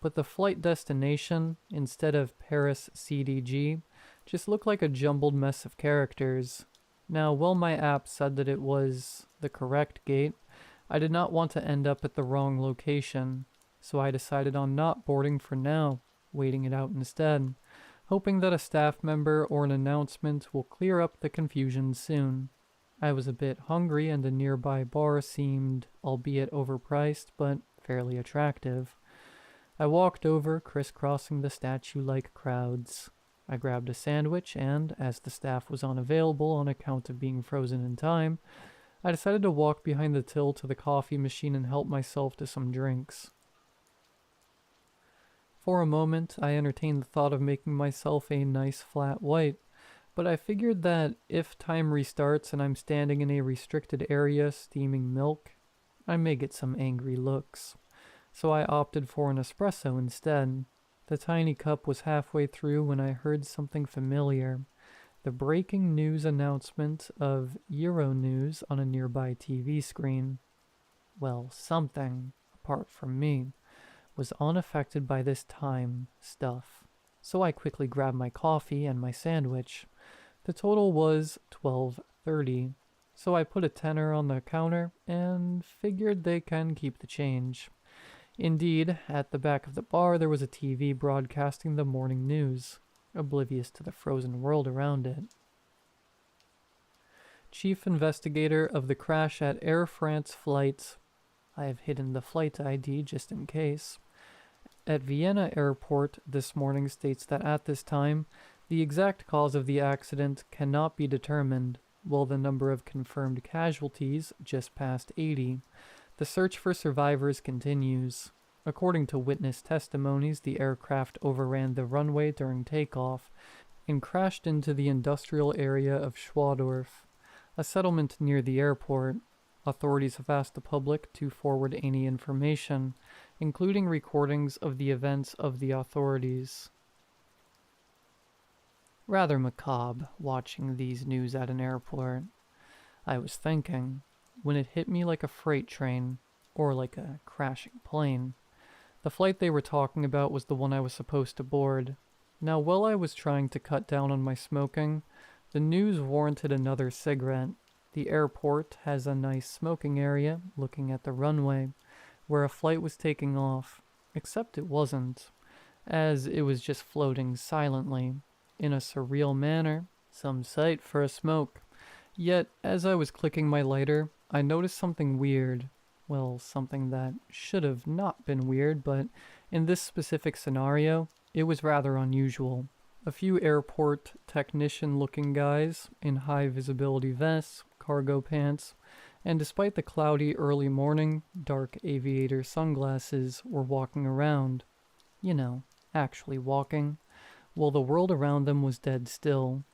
But the flight destination, instead of Paris CDG, just looked like a jumbled mess of characters. Now, while my app said that it was the correct gate, I did not want to end up at the wrong location, so I decided on not boarding for now, waiting it out instead, hoping that a staff member or an announcement will clear up the confusion soon. I was a bit hungry and a nearby bar seemed, albeit overpriced, but fairly attractive. I walked over, crisscrossing the statue-like crowds. I grabbed a sandwich and, as the staff was unavailable on account of being frozen in time, I decided to walk behind the till to the coffee machine and help myself to some drinks. For a moment, I entertained the thought of making myself a nice flat white, but I figured that if time restarts and I'm standing in a restricted area steaming milk, I may get some angry looks. So I opted for an espresso instead. The tiny cup was halfway through when I heard something familiar. The breaking news announcement of Euronews on a nearby TV screen. Well, something, apart from me, was unaffected by this time stuff. So I quickly grabbed my coffee and my sandwich. The total was $12.30. So I put a tenner on the counter and figured they can keep the change. Indeed, at the back of the bar there was a TV broadcasting the morning news, oblivious to the frozen world around it. Chief investigator of the crash at Air France flight. I have hidden the flight ID just in case. At Vienna Airport this morning states that at this time, the exact cause of the accident cannot be determined, while the number of confirmed casualties just passed 80. The search for survivors continues. According to witness testimonies, the aircraft overran the runway during takeoff and crashed into the industrial area of Schwadorf, a settlement near the airport. Authorities have asked the public to forward any information, including recordings of the events of the authorities. Rather macabre watching these news at an airport. I was thinking, when it hit me like a freight train, or like a crashing plane. The flight they were talking about was the one I was supposed to board. Now, while I was trying to cut down on my smoking, the news warranted another cigarette. The airport has a nice smoking area looking at the runway, where a flight was taking off, except it wasn't, as it was just floating silently, in a surreal manner, some sight for a smoke. Yet, as I was clicking my lighter, I noticed something weird. Well, something that should have not been weird, but in this specific scenario, it was rather unusual. A few airport technician-looking guys in high-visibility vests, cargo pants, and despite the cloudy early morning, dark aviator sunglasses were walking around. You know, actually walking, while the world around them was dead still.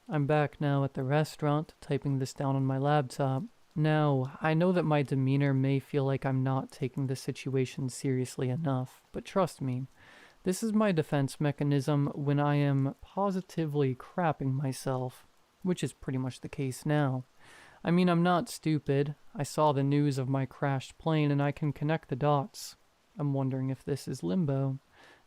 I'm back now at the restaurant, typing this down on my laptop. Now, I know that my demeanor may feel like I'm not taking the situation seriously enough, but trust me, this is my defense mechanism when I am positively crapping myself, which is pretty much the case now. I mean, I'm not stupid. I saw the news of my crashed plane and I can connect the dots. I'm wondering if this is limbo,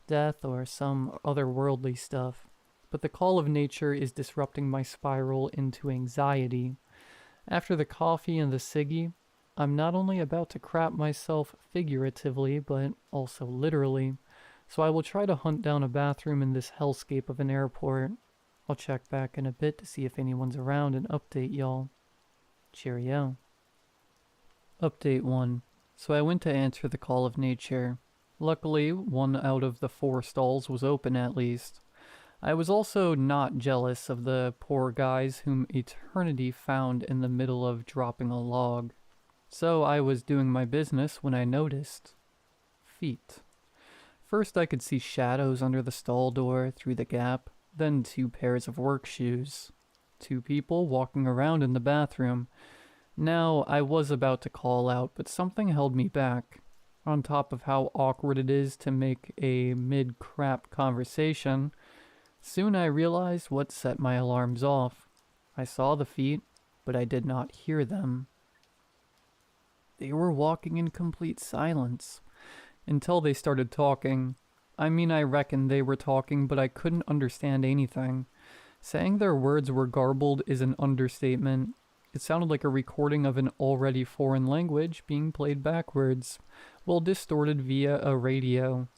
death, or some otherworldly stuff. But the call of nature is disrupting my spiral into anxiety. After the coffee and the ciggy, I'm not only about to crap myself figuratively, but also literally. So I will try to hunt down a bathroom in this hellscape of an airport. I'll check back in a bit to see if anyone's around and update y'all. Cheerio. Update 1. So I went to answer the call of nature. Luckily, 1 out of the 4 stalls was open at least. I was also not jealous of the poor guys whom eternity found in the middle of dropping a log. So I was doing my business when I noticed feet. First I could see shadows under the stall door through the gap, then 2 pairs of work shoes. 2 people walking around in the bathroom. Now, I was about to call out, but something held me back. On top of how awkward it is to make a mid-crap conversation, soon I realized what set my alarms off. I saw the feet, but I did not hear them. They were walking in complete silence, until they started talking. I mean, I reckon they were talking, but I couldn't understand anything. Saying their words were garbled is an understatement. It sounded like a recording of an already foreign language being played backwards, while distorted via a radio.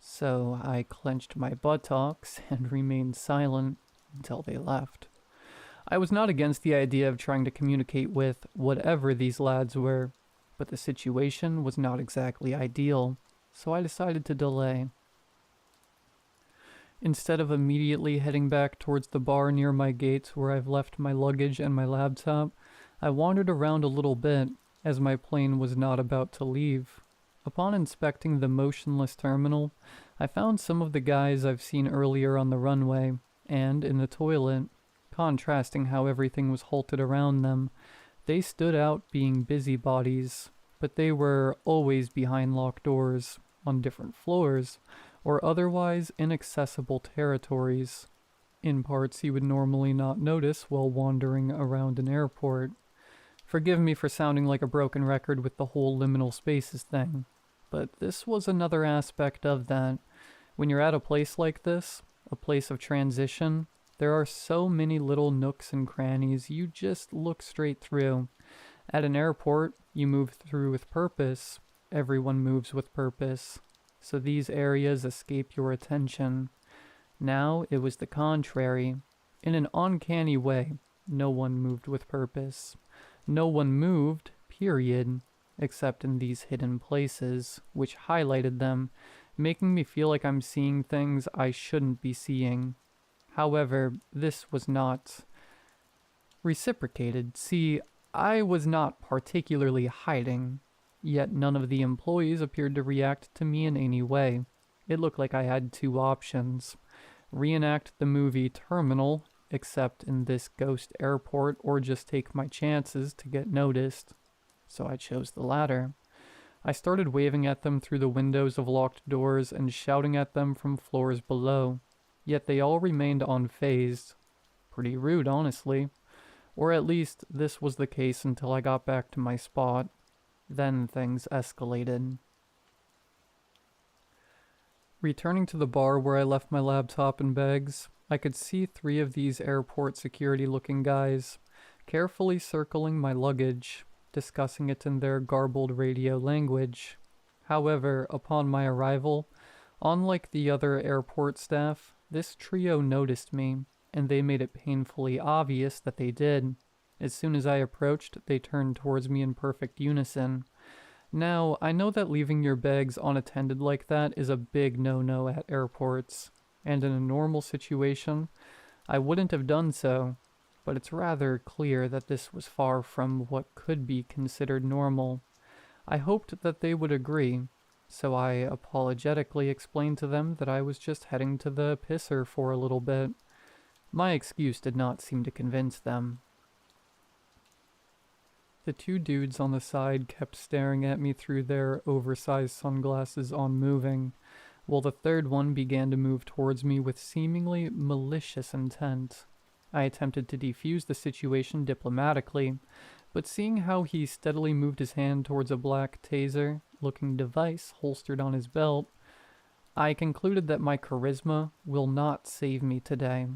So I clenched my buttocks and remained silent until they left. I was not against the idea of trying to communicate with whatever these lads were, but the situation was not exactly ideal, so I decided to delay. Instead of immediately heading back towards the bar near my gates where I've left my luggage and my laptop, I wandered around a little bit, as my plane was not about to leave. Upon inspecting the motionless terminal, I found some of the guys I've seen earlier on the runway, and in the toilet. Contrasting how everything was halted around them, they stood out being busybodies, but they were always behind locked doors, on different floors, or otherwise inaccessible territories, in parts you would normally not notice while wandering around an airport. Forgive me for sounding like a broken record with the whole liminal spaces thing, but this was another aspect of that. When you're at a place like this, a place of transition, there are so many little nooks and crannies you just look straight through. At an airport, you move through with purpose. Everyone moves with purpose. So these areas escape your attention. Now it was the contrary. In an uncanny way, no one moved with purpose. No one moved, period, except in these hidden places, which highlighted them, making me feel like I'm seeing things I shouldn't be seeing. However, this was not reciprocated. See, I was not particularly hiding. Yet none of the employees appeared to react to me in any way. It looked like I had 2 options. Reenact the movie Terminal, except in this ghost airport, or just take my chances to get noticed. So I chose the latter. I started waving at them through the windows of locked doors and shouting at them from floors below. Yet they all remained unfazed. Pretty rude, honestly. Or at least this was the case until I got back to my spot. Then things escalated. Returning to the bar where I left my laptop and bags, I could see 3 of these airport security-looking guys, carefully circling my luggage, discussing it in their garbled radio language. However, upon my arrival, unlike the other airport staff, this trio noticed me, and they made it painfully obvious that they did. As soon as I approached, they turned towards me in perfect unison. Now, I know that leaving your bags unattended like that is a big no-no at airports, and in a normal situation, I wouldn't have done so, but it's rather clear that this was far from what could be considered normal. I hoped that they would agree, so I apologetically explained to them that I was just heading to the pisser for a little bit. My excuse did not seem to convince them. The two dudes on the side kept staring at me through their oversized sunglasses on moving, while the third one began to move towards me with seemingly malicious intent. I attempted to defuse the situation diplomatically, but seeing how he steadily moved his hand towards a black taser-looking device holstered on his belt, I concluded that my charisma will not save me today,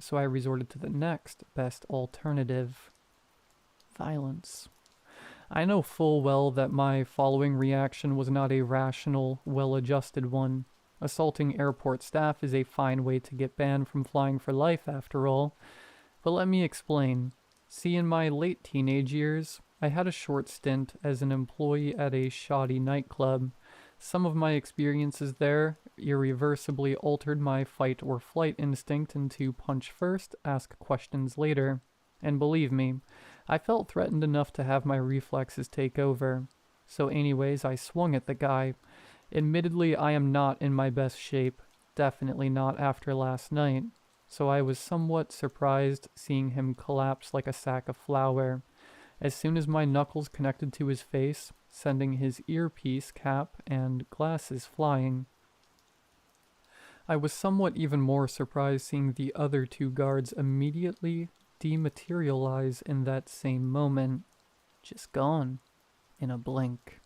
so I resorted to the next best alternative: violence. I know full well that my following reaction was not a rational, well-adjusted one. Assaulting airport staff is a fine way to get banned from flying for life, after all. But let me explain. See, in my late teenage years, I had a short stint as an employee at a shoddy nightclub. Some of my experiences there irreversibly altered my fight or flight instinct into punch first, ask questions later. And believe me, I felt threatened enough to have my reflexes take over. So anyways, I swung at the guy. Admittedly, I am not in my best shape, definitely not after last night, so I was somewhat surprised seeing him collapse like a sack of flour, as soon as my knuckles connected to his face, sending his earpiece, cap, and glasses flying. I was somewhat even more surprised seeing the other two guards immediately dematerialize in that same moment, just gone in a blink.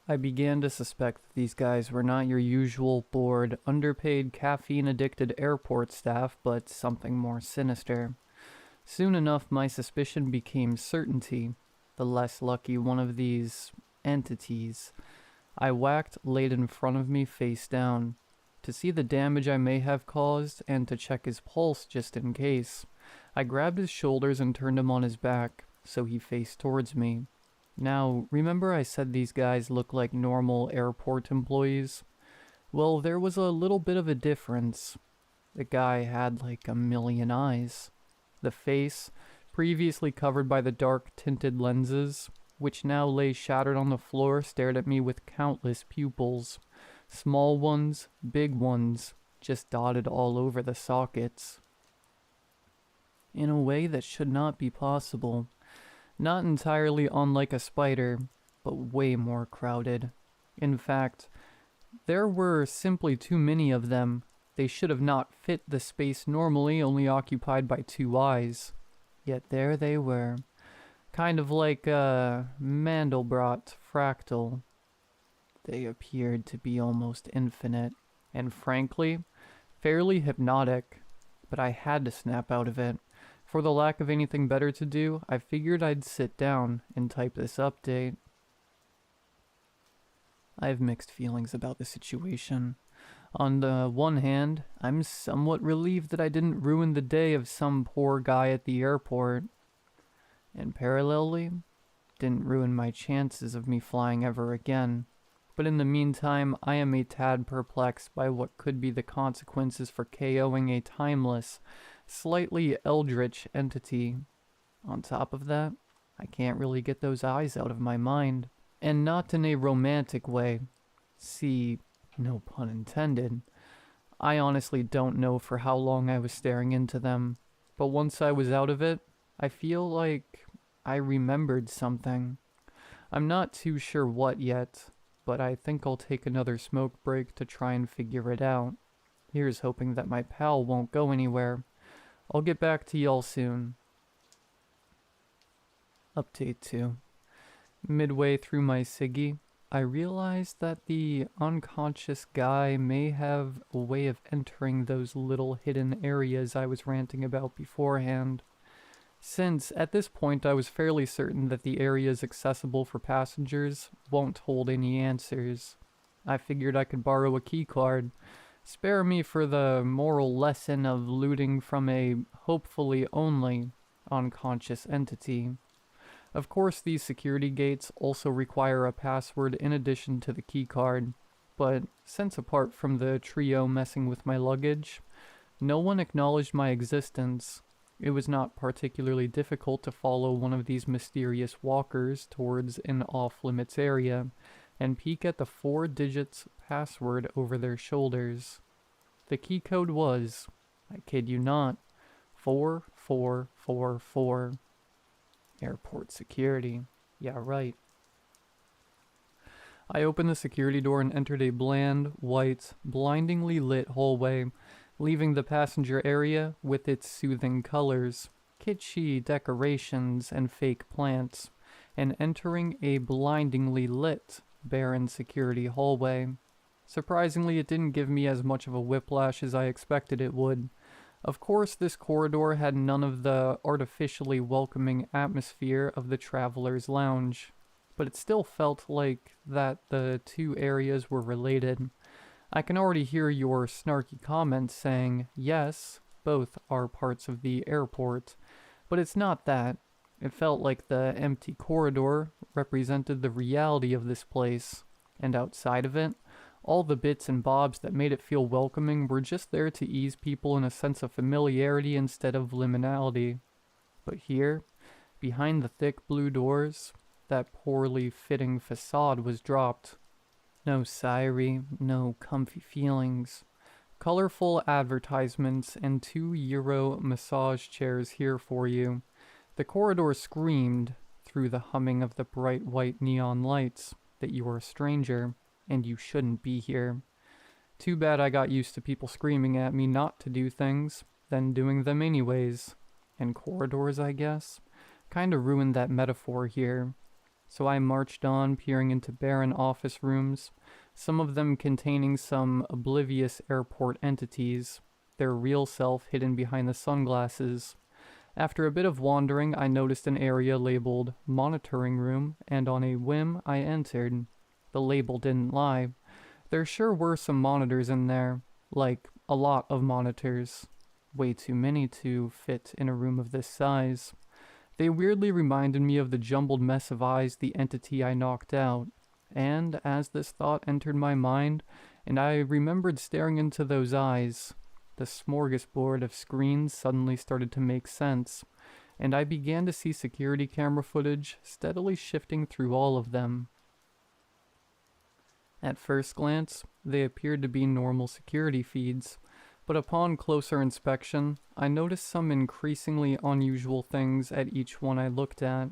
I began to suspect that these guys were not your usual bored, underpaid, caffeine-addicted airport staff, but something more sinister. Soon enough, my suspicion became certainty. The less lucky one of these entities I whacked laid in front of me face down, to see the damage I may have caused and to check his pulse just in case. I grabbed his shoulders and turned him on his back, so he faced towards me. Now, remember I said these guys look like normal airport employees? Well, there was a little bit of a difference. The guy had like a million eyes. The face, previously covered by the dark tinted lenses, which now lay shattered on the floor, stared at me with countless pupils. Small ones, big ones, just dotted all over the sockets. In a way that should not be possible. Not entirely unlike a spider, but way more crowded. In fact, there were simply too many of them. They should have not fit the space normally only occupied by two eyes. Yet there they were. Kind of like a Mandelbrot fractal. They appeared to be almost infinite, and frankly, fairly hypnotic. But I had to snap out of it. For the lack of anything better to do, I figured I'd sit down and type this update. I have mixed feelings about the situation. On the one hand, I'm somewhat relieved that I didn't ruin the day of some poor guy at the airport. And parallelly, didn't ruin my chances of me flying ever again. But in the meantime, I am a tad perplexed by what could be the consequences for KOing a timeless, slightly eldritch entity. On top of that, I can't really get those eyes out of my mind. And not in a romantic way. See, no pun intended. I honestly don't know for how long I was staring into them, but once I was out of it, I feel like I remembered something. I'm not too sure what yet, but I think I'll take another smoke break to try and figure it out. Here's hoping that my pal won't go anywhere. I'll get back to y'all soon. Update 2. Midway through my ciggy, I realized that the unconscious guy may have a way of entering those little hidden areas I was ranting about beforehand. Since, at this point, I was fairly certain that the areas accessible for passengers won't hold any answers. I figured I could borrow a keycard. Spare me for the moral lesson of looting from a, hopefully only, unconscious entity. Of course, these security gates also require a password in addition to the keycard, but since apart from the trio messing with my luggage, no one acknowledged my existence. It was not particularly difficult to follow one of these mysterious walkers towards an off-limits area, and peek at the 4 digits password over their shoulders. The key code was, I kid you not, 4444. Airport security. Yeah, right. I opened the security door and entered a bland, white, blindingly lit hallway, leaving the passenger area with its soothing colors, kitschy decorations, and fake plants, and entering a blindingly lit, barren security hallway. Surprisingly, it didn't give me as much of a whiplash as I expected it would. Of course, this corridor had none of the artificially welcoming atmosphere of the Traveler's Lounge, but it still felt like that the two areas were related. I can already hear your snarky comments saying, yes, both are parts of the airport, but it's not that. It felt like the empty corridor represented the reality of this place, and outside of it, all the bits and bobs that made it feel welcoming were just there to ease people in a sense of familiarity instead of liminality. But here, behind the thick blue doors, that poorly fitting facade was dropped. No siren, no comfy feelings. Colorful advertisements and €2 massage chairs here for you. The corridor screamed, through the humming of the bright white neon lights, that you are a stranger, and you shouldn't be here. Too bad I got used to people screaming at me not to do things, then doing them anyways. And corridors, I guess, kinda ruined that metaphor here. So I marched on, peering into barren office rooms, some of them containing some oblivious airport entities, their real self hidden behind the sunglasses. After a bit of wandering, I noticed an area labeled Monitoring Room, and on a whim, I entered. The label didn't lie. There sure were some monitors in there, like a lot of monitors. Way too many to fit in a room of this size. They weirdly reminded me of the jumbled mess of eyes the entity I knocked out, and as this thought entered my mind, and I remembered staring into those eyes, the smorgasbord of screens suddenly started to make sense, and I began to see security camera footage steadily shifting through all of them. At first glance, they appeared to be normal security feeds, but upon closer inspection, I noticed some increasingly unusual things at each one I looked at.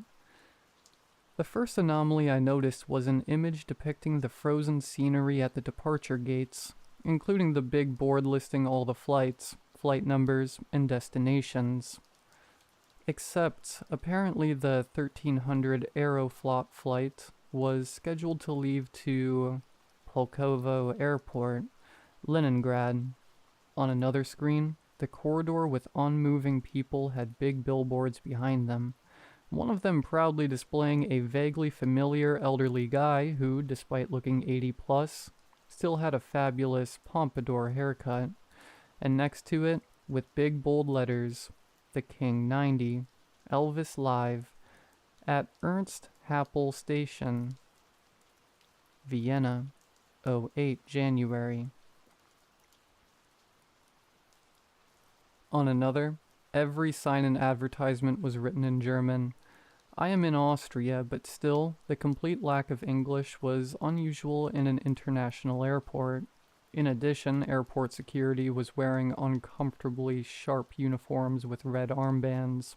The first anomaly I noticed was an image depicting the frozen scenery at the departure gates, including the big board listing all the flights, flight numbers, and destinations. Except, apparently the 1300 Aeroflot flight was scheduled to leave to Pulkovo Airport, Leningrad. On another screen, the corridor with unmoving people had big billboards behind them, one of them proudly displaying a vaguely familiar elderly guy who, despite looking 80 plus, still had a fabulous pompadour haircut, and next to it, with big bold letters, The King 90, Elvis Live, at Ernst Happel Station, Vienna, 08 January. On another, every sign and advertisement was written in German. I am in Austria, but still, the complete lack of English was unusual in an international airport. In addition, airport security was wearing uncomfortably sharp uniforms with red armbands.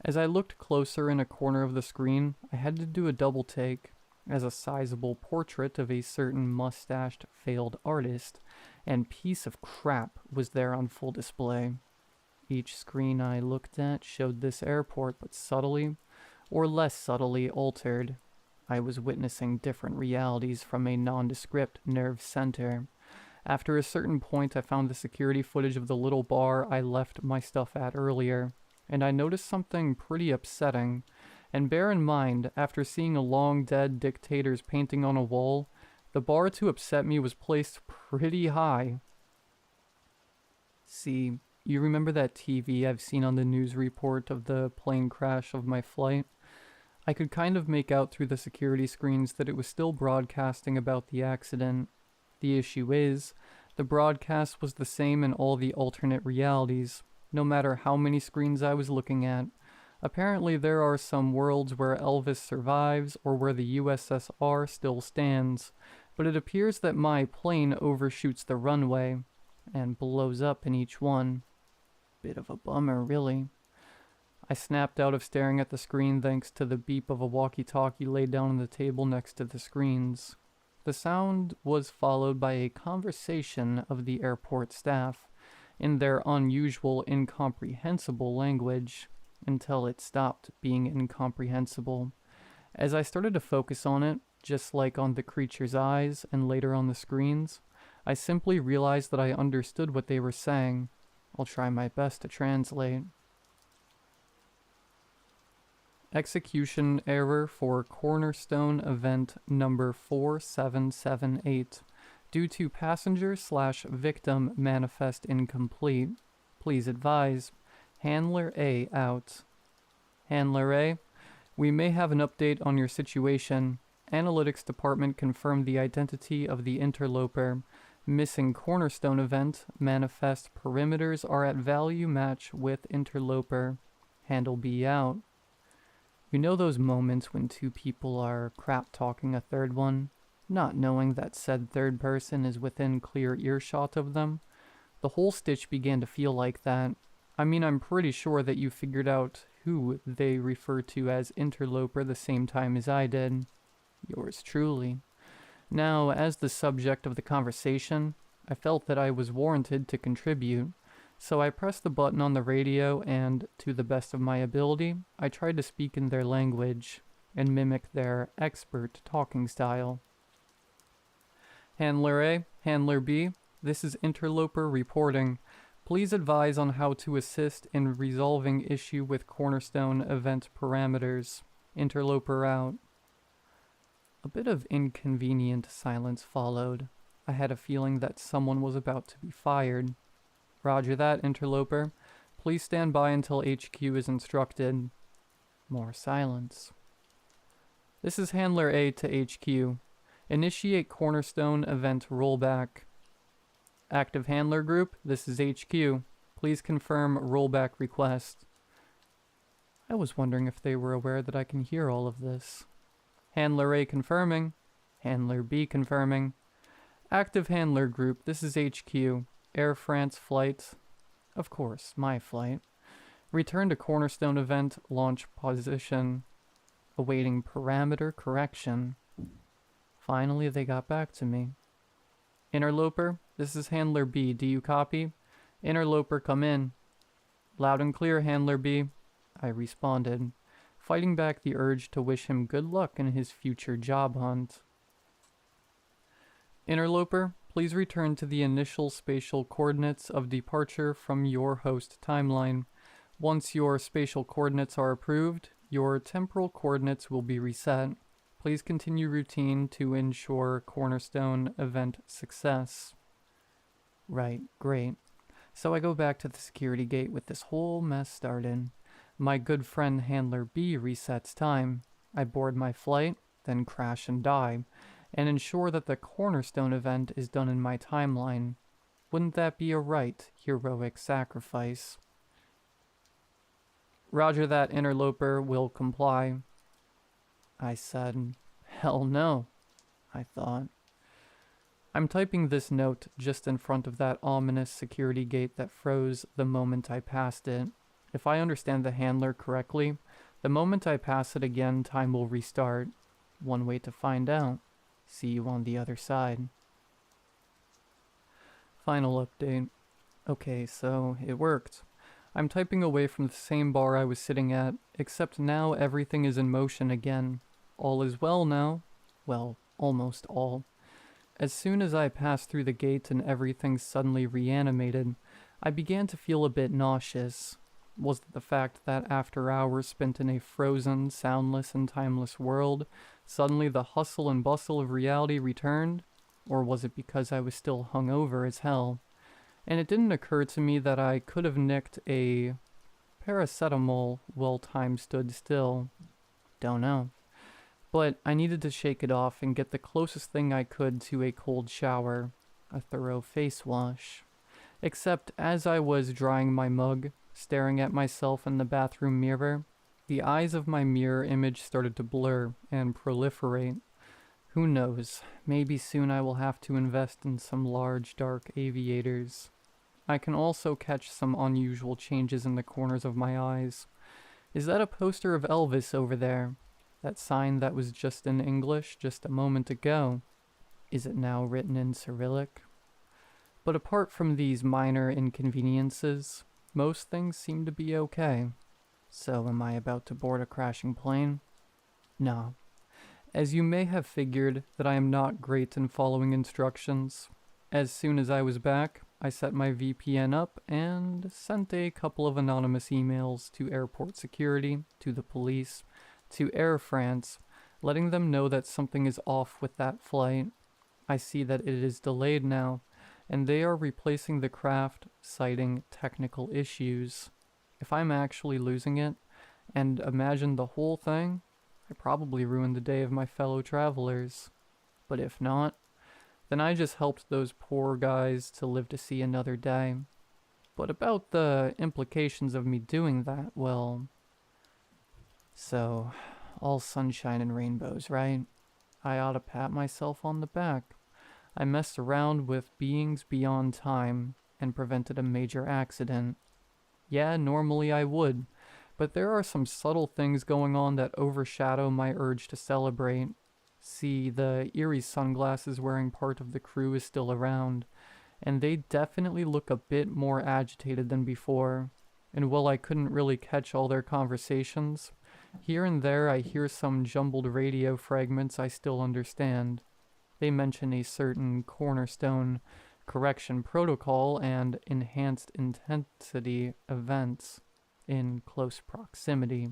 As I looked closer in a corner of the screen, I had to do a double take, as a sizable portrait of a certain mustached failed artist and piece of crap was there on full display. Each screen I looked at showed this airport, but subtly, or less subtly, altered. I was witnessing different realities from a nondescript nerve center. After a certain point, I found the security footage of the little bar I left my stuff at earlier, and I noticed something pretty upsetting. And bear in mind, after seeing a long dead dictator's painting on a wall, the bar to upset me was placed pretty high. See, you remember that TV I've seen on the news report of the plane crash of my flight? I could kind of make out through the security screens that it was still broadcasting about the accident. The issue is, the broadcast was the same in all the alternate realities, no matter how many screens I was looking at. Apparently there are some worlds where Elvis survives or where the USSR still stands, but it appears that my plane overshoots the runway and blows up in each one. Bit of a bummer, really. I snapped out of staring at the screen thanks to the beep of a walkie-talkie laid down on the table next to the screens. The sound was followed by a conversation of the airport staff in their unusual, incomprehensible language, until it stopped being incomprehensible. As I started to focus on it, just like on the creature's eyes and later on the screens, I simply realized that I understood what they were saying. I'll try my best to translate. Execution error for Cornerstone event number 4778. Due to passenger/victim manifest incomplete. Please advise. Handler A out. Handler A, we may have an update on your situation. Analytics department confirmed the identity of the interloper. Missing Cornerstone event. Manifest perimeters are at value match with interloper. Handle B out. You know those moments when two people are crap-talking a third one, not knowing that said third person is within clear earshot of them? The whole stitch began to feel like that. I mean, I'm pretty sure that you figured out who they refer to as interloper the same time as I did. Yours truly. Now, as the subject of the conversation, I felt that I was warranted to contribute. So I pressed the button on the radio and, to the best of my ability, I tried to speak in their language and mimic their expert talking style. Handler A, Handler B, this is Interloper reporting. Please advise on how to assist in resolving issue with Cornerstone event parameters. Interloper out. A bit of inconvenient silence followed. I had a feeling that someone was about to be fired. Roger that, interloper. Please stand by until HQ is instructed. More silence. This is Handler A to HQ. Initiate Cornerstone event rollback. Active Handler Group, this is HQ. Please confirm rollback request. I was wondering if they were aware that I can hear all of this. Handler A confirming. Handler B confirming. Active Handler Group, this is HQ. Air France flight. Of course, my flight. Return to Cornerstone event, launch position. Awaiting parameter correction. Finally, they got back to me. Interloper, this is Handler B. Do you copy? Interloper, come in. Loud and clear, Handler B. I responded, fighting back the urge to wish him good luck in his future job hunt. Interloper, please return to the initial spatial coordinates of departure from your host timeline. Once your spatial coordinates are approved, your temporal coordinates will be reset. Please continue routine to ensure Cornerstone event success. Right, great. So I go back to the security gate with this whole mess started. My good friend Handler B resets time. I board my flight, then crash and die, and ensure that the Cornerstone event is done in my timeline. Wouldn't that be a right, heroic sacrifice? Roger that, interloper will comply. I said, hell no, I thought. I'm typing this note just in front of that ominous security gate that froze the moment I passed it. If I understand the handler correctly, the moment I pass it again, time will restart. One way to find out. See you on the other side. Final update. Okay, so it worked. I'm typing away from the same bar I was sitting at, except now everything is in motion again. All is well now. Well, almost all. As soon as I passed through the gate and everything suddenly reanimated, I began to feel a bit nauseous. Was it the fact that after hours spent in a frozen, soundless, and timeless world, suddenly the hustle and bustle of reality returned? Or was it because I was still hungover as hell? And it didn't occur to me that I could have nicked a paracetamol while time stood still. Don't know. But I needed to shake it off and get the closest thing I could to a cold shower, a thorough face wash. Except as I was drying my mug, staring at myself in the bathroom mirror, the eyes of my mirror image started to blur and proliferate. Who knows, maybe soon I will have to invest in some large dark aviators. I can also catch some unusual changes in the corners of my eyes. Is that a poster of Elvis over there? That sign that was just in English just a moment ago? Is it now written in Cyrillic? But apart from these minor inconveniences, most things seem to be okay. So am I about to board a crashing plane? No. As you may have figured that I am not great in following instructions. As soon as I was back, I set my VPN up and sent a couple of anonymous emails to airport security, to the police, to Air France, letting them know that something is off with that flight. I see that it is delayed now, and they are replacing the craft, citing technical issues. If I'm actually losing it, and imagine the whole thing, I probably ruined the day of my fellow travelers. But if not, then I just helped those poor guys to live to see another day. But about the implications of me doing that, well... So, all sunshine and rainbows, right? I ought to pat myself on the back. I messed around with beings beyond time and prevented a major accident. Yeah, normally I would, but there are some subtle things going on that overshadow my urge to celebrate. See, the eerie sunglasses wearing part of the crew is still around, and they definitely look a bit more agitated than before. And while I couldn't really catch all their conversations, here and there I hear some jumbled radio fragments I still understand. They mention a certain cornerstone correction protocol and enhanced intensity events in close proximity.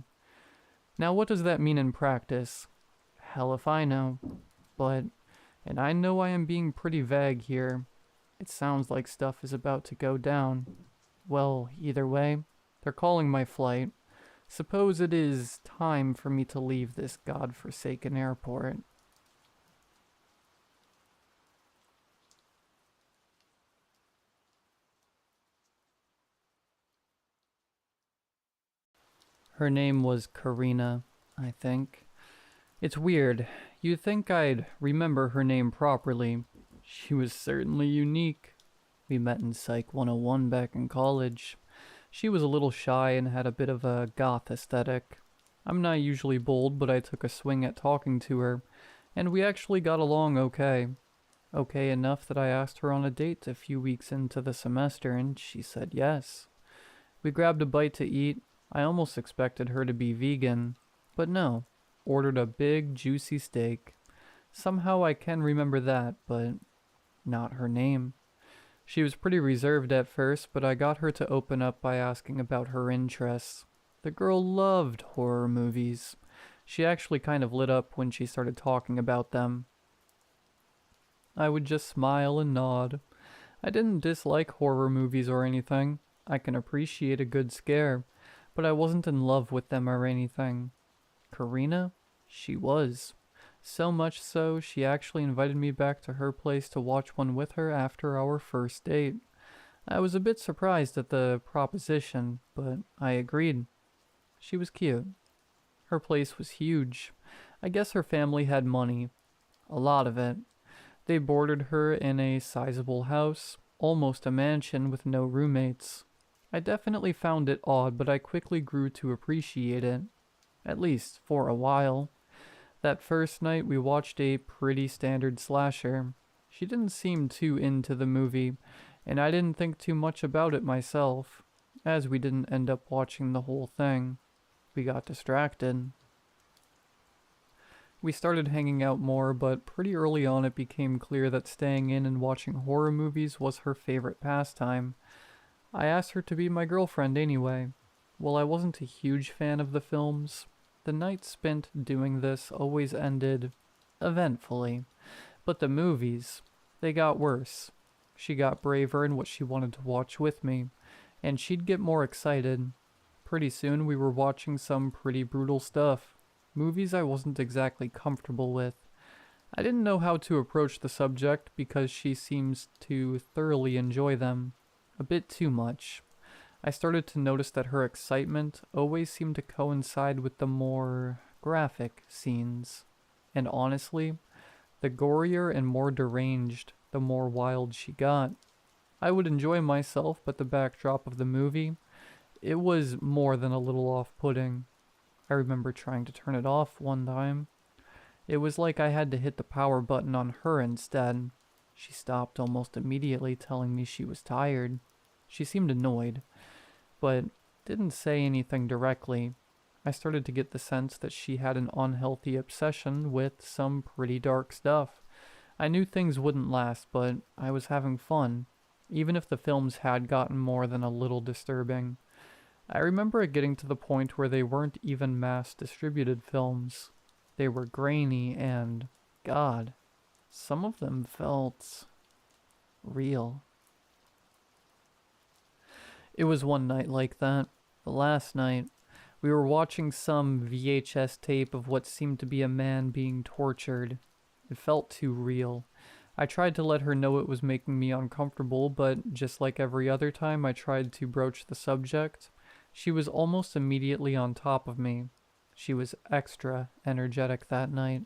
Now what does that mean in practice? Hell if I know. And I know I am being pretty vague here. It sounds like stuff is about to go down. Well, either way, they're calling my flight. Suppose it is time for me to leave this godforsaken airport. Her name was Karina, I think. It's weird. You'd think I'd remember her name properly. She was certainly unique. We met in Psych 101 back in college. She was a little shy and had a bit of a goth aesthetic. I'm not usually bold, but I took a swing at talking to her, and we actually got along okay. Okay enough that I asked her on a date a few weeks into the semester, and she said yes. We grabbed a bite to eat. I almost expected her to be vegan, but no. Ordered a big, juicy steak. Somehow I can remember that, but not her name. She was pretty reserved at first, but I got her to open up by asking about her interests. The girl loved horror movies. She actually kind of lit up when she started talking about them. I would just smile and nod. I didn't dislike horror movies or anything. I can appreciate a good scare, but I wasn't in love with them or anything. Karina? She was. So much so, she actually invited me back to her place to watch one with her after our first date. I was a bit surprised at the proposition, but I agreed. She was cute. Her place was huge. I guess her family had money. A lot of it. They boarded her in a sizable house, almost a mansion with no roommates. I definitely found it odd, but I quickly grew to appreciate it. At least for a while. That first night we watched a pretty standard slasher. She didn't seem too into the movie, and I didn't think too much about it myself, as we didn't end up watching the whole thing. We got distracted. We started hanging out more, but pretty early on it became clear that staying in and watching horror movies was her favorite pastime. I asked her to be my girlfriend anyway. While I wasn't a huge fan of the films, the nights spent doing this always ended eventfully. But the movies, they got worse. She got braver in what she wanted to watch with me, and she'd get more excited. Pretty soon we were watching some pretty brutal stuff. Movies I wasn't exactly comfortable with. I didn't know how to approach the subject because she seems to thoroughly enjoy them. A bit too much. I started to notice that her excitement always seemed to coincide with the more graphic scenes. And honestly, the gorier and more deranged, the more wild she got. I would enjoy myself, but the backdrop of the movie, it was more than a little off-putting. I remember trying to turn it off one time. It was like I had to hit the power button on her instead. She stopped almost immediately, telling me she was tired. She seemed annoyed, but didn't say anything directly. I started to get the sense that she had an unhealthy obsession with some pretty dark stuff. I knew things wouldn't last, but I was having fun, even if the films had gotten more than a little disturbing. I remember it getting to the point where they weren't even mass-distributed films. They were grainy and, God, some of them felt real. It was one night like that. The last night, we were watching some VHS tape of what seemed to be a man being tortured. It felt too real. I tried to let her know it was making me uncomfortable, but just like every other time I tried to broach the subject, she was almost immediately on top of me. She was extra energetic that night,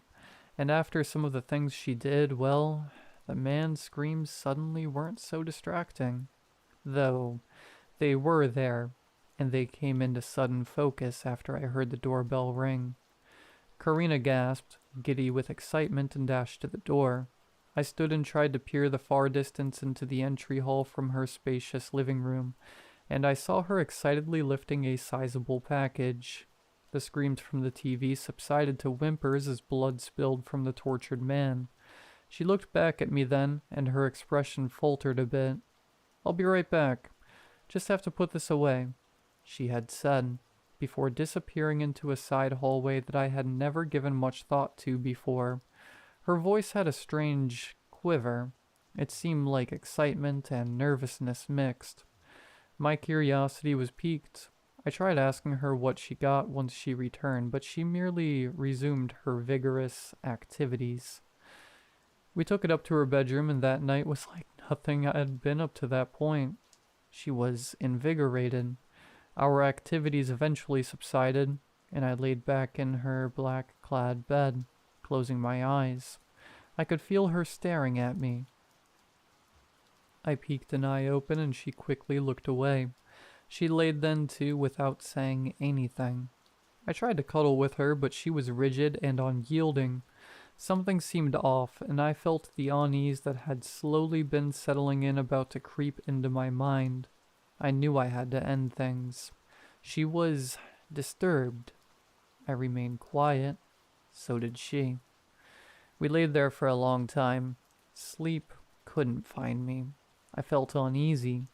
and after some of the things she did, well, the man's screams suddenly weren't so distracting. Though, they were there, and they came into sudden focus after I heard the doorbell ring. Karina gasped, giddy with excitement, and dashed to the door. I stood and tried to peer the far distance into the entry hall from her spacious living room, and I saw her excitedly lifting a sizable package. The screams from the TV subsided to whimpers as blood spilled from the tortured man. She looked back at me then, and her expression faltered a bit. "I'll be right back. Just have to put this away," she had said, before disappearing into a side hallway that I had never given much thought to before. Her voice had a strange quiver. It seemed like excitement and nervousness mixed. My curiosity was piqued. I tried asking her what she got once she returned, but she merely resumed her vigorous activities. We took it up to her bedroom, and that night was like nothing I had been up to that point. She was invigorated. Our activities eventually subsided, and I laid back in her black-clad bed, closing my eyes. I could feel her staring at me. I peeked an eye open, and she quickly looked away. She laid then too, without saying anything. I tried to cuddle with her, but she was rigid and unyielding. Something seemed off, and I felt the unease that had slowly been settling in about to creep into my mind. I knew I had to end things. She was disturbed. I remained quiet. So did she. We laid there for a long time. Sleep couldn't find me. I felt uneasy.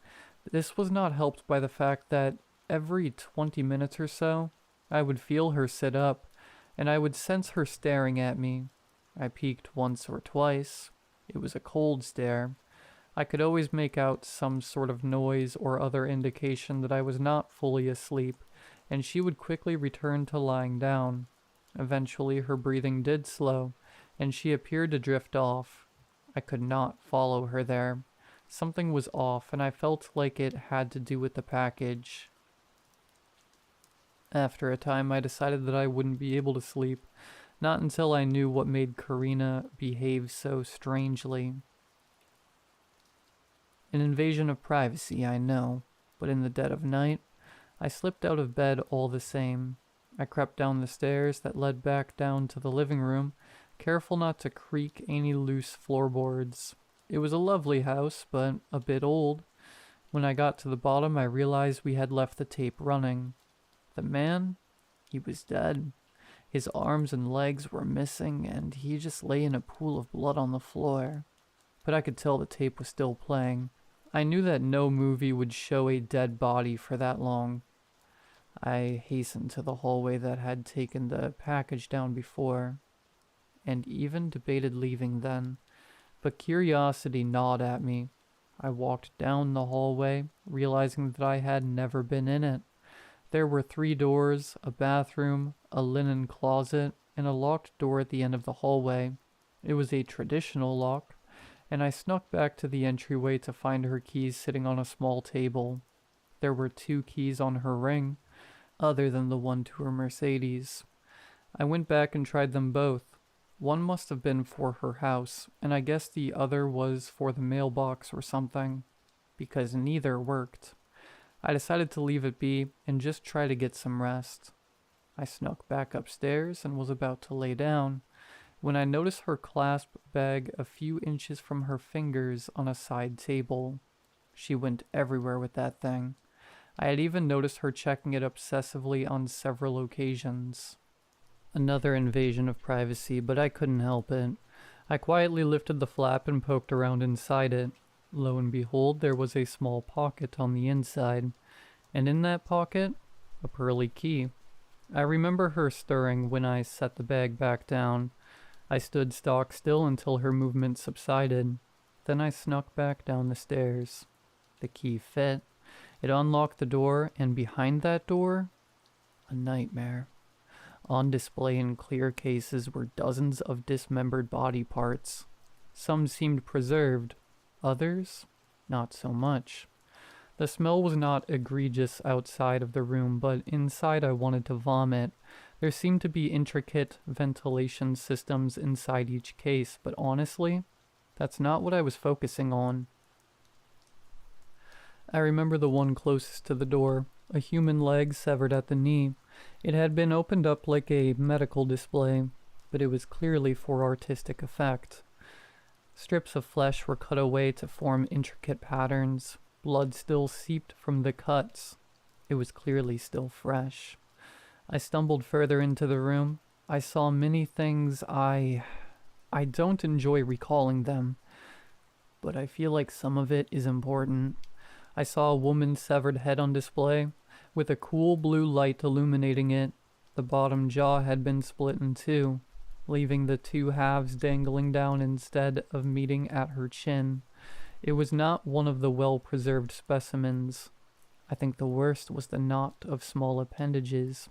This was not helped by the fact that every 20 minutes or so, I would feel her sit up, and I would sense her staring at me. I peeked once or twice. It was a cold stare. I could always make out some sort of noise or other indication that I was not fully asleep, and she would quickly return to lying down. Eventually her breathing did slow, and she appeared to drift off. I could not follow her there. Something was off, and I felt like it had to do with the package. After a time, I decided that I wouldn't be able to sleep, not until I knew what made Karina behave so strangely. An invasion of privacy, I know, but in the dead of night, I slipped out of bed all the same. I crept down the stairs that led back down to the living room, careful not to creak any loose floorboards. It was a lovely house, but a bit old. When I got to the bottom, I realized we had left the tape running. The man, he was dead. His arms and legs were missing, and he just lay in a pool of blood on the floor. But I could tell the tape was still playing. I knew that no movie would show a dead body for that long. I hastened to the hallway that had taken the package down before, and even debated leaving then. But curiosity gnawed at me. I walked down the hallway, realizing that I had never been in it. There were 3 doors, a bathroom, a linen closet, and a locked door at the end of the hallway. It was a traditional lock, and I snuck back to the entryway to find her keys sitting on a small table. There were 2 keys on her ring, other than the one to her Mercedes. I went back and tried them both. One must have been for her house, and I guess the other was for the mailbox or something, because neither worked. I decided to leave it be and just try to get some rest. I snuck back upstairs and was about to lay down when I noticed her clasp bag a few inches from her fingers on a side table. She went everywhere with that thing. I had even noticed her checking it obsessively on several occasions. Another invasion of privacy, but I couldn't help it. I quietly lifted the flap and poked around inside it. Lo and behold, there was a small pocket on the inside, and in that pocket, a pearly key. I remember her stirring when I set the bag back down. I stood stock still until her movement subsided. Then I snuck back down the stairs. The key fit. It unlocked the door, and behind that door, a nightmare. On display in clear cases were dozens of dismembered body parts. Some seemed preserved, others, not so much. The smell was not egregious outside of the room, but inside I wanted to vomit. There seemed to be intricate ventilation systems inside each case, but honestly, that's not what I was focusing on. I remember the one closest to the door, a human leg severed at the knee. It had been opened up like a medical display, but it was clearly for artistic effect. Strips of flesh were cut away to form intricate patterns. Blood still seeped from the cuts. It was clearly still fresh. I stumbled further into the room. I saw many things I don't enjoy recalling them, but I feel like some of it is important. I saw a woman's severed head on display, with a cool blue light illuminating it. The bottom jaw had been split in two, leaving the two halves dangling down instead of meeting at her chin. It was not one of the well-preserved specimens. I think the worst was the knot of small appendages.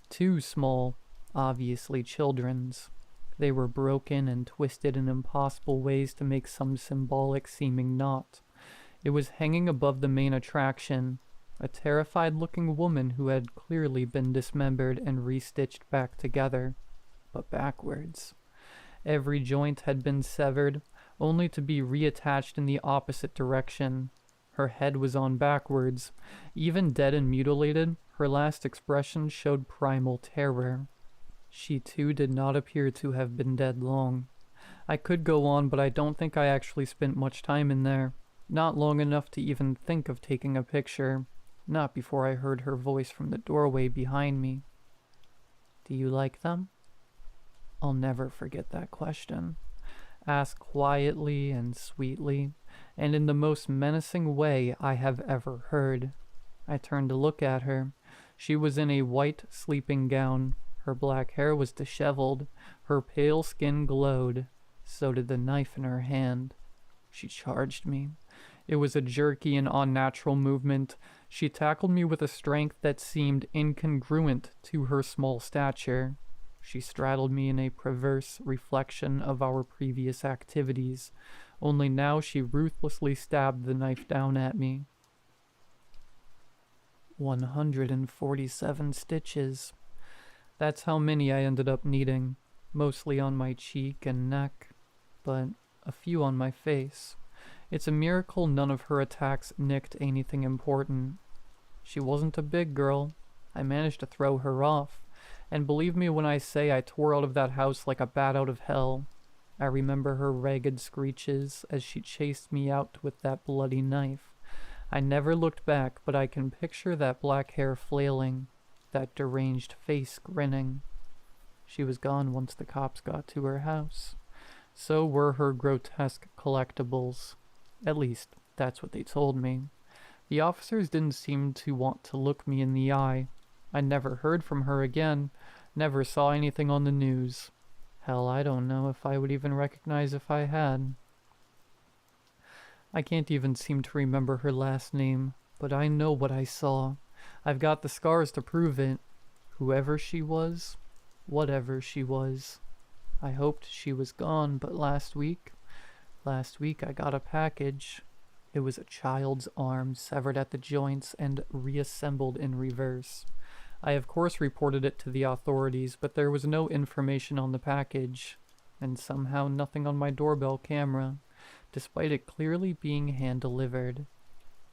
Too small, obviously children's. They were broken and twisted in impossible ways to make some symbolic-seeming knot. It was hanging above the main attraction, a terrified-looking woman who had clearly been dismembered and restitched back together, but backwards. Every joint had been severed, only to be reattached in the opposite direction. Her head was on backwards. Even dead and mutilated, her last expression showed primal terror. She too did not appear to have been dead long. I could go on, but I don't think I actually spent much time in there. Not long enough to even think of taking a picture. Not before I heard her voice from the doorway behind me. "Do you like them?" I'll never forget that question. Asked quietly and sweetly, and in the most menacing way I have ever heard. I turned to look at her. She was in a white sleeping gown. Her black hair was disheveled. Her pale skin glowed. So did the knife in her hand. She charged me. It was a jerky and unnatural movement. She tackled me with a strength that seemed incongruent to her small stature. She straddled me in a perverse reflection of our previous activities, only now she ruthlessly stabbed the knife down at me. 147 stitches. That's how many I ended up needing, mostly on my cheek and neck, but a few on my face. It's a miracle none of her attacks nicked anything important. She wasn't a big girl. I managed to throw her off. And believe me when I say I tore out of that house like a bat out of hell. I remember her ragged screeches as she chased me out with that bloody knife. I never looked back, but I can picture that black hair flailing, that deranged face grinning. She was gone once the cops got to her house. So were her grotesque collectibles. At least, that's what they told me. The officers didn't seem to want to look me in the eye. I never heard from her again, never saw anything on the news. Hell, I don't know if I would even recognize if I had. I can't even seem to remember her last name, but I know what I saw. I've got the scars to prove it. Whoever she was, whatever she was. I hoped she was gone, but last week I got a package. It was a child's arm severed at the joints and reassembled in reverse. I of course reported it to the authorities, but there was no information on the package, and somehow nothing on my doorbell camera, despite it clearly being hand-delivered.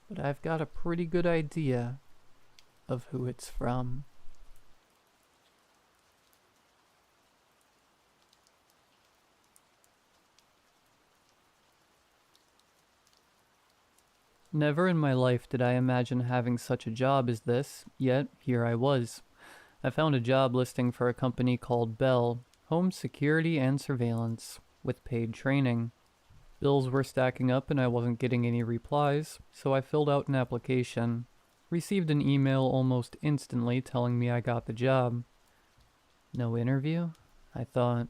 But I've got a pretty good idea of who it's from. Never in my life did I imagine having such a job as this, yet here I was. I found a job listing for a company called Bell, Home Security and Surveillance, with paid training. Bills were stacking up and I wasn't getting any replies, so I filled out an application. Received an email almost instantly telling me I got the job. No interview? I thought.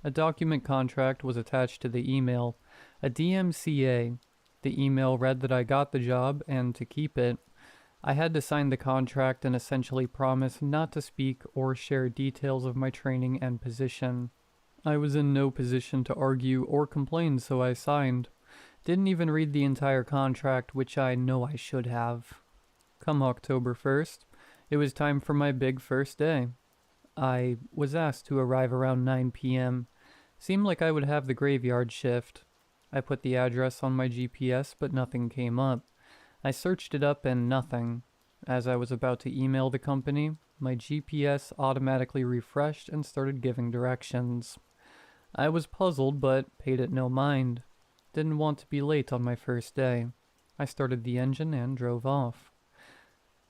A document contract was attached to the email, a DMCA. The email read that I got the job, and to keep it, I had to sign the contract and essentially promise not to speak or share details of my training and position. I was in no position to argue or complain, so I signed. Didn't even read the entire contract, which I know I should have. Come October 1st, it was time for my big first day. I was asked to arrive around 9 p.m. Seemed like I would have the graveyard shift. I put the address on my GPS, but nothing came up. I searched it up and nothing. As I was about to email the company, my GPS automatically refreshed and started giving directions. I was puzzled, but paid it no mind. Didn't want to be late on my first day. I started the engine and drove off.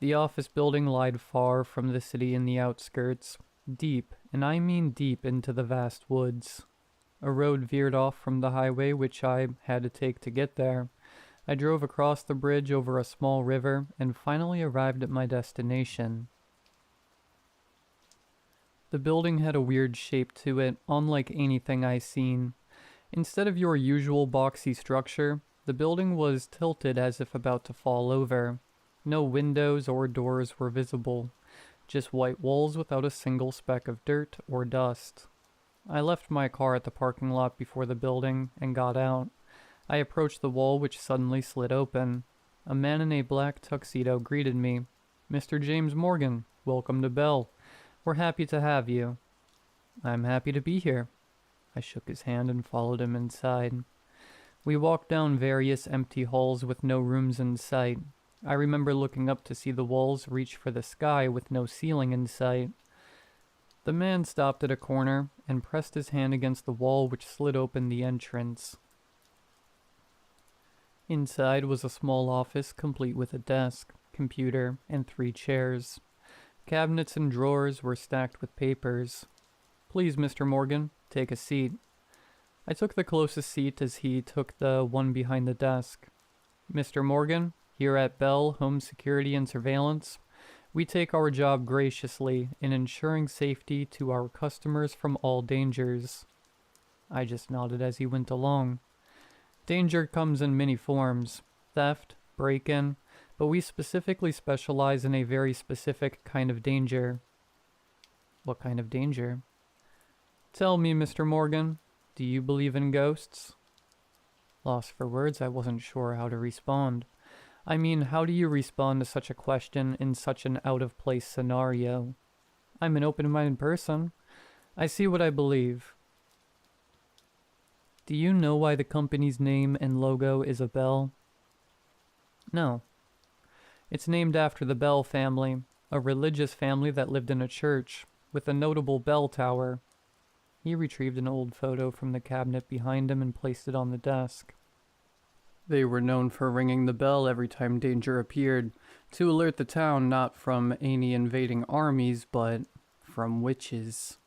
The office building lied far from the city in the outskirts, deep, and I mean deep into the vast woods. A road veered off from the highway, which I had to take to get there. I drove across the bridge over a small river and finally arrived at my destination. The building had a weird shape to it, unlike anything I seen. Instead of your usual boxy structure, the building was tilted as if about to fall over. No windows or doors were visible, just white walls without a single speck of dirt or dust. I left my car at the parking lot before the building and got out. I approached the wall, which suddenly slid open. A man in a black tuxedo greeted me. "Mr. James Morgan, welcome to Bell. We're happy to have you." "I'm happy to be here." I shook his hand and followed him inside. We walked down various empty halls with no rooms in sight. I remember looking up to see the walls reach for the sky with no ceiling in sight. The man stopped at a corner and pressed his hand against the wall, which slid open the entrance. Inside was a small office complete with a desk, computer, and 3 chairs. Cabinets and drawers were stacked with papers. "Please, Mr. Morgan, take a seat." I took the closest seat as he took the one behind the desk. "Mr. Morgan, here at Bell Home Security and Surveillance, we take our job graciously in ensuring safety to our customers from all dangers." I just nodded as he went along. Danger comes in many forms: theft, break-in, but we specifically specialize in a very specific kind of danger. "What kind of danger?" "Tell me, Mr. Morgan, do you believe in ghosts?" Lost for words, I wasn't sure how to respond. I mean, how do you respond to such a question in such an out-of-place scenario? I'm an open-minded person. I see what I believe. "Do you know why the company's name and logo is a bell?" "No." "It's named after the Bell family, a religious family that lived in a church, with a notable bell tower." He retrieved an old photo from the cabinet behind him and placed it on the desk. "They were known for ringing the bell every time danger appeared, to alert the town not from any invading armies, but from witches."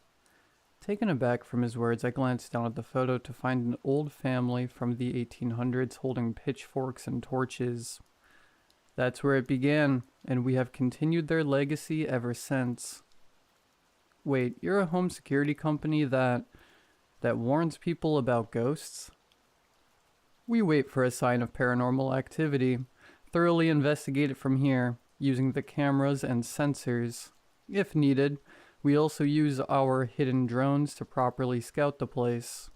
Taken aback from his words, I glanced down at the photo to find an old family from the 1800s holding pitchforks and torches. "That's where it began, and we have continued their legacy ever since." "Wait, you're a home security company that warns people about ghosts?" "We wait for a sign of paranormal activity, thoroughly investigate it from here, using the cameras and sensors. If needed, we also use our hidden drones to properly scout the place."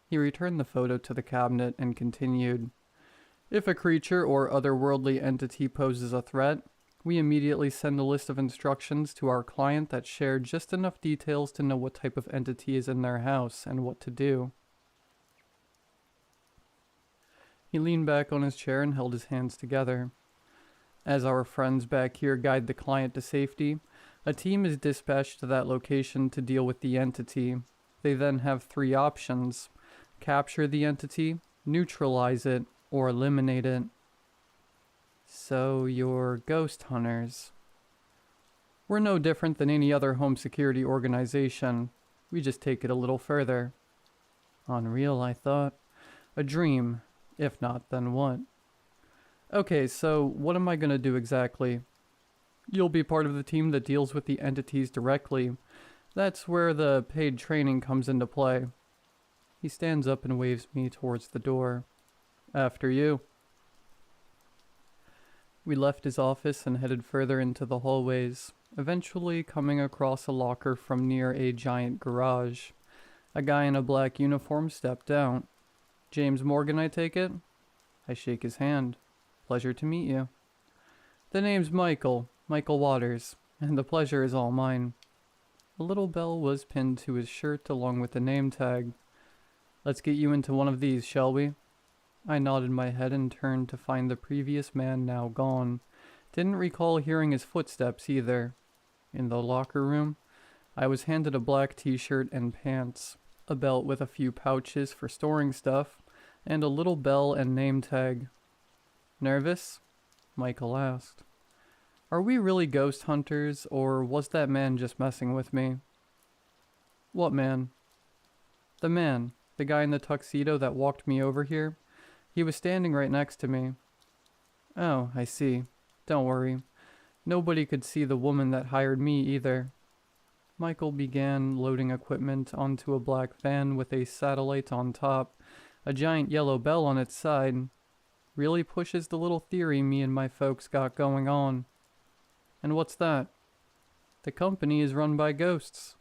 He returned the photo to the cabinet and continued. "If a creature or otherworldly entity poses a threat, we immediately send a list of instructions to our client that share just enough details to know what type of entity is in their house and what to do." He leaned back on his chair and held his hands together. "As our friends back here guide the client to safety, a team is dispatched to that location to deal with the entity. They then have 3 options: capture the entity, neutralize it, or eliminate it." So you're ghost hunters. We're no different than any other home security organization. We just take it a little further. Unreal, I thought. A dream. If not, then what? Okay, so what am I gonna do exactly? You'll be part of the team that deals with the entities directly. That's where the paid training comes into play. He stands up and waves me towards the door. After you. We left his office and headed further into the hallways, eventually coming across a locker from near a giant garage. A guy in a black uniform stepped out. James Morgan, I take it? I shake his hand. Pleasure to meet you. The name's Michael Waters, and the pleasure is all mine. A little bell was pinned to his shirt along with the name tag. Let's get you into one of these, shall we? I nodded my head and turned to find the previous man now gone. Didn't recall hearing his footsteps either. In the locker room, I was handed a black t-shirt and pants, a belt with a few pouches for storing stuff, and a little bell and name tag. Nervous? Michael asked. Are we really ghost hunters, or was that man just messing with me? What man? The man, the guy in the tuxedo that walked me over here. He was standing right next to me. Oh, I see. Don't worry. Nobody could see the woman that hired me either. Michael began loading equipment onto a black van with a satellite on top, a giant yellow bell on its side. Really pushes the little theory me and my folks got going on. And what's that? The company is run by ghosts.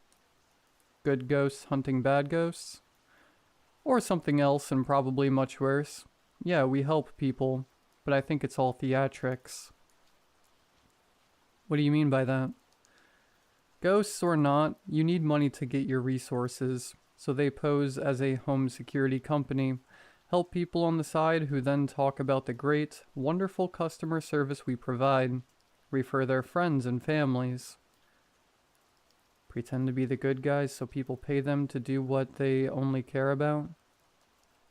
Good ghosts hunting bad ghosts? Or something else and probably much worse. Yeah, we help people, but I think it's all theatrics. What do you mean by that? Ghosts or not, you need money to get your resources, so they pose as a home security company, help people on the side who then talk about the great, wonderful customer service we provide, refer their friends and families. Pretend to be the good guys so people pay them to do what they only care about?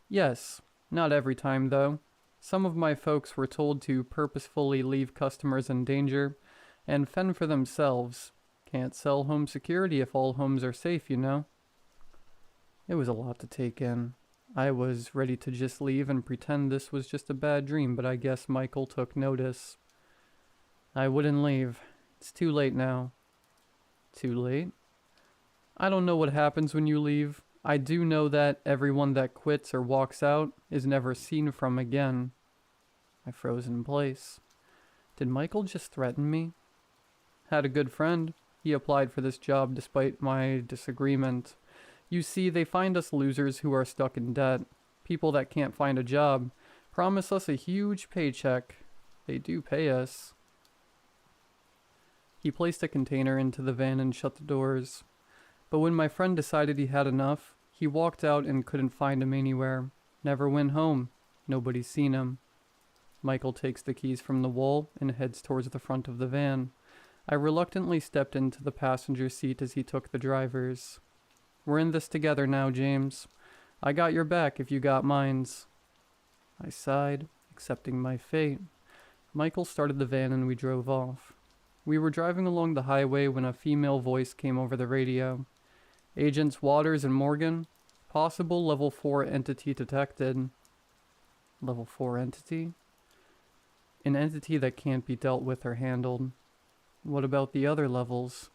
Yes, not every time though. Some of my folks were told to purposefully leave customers in danger and fend for themselves. Can't sell home security if all homes are safe, you know? It was a lot to take in. I was ready to just leave and pretend this was just a bad dream, but I guess Michael took notice. I wouldn't leave. It's too late now. Too late? I don't know what happens when you leave. I do know that everyone that quits or walks out is never seen from again. I froze in place. Did Michael just threaten me? Had a good friend. He applied for this job despite my disagreement. You see, they find us losers who are stuck in debt. People that can't find a job. Promise us a huge paycheck. They do pay us. He placed a container into the van and shut the doors. But when my friend decided he had enough, he walked out and couldn't find him anywhere. Never went home. Nobody's seen him. Michael takes the keys from the wall and heads towards the front of the van. I reluctantly stepped into the passenger seat as he took the driver's. We're in this together now, James. I got your back if you got mine's. I sighed, accepting my fate. Michael started the van and we drove off. We were driving along the highway when a female voice came over the radio. Agents Waters and Morgan, possible level 4 entity detected. Level 4 entity? An entity that can't be dealt with or handled. What about the other levels?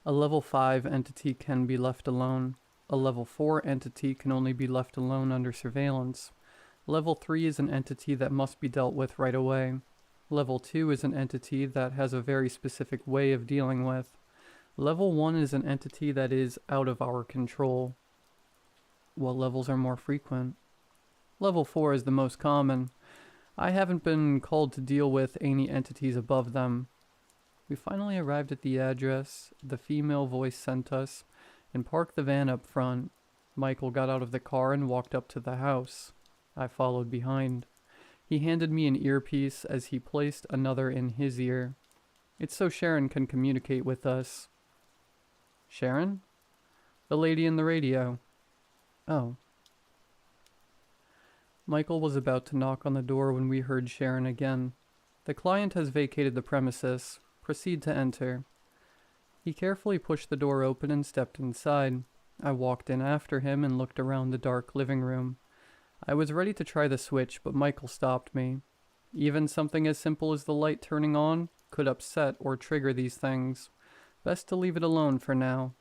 A level 5 entity can be left alone. A level 4 entity can only be left alone under surveillance. Level 3 is an entity that must be dealt with right away. Level 2 is an entity that has a very specific way of dealing with. Level 1 is an entity that is out of our control. What levels are more frequent? Level 4 is the most common. I haven't been called to deal with any entities above them. We finally arrived at the address the female voice sent us and parked the van up front. Michael got out of the car and walked up to the house. I followed behind. He handed me an earpiece as he placed another in his ear. It's so Sharon can communicate with us. Sharon? The lady in the radio. Oh. Michael was about to knock on the door when we heard Sharon again. The client has vacated the premises. Proceed to enter. He carefully pushed the door open and stepped inside. I walked in after him and looked around the dark living room. I was ready to try the switch, but Michael stopped me. Even something as simple as the light turning on could upset or trigger these things. Best to leave it alone for now.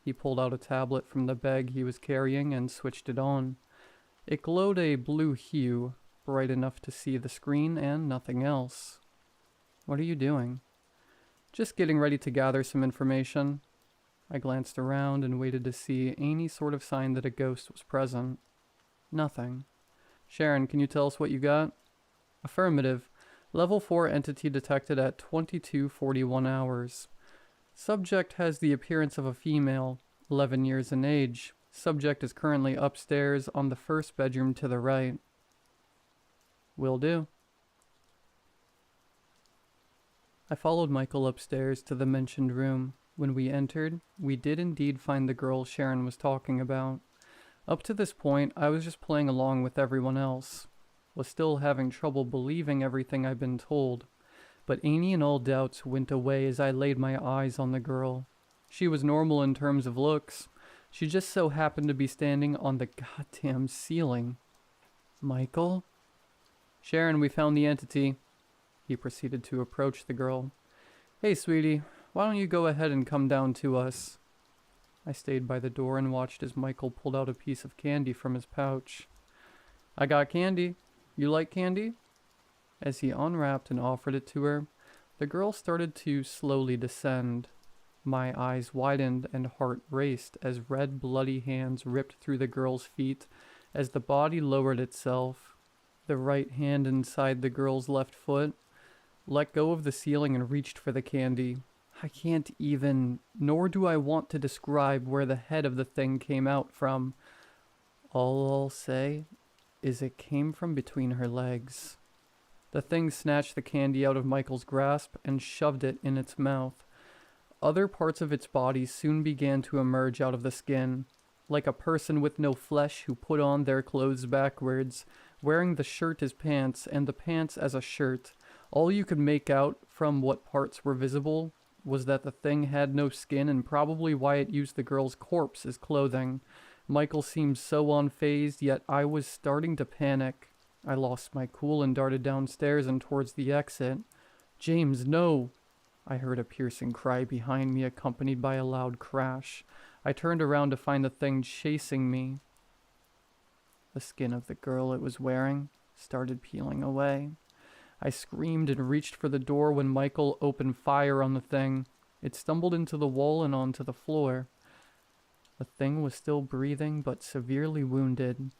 He pulled out a tablet from the bag he was carrying and switched it on. It glowed a blue hue, bright enough to see the screen and nothing else. What are you doing? Just getting ready to gather some information. I glanced around and waited to see any sort of sign that a ghost was present. Nothing. Sharon, can you tell us what you got? Affirmative. Level 4 entity detected at 22:41 hours. Subject has the appearance of a female, 11 years in age. Subject is currently upstairs on the first bedroom to the right. Will do. I followed Michael upstairs to the mentioned room. When we entered, we did indeed find the girl Sharon was talking about. Up to this point, I was just playing along with everyone else. Was still having trouble believing everything I'd been told. But any and all doubts went away as I laid my eyes on the girl. She was normal in terms of looks. She just so happened to be standing on the goddamn ceiling. Michael? Sharon, we found the entity. He proceeded to approach the girl. Hey, sweetie, why don't you go ahead and come down to us? I stayed by the door and watched as Michael pulled out a piece of candy from his pouch. I got candy. You like candy? As he unwrapped and offered it to her, the girl started to slowly descend. My eyes widened and heart raced as red, bloody hands ripped through the girl's feet as the body lowered itself. The right hand inside the girl's left foot let go of the ceiling and reached for the candy. I can't even, nor do I want to describe where the head of the thing came out from. All I'll say is it came from between her legs. The thing snatched the candy out of Michael's grasp and shoved it in its mouth. Other parts of its body soon began to emerge out of the skin, like a person with no flesh who put on their clothes backwards, wearing the shirt as pants and the pants as a shirt. All you could make out from what parts were visible was that the thing had no skin and probably why it used the girl's corpse as clothing. Michael seemed so unfazed, yet I was starting to panic. I lost my cool and darted downstairs and towards the exit. James, no! I heard a piercing cry behind me, accompanied by a loud crash. I turned around to find the thing chasing me. The skin of the girl it was wearing started peeling away. I screamed and reached for the door when Michael opened fire on the thing. It stumbled into the wall and onto the floor. The thing was still breathing, but severely wounded.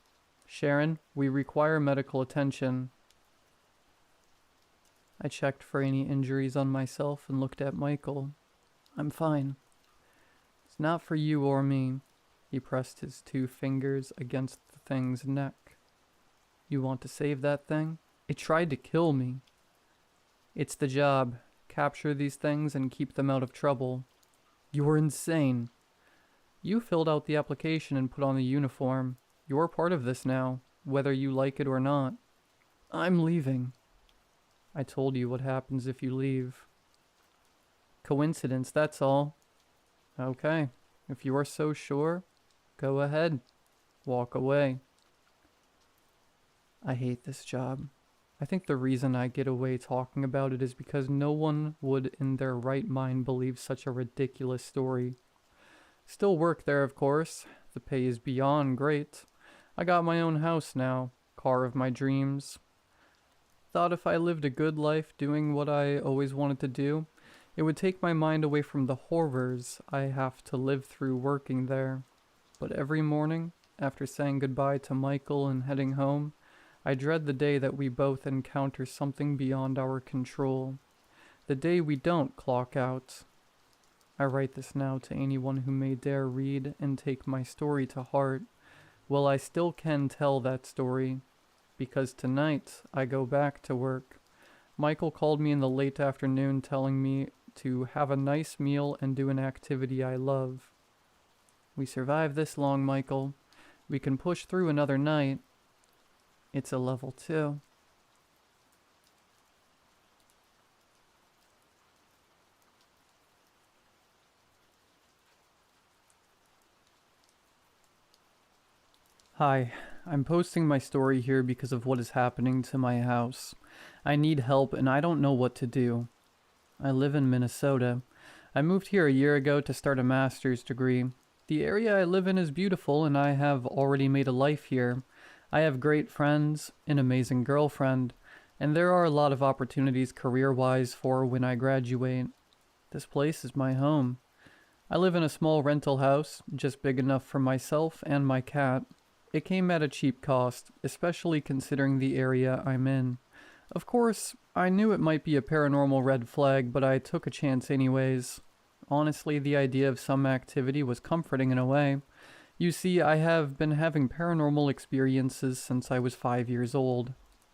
Sharon, we require medical attention. I checked for any injuries on myself and looked at Michael. I'm fine. It's not for you or me. He pressed his 2 fingers against the thing's neck. You want to save that thing? It tried to kill me. It's the job. Capture these things and keep them out of trouble. You're insane. You filled out the application and put on the uniform. You're part of this now, whether you like it or not. I'm leaving. I told you what happens if you leave. Coincidence, that's all. Okay, if you are so sure, go ahead. Walk away. I hate this job. I think the reason I get away talking about it is because no one would in their right mind believe such a ridiculous story. Still work there, of course. The pay is beyond great. I got my own house now, car of my dreams. Thought if I lived a good life doing what I always wanted to do, it would take my mind away from the horrors I have to live through working there. But every morning, after saying goodbye to Michael and heading home, I dread the day that we both encounter something beyond our control. The day we don't clock out. I write this now to anyone who may dare read and take my story to heart. Well, I still can tell that story, because tonight I go back to work. Michael called me in the late afternoon telling me to have a nice meal and do an activity I love. We survived this long, Michael. We can push through another night. It's a level 2. Hi, I'm posting my story here because of what is happening to my house. I need help and I don't know what to do. I live in Minnesota. I moved here a year ago to start a master's degree. The area I live in is beautiful and I have already made a life here. I have great friends, an amazing girlfriend, and there are a lot of opportunities career-wise for when I graduate. This place is my home. I live in a small rental house, just big enough for myself and my cat. It came at a cheap cost, especially considering the area I'm in. Of course, I knew it might be a paranormal red flag, but I took a chance anyways. Honestly, the idea of some activity was comforting in a way. You see, I have been having paranormal experiences since I was 5 years old.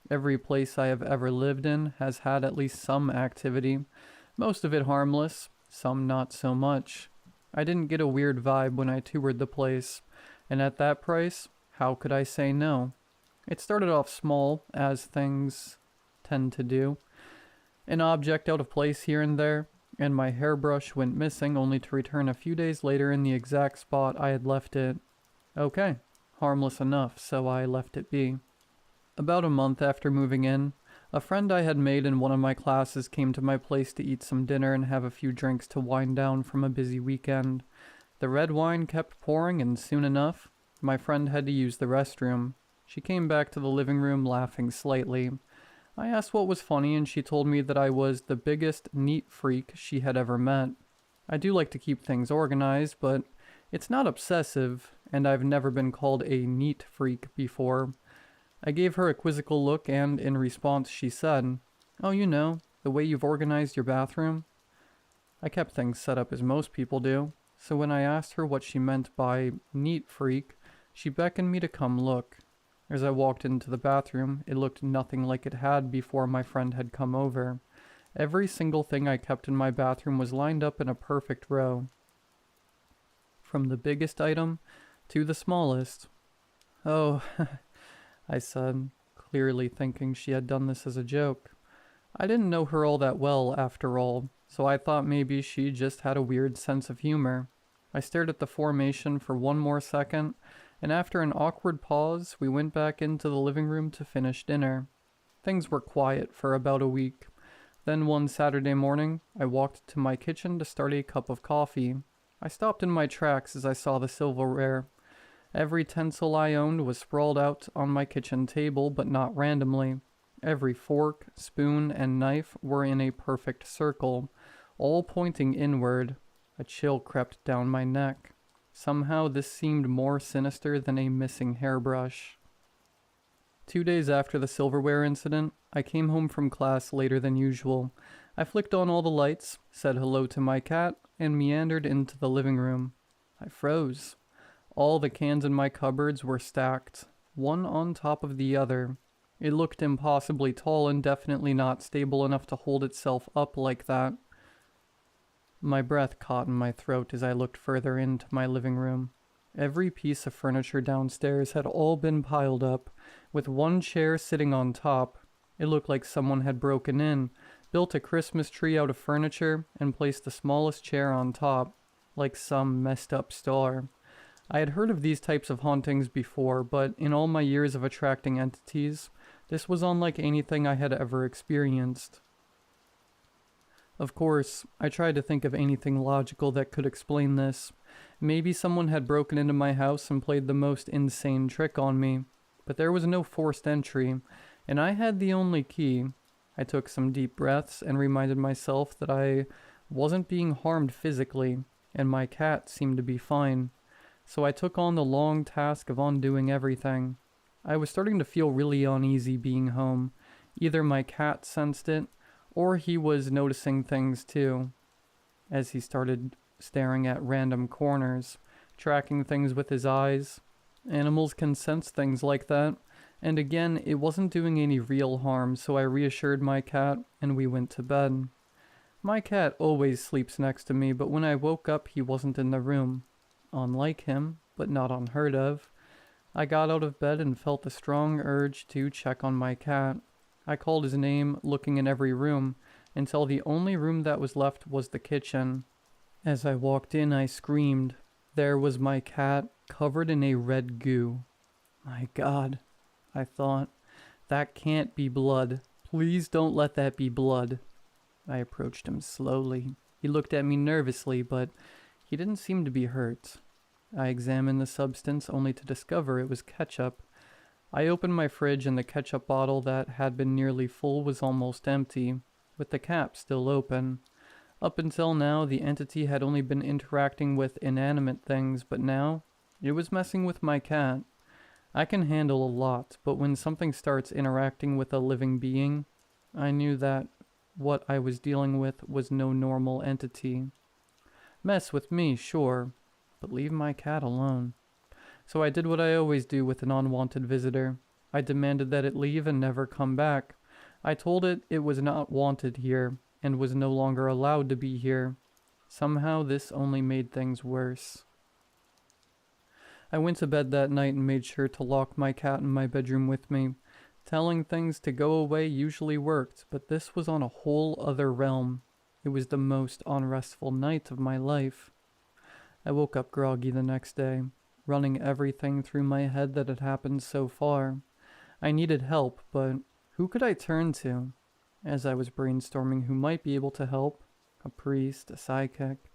Every place I have ever lived in has had at least some activity, most of it harmless, some not so much. I didn't get a weird vibe when I toured the place, and at that price, how could I say no? It started off small, as things tend to do. An object out of place here and there, and my hairbrush went missing only to return a few days later in the exact spot I had left it. Okay, harmless enough, so I left it be. About a month after moving in, a friend I had made in one of my classes came to my place to eat some dinner and have a few drinks to wind down from a busy weekend. The red wine kept pouring, and soon enough, my friend had to use the restroom. She came back to the living room laughing slightly. I asked what was funny and she told me that I was the biggest neat freak she had ever met. I do like to keep things organized, but it's not obsessive, and I've never been called a neat freak before. I gave her a quizzical look and in response she said, "Oh, you know, the way you've organized your bathroom." I kept things set up as most people do, so when I asked her what she meant by neat freak, she beckoned me to come look. As I walked into the bathroom, it looked nothing like it had before my friend had come over. Every single thing I kept in my bathroom was lined up in a perfect row. From the biggest item to the smallest. "Oh," I said, clearly thinking she had done this as a joke. I didn't know her all that well, after all, so I thought maybe she just had a weird sense of humor. I stared at the formation for one more second, and after an awkward pause, we went back into the living room to finish dinner. Things were quiet for about a week. Then one Saturday morning, I walked to my kitchen to start a cup of coffee. I stopped in my tracks as I saw the silverware. Every utensil I owned was sprawled out on my kitchen table, but not randomly. Every fork, spoon, and knife were in a perfect circle, all pointing inward. A chill crept down my neck. Somehow this seemed more sinister than a missing hairbrush. 2 days after the silverware incident, I came home from class later than usual. I flicked on all the lights, said hello to my cat, and meandered into the living room. I froze. All the cans in my cupboards were stacked, one on top of the other. It looked impossibly tall and definitely not stable enough to hold itself up like that. My breath caught in my throat as I looked further into my living room. Every piece of furniture downstairs had all been piled up, with one chair sitting on top. It looked like someone had broken in, built a Christmas tree out of furniture, and placed the smallest chair on top, like some messed up star. I had heard of these types of hauntings before, but in all my years of attracting entities, this was unlike anything I had ever experienced. Of course, I tried to think of anything logical that could explain this. Maybe someone had broken into my house and played the most insane trick on me, but there was no forced entry, and I had the only key. I took some deep breaths and reminded myself that I wasn't being harmed physically, and my cat seemed to be fine. So I took on the long task of undoing everything. I was starting to feel really uneasy being home. Either my cat sensed it, or he was noticing things too, as he started staring at random corners, tracking things with his eyes. Animals can sense things like that, and again, it wasn't doing any real harm, so I reassured my cat, and we went to bed. My cat always sleeps next to me, but when I woke up, he wasn't in the room. Unlike him, but not unheard of. I got out of bed and felt the strong urge to check on my cat. I called his name, looking in every room, until the only room that was left was the kitchen. As I walked in, I screamed. There was my cat, covered in a red goo. My God, I thought. That can't be blood. Please don't let that be blood. I approached him slowly. He looked at me nervously, but he didn't seem to be hurt. I examined the substance only to discover it was ketchup. I opened my fridge and the ketchup bottle that had been nearly full was almost empty, with the cap still open. Up until now, the entity had only been interacting with inanimate things, but now it was messing with my cat. I can handle a lot, but when something starts interacting with a living being, I knew that what I was dealing with was no normal entity. Mess with me, sure, but leave my cat alone. So I did what I always do with an unwanted visitor. I demanded that it leave and never come back. I told it it was not wanted here, and was no longer allowed to be here. Somehow this only made things worse. I went to bed that night and made sure to lock my cat in my bedroom with me. Telling things to go away usually worked, but this was on a whole other realm. It was the most unrestful night of my life. I woke up groggy the next day, running everything through my head that had happened so far. I needed help, but who could I turn to? As I was brainstorming who might be able to help, a priest, a psychic,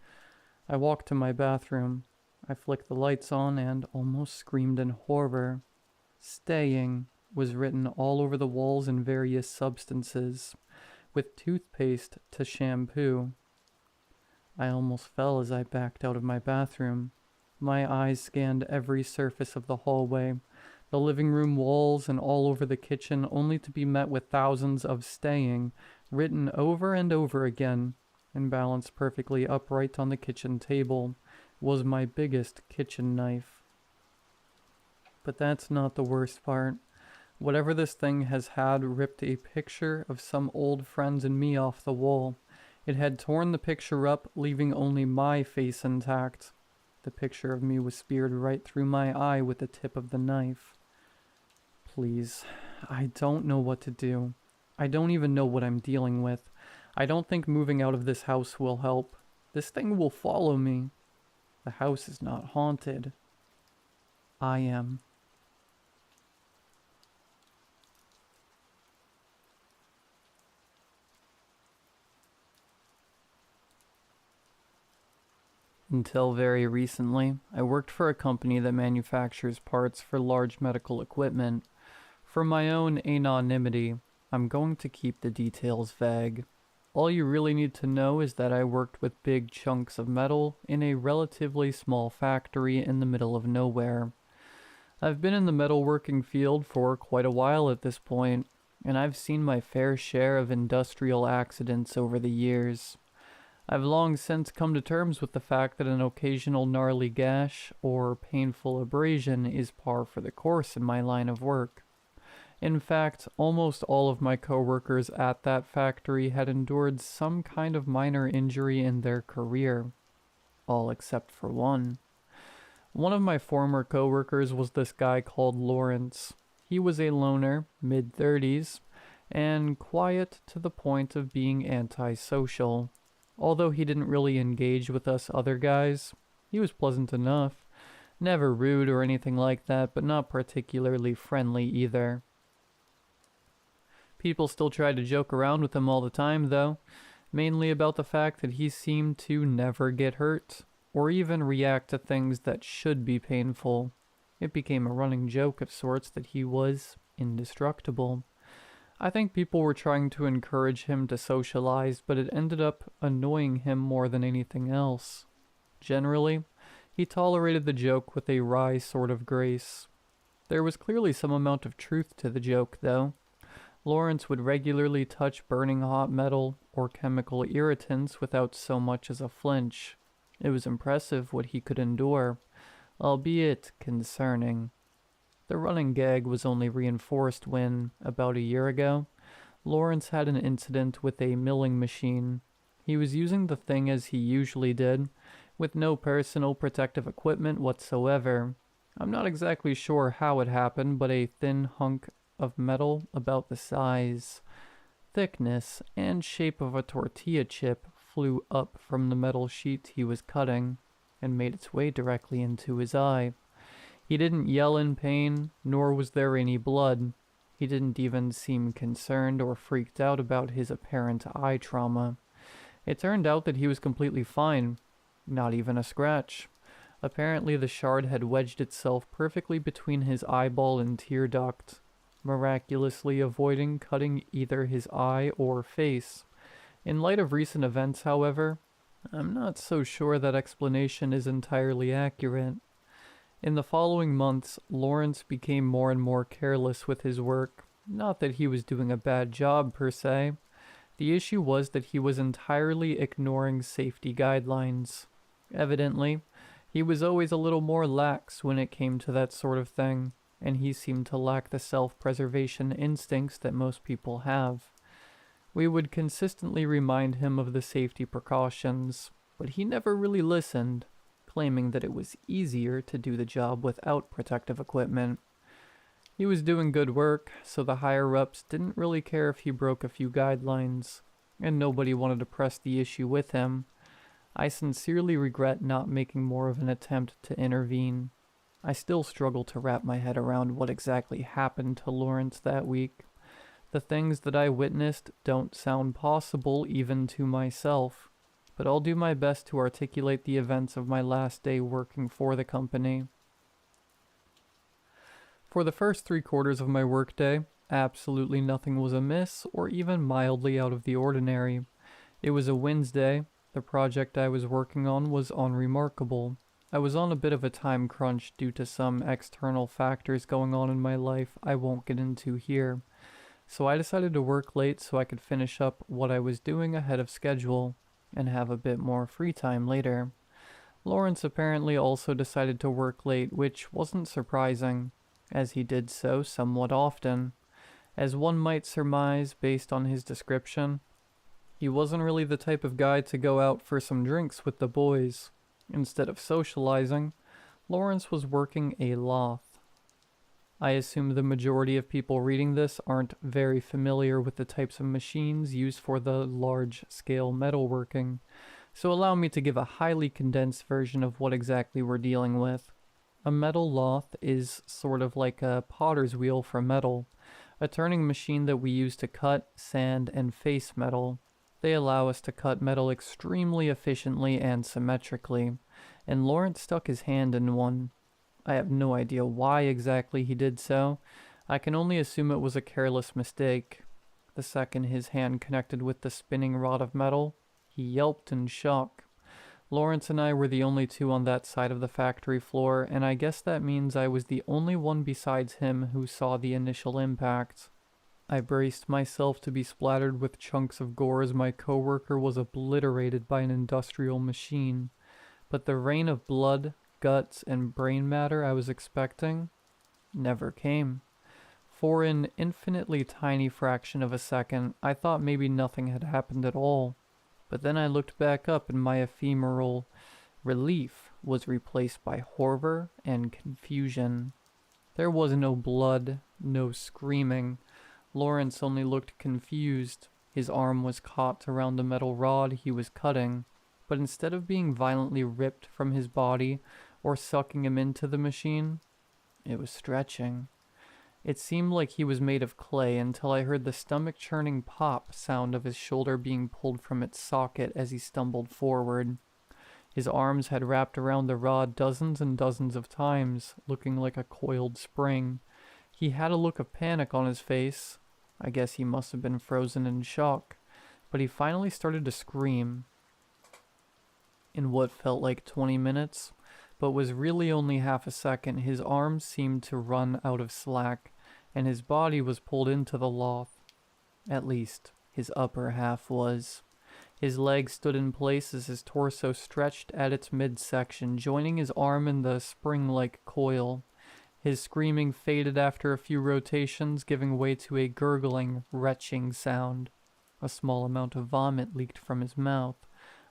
I walked to my bathroom. I flicked the lights on and almost screamed in horror. Staying was written all over the walls in various substances, with toothpaste to shampoo. I almost fell as I backed out of my bathroom. My eyes scanned every surface of the hallway, the living room walls, and all over the kitchen, only to be met with thousands of staying, written over and over again, and balanced perfectly upright on the kitchen table, was my biggest kitchen knife. But that's not the worst part. Whatever this thing has had ripped a picture of some old friends and me off the wall. It had torn the picture up, leaving only my face intact. The picture of me was speared right through my eye with the tip of the knife. Please, I don't know what to do. I don't even know what I'm dealing with. I don't think moving out of this house will help. This thing will follow me. The house is not haunted. I am. Until very recently, I worked for a company that manufactures parts for large medical equipment. For my own anonymity, I'm going to keep the details vague. All you really need to know is that I worked with big chunks of metal in a relatively small factory in the middle of nowhere. I've been in the metalworking field for quite a while at this point, and I've seen my fair share of industrial accidents over the years. I've long since come to terms with the fact that an occasional gnarly gash or painful abrasion is par for the course in my line of work. In fact, almost all of my coworkers at that factory had endured some kind of minor injury in their career. All except for one. One of my former coworkers was this guy called Lawrence. He was a loner, mid-30s, and quiet to the point of being antisocial. Although he didn't really engage with us other guys, he was pleasant enough. Never rude or anything like that, but not particularly friendly either. People still tried to joke around with him all the time, though, mainly about the fact that he seemed to never get hurt, or even react to things that should be painful. It became a running joke of sorts that he was indestructible. I think people were trying to encourage him to socialize, but it ended up annoying him more than anything else. Generally, he tolerated the joke with a wry sort of grace. There was clearly some amount of truth to the joke, though. Lawrence would regularly touch burning hot metal or chemical irritants without so much as a flinch. It was impressive what he could endure, albeit concerning. The running gag was only reinforced when, about a year ago, Lawrence had an incident with a milling machine. He was using the thing as he usually did, with no personal protective equipment whatsoever. I'm not exactly sure how it happened, but a thin hunk of metal about the size, thickness, and shape of a tortilla chip flew up from the metal sheet he was cutting and made its way directly into his eye. He didn't yell in pain, nor was there any blood. He didn't even seem concerned or freaked out about his apparent eye trauma. It turned out that he was completely fine, not even a scratch. Apparently the shard had wedged itself perfectly between his eyeball and tear duct, miraculously avoiding cutting either his eye or face. In light of recent events, however, I'm not so sure that explanation is entirely accurate. In the following months, Lawrence became more and more careless with his work. Not that he was doing a bad job per se. The issue was that he was entirely ignoring safety guidelines. Evidently, he was always a little more lax when it came to that sort of thing, and he seemed to lack the self-preservation instincts that most people have. We would consistently remind him of the safety precautions, but he never really listened, claiming that it was easier to do the job without protective equipment. He was doing good work, so the higher-ups didn't really care if he broke a few guidelines, and nobody wanted to press the issue with him. I sincerely regret not making more of an attempt to intervene. I still struggle to wrap my head around what exactly happened to Lawrence that week. The things that I witnessed don't sound possible even to myself, but I'll do my best to articulate the events of my last day working for the company. For the first 3/4 of my workday, absolutely nothing was amiss or even mildly out of the ordinary. It was a Wednesday. The project I was working on was unremarkable. I was on a bit of a time crunch due to some external factors going on in my life I won't get into here. So I decided to work late so I could finish up what I was doing ahead of schedule and have a bit more free time later. Lawrence apparently also decided to work late, which wasn't surprising, as he did so somewhat often. As one might surmise based on his description, he wasn't really the type of guy to go out for some drinks with the boys. Instead of socializing, Lawrence was working a loth. I assume the majority of people reading this aren't very familiar with the types of machines used for the large-scale metalworking, so allow me to give a highly condensed version of what exactly we're dealing with. A metal loth is sort of like a potter's wheel for metal, a turning machine that we use to cut, sand, and face metal. They allow us to cut metal extremely efficiently and symmetrically, and Lawrence stuck his hand in one. I have no idea why exactly he did so. I can only assume it was a careless mistake. The second his hand connected with the spinning rod of metal, he yelped in shock. Lawrence and I were the only two on that side of the factory floor, and I guess that means I was the only one besides him who saw the initial impact. I braced myself to be splattered with chunks of gore as my coworker was obliterated by an industrial machine, but the rain of blood, guts, and brain matter I was expecting never came. For an infinitely tiny fraction of a second, I thought maybe nothing had happened at all. But then I looked back up and my ephemeral relief was replaced by horror and confusion. There was no blood, no screaming. Lawrence only looked confused. His arm was caught around the metal rod he was cutting, but instead of being violently ripped from his body or sucking him into the machine, it was stretching. It seemed like he was made of clay until I heard the stomach-churning pop sound of his shoulder being pulled from its socket as he stumbled forward. His arms had wrapped around the rod dozens and dozens of times, looking like a coiled spring. He had a look of panic on his face. I guess he must have been frozen in shock, but he finally started to scream. In what felt like 20 minutes, but was really only half a second, his arms seemed to run out of slack, and his body was pulled into the loth. At least, his upper half was. His legs stood in place as his torso stretched at its midsection, joining his arm in the spring-like coil. His screaming faded after a few rotations, giving way to a gurgling, retching sound. A small amount of vomit leaked from his mouth,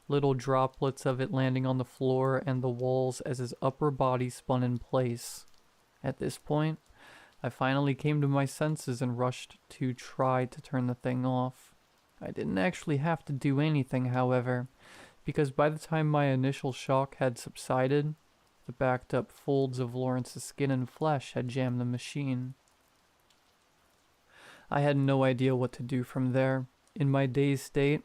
little droplets of it landing on the floor and the walls as his upper body spun in place. At this point, I finally came to my senses and rushed to try to turn the thing off. I didn't actually have to do anything, however, because by the time my initial shock had subsided, the backed up folds of Lawrence's skin and flesh had jammed the machine. I had no idea what to do from there. In my dazed state,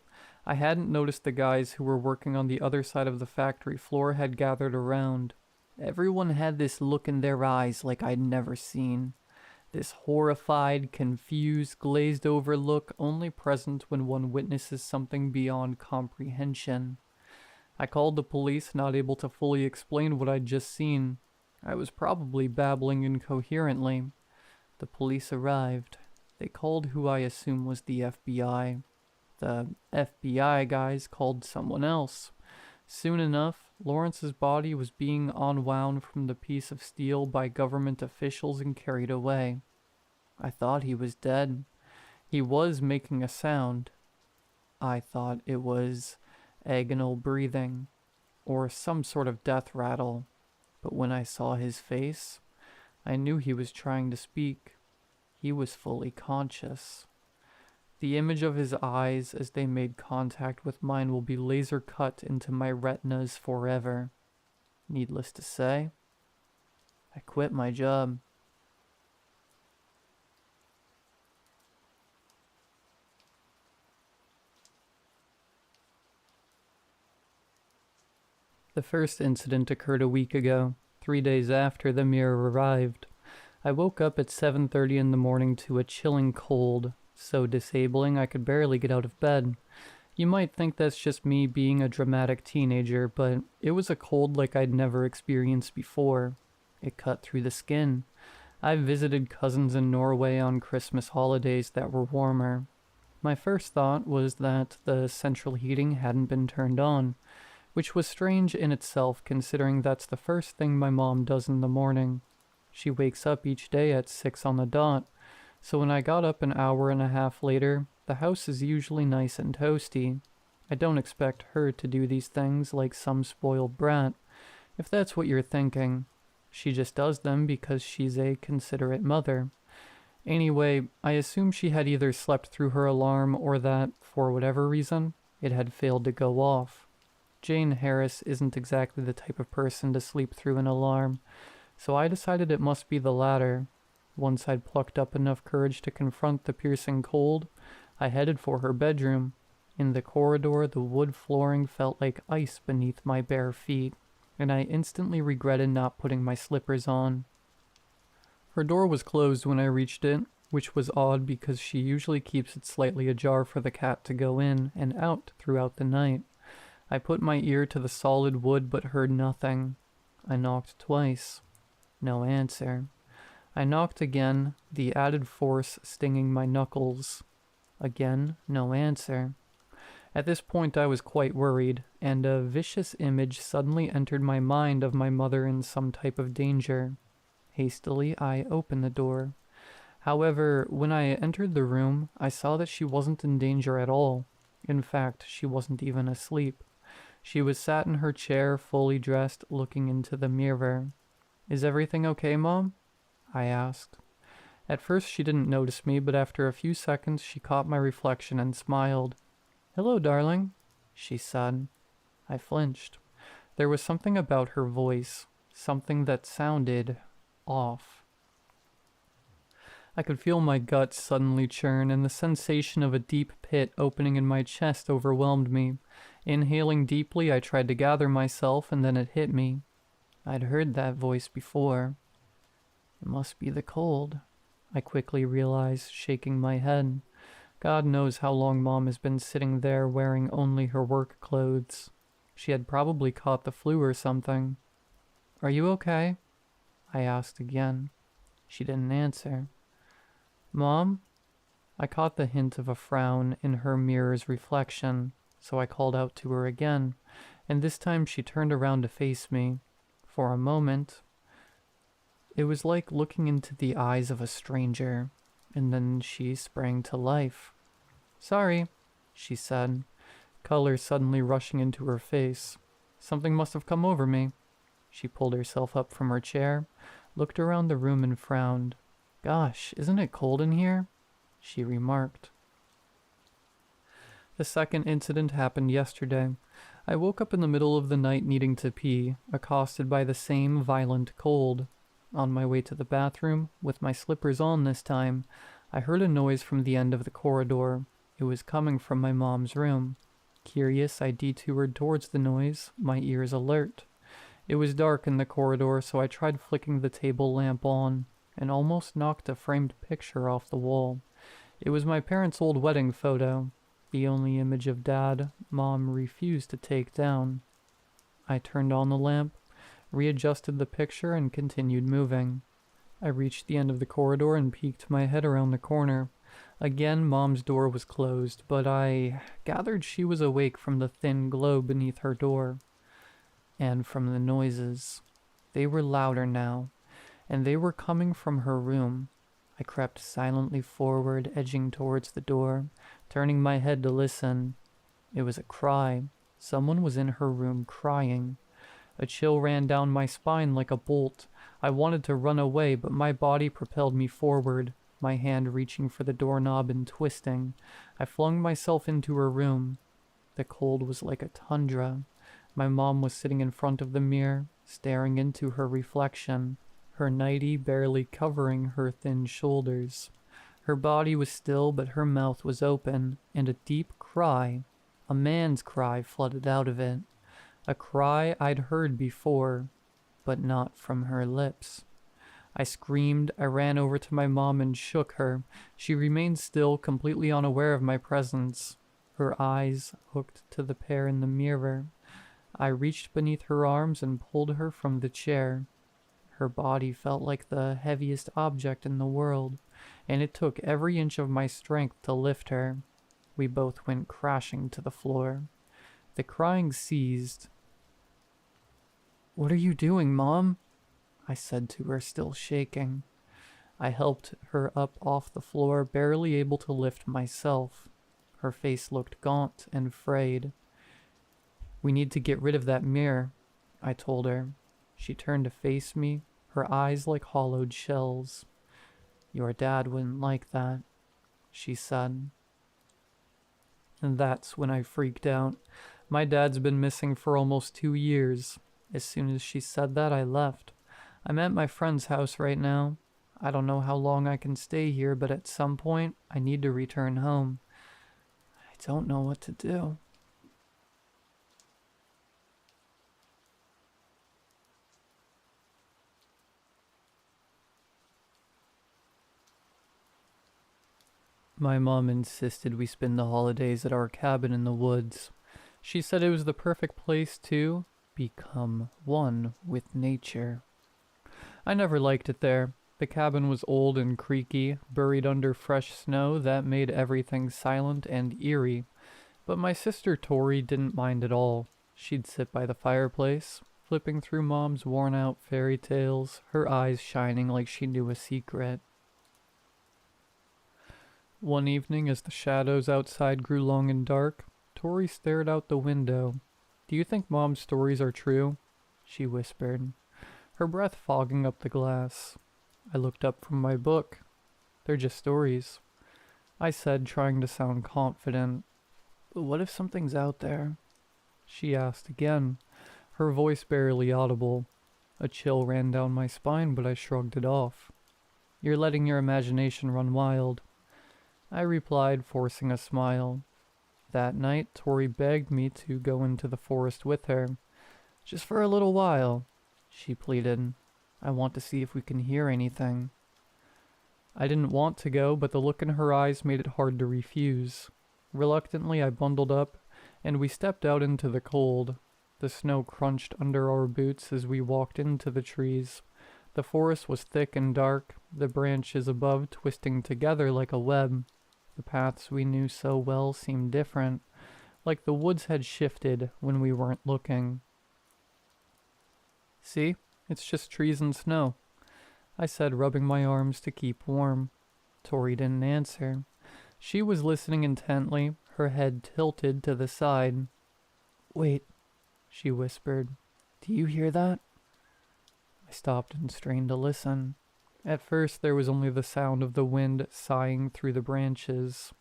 I hadn't noticed the guys who were working on the other side of the factory floor had gathered around. Everyone had this look in their eyes like I'd never seen. This horrified, confused, glazed over look only present when one witnesses something beyond comprehension. I called the police, not able to fully explain what I'd just seen. I was probably babbling incoherently. The police arrived. They called who I assume was the FBI. The FBI guys called someone else. Soon enough, Lawrence's body was being unwound from the piece of steel by government officials and carried away. I thought he was dead. He was making a sound. I thought it was agonal breathing, or some sort of death rattle. But when I saw his face, I knew he was trying to speak. He was fully conscious. The image of his eyes as they made contact with mine will be laser cut into my retinas forever. Needless to say, I quit my job. The first incident occurred a week ago, 3 days after the mirror arrived. I woke up at 7:30 in the morning to a chilling cold, so disabling I could barely get out of bed. You might think that's just me being a dramatic teenager, but it was a cold like I'd never experienced before. It cut through the skin. I visited cousins in Norway on Christmas holidays that were warmer. My first thought was that the central heating hadn't been turned on, which was strange in itself considering that's the first thing my mom does in the morning. She wakes up each day at 6 on the dot, so when I got up an hour and a half later, the house is usually nice and toasty. I don't expect her to do these things like some spoiled brat, if that's what you're thinking. She just does them because she's a considerate mother. Anyway, I assume she had either slept through her alarm or that, for whatever reason, it had failed to go off. Jane Harris isn't exactly the type of person to sleep through an alarm, so I decided it must be the latter. Once I'd plucked up enough courage to confront the piercing cold, I headed for her bedroom. In the corridor, the wood flooring felt like ice beneath my bare feet, and I instantly regretted not putting my slippers on. Her door was closed when I reached it, which was odd because she usually keeps it slightly ajar for the cat to go in and out throughout the night. I put my ear to the solid wood but heard nothing. I knocked twice. No answer. I knocked again, the added force stinging my knuckles. Again, no answer. At this point I was quite worried, and a vicious image suddenly entered my mind of my mother in some type of danger. Hastily, I opened the door. However, when I entered the room, I saw that she wasn't in danger at all. In fact, she wasn't even asleep. She was sat in her chair, fully dressed, looking into the mirror. "Is everything okay, Mom?" I asked. At first she didn't notice me, but after a few seconds she caught my reflection and smiled. "Hello, darling," she said. I flinched. There was something about her voice, something that sounded off. I could feel my guts suddenly churn, and the sensation of a deep pit opening in my chest overwhelmed me. Inhaling deeply, I tried to gather myself, and then it hit me. I'd heard that voice before. It must be the cold, I quickly realized, shaking my head. God knows how long Mom has been sitting there wearing only her work clothes. She had probably caught the flu or something. "Are you okay?" I asked again. She didn't answer. "Mom?" I caught the hint of a frown in her mirror's reflection, so I called out to her again, and this time she turned around to face me. For a moment, it was like looking into the eyes of a stranger, and then she sprang to life. "Sorry," she said, color suddenly rushing into her face. "Something must have come over me." She pulled herself up from her chair, looked around the room and frowned. "Gosh, isn't it cold in here?" she remarked. The second incident happened yesterday. I woke up in the middle of the night needing to pee, accosted by the same violent cold. On my way to the bathroom, with my slippers on this time, I heard a noise from the end of the corridor. It was coming from my mom's room. Curious, I detoured towards the noise, my ears alert. It was dark in the corridor, so I tried flicking the table lamp on, and almost knocked a framed picture off the wall. It was my parents' old wedding photo, the only image of Dad Mom refused to take down. I turned on the lamp, readjusted the picture, and continued moving. I reached the end of the corridor and peeked my head around the corner. Again, Mom's door was closed, but I gathered she was awake from the thin glow beneath her door. And from the noises. They were louder now, and they were coming from her room. I crept silently forward, edging towards the door, turning my head to listen. It was a cry. Someone was in her room crying. A chill ran down my spine like a bolt. I wanted to run away, but my body propelled me forward, my hand reaching for the doorknob and twisting. I flung myself into her room. The cold was like a tundra. My mom was sitting in front of the mirror, staring into her reflection, her nightie barely covering her thin shoulders. Her body was still, but her mouth was open, and a deep cry, a man's cry, flooded out of it. A cry I'd heard before, but not from her lips. I screamed. I ran over to my mom and shook her. She remained still, completely unaware of my presence, her eyes hooked to the pair in the mirror. I reached beneath her arms and pulled her from the chair. Her body felt like the heaviest object in the world, and it took every inch of my strength to lift her. We both went crashing to the floor. The crying ceased. "What are you doing, Mom?" I said to her, still shaking. I helped her up off the floor, barely able to lift myself. Her face looked gaunt and frayed. "We need to get rid of that mirror," I told her. She turned to face me, her eyes like hollowed shells. "Your dad wouldn't like that," she said. And that's when I freaked out. My dad's been missing for almost 2 years. As soon as she said that, I left. I'm at my friend's house right now. I don't know how long I can stay here, but at some point, I need to return home. I don't know what to do. My mom insisted we spend the holidays at our cabin in the woods. She said it was the perfect place to become one with nature. I never liked it there. The cabin was old and creaky, buried under fresh snow that made everything silent and eerie. But my sister Tori didn't mind at all. She'd sit by the fireplace, flipping through Mom's worn-out fairy tales, her eyes shining like she knew a secret. One evening, as the shadows outside grew long and dark, Tori stared out the window. "Do you think Mom's stories are true?" she whispered, her breath fogging up the glass. I looked up from my book. "They're just stories," I said, trying to sound confident. "But what if something's out there?" she asked again, her voice barely audible. A chill ran down my spine, but I shrugged it off. "You're letting your imagination run wild," I replied, forcing a smile. That night, Tori begged me to go into the forest with her. "Just for a little while," she pleaded. "I want to see if we can hear anything." I didn't want to go, but the look in her eyes made it hard to refuse. Reluctantly, I bundled up, and we stepped out into the cold. The snow crunched under our boots as we walked into the trees. The forest was thick and dark, the branches above twisting together like a web. The paths we knew so well seemed different, like the woods had shifted when we weren't looking. "See? It's just trees and snow," I said, rubbing my arms to keep warm. Tori didn't answer. She was listening intently, her head tilted to the side. "Wait," she whispered. "Do you hear that?" I stopped and strained to listen. At first there was only the sound of the wind sighing through the branches.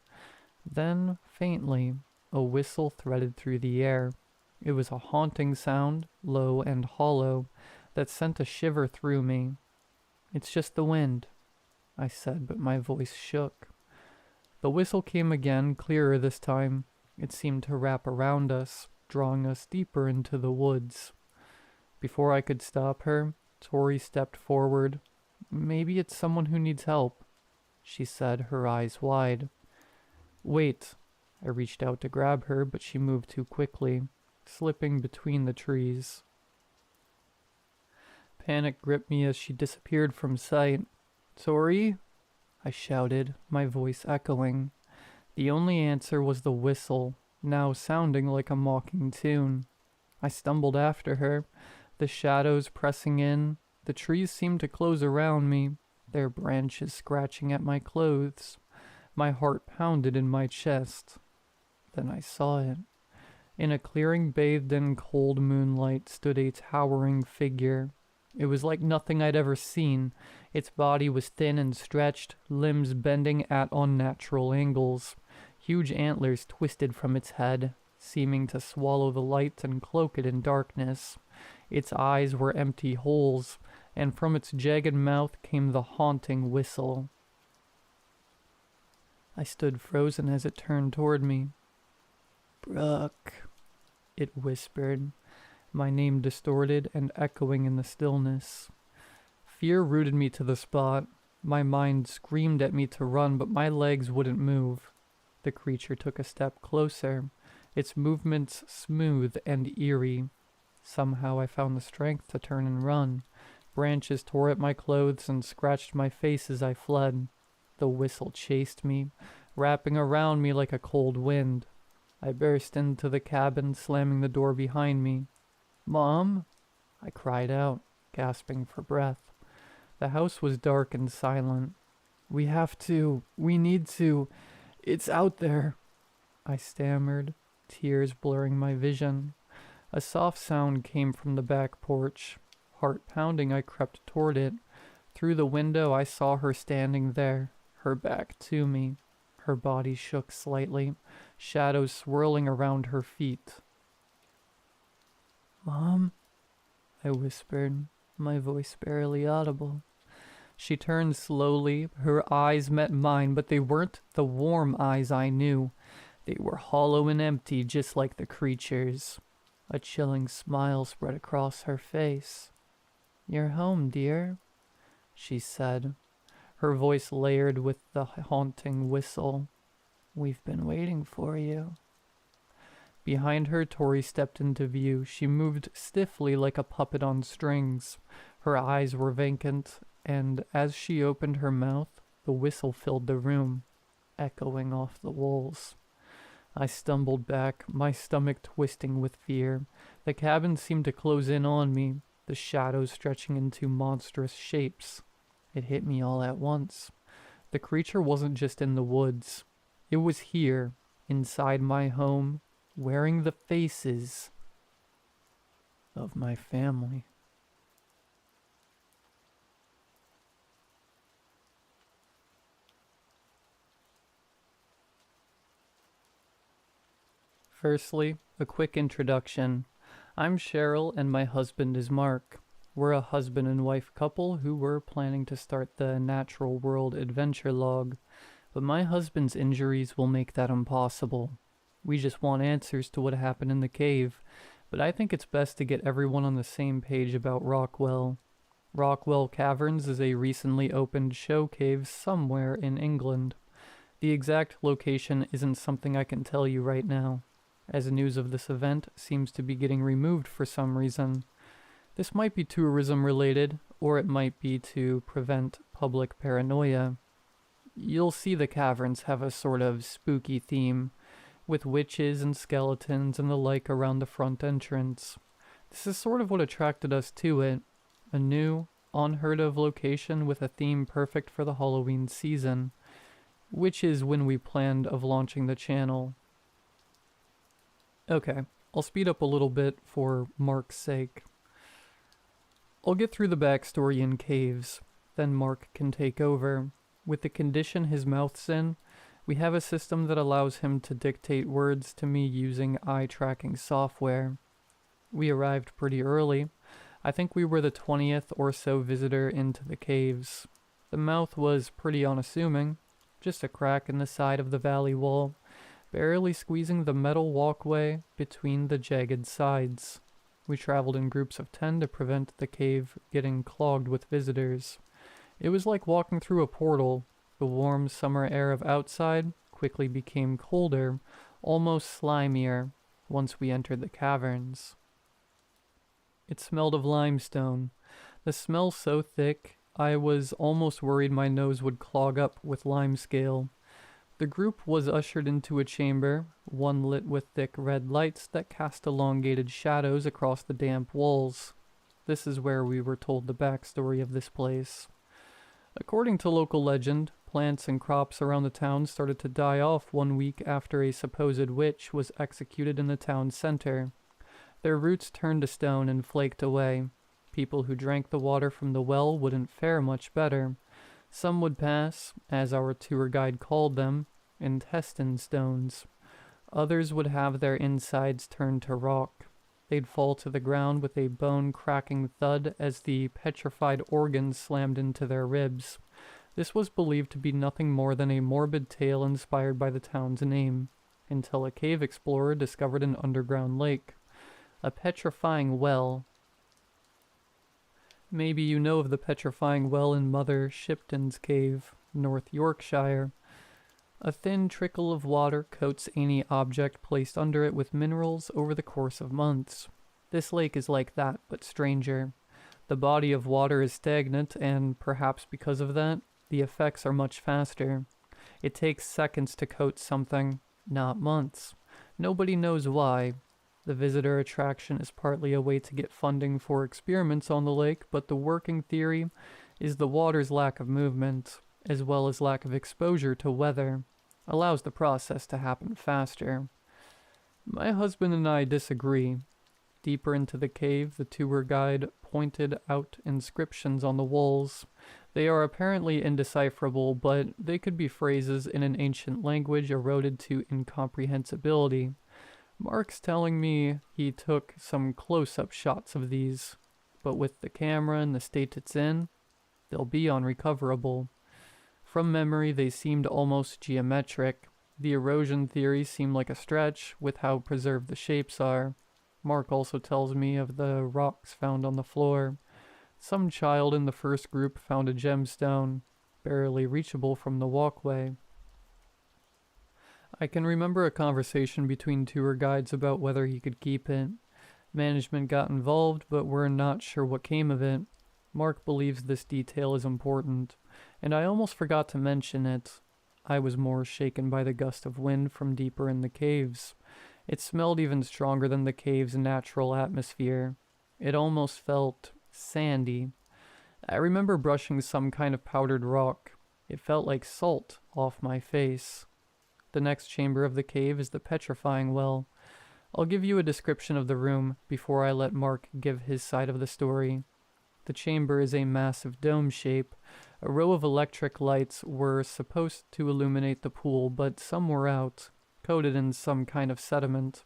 Then, faintly, a whistle threaded through the air. It was a haunting sound, low and hollow, that sent a shiver through me. "It's just the wind," I said, but my voice shook. The whistle came again, clearer this time. It seemed to wrap around us, drawing us deeper into the woods. Before I could stop her, Tori stepped forward. "Maybe it's someone who needs help," she said, her eyes wide. "Wait." I reached out to grab her, but she moved too quickly, slipping between the trees. Panic gripped me as she disappeared from sight. "Tori?" I shouted, my voice echoing. The only answer was the whistle, now sounding like a mocking tune. I stumbled after her, the shadows pressing in. The trees seemed to close around me, their branches scratching at my clothes. My heart pounded in my chest. Then I saw it. In a clearing bathed in cold moonlight stood a towering figure. It was like nothing I'd ever seen. Its body was thin and stretched, limbs bending at unnatural angles. Huge antlers twisted from its head, seeming to swallow the light and cloak it in darkness. Its eyes were empty holes, and from its jagged mouth came the haunting whistle. I stood frozen as it turned toward me. "Brooke," it whispered, my name distorted and echoing in the stillness. Fear rooted me to the spot. My mind screamed at me to run, but my legs wouldn't move. The creature took a step closer, its movements smooth and eerie. Somehow I found the strength to turn and run. Branches tore at my clothes and scratched my face as I fled. The whistle chased me, wrapping around me like a cold wind. I burst into the cabin, slamming the door behind me. "Mom?" I cried out, gasping for breath. The house was dark and silent. We need to, it's out there," I stammered, tears blurring my vision. A soft sound came from the back porch. Heart pounding, I crept toward it. Through the window I saw her standing there, her back to me. Her body shook slightly, shadows swirling around her feet. "Mom?" I whispered, my voice barely audible. She turned slowly. Her eyes met mine, but they weren't the warm eyes I knew. They were hollow and empty, just like the creature's. A chilling smile spread across her face. "You're home, dear," she said, her voice layered with the haunting whistle. "We've been waiting for you." Behind her, Tori stepped into view. She moved stiffly like a puppet on strings. Her eyes were vacant, and as she opened her mouth, the whistle filled the room, echoing off the walls. I stumbled back, my stomach twisting with fear. The cabin seemed to close in on me, the shadows stretching into monstrous shapes. It hit me all at once. The creature wasn't just in the woods. It was here, inside my home, wearing the faces of my family. Firstly, a quick introduction. I'm Cheryl and my husband is Mark. We're a husband and wife couple who were planning to start the Natural World Adventure Log, but my husband's injuries will make that impossible. We just want answers to what happened in the cave, but I think it's best to get everyone on the same page about Rockwell. Rockwell Caverns is a recently opened show cave somewhere in England. The exact location isn't something I can tell you right now, as news of this event seems to be getting removed for some reason. This might be tourism related, or it might be to prevent public paranoia. You'll see the caverns have a sort of spooky theme, with witches and skeletons and the like around the front entrance. This is sort of what attracted us to it, a new, unheard of location with a theme perfect for the Halloween season, which is when we planned of launching the channel. Okay, I'll speed up a little bit for Mark's sake. I'll get through the backstory in caves, then Mark can take over. With the condition his mouth's in, we have a system that allows him to dictate words to me using eye tracking software. We arrived pretty early. I think we were the 20th or so visitor into the caves. The mouth was pretty unassuming, just a crack in the side of the valley wall, barely squeezing the metal walkway between the jagged sides. We traveled in groups of 10 to prevent the cave getting clogged with visitors. It was like walking through a portal. The warm summer air of outside quickly became colder, almost slimier, once we entered the caverns. It smelled of limestone. The smell so thick, I was almost worried my nose would clog up with limescale. The group was ushered into a chamber, one lit with thick red lights that cast elongated shadows across the damp walls. This is where we were told the backstory of this place. According to local legend, plants and crops around the town started to die off 1 week after a supposed witch was executed in the town center. Their roots turned to stone and flaked away. People who drank the water from the well wouldn't fare much better. Some would pass, as our tour guide called them, intestine stones. Others would have their insides turn to rock. They'd fall to the ground with a bone-cracking thud as the petrified organs slammed into their ribs. This was believed to be nothing more than a morbid tale inspired by the town's name, until a cave explorer discovered an underground lake. A petrifying well. Maybe you know of the petrifying well in Mother Shipton's Cave, North Yorkshire. A thin trickle of water coats any object placed under it with minerals over the course of months. This lake is like that, but stranger. The body of water is stagnant, and perhaps because of that, the effects are much faster. It takes seconds to coat something, not months. Nobody knows why. The visitor attraction is partly a way to get funding for experiments on the lake, but the working theory is the water's lack of movement, as well as lack of exposure to weather, allows the process to happen faster. My husband and I disagree. Deeper into the cave, the tour guide pointed out inscriptions on the walls. They are apparently indecipherable, but they could be phrases in an ancient language eroded to incomprehensibility. Mark's telling me he took some close-up shots of these, but with the camera and the state it's in, they'll be unrecoverable. From memory, they seemed almost geometric. The erosion theory seemed like a stretch with how preserved the shapes are. Mark also tells me of the rocks found on the floor. Some child in the first group found a gemstone, barely reachable from the walkway. I can remember a conversation between tour guides about whether he could keep it. Management got involved, but we're not sure what came of it. Mark believes this detail is important, and I almost forgot to mention it. I was more shaken by the gust of wind from deeper in the caves. It smelled even stronger than the cave's natural atmosphere. It almost felt sandy. I remember brushing some kind of powdered rock. It felt like salt off my face. The next chamber of the cave is the petrifying well. I'll give you a description of the room before I let Mark give his side of the story. The chamber is a massive dome shape. A row of electric lights were supposed to illuminate the pool, but some were out, coated in some kind of sediment.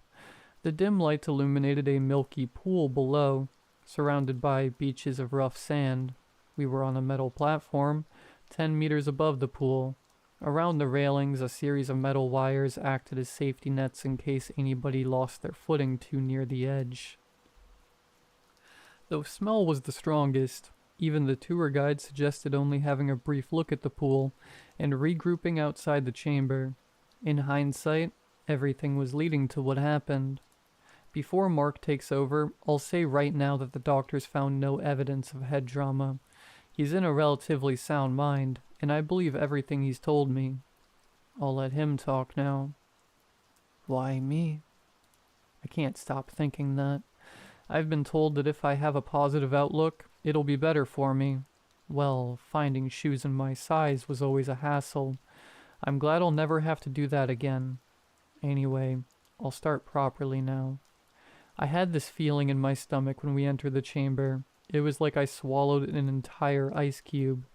The dim light illuminated a milky pool below, surrounded by beaches of rough sand. We were on a metal platform, 10 meters above the pool. Around the railings, a series of metal wires acted as safety nets in case anybody lost their footing too near the edge. The smell was the strongest. Even the tour guide suggested only having a brief look at the pool and regrouping outside the chamber. In hindsight, everything was leading to what happened. Before Mark takes over, I'll say right now that the doctors found no evidence of head trauma. He's in a relatively sound mind, and I believe everything he's told me. I'll let him talk now. Why me? I can't stop thinking that. I've been told that if I have a positive outlook, it'll be better for me. Well, finding shoes in my size was always a hassle. I'm glad I'll never have to do that again. Anyway, I'll start properly now. I had this feeling in my stomach when we entered the chamber. It was like I swallowed an entire ice cube,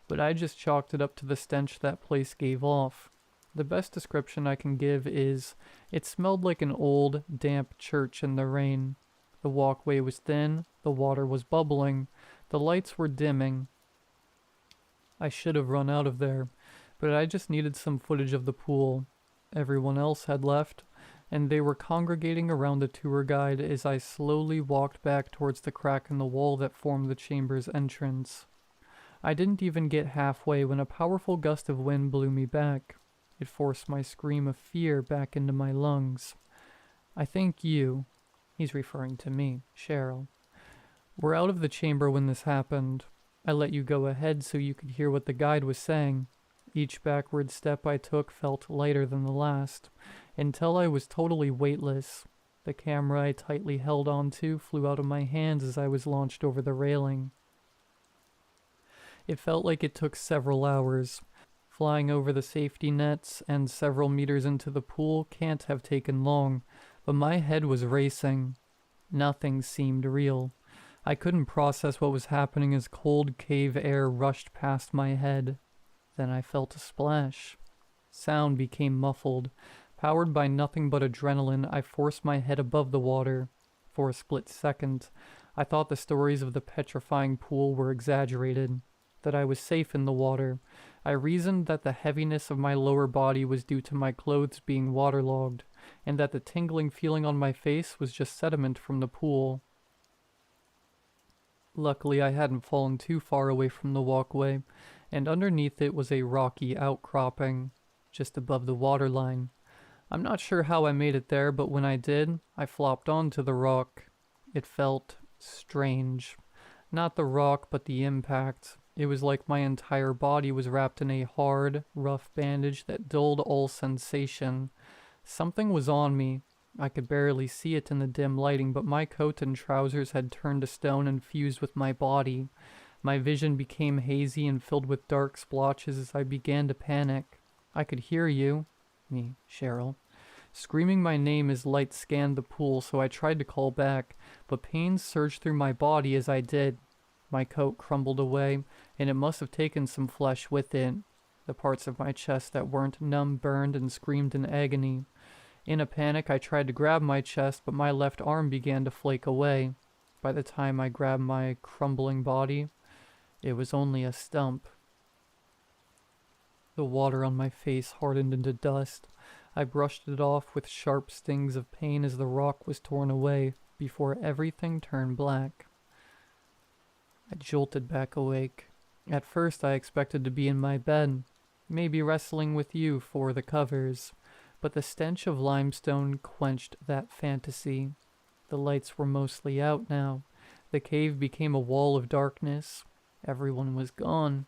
but I just chalked it up to the stench that place gave off. The best description I can give is, it smelled like an old, damp church in the rain. The walkway was thin, the water was bubbling, the lights were dimming. I should have run out of there, but I just needed some footage of the pool. Everyone else had left, and they were congregating around the tour guide as I slowly walked back towards the crack in the wall that formed the chamber's entrance. I didn't even get halfway when a powerful gust of wind blew me back. It forced my scream of fear back into my lungs. I think you, he's referring to me, Cheryl, were out of the chamber when this happened. I let you go ahead so you could hear what the guide was saying. Each backward step I took felt lighter than the last, until I was totally weightless. The camera I tightly held onto flew out of my hands as I was launched over the railing. It felt like it took several hours. Flying over the safety nets and several meters into the pool can't have taken long, but my head was racing. Nothing seemed real. I couldn't process what was happening as cold cave air rushed past my head. Then I felt a splash. Sound became muffled. Powered by nothing but adrenaline, I forced my head above the water. For a split second, I thought the stories of the petrifying pool were exaggerated, that I was safe in the water. I reasoned that the heaviness of my lower body was due to my clothes being waterlogged, and that the tingling feeling on my face was just sediment from the pool. Luckily, I hadn't fallen too far away from the walkway, and underneath it was a rocky outcropping, just above the waterline. I'm not sure how I made it there, but when I did, I flopped onto the rock. It felt strange. Not the rock, but the impact. It was like my entire body was wrapped in a hard, rough bandage that dulled all sensation. Something was on me. I could barely see it in the dim lighting, but my coat and trousers had turned to stone and fused with my body. My vision became hazy and filled with dark splotches as I began to panic. I could hear you, me, Cheryl, screaming my name as light scanned the pool, so I tried to call back, but pain surged through my body as I did. My coat crumbled away, and it must have taken some flesh with it. The parts of my chest that weren't numb burned and screamed in agony. In a panic, I tried to grab my chest, but my left arm began to flake away. By the time I grabbed my crumbling body, it was only a stump. The water on my face hardened into dust. I brushed it off with sharp stings of pain as the rock was torn away, before everything turned black. I jolted back awake. At first I expected to be in my bed, maybe wrestling with you for the covers, but the stench of limestone quenched that fantasy. The lights were mostly out now. The cave became a wall of darkness. Everyone was gone.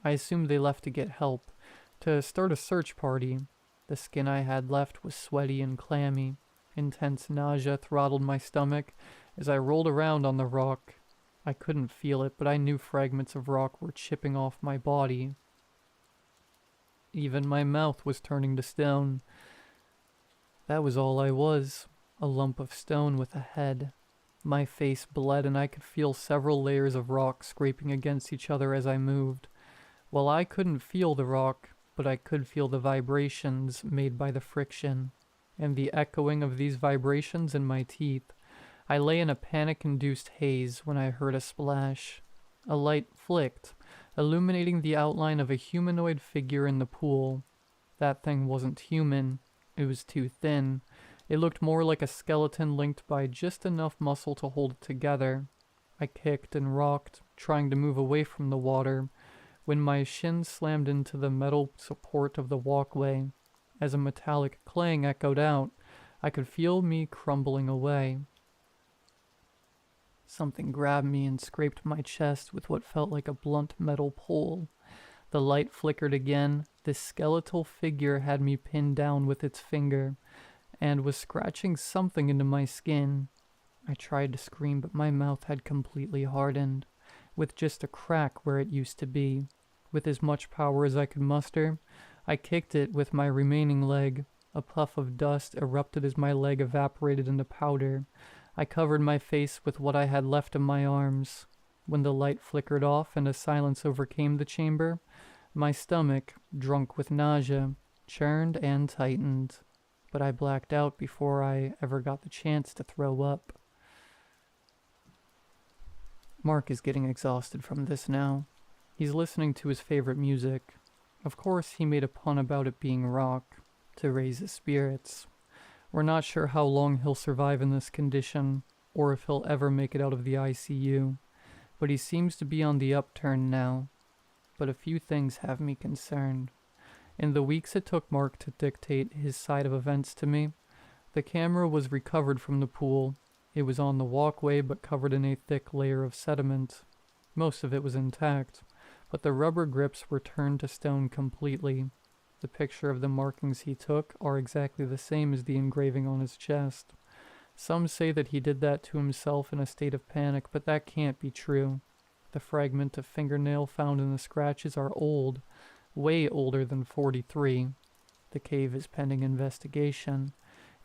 I assumed they left to get help, to start a search party. The skin I had left was sweaty and clammy. Intense nausea throttled my stomach as I rolled around on the rock. I couldn't feel it, but I knew fragments of rock were chipping off my body. Even my mouth was turning to stone. That was all I was, a lump of stone with a head. My face bled and I could feel several layers of rock scraping against each other as I moved. Well, I couldn't feel the rock, but I could feel the vibrations made by the friction, and the echoing of these vibrations in my teeth. I lay in a panic-induced haze when I heard a splash. A light flicked, illuminating the outline of a humanoid figure in the pool. That thing wasn't human. It was too thin. It looked more like a skeleton linked by just enough muscle to hold it together. I kicked and rocked, trying to move away from the water, when my shin slammed into the metal support of the walkway. As a metallic clang echoed out, I could feel me crumbling away. Something grabbed me and scraped my chest with what felt like a blunt metal pole. The light flickered again. This skeletal figure had me pinned down with its finger, and was scratching something into my skin. I tried to scream, but my mouth had completely hardened, with just a crack where it used to be. With as much power as I could muster, I kicked it with my remaining leg. A puff of dust erupted as my leg evaporated into powder. I covered my face with what I had left of my arms. When the light flickered off and a silence overcame the chamber, my stomach, drunk with nausea, churned and tightened. But I blacked out before I ever got the chance to throw up. Mark is getting exhausted from this now. He's listening to his favorite music. Of course, he made a pun about it being rock, to raise his spirits. We're not sure how long he'll survive in this condition, or if he'll ever make it out of the ICU, but he seems to be on the upturn now. But a few things have me concerned. In the weeks it took Mark to dictate his side of events to me, the camera was recovered from the pool. It was on the walkway but covered in a thick layer of sediment. Most of it was intact, but the rubber grips were turned to stone completely. The picture of the markings he took are exactly the same as the engraving on his chest. Some say that he did that to himself in a state of panic, but that can't be true. The fragment of fingernail found in the scratches are old, way older than 43. The cave is pending investigation,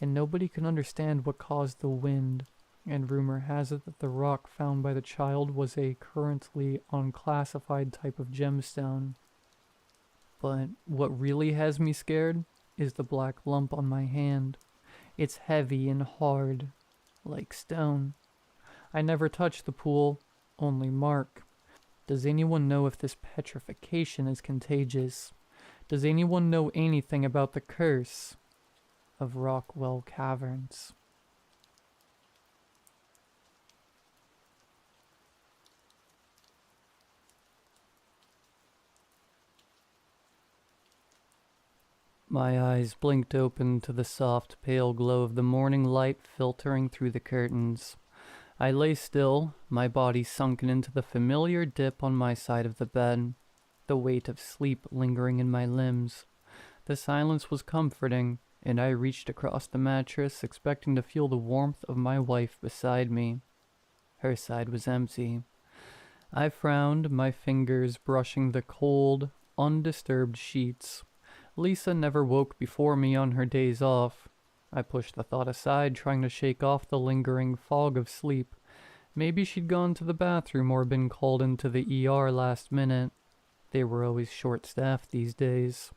and nobody can understand what caused the wind, and rumor has it that the rock found by the child was a currently unclassified type of gemstone. But what really has me scared is the black lump on my hand. It's heavy and hard, like stone. I never touched the pool, only Mark. Does anyone know if this petrification is contagious? Does anyone know anything about the curse of Rockwell Caverns? My eyes blinked open to the soft, pale glow of the morning light filtering through the curtains. I lay still, my body sunken into the familiar dip on my side of the bed, the weight of sleep lingering in my limbs. The silence was comforting, and I reached across the mattress, expecting to feel the warmth of my wife beside me. Her side was empty. I frowned, my fingers brushing the cold, undisturbed sheets. Lisa never woke before me on her days off. I pushed the thought aside, trying to shake off the lingering fog of sleep. Maybe she'd gone to the bathroom or been called into the ER last minute. They were always short-staffed these days.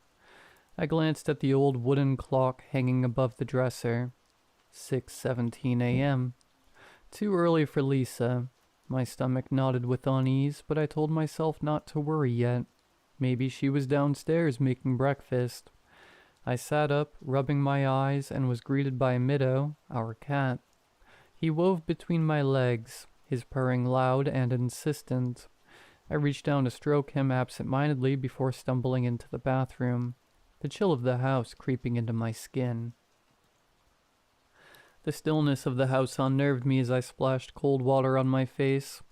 I glanced at the old wooden clock hanging above the dresser. 6:17 a.m. Too early for Lisa. My stomach nodded with unease, but I told myself not to worry yet. Maybe she was downstairs making breakfast. I sat up, rubbing my eyes, and was greeted by Middo, our cat. He wove between my legs, his purring loud and insistent. I reached down to stroke him absent-mindedly before stumbling into the bathroom, the chill of the house creeping into my skin. The stillness of the house unnerved me as I splashed cold water on my face.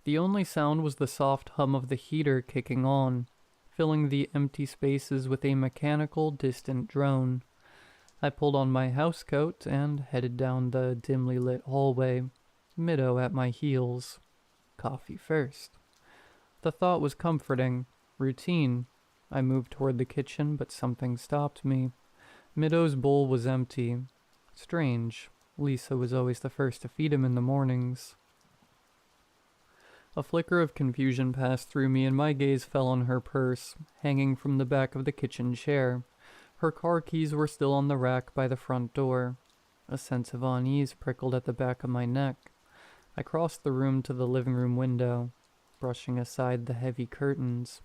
The only sound was the soft hum of the heater kicking on, filling the empty spaces with a mechanical, distant drone. I pulled on my housecoat and headed down the dimly lit hallway, Middo at my heels. Coffee first. The thought was comforting, routine. I moved toward the kitchen, but something stopped me. Middo's bowl was empty. Strange. Lisa was always the first to feed him in the mornings. A flicker of confusion passed through me, and my gaze fell on her purse, hanging from the back of the kitchen chair. Her car keys were still on the rack by the front door. A sense of unease prickled at the back of my neck. I crossed the room to the living room window, brushing aside the heavy curtains.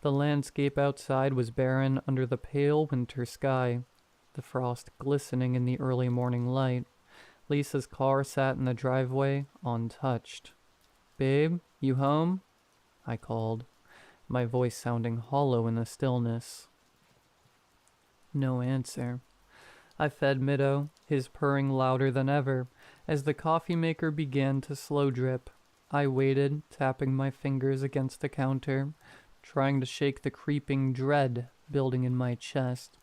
The landscape outside was barren under the pale winter sky, the frost glistening in the early morning light. Lisa's car sat in the driveway, untouched. "Babe, you home?" I called, my voice sounding hollow in the stillness. No answer. I fed Middo, his purring louder than ever, as the coffee maker began to slow drip. I waited, tapping my fingers against the counter, trying to shake the creeping dread building in my chest.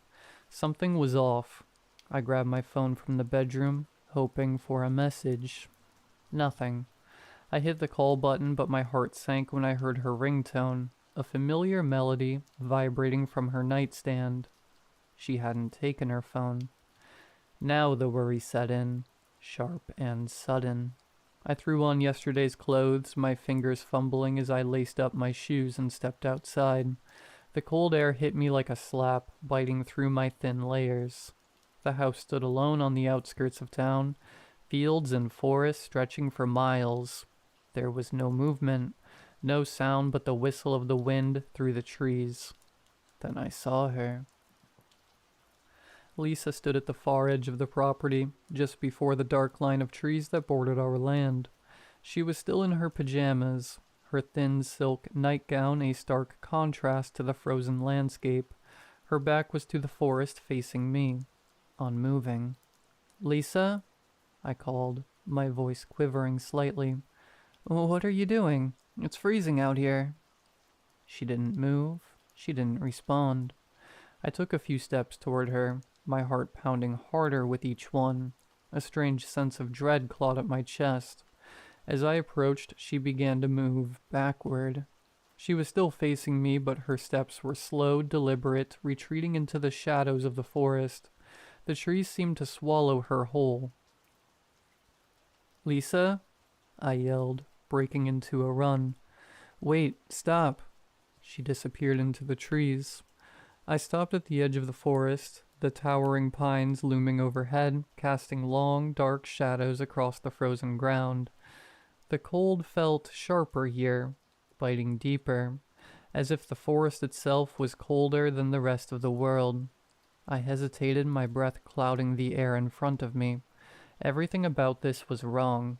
Something was off. I grabbed my phone from the bedroom, hoping for a message. Nothing. I hit the call button, but my heart sank when I heard her ringtone, a familiar melody vibrating from her nightstand. She hadn't taken her phone. Now the worry set in, sharp and sudden. I threw on yesterday's clothes, my fingers fumbling as I laced up my shoes and stepped outside. The cold air hit me like a slap, biting through my thin layers. The house stood alone on the outskirts of town, fields and forests stretching for miles. There was no movement, no sound but the whistle of the wind through the trees. Then I saw her. Lisa stood at the far edge of the property, just before the dark line of trees that bordered our land. She was still in her pajamas, her thin silk nightgown a stark contrast to the frozen landscape. Her back was to the forest facing me, unmoving. "Lisa?" I called, my voice quivering slightly. "What are you doing? It's freezing out here." She didn't move. She didn't respond. I took a few steps toward her, my heart pounding harder with each one. A strange sense of dread clawed at my chest. As I approached, she began to move backward. She was still facing me, but her steps were slow, deliberate, retreating into the shadows of the forest. The trees seemed to swallow her whole. "Lisa?" I yelled, breaking into a run. "Wait, stop." She disappeared into the trees. I stopped at the edge of the forest, the towering pines looming overhead, casting long, dark shadows across the frozen ground. The cold felt sharper here, biting deeper, as if the forest itself was colder than the rest of the world. I hesitated, my breath clouding the air in front of me. Everything about this was wrong.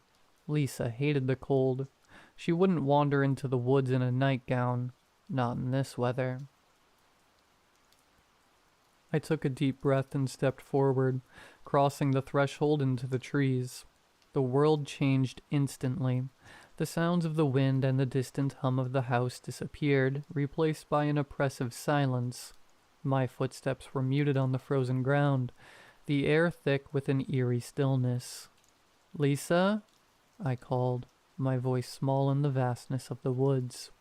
Lisa hated the cold. She wouldn't wander into the woods in a nightgown, not in this weather. I took a deep breath and stepped forward, crossing the threshold into the trees. The world changed instantly. The sounds of the wind and the distant hum of the house disappeared, replaced by an oppressive silence. My footsteps were muted on the frozen ground, the air thick with an eerie stillness. "Lisa?" I called, my voice small in the vastness of the woods.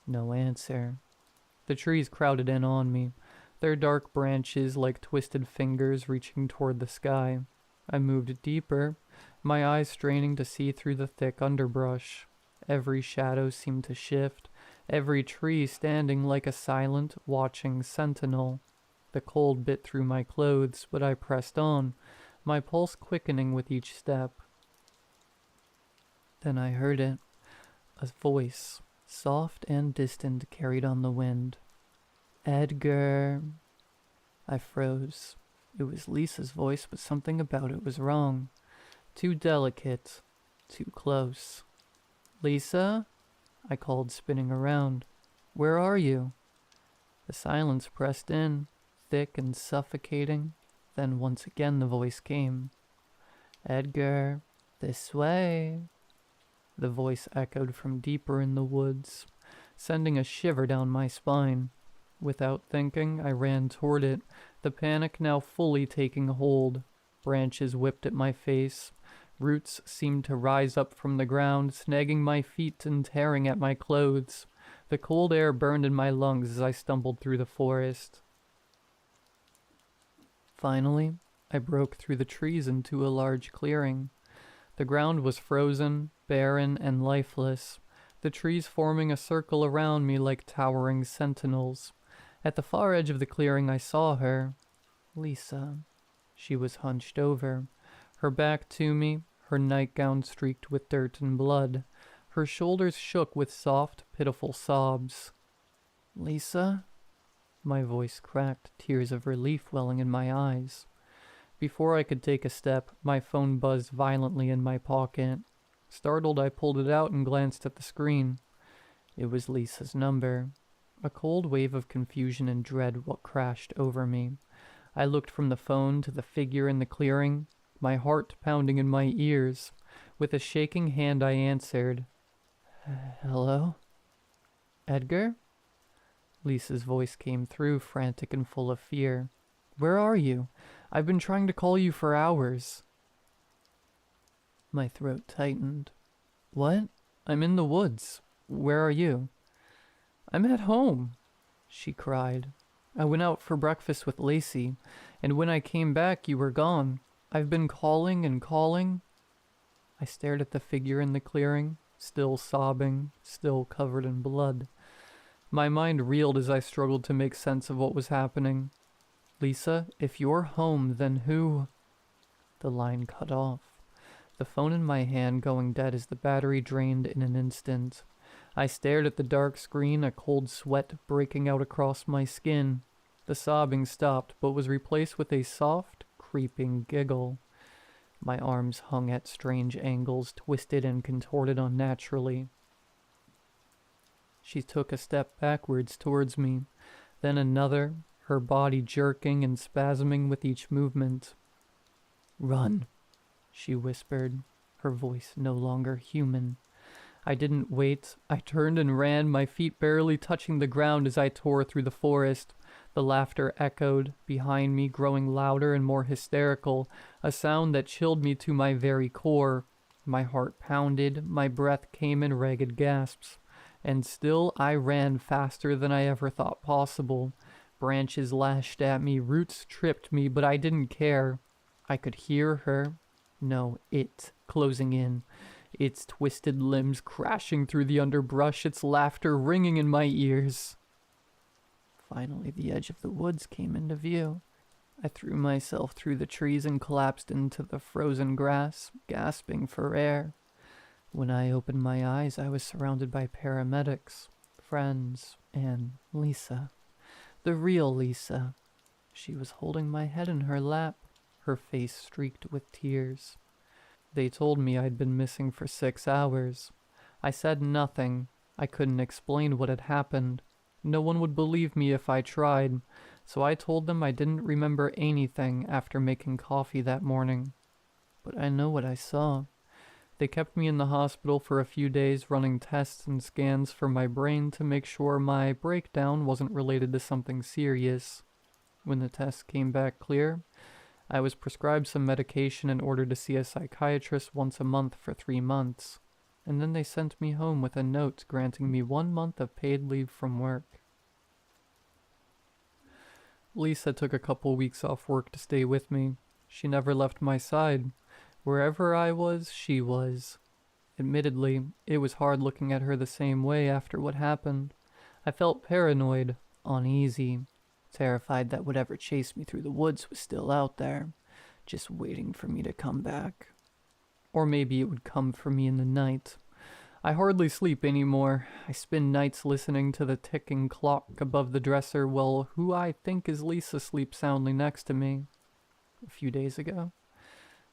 No answer. The trees crowded in on me, their dark branches like twisted fingers reaching toward the sky. I moved deeper, my eyes straining to see through the thick underbrush. Every shadow seemed to shift, every tree standing like a silent, watching sentinel. The cold bit through my clothes, but I pressed on, my pulse quickening with each step. Then I heard it, a voice, soft and distant, carried on the wind. "Edgar." I froze. It was Lisa's voice, but something about it was wrong. Too delicate, too close. "Lisa?" I called, spinning around. "Where are you?" The silence pressed in, thick and suffocating. Then once again the voice came. "Edgar, this way." The voice echoed from deeper in the woods, sending a shiver down my spine. Without thinking, I ran toward it, the panic now fully taking hold. Branches whipped at my face. Roots seemed to rise up from the ground, snagging my feet and tearing at my clothes. The cold air burned in my lungs as I stumbled through the forest. Finally, I broke through the trees into a large clearing. The ground was frozen, barren, and lifeless, the trees forming a circle around me like towering sentinels. At the far edge of the clearing I saw her. Lisa. She was hunched over, her back to me, her nightgown streaked with dirt and blood. Her shoulders shook with soft, pitiful sobs. "Lisa?" My voice cracked, tears of relief welling in my eyes. Before I could take a step, my phone buzzed violently in my pocket. Startled, I pulled it out and glanced at the screen. It was Lisa's number. A cold wave of confusion and dread crashed over me. I looked from the phone to the figure in the clearing, my heart pounding in my ears. With a shaking hand I answered. "Hello? Edgar?" Lisa's voice came through, frantic and full of fear. "Where are you? I've been trying to call you for hours." My throat tightened. "What? I'm in the woods. Where are you?" "I'm at home," she cried. "I went out for breakfast with Lacey, and when I came back you were gone. I've been calling and calling." I stared at the figure in the clearing, still sobbing, still covered in blood. My mind reeled as I struggled to make sense of what was happening. Lisa, if you're home, then who? The line cut off. The phone in my hand going dead as the battery drained in an instant. I stared at the dark screen, a cold sweat breaking out across my skin. The sobbing stopped, but was replaced with a soft, creeping giggle. My arms hung at strange angles, twisted and contorted unnaturally. She took a step backwards towards me, then another, her body jerking and spasming with each movement. "Run," she whispered, her voice no longer human. I didn't wait. I turned and ran, my feet barely touching the ground as I tore through the forest. The laughter echoed, behind me growing louder and more hysterical, a sound that chilled me to my very core. My heart pounded, my breath came in ragged gasps. And still I ran faster than I ever thought possible. Branches lashed at me, roots tripped me, but I didn't care. I could hear her. No, it, closing in. Its twisted limbs crashing through the underbrush, its laughter ringing in my ears. Finally, the edge of the woods came into view. I threw myself through the trees and collapsed into the frozen grass, gasping for air. When I opened my eyes, I was surrounded by paramedics, friends, and Lisa. The real Lisa. She was holding my head in her lap, her face streaked with tears. They told me I'd been missing for 6 hours. I said nothing. I couldn't explain what had happened. No one would believe me if I tried, so I told them I didn't remember anything after making coffee that morning. But I know what I saw. They kept me in the hospital for a few days running tests and scans for my brain to make sure my breakdown wasn't related to something serious. When the tests came back clear, I was prescribed some medication and ordered to see a psychiatrist once a month for 3 months. And then they sent me home with a note granting me 1 month of paid leave from work. Lisa took a couple weeks off work to stay with me. She never left my side. Wherever I was, she was. Admittedly, it was hard looking at her the same way after what happened. I felt paranoid, uneasy, terrified that whatever chased me through the woods was still out there, just waiting for me to come back. Or maybe it would come for me in the night. I hardly sleep anymore. I spend nights listening to the ticking clock above the dresser while who I think is Lisa sleeps soundly next to me. A few days ago,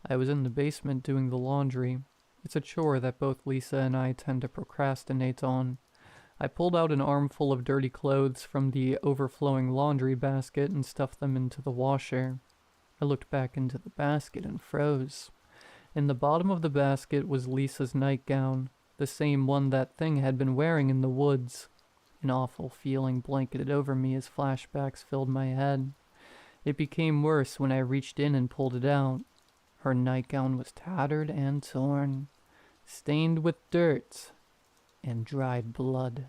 I was in the basement doing the laundry. It's a chore that both Lisa and I tend to procrastinate on. I pulled out an armful of dirty clothes from the overflowing laundry basket and stuffed them into the washer. I looked back into the basket and froze. In the bottom of the basket was Lisa's nightgown, the same one that thing had been wearing in the woods. An awful feeling blanketed over me as flashbacks filled my head. It became worse when I reached in and pulled it out. Her nightgown was tattered and torn, stained with dirt and dried blood.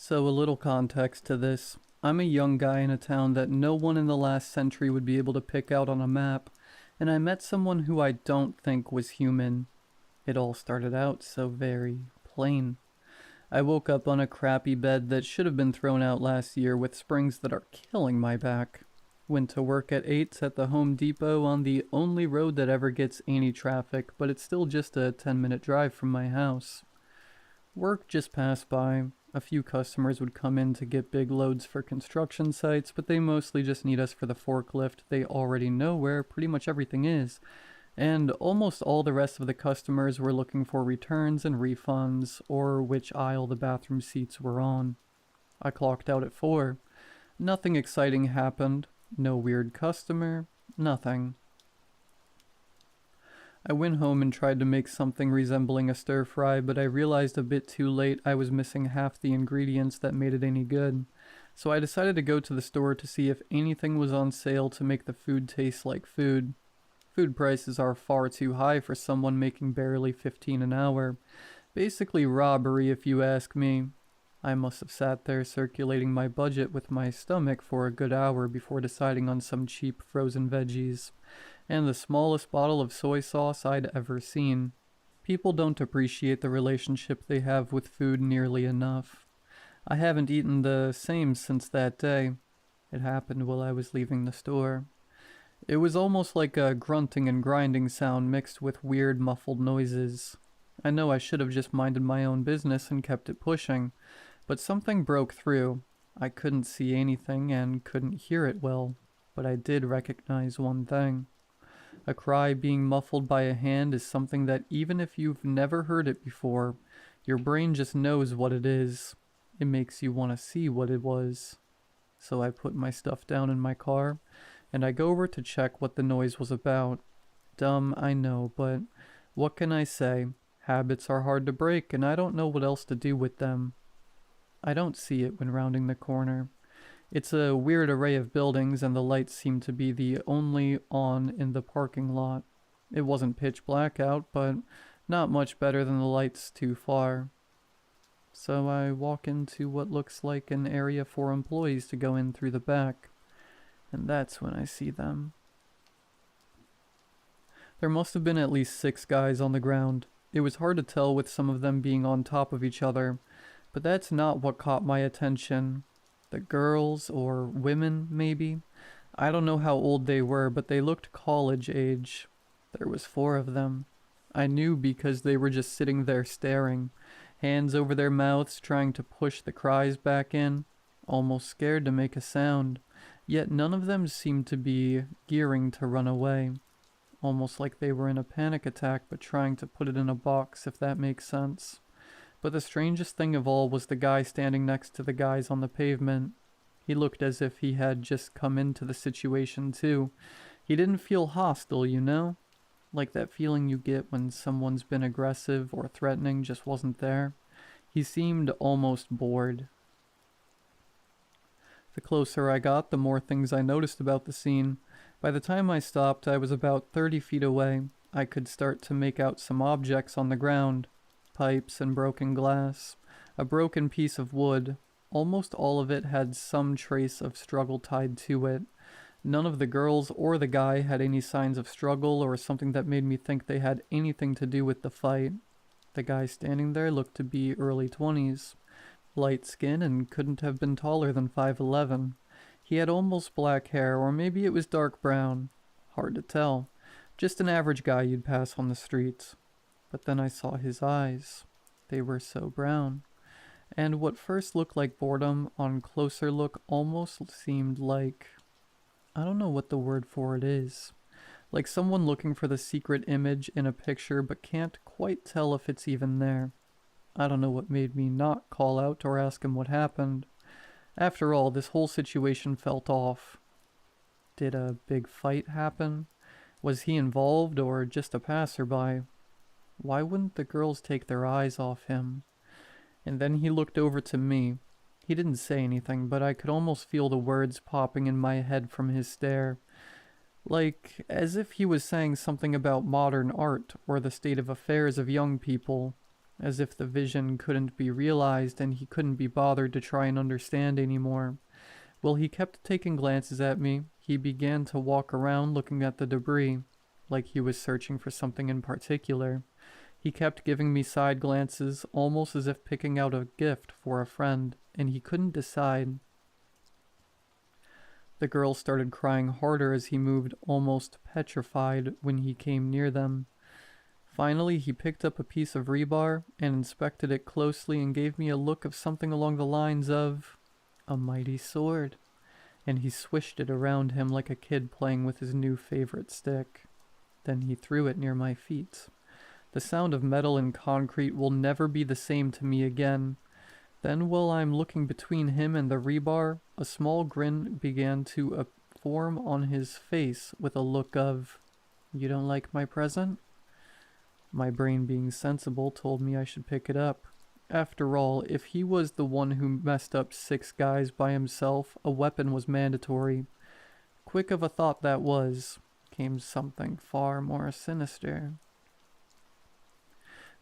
So a little context to this. I'm a young guy in a town that no one in the last century would be able to pick out on a map, and I met someone who I don't think was human. It all started out so very plain. I woke up on a crappy bed that should have been thrown out last year with springs that are killing my back. Went to work at 8 at the Home Depot on the only road that ever gets any traffic, but it's still just a 10-minute drive from my house. Work just passed by. A few customers would come in to get big loads for construction sites, but they mostly just need us for the forklift. They already know where pretty much everything is. And almost all the rest of the customers were looking for returns and refunds, or which aisle the bathroom seats were on. I clocked out at 4. Nothing exciting happened. No weird customer. Nothing. I went home and tried to make something resembling a stir-fry, but I realized a bit too late I was missing half the ingredients that made it any good. So I decided to go to the store to see if anything was on sale to make the food taste like food. Food prices are far too high for someone making barely 15 an hour. Basically robbery if you ask me. I must have sat there circulating my budget with my stomach for a good hour before deciding on some cheap frozen veggies, and the smallest bottle of soy sauce I'd ever seen. People don't appreciate the relationship they have with food nearly enough. I haven't eaten the same since that day. It happened while I was leaving the store. It was almost like a grunting and grinding sound mixed with weird muffled noises. I know I should have just minded my own business and kept it pushing, but something broke through. I couldn't see anything and couldn't hear it well, but I did recognize one thing. A cry being muffled by a hand is something that even if you've never heard it before, your brain just knows what it is. It makes you want to see what it was. So I put my stuff down in my car, and I go over to check what the noise was about. Dumb, I know, but what can I say? Habits are hard to break, and I don't know what else to do with them. I don't see it when rounding the corner. It's a weird array of buildings, and the lights seem to be the only on in the parking lot. It wasn't pitch black out, but not much better than the lights too far. So I walk into what looks like an area for employees to go in through the back, and that's when I see them. There must have been at least 6 guys on the ground. It was hard to tell with some of them being on top of each other, but that's not what caught my attention. The girls, or women maybe, I don't know how old they were, but they looked college age. There was 4 of them. I knew because they were just sitting there staring, hands over their mouths trying to push the cries back in, almost scared to make a sound, yet none of them seemed to be gearing to run away. Almost like they were in a panic attack but trying to put it in a box, if that makes sense. But the strangest thing of all was the guy standing next to the guys on the pavement. He looked as if he had just come into the situation too. He didn't feel hostile, you know? Like that feeling you get when someone's been aggressive or threatening just wasn't there. He seemed almost bored. The closer I got, the more things I noticed about the scene. By the time I stopped, I was about 30 feet away. I could start to make out some objects on the ground. Pipes and broken glass. A broken piece of wood. Almost all of it had some trace of struggle tied to it. None of the girls or the guy had any signs of struggle or something that made me think they had anything to do with the fight. The guy standing there looked to be early 20s. Light skin and couldn't have been taller than 5'11". He had almost black hair, or maybe it was dark brown. Hard to tell. Just an average guy you'd pass on the streets. But then I saw his eyes. They were so brown. And what first looked like boredom, on closer look almost seemed like... I don't know what the word for it is. Like someone looking for the secret image in a picture but can't quite tell if it's even there. I don't know what made me not call out or ask him what happened. After all, this whole situation felt off. Did a big fight happen? Was he involved or just a passerby? Why wouldn't the girls take their eyes off him? And then he looked over to me. He didn't say anything, but I could almost feel the words popping in my head from his stare. Like, as if he was saying something about modern art or the state of affairs of young people. As if the vision couldn't be realized and he couldn't be bothered to try and understand anymore. Well, he kept taking glances at me. He began to walk around looking at the debris, like he was searching for something in particular. He kept giving me side glances, almost as if picking out a gift for a friend, and he couldn't decide. The girls started crying harder as he moved, almost petrified when he came near them. Finally, he picked up a piece of rebar and inspected it closely and gave me a look of something along the lines of a mighty sword, and he swished it around him like a kid playing with his new favorite stick. Then he threw it near my feet. The sound of metal and concrete will never be the same to me again. Then, while I'm looking between him and the rebar, a small grin began to form on his face with a look of, "You don't like my present?" My brain, being sensible, told me I should pick it up. After all, if he was the one who messed up 6 guys by himself, a weapon was mandatory. Quick of a thought that was, came something far more sinister.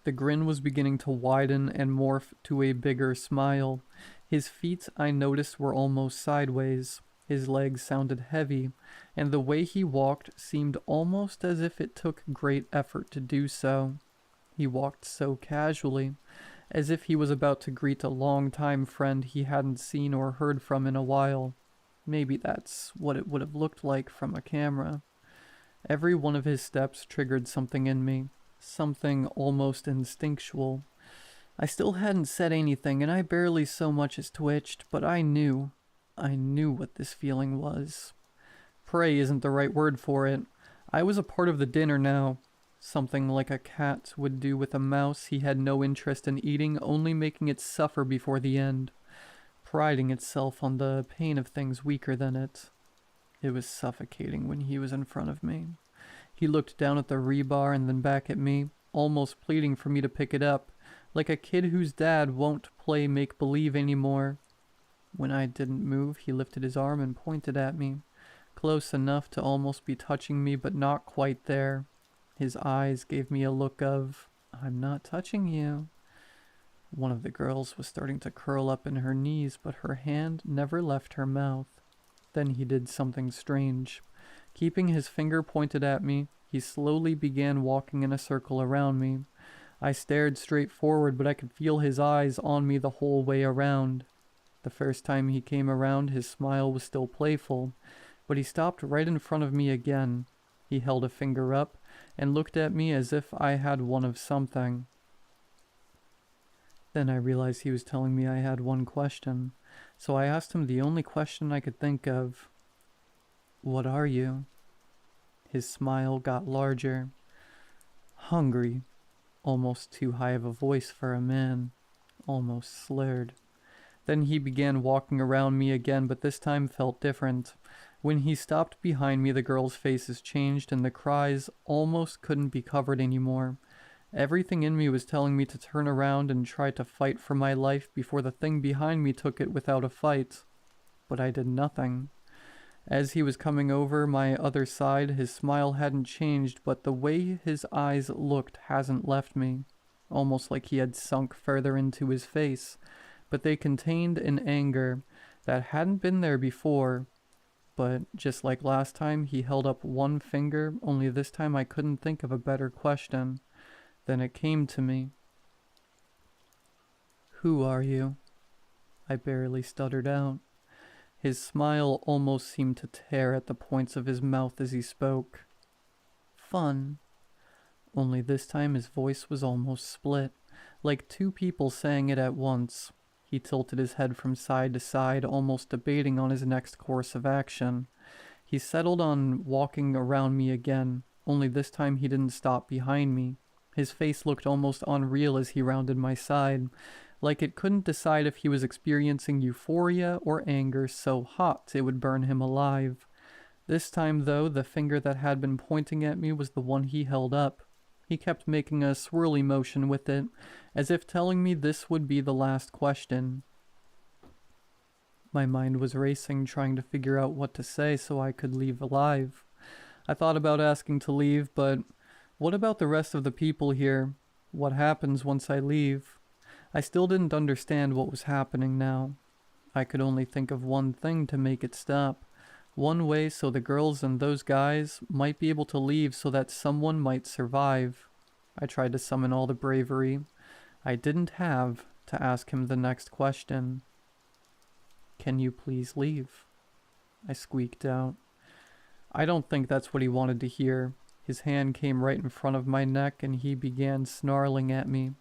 The grin was beginning to widen and morph to a bigger smile. His feet, I noticed, were almost sideways. His legs sounded heavy, and the way he walked seemed almost as if it took great effort to do so. He walked so casually, as if he was about to greet a long-time friend he hadn't seen or heard from in a while. Maybe that's what it would have looked like from a camera. Every one of his steps triggered something in me, something almost instinctual. I still hadn't said anything, and I barely so much as twitched, but I knew what this feeling was. Prey isn't the right word for it. I was a part of the dinner now. Something like a cat would do with a mouse he had no interest in eating, only making it suffer before the end, priding itself on the pain of things weaker than it. It was suffocating when he was in front of me. He looked down at the rebar and then back at me, almost pleading for me to pick it up, like a kid whose dad won't play make-believe anymore. When I didn't move, he lifted his arm and pointed at me, close enough to almost be touching me, but not quite there. His eyes gave me a look of, "I'm not touching you." One of the girls was starting to curl up in her knees, but her hand never left her mouth. Then he did something strange. Keeping his finger pointed at me, he slowly began walking in a circle around me. I stared straight forward, but I could feel his eyes on me the whole way around. The first time he came around, his smile was still playful, but he stopped right in front of me again. He held a finger up and looked at me as if I had one of something. Then I realized he was telling me I had one question, so I asked him the only question I could think of. "What are you?" His smile got larger. "Hungry." Almost too high of a voice for a man. Almost slurred. Then he began walking around me again, but this time felt different. When he stopped behind me, the girls' faces changed and the cries almost couldn't be covered anymore. Everything in me was telling me to turn around and try to fight for my life before the thing behind me took it without a fight. But I did nothing. As he was coming over my other side, his smile hadn't changed, but the way his eyes looked hasn't left me. Almost like he had sunk further into his face, but they contained an anger that hadn't been there before. But just like last time, he held up one finger, only this time I couldn't think of a better question. Then it came to me. "Who are you?" I barely stuttered out. His smile almost seemed to tear at the points of his mouth as he spoke. "Fun." Only this time his voice was almost split, like two people saying it at once. He tilted his head from side to side, almost debating on his next course of action. He settled on walking around me again, only this time he didn't stop behind me. His face looked almost unreal as he rounded my side, like it couldn't decide if he was experiencing euphoria or anger so hot it would burn him alive. This time, though, the finger that had been pointing at me was the one he held up. He kept making a swirly motion with it, as if telling me this would be the last question. My mind was racing, trying to figure out what to say so I could leave alive. I thought about asking to leave, but what about the rest of the people here? What happens once I leave? I still didn't understand what was happening now. I could only think of one thing to make it stop. One way so the girls and those guys might be able to leave so that someone might survive. I tried to summon all the bravery I didn't have to ask him the next question. "Can you please leave?" I squeaked out. I don't think that's what he wanted to hear. His hand came right in front of my neck and he began snarling at me.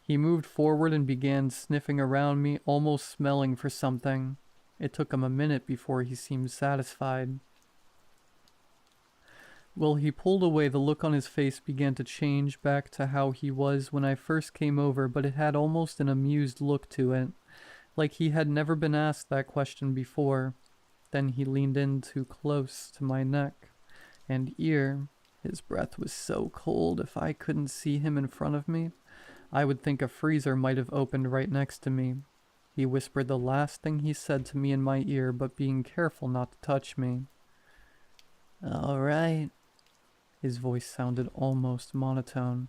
He moved forward and began sniffing around me, almost smelling for something. It took him a minute before he seemed satisfied. Well, he pulled away. The look on his face began to change back to how he was when I first came over, but it had almost an amused look to it, like he had never been asked that question before. Then he leaned in too close to my neck and ear. His breath was so cold if I couldn't see him in front of me, I would think a freezer might have opened right next to me. He whispered the last thing he said to me in my ear, but being careful not to touch me. "All right." His voice sounded almost monotone,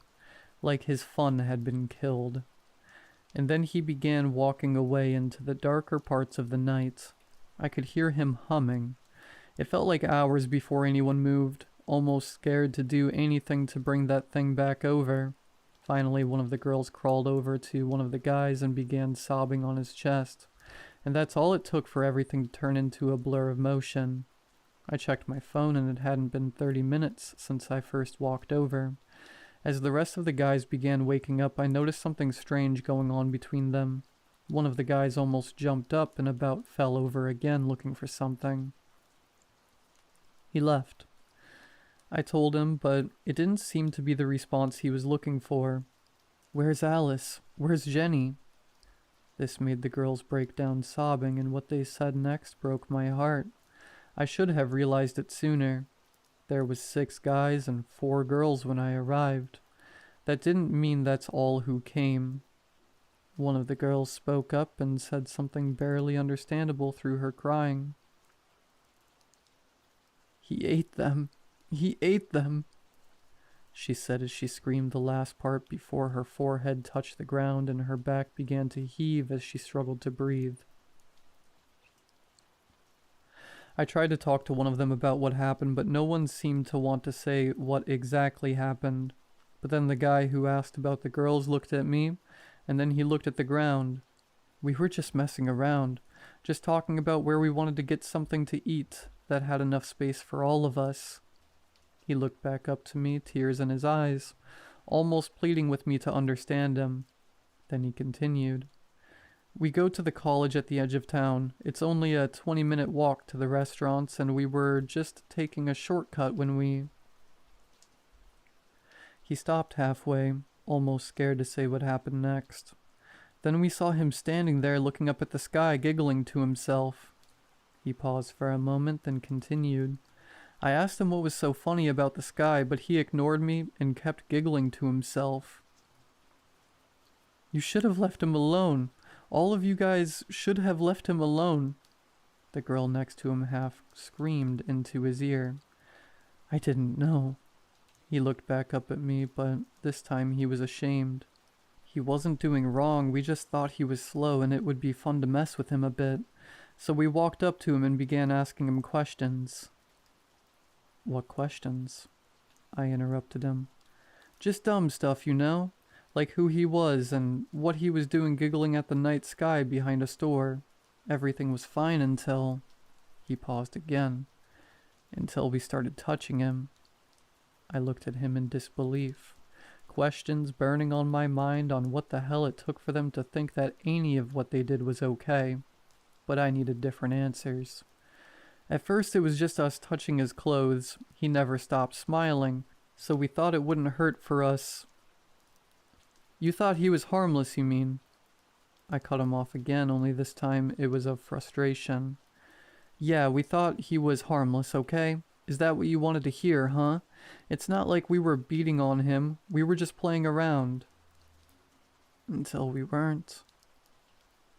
like his fun had been killed. And then he began walking away into the darker parts of the night. I could hear him humming. It felt like hours before anyone moved, almost scared to do anything to bring that thing back over. Finally, one of the girls crawled over to one of the guys and began sobbing on his chest. And that's all it took for everything to turn into a blur of motion. I checked my phone and it hadn't been 30 minutes since I first walked over. As the rest of the guys began waking up, I noticed something strange going on between them. One of the guys almost jumped up and about fell over again looking for something. He left. I told him, but it didn't seem to be the response he was looking for. "Where's Alice? Where's Jenny?" This made the girls break down sobbing, and what they said next broke my heart. I should have realized it sooner. There was 6 guys and 4 girls when I arrived. That didn't mean that's all who came. One of the girls spoke up and said something barely understandable through her crying. "He ate them. He ate them," she said as she screamed the last part before her forehead touched the ground and her back began to heave as she struggled to breathe. I tried to talk to one of them about what happened, but no one seemed to want to say what exactly happened. But then the guy who asked about the girls looked at me, and then he looked at the ground. We were just messing around, just talking about where we wanted to get something to eat that had enough space for all of us. He looked back up to me, tears in his eyes, almost pleading with me to understand him. Then he continued. "We go to the college at the edge of town. It's only a 20-minute walk to the restaurants, and we were just taking a shortcut when we..." He stopped halfway, almost scared to say what happened next. Then we saw him standing there looking up at the sky, giggling to himself. He paused for a moment, then continued. I asked him what was so funny about the sky, but he ignored me and kept giggling to himself. "You should have left him alone. All of you guys should have left him alone," the girl next to him half screamed into his ear. I didn't know. He looked back up at me, but this time he was ashamed. He wasn't doing wrong, we just thought he was slow and it would be fun to mess with him a bit. So we walked up to him and began asking him questions. "What questions?" I interrupted him. "Just dumb stuff, you know? Like who he was and what he was doing giggling at the night sky behind a store. Everything was fine until..." He paused again. "Until we started touching him." I looked at him in disbelief. Questions burning on my mind on what the hell it took for them to think that any of what they did was okay. But I needed different answers. At first it was just us touching his clothes. He never stopped smiling, so we thought it wouldn't hurt for us. "You thought he was harmless, you mean?" I cut him off again, only this time it was of frustration. "Yeah, we thought he was harmless, okay? Is that what you wanted to hear, huh? It's not like we were beating on him. We were just playing around." "Until we weren't."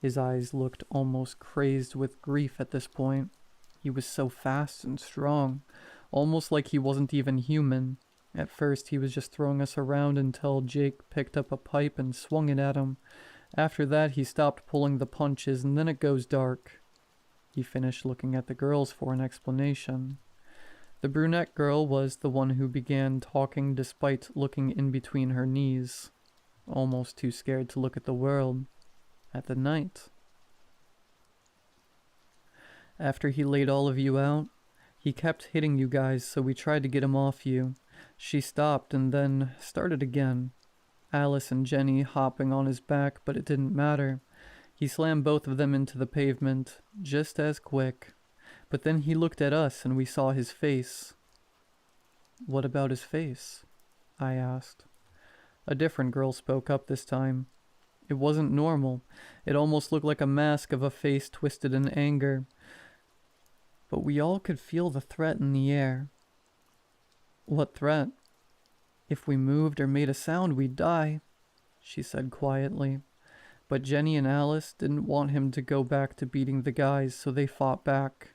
His eyes looked almost crazed with grief at this point. He was so fast and strong, almost like he wasn't even human. At first he was just throwing us around until Jake picked up a pipe and swung it at him. After that he stopped pulling the punches, and then it goes dark. He finished looking at the girls for an explanation. The brunette girl was the one who began talking despite looking in between her knees, almost too scared to look at the world, at the night. "After he laid all of you out, he kept hitting you guys, so we tried to get him off you. She stopped and then started again. Alice and Jenny hopping on his back, but it didn't matter. He slammed both of them into the pavement, just as quick. But then he looked at us and we saw his face." "What about his face?" I asked. A different girl spoke up this time. "It wasn't normal. It almost looked like a mask of a face twisted in anger. But we all could feel the threat in the air." "What threat?" "If we moved or made a sound, we'd die." she said quietly. But Jenny and Alice didn't want him to go back to beating the guys, so they fought back.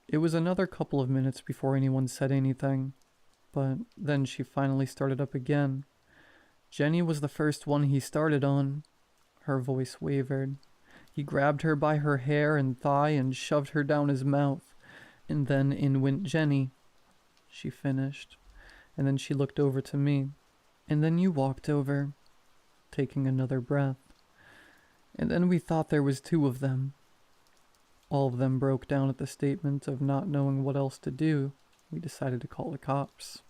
It was another couple of minutes before anyone said anything, but then she finally started up again. Jenny was the first one he started on. Her voice wavered. He grabbed her by her hair and thigh and shoved her down his mouth, and then in went Jenny. She finished, and then she looked over to me, and then you walked over, taking another breath. And then we thought there was two of them. All of them broke down at the statement of not knowing what else to do. We decided to call the cops.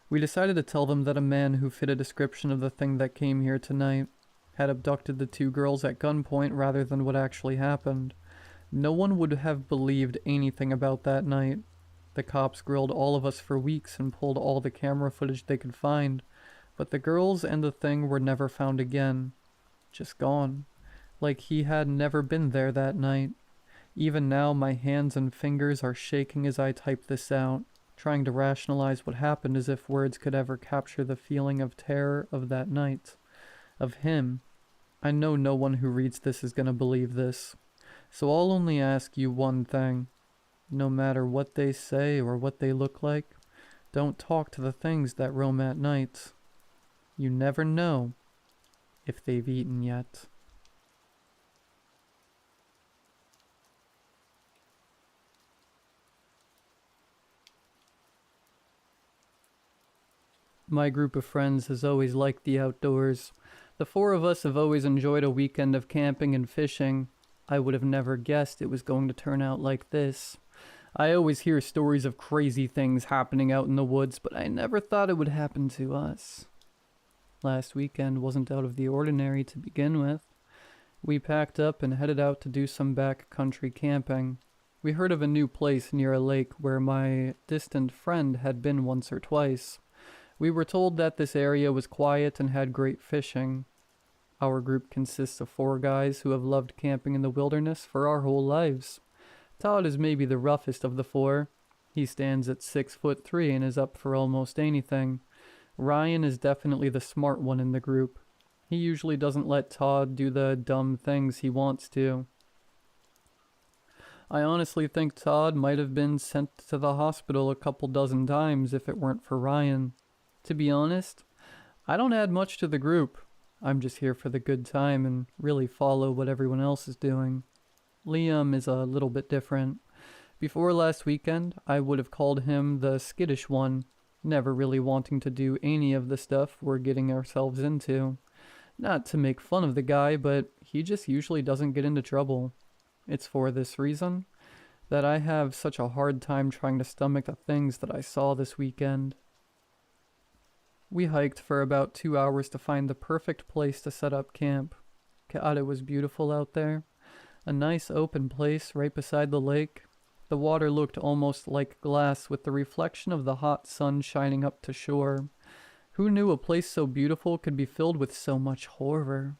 We decided to tell them that a man who fit a description of the thing that came here tonight had abducted the two girls at gunpoint rather than what actually happened. No one would have believed anything about that night. The cops grilled all of us for weeks and pulled all the camera footage they could find, but the girls and the thing were never found again. Just gone. Like he had never been there that night. Even now, my hands and fingers are shaking as I type this out, trying to rationalize what happened as if words could ever capture the feeling of terror of that night. Of him. I know no one who reads this is gonna believe this, so I'll only ask you one thing. No matter what they say or what they look like, don't talk to the things that roam at night. You never know if they've eaten yet. My group of friends has always liked the outdoors. The four of us have always enjoyed a weekend of camping and fishing. I would have never guessed it was going to turn out like this. I always hear stories of crazy things happening out in the woods, but I never thought it would happen to us. Last weekend wasn't out of the ordinary to begin with. We packed up and headed out to do some backcountry camping. We heard of a new place near a lake where my distant friend had been once or twice. We were told that this area was quiet and had great fishing. Our group consists of 4 guys who have loved camping in the wilderness for our whole lives. Todd is maybe the roughest of the 4. He stands at 6'3" and is up for almost anything. Ryan is definitely the smart one in the group. He usually doesn't let Todd do the dumb things he wants to. I honestly think Todd might have been sent to the hospital a couple dozen times if it weren't for Ryan. To be honest, I don't add much to the group. I'm just here for the good time and really follow what everyone else is doing. Liam is a little bit different. Before last weekend, I would have called him the skittish one, never really wanting to do any of the stuff we're getting ourselves into. Not to make fun of the guy, but he just usually doesn't get into trouble. It's for this reason that I have such a hard time trying to stomach the things that I saw this weekend. We hiked for about 2 hours to find the perfect place to set up camp. God, it was beautiful out there. A nice open place right beside the lake. The water looked almost like glass with the reflection of the hot sun shining up to shore. Who knew a place so beautiful could be filled with so much horror?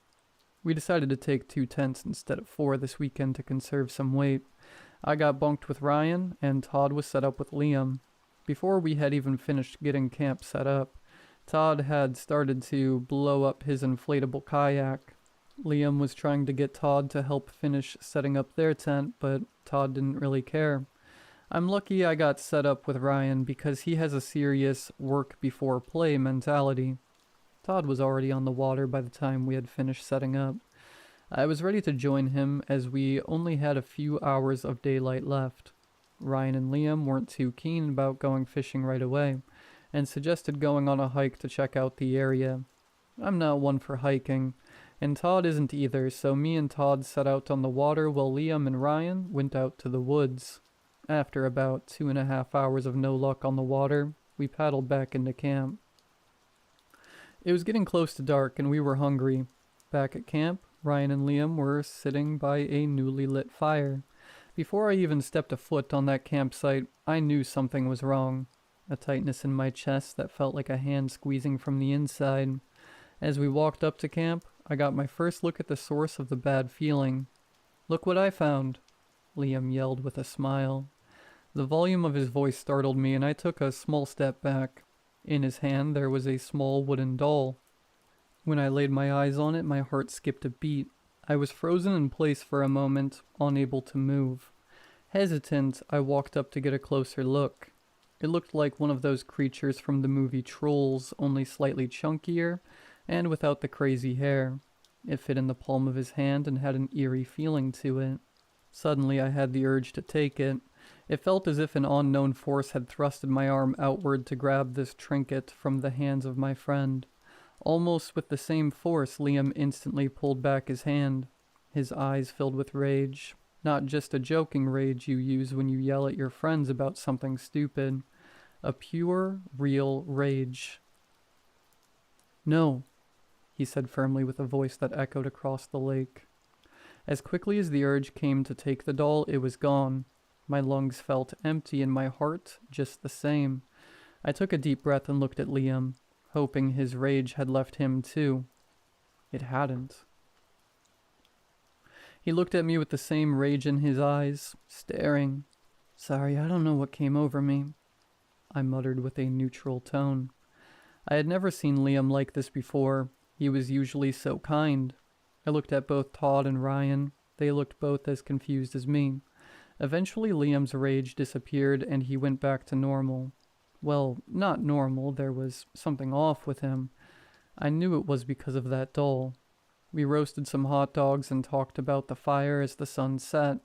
We decided to take 2 tents instead of 4 this weekend to conserve some weight. I got bunked with Ryan, and Todd was set up with Liam. Before we had even finished getting camp set up, Todd had started to blow up his inflatable kayak. Liam was trying to get Todd to help finish setting up their tent, but Todd didn't really care. I'm lucky I got set up with Ryan because he has a serious work before play mentality. Todd was already on the water by the time we had finished setting up. I was ready to join him as we only had a few hours of daylight left. Ryan and Liam weren't too keen about going fishing right away, and suggested going on a hike to check out the area. I'm not one for hiking, and Todd isn't either, so me and Todd set out on the water while Liam and Ryan went out to the woods. After about 2.5 hours of no luck on the water, we paddled back into camp. It was getting close to dark and we were hungry. Back at camp, Ryan and Liam were sitting by a newly lit fire. Before I even stepped a foot on that campsite, I knew something was wrong. A tightness in my chest that felt like a hand squeezing from the inside. As we walked up to camp, I got my first look at the source of the bad feeling. "Look what I found," Liam yelled with a smile. The volume of his voice startled me and I took a small step back. In his hand there was a small wooden doll. When I laid my eyes on it, my heart skipped a beat. I was frozen in place for a moment, unable to move. Hesitant, I walked up to get a closer look. It looked like one of those creatures from the movie Trolls, only slightly chunkier, and without the crazy hair. It fit in the palm of his hand and had an eerie feeling to it. Suddenly I had the urge to take it. It felt as if an unknown force had thrusted my arm outward to grab this trinket from the hands of my friend. Almost with the same force, Liam instantly pulled back his hand. His eyes filled with rage. Not just a joking rage you use when you yell at your friends about something stupid. A pure, real rage. "No," he said firmly with a voice that echoed across the lake. As quickly as the urge came to take the doll, it was gone. My lungs felt empty and my heart just the same. I took a deep breath and looked at Liam, hoping his rage had left him too. It hadn't. He looked at me with the same rage in his eyes, staring. "Sorry, I don't know what came over me," I muttered with a neutral tone. I had never seen Liam like this before. He was usually so kind. I looked at both Todd and Ryan. They looked both as confused as me. Eventually Liam's rage disappeared and he went back to normal. Well, not normal, there was something off with him. I knew it was because of that doll. We roasted some hot dogs and talked about the fire as the sun set.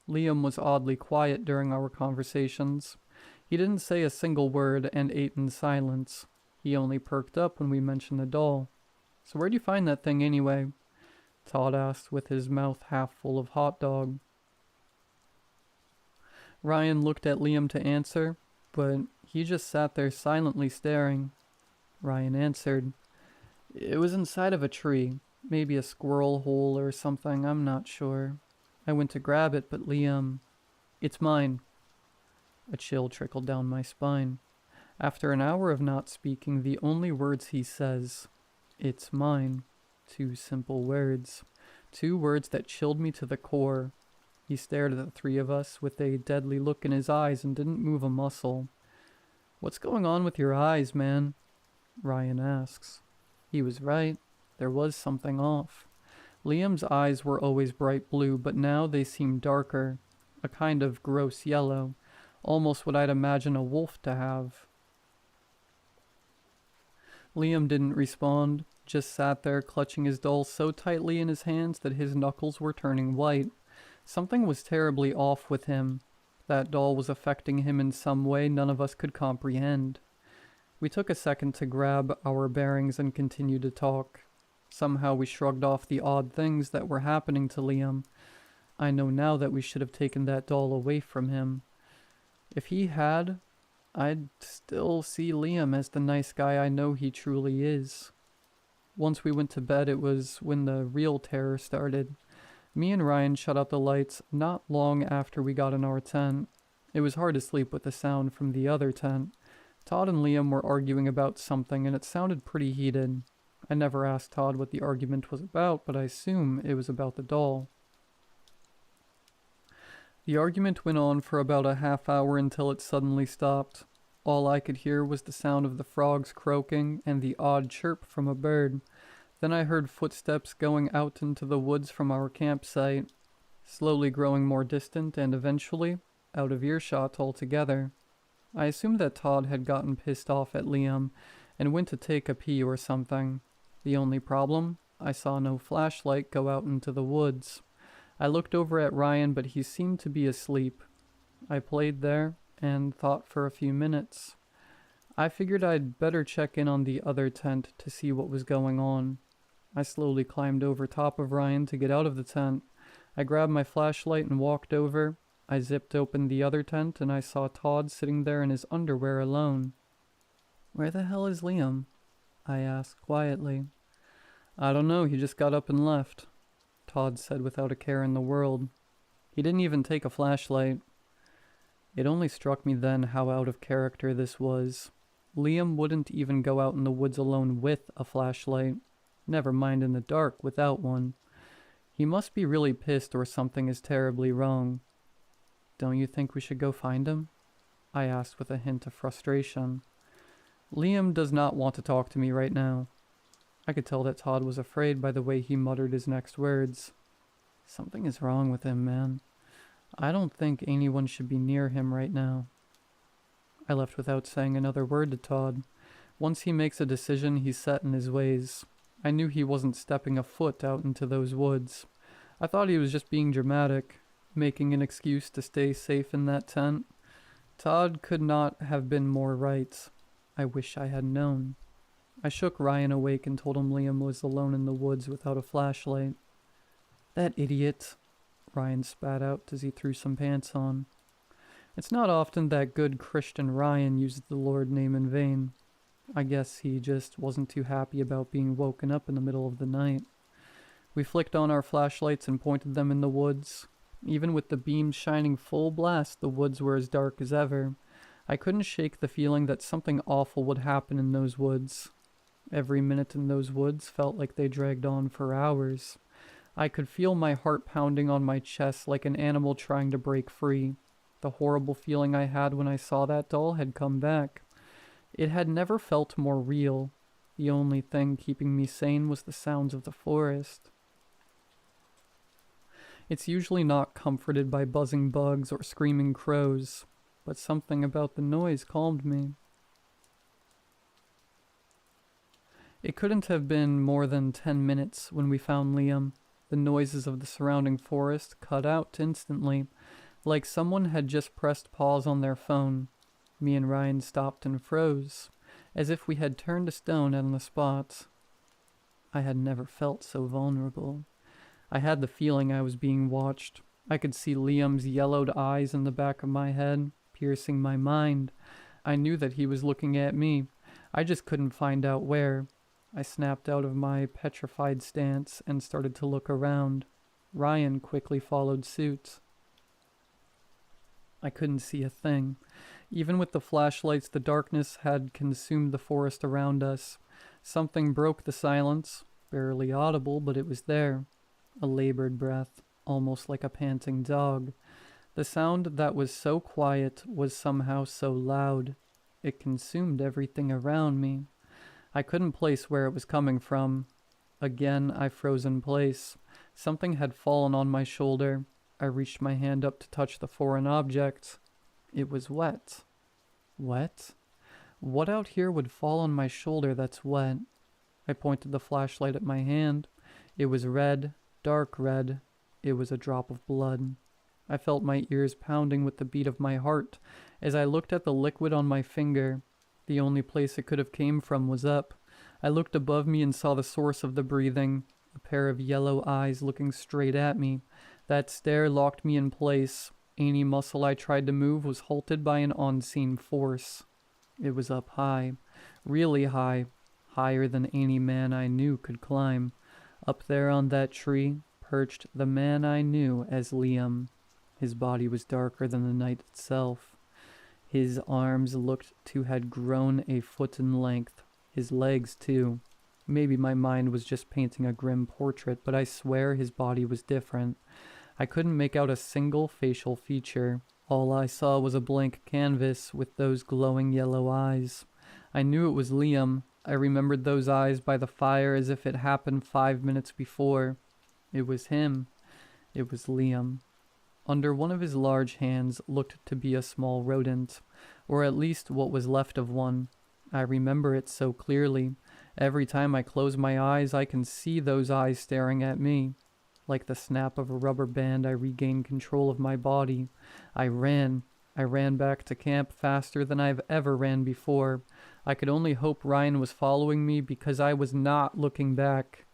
Liam was oddly quiet during our conversations. He didn't say a single word and ate in silence. He only perked up when we mentioned the doll. "So where'd you find that thing anyway?" Todd asked with his mouth half full of hot dog. Ryan looked at Liam to answer, but he just sat there silently staring. Ryan answered, "It was inside of a tree. Maybe a squirrel hole or something, I'm not sure. I went to grab it, but Liam... It's mine." A chill trickled down my spine. After an hour of not speaking, the only words he says, "It's mine." 2 simple words. 2 words that chilled me to the core. He stared at the 3 of us with a deadly look in his eyes and didn't move a muscle. "What's going on with your eyes, man?" Ryan asks. He was right. There was something off. Liam's eyes were always bright blue, but now they seemed darker. A kind of gross yellow. Almost what I'd imagine a wolf to have. Liam didn't respond, just sat there clutching his doll so tightly in his hands that his knuckles were turning white. Something was terribly off with him. That doll was affecting him in some way none of us could comprehend. We took a second to grab our bearings and continue to talk. Somehow we shrugged off the odd things that were happening to Liam. I know now that we should have taken that doll away from him. If he had, I'd still see Liam as the nice guy I know he truly is. Once we went to bed, it was when the real terror started. Me and Ryan shut out the lights not long after we got in our tent. It was hard to sleep with the sound from the other tent. Todd and Liam were arguing about something and it sounded pretty heated. I never asked Todd what the argument was about, but I assume it was about the doll. The argument went on for about a half hour until it suddenly stopped. All I could hear was the sound of the frogs croaking and the odd chirp from a bird. Then I heard footsteps going out into the woods from our campsite, slowly growing more distant and eventually out of earshot altogether. I assumed that Todd had gotten pissed off at Liam and went to take a pee or something. The only problem? I saw no flashlight go out into the woods. I looked over at Ryan, but he seemed to be asleep. I played there and thought for a few minutes. I figured I'd better check in on the other tent to see what was going on. I slowly climbed over top of Ryan to get out of the tent. I grabbed my flashlight and walked over. I zipped open the other tent and I saw Todd sitting there in his underwear alone. "Where the hell is Liam?" I asked quietly. "I don't know, he just got up and left," Todd said without a care in the world. "He didn't even take a flashlight." It only struck me then how out of character this was. Liam wouldn't even go out in the woods alone with a flashlight. Never mind in the dark without one. He must be really pissed or something is terribly wrong. "Don't you think we should go find him?" I asked with a hint of frustration. Liam does not want to talk to me right now. I could tell that Todd was afraid by the way he muttered his next words. Something is wrong with him, man. I don't think anyone should be near him right now. I left without saying another word to Todd. Once he makes a decision, he's set in his ways. I knew he wasn't stepping a foot out into those woods. I thought he was just being dramatic, making an excuse to stay safe in that tent. Todd could not have been more right. I wish I had known. I shook Ryan awake and told him Liam was alone in the woods without a flashlight. That idiot, Ryan spat out as he threw some pants on. It's not often that good Christian Ryan uses the Lord name in vain. I guess he just wasn't too happy about being woken up in the middle of the night. We flicked on our flashlights and pointed them in the woods. Even with the beams shining full blast, the woods were as dark as ever. I couldn't shake the feeling that something awful would happen in those woods. Every minute in those woods felt like they dragged on for hours. I could feel my heart pounding on my chest like an animal trying to break free. The horrible feeling I had when I saw that doll had come back. It had never felt more real. The only thing keeping me sane was the sounds of the forest. It's usually not comforted by buzzing bugs or screaming crows, but something about the noise calmed me. It couldn't have been more than 10 minutes when we found Liam. The noises of the surrounding forest cut out instantly, like someone had just pressed pause on their phone. Me and Ryan stopped and froze, as if we had turned to stone on the spot. I had never felt so vulnerable. I had the feeling I was being watched. I could see Liam's yellowed eyes in the back of my head, piercing my mind. I knew that he was looking at me. I just couldn't find out where. I snapped out of my petrified stance and started to look around. Ryan quickly followed suit. I couldn't see a thing. Even with the flashlights, the darkness had consumed the forest around us. Something broke the silence, barely audible, but it was there. A labored breath, almost like a panting dog. The sound that was so quiet was somehow so loud. It consumed everything around me. I couldn't place where it was coming from. Again, I froze in place. Something had fallen on my shoulder. I reached my hand up to touch the foreign object. It was wet. Wet? What out here would fall on my shoulder that's wet? I pointed the flashlight at my hand. It was red, dark red. It was a drop of blood. I felt my ears pounding with the beat of my heart as I looked at the liquid on my finger. The only place it could have came from was up. I looked above me and saw the source of the breathing, a pair of yellow eyes looking straight at me. That stare locked me in place. Any muscle I tried to move was halted by an unseen force. It was up high, really high, higher than any man I knew could climb. Up there on that tree perched the man I knew as Liam. His body was darker than the night itself. His arms looked to had grown a foot in length. His legs, too. Maybe my mind was just painting a grim portrait, but I swear his body was different. I couldn't make out a single facial feature. All I saw was a blank canvas with those glowing yellow eyes. I knew it was Liam. I remembered those eyes by the fire as if it happened 5 minutes before. It was him. It was Liam. Under one of his large hands looked to be a small rodent, or at least what was left of one. I remember it so clearly. Every time I close my eyes, I can see those eyes staring at me. Like the snap of a rubber band, I regained control of my body. I ran. I ran back to camp faster than I've ever ran before. I could only hope Ryan was following me because I was not looking back.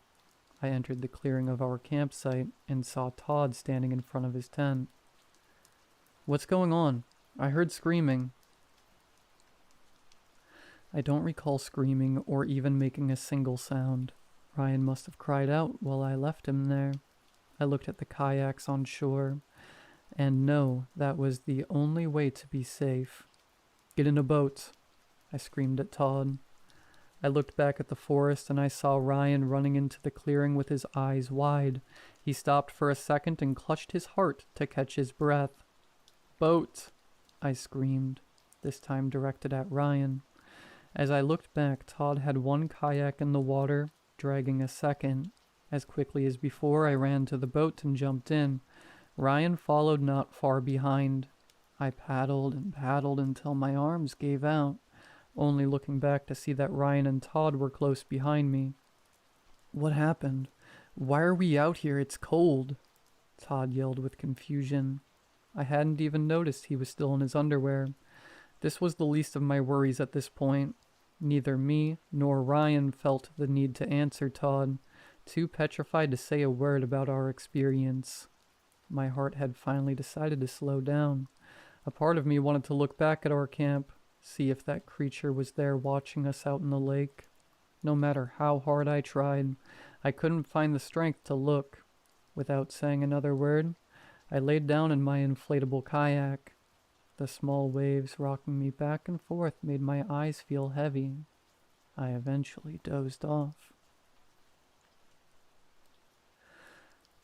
I entered the clearing of our campsite and saw Todd standing in front of his tent. What's going on? I heard screaming. I don't recall screaming or even making a single sound. Ryan must have cried out while I left him there. I looked at the kayaks on shore, and no, that was the only way to be safe. Get in a boat, I screamed at Todd. I looked back at the forest and I saw Ryan running into the clearing with his eyes wide. He stopped for a second and clutched his heart to catch his breath. Boat, I screamed, this time directed at Ryan. As I looked back, Todd had one kayak in the water, dragging a second. As quickly as before, I ran to the boat and jumped in. Ryan followed not far behind. I paddled and paddled until my arms gave out, only looking back to see that Ryan and Todd were close behind me. "What happened? Why are we out here? It's cold," Todd yelled with confusion. I hadn't even noticed he was still in his underwear. This was the least of my worries at this point. Neither me nor Ryan felt the need to answer Todd, too petrified to say a word about our experience. My heart had finally decided to slow down. A part of me wanted to look back at our camp, see if that creature was there watching us out in the lake. No matter how hard I tried, I couldn't find the strength to look. Without saying another word, I laid down in my inflatable kayak. The small waves rocking me back and forth made my eyes feel heavy. I eventually dozed off.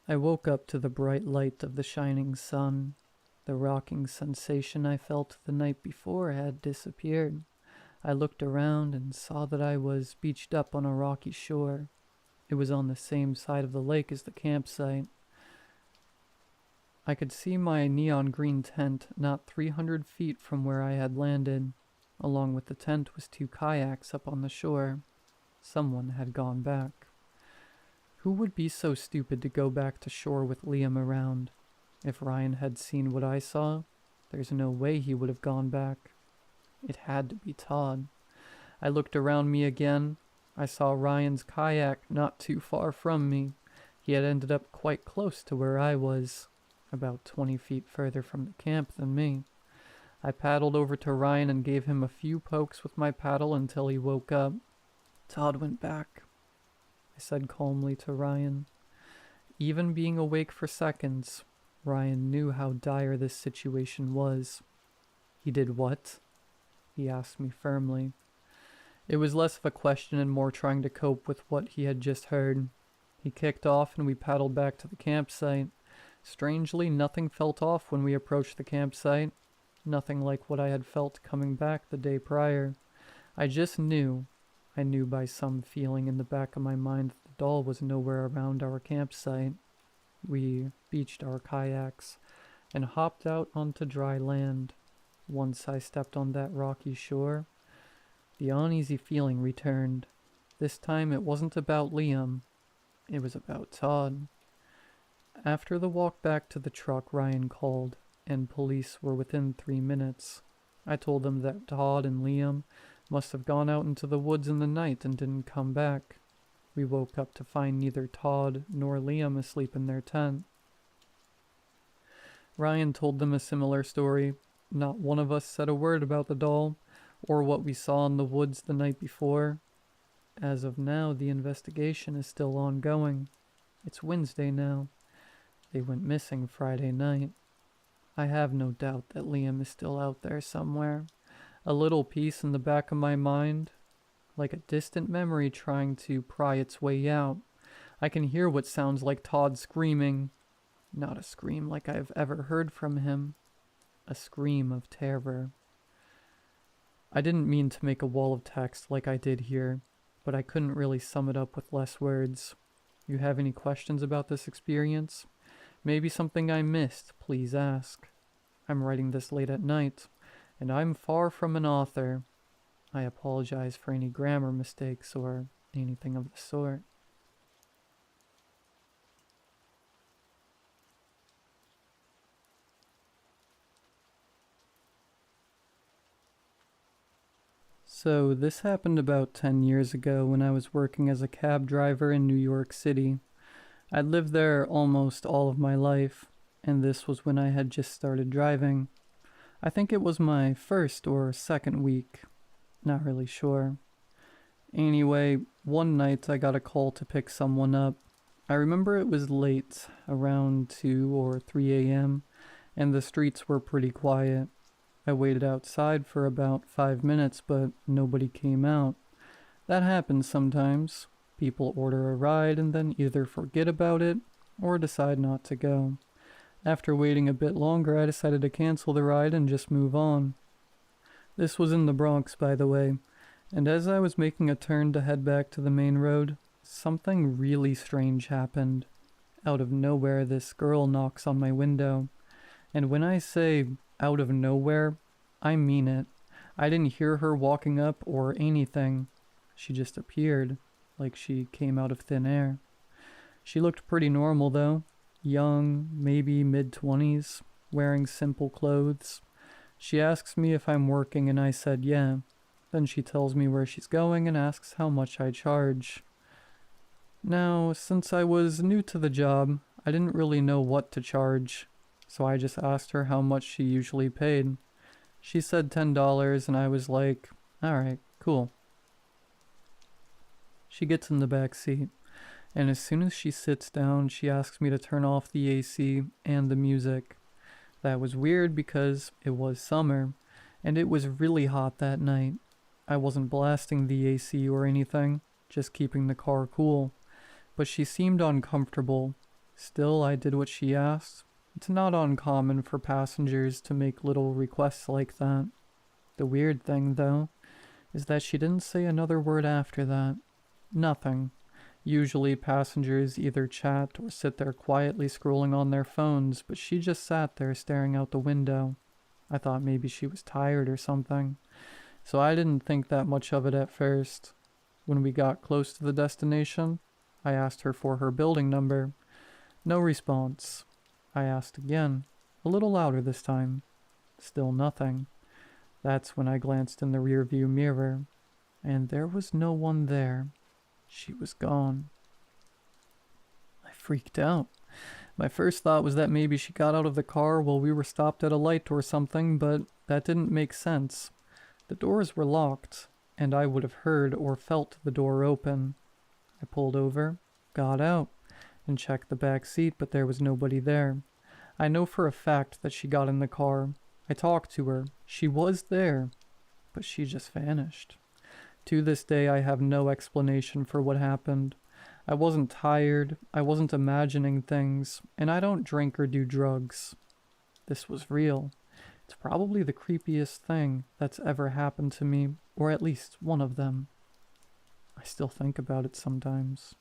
I woke up to the bright light of the shining sun. The rocking sensation I felt the night before had disappeared. I looked around and saw that I was beached up on a rocky shore. It was on the same side of the lake as the campsite. I could see my neon green tent not 300 feet from where I had landed. Along with the tent was 2 kayaks up on the shore. Someone had gone back. Who would be so stupid to go back to shore with Liam around? If Ryan had seen what I saw, there's no way he would have gone back. It had to be Todd. I looked around me again. I saw Ryan's kayak not too far from me. He had ended up quite close to where I was, about 20 feet further from the camp than me. I paddled over to Ryan and gave him a few pokes with my paddle until he woke up. "Todd went back," I said calmly to Ryan. Even being awake for seconds, Ryan knew how dire this situation was. "He did what?" he asked me firmly. It was less of a question and more trying to cope with what he had just heard. He kicked off and we paddled back to the campsite. Strangely, nothing felt off when we approached the campsite. Nothing like what I had felt coming back the day prior. I just knew. I knew by some feeling in the back of my mind that the doll was nowhere around our campsite. We beached our kayaks and hopped out onto dry land. Once I stepped on that rocky shore, the uneasy feeling returned. This time it wasn't about Liam. It was about Todd. After the walk back to the truck, Ryan called, and police were within 3 minutes. I told them that Todd and Liam must have gone out into the woods in the night and didn't come back. We woke up to find neither Todd nor Liam asleep in their tent. Ryan told them a similar story. Not one of us said a word about the doll, or what we saw in the woods the night before. As of now, the investigation is still ongoing. It's Wednesday now. They went missing Friday night. I have no doubt that Liam is still out there somewhere. A little piece in the back of my mind, like a distant memory trying to pry its way out. I can hear what sounds like Todd screaming. Not a scream like I've ever heard from him. A scream of terror. I didn't mean to make a wall of text like I did here, but I couldn't really sum it up with less words. You have any questions about this experience? Maybe something I missed, please ask. I'm writing this late at night, and I'm far from an author. I apologize for any grammar mistakes or anything of the sort. So this happened about 10 years ago when I was working as a cab driver in New York City. I'd lived there almost all of my life, and this was when I had just started driving. I think it was my first or second week. Not really sure. Anyway, one night I got a call to pick someone up. I remember it was late, around 2 or 3 a.m., and the streets were pretty quiet. I waited outside for about 5 minutes, but nobody came out. That happens sometimes. People order a ride and then either forget about it or decide not to go. After waiting a bit longer, I decided to cancel the ride and just move on. This was in the Bronx, by the way, And as I was making a turn to head back to the main road, something really strange happened. Out of nowhere, this girl knocks on my window. And when I say out of nowhere, I mean it. I didn't hear her walking up or anything. She just appeared, like she came out of thin air. She looked pretty normal though. Young, maybe mid-20s, wearing simple clothes. She asks me if I'm working and I said yeah. Then she tells me where she's going and asks how much I charge. Now, since I was new to the job, I didn't really know what to charge, so I just asked her how much she usually paid. She said $10 and I was like, alright, cool. She gets in the back seat, and as soon as she sits down, she asks me to turn off the AC and the music. That was weird because it was summer, and it was really hot that night. I wasn't blasting the AC or anything, just keeping the car cool. But she seemed uncomfortable. Still, I did what she asked. It's not uncommon for passengers to make little requests like that. The weird thing, though, is that she didn't say another word after that. Nothing. Usually passengers either chat or sit there quietly scrolling on their phones, but she just sat there staring out the window. I thought maybe she was tired or something, so I didn't think that much of it at first. When we got close to the destination, I asked her for her building number. No response. I asked again, a little louder this time. Still nothing. That's when I glanced in the rearview mirror, and there was no one there. She was gone. I freaked out. My first thought was that maybe she got out of the car while we were stopped at a light or something, but that didn't make sense. The doors were locked, and I would have heard or felt the door open. I pulled over, got out, and checked the back seat, but there was nobody there. I know for a fact that she got in the car. I talked to her. She was there, but she just vanished. To this day, I have no explanation for what happened. I wasn't tired, I wasn't imagining things, and I don't drink or do drugs. This was real. It's probably the creepiest thing that's ever happened to me, or at least one of them. I still think about it sometimes.